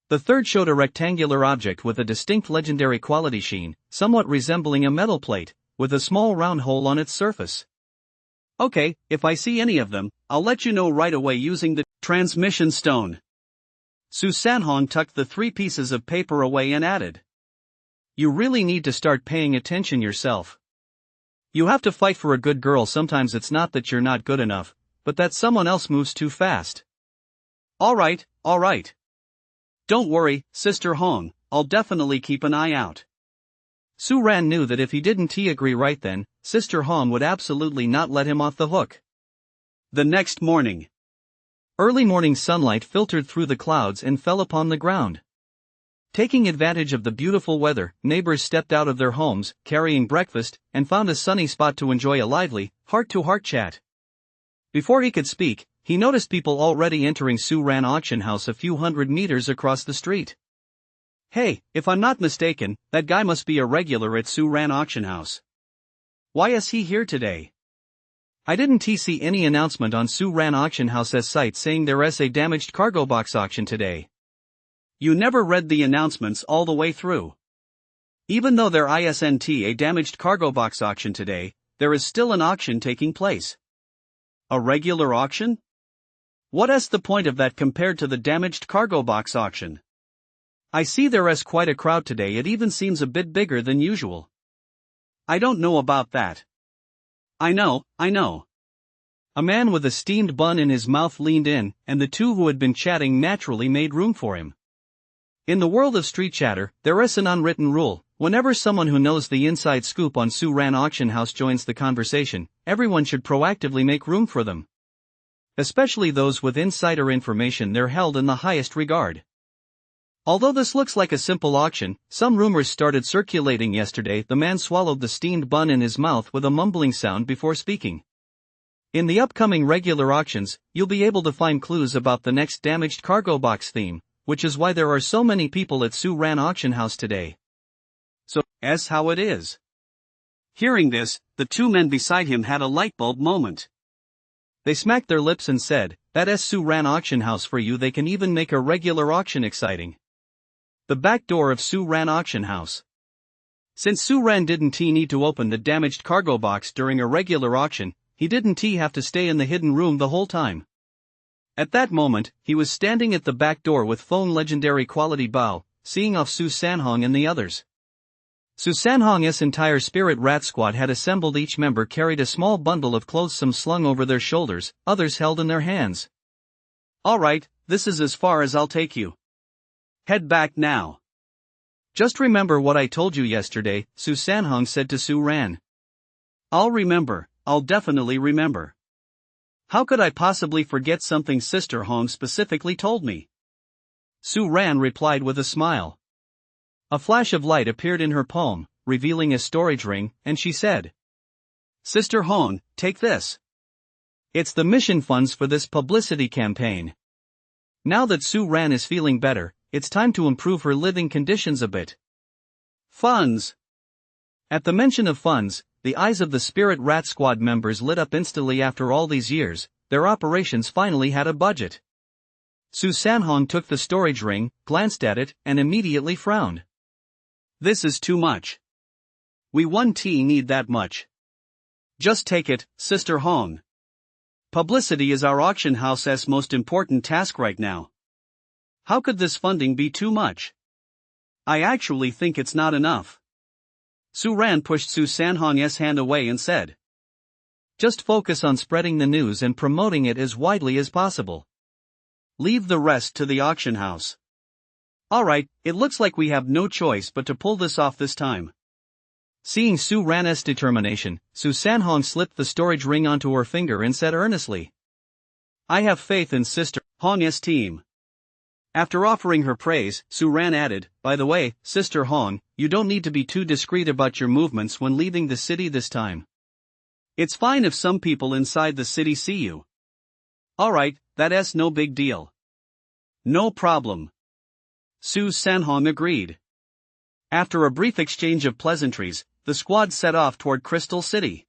The third showed a rectangular object with a distinct legendary quality sheen, somewhat resembling a metal plate, with a small round hole on its surface. "Okay, if I see any of them, I'll let you know right away using the transmission stone." Su Sanhong tucked the 3 pieces of paper away and added, "You really need to start paying attention yourself. You have to fight for a good girl. Sometimes it's not that you're not good enough, but that someone else moves too fast." Alright. Don't worry, Sister Hong, I'll definitely keep an eye out." Su Ran knew that if he didn't agree right then, Sister Hong would absolutely not let him off the hook. The next morning. Early morning sunlight filtered through the clouds and fell upon the ground. Taking advantage of the beautiful weather, neighbors stepped out of their homes, carrying breakfast, and found a sunny spot to enjoy a lively, heart-to-heart chat. Before he could speak, he noticed people already entering Su Ran auction house a few hundred meters across the street. "Hey, if I'm not mistaken, that guy must be a regular at Su Ran auction house. Why is he here today?" I didn't see any announcement on Su Ran Auction House's site saying there's a damaged cargo box auction today. You never read the announcements all the way through. Even though there isn't a damaged cargo box auction today, there is still an auction taking place. A regular auction? What's the point of that compared to the damaged cargo box auction? I see there's quite a crowd today, it even seems a bit bigger than usual. I don't know about that. I know. A man with a steamed bun in his mouth leaned in, and the two who had been chatting naturally made room for him. In the world of street chatter, there is an unwritten rule: whenever someone who knows the inside scoop on Su Ran Auction House joins the conversation, everyone should proactively make room for them. Especially those with insider information they're held in the highest regard. Although this looks like a simple auction, some rumors started circulating yesterday. The man swallowed the steamed bun in his mouth with a mumbling sound before speaking. In the upcoming regular auctions, you'll be able to find clues about the next damaged cargo box theme, which is why there are so many people at Su Ran Auction House today. So, as how it is. Hearing this, the two men beside him had a light bulb moment. They smacked their lips and said, "That's Su Ran Auction House for you." They can even make a regular auction exciting. The back door of Su Ran Auction House. Since Su Ran didn't need to open the damaged cargo box during a regular auction, he didn't have to stay in the hidden room the whole time. At that moment, he was standing at the back door with phone legendary quality Bao, seeing off Su Sanhong and the others. Su Sanhong's entire spirit rat squad had assembled. Each member carried a small bundle of clothes, some slung over their shoulders, others held in their hands. "Alright, this is as far as I'll take you. Head back now. Just remember what I told you yesterday," Su Sanhong said to Su Ran. "I'll remember, I'll definitely remember. How could I possibly forget something Sister Hong specifically told me?" Su Ran replied with a smile. A flash of light appeared in her palm, revealing a storage ring, and she said, "Sister Hong, take this. It's the mission funds for this publicity campaign." Now that Su Ran is feeling better, it's time to improve her living conditions a bit. Funds. At the mention of funds, the eyes of the Spirit Rat Squad members lit up instantly. After all these years, their operations finally had a budget. Su Sanhong took the storage ring, glanced at it, and immediately frowned. "This is too much. We won't need that much. Just take it, Sister Hong. Publicity is our auction house's most important task right now. How could this funding be too much? I actually think it's not enough." Su Ran pushed Su Sanhong's hand away and said, "Just focus on spreading the news and promoting it as widely as possible. Leave the rest to the auction house." "Alright, it looks like we have no choice but to pull this off this time." Seeing Su Ran's determination, Su Sanhong slipped the storage ring onto her finger and said earnestly, "I have faith in Sister Hong's team." After offering her praise, Su Ran added, "By the way, Sister Hong, you don't need to be too discreet about your movements when leaving the city this time. It's fine if some people inside the city see you." "Alright, that's no big deal." "No problem." Su Sanhong agreed. After a brief exchange of pleasantries, the squad set off toward Crystal City.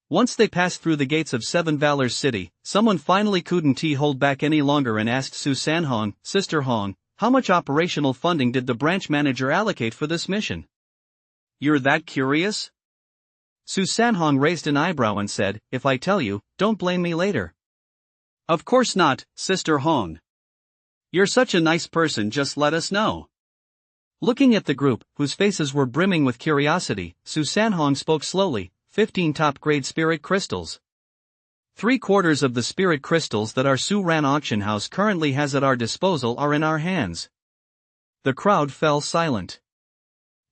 Once they passed through the gates of Seven Valors City, someone finally couldn't hold back any longer and asked Su Sanhong, "Sister Hong, how much operational funding did the branch manager allocate for this mission?" "You're that curious?" Su Sanhong raised an eyebrow and said, "If I tell you, don't blame me later." "Of course not, Sister Hong. You're such a nice person, just let us know." Looking at the group, whose faces were brimming with curiosity, Su Sanhong spoke slowly, 15 top-grade spirit crystals. 3/4 of the spirit crystals that our Su Ran auction house currently has at our disposal are in our hands. The crowd fell silent.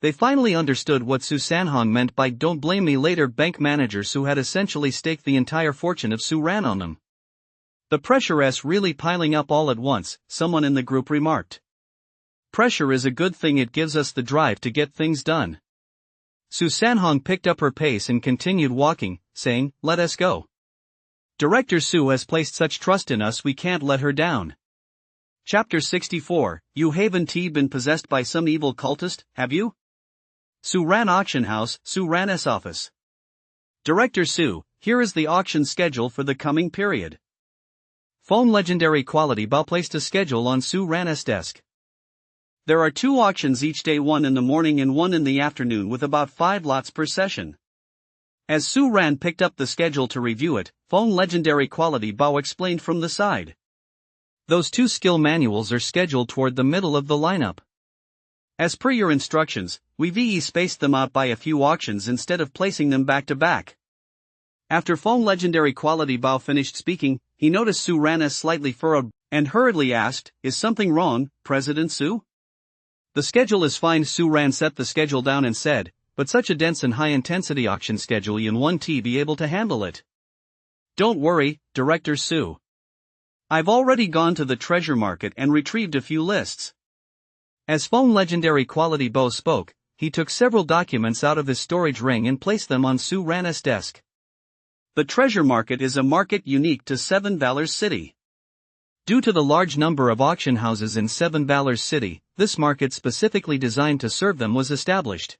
They finally understood what Su Sanhong meant by "don't blame me later." Bank managers who had essentially staked the entire fortune of Su Ran on them. "The pressure's really piling up all at once," someone in the group remarked. "Pressure is a good thing, it gives us the drive to get things done." Su Sanhong picked up her pace and continued walking, saying, "Let us go. Director Su has placed such trust in us, we can't let her down." Chapter 64, You haven't been possessed by some evil cultist, have you? Su Ran Auction House, Su Ran's office. Director Su, here is the auction schedule for the coming period. Phone legendary quality bow placed a schedule on Su Ran's desk. There are 2 auctions each day, one in the morning and one in the afternoon, with about 5 lots per session. As Su Ran picked up the schedule to review it, Phone legendary quality bow explained from the side. Those 2 skill manuals are scheduled toward the middle of the lineup. As per your instructions, we VE spaced them out by a few auctions instead of placing them back to back. After Phone legendary quality bow finished speaking, he noticed Su Ran's slightly furrowed, and hurriedly asked, "Is something wrong, President Su?" "The schedule is fine." Su Ran set the schedule down and said, "But such a dense and high-intensity auction schedule, you won't be able to handle it." "Don't worry, Director Su. I've already gone to the treasure market and retrieved a few lists." As Phone legendary quality bow spoke, he took several documents out of his storage ring and placed them on Su Ran's desk. The treasure market is a market unique to Seven Valors City. Due to the large number of auction houses in Seven Valors City, this market specifically designed to serve them was established.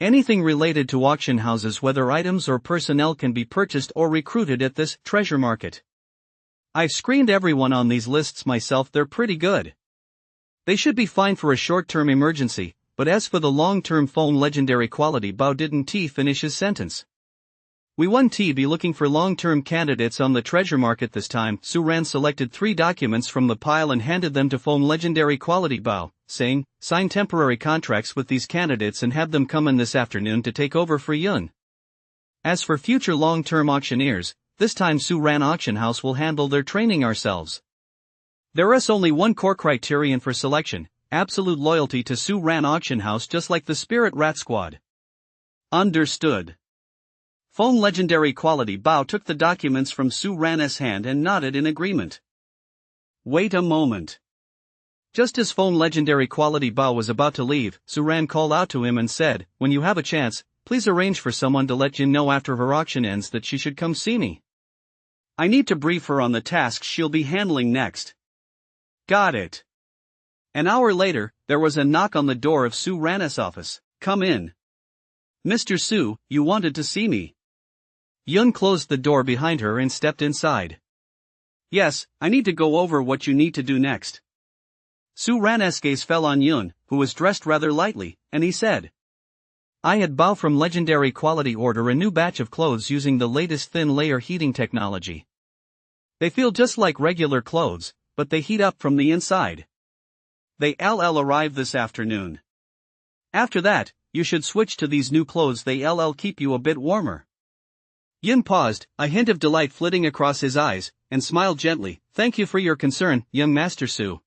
Anything related to auction houses, whether items or personnel, can be purchased or recruited at this treasure market. I've screened everyone on these lists myself. They're pretty good. They should be fine for a short-term emergency, but as for the long-term, Phone legendary quality bow didn't finish his sentence. "We won't be looking for long-term candidates on the treasure market this time." Su Ran selected 3 documents from the pile and handed them to Phone legendary quality bow, saying, "Sign temporary contracts with these candidates and have them come in this afternoon to take over for Yun. As for future long-term auctioneers, this time Su Ran Auction House will handle their training ourselves. There is only one core criterion for selection: absolute loyalty to Su Ran Auction House, just like the Spirit Rat Squad." "Understood." Phone legendary quality bow took the documents from Su Ran's hand and nodded in agreement. "Wait a moment." Just as Phone legendary quality bow was about to leave, Su Ran called out to him and said, "When you have a chance, please arrange for someone to let Yun know after her auction ends that she should come see me. I need to brief her on the tasks she'll be handling next." "Got it." An hour later, there was a knock on the door of Su Ran's office. "Come in. Mr. Su, you wanted to see me." Yun closed the door behind her and stepped inside. "Yes, I need to go over what you need to do next." Su Ran's gaze fell on Yun, who was dressed rather lightly, and he said, "I had bow from legendary quality order a new batch of clothes using the latest thin layer heating technology. They feel just like regular clothes, but they heat up from the inside. They arrive this afternoon. After that, you should switch to these new clothes. They keep you a bit warmer." Yun paused, a hint of delight flitting across his eyes, and smiled gently. "Thank you for your concern, young Master Su."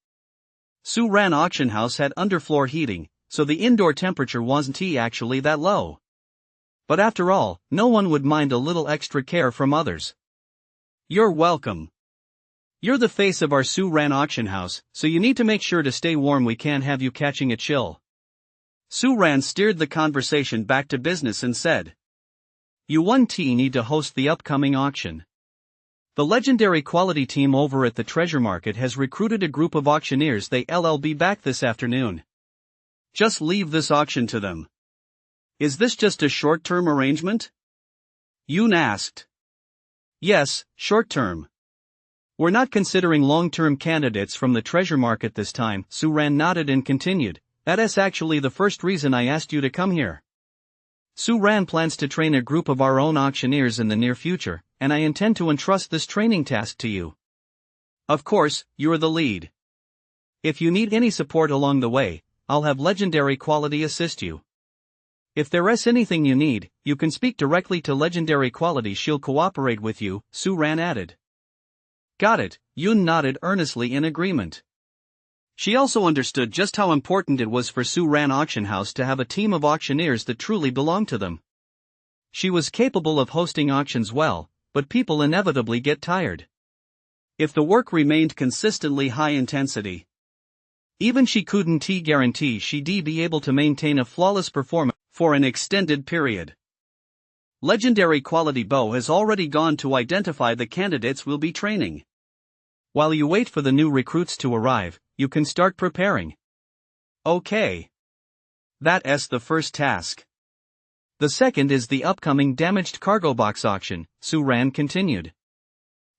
Su Ran Auction House had underfloor heating, so the indoor temperature wasn't actually that low. But after all, no one would mind a little extra care from others. "You're welcome. You're the face of our Su Ran Auction House, so you need to make sure to stay warm. We can't have you catching a chill." Su Ran steered the conversation back to business and said, "You need to host the upcoming auction. The legendary quality team over at the treasure market has recruited a group of auctioneers. They'll be back this afternoon. Just leave this auction to them." "Is this just a short-term arrangement?" Yun asked. "Yes, short-term. We're not considering long-term candidates from the treasure market this time." Su Ran nodded and continued, "That's actually the first reason I asked you to come here. Su Ran plans to train a group of our own auctioneers in the near future, and I intend to entrust this training task to you. Of course, you're the lead. If you need any support along the way, I'll have legendary quality assist you. If there is anything you need, you can speak directly to legendary quality. She'll cooperate with you," Su Ran added. "Got it," Yun nodded earnestly in agreement. She also understood just how important it was for Su Ran Auction House to have a team of auctioneers that truly belonged to them. She was capable of hosting auctions well, but people inevitably get tired. If the work remained consistently high intensity, even she couldn't guarantee she'd be able to maintain a flawless performance for an extended period. Legendary quality bow has already gone to identify the candidates we'll be training. While you wait for the new recruits to arrive, you can start preparing. Okay. That's the first task. The second is the upcoming damaged cargo box auction, Su Ran continued.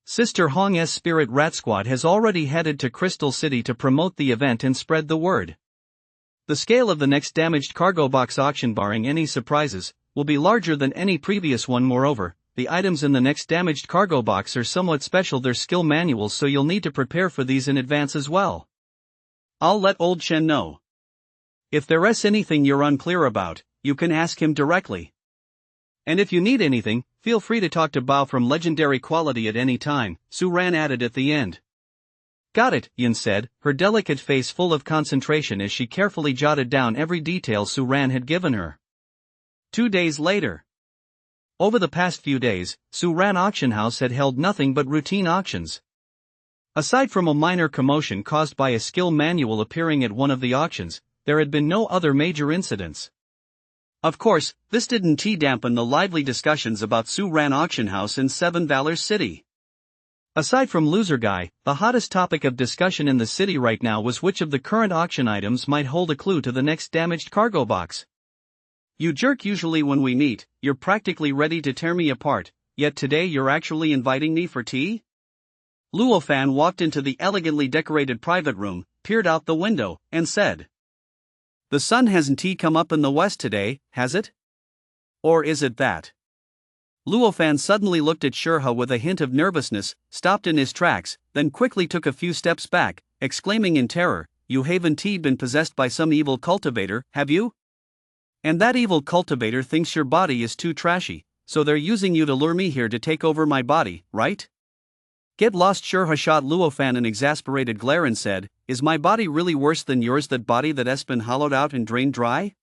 Sister Hong's Spirit Rat Squad has already headed to Crystal City to promote the event and spread the word. The scale of the next damaged cargo box auction, barring any surprises, will be larger than any previous one. Moreover, the items in the next damaged cargo box are somewhat special. They're skill manuals, so you'll need to prepare for these in advance as well. I'll let old Chen know. If there's anything you're unclear about, you can ask him directly. And if you need anything, feel free to talk to Bao from Legendary Quality at any time, Su Ran added at the end. Got it, Yin said, her delicate face full of concentration as she carefully jotted down every detail Su Ran had given her. 2 days later. Over the past few days, Su Ran Auction House had held nothing but routine auctions. Aside from a minor commotion caused by a skill manual appearing at one of the auctions, there had been no other major incidents. Of course, this didn't dampen the lively discussions about Su Ran Auction House in Seven Valors City. Aside from Loser Guy, the hottest topic of discussion in the city right now was which of the current auction items might hold a clue to the next damaged cargo box. You jerk, usually when we meet, you're practically ready to tear me apart, yet today you're actually inviting me for tea? Luo Fan walked into the elegantly decorated private room, peered out the window, and said, "The sun hasn't come up in the west today, has it? Or is it that?" Luo Fan suddenly looked at Shurha with a hint of nervousness, stopped in his tracks, then quickly took a few steps back, exclaiming in terror, "You haven't been possessed by some evil cultivator, have you? And that evil cultivator thinks your body is too trashy, so they're using you to lure me here to take over my body, right?" Get lost. Shurha shot Luo Fan an exasperated glare and said, "Is my body really worse than yours, that body that's been hollowed out and drained dry?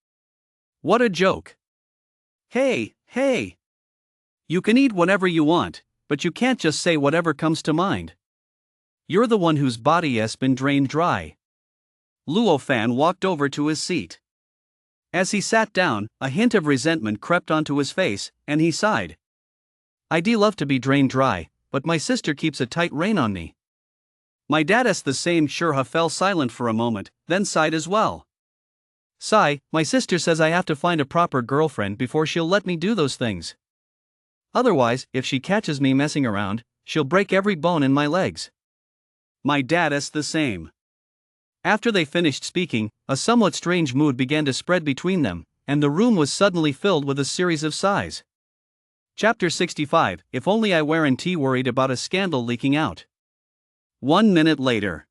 What a joke. Hey. You can eat whatever you want, but you can't just say whatever comes to mind. You're the one whose body has been drained dry." Luo Fan walked over to his seat. As he sat down, a hint of resentment crept onto his face, and he sighed. "I'd love to be drained dry, but my sister keeps a tight rein on me." "My dad's the same." Shurha fell silent for a moment, then sighed as well. "Sigh, my sister says I have to find a proper girlfriend before she'll let me do those things. Otherwise, if she catches me messing around, she'll break every bone in my legs." "My dad's the same." After they finished speaking, a somewhat strange mood began to spread between them, and the room was suddenly filled with a series of sighs. Chapter 65, If only I weren't worried about a scandal leaking out. 1 minute later.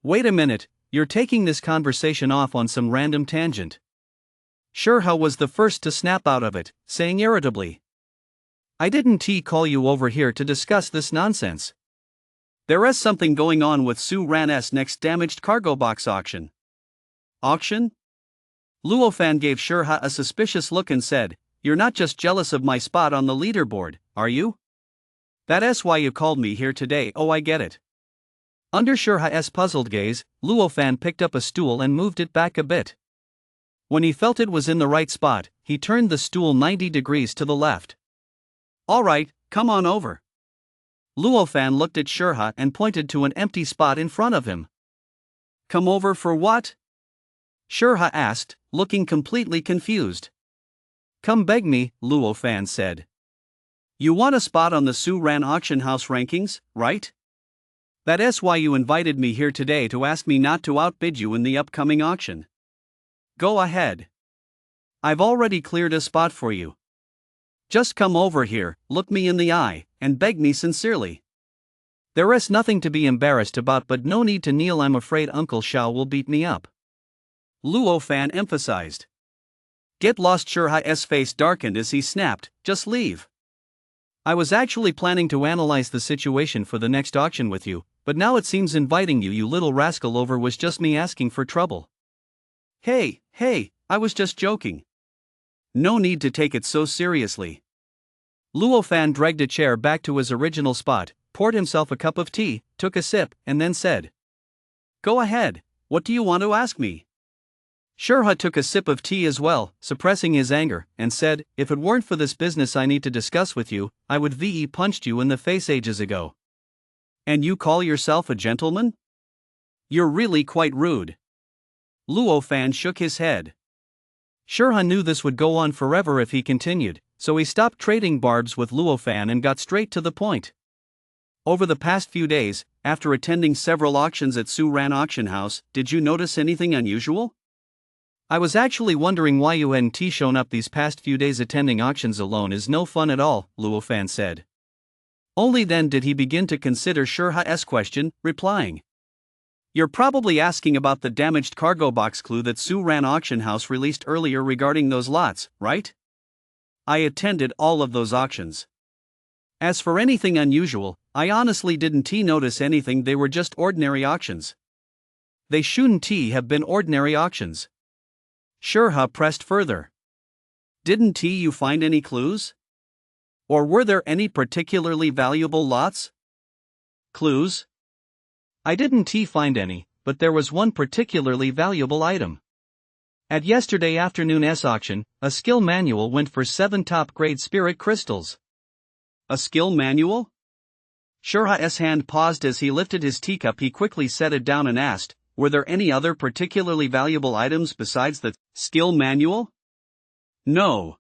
Wait a minute, you're taking this conversation off on some random tangent. Shurha was the first to snap out of it, saying irritably, "I didn't call you over here to discuss this nonsense. There is something going on with Su Ran's next damaged cargo box auction." "Auction?" Luo Fan gave Shurha a suspicious look and said, "You're not just jealous of my spot on the leaderboard, are you? That's why you called me here today. Oh, I get it." Under Shurha's puzzled gaze, Luo Fan picked up a stool and moved it back a bit. When he felt it was in the right spot, he turned the stool 90 degrees to the left. "All right, come on over." Luo Fan looked at Shurha and pointed to an empty spot in front of him. "Come over for what?" Shurha asked, looking completely confused. "Come beg me," Luo Fan said. "You want a spot on the Su Ran auction house rankings, right? That's why you invited me here today, to ask me not to outbid you in the upcoming auction. Go ahead. I've already cleared a spot for you. Just come over here, look me in the eye, and beg me sincerely. There is nothing to be embarrassed about, but no need to kneel. I'm afraid Uncle Xiao will beat me up," Luo Fan emphasized. Get lost. Shurha's face darkened as he snapped, "Just leave. I was actually planning to analyze the situation for the next auction with you, but now it seems inviting you little rascal over was just me asking for trouble." Hey, I was just joking. No need to take it so seriously." Luo Fan dragged a chair back to his original spot, poured himself a cup of tea, took a sip, and then said, "Go ahead, what do you want to ask me?" Shurha took a sip of tea as well, suppressing his anger, and said, "If it weren't for this business I need to discuss with you, I would punched you in the face ages ago. And you call yourself a gentleman? You're really quite rude." Luo Fan shook his head. Shurha knew this would go on forever if he continued, so he stopped trading barbs with Luofan and got straight to the point. Over the past few days, after attending several auctions at Suran Auction House, did you notice anything unusual? I was actually wondering why you hadn't shown up these past few days. Attending auctions alone is no fun at all, Luofan said. Only then did he begin to consider Shurha's question, replying. You're probably asking about the damaged cargo box clue that Suran Auction House released earlier regarding those lots, right? I attended all of those auctions. As for anything unusual, I honestly didn't notice anything. They were just ordinary auctions. They shouldn't have been ordinary auctions. Shurha pressed further. Didn't you find any clues? Or were there any particularly valuable lots? Clues? I didn't find any, but there was one particularly valuable item. At yesterday afternoon's auction, a skill manual went for 7 top-grade spirit crystals. A skill manual? Shurha's hand paused as he lifted his teacup. He quickly set it down and asked, were there any other particularly valuable items besides the skill manual? No.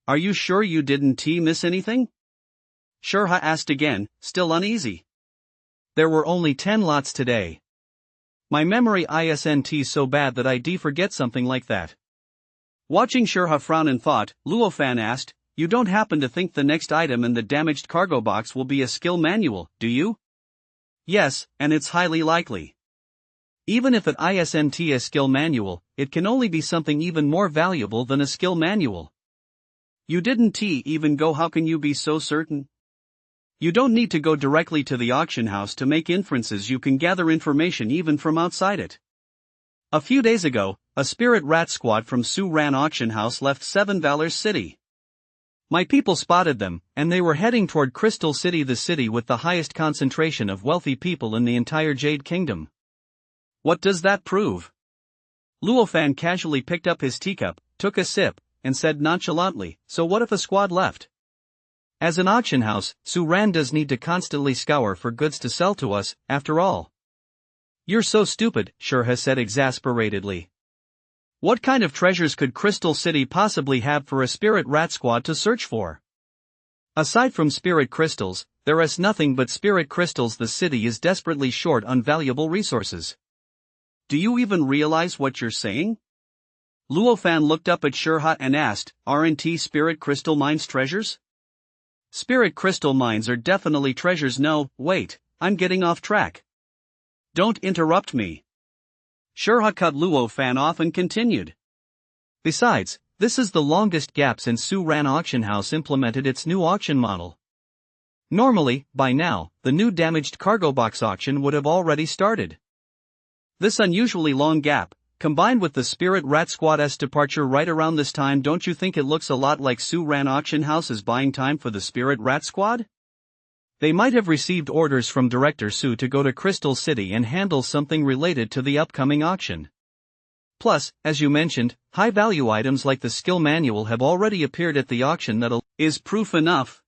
Are you sure you didn't miss anything? Shurha asked again, still uneasy. There were only 10 lots today. My memory isn't so bad that I forget something like that. Watching Shurha frown in thought, Luofan asked, you don't happen to think the next item in the damaged cargo box will be a skill manual, do you? Yes, and it's highly likely. Even if it isn't a skill manual, it can only be something even more valuable than a skill manual. You didn't even go. How can you be so certain? You don't need to go directly to the auction house to make inferences. You can gather information even from outside it. A few days ago, a spirit rat squad from Suran Auction House left 7 Valor City. My people spotted them, and they were heading toward Crystal City, the city with the highest concentration of wealthy people in the entire Jade Kingdom. What does that prove? Luofan casually picked up his teacup, took a sip, and said nonchalantly, so what if a squad left? As an auction house, Suran does need to constantly scour for goods to sell to us, after all. You're so stupid, Shurha said exasperatedly. What kind of treasures could Crystal City possibly have for a spirit rat squad to search for? Aside from spirit crystals, there is nothing but spirit crystals. The city is desperately short on valuable resources. Do you even realize what you're saying? Luofan looked up at Shurha and asked, aren't spirit crystal mines treasures? Spirit crystal mines are definitely treasures. No, wait, I'm getting off track. Don't interrupt me. Shurha cut Luofan off and continued. Besides, this is the longest gap since Suran Auction House implemented its new auction model. Normally, by now, the new damaged cargo box auction would have already started. This unusually long gap, combined with the Spirit Rat Squad's departure right around this time, don't you think it looks a lot like Suran Auction House is buying time for the Spirit Rat Squad? They might have received orders from Director Su to go to Crystal City and handle something related to the upcoming auction. Plus, as you mentioned, high-value items like the skill manual have already appeared at the auction. That is proof enough.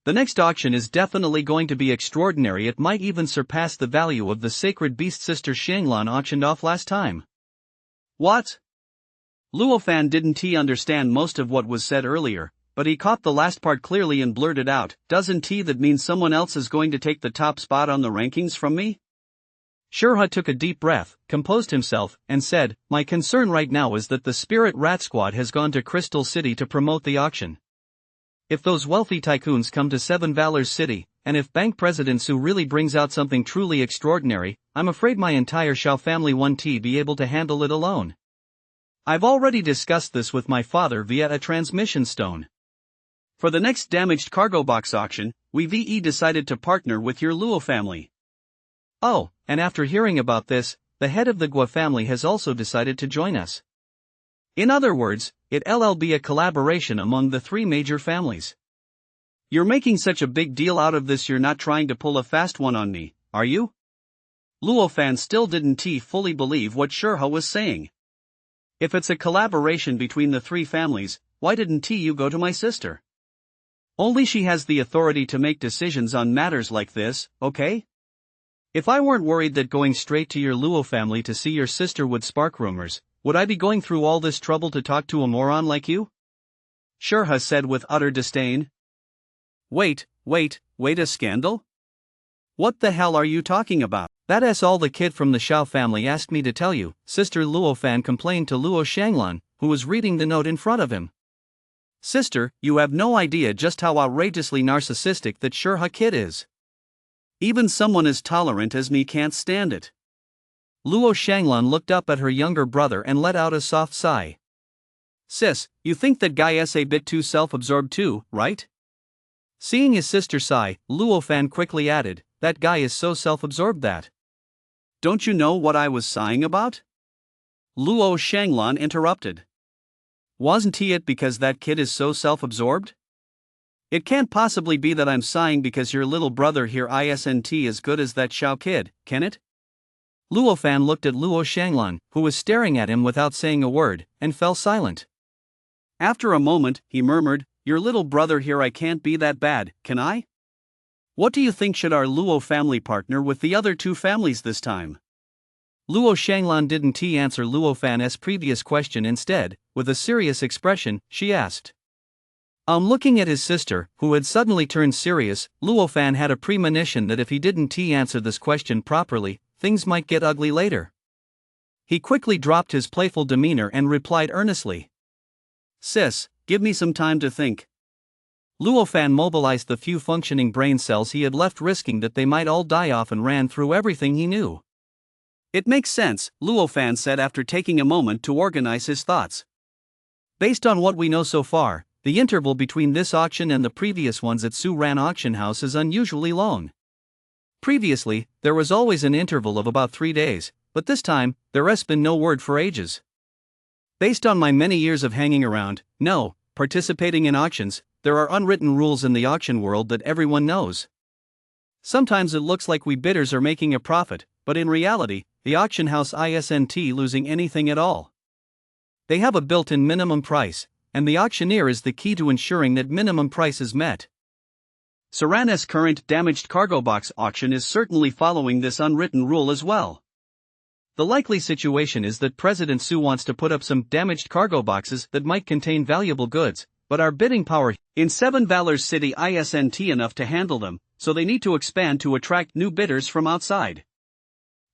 The next auction is definitely going to be extraordinary. It might even surpass the value of the Sacred Beast Sister Xianglan auctioned off last time. What? Luofan didn't understand most of what was said earlier, but he caught the last part clearly and blurted out, doesn't that mean someone else is going to take the top spot on the rankings from me? Shurha took a deep breath, composed himself, and said, my concern right now is that the Spirit Rat Squad has gone to Crystal City to promote the auction. If those wealthy tycoons come to 7 Valor's City, and if Bank President Su really brings out something truly extraordinary, I'm afraid my entire Shao family won't be able to handle it alone. I've already discussed this with my father via a transmission stone. For the next damaged cargo box auction, we decided to partner with your Luo family. Oh, and after hearing about this, the head of the Gua family has also decided to join us. In other words, it'll be a collaboration among the 3 major families. You're making such a big deal out of this. You're not trying to pull a fast one on me, are you? Luofan still didn't fully believe what Shurha was saying. If it's a collaboration between the 3 families, why didn't you go to my sister? Only she has the authority to make decisions on matters like this, okay? If I weren't worried that going straight to your Luo family to see your sister would spark rumors, Would I be going through all this trouble to talk to a moron like you? Shurha said with utter disdain. Wait, a scandal? What the hell are you talking about? That's all the kid from the Shao family asked me to tell you, Sister Luo Fan complained to Luo Shanglan, who was reading the note in front of him. Sister, you have no idea just how outrageously narcissistic that Shurha kid is. Even someone as tolerant as me can't stand it. Luo Shanglan looked up at her younger brother and let out a soft sigh. Sis, you think that guy is a bit too self-absorbed too, right? Seeing his sister sigh, Luo Fan quickly added, that guy is so self-absorbed that. Don't you know what I was sighing about? Luo Shanglan interrupted. Wasn't he it because that kid is so self-absorbed? It can't possibly be that I'm sighing because your little brother here isn't as good as that Shao kid, can it? Luo Fan looked at Luo Shanglan, who was staring at him without saying a word, and fell silent. After a moment, he murmured, your little brother here I can't be that bad, can I? What do you think should our Luo family partner with the other two families this time? Luo Shanglan didn't answer Luo Fan's previous question. Instead, with a serious expression, she asked. Looking at his sister, who had suddenly turned serious, Luo Fan had a premonition that if he didn't answer this question properly, things might get ugly later. He quickly dropped his playful demeanor and replied earnestly. Sis, give me some time to think. Luo Fan mobilized the few functioning brain cells he had left, risking that they might all die off, and ran through everything he knew. It makes sense, Luo Fan said after taking a moment to organize his thoughts. Based on what we know so far, the interval between this auction and the previous ones at Su Ran Auction House is unusually long. Previously, there was always an interval of about 3 days, but this time, there has been no word for ages. Based on my many years of hanging around, participating in auctions, there are unwritten rules in the auction world that everyone knows. Sometimes it looks like we bidders are making a profit, but in reality, the auction house isn't losing anything at all. They have a built-in minimum price, and the auctioneer is the key to ensuring that minimum price is met. Saran's current damaged cargo box auction is certainly following this unwritten rule as well. The likely situation is that President Su wants to put up some damaged cargo boxes that might contain valuable goods, but our bidding power in Seven Valors City isn't enough to handle them, so they need to expand to attract new bidders from outside.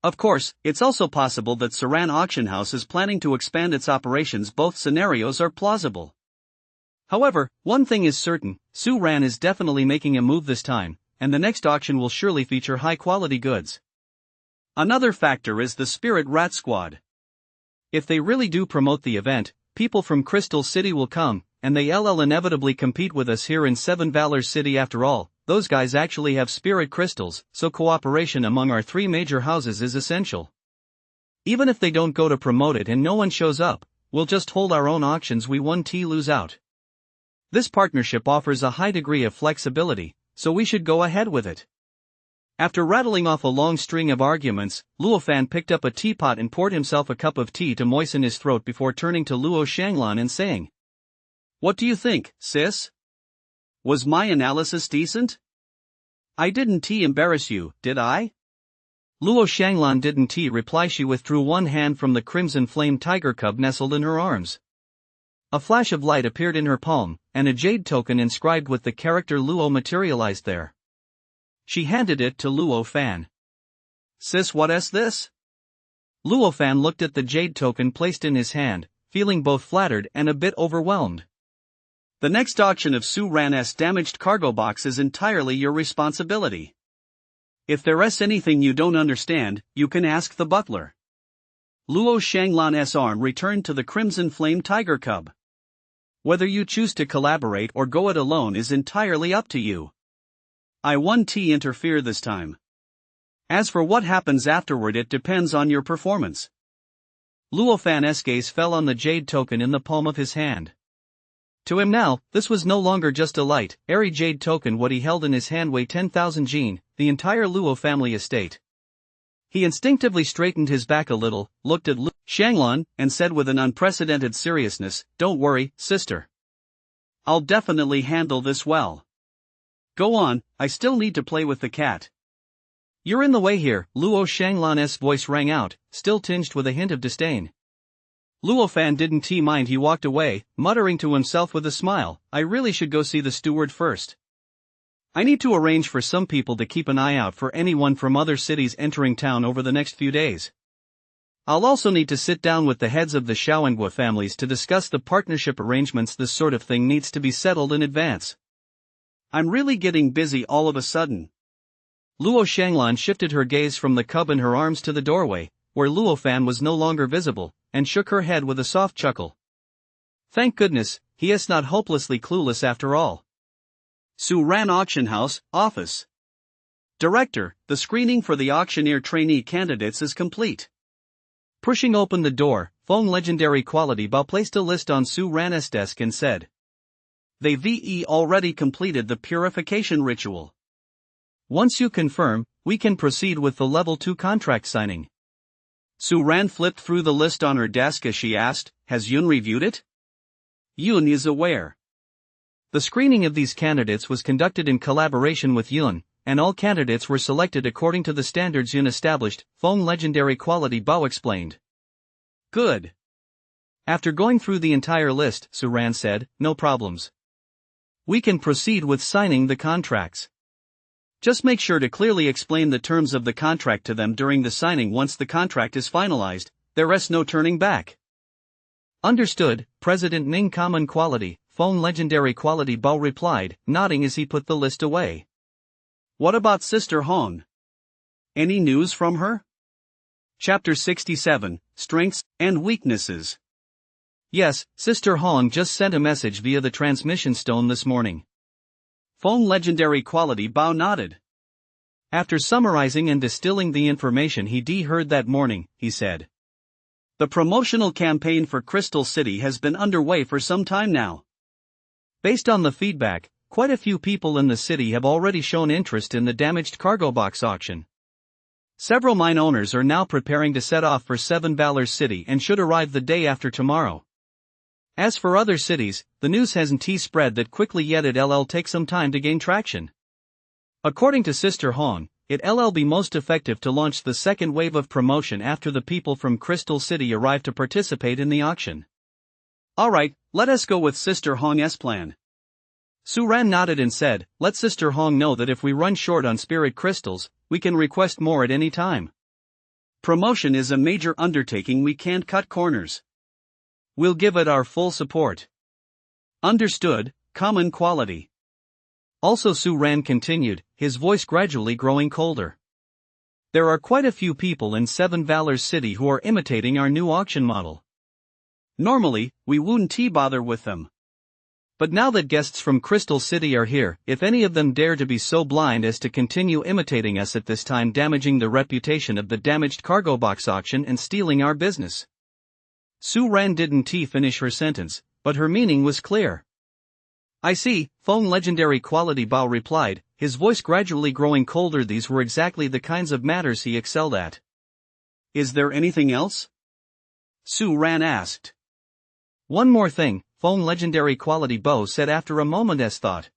Of course, it's also possible that Saran Auction House is planning to expand its operations. Both scenarios are plausible. However, one thing is certain, Su Ran is definitely making a move this time, and the next auction will surely feature high-quality goods. Another factor is the Spirit Rat Squad. If they really do promote the event, people from Crystal City will come, and they'll inevitably compete with us here in Seven Valors City. After all, those guys actually have spirit crystals, so cooperation among our 3 major houses is essential. Even if they don't go to promote it and no one shows up, we'll just hold our own auctions. We won't lose out. This partnership offers a high degree of flexibility, so we should go ahead with it. After rattling off a long string of arguments, Luo Fan picked up a teapot and poured himself a cup of tea to moisten his throat before turning to Luo Shanglan and saying, What do you think, sis? Was my analysis decent? I didn't embarrass you, did I? Luo Shanglan didn't reply. She withdrew one hand from the crimson flame tiger cub nestled in her arms. A flash of light appeared in her palm, and a jade token inscribed with the character Luo materialized there. She handed it to Luo Fan. Sis, what's this? Luo Fan looked at the jade token placed in his hand, feeling both flattered and a bit overwhelmed. The next auction of Su Ran's damaged cargo box is entirely your responsibility. If there's anything you don't understand, you can ask the butler. Luo Shanglan's arm returned to the crimson flame tiger cub. Whether you choose to collaborate or go it alone is entirely up to you. I won't interfere this time. As for what happens afterward, it depends on your performance. Luo Fan's gaze fell on the jade token in the palm of his hand. To him now, this was no longer just a light, airy jade token. What he held in his hand weighed 10,000 jin, the entire Luo family estate. He instinctively straightened his back a little, looked at Luo Shanglan, and said with an unprecedented seriousness, Don't worry, sister. I'll definitely handle this well. Go on, I still need to play with the cat. You're in the way here, Luo Shanglan's voice rang out, still tinged with a hint of disdain. Luo Fan didn't mind. He walked away, muttering to himself with a smile, I really should go see the steward first. I need to arrange for some people to keep an eye out for anyone from other cities entering town over the next few days. I'll also need to sit down with the heads of the Xiaoangua families to discuss the partnership arrangements. This sort of thing needs to be settled in advance. I'm really getting busy all of a sudden. Luo Shanglan shifted her gaze from the cub in her arms to the doorway, where Luo Fan was no longer visible, and shook her head with a soft chuckle. Thank goodness, he is not hopelessly clueless after all. Su Ran Auction House, Office. Director, the screening for the auctioneer trainee candidates is complete. Pushing open the door, Feng Legendary Quality Bao placed a list on Su Ran's desk and said, They've already completed the purification ritual. Once you confirm, we can proceed with the level 2 contract signing. Su Ran flipped through the list on her desk as she asked, Has Yun reviewed it? Yun is aware. The screening of these candidates was conducted in collaboration with Yun, and all candidates were selected according to the standards Yun established, Feng Legendary Quality Bao explained. Good. After going through the entire list, Su Ran said, No problems. We can proceed with signing the contracts. Just make sure to clearly explain the terms of the contract to them during the signing. Once the contract is finalized, there is no turning back. Understood, President Ning. Common Quality, Feng Legendary Quality Bao replied, nodding as he put the list away. What about Sister Hong? Any news from her? Chapter 67, Strengths and Weaknesses. Yes, Sister Hong just sent a message via the transmission stone this morning. Feng Legendary Quality Bao nodded. After summarizing and distilling the information he heard that morning, he said. The promotional campaign for Crystal City has been underway for some time now. Based on the feedback, quite a few people in the city have already shown interest in the damaged cargo box auction. Several mine owners are now preparing to set off for Seven Valors City and should arrive the day after tomorrow. As for other cities, the news hasn't spread that quickly yet. It'll take some time to gain traction. According to Sister Hong, it'll be most effective to launch the second wave of promotion after the people from Crystal City arrive to participate in the auction. Alright, let us go with Sister Hong's plan. Su Ran nodded and said, Let Sister Hong know that if we run short on spirit crystals, we can request more at any time. Promotion is a major undertaking. We can't cut corners. We'll give it our full support. Understood, Common Quality. Also, Su Ran continued, his voice gradually growing colder. There are quite a few people in Seven Valors City who are imitating our new auction model. Normally, we wouldn't bother with them. But now that guests from Crystal City are here, if any of them dare to be so blind as to continue imitating us at this time, damaging the reputation of the damaged cargo box auction and stealing our business. Su Ran didn't finish her sentence, but her meaning was clear. I see, Feng Legendary Quality Bao replied, his voice gradually growing colder. These were exactly the kinds of matters he excelled at. Is there anything else? Su Ran asked. One more thing, Feng Legendary Quality Bao said after a moment's thought.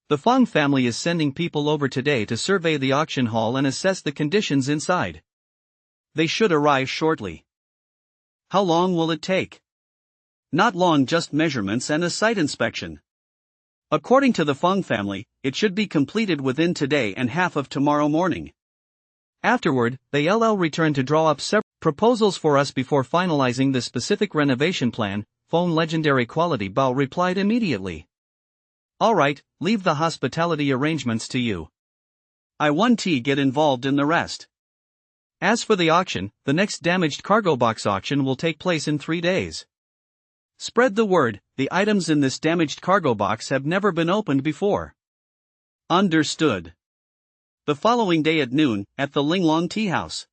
The Feng family is sending people over today to survey the auction hall and assess the conditions inside. They should arrive shortly. How long will it take? Not long, just measurements and a site inspection. According to the Feng family, it should be completed within today and half of tomorrow morning. Afterward, they'll return to draw up several proposals for us before finalizing the specific renovation plan, Feng Legendary Quality Bao replied immediately. Alright, leave the hospitality arrangements to you. I want to get involved in the rest. As for the auction, the next damaged cargo box auction will take place in 3 days. Spread the word, the items in this damaged cargo box have never been opened before. Understood. The following day at noon, at the Linglong Tea House.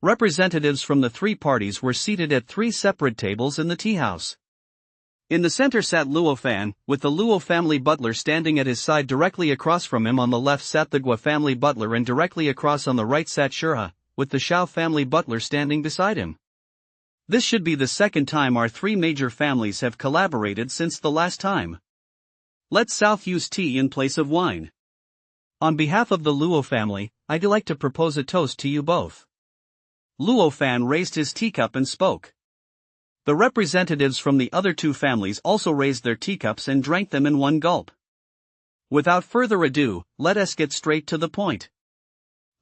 Representatives from the 3 parties were seated at 3 separate tables in the tea house. In the center sat Luo Fan, with the Luo family butler standing at his side. Directly across from him on the left sat the Gua family butler, and directly across on the right sat Shurha, with the Xiao family butler standing beside him. This should be the second time our 3 major families have collaborated since the last time. Let South use tea in place of wine. On behalf of the Luo family, I'd like to propose a toast to you both. Luo Fan raised his teacup and spoke. The representatives from the other two families also raised their teacups and drank them in one gulp. Without further ado, let us get straight to the point.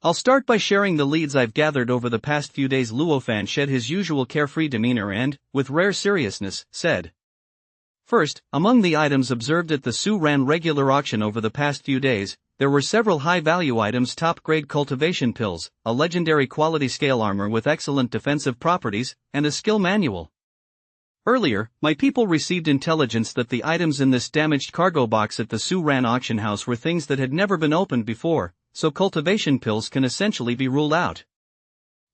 I'll start by sharing the leads I've gathered over the past few days. Luofan shed his usual carefree demeanor and, with rare seriousness, said. First, among the items observed at the Su-Ran regular auction over the past few days, there were several high-value items: top-grade cultivation pills, a legendary quality scale armor with excellent defensive properties, and a skill manual. Earlier, my people received intelligence that the items in this damaged cargo box at the Su-Ran auction house were things that had never been opened before, so cultivation pills can essentially be ruled out.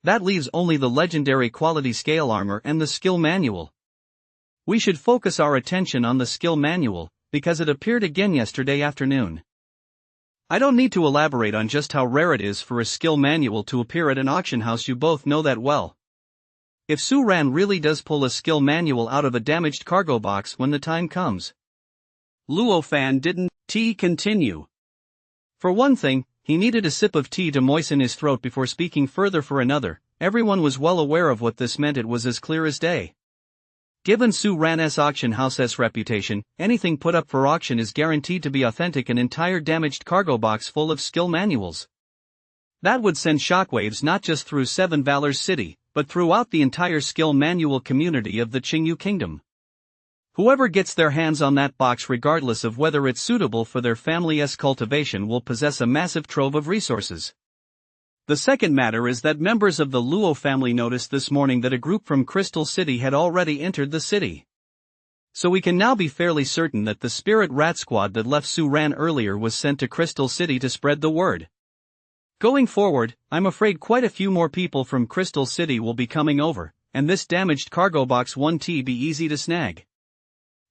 That leaves only the legendary quality scale armor and the skill manual. We should focus our attention on the skill manual, because it appeared again yesterday afternoon. I don't need to elaborate on just how rare it is for a skill manual to appear at an auction house. You both know that well. If Su-Ran really does pull a skill manual out of a damaged cargo box when the time comes. Luofan didn't continue. For one thing, he needed a sip of tea to moisten his throat before speaking further. For another, everyone was well aware of what this meant. It was as clear as day. Given Su-Ran's auction house's reputation, anything put up for auction is guaranteed to be authentic. An entire damaged cargo box full of skill manuals. That would send shockwaves not just through Seven Valors City, but throughout the entire skill manual community of the Qingyu Kingdom. Whoever gets their hands on that box, regardless of whether it's suitable for their family's cultivation, will possess a massive trove of resources. The second matter is that members of the Luo family noticed this morning that a group from Crystal City had already entered the city. So we can now be fairly certain that the Spirit Rat Squad that left Su-Ran earlier was sent to Crystal City to spread the word. Going forward, I'm afraid quite a few more people from Crystal City will be coming over, and this damaged cargo box won't be easy to snag.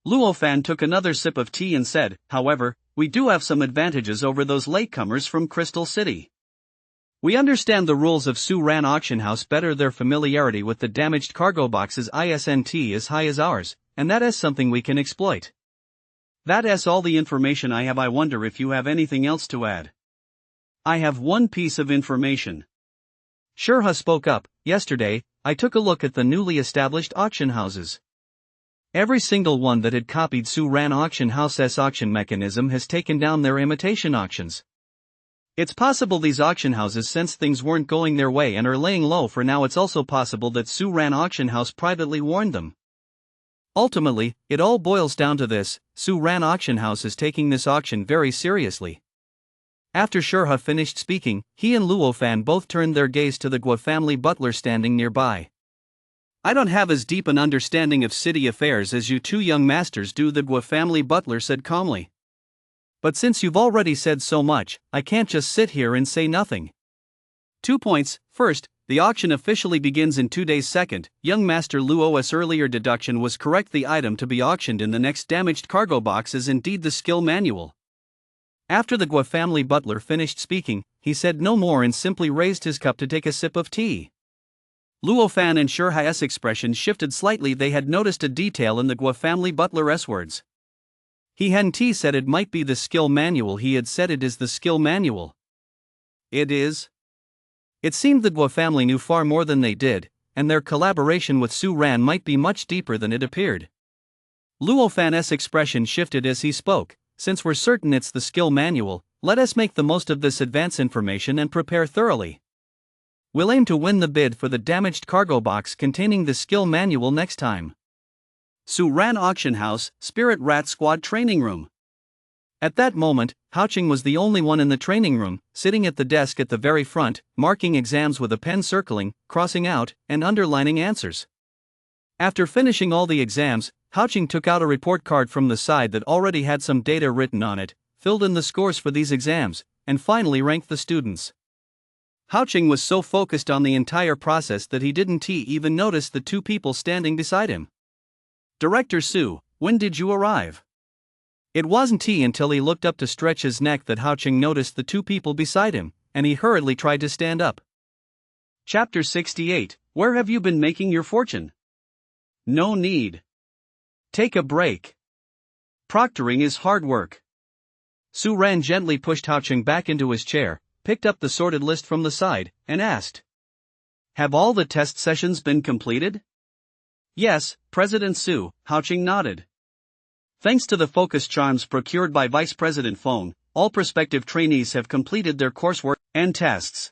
Luofan took another sip of tea and said, however, we do have some advantages over those latecomers from Crystal City. We understand the rules of Su-Ran auction house better. Their familiarity with the damaged cargo boxes isn't as high as ours, and that is something we can exploit. That is all the information I have. I wonder if you have anything else to add. I have one piece of information. Shurha spoke up. Yesterday, I took a look at the newly established auction houses. Every single one that had copied Su-Ran auction house's auction mechanism has taken down their imitation auctions. It's possible these auction houses sensed things weren't going their way and are laying low for now. It's also possible that Su-Ran auction house privately warned them. Ultimately, it all boils down to this: Su-Ran auction house is taking this auction very seriously. After Shurha finished speaking, he and Luofan both turned their gaze to the Gua family butler standing nearby. I don't have as deep an understanding of city affairs as you two young masters do, the Gua family butler said calmly. But since you've already said so much, I can't just sit here and say nothing. 2 points. First, the auction officially begins in 2 days. Second, young Master Luo's earlier deduction was correct. The item to be auctioned in the next damaged cargo box is indeed the skill manual. After the Gua family butler finished speaking, he said no more and simply raised his cup to take a sip of tea. Luofan and Shurha's expressions shifted slightly. They had noticed a detail in the Gua family butler's words. He hadn't said it might be the skill manual, he had said it is the skill manual. It is? It seemed the Gua family knew far more than they did, and their collaboration with Su-Ran might be much deeper than it appeared. Luofan's expression shifted as he spoke. Since we're certain it's the skill manual, let us make the most of this advance information and prepare thoroughly. We'll aim to win the bid for the damaged cargo box containing the skill manual next time. Su-Ran Auction House, Spirit Rat Squad Training Room. At that moment, Haoqing was the only one in the training room, sitting at the desk at the very front, marking exams with a pen, circling, crossing out, and underlining answers. After finishing all the exams, Haoqing took out a report card from the side that already had some data written on it, filled in the scores for these exams, and finally ranked the students. Haoqing was so focused on the entire process that he didn't even notice the two people standing beside him. Director Su, when did you arrive? It wasn't until he looked up to stretch his neck that Haoqing noticed the two people beside him, and he hurriedly tried to stand up. Chapter 68, Where have you been making your fortune? No need. Take a break. Proctoring is hard work. Su-Ran gently pushed Haoqing back into his chair, picked up the sorted list from the side, and asked, Have all the test sessions been completed? Yes, President Su, Houching nodded. Thanks to the focus charms procured by Vice President Fong, all prospective trainees have completed their coursework and tests.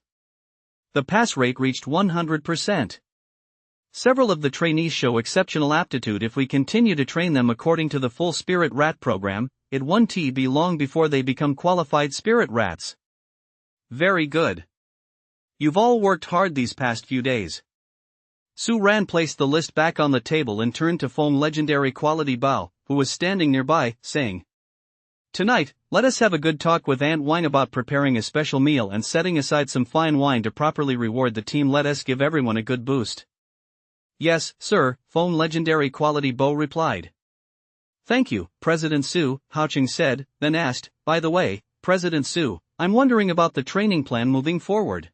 The pass rate reached 100%. Several of the trainees show exceptional aptitude. If we continue to train them according to the full Spirit Rat program, it won't be long before they become qualified Spirit Rats. Very good. You've all worked hard these past few days. Su Ran placed the list back on the table and turned to Fong Legendary Quality Bao, who was standing nearby, saying, "Tonight, let us have a good talk with Aunt Wine about preparing a special meal and setting aside some fine wine to properly reward the team. Let us give everyone a good boost." "Yes, sir," Fong Legendary Quality Bao replied. "Thank you, President Su," Houching said, then asked, "By the way, President Su, I'm wondering about the training plan moving forward.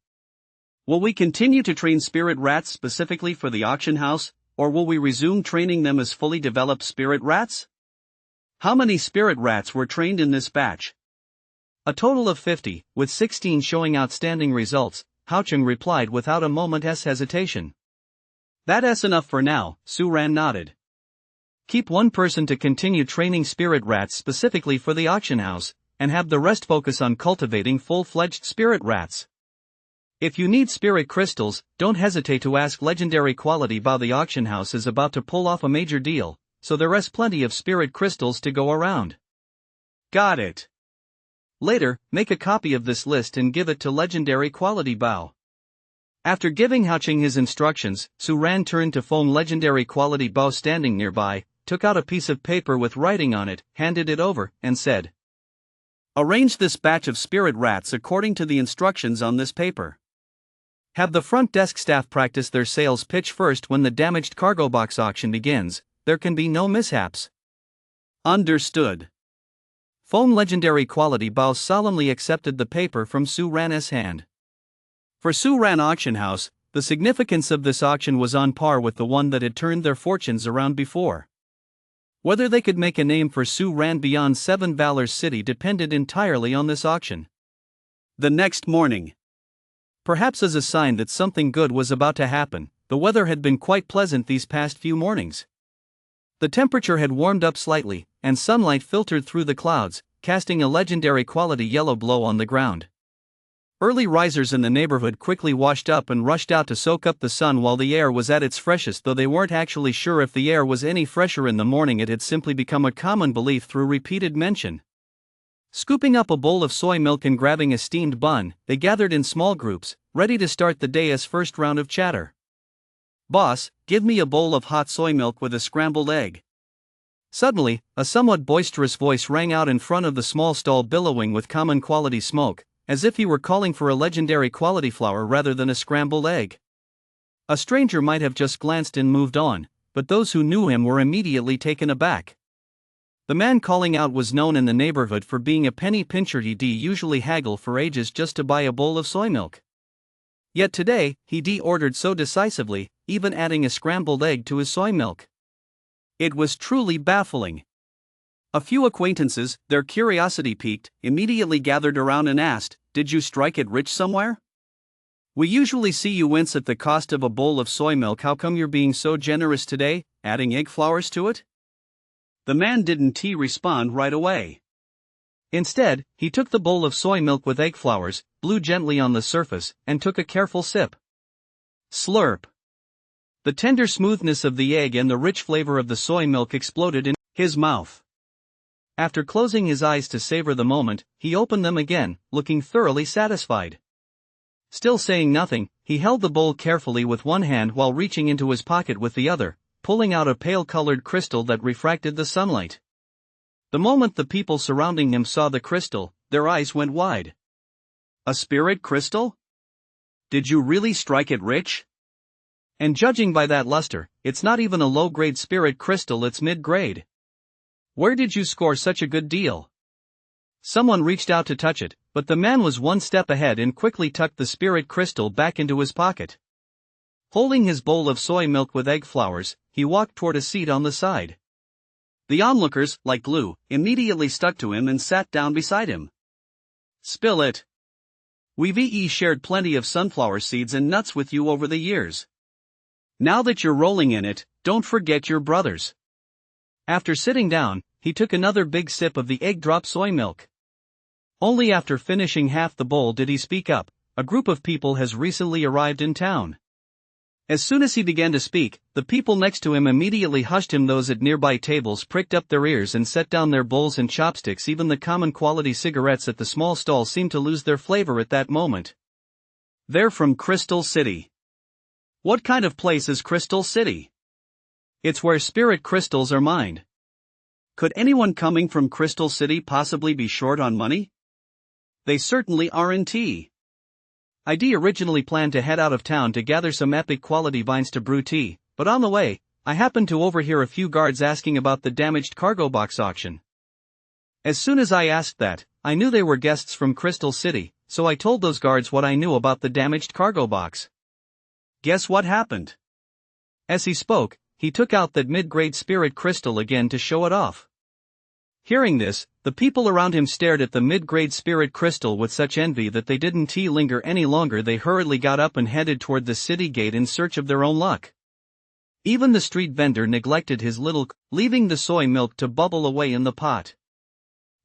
Will we continue to train Spirit Rats specifically for the auction house, or will we resume training them as fully developed Spirit Rats? How many Spirit Rats were trained in this batch?" "A total of 50, with 16 showing outstanding results," Houching replied without a moment's hesitation. "That's enough for now," Su Ran nodded. "Keep one person to continue training Spirit Rats specifically for the auction house, and have the rest focus on cultivating full-fledged Spirit Rats. If you need Spirit Crystals, don't hesitate to ask. Legendary Quality Bao. The auction house is about to pull off a major deal, so there is plenty of Spirit Crystals to go around." "Got it. Later, make a copy of this list and give it to Legendary Quality Bao." After giving Houching his instructions, Su Ran turned to Fong Legendary Quality Bao standing nearby, took out a piece of paper with writing on it, handed it over, and said, "Arrange this batch of Spirit Rats according to the instructions on this paper. Have the front desk staff practice their sales pitch first. When the damaged cargo box auction begins, there can be no mishaps." "Understood." Fong Legendary Quality Bao solemnly accepted the paper from Su Ran's hand. For Su Ran Auction House, the significance of this auction was on par with the one that had turned their fortunes around before. Whether they could make a name for Su Ran beyond Seven Valors City depended entirely on this auction. The next morning, perhaps as a sign that something good was about to happen, the weather had been quite pleasant these past few mornings. The temperature had warmed up slightly, and sunlight filtered through the clouds, casting a legendary quality yellow glow on the ground. Early risers in the neighborhood quickly washed up and rushed out to soak up the sun while the air was at its freshest. Though they weren't actually sure if the air was any fresher in the morning, it had simply become a common belief through repeated mention. Scooping up a bowl of soy milk and grabbing a steamed bun, they gathered in small groups, ready to start the day as first round of chatter. "Boss, give me a bowl of hot soy milk with a scrambled egg." Suddenly, a somewhat boisterous voice rang out in front of the small stall, billowing with common quality smoke, as if he were calling for a legendary quality flour rather than a scrambled egg. A stranger might have just glanced and moved on, but those who knew him were immediately taken aback. The man calling out was known in the neighborhood for being a penny pincher. He'd usually haggle for ages just to buy a bowl of soy milk. Yet today, he ordered so decisively, even adding a scrambled egg to his soy milk. It was truly baffling. A few acquaintances, their curiosity piqued, immediately gathered around and asked, "Did you strike it rich somewhere? We usually see you wince at the cost of a bowl of soy milk. How come you're being so generous today, adding egg flours to it?" The man didn't respond right away. Instead, he took the bowl of soy milk with egg flours, blew gently on the surface, and took a careful sip. Slurp. The tender smoothness of the egg and the rich flavor of the soy milk exploded in his mouth. After closing his eyes to savor the moment, he opened them again, looking thoroughly satisfied. Still saying nothing, he held the bowl carefully with one hand while reaching into his pocket with the other, pulling out a pale-colored crystal that refracted the sunlight. The moment the people surrounding him saw the crystal, their eyes went wide. "A spirit crystal? Did you really strike it rich? And judging by that luster, it's not even a low-grade spirit crystal, it's mid-grade. Where did you score such a good deal?" Someone reached out to touch it, but the man was one step ahead and quickly tucked the spirit crystal back into his pocket. Holding his bowl of soy milk with egg flours, he walked toward a seat on the side. The onlookers, like glue, immediately stuck to him and sat down beside him. "Spill it. We've shared plenty of sunflower seeds and nuts with you over the years. Now that you're rolling in it, don't forget your brothers. After sitting down, he took another big sip of the egg drop soy milk. Only after finishing half the bowl did he speak up. A group of people has recently arrived in town. As soon as he began to speak, the people next to him immediately hushed him. Those at nearby tables pricked up their ears and set down their bowls and chopsticks. Even the common quality cigarettes at the small stall seemed to lose their flavor at that moment. They're from Crystal City. What kind of place is Crystal City? It's where spirit crystals are mined. Could anyone coming from Crystal City possibly be short on money? They certainly aren't. ID originally planned to head out of town to gather some epic quality vines to brew tea, but on the way, I happened to overhear a few guards asking about the damaged cargo box auction. As soon as I asked that, I knew they were guests from Crystal City, so I told those guards what I knew about the damaged cargo box. Guess what happened? As he spoke, he took out that mid-grade spirit crystal again to show it off. Hearing this, the people around him stared at the mid-grade spirit crystal with such envy that they didn't linger any longer. They hurriedly got up and headed toward the city gate in search of their own luck. Even the street vendor neglected his little, leaving the soy milk to bubble away in the pot.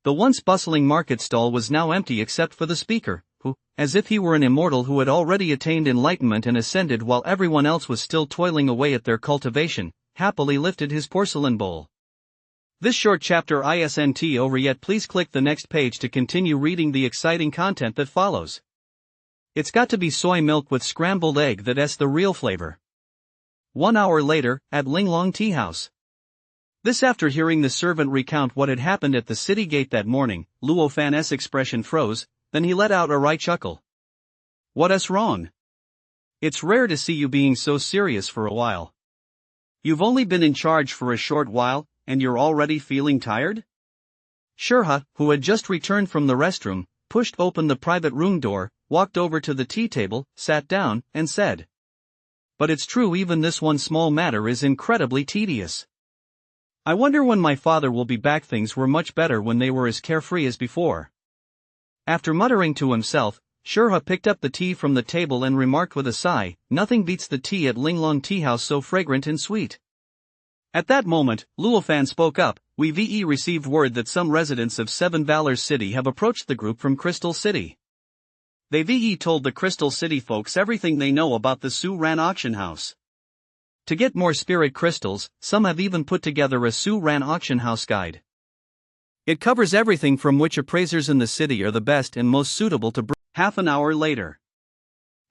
The once bustling market stall was now empty except for the speaker, who, as if he were an immortal who had already attained enlightenment and ascended while everyone else was still toiling away at their cultivation, happily lifted his porcelain bowl. This short chapter isn't over yet. Please click the next page to continue reading the exciting content that follows. It's got to be soy milk with scrambled egg. That's the real flavor. 1 hour later, at Linglong Tea House. This after hearing the servant recount what had happened at the city gate that morning, Luo Fan's expression froze, then he let out a wry chuckle. What's wrong? It's rare to see you being so serious for a while. You've only been in charge for a short while, and you're already feeling tired? Shurha, who had just returned from the restroom, pushed open the private room door, walked over to the tea table, sat down, and said, But it's true, even this one small matter is incredibly tedious. I wonder when my father will be back. Things were much better when they were as carefree as before. After muttering to himself, Shurha picked up the tea from the table and remarked with a sigh, Nothing beats the tea at Linglong Tea House, so fragrant and sweet. At that moment, Luofan spoke up. We've received word that some residents of Seven Valors City have approached the group from Crystal City. They've told the Crystal City folks everything they know about the Su Ran auction house. To get more spirit crystals, some have even put together a Su Ran auction house guide. It covers everything from which appraisers in the city are the best and most suitable to bring. Half an hour later,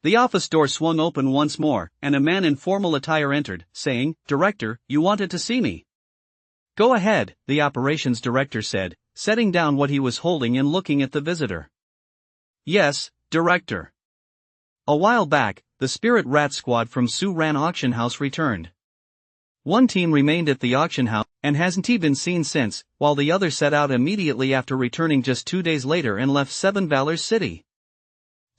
the office door swung open once more, and a man in formal attire entered, saying, Director, you wanted to see me. Go ahead, the operations director said, setting down what he was holding and looking at the visitor. Yes, Director. A while back, the Spirit Rat Squad from Su Ran Auction House returned. One team remained at the auction house and hasn't been seen since, while the other set out immediately after returning just 2 days later and left Seven Valors City.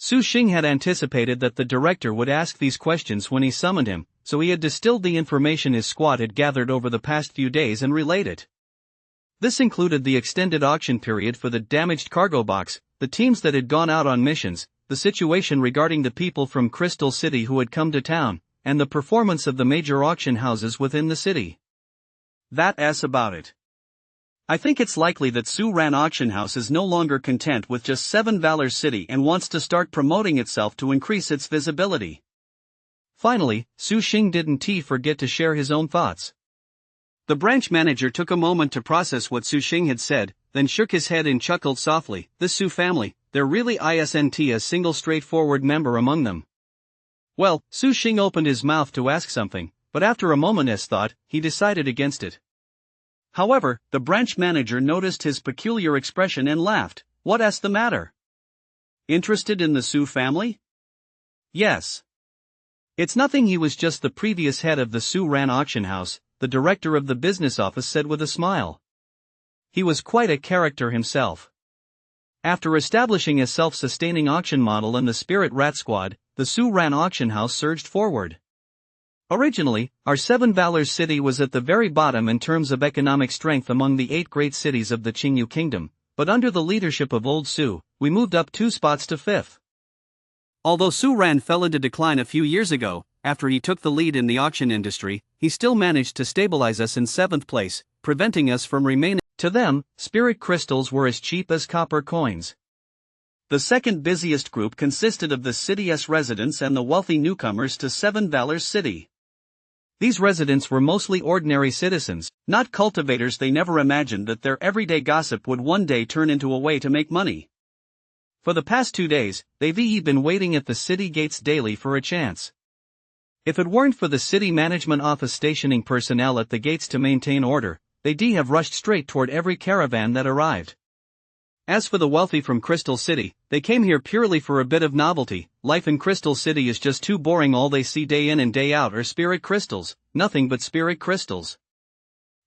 Su Xing had anticipated that the director would ask these questions when he summoned him, so he had distilled the information his squad had gathered over the past few days and relayed it. This included the extended auction period for the damaged cargo box, the teams that had gone out on missions, the situation regarding the people from Crystal City who had come to town, and the performance of the major auction houses within the city. That's about it. I think it's likely that Su Ran Auction House is no longer content with just Seven Valors City and wants to start promoting itself to increase its visibility. Finally, Su Xing didn't forget to share his own thoughts. The branch manager took a moment to process what Su Xing had said, then shook his head and chuckled softly. This Su family, there really isn't a single straightforward member among them. Well, Su Xing opened his mouth to ask something, but after a moment's thought, he decided against it. However, the branch manager noticed his peculiar expression and laughed. What's the matter? Interested in the Su family? Yes. It's nothing, he was just the previous head of the Su Ran auction house, the director of the business office said with a smile. He was quite a character himself. After establishing a self-sustaining auction model in the Spirit Rat Squad, the Su Ran auction house surged forward. Originally, our Seven Valors City was at the very bottom in terms of economic strength among the 8 great cities of the Qingyu Kingdom, but under the leadership of Old Su, we moved up 2 spots to 5th. Although Su Ran fell into decline a few years ago, after he took the lead in the auction industry, he still managed to stabilize us in 7th place, preventing us from remaining. To them, spirit crystals were as cheap as copper coins. The second busiest group consisted of the city's residents and the wealthy newcomers to Seven Valors City. These residents were mostly ordinary citizens, not cultivators. They never imagined that their everyday gossip would one day turn into a way to make money. For the past 2 days, they've been waiting at the city gates daily for a chance. If it weren't for the city management office stationing personnel at the gates to maintain order, they'd have rushed straight toward every caravan that arrived. As for the wealthy from Crystal City, they came here purely for a bit of novelty. Life in Crystal City is just too boring. All they see day in and day out are spirit crystals, nothing but spirit crystals.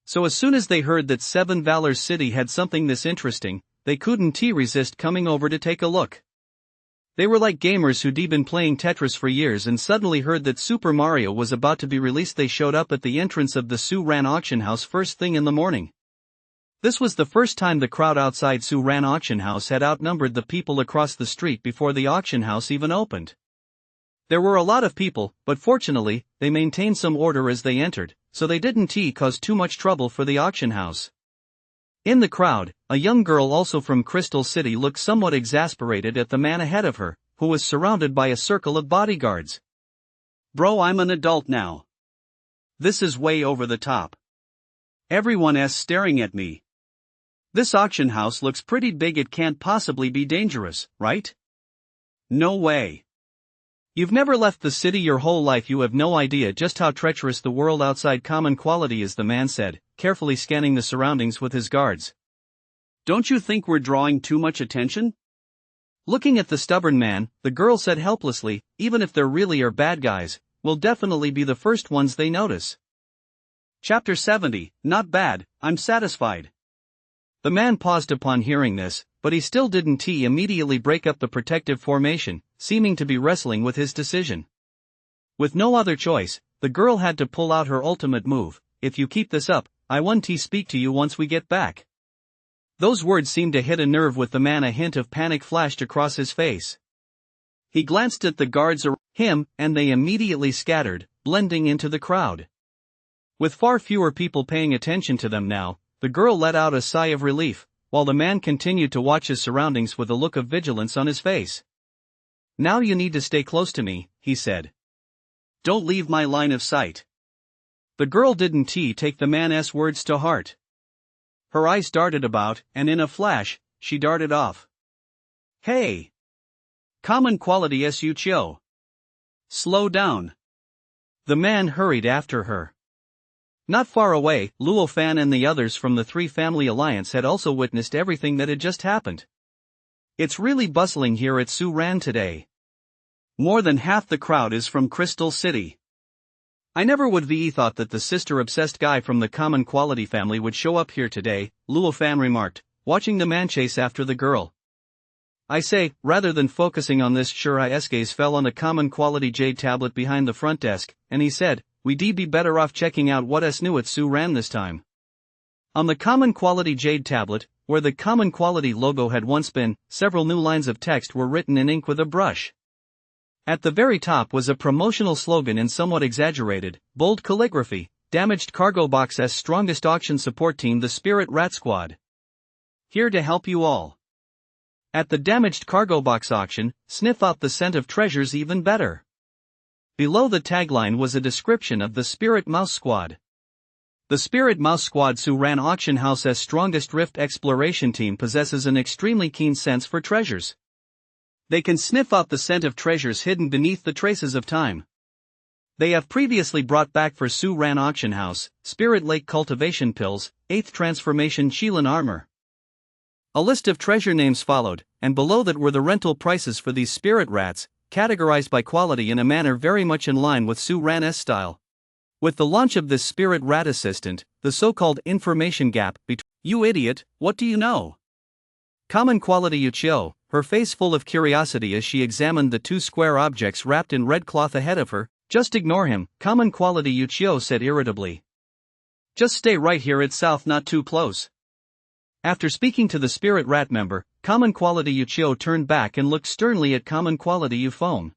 So as soon as they heard that Seven Valors City had something this interesting, they couldn't resist coming over to take a look. They were like gamers who'd been playing Tetris for years and suddenly heard that Super Mario was about to be released. They showed up at the entrance of the Su-Ran auction house first thing in the morning. This was the first time the crowd outside Su-Ran auction house had outnumbered the people across the street before the auction house even opened. There were a lot of people, but fortunately, they maintained some order as they entered, so they didn't cause too much trouble for the auction house. In the crowd, a young girl also from Crystal City looked somewhat exasperated at the man ahead of her, who was surrounded by a circle of bodyguards. "Bro, I'm an adult now. This is way over the top. Everyone's staring at me. This auction house looks pretty big. It can't possibly be dangerous, right? No way. You've never left the city your whole life. You have no idea just how treacherous the world outside common quality is," the man said, carefully scanning the surroundings with his guards. "Don't you think we're drawing too much attention?" Looking at the stubborn man, the girl said helplessly, "Even if there really are bad guys, we'll definitely be the first ones they notice." Chapter 70, Not Bad, I'm Satisfied. The man paused upon hearing this, but he still didn't immediately break up the protective formation, seeming to be wrestling with his decision. With no other choice, the girl had to pull out her ultimate move. "If you keep this up, I won't speak to you once we get back." Those words seemed to hit a nerve with the man. A hint of panic flashed across his face. He glanced at the guards around him, and they immediately scattered, blending into the crowd. With far fewer people paying attention to them now, the girl let out a sigh of relief, while the man continued to watch his surroundings with a look of vigilance on his face. "Now you need to stay close to me," he said. "Don't leave my line of sight." The girl didn't take the man's words to heart. Her eyes darted about, and in a flash, she darted off. "Hey! Common quality SUCHO. Slow down." The man hurried after her. Not far away, Luo Fan and the others from the Three Family Alliance had also witnessed everything that had just happened. "It's really bustling here at Su-Ran today. More than half the crowd is from Crystal City. I never would have thought that the sister-obsessed guy from the Common Quality family would show up here today," Luo Fan remarked, watching the man chase after the girl. "I say, rather than focusing on this, sure his gaze fell on the Common Quality jade tablet behind the front desk, and he said, we'd be better off checking out what's new at Su-Ran this time." On the Common Quality jade tablet, where the Common Quality logo had once been, several new lines of text were written in ink with a brush. At the very top was a promotional slogan in somewhat exaggerated, bold calligraphy: "Damaged Cargo Box's strongest auction support team, the Spirit Rat Squad. Here to help you all. At the Damaged Cargo Box auction, sniff out the scent of treasures even better." Below the tagline was a description of the Spirit Mouse Squad. The Spirit Mouse Squad Su-Ran auction house's strongest rift exploration team possesses an extremely keen sense for treasures. They can sniff out the scent of treasures hidden beneath the traces of time. They have previously brought back for Su-Ran auction house, Spirit Lake cultivation pills, 8th transformation Shilin armor. A list of treasure names followed, and below that were the rental prices for these spirit rats, categorized by quality in a manner very much in line with Su-Ran's style. With the launch of this Spirit Rat Assistant, the so-called information gap between "You idiot, what do you know?" Common Quality Yuchio, her face full of curiosity as she examined the two square objects wrapped in red cloth ahead of her. "Just ignore him," Common Quality Yuchio said irritably. "Just stay right here, it's south, not too close." After speaking to the Spirit Rat member, Common Quality Yuchio turned back and looked sternly at Common Quality Ufone.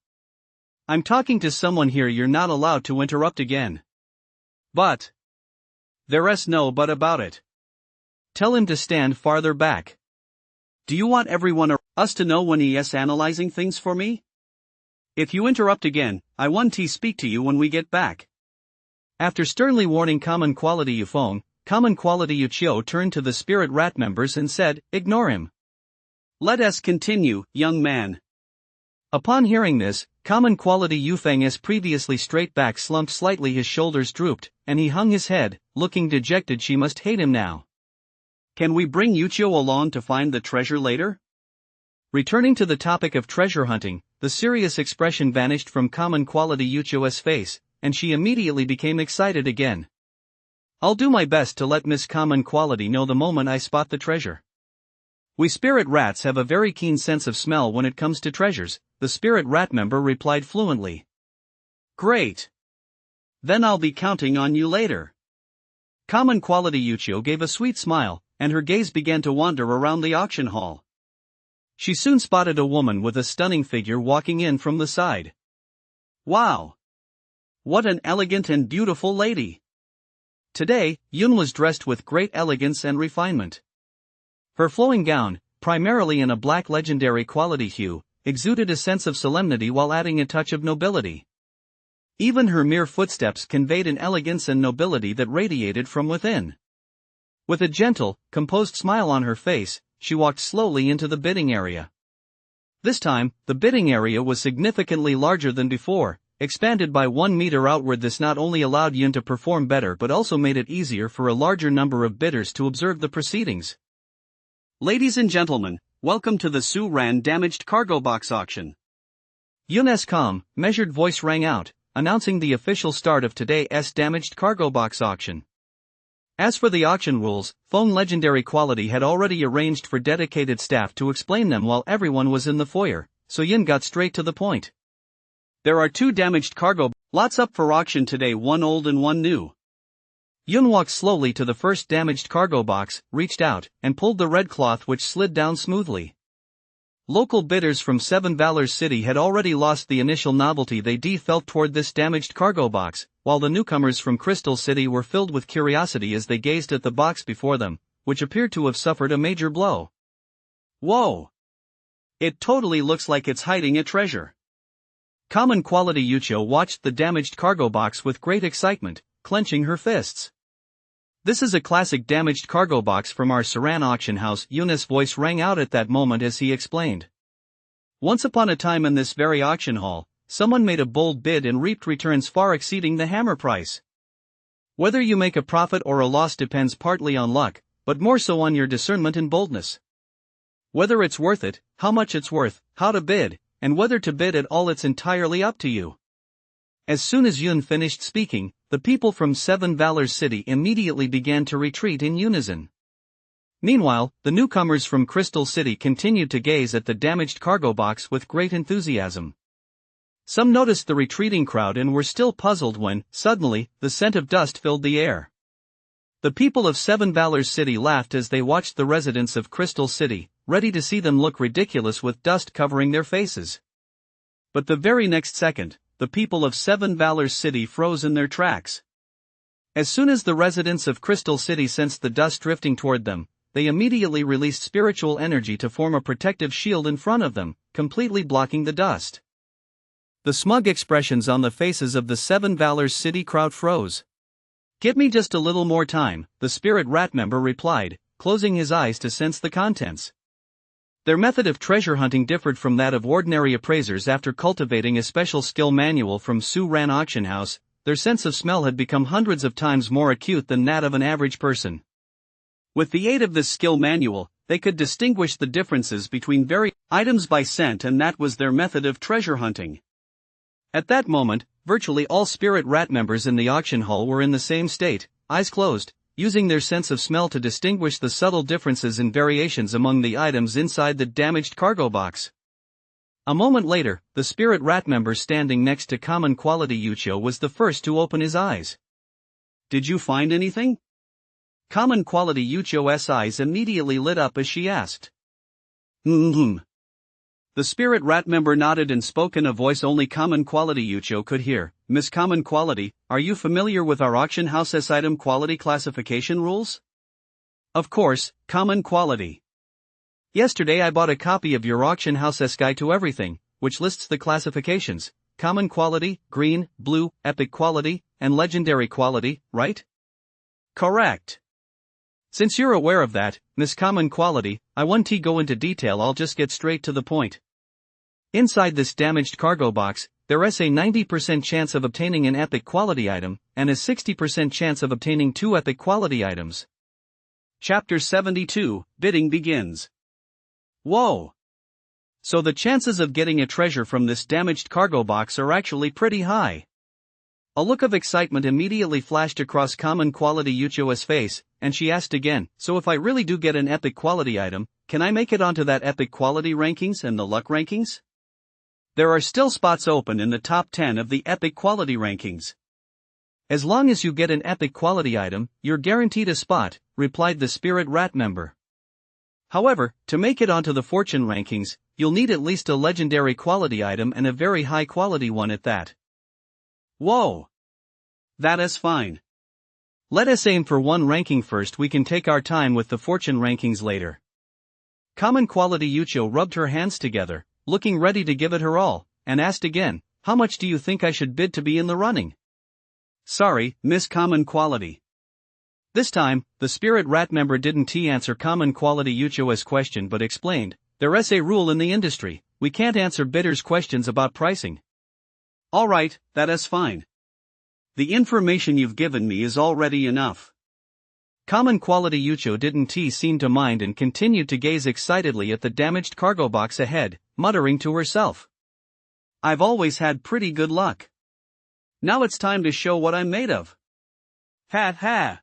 I'm talking to someone here, you're not allowed to interrupt again. But. There's no but about it. Tell him to stand farther back. Do you want everyone us to know when he's analyzing things for me? If you interrupt again, I want to speak to you when we get back. After sternly warning Common Quality Yufeng, Common Quality Yuchio turned to the spirit rat members and said, "Ignore him. Let us continue, young man." Upon hearing this, Common Quality Yufeng, as previously straight back, slumped slightly, his shoulders drooped, and he hung his head, looking dejected. She must hate him now. Can we bring Yuchio along to find the treasure later? Returning to the topic of treasure hunting, the serious expression vanished from Common Quality Yuchio's face, and she immediately became excited again. I'll do my best to let Miss Common Quality know the moment I spot the treasure. We spirit rats have a very keen sense of smell when it comes to treasures, the spirit rat member replied fluently. Great. Then I'll be counting on you later. Common Quality Yuchio gave a sweet smile, and her gaze began to wander around the auction hall. She soon spotted a woman with a stunning figure walking in from the side. Wow! What an elegant and beautiful lady! Today, Yun was dressed with great elegance and refinement. Her flowing gown, primarily in a black legendary quality hue, exuded a sense of solemnity while adding a touch of nobility. Even her mere footsteps conveyed an elegance and nobility that radiated from within. With a gentle, composed smile on her face, she walked slowly into the bidding area. This time, the bidding area was significantly larger than before, expanded by 1 meter outward. This not only allowed Yun to perform better but also made it easier for a larger number of bidders to observe the proceedings. Ladies and gentlemen, welcome to the Su Ran damaged cargo box auction. Yun's calm, measured voice rang out, announcing the official start of today's damaged cargo box auction. As for the auction rules, Feng Legendary Quality had already arranged for dedicated staff to explain them while everyone was in the foyer, so Yun got straight to the point. There are 2 damaged cargo lots up for auction today, one old and one new. Yun walked slowly to the first damaged cargo box, reached out, and pulled the red cloth, which slid down smoothly. Local bidders from Seven Valors City had already lost the initial novelty they felt toward this damaged cargo box, while the newcomers from Crystal City were filled with curiosity as they gazed at the box before them, which appeared to have suffered a major blow. Whoa! It totally looks like it's hiding a treasure. Common Quality Yuchio watched the damaged cargo box with great excitement, clenching her fists. This is a classic damaged cargo box from our Saran auction house. Yun's voice rang out at that moment as he explained. Once upon a time in this very auction hall, someone made a bold bid and reaped returns far exceeding the hammer price. Whether you make a profit or a loss depends partly on luck, but more so on your discernment and boldness. Whether it's worth it, how much it's worth, how to bid, and whether to bid at all, it's entirely up to you. As soon as Yun finished speaking, the people from Seven Valors City immediately began to retreat in unison. Meanwhile, the newcomers from Crystal City continued to gaze at the damaged cargo box with great enthusiasm. Some noticed the retreating crowd and were still puzzled when, suddenly, the scent of dust filled the air. The people of Seven Valors City laughed as they watched the residents of Crystal City, ready to see them look ridiculous with dust covering their faces. But the very next second, the people of Seven Valors City froze in their tracks. As soon as the residents of Crystal City sensed the dust drifting toward them, they immediately released spiritual energy to form a protective shield in front of them, completely blocking the dust. The smug expressions on the faces of the Seven Valors City crowd froze. "Give me just a little more time," the spirit rat member replied, closing his eyes to sense the contents. Their method of treasure hunting differed from that of ordinary appraisers. After cultivating a special skill manual from Su Ran Auction House, their sense of smell had become hundreds of times more acute than that of an average person. With the aid of this skill manual, they could distinguish the differences between various items by scent, and that was their method of treasure hunting. At that moment, virtually all spirit rat members in the auction hall were in the same state, eyes closed, using their sense of smell to distinguish the subtle differences and variations among the items inside the damaged cargo box. A moment later, the spirit rat member standing next to Common Quality Yuchio was the first to open his eyes. "Did you find anything?" Common Quality Yuchio's eyes immediately lit up as she asked. The spirit rat member nodded and spoke in a voice only Common Quality Yucho could hear. Miss Common Quality, are you familiar with our auction house's item quality classification rules? Of course, Common Quality. Yesterday I bought a copy of your auction house's guide to everything, which lists the classifications: Common Quality, Green, Blue, Epic Quality, and Legendary Quality, right? Correct. Since you're aware of that, Miss Common Quality, I won't go into detail, I'll just get straight to the point. Inside this damaged cargo box, there is a 90% chance of obtaining an epic quality item, and a 60% chance of obtaining 2 epic quality items. Chapter 72, Bidding begins. Whoa! So the chances of getting a treasure from this damaged cargo box are actually pretty high. A look of excitement immediately flashed across Common Quality Yucho's face, and she asked again, so if I really do get an epic quality item, can I make it onto that epic quality rankings and the luck rankings? There are still spots open in the top 10 of the epic quality rankings. As long as you get an epic quality item, you're guaranteed a spot, replied the spirit rat member. However, to make it onto the fortune rankings, you'll need at least a legendary quality item and a very high quality one at that. Whoa! That is fine. Let us aim for one ranking first, we can take our time with the fortune rankings later. Common Quality Yucho rubbed her hands together, looking ready to give it her all, and asked again, how much do you think I should bid to be in the running? Sorry, Miss Common Quality. This time, the spirit rat member didn't answer Common Quality Yucho's question but explained, there is a rule in the industry, we can't answer bidders' questions about pricing. Alright, that is fine. The information you've given me is already enough. Common Quality Yucho didn't seem to mind and continued to gaze excitedly at the damaged cargo box ahead, muttering to herself. I've always had pretty good luck. Now it's time to show what I'm made of. Ha ha!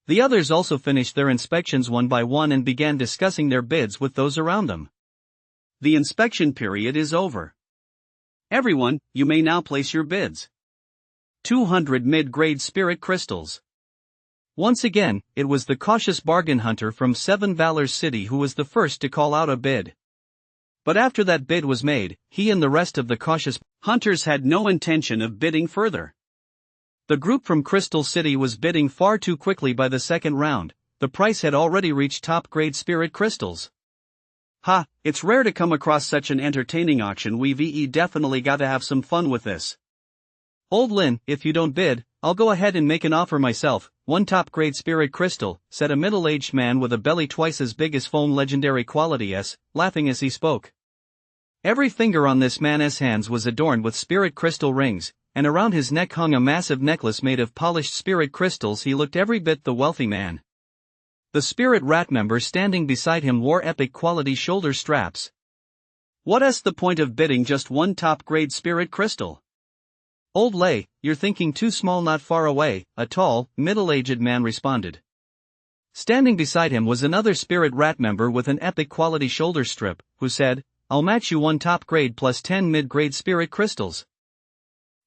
The others also finished their inspections one by one and began discussing their bids with those around them. The inspection period is over. Everyone, you may now place your bids. 200 mid-grade spirit crystals. Once again, it was the cautious bargain hunter from Seven Valors City who was the first to call out a bid. But after that bid was made, he and the rest of the cautious hunters had no intention of bidding further. The group from Crystal City was bidding far too quickly by the second round, the price had already reached top-grade spirit crystals. Ha, it's rare to come across such an entertaining auction, we've definitely gotta have some fun with this. Old Lin, if you don't bid, I'll go ahead and make an offer myself, 1 top-grade spirit crystal, said a middle-aged man with a belly twice as big as foam legendary quality S, laughing as he spoke. Every finger on this man's hands was adorned with spirit crystal rings, and around his neck hung a massive necklace made of polished spirit crystals. He looked every bit the wealthy man. The spirit rat member standing beside him wore epic quality shoulder straps. What's the point of bidding just 1 top-grade spirit crystal? Old Lay, you're thinking too small, not far away, a tall, middle-aged man responded. Standing beside him was another spirit rat member with an epic quality shoulder strip, who said, I'll match you 1 top-grade plus 10 mid-grade spirit crystals.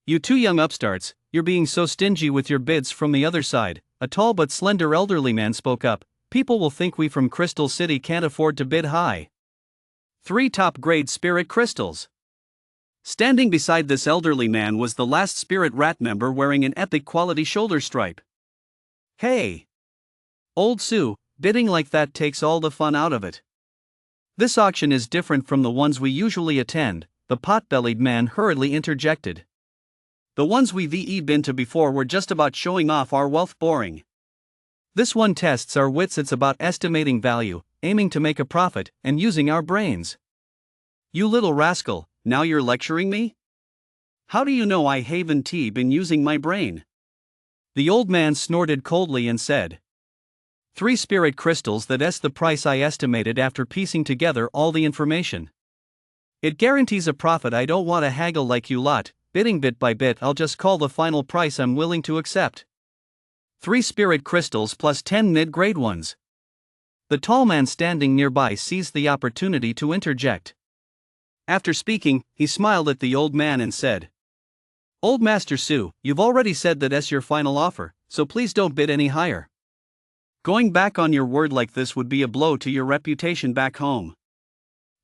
You 2 young upstarts, you're being so stingy with your bids. From the other side, a tall but slender elderly man spoke up. People will think we from Crystal City can't afford to bid high. 3 top-grade spirit crystals. Standing beside this elderly man was the last spirit rat member wearing an epic quality shoulder stripe. Hey! Old Sue, bidding like that takes all the fun out of it. This auction is different from the ones we usually attend, the pot-bellied man hurriedly interjected. The ones we've been to before were just about showing off our wealth. Boring. This one tests our wits, it's about estimating value, aiming to make a profit, and using our brains. You little rascal, now you're lecturing me? How do you know I haven't been using my brain? The old man snorted coldly and said. 3 spirit crystals, that's the price I estimated after piecing together all the information. It guarantees a profit, I don't want to haggle like you lot, bidding bit by bit, I'll just call the final price I'm willing to accept. 3 spirit crystals plus 10 mid-grade ones. The tall man standing nearby seized the opportunity to interject. After speaking, he smiled at the old man and said, Old Master Sue, you've already said that's your final offer, so please don't bid any higher. Going back on your word like this would be a blow to your reputation back home.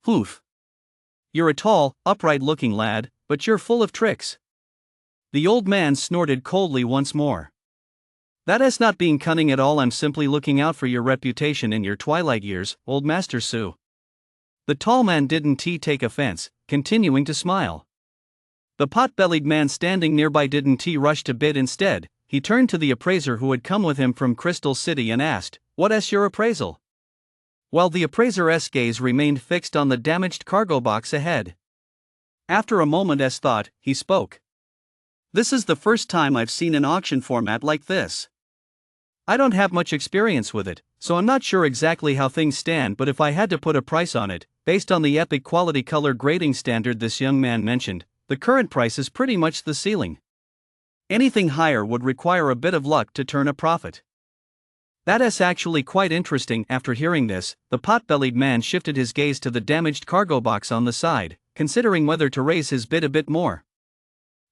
Oof. You're a tall, upright-looking lad, but you're full of tricks." The old man snorted coldly once more. "That is not being cunning at all, I'm simply looking out for your reputation in your twilight years, old Master Su." The tall man didn't take offense, continuing to smile. The pot-bellied man standing nearby didn't rush to bid instead. He turned to the appraiser who had come with him from Crystal City and asked, "What is your appraisal?" While the appraiser's gaze remained fixed on the damaged cargo box ahead. After a moment's thought, he spoke. "This is the first time I've seen an auction format like this. I don't have much experience with it, so I'm not sure exactly how things stand, but if I had to put a price on it, based on the epic quality color grading standard this young man mentioned, the current price is pretty much the ceiling. Anything higher would require a bit of luck to turn a profit." "That is actually quite interesting." After hearing this, the pot-bellied man shifted his gaze to the damaged cargo box on the side, considering whether to raise his bid a bit more.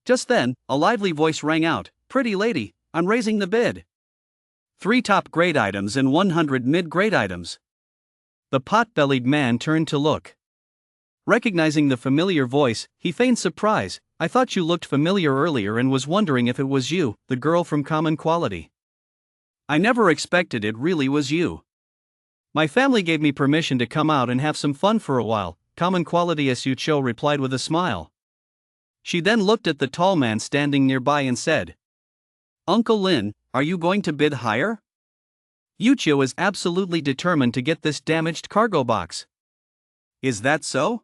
Just then, a lively voice rang out, "Pretty lady, I'm raising the bid. 3 top-grade items and 100 mid-grade items." The pot-bellied man turned to look. Recognizing the familiar voice, he feigned surprise. "I thought you looked familiar earlier and was wondering if it was you, the girl from Common Quality. I never expected it really was you. My family gave me permission to come out and have some fun for a while," Common Quality Su Cho replied with a smile. She then looked at the tall man standing nearby and said, "Uncle Lin, are you going to bid higher? Yuchio is absolutely determined to get this damaged cargo box." "Is that so?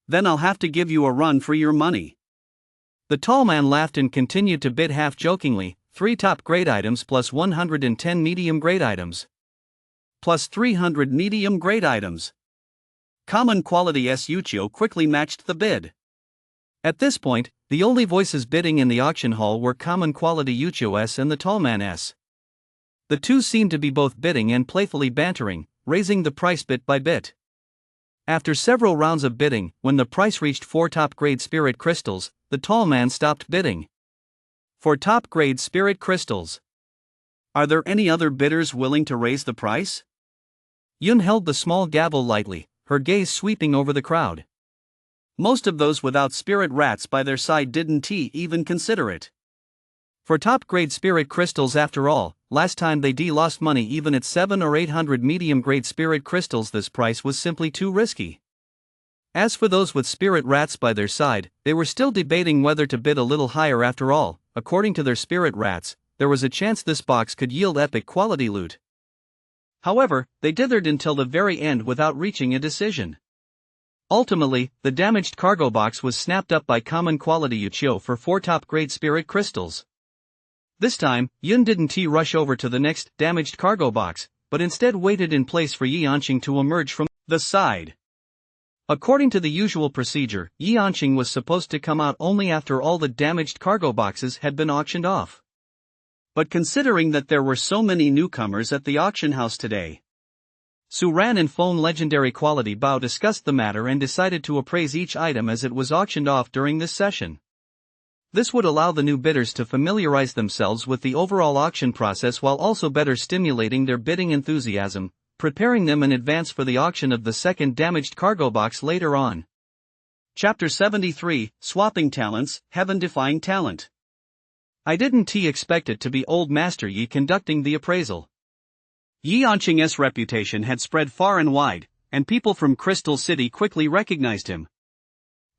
Then I'll have to give you a run for your money." The tall man laughed and continued to bid half-jokingly, 3 top-grade items plus 110 medium-grade items. Plus 300 medium-grade items. Common Quality Yuchio quickly matched the bid. At this point, the only voices bidding in the auction hall were Common Quality Yuchio and the tall man S. The two seemed to be both bidding and playfully bantering, raising the price bit by bit. After several rounds of bidding, when the price reached 4 top-grade spirit crystals, the tall man stopped bidding. 4 top-grade spirit crystals. Are there any other bidders willing to raise the price? Yun held the small gavel lightly, her gaze sweeping over the crowd. Most of those without spirit rats by their side didn't even consider it. For top-grade spirit crystals after all, last time they lost money even at 700 or 800 medium-grade spirit crystals, this price was simply too risky. As for those with spirit rats by their side, they were still debating whether to bid a little higher. After all, according to their spirit rats, there was a chance this box could yield epic quality loot. However, they dithered until the very end without reaching a decision. Ultimately, the damaged cargo box was snapped up by Common Quality Yuchio for 4 top-grade spirit crystals. This time, Yun didn't rush over to the next damaged cargo box, but instead waited in place for Yi Anqing to emerge from the side. According to the usual procedure, Yi Anqing was supposed to come out only after all the damaged cargo boxes had been auctioned off. But considering that there were so many newcomers at the auction house today, Su Ran and Phone Legendary Quality Bao discussed the matter and decided to appraise each item as it was auctioned off during this session. This would allow the new bidders to familiarize themselves with the overall auction process while also better stimulating their bidding enthusiasm, preparing them in advance for the auction of the second damaged cargo box later on. Chapter 73, Swapping Talents, Heaven-Defying Talent. I didn't expect it to be old Master Yi conducting the appraisal. Yi Anqing's reputation had spread far and wide, and people from Crystal City quickly recognized him.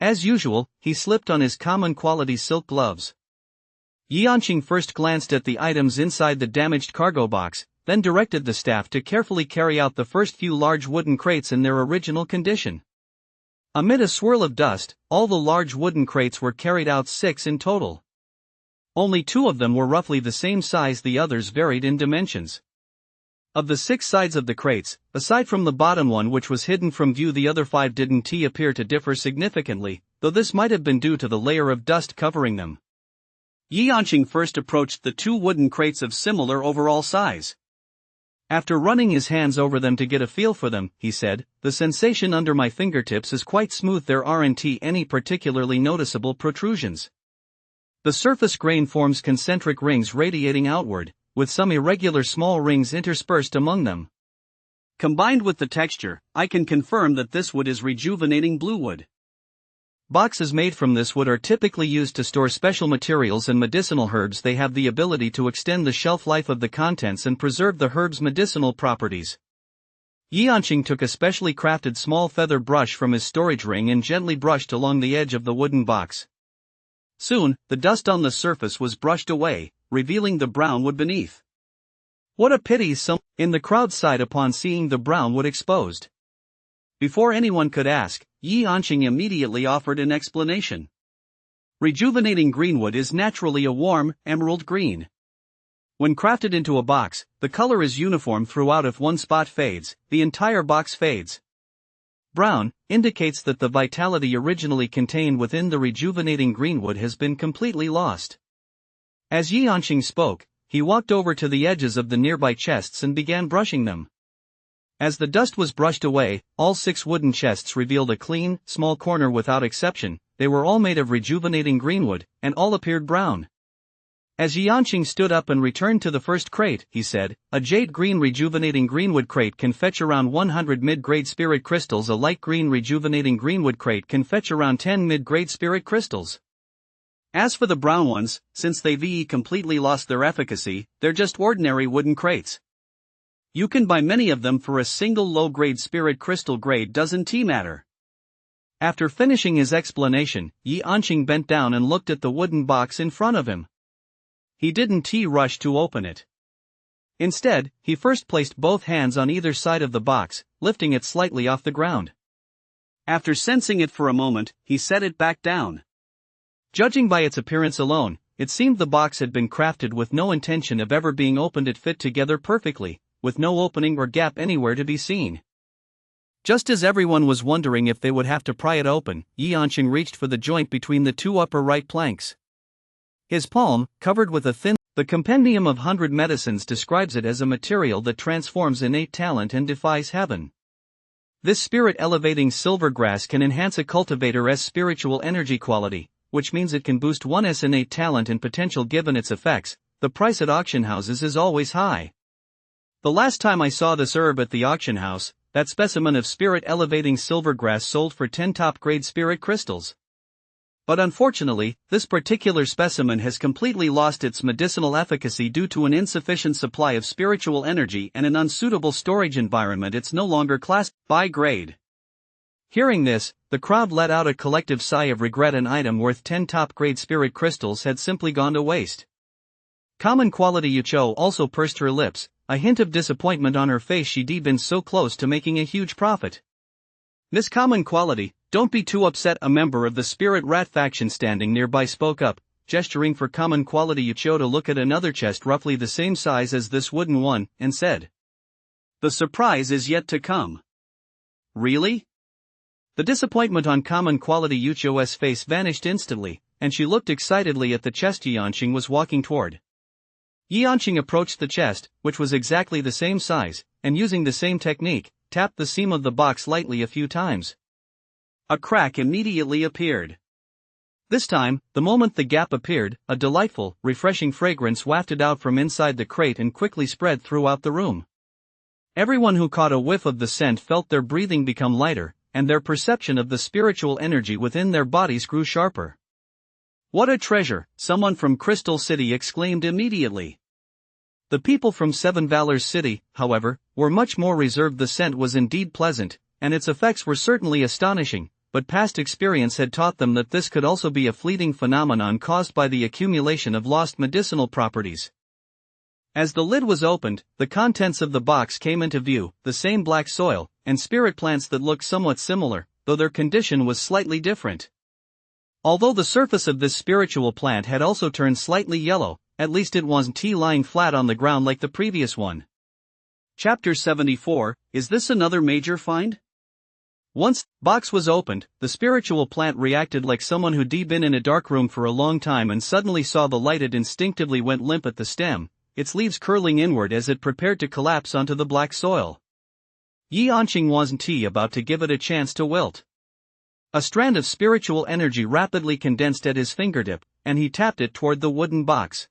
As usual, he slipped on his common quality silk gloves. Yi Anqing first glanced at the items inside the damaged cargo box, then directed the staff to carefully carry out the first few large wooden crates in their original condition. Amid a swirl of dust, all the large wooden crates were carried out, 6 in total. Only 2 of them were roughly the same size, the others varied in dimensions. Of the 6 sides of the crates, aside from the bottom one which was hidden from view, the other 5 didn't appear to differ significantly, though this might have been due to the layer of dust covering them. Yi Anqing first approached the 2 wooden crates of similar overall size. After running his hands over them to get a feel for them, he said, "The sensation under my fingertips is quite smooth, there aren't any particularly noticeable protrusions. The surface grain forms concentric rings radiating outward, with some irregular small rings interspersed among them. Combined with the texture, I can confirm that this wood is rejuvenating blue wood. Boxes made from this wood are typically used to store special materials and medicinal herbs. They have the ability to extend the shelf life of the contents and preserve the herb's medicinal properties. Yanqing took a specially crafted small feather brush from his storage ring and gently brushed along the edge of the wooden box. Soon, the dust on the surface was brushed away, revealing the brown wood beneath. What a pity! Some in the crowd sighed upon seeing the brown wood exposed. Before anyone could ask, Yanqing immediately offered an explanation. Rejuvenating greenwood is naturally a warm, emerald green. When crafted into a box, the color is uniform throughout. If one spot fades, the entire box fades. Brown indicates that the vitality originally contained within the rejuvenating greenwood has been completely lost. As Yanqing spoke, he walked over to the edges of the nearby chests and began brushing them. As the dust was brushed away, all 6 wooden chests revealed a clean, small corner without exception. They were all made of rejuvenating greenwood, and all appeared brown. As Yanqing stood up and returned to the first crate, he said, "A jade green rejuvenating greenwood crate can fetch around 100 mid-grade spirit crystals. A light green rejuvenating greenwood crate can fetch around 10 mid-grade spirit crystals. As for the brown ones, since they've completely lost their efficacy, they're just ordinary wooden crates. You can buy many of them for a single low-grade spirit crystal. Grade doesn't matter." After finishing his explanation, Yanqing bent down and looked at the wooden box in front of him. He didn't rush to open it. Instead, he first placed both hands on either side of the box, lifting it slightly off the ground. After sensing it for a moment, he set it back down. Judging by its appearance alone, it seemed the box had been crafted with no intention of ever being opened. It fit together perfectly, with no opening or gap anywhere to be seen. Just as everyone was wondering if they would have to pry it open, Yanqing reached for the joint between the 2 upper right planks. His palm, covered with a thin, the Compendium of 100 Medicines describes it as a material that transforms innate talent and defies heaven. This spirit-elevating silver grass can enhance a cultivator's spiritual energy quality, which means it can boost one's innate talent and potential. Given its effects, the price at auction houses is always high. The last time I saw this herb at the auction house, that specimen of spirit-elevating silvergrass sold for 10 top-grade spirit crystals. But unfortunately, this particular specimen has completely lost its medicinal efficacy due to an insufficient supply of spiritual energy and an unsuitable storage environment. It's no longer classed by grade. Hearing this, the crowd let out a collective sigh of regret. An item worth 10 top-grade spirit crystals had simply gone to waste. Common quality Yucho also pursed her lips, a hint of disappointment on her face. She'd been so close to making a huge profit. "Miss Common Quality, don't be too upset." A member of the Spirit Rat faction standing nearby spoke up, gesturing for Common Quality Yucho to look at another chest roughly the same size as this wooden one, and said, "The surprise is yet to come." "Really?" The disappointment on Common Quality Yucho's face vanished instantly, and she looked excitedly at the chest Yanqing was walking toward. Yanqing approached the chest, which was exactly the same size, and using the same technique, tapped the seam of the box lightly a few times. A crack immediately appeared. This time, the moment the gap appeared, a delightful, refreshing fragrance wafted out from inside the crate and quickly spread throughout the room. Everyone who caught a whiff of the scent felt their breathing become lighter, and their perception of the spiritual energy within their bodies grew sharper. "What a treasure!" someone from Crystal City exclaimed immediately. The people from Seven Valors City, however, were much more reserved. The scent was indeed pleasant, and its effects were certainly astonishing, but past experience had taught them that this could also be a fleeting phenomenon caused by the accumulation of lost medicinal properties. As the lid was opened, the contents of the box came into view, the same black soil, and spirit plants that looked somewhat similar, though their condition was slightly different. Although the surface of this spiritual plant had also turned slightly yellow, at least it wasn't lying flat on the ground like the previous one. Chapter 74, Is this another major find? Once the box was opened, the spiritual plant reacted like someone who'd been in a dark room for a long time and suddenly saw the light. It instinctively went limp at the stem, its leaves curling inward as it prepared to collapse onto the black soil. Yanqing wasn't about to give it a chance to wilt. A strand of spiritual energy rapidly condensed at his fingertip, and he tapped it toward the wooden box.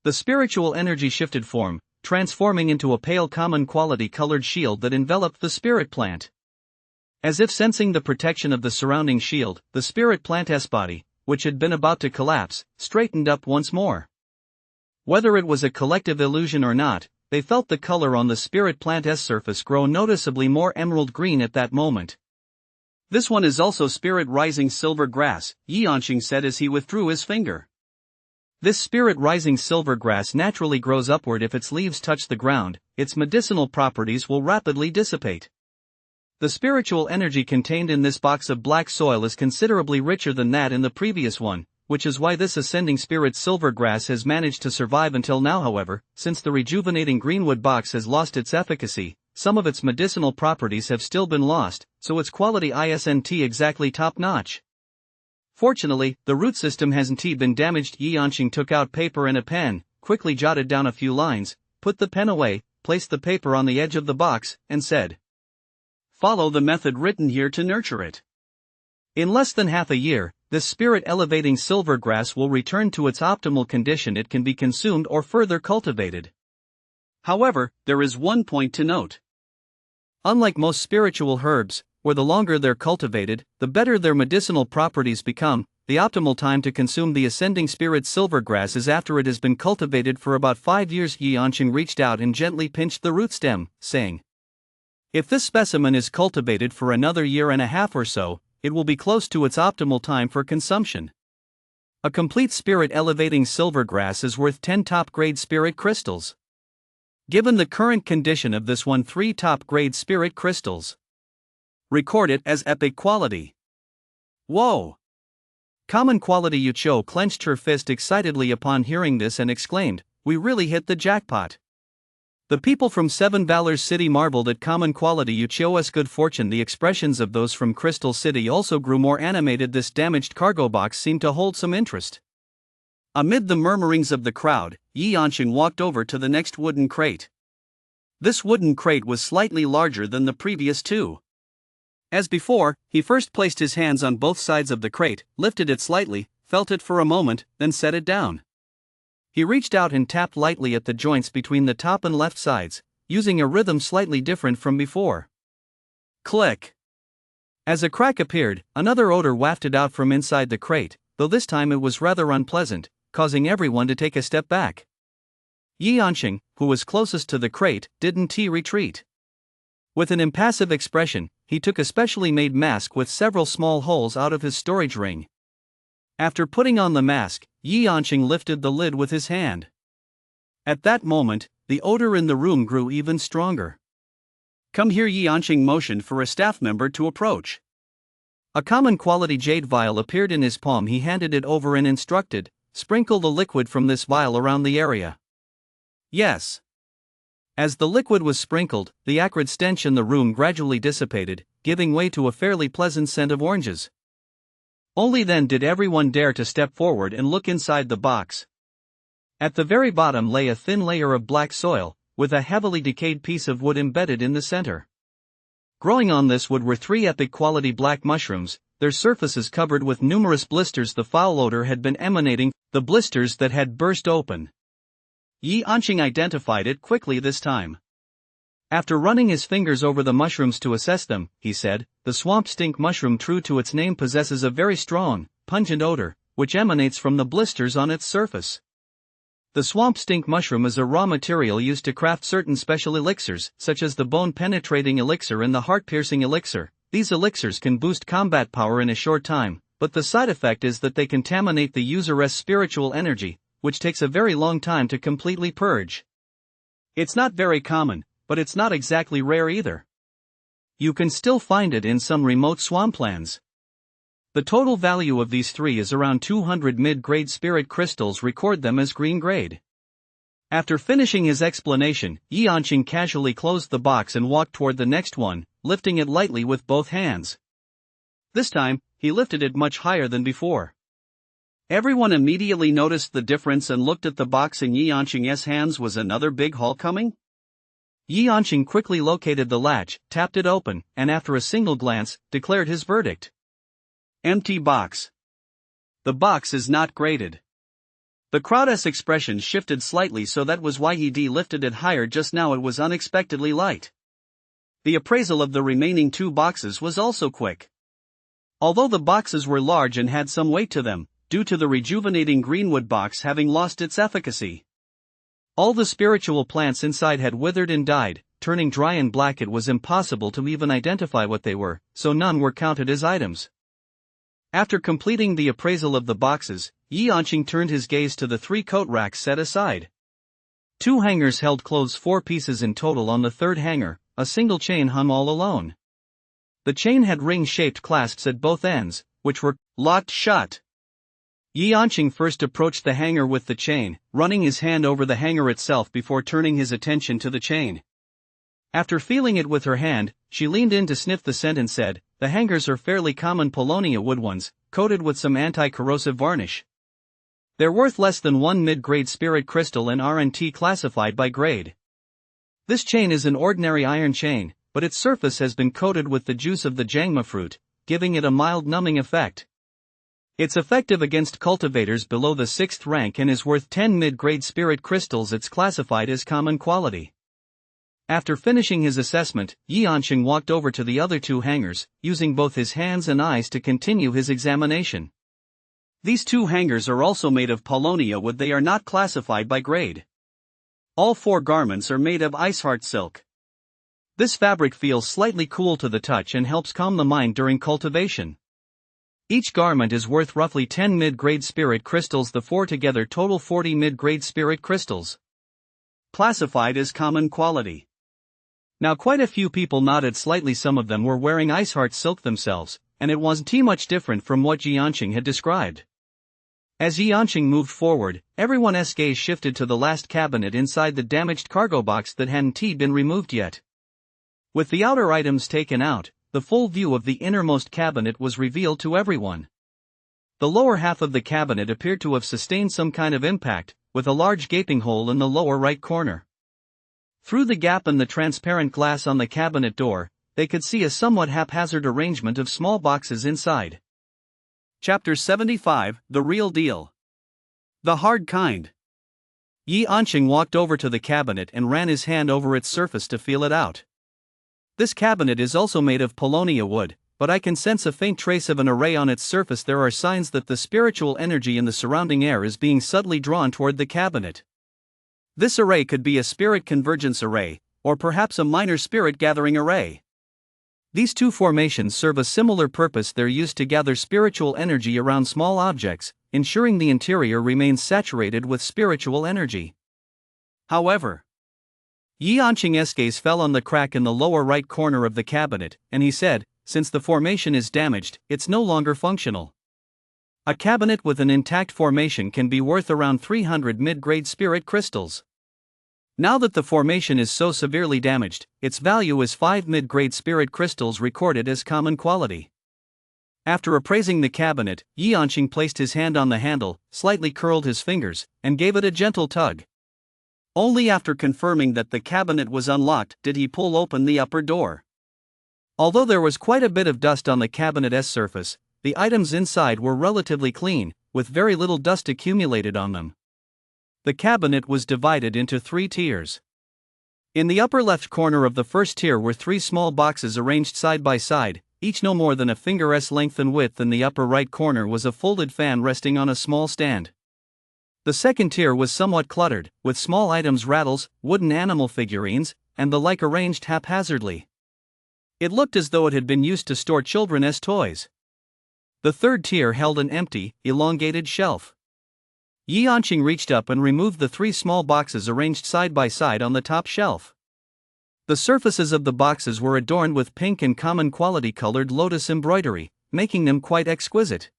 The spiritual energy shifted form, transforming into a pale common quality colored shield that enveloped the spirit plant. As if sensing the protection of the surrounding shield, the spirit plant's body, which had been about to collapse, straightened up once more. Whether it was a collective illusion or not, they felt the color on the spirit plant's surface grow noticeably more emerald green at that moment. "This one is also spirit rising silver grass," Yanqing said as he withdrew his finger. "This spirit rising silver grass naturally grows upward if its leaves touch the ground, its medicinal properties will rapidly dissipate. The spiritual energy contained in this box of black soil is considerably richer than that in the previous one, which is why this ascending spirit silver grass has managed to survive until now. However, since the rejuvenating greenwood box has lost its efficacy, some of its medicinal properties have still been lost, so its quality isn't exactly top-notch. Fortunately, the root system hasn't been damaged." Yanqing took out paper and a pen, quickly jotted down a few lines, put the pen away, placed the paper on the edge of the box, and said, "Follow the method written here to nurture it. In less than half a year, this spirit-elevating silver grass will return to its optimal condition. It can be consumed or further cultivated. However, there is one point to note. Unlike most spiritual herbs, where the longer they're cultivated, the better their medicinal properties become, the optimal time to consume the ascending spirit silver grass is after it has been cultivated for about 5 years." Yanqing reached out and gently pinched the root stem, saying, "If this specimen is cultivated for another year and a half or so, it will be close to its optimal time for consumption. A complete spirit-elevating silver grass is worth 10 top-grade spirit crystals. Given the current condition of this one, 3 top-grade spirit crystals. Record it as epic quality." "Whoa! Common quality." Yucho clenched her fist excitedly upon hearing this and exclaimed, "We really hit the jackpot." The people from Seven Valors City marveled at common quality Yucho's good fortune. The expressions of those from Crystal City also grew more animated. This damaged cargo box seemed to hold some interest. Amid the murmurings of the crowd, Yanqing walked over to the next wooden crate. This wooden crate was slightly larger than the previous 2. As before, he first placed his hands on both sides of the crate, lifted it slightly, felt it for a moment, then set it down. He reached out and tapped lightly at the joints between the top and left sides, using a rhythm slightly different from before. Click! As a crack appeared, another odor wafted out from inside the crate, though this time it was rather unpleasant, causing everyone to take a step back. Yanqing, who was closest to the crate, didn't retreat. With an impassive expression, he took a specially made mask with several small holes out of his storage ring. After putting on the mask, Yanqing lifted the lid with his hand. At that moment, the odor in the room grew even stronger. "Come here." Yanqing motioned for a staff member to approach. A common quality jade vial appeared in his palm. He handed it over and instructed, "Sprinkle the liquid from this vial around the area." "Yes." As the liquid was sprinkled, the acrid stench in the room gradually dissipated, giving way to a fairly pleasant scent of oranges. Only then did everyone dare to step forward and look inside the box. At the very bottom lay a thin layer of black soil, with a heavily decayed piece of wood embedded in the center. Growing on this wood were 3 epic quality black mushrooms, their surfaces covered with numerous blisters. The foul odor had been emanating, the blisters that had burst open. Yanqing identified it quickly this time. After running his fingers over the mushrooms to assess them, he said, "The swamp stink mushroom, true to its name, possesses a very strong, pungent odor, which emanates from the blisters on its surface. The swamp stink mushroom is a raw material used to craft certain special elixirs, such as the bone-penetrating elixir and the heart-piercing elixir. These elixirs can boost combat power in a short time, but the side effect is that they contaminate the user's spiritual energy, which takes a very long time to completely purge. It's not very common, but it's not exactly rare either. You can still find it in some remote swamplands. The total value of these 3 is around 200 mid-grade spirit crystals. Record them as green grade." After finishing his explanation, Yanqing casually closed the box and walked toward the next one, lifting it lightly with both hands. This time, he lifted it much higher than before. Everyone immediately noticed the difference and looked at the box. In Yanqing's hands was another big haul coming. Yanqing quickly located the latch, tapped it open, and after a single glance, declared his verdict. "Empty box. The box is not graded." The crowd's expression shifted slightly, so that was why he lifted it higher just now. It was unexpectedly light. The appraisal of the remaining 2 boxes was also quick. Although the boxes were large and had some weight to them, due to the rejuvenating greenwood box having lost its efficacy. All the spiritual plants inside had withered and died, turning dry and black. It was impossible to even identify what they were, so none were counted as items. After completing the appraisal of the boxes, Yi Anqing turned his gaze to the 3 coat racks set aside. 2 hangers held clothes, 4 pieces in total. On the 3rd hanger, a single chain hung all alone. The chain had ring-shaped clasps at both ends, which were locked shut. Yi Anqing first approached the hanger with the chain, running his hand over the hanger itself before turning his attention to the chain. After feeling it with her hand, she leaned in to sniff the scent and said, "The hangers are fairly common paulownia wood ones, coated with some anti-corrosive varnish. They're worth less than 1 mid-grade spirit crystal and RNT classified by grade. This chain is an ordinary iron chain, but its surface has been coated with the juice of the jangma fruit, giving it a mild numbing effect. It's effective against cultivators below the 6th rank and is worth 10 mid-grade spirit crystals. It's classified as common quality." After finishing his assessment, Yi Anqing walked over to the other 2 hangers, using both his hands and eyes to continue his examination. These 2 hangers are also made of paulownia wood. They are not classified by grade. All 4 garments are made of iceheart silk. This fabric feels slightly cool to the touch and helps calm the mind during cultivation. Each garment is worth roughly 10 mid-grade spirit crystals. The 4 together total 40 mid-grade spirit crystals. Classified as common quality. Now quite a few people nodded slightly. Some of them were wearing iceheart silk themselves, and it wasn't too much different from what Yi Anqing had described. As Yi Anqing moved forward, everyone's gaze shifted to the last cabinet inside the damaged cargo box that hadn't been removed yet. With the outer items taken out, the full view of the innermost cabinet was revealed to everyone. The lower half of the cabinet appeared to have sustained some kind of impact, with a large gaping hole in the lower right corner. Through the gap in the transparent glass on the cabinet door, they could see a somewhat haphazard arrangement of small boxes inside. Chapter 75, The Real Deal. The hard kind. Yi Anqing walked over to the cabinet and ran his hand over its surface to feel it out. This cabinet is also made of paulownia wood, but I can sense a faint trace of an array on its surface. There are signs that the spiritual energy in the surrounding air is being subtly drawn toward the cabinet. This array could be a spirit convergence array, or perhaps a minor spirit gathering array. These 2 formations serve a similar purpose. They're used to gather spiritual energy around small objects, ensuring the interior remains saturated with spiritual energy. However, Yi Anqing's gaze fell on the crack in the lower right corner of the cabinet, and he said, "Since the formation is damaged, it's no longer functional. A cabinet with an intact formation can be worth around 300 mid-grade spirit crystals. Now that the formation is so severely damaged, its value is 5 mid-grade spirit crystals recorded as common quality." After appraising the cabinet, Yi Anqing placed his hand on the handle, slightly curled his fingers, and gave it a gentle tug. Only after confirming that the cabinet was unlocked did he pull open the upper door. Although there was quite a bit of dust on the cabinet's surface, the items inside were relatively clean, with very little dust accumulated on them. The cabinet was divided into 3 tiers. In the upper left corner of the first tier were 3 small boxes arranged side by side, each no more than a finger's length in width. In the upper right corner was a folded fan resting on a small stand. The second tier was somewhat cluttered, with small items, rattles, wooden animal figurines, and the like arranged haphazardly. It looked as though it had been used to store children's toys. The third tier held an empty, elongated shelf. Yi Anqing reached up and removed the 3 small boxes arranged side by side on the top shelf. The surfaces of the boxes were adorned with pink and common quality colored lotus embroidery, making them quite exquisite.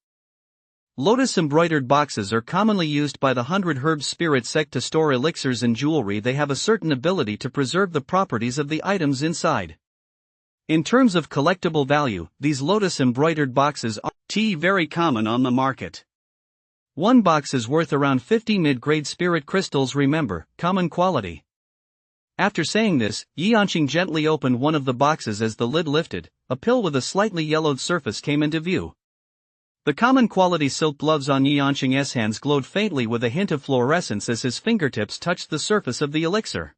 Lotus embroidered boxes are commonly used by the 100 Herbs Spirit sect to store elixirs and jewelry. They have a certain ability to preserve the properties of the items inside. In terms of collectible value, these lotus embroidered boxes are very common on the market. One box is worth around 50 mid-grade spirit crystals. Remember, common quality. After saying this, Yi Anqing gently opened one of the boxes. As the lid lifted, a pill with a slightly yellowed surface came into view. The common quality silk gloves on Yi Anqing's hands glowed faintly with a hint of fluorescence as his fingertips touched the surface of the elixir.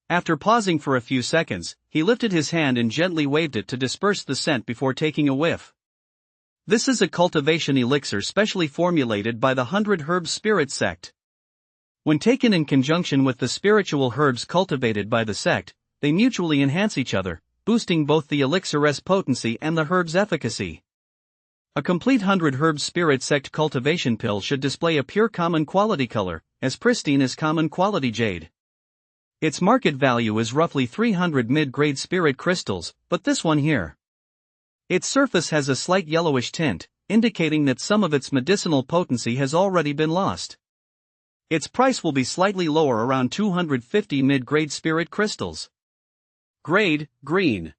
After pausing for a few seconds, he lifted his hand and gently waved it to disperse the scent before taking a whiff. This is a cultivation elixir specially formulated by the 100 Herbs Spirit sect. When taken in conjunction with the spiritual herbs cultivated by the sect, they mutually enhance each other, boosting both the elixir's potency and the herb's efficacy. A complete 100 Herbs Spirit sect cultivation pill should display a pure common quality color, as pristine as common quality jade. Its market value is roughly 300 mid-grade spirit crystals, but this one here. Its surface has a slight yellowish tint, indicating that some of its medicinal potency has already been lost. Its price will be slightly lower, around 250 mid-grade spirit crystals. Grade, green.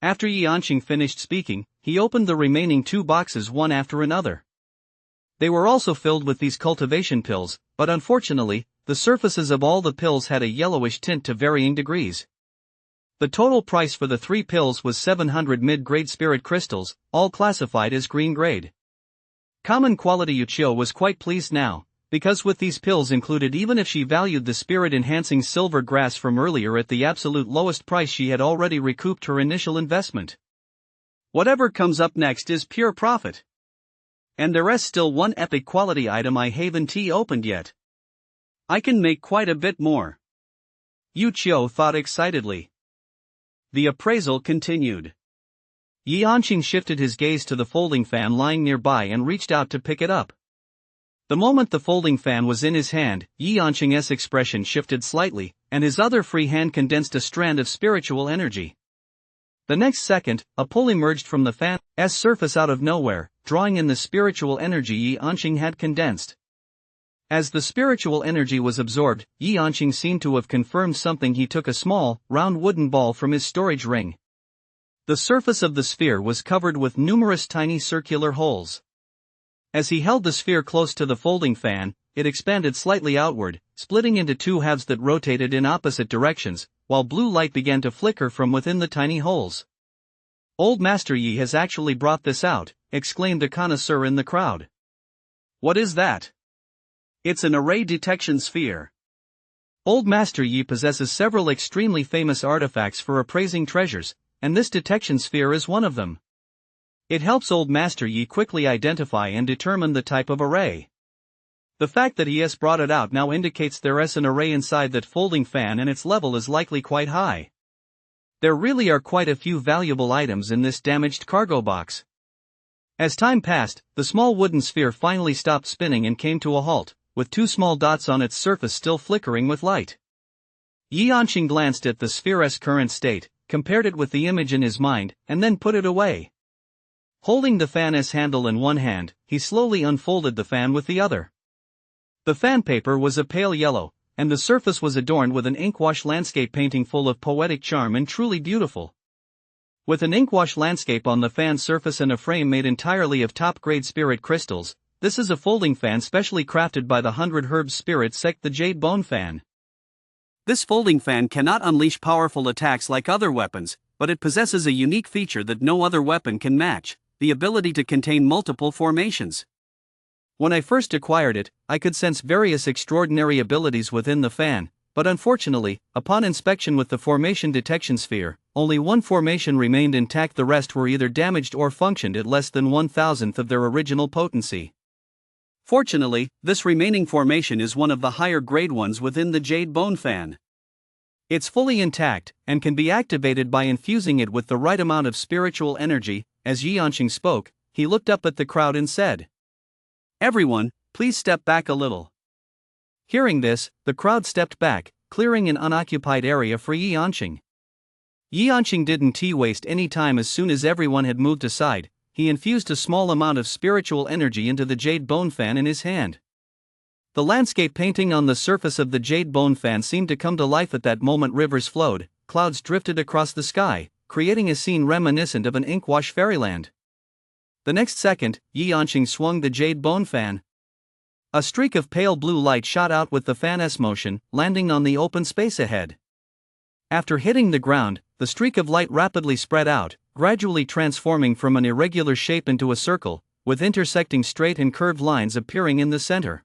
After Yi Anqing finished speaking, he opened the remaining 2 boxes one after another. They were also filled with these cultivation pills, but unfortunately, the surfaces of all the pills had a yellowish tint to varying degrees. The total price for the 3 pills was 700 mid-grade spirit crystals, all classified as green grade. Common quality Yuchio was quite pleased now, because with these pills included, even if she valued the spirit-enhancing silver grass from earlier at the absolute lowest price, she had already recouped her initial investment. Whatever comes up next is pure profit. And there's still one epic quality item I haven't opened yet. I can make quite a bit more. Yuchio thought excitedly. The appraisal continued. Yi Anqing shifted his gaze to the folding fan lying nearby and reached out to pick it up. The moment the folding fan was in his hand, Yi Anqing's expression shifted slightly, and his other free hand condensed a strand of spiritual energy. The next second, a pull emerged from the fan's surface out of nowhere, drawing in the spiritual energy Yi Anqing had condensed. As the spiritual energy was absorbed, Yi Anqing seemed to have confirmed something. He took a small, round wooden ball from his storage ring. The surface of the sphere was covered with numerous tiny circular holes. As he held the sphere close to the folding fan, it expanded slightly outward, splitting into 2 halves that rotated in opposite directions, while blue light began to flicker from within the tiny holes. "Old Master Yi has actually brought this out," exclaimed a connoisseur in the crowd. "What is that?" "It's an array detection sphere. Old Master Yi possesses several extremely famous artifacts for appraising treasures, and this detection sphere is one of them. It helps Old Master Yi quickly identify and determine the type of array. The fact that he has brought it out now indicates there is an array inside that folding fan, and its level is likely quite high. There really are quite a few valuable items in this damaged cargo box." As time passed, the small wooden sphere finally stopped spinning and came to a halt, with 2 small dots on its surface still flickering with light. Yi Anqing glanced at the sphere's current state, compared it with the image in his mind, and then put it away. Holding the fan's handle in one hand, he slowly unfolded the fan with the other. The fan paper was a pale yellow, and the surface was adorned with an inkwash landscape painting full of poetic charm and truly beautiful. With an inkwash landscape on the fan surface and a frame made entirely of top-grade spirit crystals, this is a folding fan specially crafted by the 100 Herbs Spirit sect, the Jade Bone Fan. This folding fan cannot unleash powerful attacks like other weapons, but it possesses a unique feature that no other weapon can match: the ability to contain multiple formations. When I first acquired it, I could sense various extraordinary abilities within the fan, but unfortunately, upon inspection with the formation detection sphere, only 1 formation remained intact. The rest were either damaged or functioned at less than 1/1000th of their original potency. Fortunately, this remaining formation is one of the higher grade ones within the Jade Bone Fan. It's fully intact, and can be activated by infusing it with the right amount of spiritual energy. As Yi Anqing spoke, he looked up at the crowd and said, "Everyone, please step back a little." Hearing this, the crowd stepped back, clearing an unoccupied area for Yi Anqing. Yi Anqing didn't waste any time. As soon as everyone had moved aside, he infused a small amount of spiritual energy into the Jade Bone Fan in his hand. The landscape painting on the surface of the Jade Bone Fan seemed to come to life at that moment. Rivers flowed, clouds drifted across the sky, creating a scene reminiscent of an inkwash fairyland. The next second, Yi Anqing swung the Jade Bone Fan. A streak of pale blue light shot out with the fan's motion, landing on the open space ahead. After hitting the ground, the streak of light rapidly spread out, gradually transforming from an irregular shape into a circle, with intersecting straight and curved lines appearing in the center.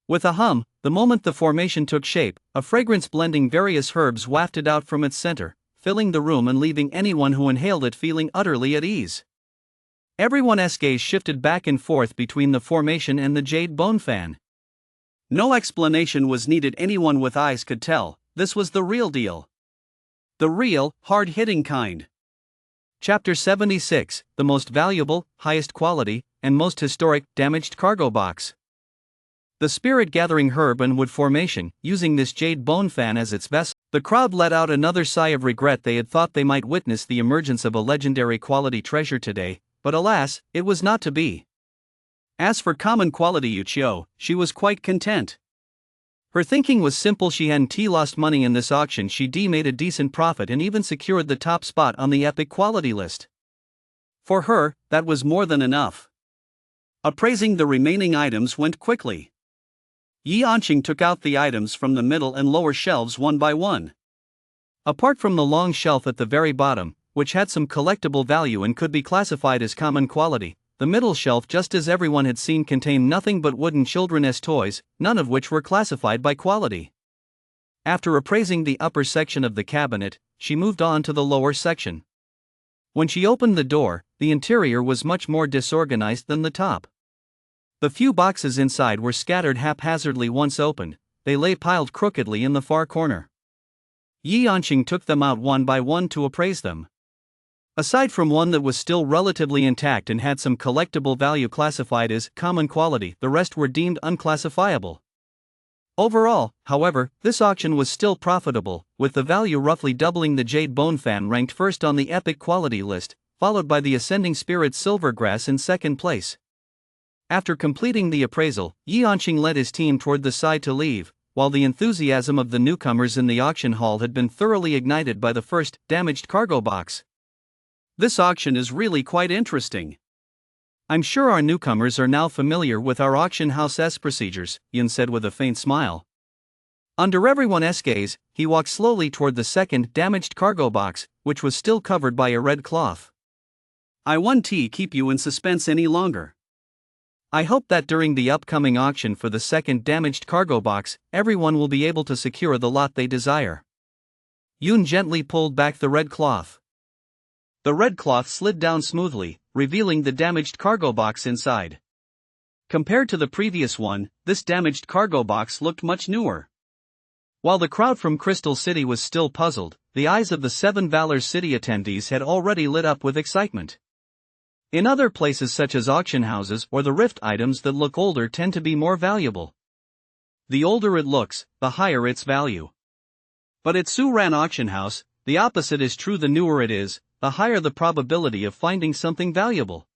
With a hum, the moment the formation took shape, a fragrance blending various herbs wafted out from its center, filling the room and leaving anyone who inhaled it feeling utterly at ease. Everyone's gaze shifted back and forth between the formation and the jade bone fan. No explanation was needed. Anyone with eyes could tell, this was the real deal. The real, hard-hitting kind. Chapter 76, the most valuable, highest quality, and most historic, damaged cargo box. The spirit-gathering herb and wood formation, using this jade bone fan as its vessel. The crowd let out another sigh of regret. They had thought they might witness the emergence of a legendary quality treasure today, but alas, it was not to be. As for common quality Yuchio, she was quite content. Her thinking was simple. She hadn't lost money in this auction. She made a decent profit and even secured the top spot on the epic quality list. For her, that was more than enough. Appraising the remaining items went quickly. Yi Anqing took out the items from the middle and lower shelves one by one. Apart from the long shelf at the very bottom, which had some collectible value and could be classified as common quality, the middle shelf, just as everyone had seen, contained nothing but wooden children's toys, none of which were classified by quality. After appraising the upper section of the cabinet, she moved on to the lower section. When she opened the door, the interior was much more disorganized than the top. The few boxes inside were scattered haphazardly. Once opened, they lay piled crookedly in the far corner. Yi Anqing took them out one by one to appraise them. Aside from one that was still relatively intact and had some collectible value classified as common quality, the rest were deemed unclassifiable. Overall, however, this auction was still profitable, with the value roughly doubling. The jade bone fan ranked first on the epic quality list, followed by the ascending spirit silvergrass in second place. After completing the appraisal, Yi Anqing led his team toward the side to leave, while the enthusiasm of the newcomers in the auction hall had been thoroughly ignited by the first damaged cargo box. This auction is really quite interesting. I'm sure our newcomers are now familiar with our auction house's procedures, Yun said with a faint smile. Under everyone's gaze, he walked slowly toward the second damaged cargo box, which was still covered by a red cloth. I won't keep you in suspense any longer. I hope that during the upcoming auction for the second damaged cargo box, everyone will be able to secure the lot they desire. Yun gently pulled back the red cloth. The red cloth slid down smoothly, revealing the damaged cargo box inside. Compared to the previous one, this damaged cargo box looked much newer. While the crowd from Crystal City was still puzzled, the eyes of the Seven Valors City attendees had already lit up with excitement. In other places such as auction houses or the rift, items that look older tend to be more valuable. The older it looks, the higher its value. But at Suran Auction House, the opposite is true. The newer it is, the higher the probability of finding something valuable.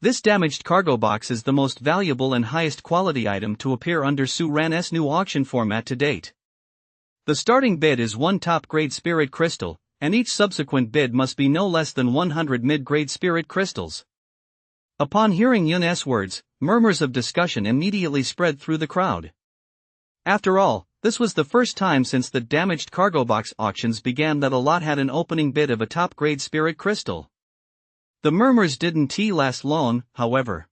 This damaged cargo box is the most valuable and highest quality item to appear under Suran's new auction format to date. The starting bid is 1 top-grade spirit crystal, and each subsequent bid must be no less than 100 mid-grade spirit crystals. Upon hearing Yun's words, murmurs of discussion immediately spread through the crowd. After all, this was the first time since the damaged cargo box auctions began that a lot had an opening bid of a top-grade spirit crystal. The murmurs didn't last long, however.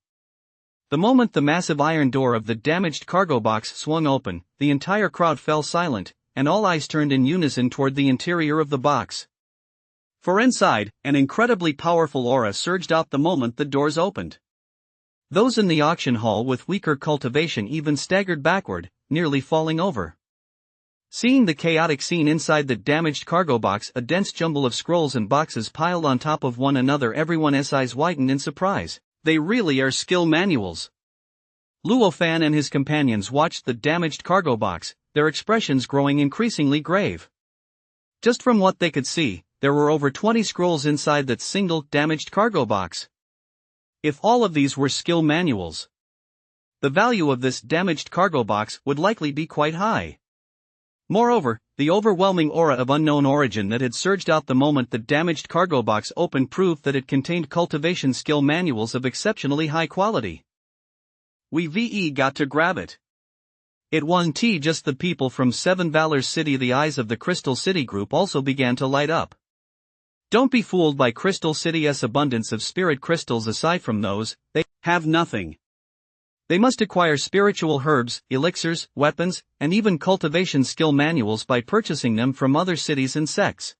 The moment the massive iron door of the damaged cargo box swung open, the entire crowd fell silent, and all eyes turned in unison toward the interior of the box. For inside, an incredibly powerful aura surged out the moment the doors opened. Those in the auction hall with weaker cultivation even staggered backward, nearly falling over. Seeing the chaotic scene inside the damaged cargo box, a dense jumble of scrolls and boxes piled on top of one another, everyone's eyes widened in surprise. They really are skill manuals. Luo Fan and his companions watched the damaged cargo box, their expressions growing increasingly grave. Just from what they could see, there were over 20 scrolls inside that single damaged cargo box. If all of these were skill manuals, the value of this damaged cargo box would likely be quite high. Moreover, the overwhelming aura of unknown origin that had surged out the moment the damaged cargo box opened proved that it contained cultivation skill manuals of exceptionally high quality. We got to grab it. It wasn't just the people from Seven Valors City. The eyes of the Crystal City group also began to light up. Don't be fooled by Crystal City's abundance of spirit crystals. Aside from those, they have nothing. They must acquire spiritual herbs, elixirs, weapons, and even cultivation skill manuals by purchasing them from other cities and sects.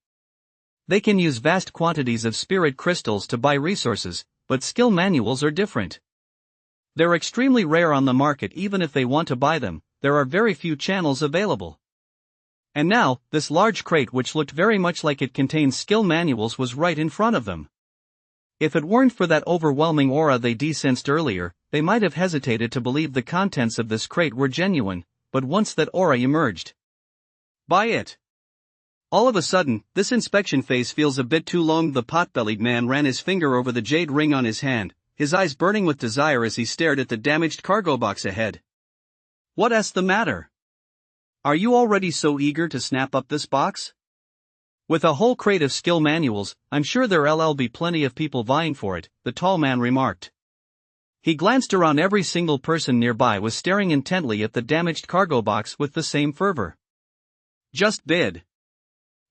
They can use vast quantities of spirit crystals to buy resources, but skill manuals are different. They're extremely rare on the market. Even if they want to buy them, there are very few channels available. And now, this large crate, which looked very much like it contained skill manuals, was right in front of them. If it weren't for that overwhelming aura they sensed earlier, they might have hesitated to believe the contents of this crate were genuine, but once that aura emerged, buy it. All of a sudden, this inspection phase feels a bit too long. The pot-bellied man ran his finger over the jade ring on his hand, his eyes burning with desire as he stared at the damaged cargo box ahead. What's the matter? Are you already so eager to snap up this box? With a whole crate of skill manuals, I'm sure there'll be plenty of people vying for it, the tall man remarked. He glanced around. Every single person nearby was staring intently at the damaged cargo box with the same fervor. Just bid.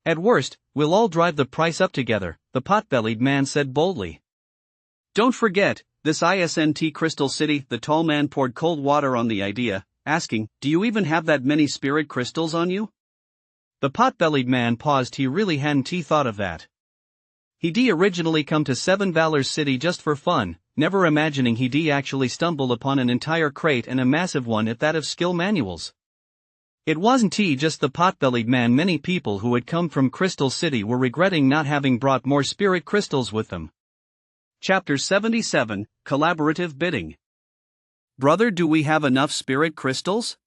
At worst, we'll all drive the price up together, the pot-bellied man said boldly. Don't forget, this isn't Crystal City. The tall man poured cold water on the idea, asking, do you even have that many spirit crystals on you? The pot-bellied man paused. He really hadn't thought of that. He'd originally come to Seven Valors City just for fun, never imagining he'd actually stumble upon an entire crate, and a massive one at that, of skill manuals. It wasn't just the pot-bellied man. Many people who had come from Crystal City were regretting not having brought more spirit crystals with them. Chapter 77, Collaborative Bidding. Brother, do we have enough spirit crystals?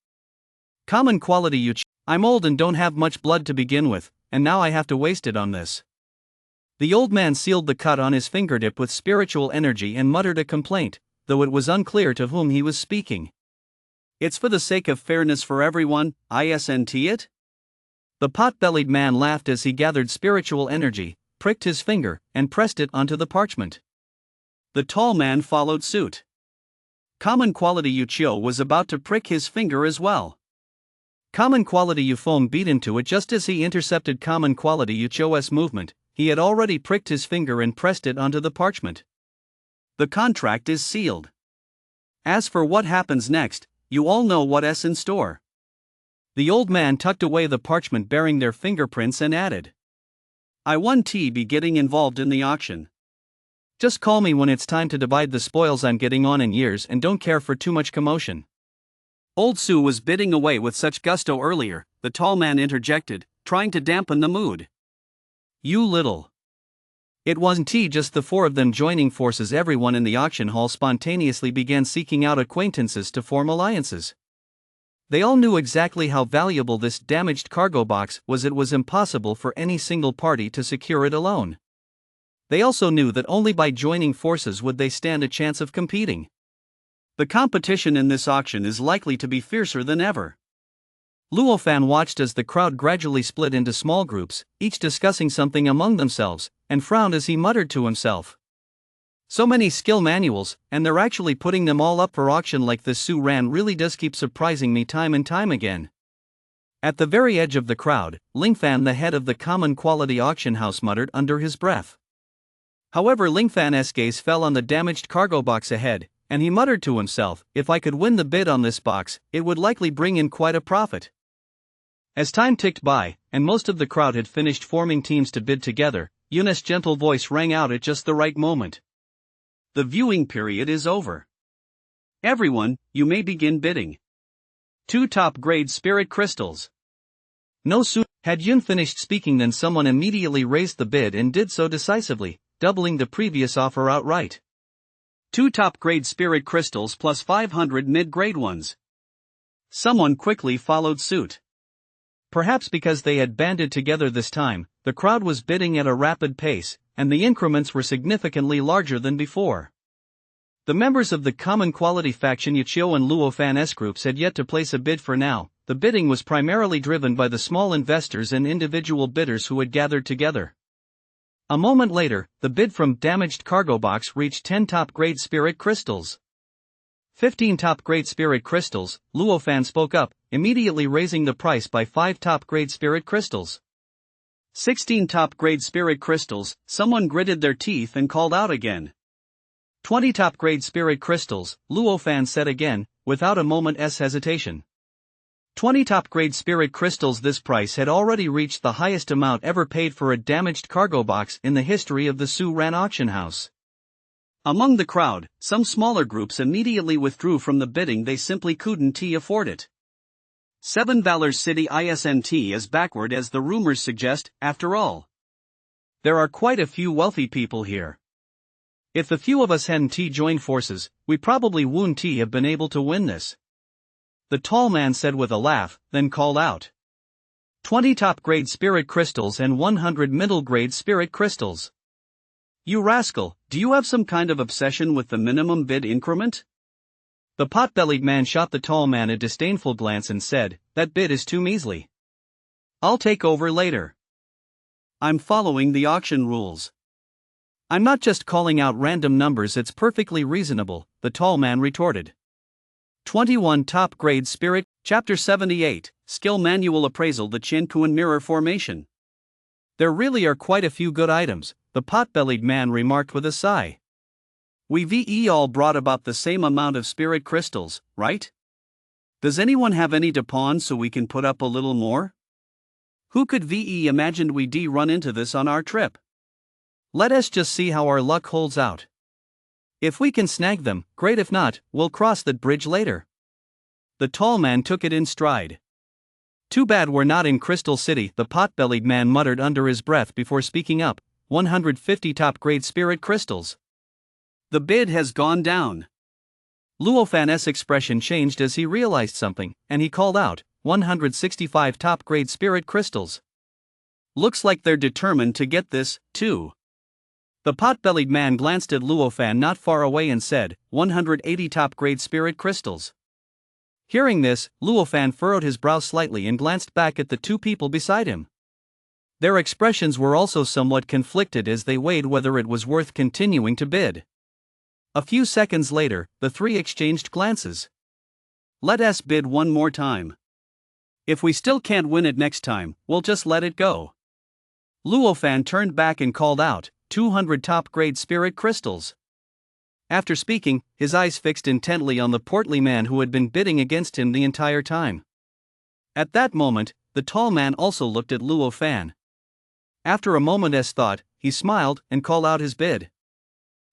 Common quality. I'm old and don't have much blood to begin with, and now I have to waste it on this. The old man sealed the cut on his fingertip with spiritual energy and muttered a complaint, though it was unclear to whom he was speaking. It's for the sake of fairness for everyone, isn't it? The pot-bellied man laughed as he gathered spiritual energy, pricked his finger, and pressed it onto the parchment. The tall man followed suit. Common quality Yuchio was about to prick his finger as well. Common quality Yufeng beat into it just as he intercepted common quality Yuchio's movement. He had already pricked his finger and pressed it onto the parchment. The contract is sealed. As for what happens next, you all know what's in store. The old man tucked away the parchment bearing their fingerprints and added, I won't be getting involved in the auction. Just call me when it's time to divide the spoils. I'm getting on in years and don't care for too much commotion. Old Sue was bidding away with such gusto earlier, the tall man interjected, trying to dampen the mood. You little. It wasn't just the four of them joining forces. Everyone in the auction hall spontaneously began seeking out acquaintances to form alliances. They all knew exactly how valuable this damaged cargo box was. It was impossible for any single party to secure it alone. They also knew that only by joining forces would they stand a chance of competing. The competition in this auction is likely to be fiercer than ever. Luofan watched as the crowd gradually split into small groups, each discussing something among themselves, and frowned as he muttered to himself. So many skill manuals, and they're actually putting them all up for auction like this. Su Ran really does keep surprising me time and time again. At the very edge of the crowd, Lingfan, the head of the common quality auction house, muttered under his breath. However, Lingfan's gaze fell on the damaged cargo box ahead, and he muttered to himself, if I could win the bid on this box, it would likely bring in quite a profit. As time ticked by, and most of the crowd had finished forming teams to bid together, Yunus' gentle voice rang out at just the right moment. The viewing period is over. Everyone, you may begin bidding. 2 top-grade spirit crystals. No sooner had Yun finished speaking than someone immediately raised the bid and did so decisively, doubling the previous offer outright. 2 top-grade spirit crystals plus 500 mid-grade ones. Someone quickly followed suit. Perhaps because they had banded together this time, the crowd was bidding at a rapid pace, and the increments were significantly larger than before. The members of the common quality faction Yuchio and Luofan's groups had yet to place a bid for now. The bidding was primarily driven by the small investors and individual bidders who had gathered together. A moment later, the bid from damaged cargo box reached 10 top-grade spirit crystals. 15 top-grade spirit crystals, Luofan spoke up, immediately raising the price by 5 top-grade spirit crystals. 16 top-grade spirit crystals, someone gritted their teeth and called out again. 20 top-grade spirit crystals, Luofan said again, without a moment's hesitation. 20 top-grade spirit crystals. This price had already reached the highest amount ever paid for a damaged cargo box in the history of the Su-Ran auction house. Among the crowd, some smaller groups immediately withdrew from the bidding. They simply couldn't afford it. 7 Valor City isn't as backward as the rumors suggest, after all. There are quite a few wealthy people here. If the few of us hadn't joined forces, we probably wouldn't have been able to win this. The tall man said with a laugh, then called out. 20 top-grade spirit crystals and 100 middle-grade spirit crystals. You rascal, do you have some kind of obsession with the minimum bid increment? The pot-bellied man shot the tall man a disdainful glance and said, that bid is too measly. I'll take over later. I'm following the auction rules. I'm not just calling out random numbers, it's perfectly reasonable, the tall man retorted. 21 top-grade spirit, Chapter 78, Skill Manual Appraisal. The Chinkuan Mirror Formation. There really are quite a few good items, the pot-bellied man remarked with a sigh. We've all brought about the same amount of spirit crystals, right? Does anyone have any to pawn so we can put up a little more? Who could imagine we'd run into this on our trip? Let us just see how our luck holds out. If we can snag them, great. If not, we'll cross that bridge later. The tall man took it in stride. Too bad we're not in Crystal City, the pot-bellied man muttered under his breath before speaking up. 150 top-grade spirit crystals. The bid has gone down. Luofan's expression changed as he realized something, and he called out, 165 top-grade spirit crystals. Looks like they're determined to get this, too. The pot-bellied man glanced at Luofan not far away and said, 180 top-grade spirit crystals. Hearing this, Luofan furrowed his brow slightly and glanced back at the two people beside him. Their expressions were also somewhat conflicted as they weighed whether it was worth continuing to bid. A few seconds later, the three exchanged glances. Let us bid one more time. If we still can't win it next time, we'll just let it go. Luofan turned back and called out, 200 top-grade spirit crystals. After speaking, his eyes fixed intently on the portly man who had been bidding against him the entire time. At that moment, the tall man also looked at Luofan. After a moment's thought, he smiled and called out his bid.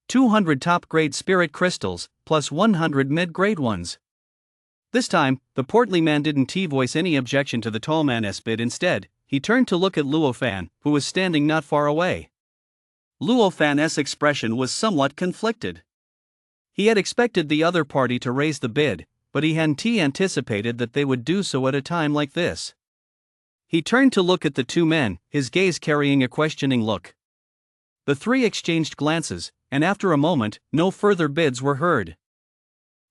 200 top-grade spirit crystals, plus 100 mid-grade ones. This time, the portly man didn't voice any objection to the tall man's bid. Instead, he turned to look at Luofan, who was standing not far away. Luofan's expression was somewhat conflicted. He had expected the other party to raise the bid, but he hadn't anticipated that they would do so at a time like this. He turned to look at the two men, his gaze carrying a questioning look. The three exchanged glances, and after a moment, no further bids were heard.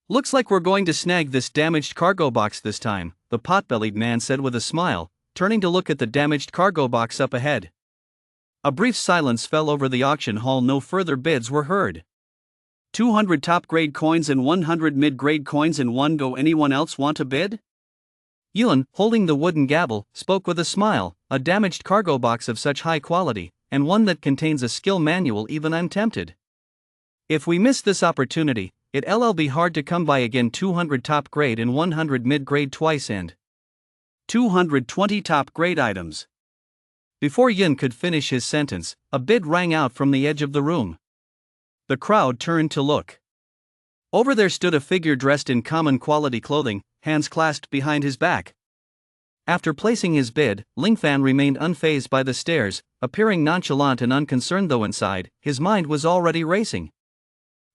Looks like we're going to snag this damaged cargo box this time, the pot-bellied man said with a smile, turning to look at the damaged cargo box up ahead. A brief silence fell over the auction hall. No further bids were heard. 200 top-grade coins and 100 mid-grade coins in one go. Anyone else want to bid? Yuan, holding the wooden gavel, spoke with a smile. A damaged cargo box of such high quality, and one that contains a skill manual. Even I'm tempted. If we miss this opportunity, it'll be hard to come by again. 200 top-grade and 100 mid-grade twice and 220 top-grade items. Before Yin could finish his sentence, a bid rang out from the edge of the room. The crowd turned to look. Over there stood a figure dressed in common quality clothing, hands clasped behind his back. After placing his bid, Lingfan remained unfazed by the stares, appearing nonchalant and unconcerned, though inside, his mind was already racing.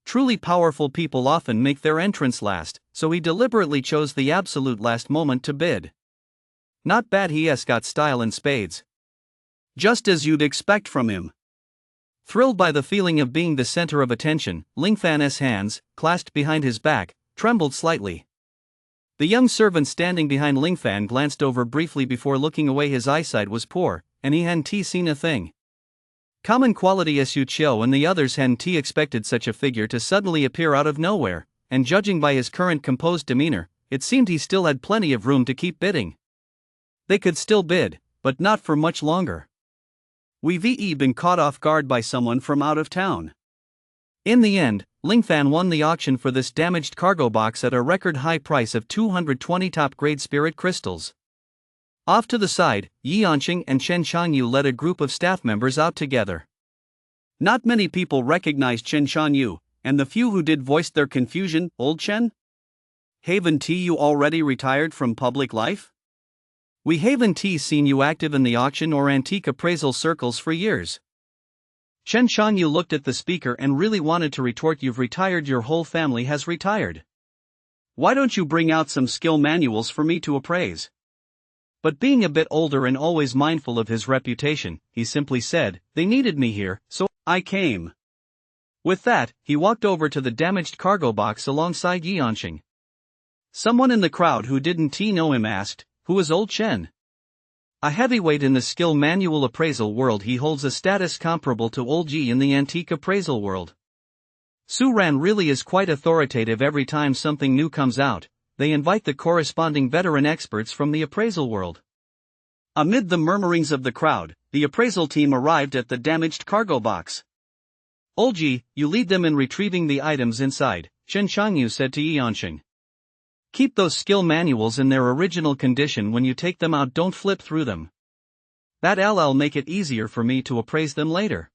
Truly powerful people often make their entrance last, so he deliberately chose the absolute last moment to bid. Not bad, he's got style in spades. Just as you'd expect from him. Thrilled by the feeling of being the center of attention, Lingfan's hands, clasped behind his back, trembled slightly. The young servant standing behind Lingfan glanced over briefly before looking away. His eyesight was poor, and he hadn't seen a thing. Common quality Su Chiu and the others hadn't expected such a figure to suddenly appear out of nowhere, and judging by his current composed demeanor, it seemed he still had plenty of room to keep bidding. They could still bid, but not for much longer. We've been caught off guard by someone from out of town. In the end, Lingfan won the auction for this damaged cargo box at a record high price of 220 top-grade spirit crystals. Off to the side, Yi Yanqing and Chen Changyu led a group of staff members out together. Not many people recognized Chen Changyu, and the few who did voiced their confusion. Old Chen? Haven't you already retired from public life? We haven't seen you active in the auction or antique appraisal circles for years. Chen Changyu looked at the speaker and really wanted to retort, you've retired, your whole family has retired. Why don't you bring out some skill manuals for me to appraise? But being a bit older and always mindful of his reputation, he simply said, they needed me here, so I came. With that, he walked over to the damaged cargo box alongside Yi Yanqing. Someone in the crowd who didn't know him asked, who is old Chen? A heavyweight in the skill manual appraisal world, he holds a status comparable to old Yi in the antique appraisal world. Su Ran really is quite authoritative. Every time something new comes out, they invite the corresponding veteran experts from the appraisal world. Amid the murmurings of the crowd, the appraisal team arrived at the damaged cargo box. Old Yi, you lead them in retrieving the items inside, Chen Changyu said to Yi Yanqing. Keep those skill manuals in their original condition when you take them out, don't flip through them. That'll make it easier for me to appraise them later.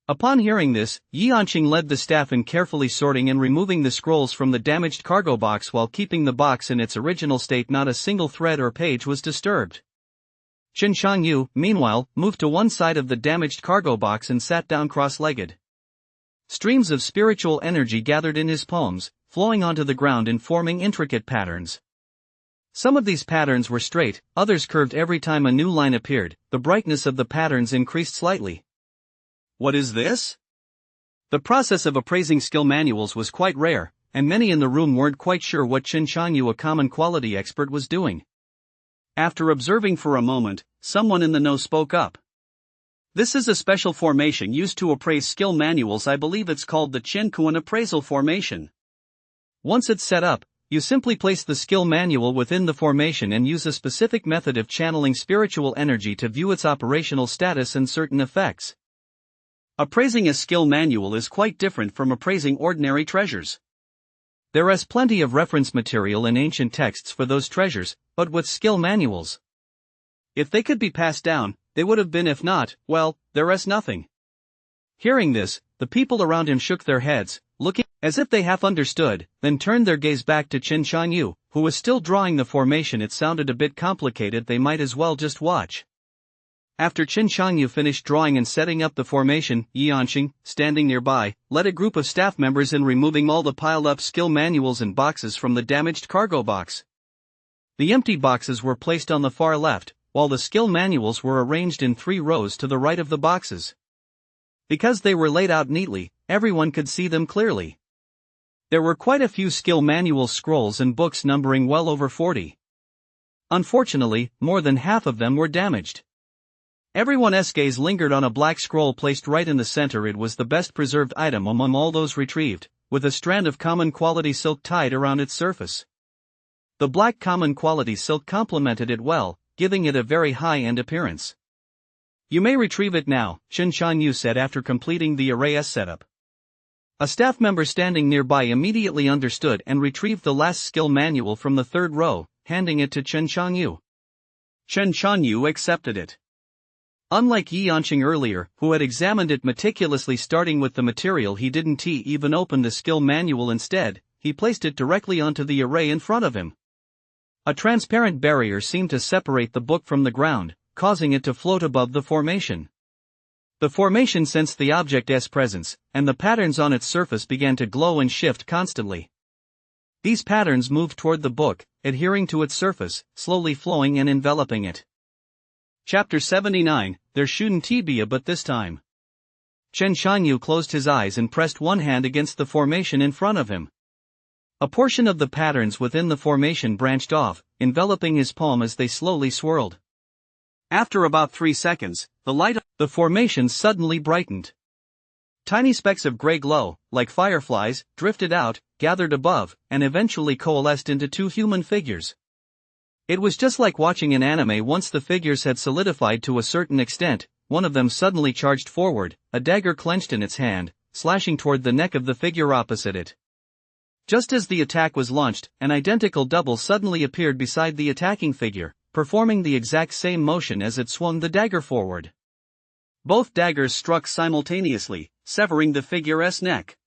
Upon hearing this, Yi Yanqing led the staff in carefully sorting and removing the scrolls from the damaged cargo box while keeping the box in its original state. Not a single thread or page was disturbed. Chen Changyu, meanwhile, moved to one side of the damaged cargo box and sat down cross-legged. Streams of spiritual energy gathered in his palms, flowing onto the ground and forming intricate patterns. Some of these patterns were straight, others curved. Every time a new line appeared, the brightness of the patterns increased slightly. What is this? The process of appraising skill manuals was quite rare, and many in the room weren't quite sure what Chen Changyu, a common quality expert, was doing. After observing for a moment, someone in the know spoke up. This is a special formation used to appraise skill manuals. I believe it's called the Chen Kuan appraisal formation. Once it's set up, you simply place the skill manual within the formation and use a specific method of channeling spiritual energy to view its operational status and certain effects. Appraising a skill manual is quite different from appraising ordinary treasures. There is plenty of reference material in ancient texts for those treasures, but with skill manuals, if they could be passed down, they would have been. If not, well, there is nothing. Hearing this, the people around him shook their heads, looking as if they half understood, then turned their gaze back to Chen Changyu, who was still drawing the formation. It sounded a bit complicated, they might as well just watch. After Chen Changyu finished drawing and setting up the formation, Yi Yanqing, standing nearby, led a group of staff members in removing all the piled-up skill manuals and boxes from the damaged cargo box. The empty boxes were placed on the far left, while the skill manuals were arranged in 3 rows to the right of the boxes. Because they were laid out neatly, everyone could see them clearly. There were quite a few skill manual scrolls and books, numbering well over 40. Unfortunately, more than half of them were damaged. Everyone's gaze lingered on a black scroll placed right in the center. It was the best preserved item among all those retrieved, with a strand of common quality silk tied around its surface. The black common quality silk complemented it well, giving it a very high-end appearance. You may retrieve it now, Chen Changyu said after completing the array's setup. A staff member standing nearby immediately understood and retrieved the last skill manual from the 3rd row, handing it to Chen Changyu. Chen Changyu accepted it. Unlike Yi Yanqing earlier, who had examined it meticulously starting with the material, he didn't even open the skill manual. Instead, he placed it directly onto the array in front of him. A transparent barrier seemed to separate the book from the ground, causing it to float above the formation. The formation sensed the object's presence, and the patterns on its surface began to glow and shift constantly. These patterns moved toward the book, adhering to its surface, slowly flowing and enveloping it. Chapter 79, There shouldn't be a but this time. Chen Changyu closed his eyes and pressed one hand against the formation in front of him. A portion of the patterns within the formation branched off, enveloping his palm as they slowly swirled. After about 3 seconds, the light of the formation suddenly brightened. Tiny specks of gray glow, like fireflies, drifted out, gathered above, and eventually coalesced into 2 human figures. It was just like watching an anime. Once the figures had solidified to a certain extent, one of them suddenly charged forward, a dagger clenched in its hand, slashing toward the neck of the figure opposite it. Just as the attack was launched, an identical double suddenly appeared beside the attacking figure, performing the exact same motion as it swung the dagger forward. Both daggers struck simultaneously, severing the figure's neck.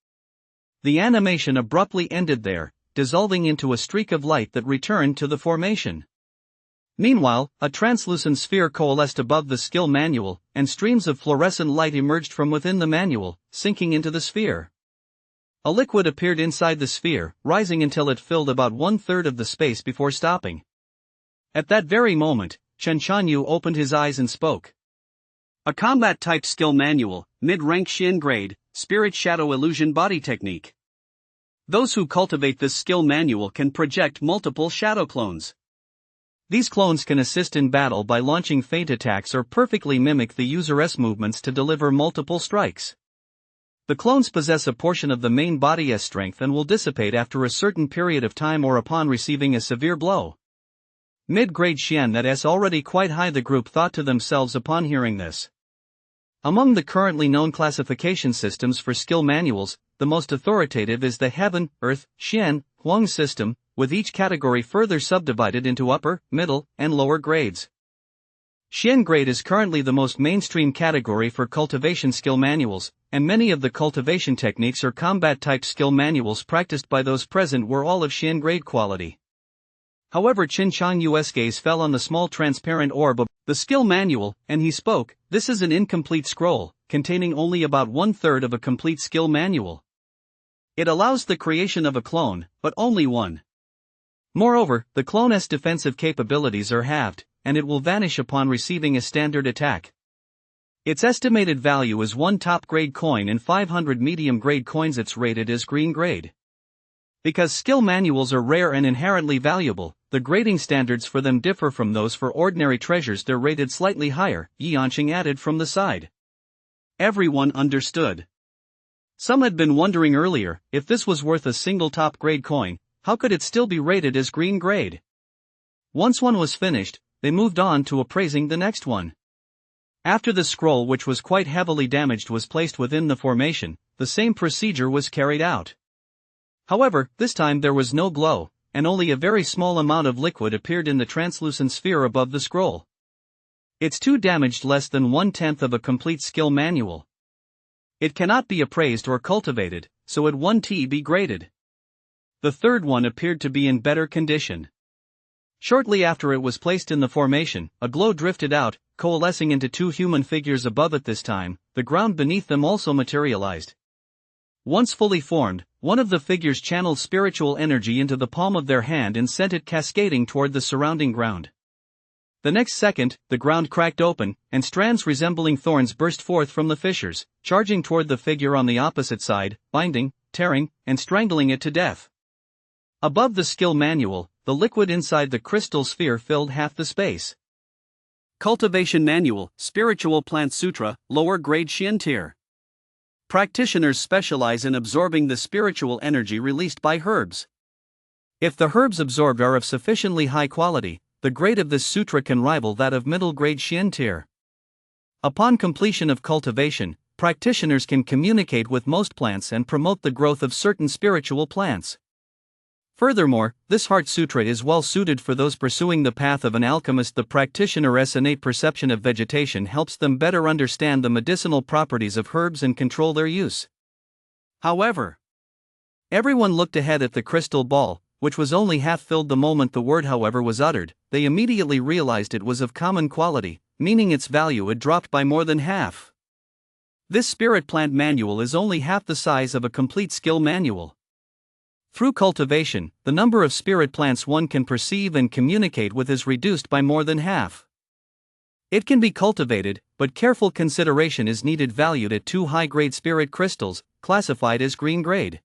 The animation abruptly ended there, dissolving into a streak of light that returned to the formation. Meanwhile, a translucent sphere coalesced above the skill manual, and streams of fluorescent light emerged from within the manual, sinking into the sphere. A liquid appeared inside the sphere, rising until it filled about 1/3 of the space before stopping. At that very moment, Chen Chanyu opened his eyes and spoke. A combat-type skill manual, mid-rank Xian grade, Spirit Shadow Illusion Body Technique. Those who cultivate this skill manual can project multiple shadow clones. These clones can assist in battle by launching feint attacks or perfectly mimic the user's movements to deliver multiple strikes. The clones possess a portion of the main body's strength and will dissipate after a certain period of time or upon receiving a severe blow. Mid-grade Xian, that's already quite high, the group thought to themselves upon hearing this. Among the currently known classification systems for skill manuals, the most authoritative is the Heaven, Earth, Xian, Huang system, with each category further subdivided into upper, middle, and lower grades. Xian grade is currently the most mainstream category for cultivation skill manuals, and many of the cultivation techniques or combat-type skill manuals practiced by those present were all of Xian grade quality. However, Qin Changyu's gaze fell on the small transparent orb of the skill manual, and he spoke. This is an incomplete scroll, containing only about 1/3 of a complete skill manual. It allows the creation of a clone, but only one. Moreover, the clone's defensive capabilities are halved, and it will vanish upon receiving a standard attack. Its estimated value is 1 top-grade coin and 500 medium-grade coins. It's rated as green grade. Because skill manuals are rare and inherently valuable, the grading standards for them differ from those for ordinary treasures. They're rated slightly higher, Yanqing added from the side. Everyone understood. Some had been wondering earlier, if this was worth a single top-grade coin, how could it still be rated as green grade? Once one was finished, they moved on to appraising the next one. After the scroll, which was quite heavily damaged, was placed within the formation, the same procedure was carried out. However, this time there was no glow, and only a very small amount of liquid appeared in the translucent sphere above the scroll. It's too damaged, less than 1/10 of a complete skill manual. It cannot be appraised or cultivated, so it won't be graded. The third one appeared to be in better condition. Shortly after it was placed in the formation, a glow drifted out, coalescing into 2 human figures above it. This time, the ground beneath them also materialized. Once fully formed, one of the figures channeled spiritual energy into the palm of their hand and sent it cascading toward the surrounding ground. The next second, the ground cracked open, and strands resembling thorns burst forth from the fissures, charging toward the figure on the opposite side, binding, tearing, and strangling it to death. Above the skill manual, the liquid inside the crystal sphere filled half the space. Cultivation Manual, Spiritual Plant Sutra, Lower Grade Xian Tier. Practitioners specialize in absorbing the spiritual energy released by herbs. If the herbs absorbed are of sufficiently high quality, the grade of this sutra can rival that of middle grade Xian Tier. Upon completion of cultivation, practitioners can communicate with most plants and promote the growth of certain spiritual plants. Furthermore, this Heart Sutra is well suited for those pursuing the path of an alchemist. The practitioner's innate perception of vegetation helps them better understand the medicinal properties of herbs and control their use. However, everyone looked ahead at the crystal ball, which was only half filled the moment the word "however" was uttered. They immediately realized it was of common quality, meaning its value had dropped by more than half. This spirit plant manual is only half the size of a complete skill manual. Through cultivation, the number of spirit plants one can perceive and communicate with is reduced by more than half. It can be cultivated, but careful consideration is needed. Valued at 2 high-grade spirit crystals, classified as green grade.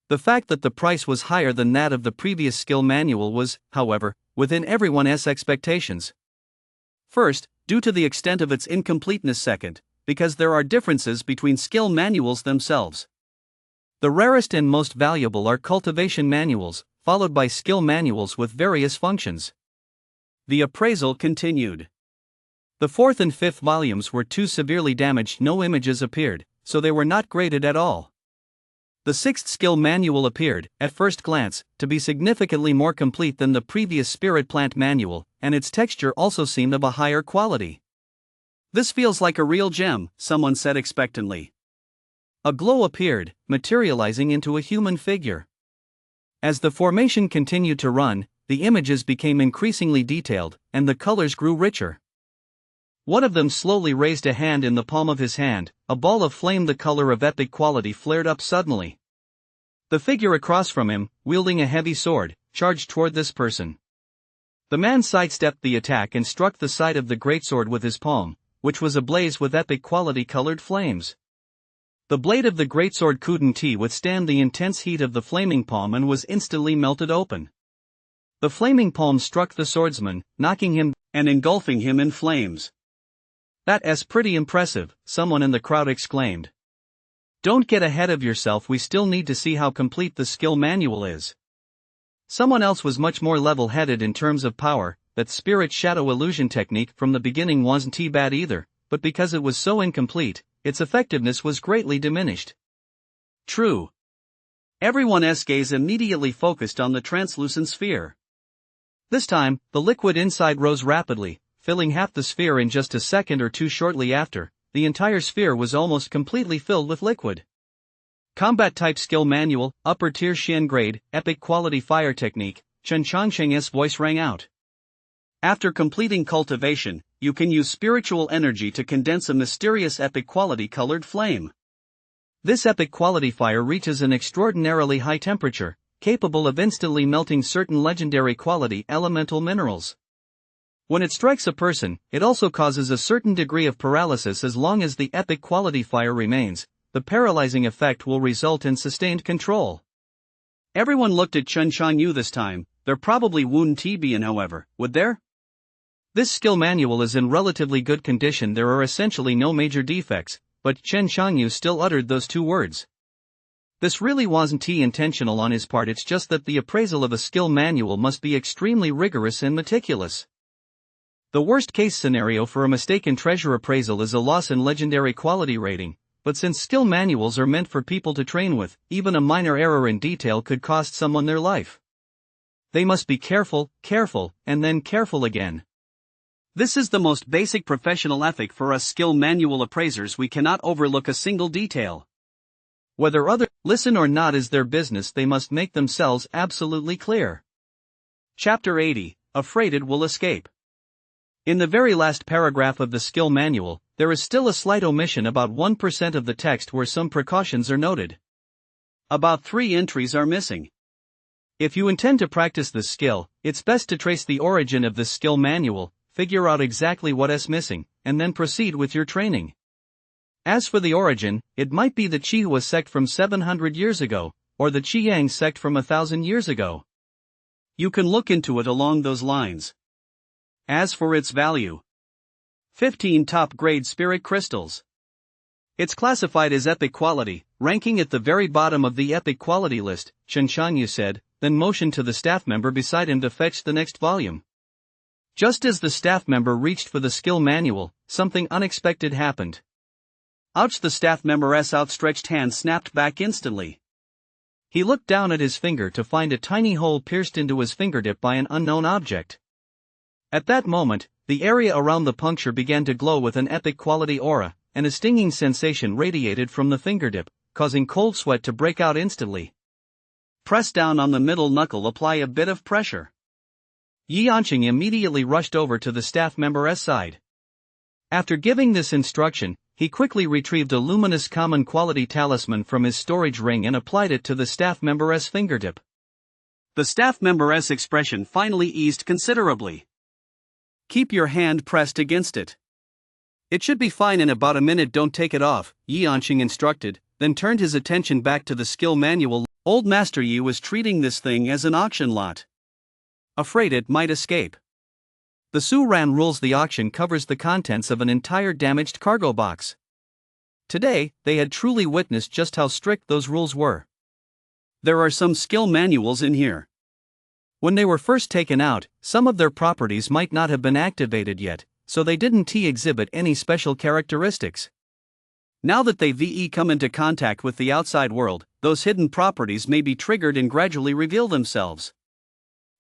The fact that the price was higher than that of the previous skill manual was, however, within everyone's expectations. First, due to the extent of its incompleteness. Second, because there are differences between skill manuals themselves. The rarest and most valuable are cultivation manuals, followed by skill manuals with various functions. The appraisal continued. The 4th and 5th volumes were too severely damaged. No images appeared. so they were not graded at all. The sixth skill manual appeared, at first glance, to be significantly more complete than the previous spirit plant manual, and its texture also seemed of a higher quality. "This feels like a real gem," someone said expectantly. A glow appeared, materializing into a human figure. As the formation continued to run, the images became increasingly detailed, and the colors grew richer. One of them slowly raised a hand in the palm of his hand. A ball of flame the color of epic quality flared up suddenly. The figure across from him, wielding a heavy sword, charged toward this person. The man sidestepped the attack and struck the side of the greatsword with his palm, which was ablaze with epic quality colored flames. The blade of the greatsword couldn't withstand the intense heat of the flaming palm and was instantly melted open. The flaming palm struck the swordsman, knocking him and engulfing him in flames. "That's pretty impressive," someone in the crowd exclaimed. "Don't get ahead of yourself, we still need to see how complete the skill manual is." Someone else was much more level-headed in terms of power. "That spirit shadow illusion technique from the beginning wasn't too bad either, but because it was so incomplete, its effectiveness was greatly diminished." True. Everyone's gaze immediately focused on the translucent sphere. This time, the liquid inside rose rapidly, filling half the sphere in just a second or two. Shortly after, the entire sphere was almost completely filled with liquid. Combat type skill manual, upper tier Xian grade, epic quality fire technique. Chen Changsheng's voice rang out. After completing cultivation, you can use spiritual energy to condense a mysterious epic quality colored flame. This epic quality fire reaches an extraordinarily high temperature, capable of instantly melting certain legendary quality elemental minerals. When it strikes a person, it also causes a certain degree of paralysis. As long as the epic quality fire remains, the paralyzing effect will result in sustained control. Everyone looked at Chen Changyu this time. There probably wouldn't be in, however, would there? This skill manual is in relatively good condition. There are essentially no major defects, but Chen Changyu still uttered those two words. This really wasn't intentional on his part, it's just that the appraisal of a skill manual must be extremely rigorous and meticulous. The worst-case scenario for a mistaken treasure appraisal is a loss in legendary quality rating, but since skill manuals are meant for people to train with, even a minor error in detail could cost someone their life. They must be careful, and then careful again. This is the most basic professional ethic for us skill manual appraisers. We cannot overlook a single detail. Whether others listen or not is their business, they must make themselves absolutely clear. Chapter 80, Afraid It Will Escape. In the very last paragraph of the skill manual, there is still a slight omission about 1% of the text where some precautions are noted. About 3 entries are missing. If you intend to practice this skill, it's best to trace the origin of this skill manual, figure out exactly what's missing, and then proceed with your training. As for the origin, it might be the Qihua sect from 700 years ago, or the Qiyang sect from 1,000 years ago. You can look into it along those lines. As for its value, 15 top-grade spirit crystals. It's classified as epic quality, ranking at the very bottom of the epic quality list, Chen Changyu said, then motioned to the staff member beside him to fetch the next volume. Just as the staff member reached for the skill manual, something unexpected happened. Ouch! The staff member's outstretched hand snapped back instantly. He looked down at his finger to find a tiny hole pierced into his fingertip by an unknown object. At that moment, the area around the puncture began to glow with an epic quality aura, and a stinging sensation radiated from the fingertip, causing cold sweat to break out instantly. Press down on the middle knuckle, apply a bit of pressure. Yi Anqing immediately rushed over to the staff member's side. After giving this instruction, he quickly retrieved a luminous common quality talisman from his storage ring and applied it to the staff member's fingertip. The staff member's expression finally eased considerably. Keep your hand pressed against it. It should be fine in about a minute, don't take it off, Yi Anqing instructed, then turned his attention back to the skill manual. Old Master Yi was treating this thing as an auction lot. Afraid it might escape. The Su-Ran rules. The auction covers the contents of an entire damaged cargo box. Today, they had truly witnessed just how strict those rules were. There are some skill manuals in here. When they were first taken out, some of their properties might not have been activated yet, so they didn't exhibit any special characteristics. Now that they've come into contact with the outside world, those hidden properties may be triggered and gradually reveal themselves.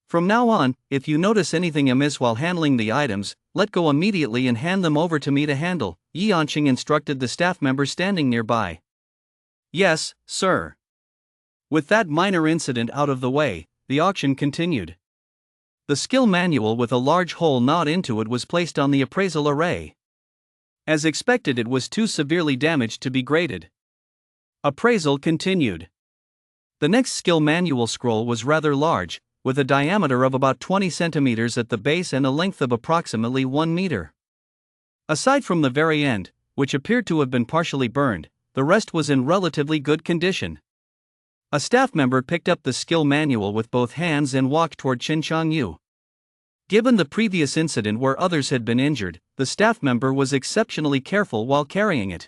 From now on, if you notice anything amiss while handling the items, let go immediately and hand them over to me to handle, Yanqing instructed the staff member standing nearby. Yes, sir. With that minor incident out of the way, the auction continued. The skill manual with a large hole gnawed into it was placed on the appraisal array. As expected, it was too severely damaged to be graded. Appraisal continued. The next skill manual scroll was rather large, with a diameter of about 20 centimeters at the base and a length of approximately 1 meter. Aside from the very end, which appeared to have been partially burned, the rest was in relatively good condition. A staff member picked up the skill manual with both hands and walked toward Chen Changyu. Given the previous incident where others had been injured, the staff member was exceptionally careful while carrying it.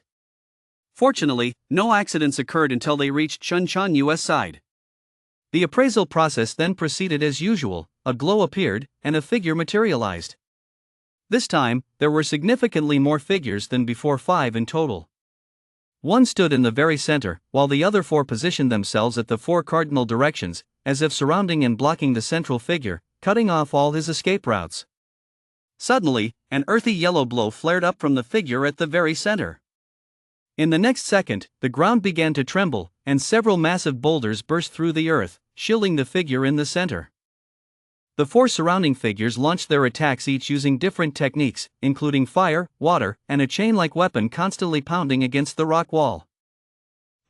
Fortunately, no accidents occurred until they reached Chen Changyu's side. The appraisal process then proceeded as usual. A glow appeared, and a figure materialized. This time, there were significantly more figures than before, 5 in total. One stood in the very center, while the other 4 positioned themselves at the 4 cardinal directions, as if surrounding and blocking the central figure, cutting off all his escape routes. Suddenly, an earthy yellow glow flared up from the figure at the very center. In the next second, the ground began to tremble, and several massive boulders burst through the earth, shielding the figure in the center. The 4 surrounding figures launched their attacks, each using different techniques, including fire, water, and a chain-like weapon constantly pounding against the rock wall.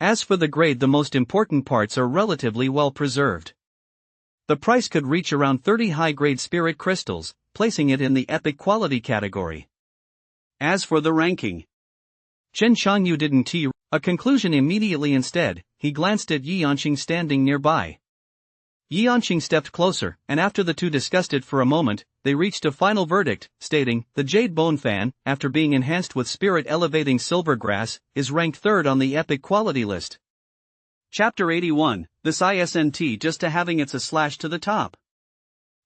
As for the grade, the most important parts are relatively well preserved. The price could reach around 30 high-grade spirit crystals, placing it in the epic quality category. As for the ranking, Chen Changyu didn't a conclusion immediately. Instead, he glanced at Yanqing standing nearby. Yanqing stepped closer, and after the two discussed it for a moment, they reached a final verdict, stating, "The Jade Bone Fan, after being enhanced with spirit-elevating silver grass, is ranked 3rd on the epic quality list." Chapter 81, this isn't just a having, it's a slash to the top.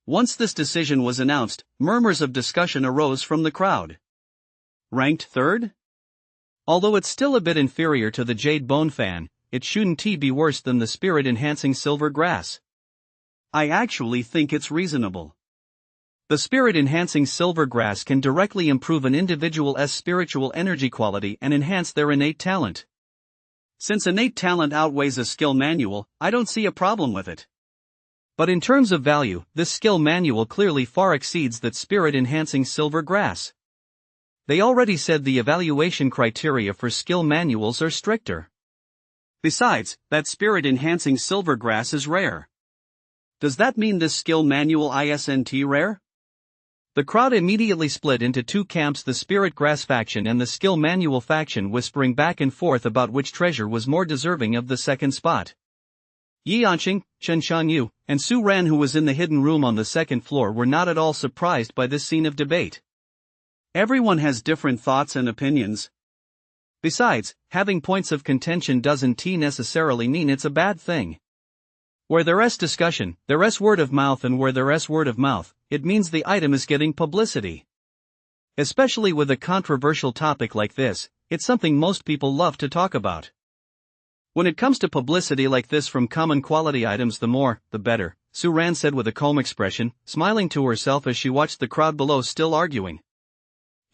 Once this decision was announced, murmurs of discussion arose from the crowd. Ranked 3rd? Although it's still a bit inferior to the Jade Bone Fan, it shouldn't be worse than the spirit-enhancing silver grass. I actually think it's reasonable. The spirit-enhancing silver grass can directly improve an individual's spiritual energy quality and enhance their innate talent. Since innate talent outweighs a skill manual, I don't see a problem with it. But in terms of value, this skill manual clearly far exceeds that spirit-enhancing silver grass. They already said the evaluation criteria for skill manuals are stricter. Besides, that spirit-enhancing silver grass is rare. Does that mean this skill manual isn't rare? The crowd immediately split into 2 camps, the Spirit Grass faction and the Skill Manual faction, whispering back and forth about which treasure was more deserving of the second spot. Yanqing, Chen Changyu, and Su Ran, who was in the hidden room on the 2nd floor, were not at all surprised by this scene of debate. Everyone has different thoughts and opinions. Besides, having points of contention doesn't necessarily mean it's a bad thing. Where there's discussion, there's word of mouth, and where there's word of mouth, it means the item is getting publicity. Especially with a controversial topic like this, it's something most people love to talk about. When it comes to publicity like this from common quality items, the more, the better, Su Ran said with a calm expression, smiling to herself as she watched the crowd below still arguing.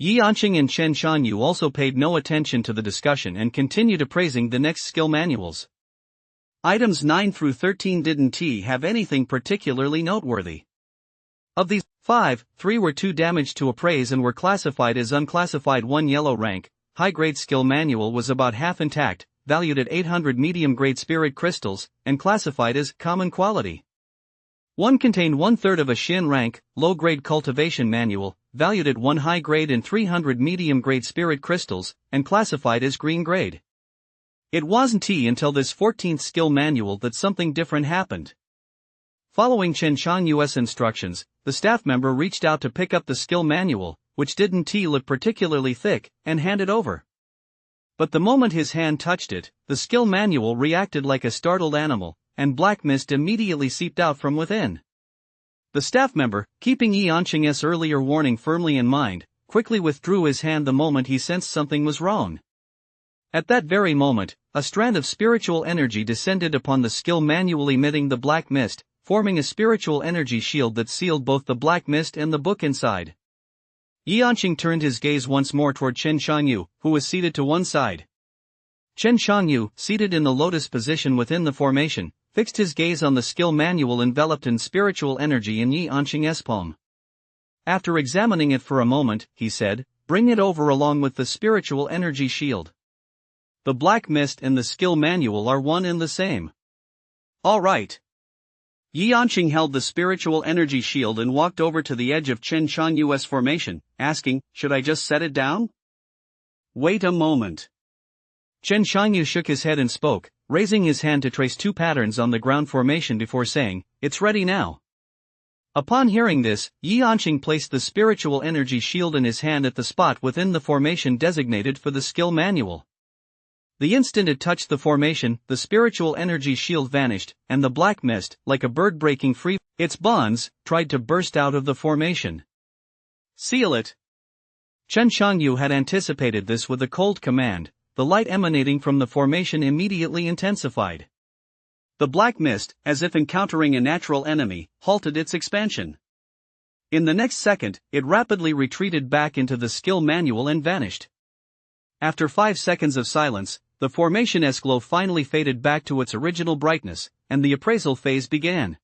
Yanqing and Chen Changyu also paid no attention to the discussion and continued appraising the next skill manuals. Items 9 through 13 didn't have anything particularly noteworthy. Of these 5, 3 were too damaged to appraise and were classified as unclassified. 1 yellow rank, high-grade skill manual was about half intact, valued at 800 medium-grade spirit crystals, and classified as common quality. 1 contained 1/3 of a Xin rank, low-grade cultivation manual, valued at 1 high-grade and 300 medium-grade spirit crystals, and classified as green grade. It wasn't until this 14th skill manual that something different happened. Following Chen Changyu's instructions, the staff member reached out to pick up the skill manual, which didn't look particularly thick, and hand it over. But the moment his hand touched it, the skill manual reacted like a startled animal, and black mist immediately seeped out from within. The staff member, keeping Yanqing's earlier warning firmly in mind, quickly withdrew his hand the moment he sensed something was wrong. At that very moment, a strand of spiritual energy descended upon the skill manual, emitting the black mist, forming a spiritual energy shield that sealed both the black mist and the book inside. Yanqing turned his gaze once more toward Chen Shangyu, who was seated to one side. Chen Shangyu, seated in the lotus position within the formation, fixed his gaze on the skill manual enveloped in spiritual energy in Yanqing's palm. After examining it for a moment, he said, "Bring it over along with the spiritual energy shield." The black mist and the skill manual are one and the same. All right. Yanqing held the spiritual energy shield and walked over to the edge of Chen Shangyu's formation, asking, "Should I just set it down?" "Wait a moment." Chen Shangyu shook his head and spoke, raising his hand to trace two patterns on the ground formation before saying, "It's ready now." Upon hearing this, Yanqing placed the spiritual energy shield in his hand at the spot within the formation designated for the skill manual. The instant it touched the formation, the spiritual energy shield vanished, and the black mist, like a bird breaking free its bonds, tried to burst out of the formation. "Seal it." Chen Shangyu had anticipated this with a cold command. The light emanating from the formation immediately intensified. The black mist, as if encountering a natural enemy, halted its expansion. In the next second, it rapidly retreated back into the skill manual and vanished. After 5 seconds of silence, the formation's glow finally faded back to its original brightness, and the appraisal phase began.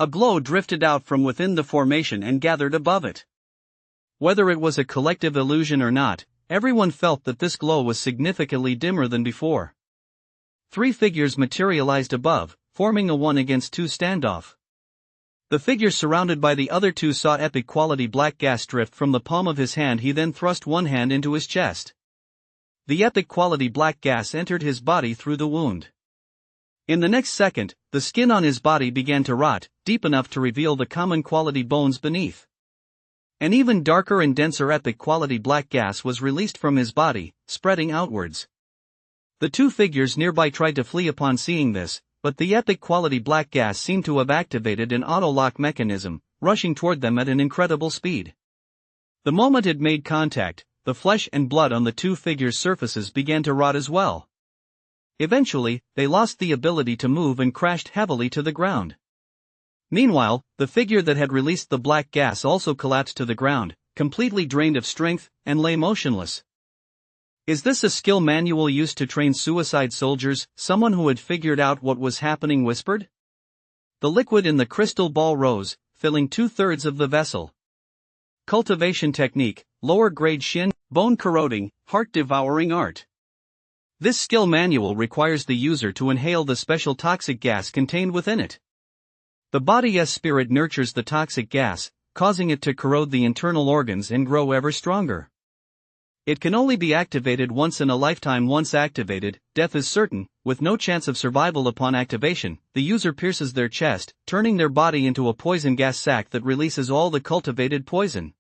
A glow drifted out from within the formation and gathered above it. Whether it was a collective illusion or not, everyone felt that this glow was significantly dimmer than before. 3 figures materialized above, forming a 1-against-2 standoff. The figure surrounded by the other 2 saw epic quality black gas drift from the palm of his hand. He then thrust one hand into his chest. The epic quality black gas entered his body through the wound. In the next second, the skin on his body began to rot, deep enough to reveal the common quality bones beneath. An even darker and denser epic quality black gas was released from his body, spreading outwards. The 2 figures nearby tried to flee upon seeing this, but the epic quality black gas seemed to have activated an auto-lock mechanism, rushing toward them at an incredible speed. The moment it made contact, the flesh and blood on the 2 figures' surfaces began to rot as well. Eventually, they lost the ability to move and crashed heavily to the ground. Meanwhile, the figure that had released the black gas also collapsed to the ground, completely drained of strength, and lay motionless. "Is this a skill manual used to train suicide soldiers?" someone who had figured out what was happening whispered. The liquid in the crystal ball rose, filling 2/3 of the vessel. Cultivation technique, lower grade Shin, bone corroding, heart devouring art. This skill manual requires the user to inhale the special toxic gas contained within it. The body's spirit nurtures the toxic gas, causing it to corrode the internal organs and grow ever stronger. It can only be activated once in a lifetime. Once activated, death is certain, with no chance of survival upon activation. The user pierces their chest, turning their body into a poison gas sac that releases all the cultivated poison.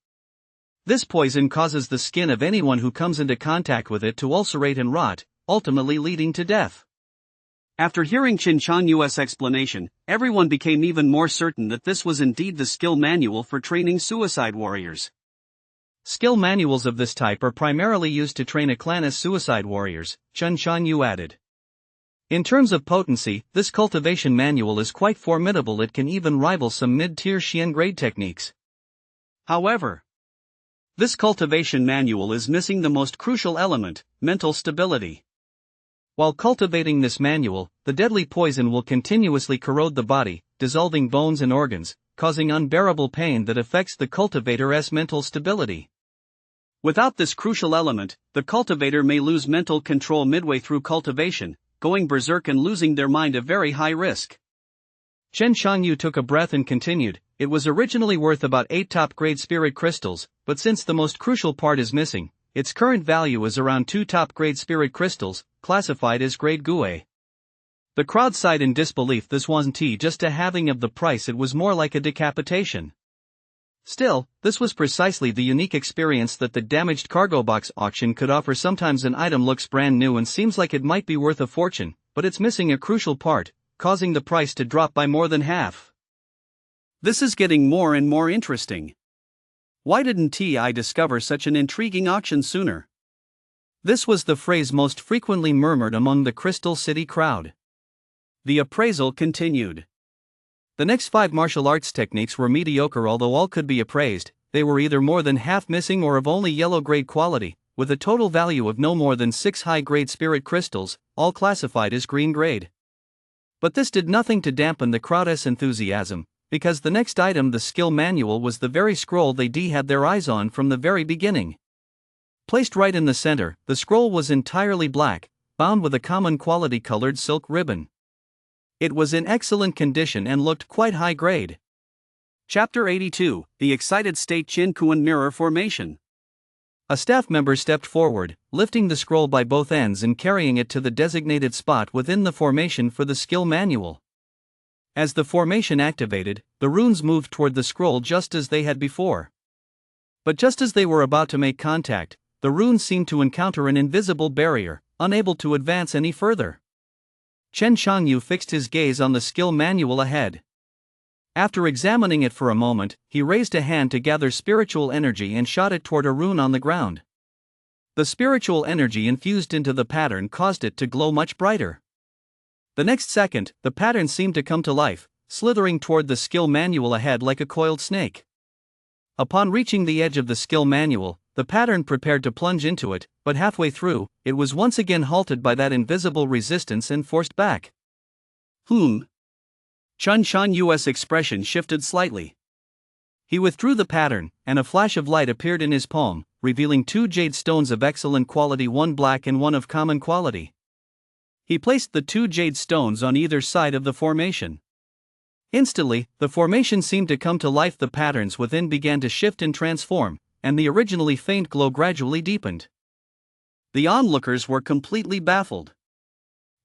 This poison causes the skin of anyone who comes into contact with it to ulcerate and rot, ultimately leading to death. After hearing Qin Changyu's explanation, everyone became even more certain that this was indeed the skill manual for training suicide warriors. Skill manuals of this type are primarily used to train a clan as suicide warriors, Chen Shangyu added. In terms of potency, this cultivation manual is quite formidable. It can even rival some mid-tier Xian grade techniques. However, this cultivation manual is missing the most crucial element, mental stability. While cultivating this manual, the deadly poison will continuously corrode the body, dissolving bones and organs, causing unbearable pain that affects the cultivator's mental stability. Without this crucial element, the cultivator may lose mental control midway through cultivation, going berserk and losing their mind, a very high risk. Chen Shangyu took a breath and continued, "It was originally worth about 8 top-grade spirit crystals, but since the most crucial part is missing, its current value is around 2 top-grade spirit crystals, classified as grade Gue." The crowd sighed in disbelief. This wasn't just a halving of the price, it was more like a decapitation. Still, this was precisely the unique experience that the damaged cargo box auction could offer. Sometimes an item looks brand new and seems like it might be worth a fortune, but it's missing a crucial part, causing the price to drop by more than half. This is getting more and more interesting. Why didn't I discover such an intriguing auction sooner? This was the phrase most frequently murmured among the Crystal City crowd. The appraisal continued. The next 5 martial arts techniques were mediocre. Although all could be appraised, they were either more than half missing or of only yellow-grade quality, with a total value of no more than 6 high-grade spirit crystals, all classified as green-grade. But this did nothing to dampen the crowd's enthusiasm, because the next item, the skill manual, was the very scroll they had their eyes on from the very beginning. Placed right in the center, the scroll was entirely black, bound with a common quality colored silk ribbon. It was in excellent condition and looked quite high grade. Chapter 82: The Excited State Chin-Kuan Mirror Formation. A staff member stepped forward, lifting the scroll by both ends and carrying it to the designated spot within the formation for the skill manual. As the formation activated, the runes moved toward the scroll just as they had before. But just as they were about to make contact, the runes seemed to encounter an invisible barrier, unable to advance any further. Chen Changyu fixed his gaze on the skill manual ahead. After examining it for a moment, he raised a hand to gather spiritual energy and shot it toward a rune on the ground. The spiritual energy infused into the pattern caused it to glow much brighter. The next second, the pattern seemed to come to life, slithering toward the skill manual ahead like a coiled snake. Upon reaching the edge of the skill manual, the pattern prepared to plunge into it, but halfway through, it was once again halted by that invisible resistance and forced back. Chen Chanyu's expression shifted slightly. He withdrew the pattern, and a flash of light appeared in his palm, revealing 2 jade stones of excellent quality, one black and one of common quality. He placed the 2 jade stones on either side of the formation. Instantly, the formation seemed to come to life. The patterns within began to shift and transform, and the originally faint glow gradually deepened. The onlookers were completely baffled.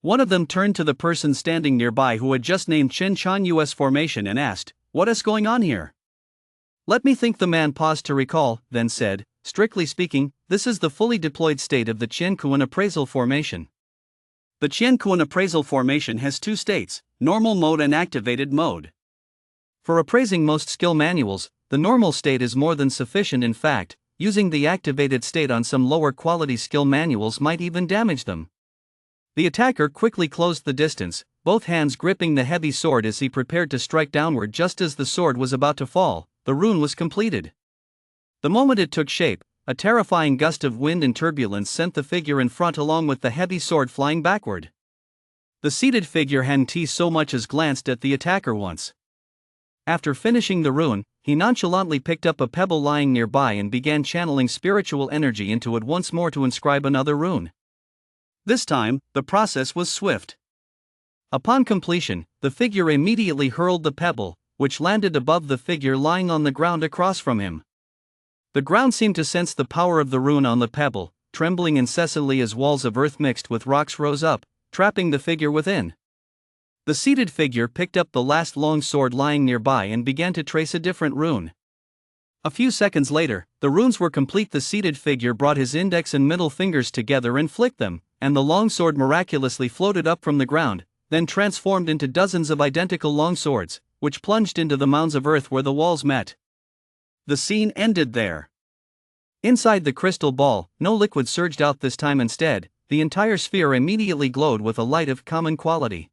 One of them turned to the person standing nearby who had just named Chen Chanyu's formation and asked, "What is going on here?" "Let me think." The man paused to recall, then said, "Strictly speaking, this is the fully deployed state of the Qian-Kuan appraisal formation. The Qian-Kuan appraisal formation has 2 states, normal mode and activated mode. For appraising most skill manuals, the normal state is more than sufficient. In fact, using the activated state on some lower quality skill manuals might even damage them." The attacker quickly closed the distance, both hands gripping the heavy sword as he prepared to strike downward. Just as the sword was about to fall, the rune was completed. The moment it took shape, a terrifying gust of wind and turbulence sent the figure in front along with the heavy sword flying backward. The seated figure hadn't so much as glanced at the attacker once. After finishing the rune, he nonchalantly picked up a pebble lying nearby and began channeling spiritual energy into it once more to inscribe another rune. This time, the process was swift. Upon completion, the figure immediately hurled the pebble, which landed above the figure lying on the ground across from him. The ground seemed to sense the power of the rune on the pebble, trembling incessantly as walls of earth mixed with rocks rose up, trapping the figure within. The seated figure picked up the last long sword lying nearby and began to trace a different rune. A few seconds later, the runes were complete. The seated figure brought his index and middle fingers together and flicked them, and the longsword miraculously floated up from the ground, then transformed into dozens of identical longswords, which plunged into the mounds of earth where the walls met. The scene ended there. Inside the crystal ball, no liquid surged out this time. Instead, the entire sphere immediately glowed with a light of common quality.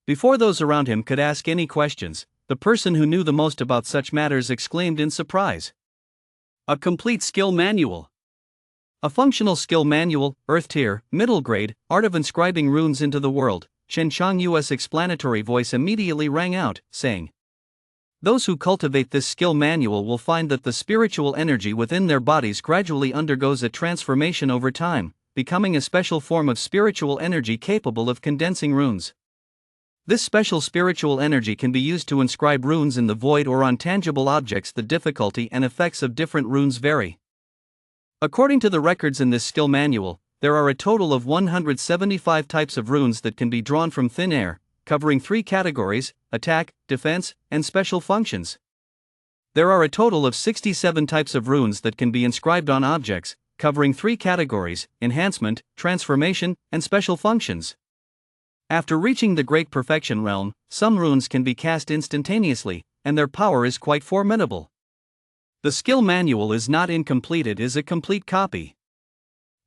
Before those around him could ask any questions, the person who knew the most about such matters exclaimed in surprise. "A complete skill manual! A functional skill manual, Earth Tier, Middle Grade, Art of Inscribing Runes into the World." Chen Changyu's explanatory voice immediately rang out, saying, "Those who cultivate this skill manual will find that the spiritual energy within their bodies gradually undergoes a transformation over time, becoming a special form of spiritual energy capable of condensing runes. This special spiritual energy can be used to inscribe runes in the void or on tangible objects. The difficulty and effects of different runes vary. According to the records in this skill manual, there are a total of 175 types of runes that can be drawn from thin air, covering 3 categories: attack, defense, and special functions. There are a total of 67 types of runes that can be inscribed on objects, covering 3 categories: enhancement, transformation, and special functions. After reaching the Great Perfection realm, some runes can be cast instantaneously, and their power is quite formidable. The skill manual is not incomplete, it is a complete copy.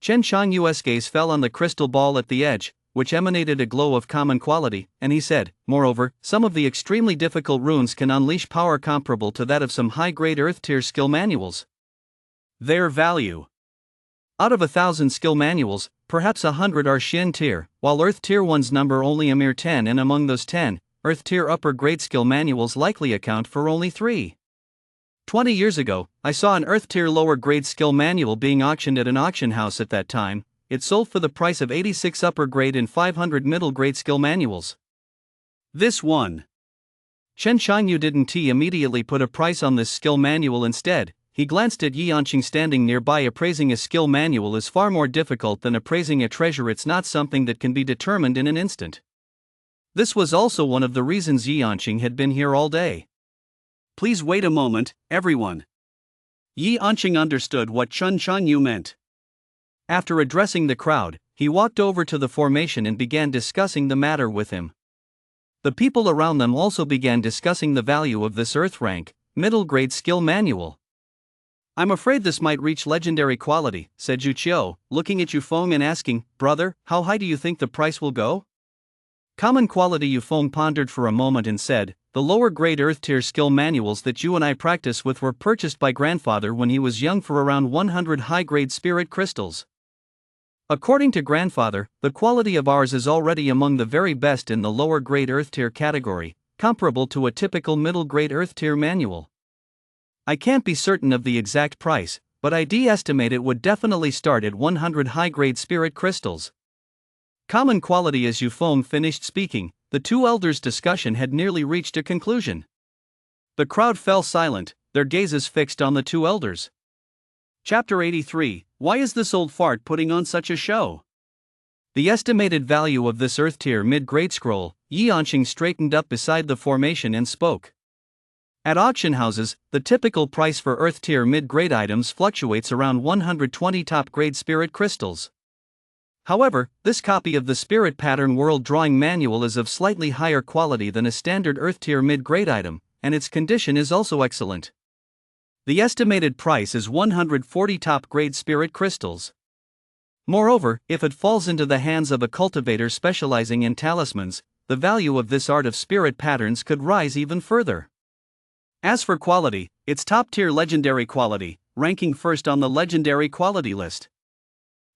Chen Xiangyu's gaze fell on the crystal ball at the edge, which emanated a glow of common quality, and he said, moreover, some of the extremely difficult runes can unleash power comparable to that of some high-grade Earth-tier skill manuals. Their value. Out of 1,000 skill manuals, perhaps 100 are Xin tier, while Earth tier ones number only a mere 10, and among those 10, Earth tier upper grade skill manuals likely account for only 3. 20 years ago, I saw an Earth tier lower grade skill manual being auctioned at an auction house. At that time, it sold for the price of 86 upper grade and 500 middle grade skill manuals. This one. Chen Xiangyu didn't immediately put a price on this skill manual. Instead, he glanced at Yi Anqing standing nearby. Appraising a skill manual is far more difficult than appraising a treasure. It's not something that can be determined in an instant. This was also one of the reasons Yi Anqing had been here all day. Please wait a moment, everyone. Yi Anqing understood what Chen Xiangyu meant. After addressing the crowd, he walked over to the formation and began discussing the matter with him. The people around them also began discussing the value of this Earth rank, middle grade skill manual. I'm afraid this might reach legendary quality, said Zhu Qiu, looking at Yu Feng and asking, brother, how high do you think the price will go? Common quality. Yu Feng pondered for a moment and said, the lower grade Earth tier skill manuals that you and I practice with were purchased by grandfather when he was young for around 100 high grade spirit crystals. According to grandfather, the quality of ours is already among the very best in the lower grade Earth tier category, comparable to a typical middle grade Earth tier manual. I can't be certain of the exact price, but I'd estimate it would definitely start at 100 high-grade spirit crystals. Common quality. As Yu Feng finished speaking, the two elders' discussion had nearly reached a conclusion. The crowd fell silent, their gazes fixed on the two elders. Chapter 83, Why is this old fart putting on such a show? The estimated value of this Earth tier mid-grade scroll. Yi Anqing straightened up beside the formation and spoke. At auction houses, the typical price for Earth tier mid-grade items fluctuates around 120 top-grade spirit crystals. However, this copy of the Spirit Pattern World Drawing Manual is of slightly higher quality than a standard Earth tier mid-grade item, and its condition is also excellent. The estimated price is 140 top-grade spirit crystals. Moreover, if it falls into the hands of a cultivator specializing in talismans, the value of this art of spirit patterns could rise even further. As for quality, it's top-tier legendary quality, ranking first on the legendary quality list.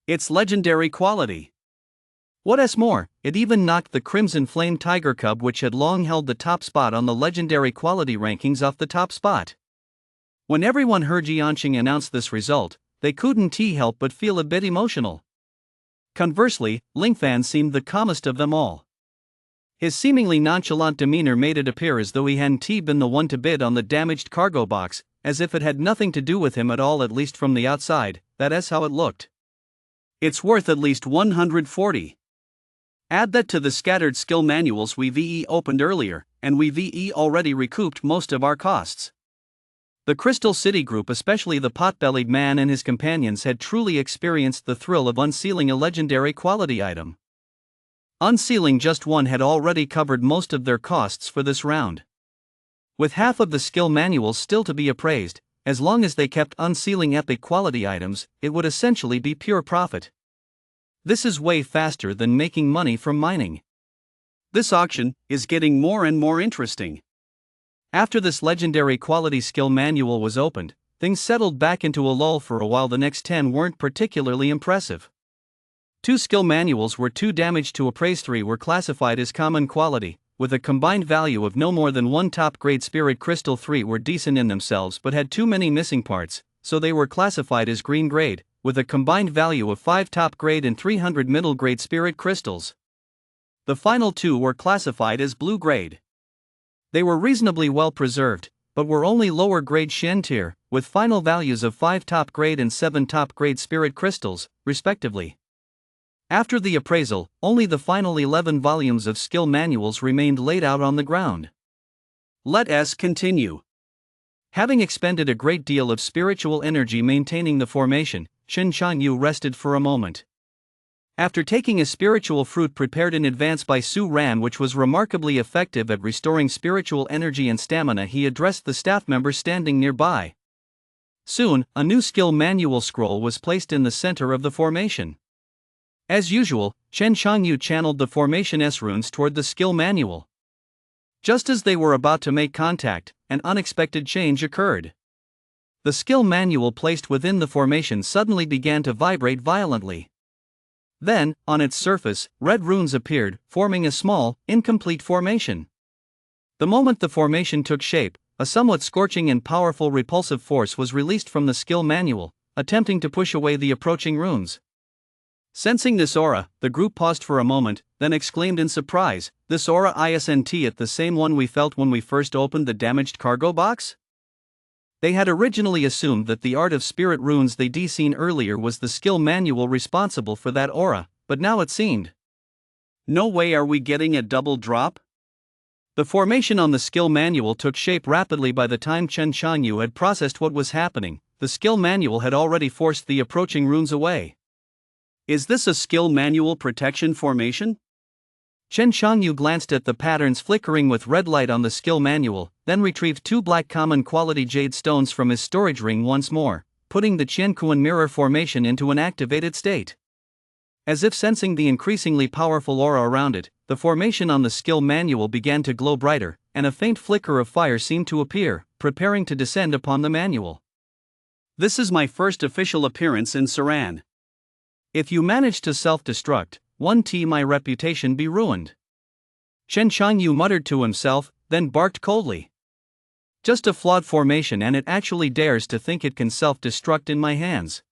It's legendary quality. What's more, it even knocked the Crimson Flame Tiger Cub, which had long held the top spot on the legendary quality rankings, off the top spot. When everyone heard Yi Anqing announce this result, they couldn't help but feel a bit emotional. Conversely, Lingfan seemed the calmest of them all. His seemingly nonchalant demeanor made it appear as though he hadn't been the one to bid on the damaged cargo box, as if it had nothing to do with him at all, at least from the outside. That's how it looked. It's worth at least 140. Add that to the scattered skill manuals we've opened earlier, and we've already recouped most of our costs. The Crystal City group, especially the pot-bellied man and his companions, had truly experienced the thrill of unsealing a legendary quality item. Unsealing just one had already covered most of their costs for this round. With half of the skill manuals still to be appraised, as long as they kept unsealing epic quality items, it would essentially be pure profit. This is way faster than making money from mining. This auction is getting more and more interesting. After this legendary quality skill manual was opened, things settled back into a lull for a while. The next 10 weren't particularly impressive. 2 skill manuals were too damaged to appraise. 3 were classified as common quality, with a combined value of no more than 1 top-grade spirit crystal. 3 were decent in themselves but had too many missing parts, so they were classified as green grade, with a combined value of 5 top-grade and 300 middle-grade spirit crystals. The final 2 were classified as blue grade. They were reasonably well preserved, but were only lower-grade Shen tier, with final values of 5 top-grade and 7 top-grade spirit crystals, respectively. After the appraisal, only the final 11 volumes of skill manuals remained laid out on the ground. Let us continue. Having expended a great deal of spiritual energy maintaining the formation, Chen Xiangyu rested for a moment. After taking a spiritual fruit prepared in advance by Su Ran, which was remarkably effective at restoring spiritual energy and stamina, he addressed the staff members standing nearby. Soon, a new skill manual scroll was placed in the center of the formation. As usual, Chen Changyu channeled the formation S runes toward the skill manual. Just as they were about to make contact, an unexpected change occurred. The skill manual placed within the formation suddenly began to vibrate violently. Then, on its surface, red runes appeared, forming a small, incomplete formation. The moment the formation took shape, a somewhat scorching and powerful repulsive force was released from the skill manual, attempting to push away the approaching runes. Sensing this aura, the group paused for a moment, then exclaimed in surprise, "This aura isn't it the same one we felt when we first opened the damaged cargo box?" They had originally assumed that the art of spirit runes they'd seen earlier was the skill manual responsible for that aura, but now it seemed. No way are we getting a double drop? The formation on the skill manual took shape rapidly. By the time Chen Changyu had processed what was happening, the skill manual had already forced the approaching runes away. Is this a skill manual protection formation? Chen Changyu glanced at the patterns flickering with red light on the skill manual, then retrieved 2 black common quality jade stones from his storage ring once more, putting the Qiankuan mirror formation into an activated state. As if sensing the increasingly powerful aura around it, the formation on the skill manual began to glow brighter, and a faint flicker of fire seemed to appear, preparing to descend upon the manual. This is my first official appearance in Saran. If you manage to self-destruct, my reputation be ruined. Chen Changyu muttered to himself, then barked coldly. Just a flawed formation, and it actually dares to think it can self-destruct in my hands.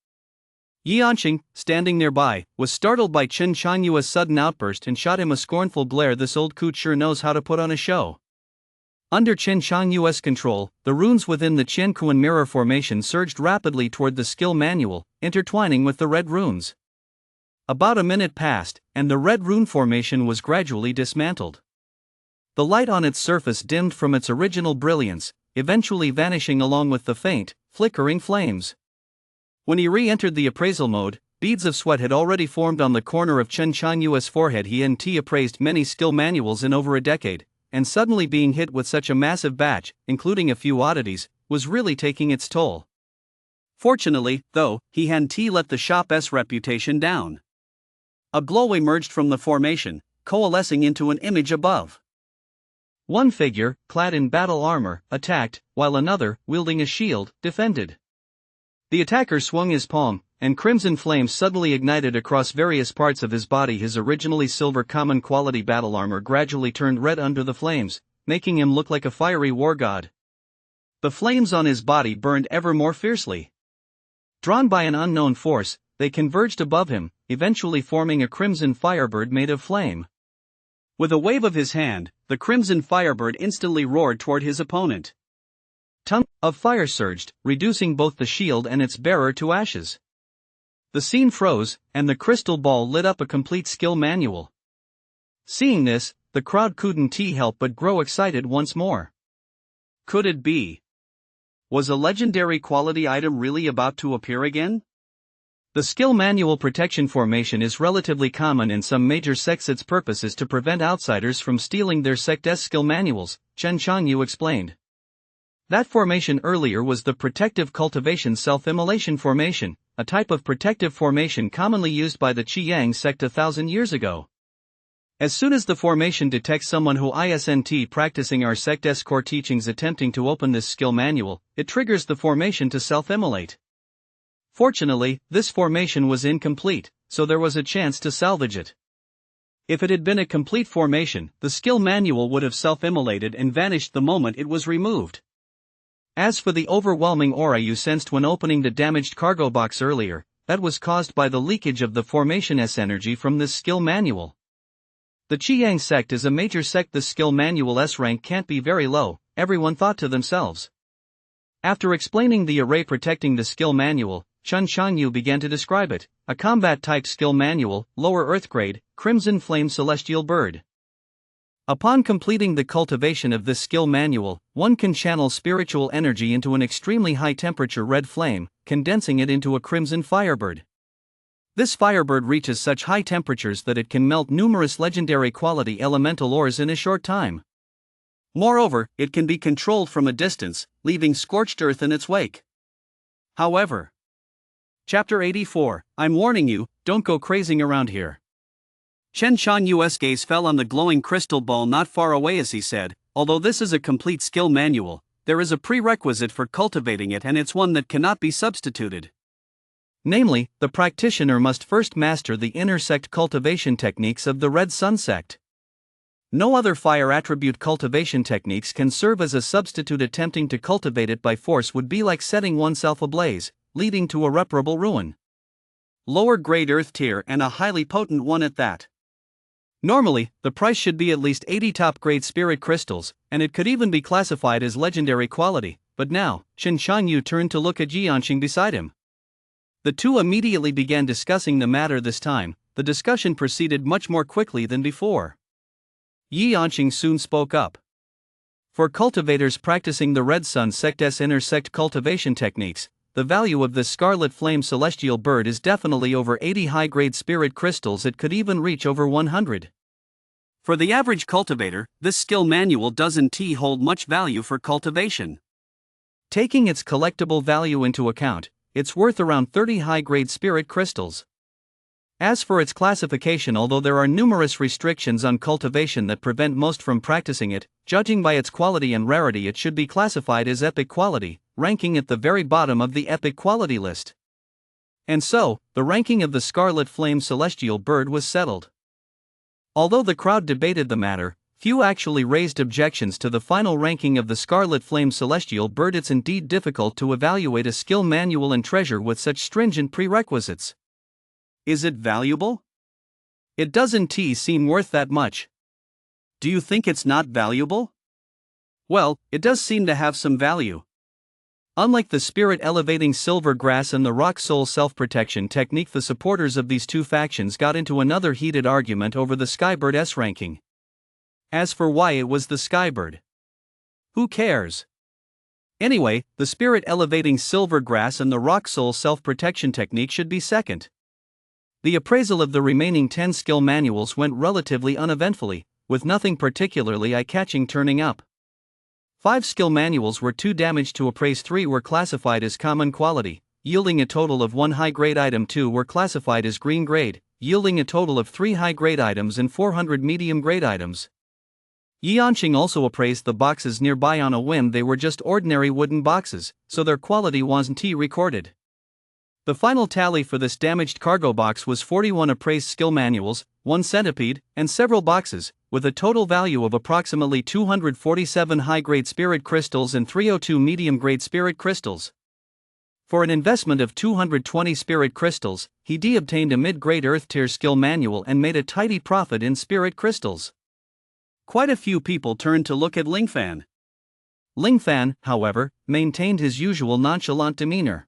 Yanqing, standing nearby, was startled by Chen Changyu's sudden outburst and shot him a scornful glare. This old coot sure knows how to put on a show. Under Chen Changyu's control, the runes within the Qiankuan mirror formation surged rapidly toward the skill manual, intertwining with the red runes. About a minute passed, and the red rune formation was gradually dismantled. The light on its surface dimmed from its original brilliance, eventually vanishing along with the faint, flickering flames. When he re-entered the appraisal mode, beads of sweat had already formed on the corner of Chen Changyu's forehead. He hadn't appraised many skill manuals in over a decade, and suddenly being hit with such a massive batch, including a few oddities, was really taking its toll. Fortunately, though, he hadn't let the shop's reputation down. A glow emerged from the formation, coalescing into an image above. One figure, clad in battle armor, attacked, while another, wielding a shield, defended. The attacker swung his palm, and crimson flames suddenly ignited across various parts of his body. His originally silver common quality battle armor gradually turned red under the flames, making him look like a fiery war god. The flames on his body burned ever more fiercely. Drawn by an unknown force, they converged above him, eventually forming a crimson firebird made of flame. With a wave of his hand, the crimson firebird instantly roared toward his opponent. Tongue of fire surged, reducing both the shield and its bearer to ashes. The scene froze, and the crystal ball lit up a complete skill manual. Seeing this, the crowd couldn't help but grow excited once more. Could it be? Was a legendary quality item really about to appear again? The skill manual protection formation is relatively common in some major sects. Its purpose is to prevent outsiders from stealing their sect's skill manuals, Chen Changyu explained. That formation earlier was the protective cultivation self-immolation formation, a type of protective formation commonly used by the Qiyang sect 1,000 years ago. As soon as the formation detects someone who isn't practicing our sect's core teachings attempting to open this skill manual, it triggers the formation to self-immolate. Fortunately, this formation was incomplete, so there was a chance to salvage it. If it had been a complete formation, the skill manual would have self-immolated and vanished the moment it was removed. As for the overwhelming aura you sensed when opening the damaged cargo box earlier, that was caused by the leakage of the formation's energy from this skill manual. The Qiyang sect is a major sect. The skill manual's rank can't be very low, everyone thought to themselves. After explaining the array protecting the skill manual, Chen Changyu began to describe it: a combat-type skill manual, lower earth grade, crimson flame celestial bird. Upon completing the cultivation of this skill manual, one can channel spiritual energy into an extremely high-temperature red flame, condensing it into a crimson firebird. This firebird reaches such high temperatures that it can melt numerous legendary quality elemental ores in a short time. Moreover, it can be controlled from a distance, leaving scorched earth in its wake. however. Chapter 84, I'm warning you, don't go crazing around here. Chen Shan-yu's gaze fell on the glowing crystal ball not far away as he said, although this is a complete skill manual, there is a prerequisite for cultivating it, and it's one that cannot be substituted. Namely, the practitioner must first master the inner sect cultivation techniques of the Red Sun sect. No other fire attribute cultivation techniques can serve as a substitute. Attempting to cultivate it by force would be like setting oneself ablaze, leading to irreparable ruin. Lower grade earth tier, and a highly potent one at that. Normally, the price should be at least 80 top-grade spirit crystals, and it could even be classified as legendary quality, but now, Chen Shanyu turned to look at Jianqing beside him. The two immediately began discussing the matter. This time, the discussion proceeded much more quickly than before. Jianqing soon spoke up. For cultivators practicing the Red Sun sect's inner sect cultivation techniques, the value of this scarlet flame celestial bird is definitely over 80 high-grade spirit crystals. It could even reach over 100. For the average cultivator, this skill manual doesn't hold much value for cultivation. Taking its collectible value into account, it's worth around 30 high-grade spirit crystals. As for its classification, although there are numerous restrictions on cultivation that prevent most from practicing it, judging by its quality and rarity it should be classified as epic quality, ranking at the very bottom of the epic quality list. And so, the ranking of the Scarlet Flame Celestial Bird was settled. Although the crowd debated the matter, few actually raised objections to the final ranking of the Scarlet Flame Celestial Bird. It's indeed difficult to evaluate a skill manual and treasure with such stringent prerequisites. Is it valuable? It doesn't seem worth that much. Do you think it's not valuable? Well, it does seem to have some value. Unlike the spirit-elevating silver grass and the rock soul self-protection technique, the supporters of these two factions got into another heated argument over the Skybird's ranking. As for why it was the Skybird, who cares? Anyway, the spirit-elevating silver grass and the rock soul self-protection technique should be second. The appraisal of the remaining 10 skill manuals went relatively uneventfully, with nothing particularly eye-catching turning up. 5 skill manuals were too damaged to appraise, 3 were classified as common quality, yielding a total of 1 high-grade item, 2 were classified as green grade, yielding a total of 3 high-grade items and 400 medium-grade items. Jianqing also appraised the boxes nearby on a whim. They were just ordinary wooden boxes, so their quality wasn't recorded. The final tally for this damaged cargo box was 41 appraised skill manuals, 1 centipede, and several boxes, with a total value of approximately 247 high-grade spirit crystals and 302 medium-grade spirit crystals. For an investment of 220 spirit crystals, he obtained a mid-grade earth-tier skill manual and made a tidy profit in spirit crystals. Quite a few people turned to look at Lingfan. Lingfan, however, maintained his usual nonchalant demeanor.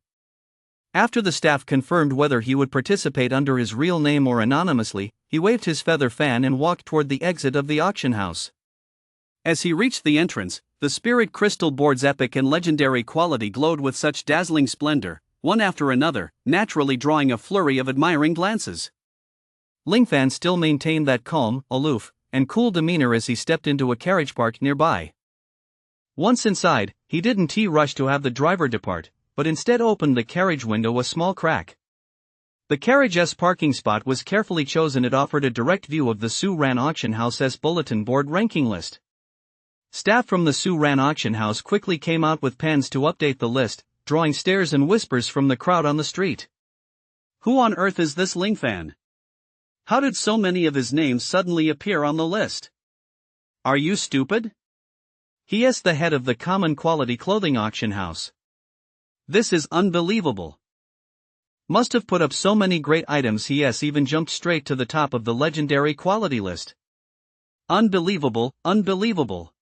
After the staff confirmed whether he would participate under his real name or anonymously, he waved his feather fan and walked toward the exit of the auction house. As he reached the entrance, the spirit crystal board's epic and legendary quality glowed with such dazzling splendor, one after another, naturally drawing a flurry of admiring glances. Lingfan still maintained that calm, aloof, and cool demeanor as he stepped into a carriage parked nearby. Once inside, he didn't rush to have the driver depart, but instead opened the carriage window a small crack. The carriage's parking spot was carefully chosen. It offered a direct view of the Su Ran auction house's bulletin board ranking list. Staff from the Su Ran auction house quickly came out with pens to update the list, drawing stares and whispers from the crowd on the street. Who on earth is this Lingfan? How did so many of his names suddenly appear on the list? Are you stupid? He is the head of the common quality clothing auction house. This is unbelievable. Must have put up so many great items he even jumped straight to the top of the legendary quality list. Unbelievable, unbelievable.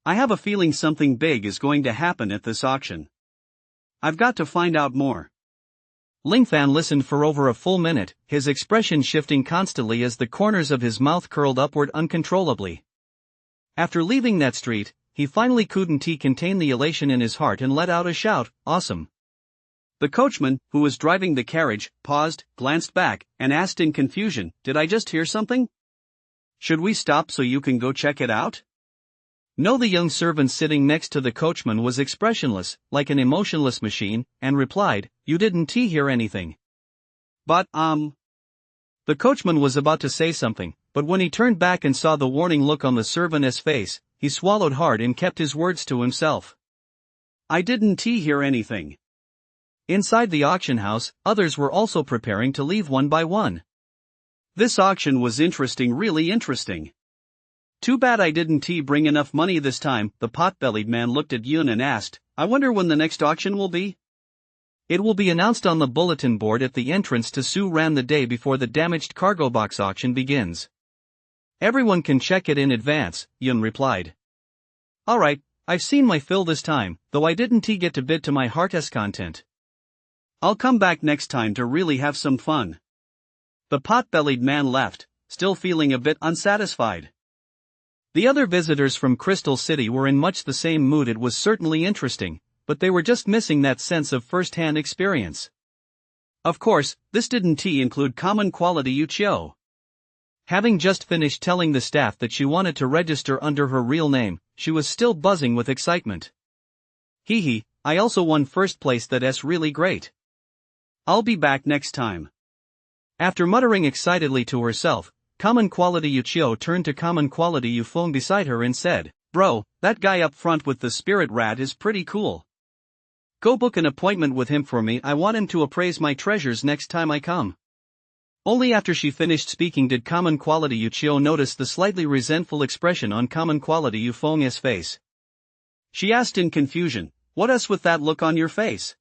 I have a feeling something big is going to happen at this auction. I've got to find out more. Lingfan listened for over a full minute, his expression shifting constantly as the corners of his mouth curled upward uncontrollably. After leaving that street, he finally couldn't contain the elation in his heart and let out a shout, "Awesome!" The coachman, who was driving the carriage, paused, glanced back, and asked in confusion, "Did I just hear something? Should we stop so you can go check it out?" No, the young servant sitting next to the coachman was expressionless, like an emotionless machine, and replied, "You didn't hear anything." But, The coachman was about to say something, but when he turned back and saw the warning look on the servant's face, he swallowed hard and kept his words to himself. "I didn't hear anything." Inside the auction house, others were also preparing to leave one by one. This auction was interesting, really interesting. "Too bad I didn't bring enough money this time," the pot-bellied man looked at Yun and asked, "I wonder when the next auction will be?" "It will be announced on the bulletin board at the entrance to Su Ran the day before the damaged cargo box auction begins. Everyone can check it in advance," Yun replied. "Alright, I've seen my fill this time, though I didn't get to bid to my heart's content. I'll come back next time to really have some fun." The pot-bellied man left, still feeling a bit unsatisfied. The other visitors from Crystal City were in much the same mood. It was certainly interesting, but they were just missing that sense of first-hand experience. Of course, this didn't include common quality Yuchio. Having just finished telling the staff that she wanted to register under her real name, she was still buzzing with excitement. "Hee, I also won first place, that's really great. I'll be back next time." After muttering excitedly to herself, common quality Yuchio turned to common quality Yufeng beside her and said, "Bro, that guy up front with the spirit rat is pretty cool. Go book an appointment with him for me. I want him to appraise my treasures next time I come." Only after she finished speaking did common quality Yuchio notice the slightly resentful expression on common quality Yufeng's face. She asked in confusion, "What is with that look on your face?"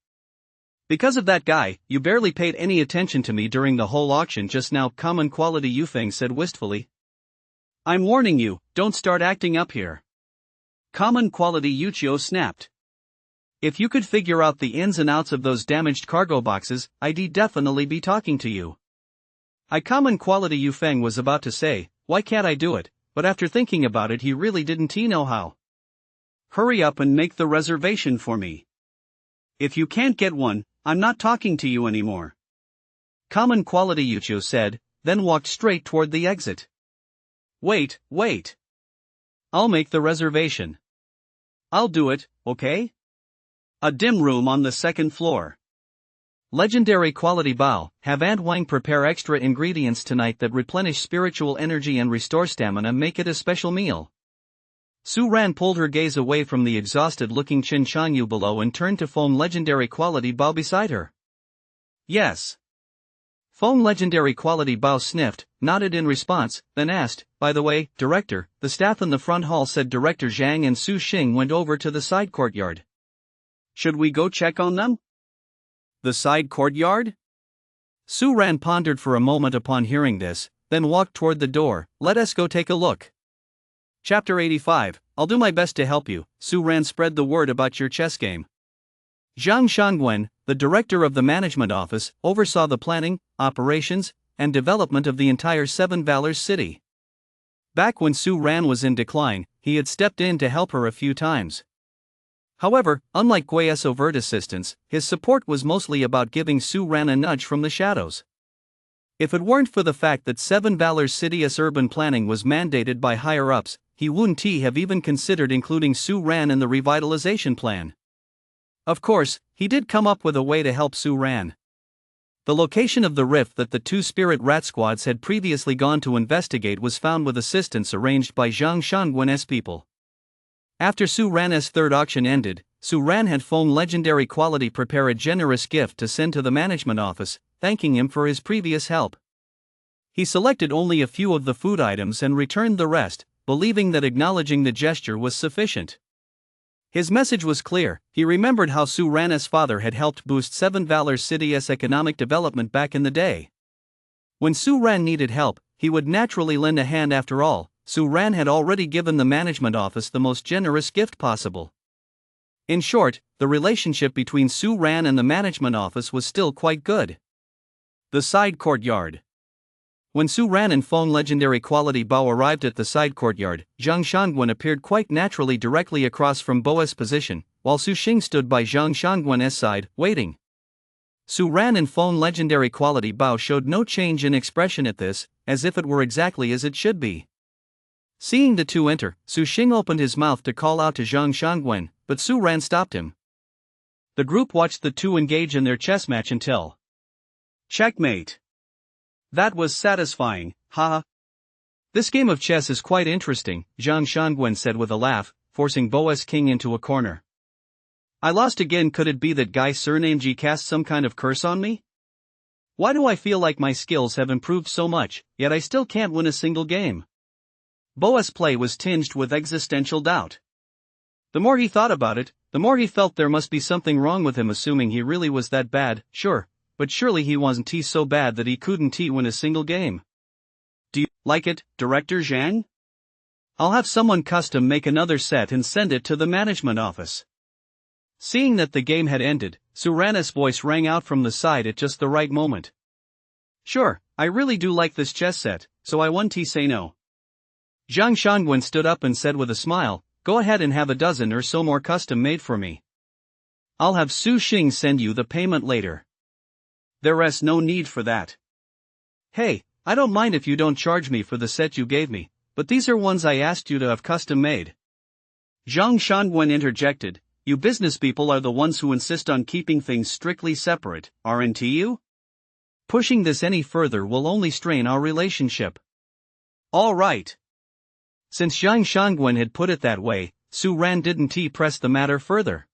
"Because of that guy, you barely paid any attention to me during the whole auction just now," common quality Yufeng said wistfully. "I'm warning you, don't start acting up here." Common quality Yuchio snapped. "If you could figure out the ins and outs of those damaged cargo boxes, I'd definitely be talking to you." Common quality Yufeng was about to say, "Why can't I do it?" but after thinking about it he really didn't know how. "Hurry up and make the reservation for me. If you can't get one, I'm not talking to you anymore." Common quality Yuchio said, then walked straight toward the exit. Wait. I'll make the reservation. I'll do it, okay?" A dim room on the second floor. Legendary quality Bao, have Aunt Wang prepare extra ingredients tonight that replenish spiritual energy and restore stamina. Make it a special meal. Su Ran pulled her gaze away from the exhausted-looking Chin Shanyu below and turned to Phone legendary quality Bao beside her. "Yes." Phone legendary quality Bao sniffed, nodded in response, then asked, "By the way, Director, the staff in the front hall said Director Zhang and Su Xing went over to the side courtyard. Should we go check on them?" "The side courtyard?" Su Ran pondered for a moment upon hearing this, then walked toward the door. "Let us go take a look." Chapter 85, I'll do my best to help you. Su Ran spread the word about your chess game. Zhang Shangwen, the director of the management office, oversaw the planning, operations, and development of the entire Seven Valors city. Back when Su Ran was in decline, he had stepped in to help her a few times. However, unlike Gui's overt assistance, his support was mostly about giving Su Ran a nudge from the shadows. If it weren't for the fact that Seven Valors City's urban planning was mandated by higher-ups, he wouldn't have even considered including Su Ran in the revitalization plan. Of course, he did come up with a way to help Su Ran. The location of the rift that the two spirit rat squads had previously gone to investigate was found with assistance arranged by Zhang Shangwen's people. After Su Ran's third auction ended, Su Ran had Phone legendary quality prepare a generous gift to send to the management office, thanking him for his previous help. He selected only a few of the food items and returned the rest, believing that acknowledging the gesture was sufficient. His message was clear. He remembered how Su Ran's father had helped boost Seven Valors City's economic development back in the day. When Su Ran needed help, he would naturally lend a hand. After all, Su Ran had already given the management office the most generous gift possible. In short, the relationship between Su Ran and the management office was still quite good. The side courtyard. When Su Ran and Phone legendary quality Bao arrived at the side courtyard, Zhang Shangwen appeared quite naturally directly across from Boa's position, while Su Xing stood by Zhang Shangwen's side, waiting. Su Ran and Phone legendary quality Bao showed no change in expression at this, as if it were exactly as it should be. Seeing the two enter, Su Xing opened his mouth to call out to Zhang Shangwen, but Su Ran stopped him. The group watched the two engage in their chess match until checkmate. That was satisfying, haha. This game of chess is quite interesting, Zhang Shangwen said with a laugh, forcing Boa's king into a corner. I lost again. Could it be that guy surnamed G cast some kind of curse on me? Why do I feel like my skills have improved so much, yet I still can't win a single game? Boa's play was tinged with existential doubt. The more he thought about it, the more he felt there must be something wrong with him, assuming he really was that bad. Sure, but surely he wasn't so bad that he couldn't win a single game. Do you like it, Director Zhang? I'll have someone custom make another set and send it to the management office. Seeing that the game had ended, Su Ran's voice rang out from the side at just the right moment. Sure, I really do like this chess set, so I won't say no. Zhang Shangwen stood up and said with a smile, go ahead and have a dozen or so more custom made for me. I'll have Su Xing send you the payment later. There's no need for that. Hey, I don't mind if you don't charge me for the set you gave me, but these are ones I asked you to have custom made. Zhang Shangwen interjected, you business people are the ones who insist on keeping things strictly separate, aren't you? Pushing this any further will only strain our relationship. All right. Since Zhang Shangwen had put it that way, Su Ran didn't press the matter further.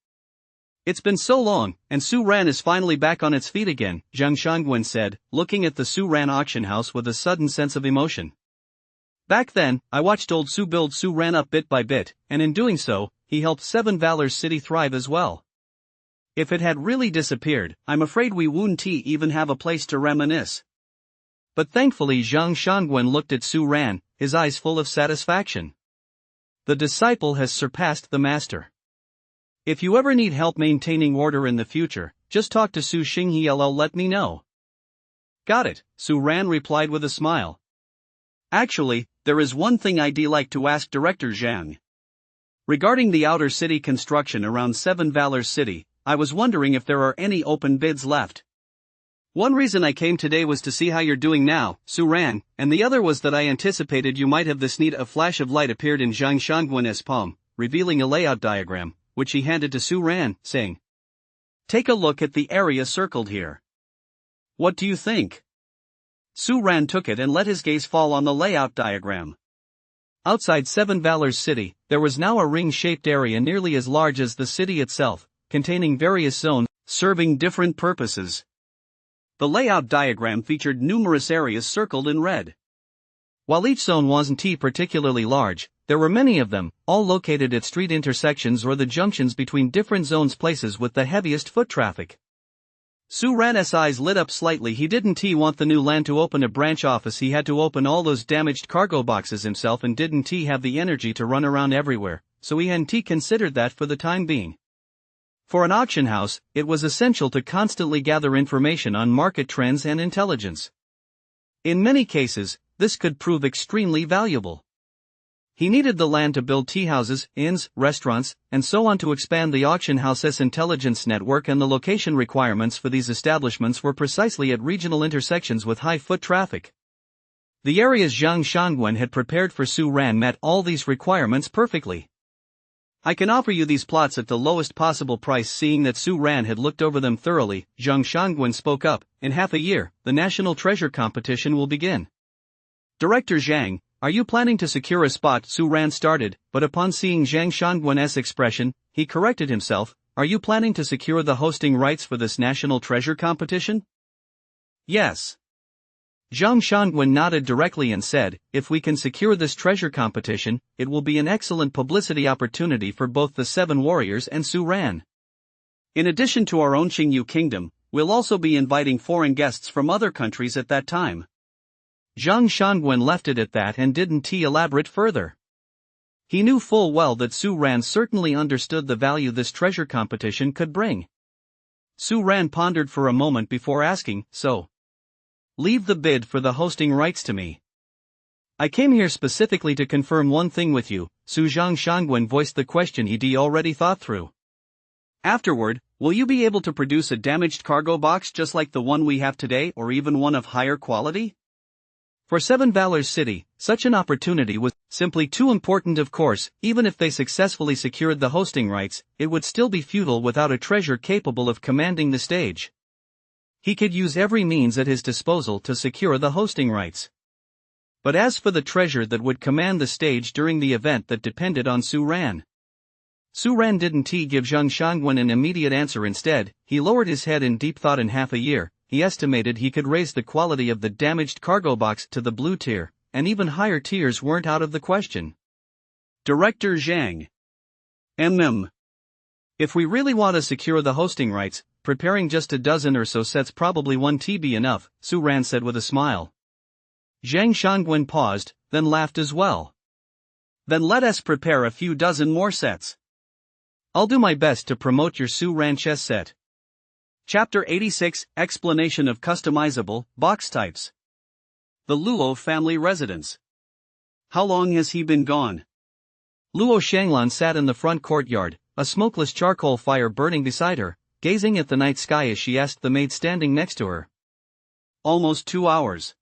It's been so long, and Su Ran is finally back on its feet again, Zhang Shangwen said, looking at the Su Ran auction house with a sudden sense of emotion. Back then, I watched old Su build Su Ran up bit by bit, and in doing so, he helped Seven Valor's city thrive as well. If it had really disappeared, I'm afraid we wouldn't even have a place to reminisce. But thankfully Zhang Shangwen looked at Su Ran, his eyes full of satisfaction. The disciple has surpassed the master. If you ever need help maintaining order in the future, just talk to Su Xing. He'll let me know. Got it, Su Ran replied with a smile. Actually, there is one thing I'd like to ask Director Zhang. Regarding the outer city construction around Seven Valor's city, I was wondering if there are any open bids left. One reason I came today was to see how you're doing now, Su Ran, and the other was that I anticipated you might have this need. A flash of light appeared in Zhang Shangwen's palm, revealing a layout diagram, which he handed to Su Ran, saying, take a look at the area circled here. What do you think? Su Ran took it and let his gaze fall on the layout diagram. Outside Seven Valor's city, there was now a ring-shaped area nearly as large as the city itself, containing various zones, serving different purposes. The layout diagram featured numerous areas circled in red. While each zone wasn't particularly large, there were many of them, all located at street intersections or the junctions between different zones, places with the heaviest foot traffic. Su Ran's eyes lit up slightly. He didn't want the new land to open a branch office. He had to open all those damaged cargo boxes himself and didn't have the energy to run around everywhere, so he hadn't considered that for the time being. For an auction house, it was essential to constantly gather information on market trends and intelligence. In many cases, this could prove extremely valuable. He needed the land to build tea houses, inns, restaurants, and so on to expand the auction house's intelligence network, and the location requirements for these establishments were precisely at regional intersections with high foot traffic. The areas Zhang Shangwen had prepared for Su Ran met all these requirements perfectly. I can offer you these plots at the lowest possible price. Seeing that Su Ran had looked over them thoroughly, Zhang Shangwen spoke up, in half a year, the national treasure competition will begin. Director Zhang, are you planning to secure a spot? Su Ran started, but upon seeing Zhang Shangwen's expression, he corrected himself. Are you planning to secure the hosting rights for this national treasure competition? Yes. Zhang Shangwen nodded directly and said, if we can secure this treasure competition, it will be an excellent publicity opportunity for both the Seven Warriors and Su Ran. In addition to our own Qingyu Kingdom, we'll also be inviting foreign guests from other countries at that time. Zhang Shangwen left it at that and didn't elaborate further. He knew full well that Su Ran certainly understood the value this treasure competition could bring. Su Ran pondered for a moment before asking, so? Leave the bid for the hosting rights to me. I came here specifically to confirm one thing with you. Zhang Shangwen voiced the question he'd already thought through. Afterward, will you be able to produce a damaged cargo box just like the one we have today, or even one of higher quality? For Seven Valors City, such an opportunity was simply too important. Of course, even if they successfully secured the hosting rights, it would still be futile without a treasure capable of commanding the stage. He could use every means at his disposal to secure the hosting rights. But as for the treasure that would command the stage during the event that depended on Su Ran. Su Ran didn't give Zheng Shangwen an immediate answer. Instead, he lowered his head in deep thought. In half a year, he estimated he could raise the quality of the damaged cargo box to the blue tier, and even higher tiers weren't out of the question. Director Zhang. If we really want to secure the hosting rights, preparing just a dozen or so sets probably won't be enough, Su Ran said with a smile. Zhang Shangwen paused, then laughed as well. Then let us prepare a few dozen more sets. I'll do my best to promote your Su Ran chess set. Chapter 86, Explanation of Customizable Box Types. The Luo family residence. How long has he been gone? Luo Shanglan sat in the front courtyard, a smokeless charcoal fire burning beside her, gazing at the night sky as she asked the maid standing next to her. Almost 2 hours.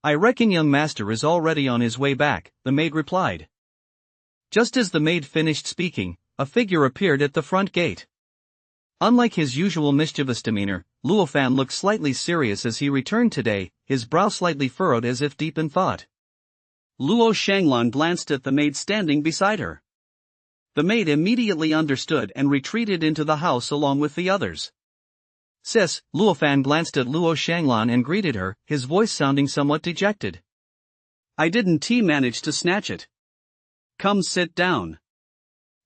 I reckon young master is already on his way back, the maid replied. Just as the maid finished speaking, a figure appeared at the front gate. Unlike his usual mischievous demeanor, Luo Fan looked slightly serious as he returned today, his brow slightly furrowed as if deep in thought. Luo Shanglan glanced at the maid standing beside her. The maid immediately understood and retreated into the house along with the others. Sis, Luo Fan glanced at Luo Shanglan and greeted her, his voice sounding somewhat dejected. I didn't manage to snatch it. Come sit down.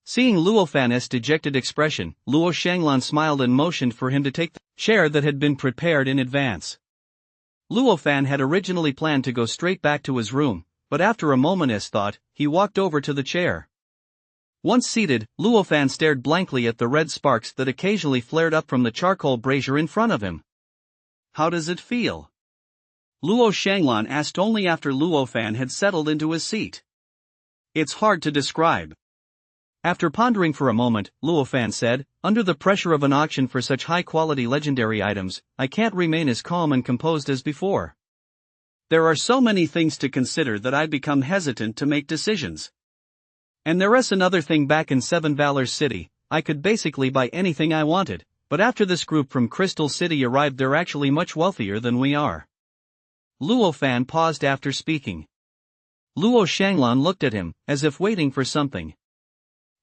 Seeing Luo Fan's dejected expression, Luo Shanglan smiled and motioned for him to take the chair that had been prepared in advance. Luo Fan had originally planned to go straight back to his room, but after a moment's thought, he walked over to the chair. Once seated, Luo Fan stared blankly at the red sparks that occasionally flared up from the charcoal brazier in front of him. How does it feel? Luo Shanglan asked only after Luo Fan had settled into his seat. It's hard to describe. After pondering for a moment, Luo Fan said, under the pressure of an auction for such high-quality legendary items, I can't remain as calm and composed as before. There are so many things to consider that I've become hesitant to make decisions. And there's another thing, back in Seven Valors City, I could basically buy anything I wanted, but after this group from Crystal City arrived, they're actually much wealthier than we are. Luo Fan paused after speaking. Luo Shanglan looked at him, as if waiting for something.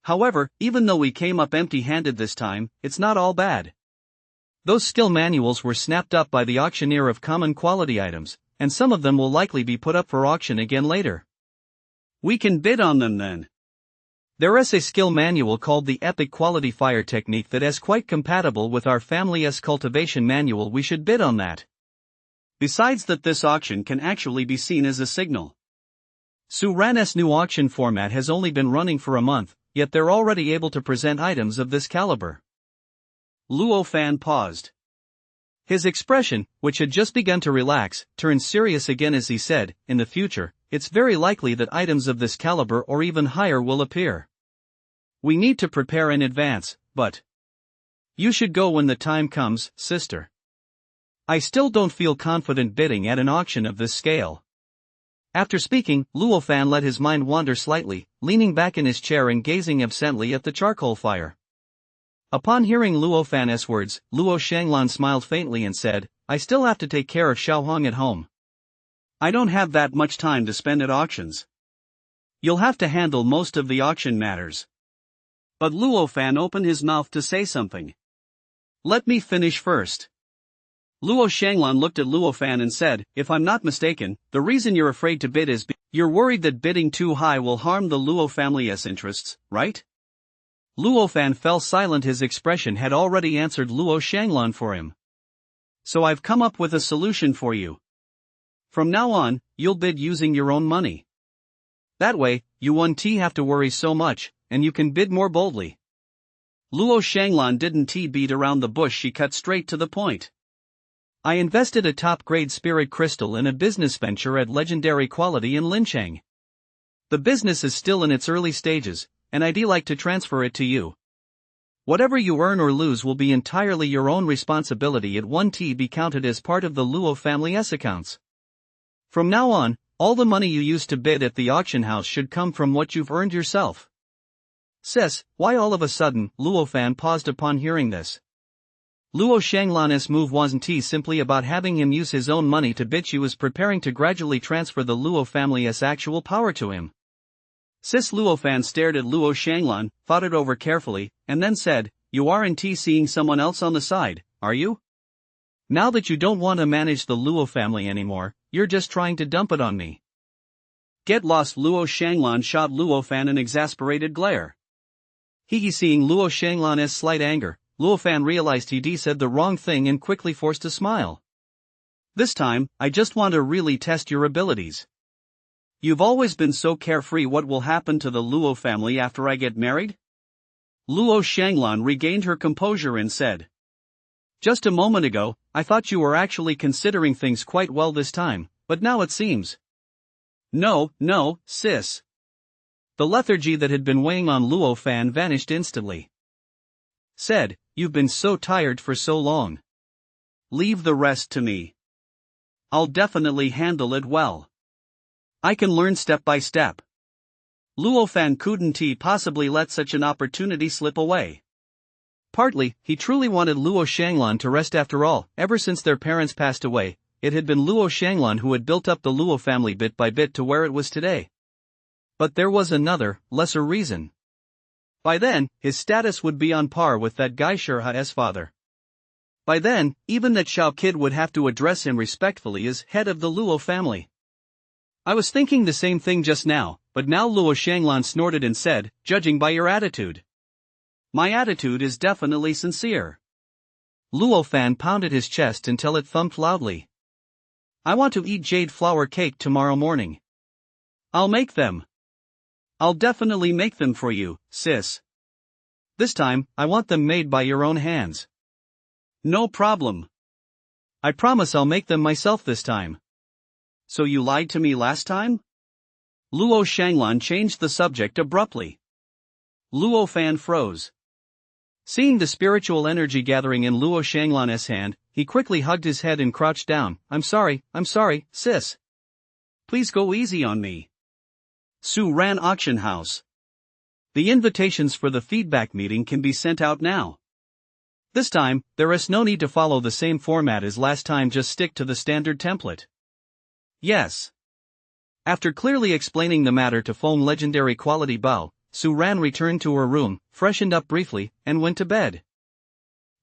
However, even though we came up empty-handed this time, it's not all bad. Those skill manuals were snapped up by the auctioneer of common quality items, and some of them will likely be put up for auction again later. We can bid on them then. There's a skill manual called the Epic Quality Fire Technique that is quite compatible with our family's cultivation manual. We should bid on that. Besides that, this auction can actually be seen as a signal. Su Ran's new auction format has only been running for a month, yet they're already able to present items of this caliber. Luo Fan paused. His expression, which had just begun to relax, turned serious again as he said, in the future, it's very likely that items of this caliber or even higher will appear. We need to prepare in advance, but you should go when the time comes, sister. I still don't feel confident bidding at an auction of this scale. After speaking, Luo Fan let his mind wander slightly, leaning back in his chair and gazing absently at the charcoal fire. Upon hearing Luo Fan's words, Luo Shanglan smiled faintly and said, I still have to take care of Xiaohong at home. I don't have that much time to spend at auctions. You'll have to handle most of the auction matters. But Luo Fan opened his mouth to say something. Let me finish first. Luo Shanglan looked at Luo Fan and said, if I'm not mistaken, the reason you're afraid to bid is you're worried that bidding too high will harm the Luo family's interests, right? Luo Fan fell silent. His expression had already answered Luo Shanglan for him. So I've come up with a solution for you. From now on, you'll bid using your own money. That way, you won't have to worry so much, and you can bid more boldly. Luo Shanglan didn't beat around the bush. She cut straight to the point. I invested a top-grade spirit crystal in a business venture at legendary quality in Lincheng. The business is still in its early stages, and I'd like to transfer it to you. Whatever you earn or lose will be entirely your own responsibility. It won't be counted as part of the Luo family's accounts. From now on, all the money you use to bid at the auction house should come from what you've earned yourself. Sis, why all of a sudden? Luo Fan paused upon hearing this. Luo Shanglan's move wasn't simply about having him use his own money to bid. She was preparing to gradually transfer the Luo family's actual power to him. Sis Luo Fan stared at Luo Shanglan, thought it over carefully, and then said, "You aren't seeing someone else on the side, are you? Now that you don't want to manage the Luo family anymore, you're just trying to dump it on me." Get lost! Luo Shanglan shot Luo Fan an exasperated glare. Seeing Luo Shanglan's slight anger, Luo Fan realized he'd said the wrong thing and quickly forced a smile. "This time, I just want to really test your abilities. You've always been so carefree. What will happen to the Luo family after I get married?" Luo Shanglan regained her composure and said, "Just a moment ago, I thought you were actually considering things quite well this time, but now it seems." No, sis." The lethargy that had been weighing on Luo Fan vanished instantly. Said, "You've been so tired for so long. Leave the rest to me. I'll definitely handle it well. I can learn step by step." Luo Fan couldn't possibly let such an opportunity slip away. Partly, he truly wanted Luo Shanglan to rest. After all, ever since their parents passed away, it had been Luo Shanglan who had built up the Luo family bit by bit to where it was today. But there was another, lesser reason. By then, his status would be on par with that guy Shirha's father. By then, even that Xiao kid would have to address him respectfully as head of the Luo family. "I was thinking the same thing just now," but now Luo Shanglan snorted and said, "Judging by your attitude." "My attitude is definitely sincere." Luo Fan pounded his chest until it thumped loudly. "I want to eat jade flower cake tomorrow morning. I'll make them. I'll definitely make them for you, sis. This time, I want them made by your own hands." "No problem. I promise I'll make them myself this time." "So you lied to me last time?" Luo Shanglan changed the subject abruptly. Luo Fan froze. Seeing the spiritual energy gathering in Luo Shanglan's hand, he quickly hugged his head and crouched down. I'm sorry, sis. Please go easy on me." Su Ran Auction House. The invitations for the feedback meeting can be sent out now. This time, there is no need to follow the same format as last time, just stick to the standard template. Yes. After clearly explaining the matter to Foam Legendary Quality Bao, Su Ran returned to her room, freshened up briefly, and went to bed.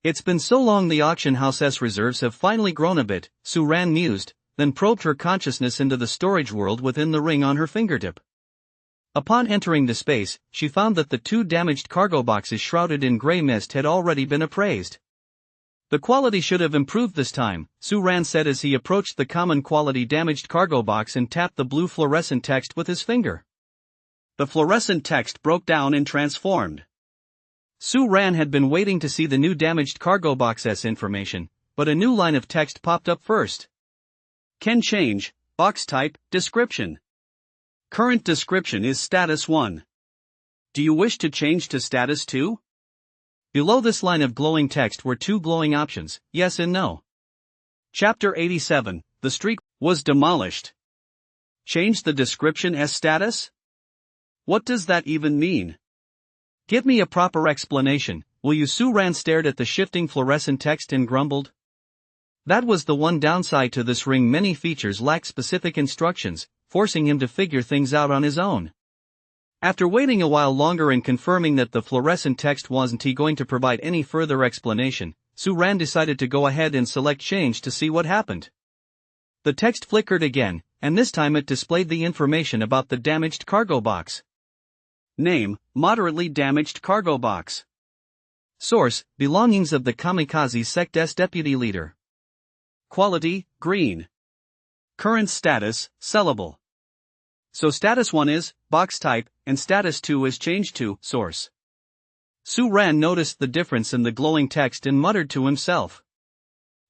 It's been so long. The auction house's reserves have finally grown a bit, Su Ran mused, then probed her consciousness into the storage world within the ring on her fingertip. Upon entering the space, she found that the 2 damaged cargo boxes shrouded in gray mist had already been appraised. The quality should have improved this time, Su Ran said as he approached the common quality damaged cargo box and tapped the blue fluorescent text with his finger. The fluorescent text broke down and transformed. Su Ran had been waiting to see the new damaged cargo box's information, but a new line of text popped up first. Can change, box type, description. Current description is status 1. Do you wish to change to status 2? Below this line of glowing text were 2 glowing options, yes and no. Chapter 87, The Street was demolished. Change the description as status? What does that even mean? Give me a proper explanation, will you? Su Ran stared at the shifting fluorescent text and grumbled. That was the one downside to this ring. Many features lacked specific instructions, forcing him to figure things out on his own. After waiting a while longer and confirming that the fluorescent text wasn't going to provide any further explanation, Su Ran decided to go ahead and select change to see what happened. The text flickered again, and this time it displayed the information about the damaged cargo box. Name, moderately damaged cargo box. Source, belongings of the Kamikaze sect's deputy leader. Quality, green. Current status, sellable. So status 1 is, box type, and status 2 is changed to, source. Su Ran noticed the difference in the glowing text and muttered to himself.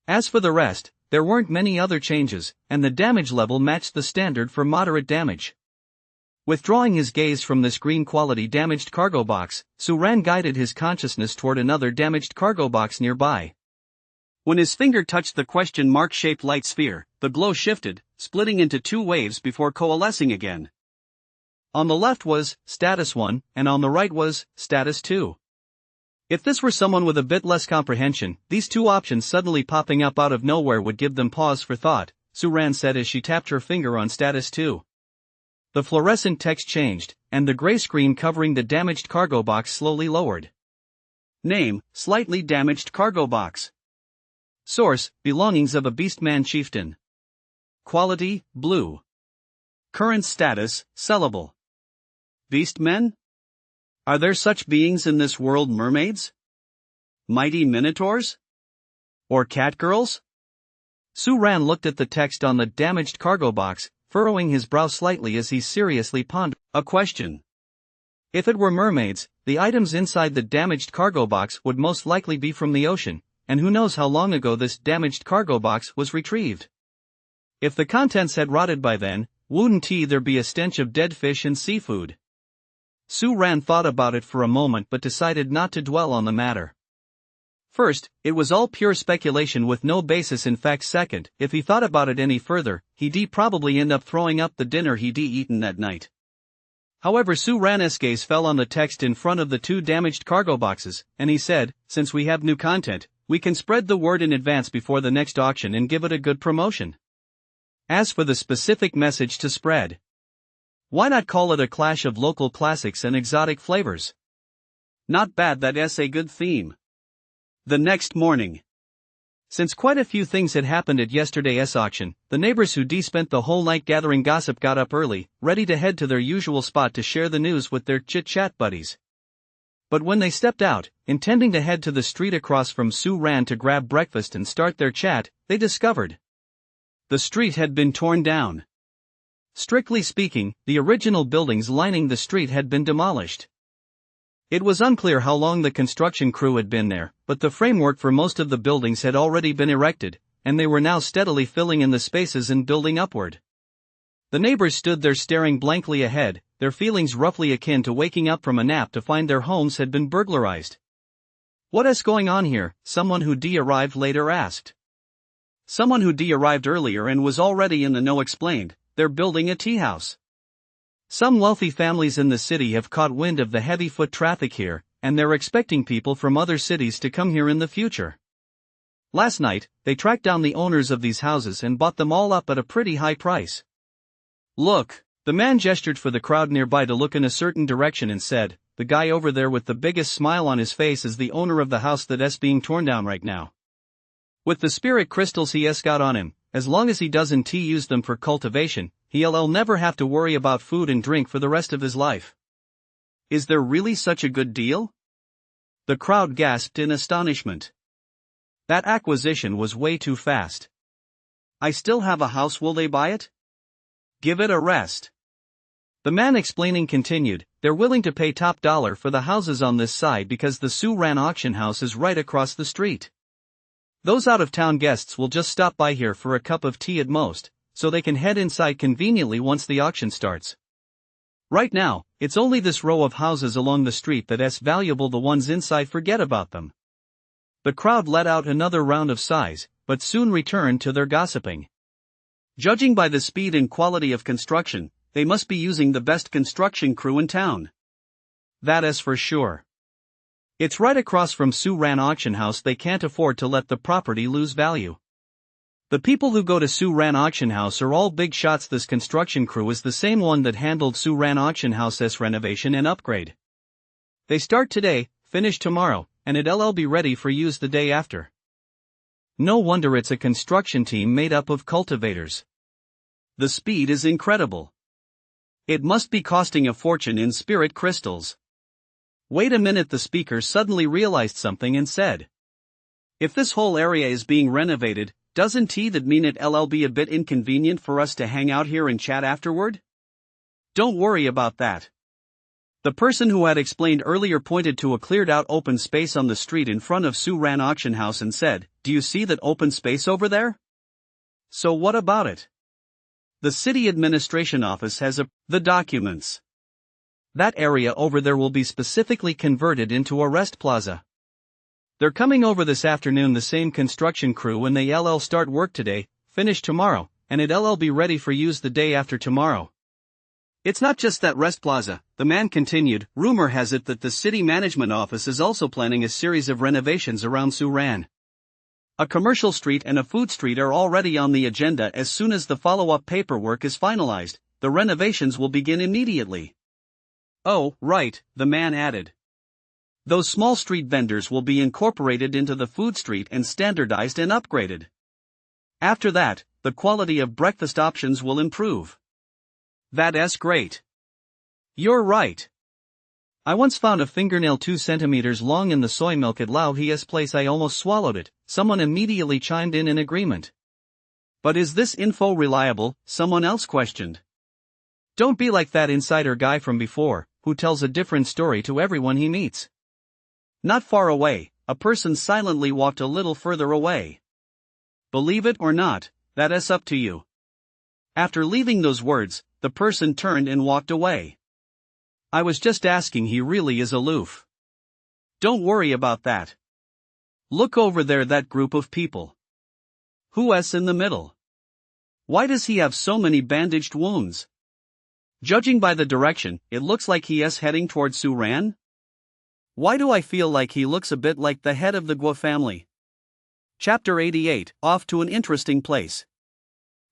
As for the rest, there weren't many other changes, and the damage level matched the standard for moderate damage. Withdrawing his gaze from this green quality damaged cargo box, Su Ran guided his consciousness toward another damaged cargo box nearby. When his finger touched the question mark-shaped light sphere, the glow shifted, splitting into two waves before coalescing again. On the left was Status 1, and on the right was Status 2. If this were someone with a bit less comprehension, these two options suddenly popping up out of nowhere would give them pause for thought, Suran said as she tapped her finger on Status 2. The fluorescent text changed, and the gray screen covering the damaged cargo box slowly lowered. Name, slightly damaged cargo box. Source, belongings of a beastman chieftain. Quality, blue. Current status, sellable. Beastmen? Are there such beings in this world? Mermaids? Mighty minotaurs? Or catgirls? Suran looked at the text on the damaged cargo box, furrowing his brow slightly as he seriously pondered a question. If it were mermaids, the items inside the damaged cargo box would most likely be from the ocean, and who knows how long ago this damaged cargo box was retrieved. If the contents had rotted by then, wouldn't there be a stench of dead fish and seafood? Suran thought about it for a moment but decided not to dwell on the matter. First, it was all pure speculation with no basis in fact. Second, if he thought about it any further, he'd probably end up throwing up the dinner he'd eaten that night. However, Suran's gaze fell on the text in front of the two damaged cargo boxes, and he said, since we have new content, we can spread the word in advance before the next auction and give it a good promotion. As for the specific message to spread, why not call it a clash of local classics and exotic flavors? Not bad, that's a good theme. The next morning. Since quite a few things had happened at yesterday's auction, the neighbors who spent the whole night gathering gossip got up early, ready to head to their usual spot to share the news with their chit-chat buddies. But when they stepped out, intending to head to the street across from Suran to grab breakfast and start their chat, they discovered the street had been torn down. Strictly speaking, the original buildings lining the street had been demolished. It was unclear how long the construction crew had been there, but the framework for most of the buildings had already been erected, and they were now steadily filling in the spaces and building upward. The neighbors stood there staring blankly ahead, their feelings roughly akin to waking up from a nap to find their homes had been burglarized. "What is going on here?" someone who arrived later asked. Someone who arrived earlier and was already in the know explained, "They're building a tea house. Some wealthy families in the city have caught wind of the heavy foot traffic here, and they're expecting people from other cities to come here in the future. Last night, they tracked down the owners of these houses and bought them all up at a pretty high price. Look," the man gestured for the crowd nearby to look in a certain direction and said, "The guy over there with the biggest smile on his face is the owner of the house that's being torn down right now. With the spirit crystals he's got on him, as long as he doesn't use them for cultivation, he'll never have to worry about food and drink for the rest of his life." "Is there really such a good deal?" The crowd gasped in astonishment. That acquisition was way too fast. "I still have a house, will they buy it?" "Give it a rest." The man explaining continued, "They're willing to pay top dollar for the houses on this side because the Suran auction house is right across the street. Those out-of-town guests will just stop by here for a cup of tea at most, so they can head inside conveniently once the auction starts. Right now, it's only this row of houses along the street that's valuable. The ones inside, forget about them." The crowd let out another round of sighs, but soon returned to their gossiping. Judging by the speed and quality of construction, they must be using the best construction crew in town. That is for sure. It's right across from Suran auction house. They can't afford to let the property lose value. The people who go to Suran auction house are all big shots. This construction crew is the same one that handled Suran auction house's renovation and upgrade. They start today, finish tomorrow, and it'll be ready for use the day after. No wonder it's a construction team made up of cultivators. The speed is incredible. It must be costing a fortune in spirit crystals. Wait a minute, the speaker suddenly realized something and said, "If this whole area is being renovated, doesn't that mean it'll be a bit inconvenient for us to hang out here and chat afterward?" "Don't worry about that." The person who had explained earlier pointed to a cleared-out open space on the street in front of Suran auction house and said, "Do you see that open space over there? So what about it? The city administration office has the documents. That area over there will be specifically converted into a rest plaza. They're coming over this afternoon, the same construction crew, and they'll start work today, finish tomorrow, and it'll be ready for use the day after tomorrow. It's not just that rest plaza, the man continued. Rumor has it that the city management office is also planning a series of renovations around Suran. A commercial street and a food street are already on the agenda. As soon as the follow-up paperwork is finalized, the renovations will begin immediately. Oh, right, the man added. Those small street vendors will be incorporated into the food street and standardized and upgraded. After that, the quality of breakfast options will improve. That's great. You're right. I once found a fingernail 2 centimeters long in the soy milk at Lao Hi's place. I almost swallowed it. Someone immediately chimed in agreement. But is this info reliable? Someone else questioned. Don't be like that insider guy from before, who tells a different story to everyone he meets. Not far away, a person silently walked a little further away. Believe it or not, that's up to you. After leaving those words, the person turned and walked away. I was just asking, he really is aloof. Don't worry about that. Look over there, that group of people. Who's in the middle? Why does he have so many bandaged wounds? Judging by the direction, it looks like he is heading towards Suran. Why do I feel like he looks a bit like the head of the Guo family? Chapter 88, off to an interesting place.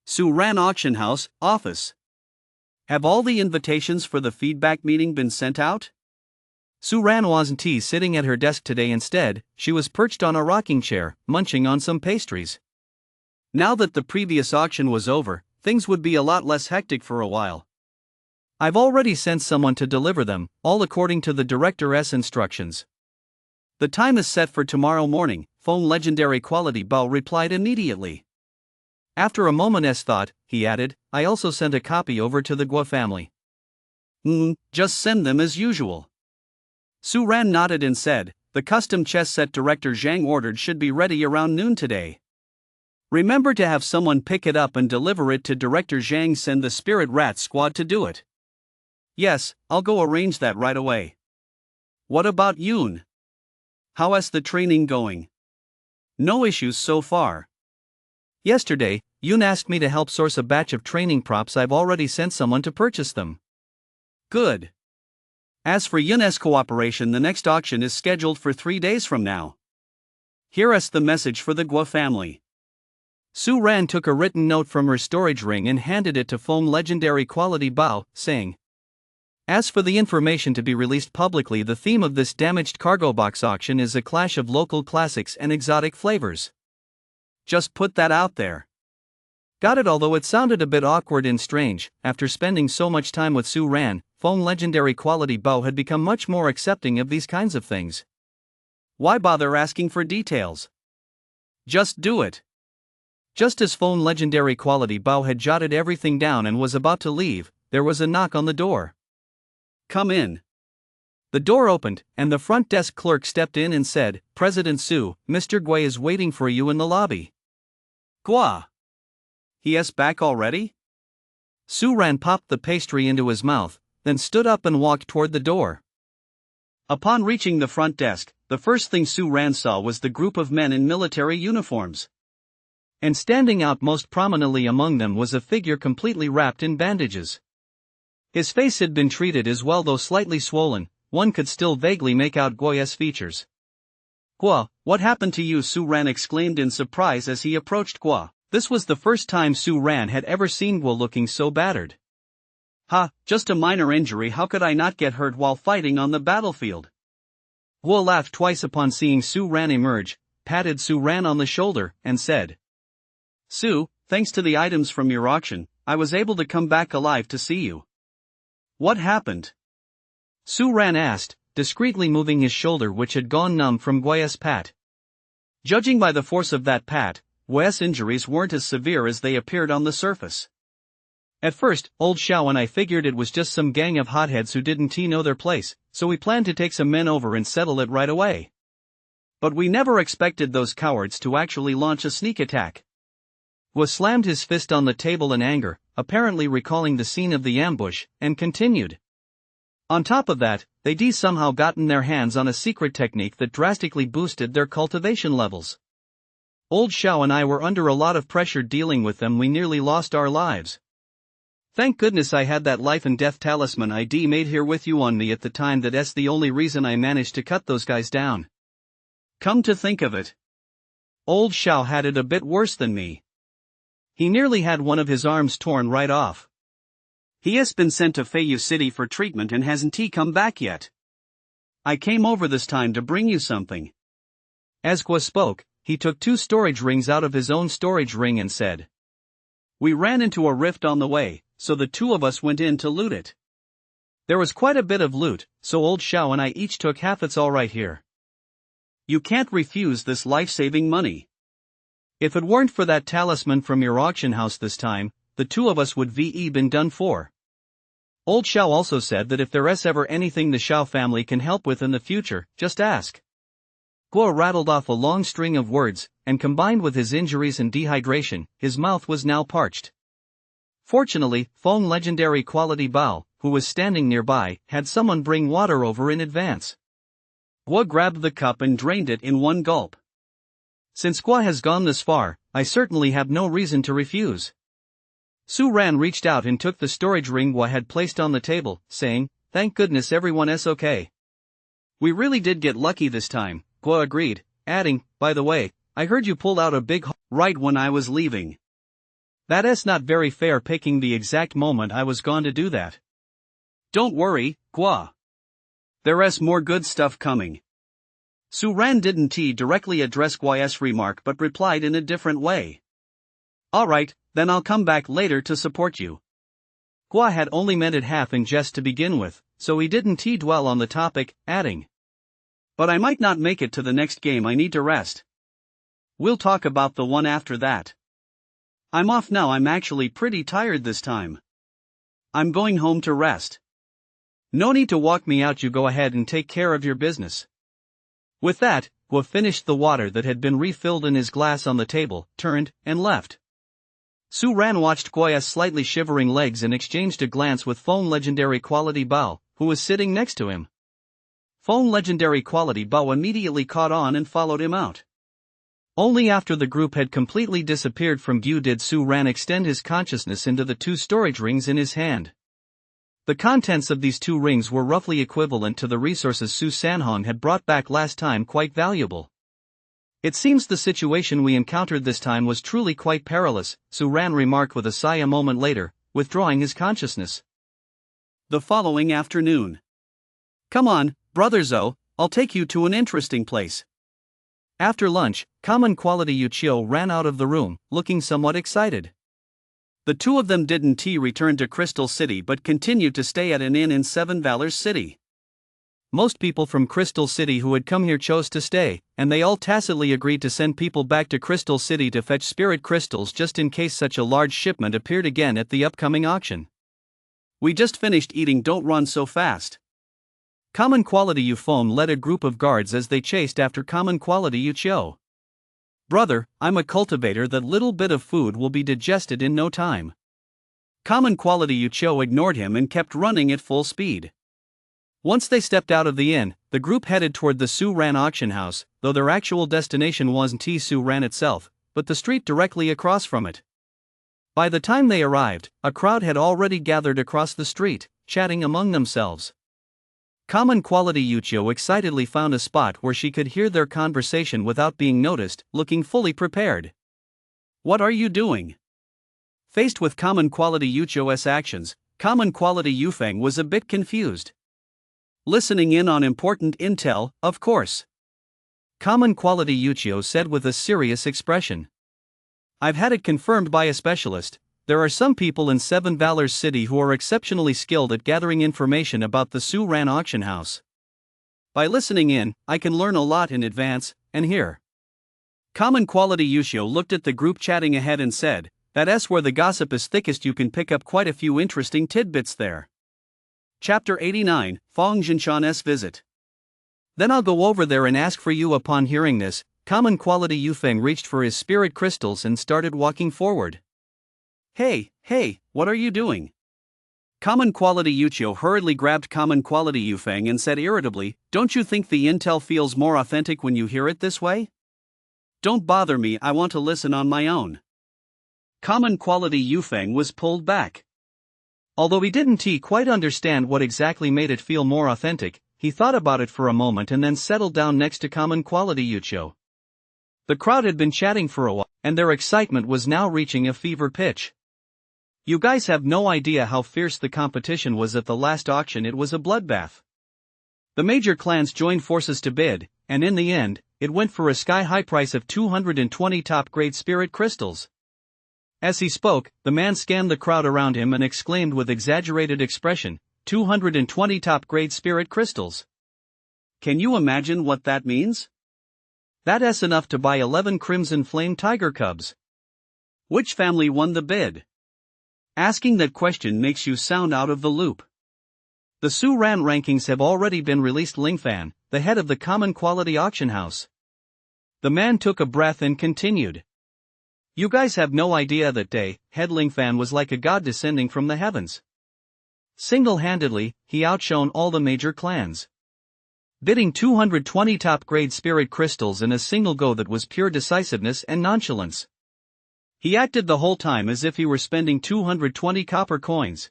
Suran Auction House, office. Have all the invitations for the feedback meeting been sent out? Suran wasn't sitting at her desk today. Instead, she was perched on a rocking chair, munching on some pastries. Now that the previous auction was over, things would be a lot less hectic for a while. I've already sent someone to deliver them, all according to the director's instructions. The time is set for tomorrow morning, Phone Legendary Quality Bao replied immediately. After a moment's thought, he added, I also sent a copy over to the Guo family. Just send them as usual. Suran nodded and said, the custom chess set Director Zhang ordered should be ready around noon today. Remember to have someone pick it up and deliver it to Director Zhang. Send the Spirit Rat squad to do it. Yes, I'll go arrange that right away. What about Yoon? How's the training going? No issues so far. Yesterday, Yoon asked me to help source a batch of training props. I've already sent someone to purchase them. Good. As for Yoon's cooperation, the next auction is scheduled for 3 days from now. Here's the message for the Guo family. Suran took a written note from her storage ring and handed it to Phone Legendary Quality Bao, saying, as for the information to be released publicly, the theme of this damaged cargo box auction is a clash of local classics and exotic flavors. Just put that out there. Got it? Although it sounded a bit awkward and strange, after spending so much time with Suran, Phone Legendary Quality Bao had become much more accepting of these kinds of things. Why bother asking for details? Just do it. Just as Phone Legendary Quality Bao had jotted everything down and was about to leave, there was a knock on the door. Come in. The door opened, and the front desk clerk stepped in and said, President Su, Mr. Gui is waiting for you in the lobby. Gua. He is back already? Suran popped the pastry into his mouth, then stood up and walked toward the door. Upon reaching the front desk, the first thing Suran saw was the group of men in military uniforms. And standing out most prominently among them was a figure completely wrapped in bandages. His face had been treated as well, though slightly swollen. One could still vaguely make out Guo's features. Guo, what happened to you? Suran exclaimed in surprise as he approached Guo. This was the first time Suran had ever seen Guo looking so battered. Just a minor injury. How could I not get hurt while fighting on the battlefield? Guo laughed twice upon seeing Suran emerge, patted Suran on the shoulder, and said, Su, thanks to the items from your auction, I was able to come back alive to see you. What happened? Suran asked, discreetly moving his shoulder, which had gone numb from Guo's pat. Judging by the force of that pat, Guo's injuries weren't as severe as they appeared on the surface. At first, old Xiao and I figured it was just some gang of hotheads who didn't know their place, so we planned to take some men over and settle it right away. But we never expected those cowards to actually launch a sneak attack. Guo slammed his fist on the table in anger, apparently recalling the scene of the ambush, and continued. On top of that, they'd somehow gotten their hands on a secret technique that drastically boosted their cultivation levels. Old Xiao and I were under a lot of pressure dealing with them, we nearly lost our lives. Thank goodness I had that life and death talisman ID made here with you on me at the time. That's the only reason I managed to cut those guys down. Come to think of it, Old Xiao had it a bit worse than me. He nearly had one of his arms torn right off. He has been sent to Feiyu City for treatment and hasn't he come back yet. I came over this time to bring you something. As Gua spoke, he took 2 storage rings out of his own storage ring and said, "We ran into a rift on the way, so the 2 of us went in to loot it. There was quite a bit of loot, so Old Xiao and I each took half. It's all right here. You can't refuse this life-saving money. If it weren't for that talisman from your auction house this time, the 2 of us would ve been done for." Old Xiao also said that if there's ever anything the Xiao family can help with in the future, just ask. Guo rattled off a long string of words, and combined with his injuries and dehydration, his mouth was now parched. Fortunately, Feng legendary quality Bao, who was standing nearby, had someone bring water over in advance. Guo grabbed the cup and drained it in one gulp. Since Guo has gone this far, I certainly have no reason to refuse. Su Ran reached out and took the storage ring Guo had placed on the table, saying, "Thank goodness everyone's okay." "We really did get lucky this time," Guo agreed, adding, "By the way, I heard you pulled out a big right when I was leaving. That's not very fair, picking the exact moment I was gone to do that." "Don't worry, Guo. There's more good stuff coming." Su Ran didn't directly address Guo's remark but replied in a different way. "Alright, then I'll come back later to support you." Guo had only meant it half in jest to begin with, so he didn't dwell on the topic, adding, "But I might not make it to the next game, I need to rest. We'll talk about the one after that. I'm off now, I'm actually pretty tired this time. I'm going home to rest. No need to walk me out, you go ahead and take care of your business." With that, Guo finished the water that had been refilled in his glass on the table, turned, and left. Su Ran watched Guo's slightly shivering legs and exchanged a glance with Feng legendary quality Bao, who was sitting next to him. Feng legendary quality Bao immediately caught on and followed him out. Only after the group had completely disappeared from view did Su Ran extend his consciousness into the 2 storage rings in his hand. The contents of these 2 rings were roughly equivalent to the resources Su Sanhong had brought back last time, quite valuable. "It seems the situation we encountered this time was truly quite perilous," Su Ran remarked with a sigh a moment later, withdrawing his consciousness. The following afternoon. "Come on, Brother Zhou, I'll take you to an interesting place." After lunch, common quality Yuchio ran out of the room, looking somewhat excited. The 2 of them didn't return to Crystal City but continued to stay at an inn in Seven Valors City. Most people from Crystal City who had come here chose to stay, and they all tacitly agreed to send people back to Crystal City to fetch spirit crystals just in case such a large shipment appeared again at the upcoming auction. "We just finished eating, don't run so fast." Common quality Yufeng led a group of guards as they chased after common quality Yuchio. "Brother, I'm a cultivator, that little bit of food will be digested in no time." Common quality Yuchio ignored him and kept running at full speed. Once they stepped out of the inn, the group headed toward the Su Ran auction house, though their actual destination wasn't Su Ran itself, but the street directly across from it. By the time they arrived, a crowd had already gathered across the street, chatting among themselves. Common quality Yuchio excitedly found a spot where she could hear their conversation without being noticed, looking fully prepared. "What are you doing?" Faced with common quality Yuchio's actions, common quality Yufeng was a bit confused. "Listening in on important intel, of course," common quality Yuchio said with a serious expression. "I've had it confirmed by a specialist. There are some people in Seven Valors City who are exceptionally skilled at gathering information about the Su Ran auction house. By listening in, I can learn a lot in advance, and here." Common quality Yuchio looked at the group chatting ahead and said, "That's where the gossip is thickest, you can pick up quite a few interesting tidbits there." Chapter 89, Feng Jinshan's Visit. "Then I'll go over there and ask for you." Upon hearing this, common quality Yufeng reached for his spirit crystals and started walking forward. Hey, what are you doing?" Common quality Yuchio hurriedly grabbed common quality Yufeng and said irritably, "Don't you think the intel feels more authentic when you hear it this way?" Don't bother me, I want to listen on my own. Common quality Yufeng was pulled back. Although he didn't quite understand what exactly made it feel more authentic, he thought about it for a moment and then settled down next to common quality Yucho. The crowd had been chatting for a while, and their excitement was now reaching a fever pitch. You guys have no idea how fierce the competition was at the last auction. It was a bloodbath. The major clans joined forces to bid, and in the end, it went for a sky-high price of 220 top-grade spirit crystals. As he spoke, the man scanned the crowd around him and exclaimed with exaggerated expression, 220 top-grade spirit crystals. Can you imagine what that means? That's enough to buy 11 Crimson Flame Tiger Cubs. Which family won the bid? Asking that question makes you sound out of the loop. The Su Ran rankings have already been released. Lingfan, the head of the common quality auction house. The man took a breath and continued. You guys have no idea that day, head Lingfan was like a god descending from the heavens. Single-handedly, he outshone all the major clans. Bidding 220 top-grade spirit crystals in a single go, that was pure decisiveness and nonchalance. He acted the whole time as if he were spending 220 copper coins.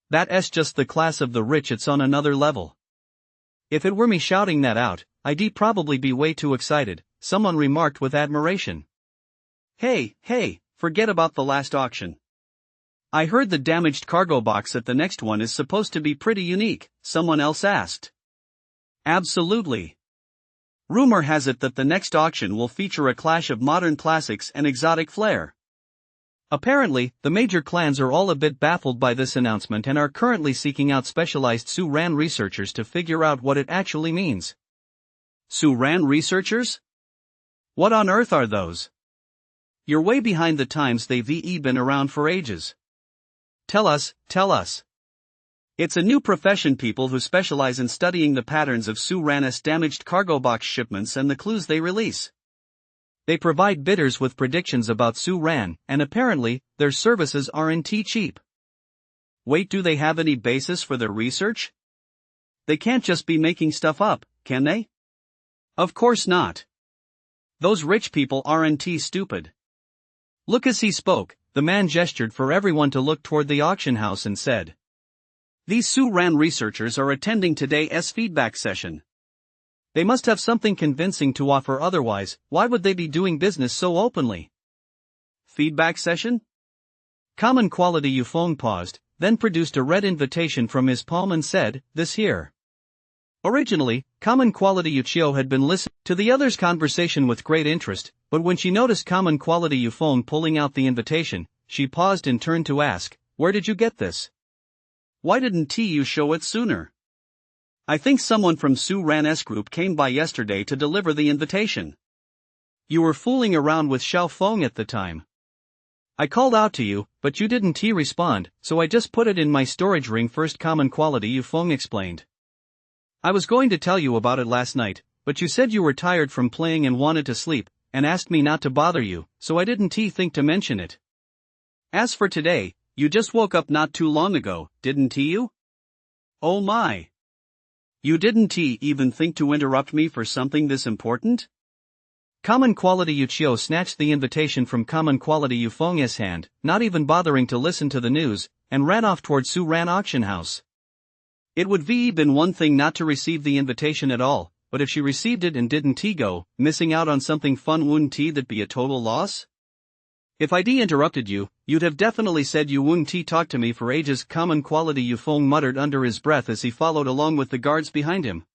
That's just the class of the rich, it's on another level. If it were me shouting that out, I'd probably be way too excited, someone remarked with admiration. Hey, forget about the last auction. I heard the damaged cargo box at the next one is supposed to be pretty unique, someone else asked. Absolutely. Rumor has it that the next auction will feature a clash of modern classics and exotic flair. Apparently, the major clans are all a bit baffled by this announcement and are currently seeking out specialized Su Ran researchers to figure out what it actually means. Su Ran researchers? What on earth are those? You're way behind the times. They've been around for ages. Tell us. It's a new profession, people who specialize in studying the patterns of Su Ran's damaged cargo box shipments and the clues they release. They provide bidders with predictions about Su Ran, and apparently, their services aren't cheap. Wait, do they have any basis for their research? They can't just be making stuff up, can they? Of course not. Those rich people aren't stupid. Look, as he spoke, the man gestured for everyone to look toward the auction house and said, these Su Ran researchers are attending today's feedback session. They must have something convincing to offer, otherwise, why would they be doing business so openly? Feedback session? Common quality Yufeng paused, then produced a red invitation from his palm and said, this here. Originally, common quality Yuchio had been listening to the other's conversation with great interest, but when she noticed common quality Yufeng pulling out the invitation, she paused and turned to ask, where did you get this? Why didn't you show it sooner? I think someone from Su Ran's group came by yesterday to deliver the invitation. You were fooling around with Xiao Feng at the time. I called out to you, but you didn't respond, so I just put it in my storage ring first. Common quality Yufeng explained. I was going to tell you about it last night, but you said you were tired from playing and wanted to sleep, and asked me not to bother you, so I didn't think to mention it. As for today, you just woke up not too long ago, didn't you? Oh my. You didn't even think to interrupt me for something this important? Common quality Yuchio snatched the invitation from common quality Yufeng's hand, not even bothering to listen to the news, and ran off toward Su Ran auction house. It would been one thing not to receive the invitation at all, but if she received it and didn't go, missing out on something fun, wouldn't that be a total loss? If I'd interrupted you, you'd have definitely said you wouldn't talk to me for ages. Common quality Yufeng muttered under his breath as he followed along with the guards behind him.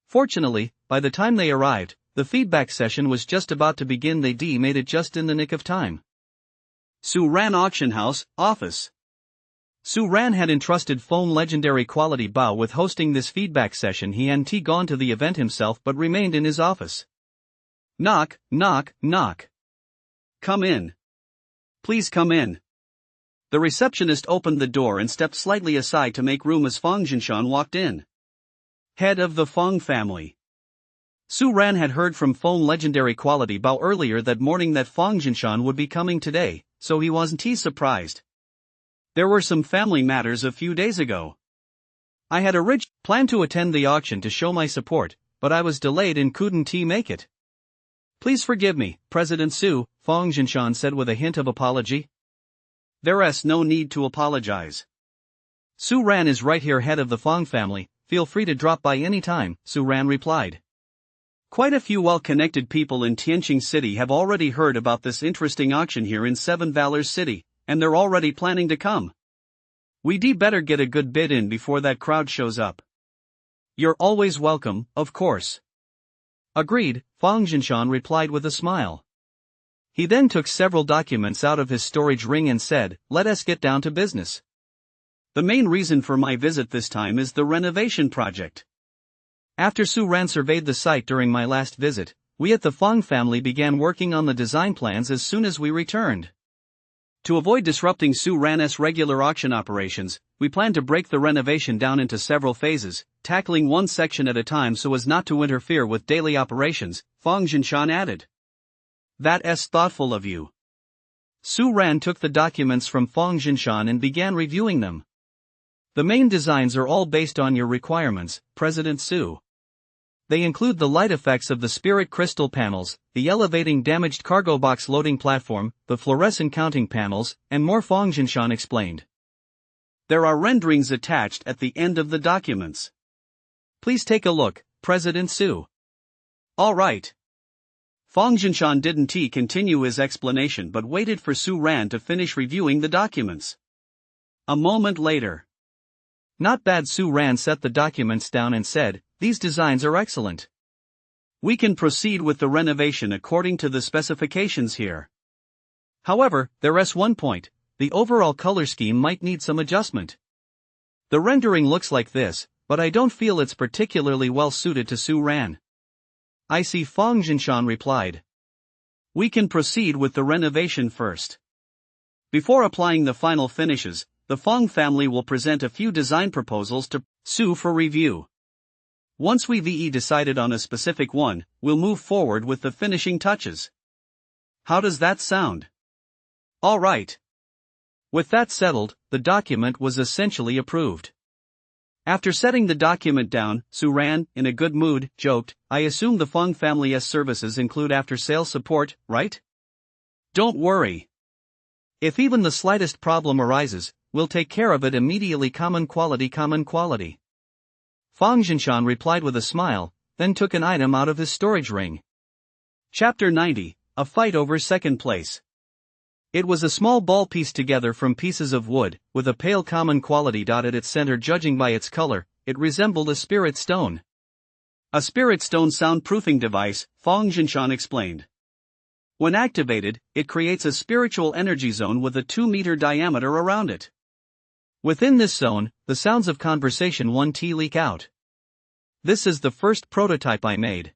Fortunately, by the time they arrived, the feedback session was just about to begin. They made it just in the nick of time. Su Ran Auction House, Office. Su Ran had entrusted Feng legendary quality Bao with hosting this feedback session. He hadn't gone to the event himself but remained in his office. Knock, knock, knock. Come in. Please come in. The receptionist opened the door and stepped slightly aside to make room as Feng Jinshan walked in. Head of the Feng family. Su Ran had heard from Feng legendary quality Bao earlier that morning that Feng Jinshan would be coming today, so he wasn't surprised. There were some family matters a few days ago. I had originally planned to attend the auction to show my support, but I was delayed and couldn't make it. Please forgive me, President Su, Fong Jinshan said with a hint of apology. There's no need to apologize. Su Ran is right here, head of the Fong family, feel free to drop by any time, Su Ran replied. Quite a few well-connected people in Tianqing City have already heard about this interesting auction here in Seven Valors City, and they're already planning to come. We'd better get a good bid in before that crowd shows up. You're always welcome, of course. Agreed, Fong Jinshan replied with a smile. He then took several documents out of his storage ring and said, let us get down to business. The main reason for my visit this time is the renovation project. After Su Ran surveyed the site during my last visit, we at the Fong family began working on the design plans as soon as we returned. To avoid disrupting Su Ran's regular auction operations, we plan to break the renovation down into several phases, tackling one section at a time so as not to interfere with daily operations, Fong Jinshan added. That's thoughtful of you. Su Ran took the documents from Fong Jinshan and began reviewing them. The main designs are all based on your requirements, President Su. They include the light effects of the spirit crystal panels, the elevating damaged cargo box loading platform, the fluorescent counting panels, and more, Fong Jinshan explained. There are renderings attached at the end of the documents. Please take a look, President Su. All right. Fong Jinshan didn't continue his explanation but waited for Su Ran to finish reviewing the documents. A moment later. Not bad. Su Ran set the documents down and said, these designs are excellent. We can proceed with the renovation according to the specifications here. However, there's one point, the overall color scheme might need some adjustment. The rendering looks like this, but I don't feel it's particularly well suited to Su Ran. I see, Fong Jinshan replied. We can proceed with the renovation first. Before applying the final finishes, the Fong family will present a few design proposals to Su for review. Once we've decided on a specific one, we'll move forward with the finishing touches. How does that sound? All right. With that settled, the document was essentially approved. After setting the document down, Su Ran, in a good mood, joked, I assume the Fong family's services include after-sales support, right? Don't worry. If even the slightest problem arises, we'll take care of it immediately. Common quality. Fong Jinshan replied with a smile, then took an item out of his storage ring. Chapter 90, A Fight Over Second Place. It was a small ball pieced together from pieces of wood, with a pale common quality dot at its center. Judging by its color, it resembled a spirit stone. A spirit stone soundproofing device, Fong Jinshan explained. When activated, it creates a spiritual energy zone with a 2-meter diameter around it. Within this zone, the sounds of conversation leak out. This is the first prototype I made.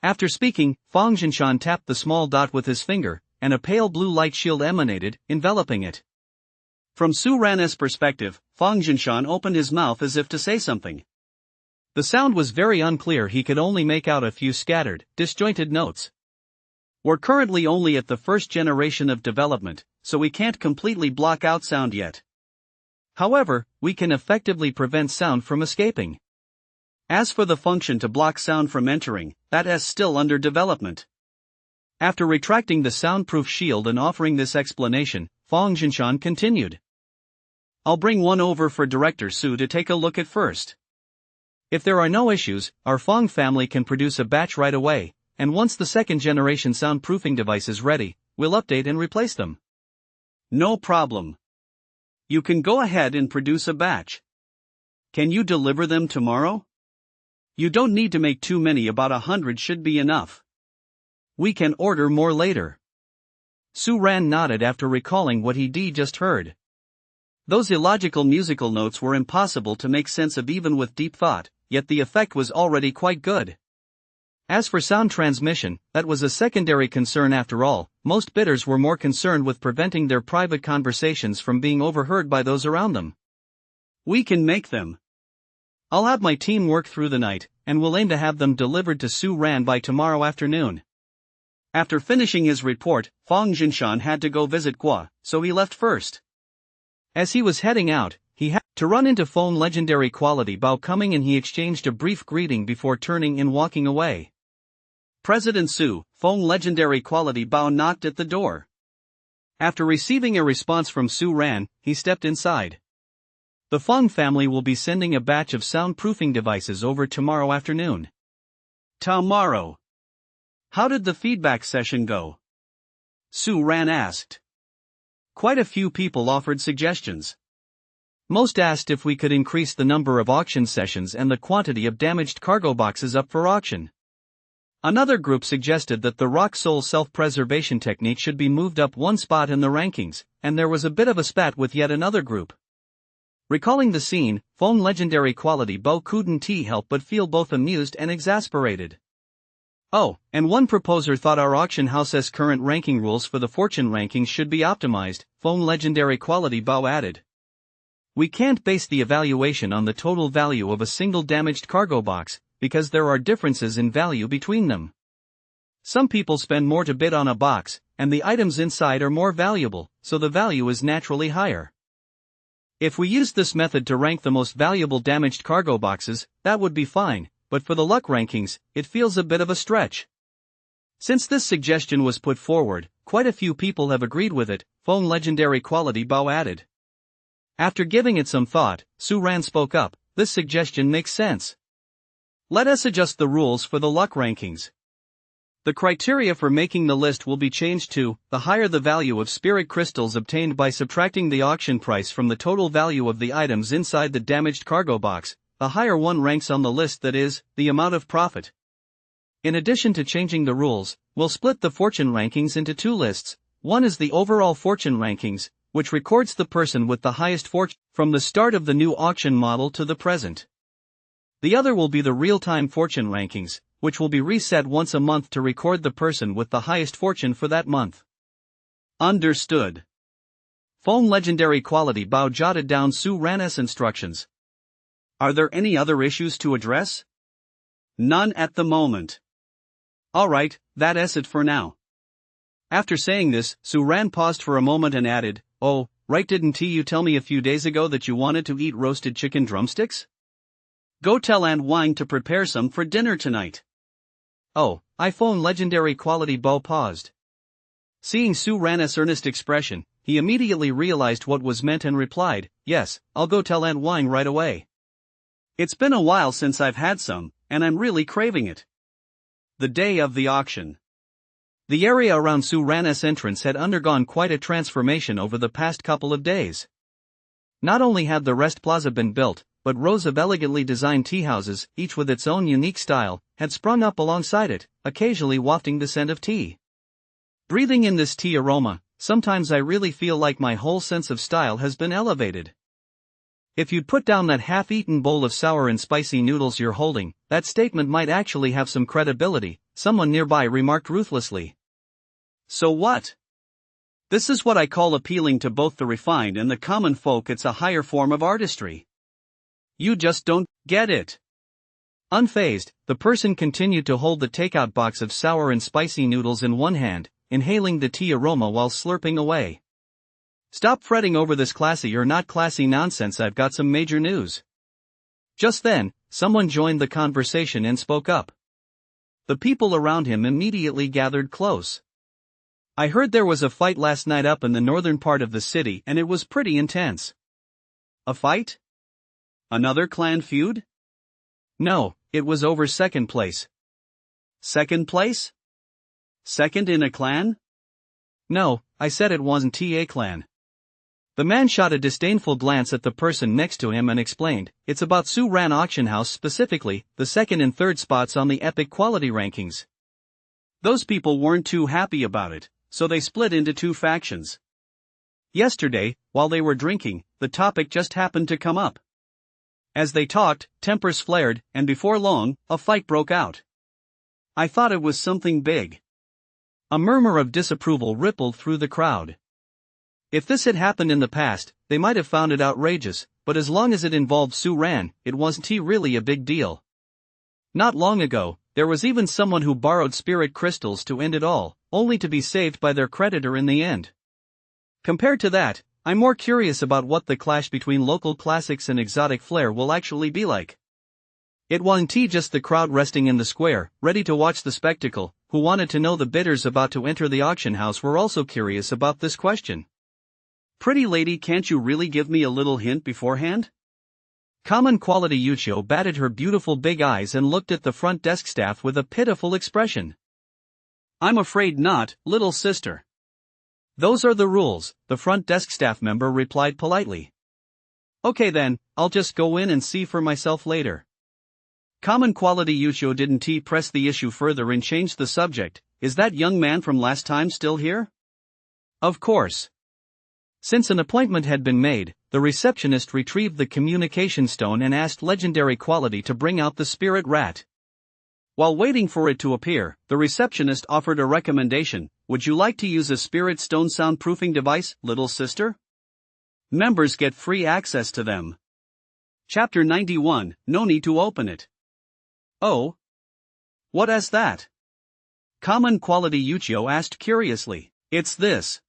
After speaking, Fong Jinshan tapped the small dot with his finger, and a pale blue light shield emanated, enveloping it. From Su Ran's perspective, Fong Jinshan opened his mouth as if to say something. The sound was very unclear. He could only make out a few scattered, disjointed notes. We're currently only at the first generation of development, so we can't completely block out sound yet. However, we can effectively prevent sound from escaping. As for the function to block sound from entering, that is still under development. After retracting the soundproof shield and offering this explanation, Fong Jinshan continued. I'll bring one over for Director Su to take a look at first. If there are no issues, our Fong family can produce a batch right away, and once the second generation soundproofing device is ready, we'll update and replace them. No problem. You can go ahead and produce a batch. Can you deliver them tomorrow? You don't need to make too many, about 100 should be enough. We can order more later. Su Ran nodded after recalling what he'd just heard. Those illogical musical notes were impossible to make sense of even with deep thought, yet the effect was already quite good. As for sound transmission, that was a secondary concern after all. Most bidders were more concerned with preventing their private conversations from being overheard by those around them. We can make them. I'll have my team work through the night, and we'll aim to have them delivered to Su Ran by tomorrow afternoon. After finishing his report, Fong Jinshan had to go visit Gua, so he left first. As he was heading out, he had to run into Fong legendary quality Bao coming, and he exchanged a brief greeting before turning and walking away. President Su, Feng legendary quality Bao knocked at the door. After receiving a response from Su Ran, he stepped inside. The Feng family will be sending a batch of soundproofing devices over tomorrow afternoon. Tomorrow. How did the feedback session go? Su Ran asked. Quite a few people offered suggestions. Most asked if we could increase the number of auction sessions and the quantity of damaged cargo boxes up for auction. Another group suggested that the Rock Soul self-preservation technique should be moved up one spot in the rankings, and there was a bit of a spat with yet another group. Recalling the scene, Feng legendary quality Bao couldn't help but feel both amused and exasperated. Oh, and one proposer thought our auction house's current ranking rules for the fortune rankings should be optimized, Feng legendary quality Bao added. We can't base the evaluation on the total value of a single damaged cargo box, because there are differences in value between them. Some people spend more to bid on a box, and the items inside are more valuable, so the value is naturally higher. If we used this method to rank the most valuable damaged cargo boxes, that would be fine, but for the luck rankings, it feels a bit of a stretch. Since this suggestion was put forward, quite a few people have agreed with it, Feng legendary quality Bao added. After giving it some thought, Su Ran spoke up, this suggestion makes sense. Let us adjust the rules for the luck rankings. The criteria for making the list will be changed to, the higher the value of spirit crystals obtained by subtracting the auction price from the total value of the items inside the damaged cargo box, the higher one ranks on the list, that is, the amount of profit. In addition to changing the rules, we'll split the fortune rankings into two lists. One is the overall fortune rankings, which records the person with the highest fortune from the start of the new auction model to the present. The other will be the real-time fortune rankings, which will be reset once a month to record the person with the highest fortune for that month. Understood. Feng legendary quality Bao jotted down Su Ran's instructions. Are there any other issues to address? None at the moment. Alright, that's it for now. After saying this, Su Ran paused for a moment and added, oh, right, didn't you tell me a few days ago that you wanted to eat roasted chicken drumsticks? Go tell Aunt Wang to prepare some for dinner tonight. Oh, iPhone legendary quality Bao paused. Seeing Su Ran's earnest expression, he immediately realized what was meant and replied, yes, I'll go tell Aunt Wang right away. It's been a while since I've had some, and I'm really craving it. The day of the auction. The area around Su Ran's entrance had undergone quite a transformation over the past couple of days. Not only had the Rest Plaza been built, but rows of elegantly designed tea houses, each with its own unique style, had sprung up alongside it, occasionally wafting the scent of tea. Breathing in this tea aroma, sometimes I really feel like my whole sense of style has been elevated. If you'd put down that half-eaten bowl of sour and spicy noodles you're holding, that statement might actually have some credibility, someone nearby remarked ruthlessly. So what? This is what I call appealing to both the refined and the common folk. It's a higher form of artistry. You just don't get it. Unfazed, the person continued to hold the takeout box of sour and spicy noodles in one hand, inhaling the tea aroma while slurping away. Stop fretting over this classy or not classy nonsense, I've got some major news. Just then, someone joined the conversation and spoke up. The people around him immediately gathered close. I heard there was a fight last night up in the northern part of the city and it was pretty intense. A fight? Another clan feud? No, it was over second place. Second place? Second in a clan? No, I said it wasn't a clan. The man shot a disdainful glance at the person next to him and explained, it's about Su Ran Auction House, specifically, the second and third spots on the epic quality rankings. Those people weren't too happy about it, so they split into two factions. Yesterday, while they were drinking, the topic just happened to come up. As they talked, tempers flared, and before long, a fight broke out. I thought it was something big. A murmur of disapproval rippled through the crowd. If this had happened in the past, they might have found it outrageous, but as long as it involved Su Ran, it wasn't really a big deal. Not long ago, there was even someone who borrowed spirit crystals to end it all, only to be saved by their creditor in the end. Compared to that, I'm more curious about what the clash between local classics and exotic flair will actually be like. It wasn't just the crowd resting in the square, ready to watch the spectacle, who wanted to know. The bidders about to enter the auction house were also curious about this question. Pretty lady, can't you really give me a little hint beforehand? Common quality Yuchio batted her beautiful big eyes and looked at the front desk staff with a pitiful expression. I'm afraid not, little sister. Those are the rules, the front desk staff member replied politely. Okay then, I'll just go in and see for myself later. Common quality Yuchio didn't press the issue further and changed the subject. Is that young man from last time still here? Of course. Since an appointment had been made, the receptionist retrieved the communication stone and asked legendary quality to bring out the spirit rat. While waiting for it to appear, the receptionist offered a recommendation. Would you like to use a spirit stone soundproofing device, little sister? Members get free access to them. Chapter 91, no need to open it. Oh? What is that? Common quality Yuchio asked curiously. It's this.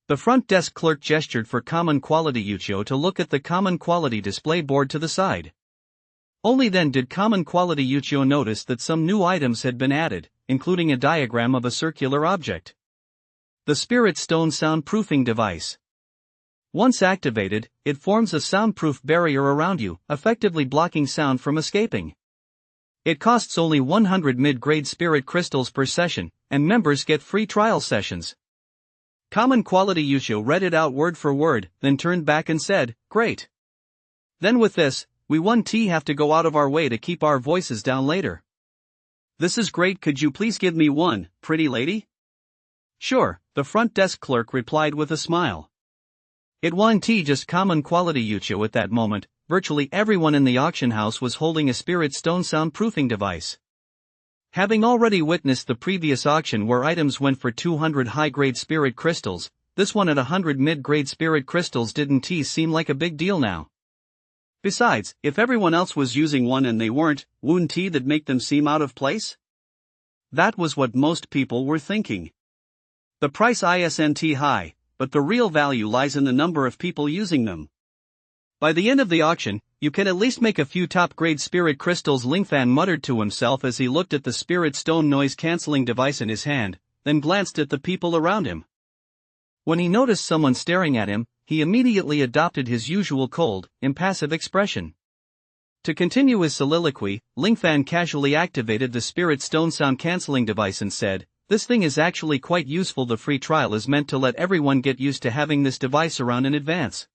The front desk clerk gestured for common quality Yuchio to look at the common quality display board to the side. Only then did common quality Yuchio notice that some new items had been added, including a diagram of a circular object. The Spirit Stone soundproofing device. Once activated, it forms a soundproof barrier around you, effectively blocking sound from escaping. It costs only 100 mid-grade spirit crystals per session, and members get free trial sessions. Common quality Yuchio read it out word for word, then turned back and said, Great. Then with this, we have to go out of our way to keep our voices down later. This is great, could you please give me one, pretty lady? Sure, the front desk clerk replied with a smile. It wasn't just common quality Yuchio at that moment. Virtually everyone in the auction house was holding a spirit stone soundproofing device. Having already witnessed the previous auction where items went for 200 high-grade spirit crystals, this one at 100 mid-grade spirit crystals didn't seem like a big deal now. Besides, if everyone else was using one and they weren't, wouldn't that make them seem out of place? That was what most people were thinking. The price isn't high, but the real value lies in the number of people using them. By the end of the auction, you can at least make a few top-grade spirit crystals, Lingfan muttered to himself as he looked at the spirit stone noise-canceling device in his hand, then glanced at the people around him. When he noticed someone staring at him, he immediately adopted his usual cold, impassive expression. To continue his soliloquy, Lingfan casually activated the spirit stone sound-canceling device and said, This thing is actually quite useful. The free trial is meant to let everyone get used to having this device around in advance.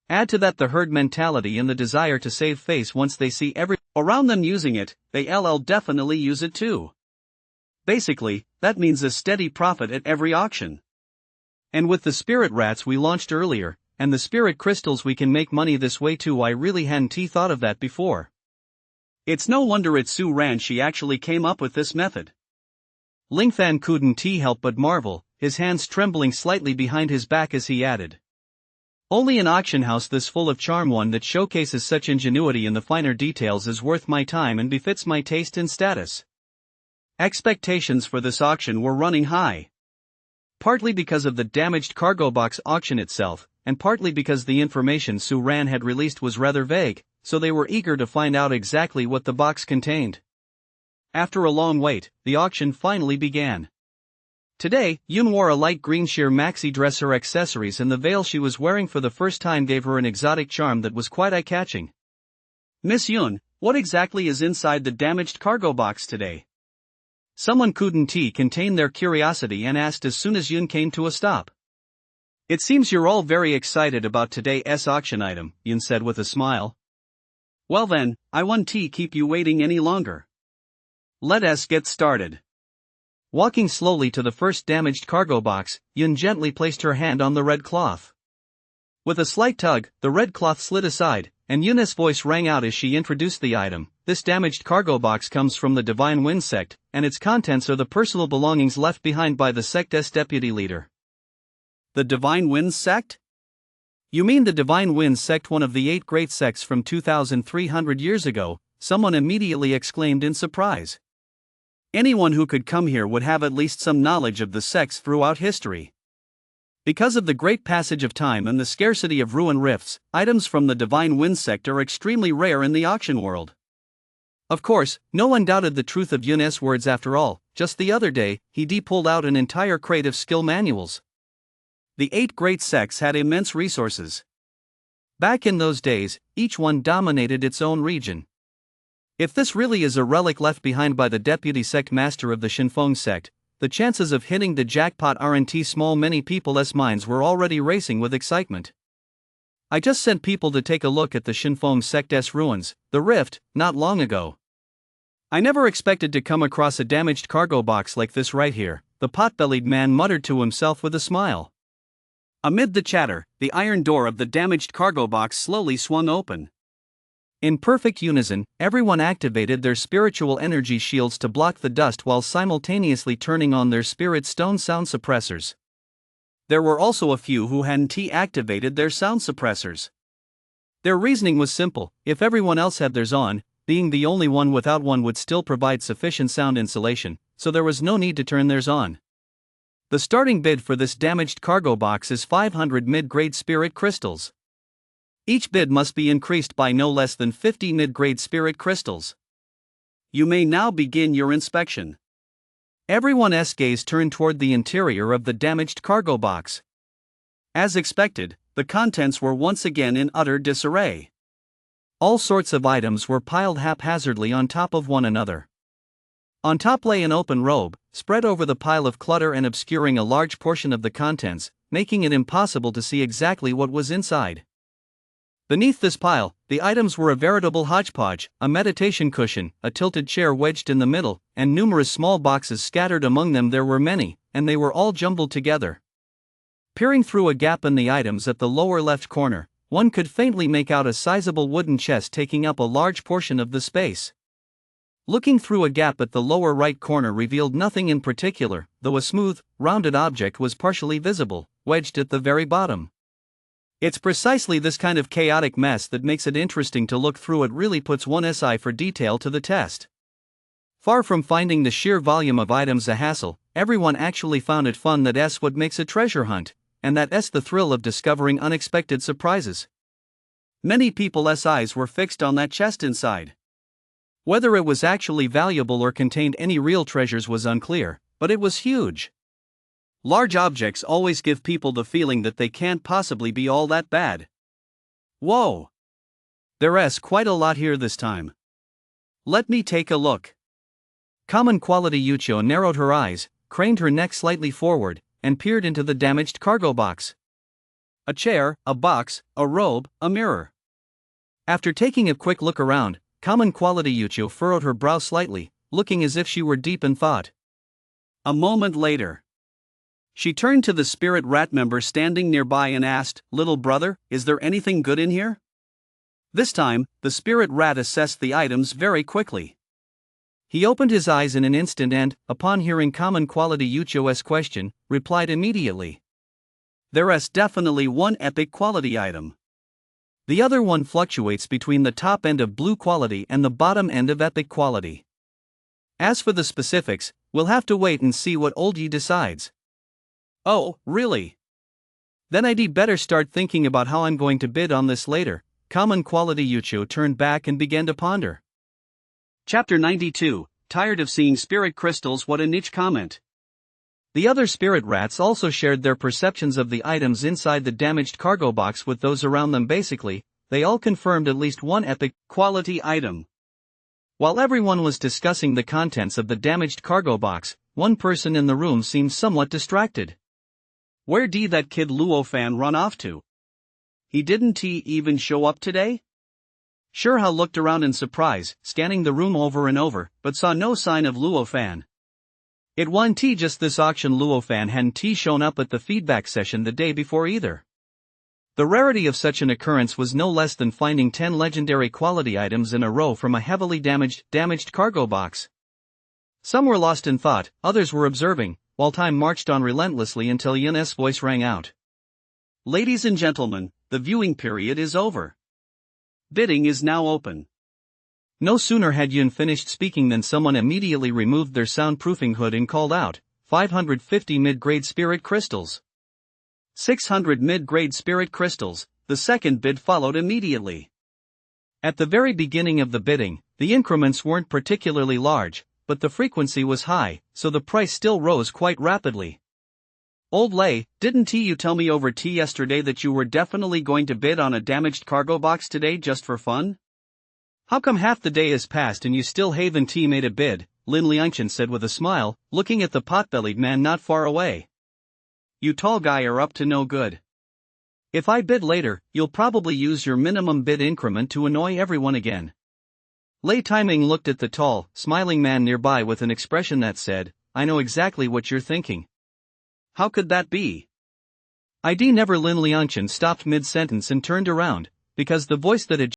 Add to that the herd mentality and the desire to save face. Once they see everyone around them using it, they'll definitely use it too. Basically, that means a steady profit at every auction. And with the spirit rats we launched earlier, and the spirit crystals, we can make money this way too. I really hadn't thought of that before. It's no wonder it's Su Ran, she actually came up with this method. Lingfan couldn't help but marvel, his hands trembling slightly behind his back as he added. Only an auction house this full of charm, one that showcases such ingenuity in the finer details, is worth my time and befits my taste and status. Expectations for this auction were running high. Partly because of the damaged cargo box auction itself, and partly because the information Su Ran had released was rather vague, so they were eager to find out exactly what the box contained. After a long wait, the auction finally began. Today, Yun wore a light green sheer maxi dress. Her accessories and the veil she was wearing for the first time gave her an exotic charm that was quite eye-catching. Miss Yun, what exactly is inside the damaged cargo box today? Someone couldn't contain their curiosity and asked as soon as Yun came to a stop. It seems you're all very excited about today's auction item, Yun said with a smile. Well then, I won't keep you waiting any longer. Let us get started. Walking slowly to the first damaged cargo box, Yun gently placed her hand on the red cloth. With a slight tug, the red cloth slid aside, and Yun's voice rang out as she introduced the item. This damaged cargo box comes from the Divine Wind sect, and its contents are the personal belongings left behind by the sect's deputy leader. The Divine Wind sect? You mean the Divine Wind sect, one of the 8 great sects from 2,300 years ago? Someone immediately exclaimed in surprise. Anyone who could come here would have at least some knowledge of the sects throughout history. Because of the great passage of time and the scarcity of ruin rifts, items from the Divine Wind sect are extremely rare in the auction world. Of course, no one doubted the truth of Yun's words after all. Just the other day, he pulled out an entire crate of skill manuals. The 8 great sects had immense resources. Back in those days, each one dominated its own region. If this really is a relic left behind by the deputy sect master of the Shinfeng sect, the chances of hitting the jackpot aren't small. Many people's minds were already racing with excitement. I just sent people to take a look at the Shinfeng sect's ruins, the rift, not long ago. I never expected to come across a damaged cargo box like this right here, the pot-bellied man muttered to himself with a smile. Amid the chatter, the iron door of the damaged cargo box slowly swung open. In perfect unison, everyone activated their spiritual energy shields to block the dust while simultaneously turning on their spirit stone sound suppressors. There were also a few who hadn't activated their sound suppressors. Their reasoning was simple: if everyone else had theirs on, being the only one without one would still provide sufficient sound insulation, so there was no need to turn theirs on. The starting bid for this damaged cargo box is 500 mid-grade spirit crystals. Each bid must be increased by no less than 50 mid-grade spirit crystals. You may now begin your inspection. Everyone's gaze turned toward the interior of the damaged cargo box. As expected, the contents were once again in utter disarray. All sorts of items were piled haphazardly on top of one another. On top lay an open robe, spread over the pile of clutter and obscuring a large portion of the contents, making it impossible to see exactly what was inside. Beneath this pile, the items were a veritable hodgepodge: a meditation cushion, a tilted chair wedged in the middle, and numerous small boxes scattered among them. There were many, and they were all jumbled together. Peering through a gap in the items at the lower left corner, one could faintly make out a sizable wooden chest taking up a large portion of the space. Looking through a gap at the lower right corner revealed nothing in particular, though a smooth, rounded object was partially visible, wedged at the very bottom. It's precisely this kind of chaotic mess that makes it interesting to look through. It really puts one's eye for detail to the test. Far from finding the sheer volume of items a hassle, everyone actually found it fun. That's what makes a treasure hunt, and that's the thrill of discovering unexpected surprises. Many people's eyes were fixed on that chest inside. Whether it was actually valuable or contained any real treasures was unclear, but it was huge. Large objects always give people the feeling that they can't possibly be all that bad. Whoa! There's quite a lot here this time. Let me take a look. Common quality Yucho narrowed her eyes, craned her neck slightly forward, and peered into the damaged cargo box. A chair, a box, a robe, a mirror. After taking a quick look around, common quality Yucho furrowed her brow slightly, looking as if she were deep in thought. A moment later, she turned to the spirit rat member standing nearby and asked, "Little brother, is there anything good in here?" This time, the spirit rat assessed the items very quickly. He opened his eyes in an instant and, upon hearing common quality Yucho's question, replied immediately. There's definitely one epic quality item. The other one fluctuates between the top end of blue quality and the bottom end of epic quality. As for the specifics, we'll have to wait and see what old Yi decides. Oh, really? Then I'd better start thinking about how I'm going to bid on this later. Common quality Yucho turned back and began to ponder. Chapter 92, Tired of seeing spirit crystals? What a niche comment. The other spirit rats also shared their perceptions of the items inside the damaged cargo box with those around them. Basically, they all confirmed at least one epic quality item. While everyone was discussing the contents of the damaged cargo box, one person in the room seemed somewhat distracted. Where did that kid Luo Fan run off to? He didn't even show up today? Shurha looked around in surprise, scanning the room over and over, but saw no sign of Luo Fan. It wasn't just this auction. Luo Fan hadn't shown up at the feedback session the day before either. The rarity of such an occurrence was no less than finding 10 legendary quality items in a row from a heavily damaged cargo box. Some were lost in thought, others were observing, while time marched on relentlessly until Yun's voice rang out. Ladies and gentlemen, the viewing period is over. Bidding is now open. No sooner had Yun finished speaking than someone immediately removed their soundproofing hood and called out, 550 mid-grade spirit crystals. 600 mid-grade spirit crystals. The second bid followed immediately. At the very beginning of the bidding, the increments weren't particularly large, but the frequency was high, so the price still rose quite rapidly. Old Lay, didn't you tell me over tea yesterday that you were definitely going to bid on a damaged cargo box today just for fun? How come half the day has passed and you still haven't made a bid? Lin Liangchen said with a smile, looking at the pot-bellied man not far away. You tall guy are up to no good. If I bid later, you'll probably use your minimum bid increment to annoy everyone again. Lei Timing looked at the tall, smiling man nearby with an expression that said, I know exactly what you're thinking. How could that be? ID never. Lin Liangchen stopped mid-sentence and turned around, because the voice that had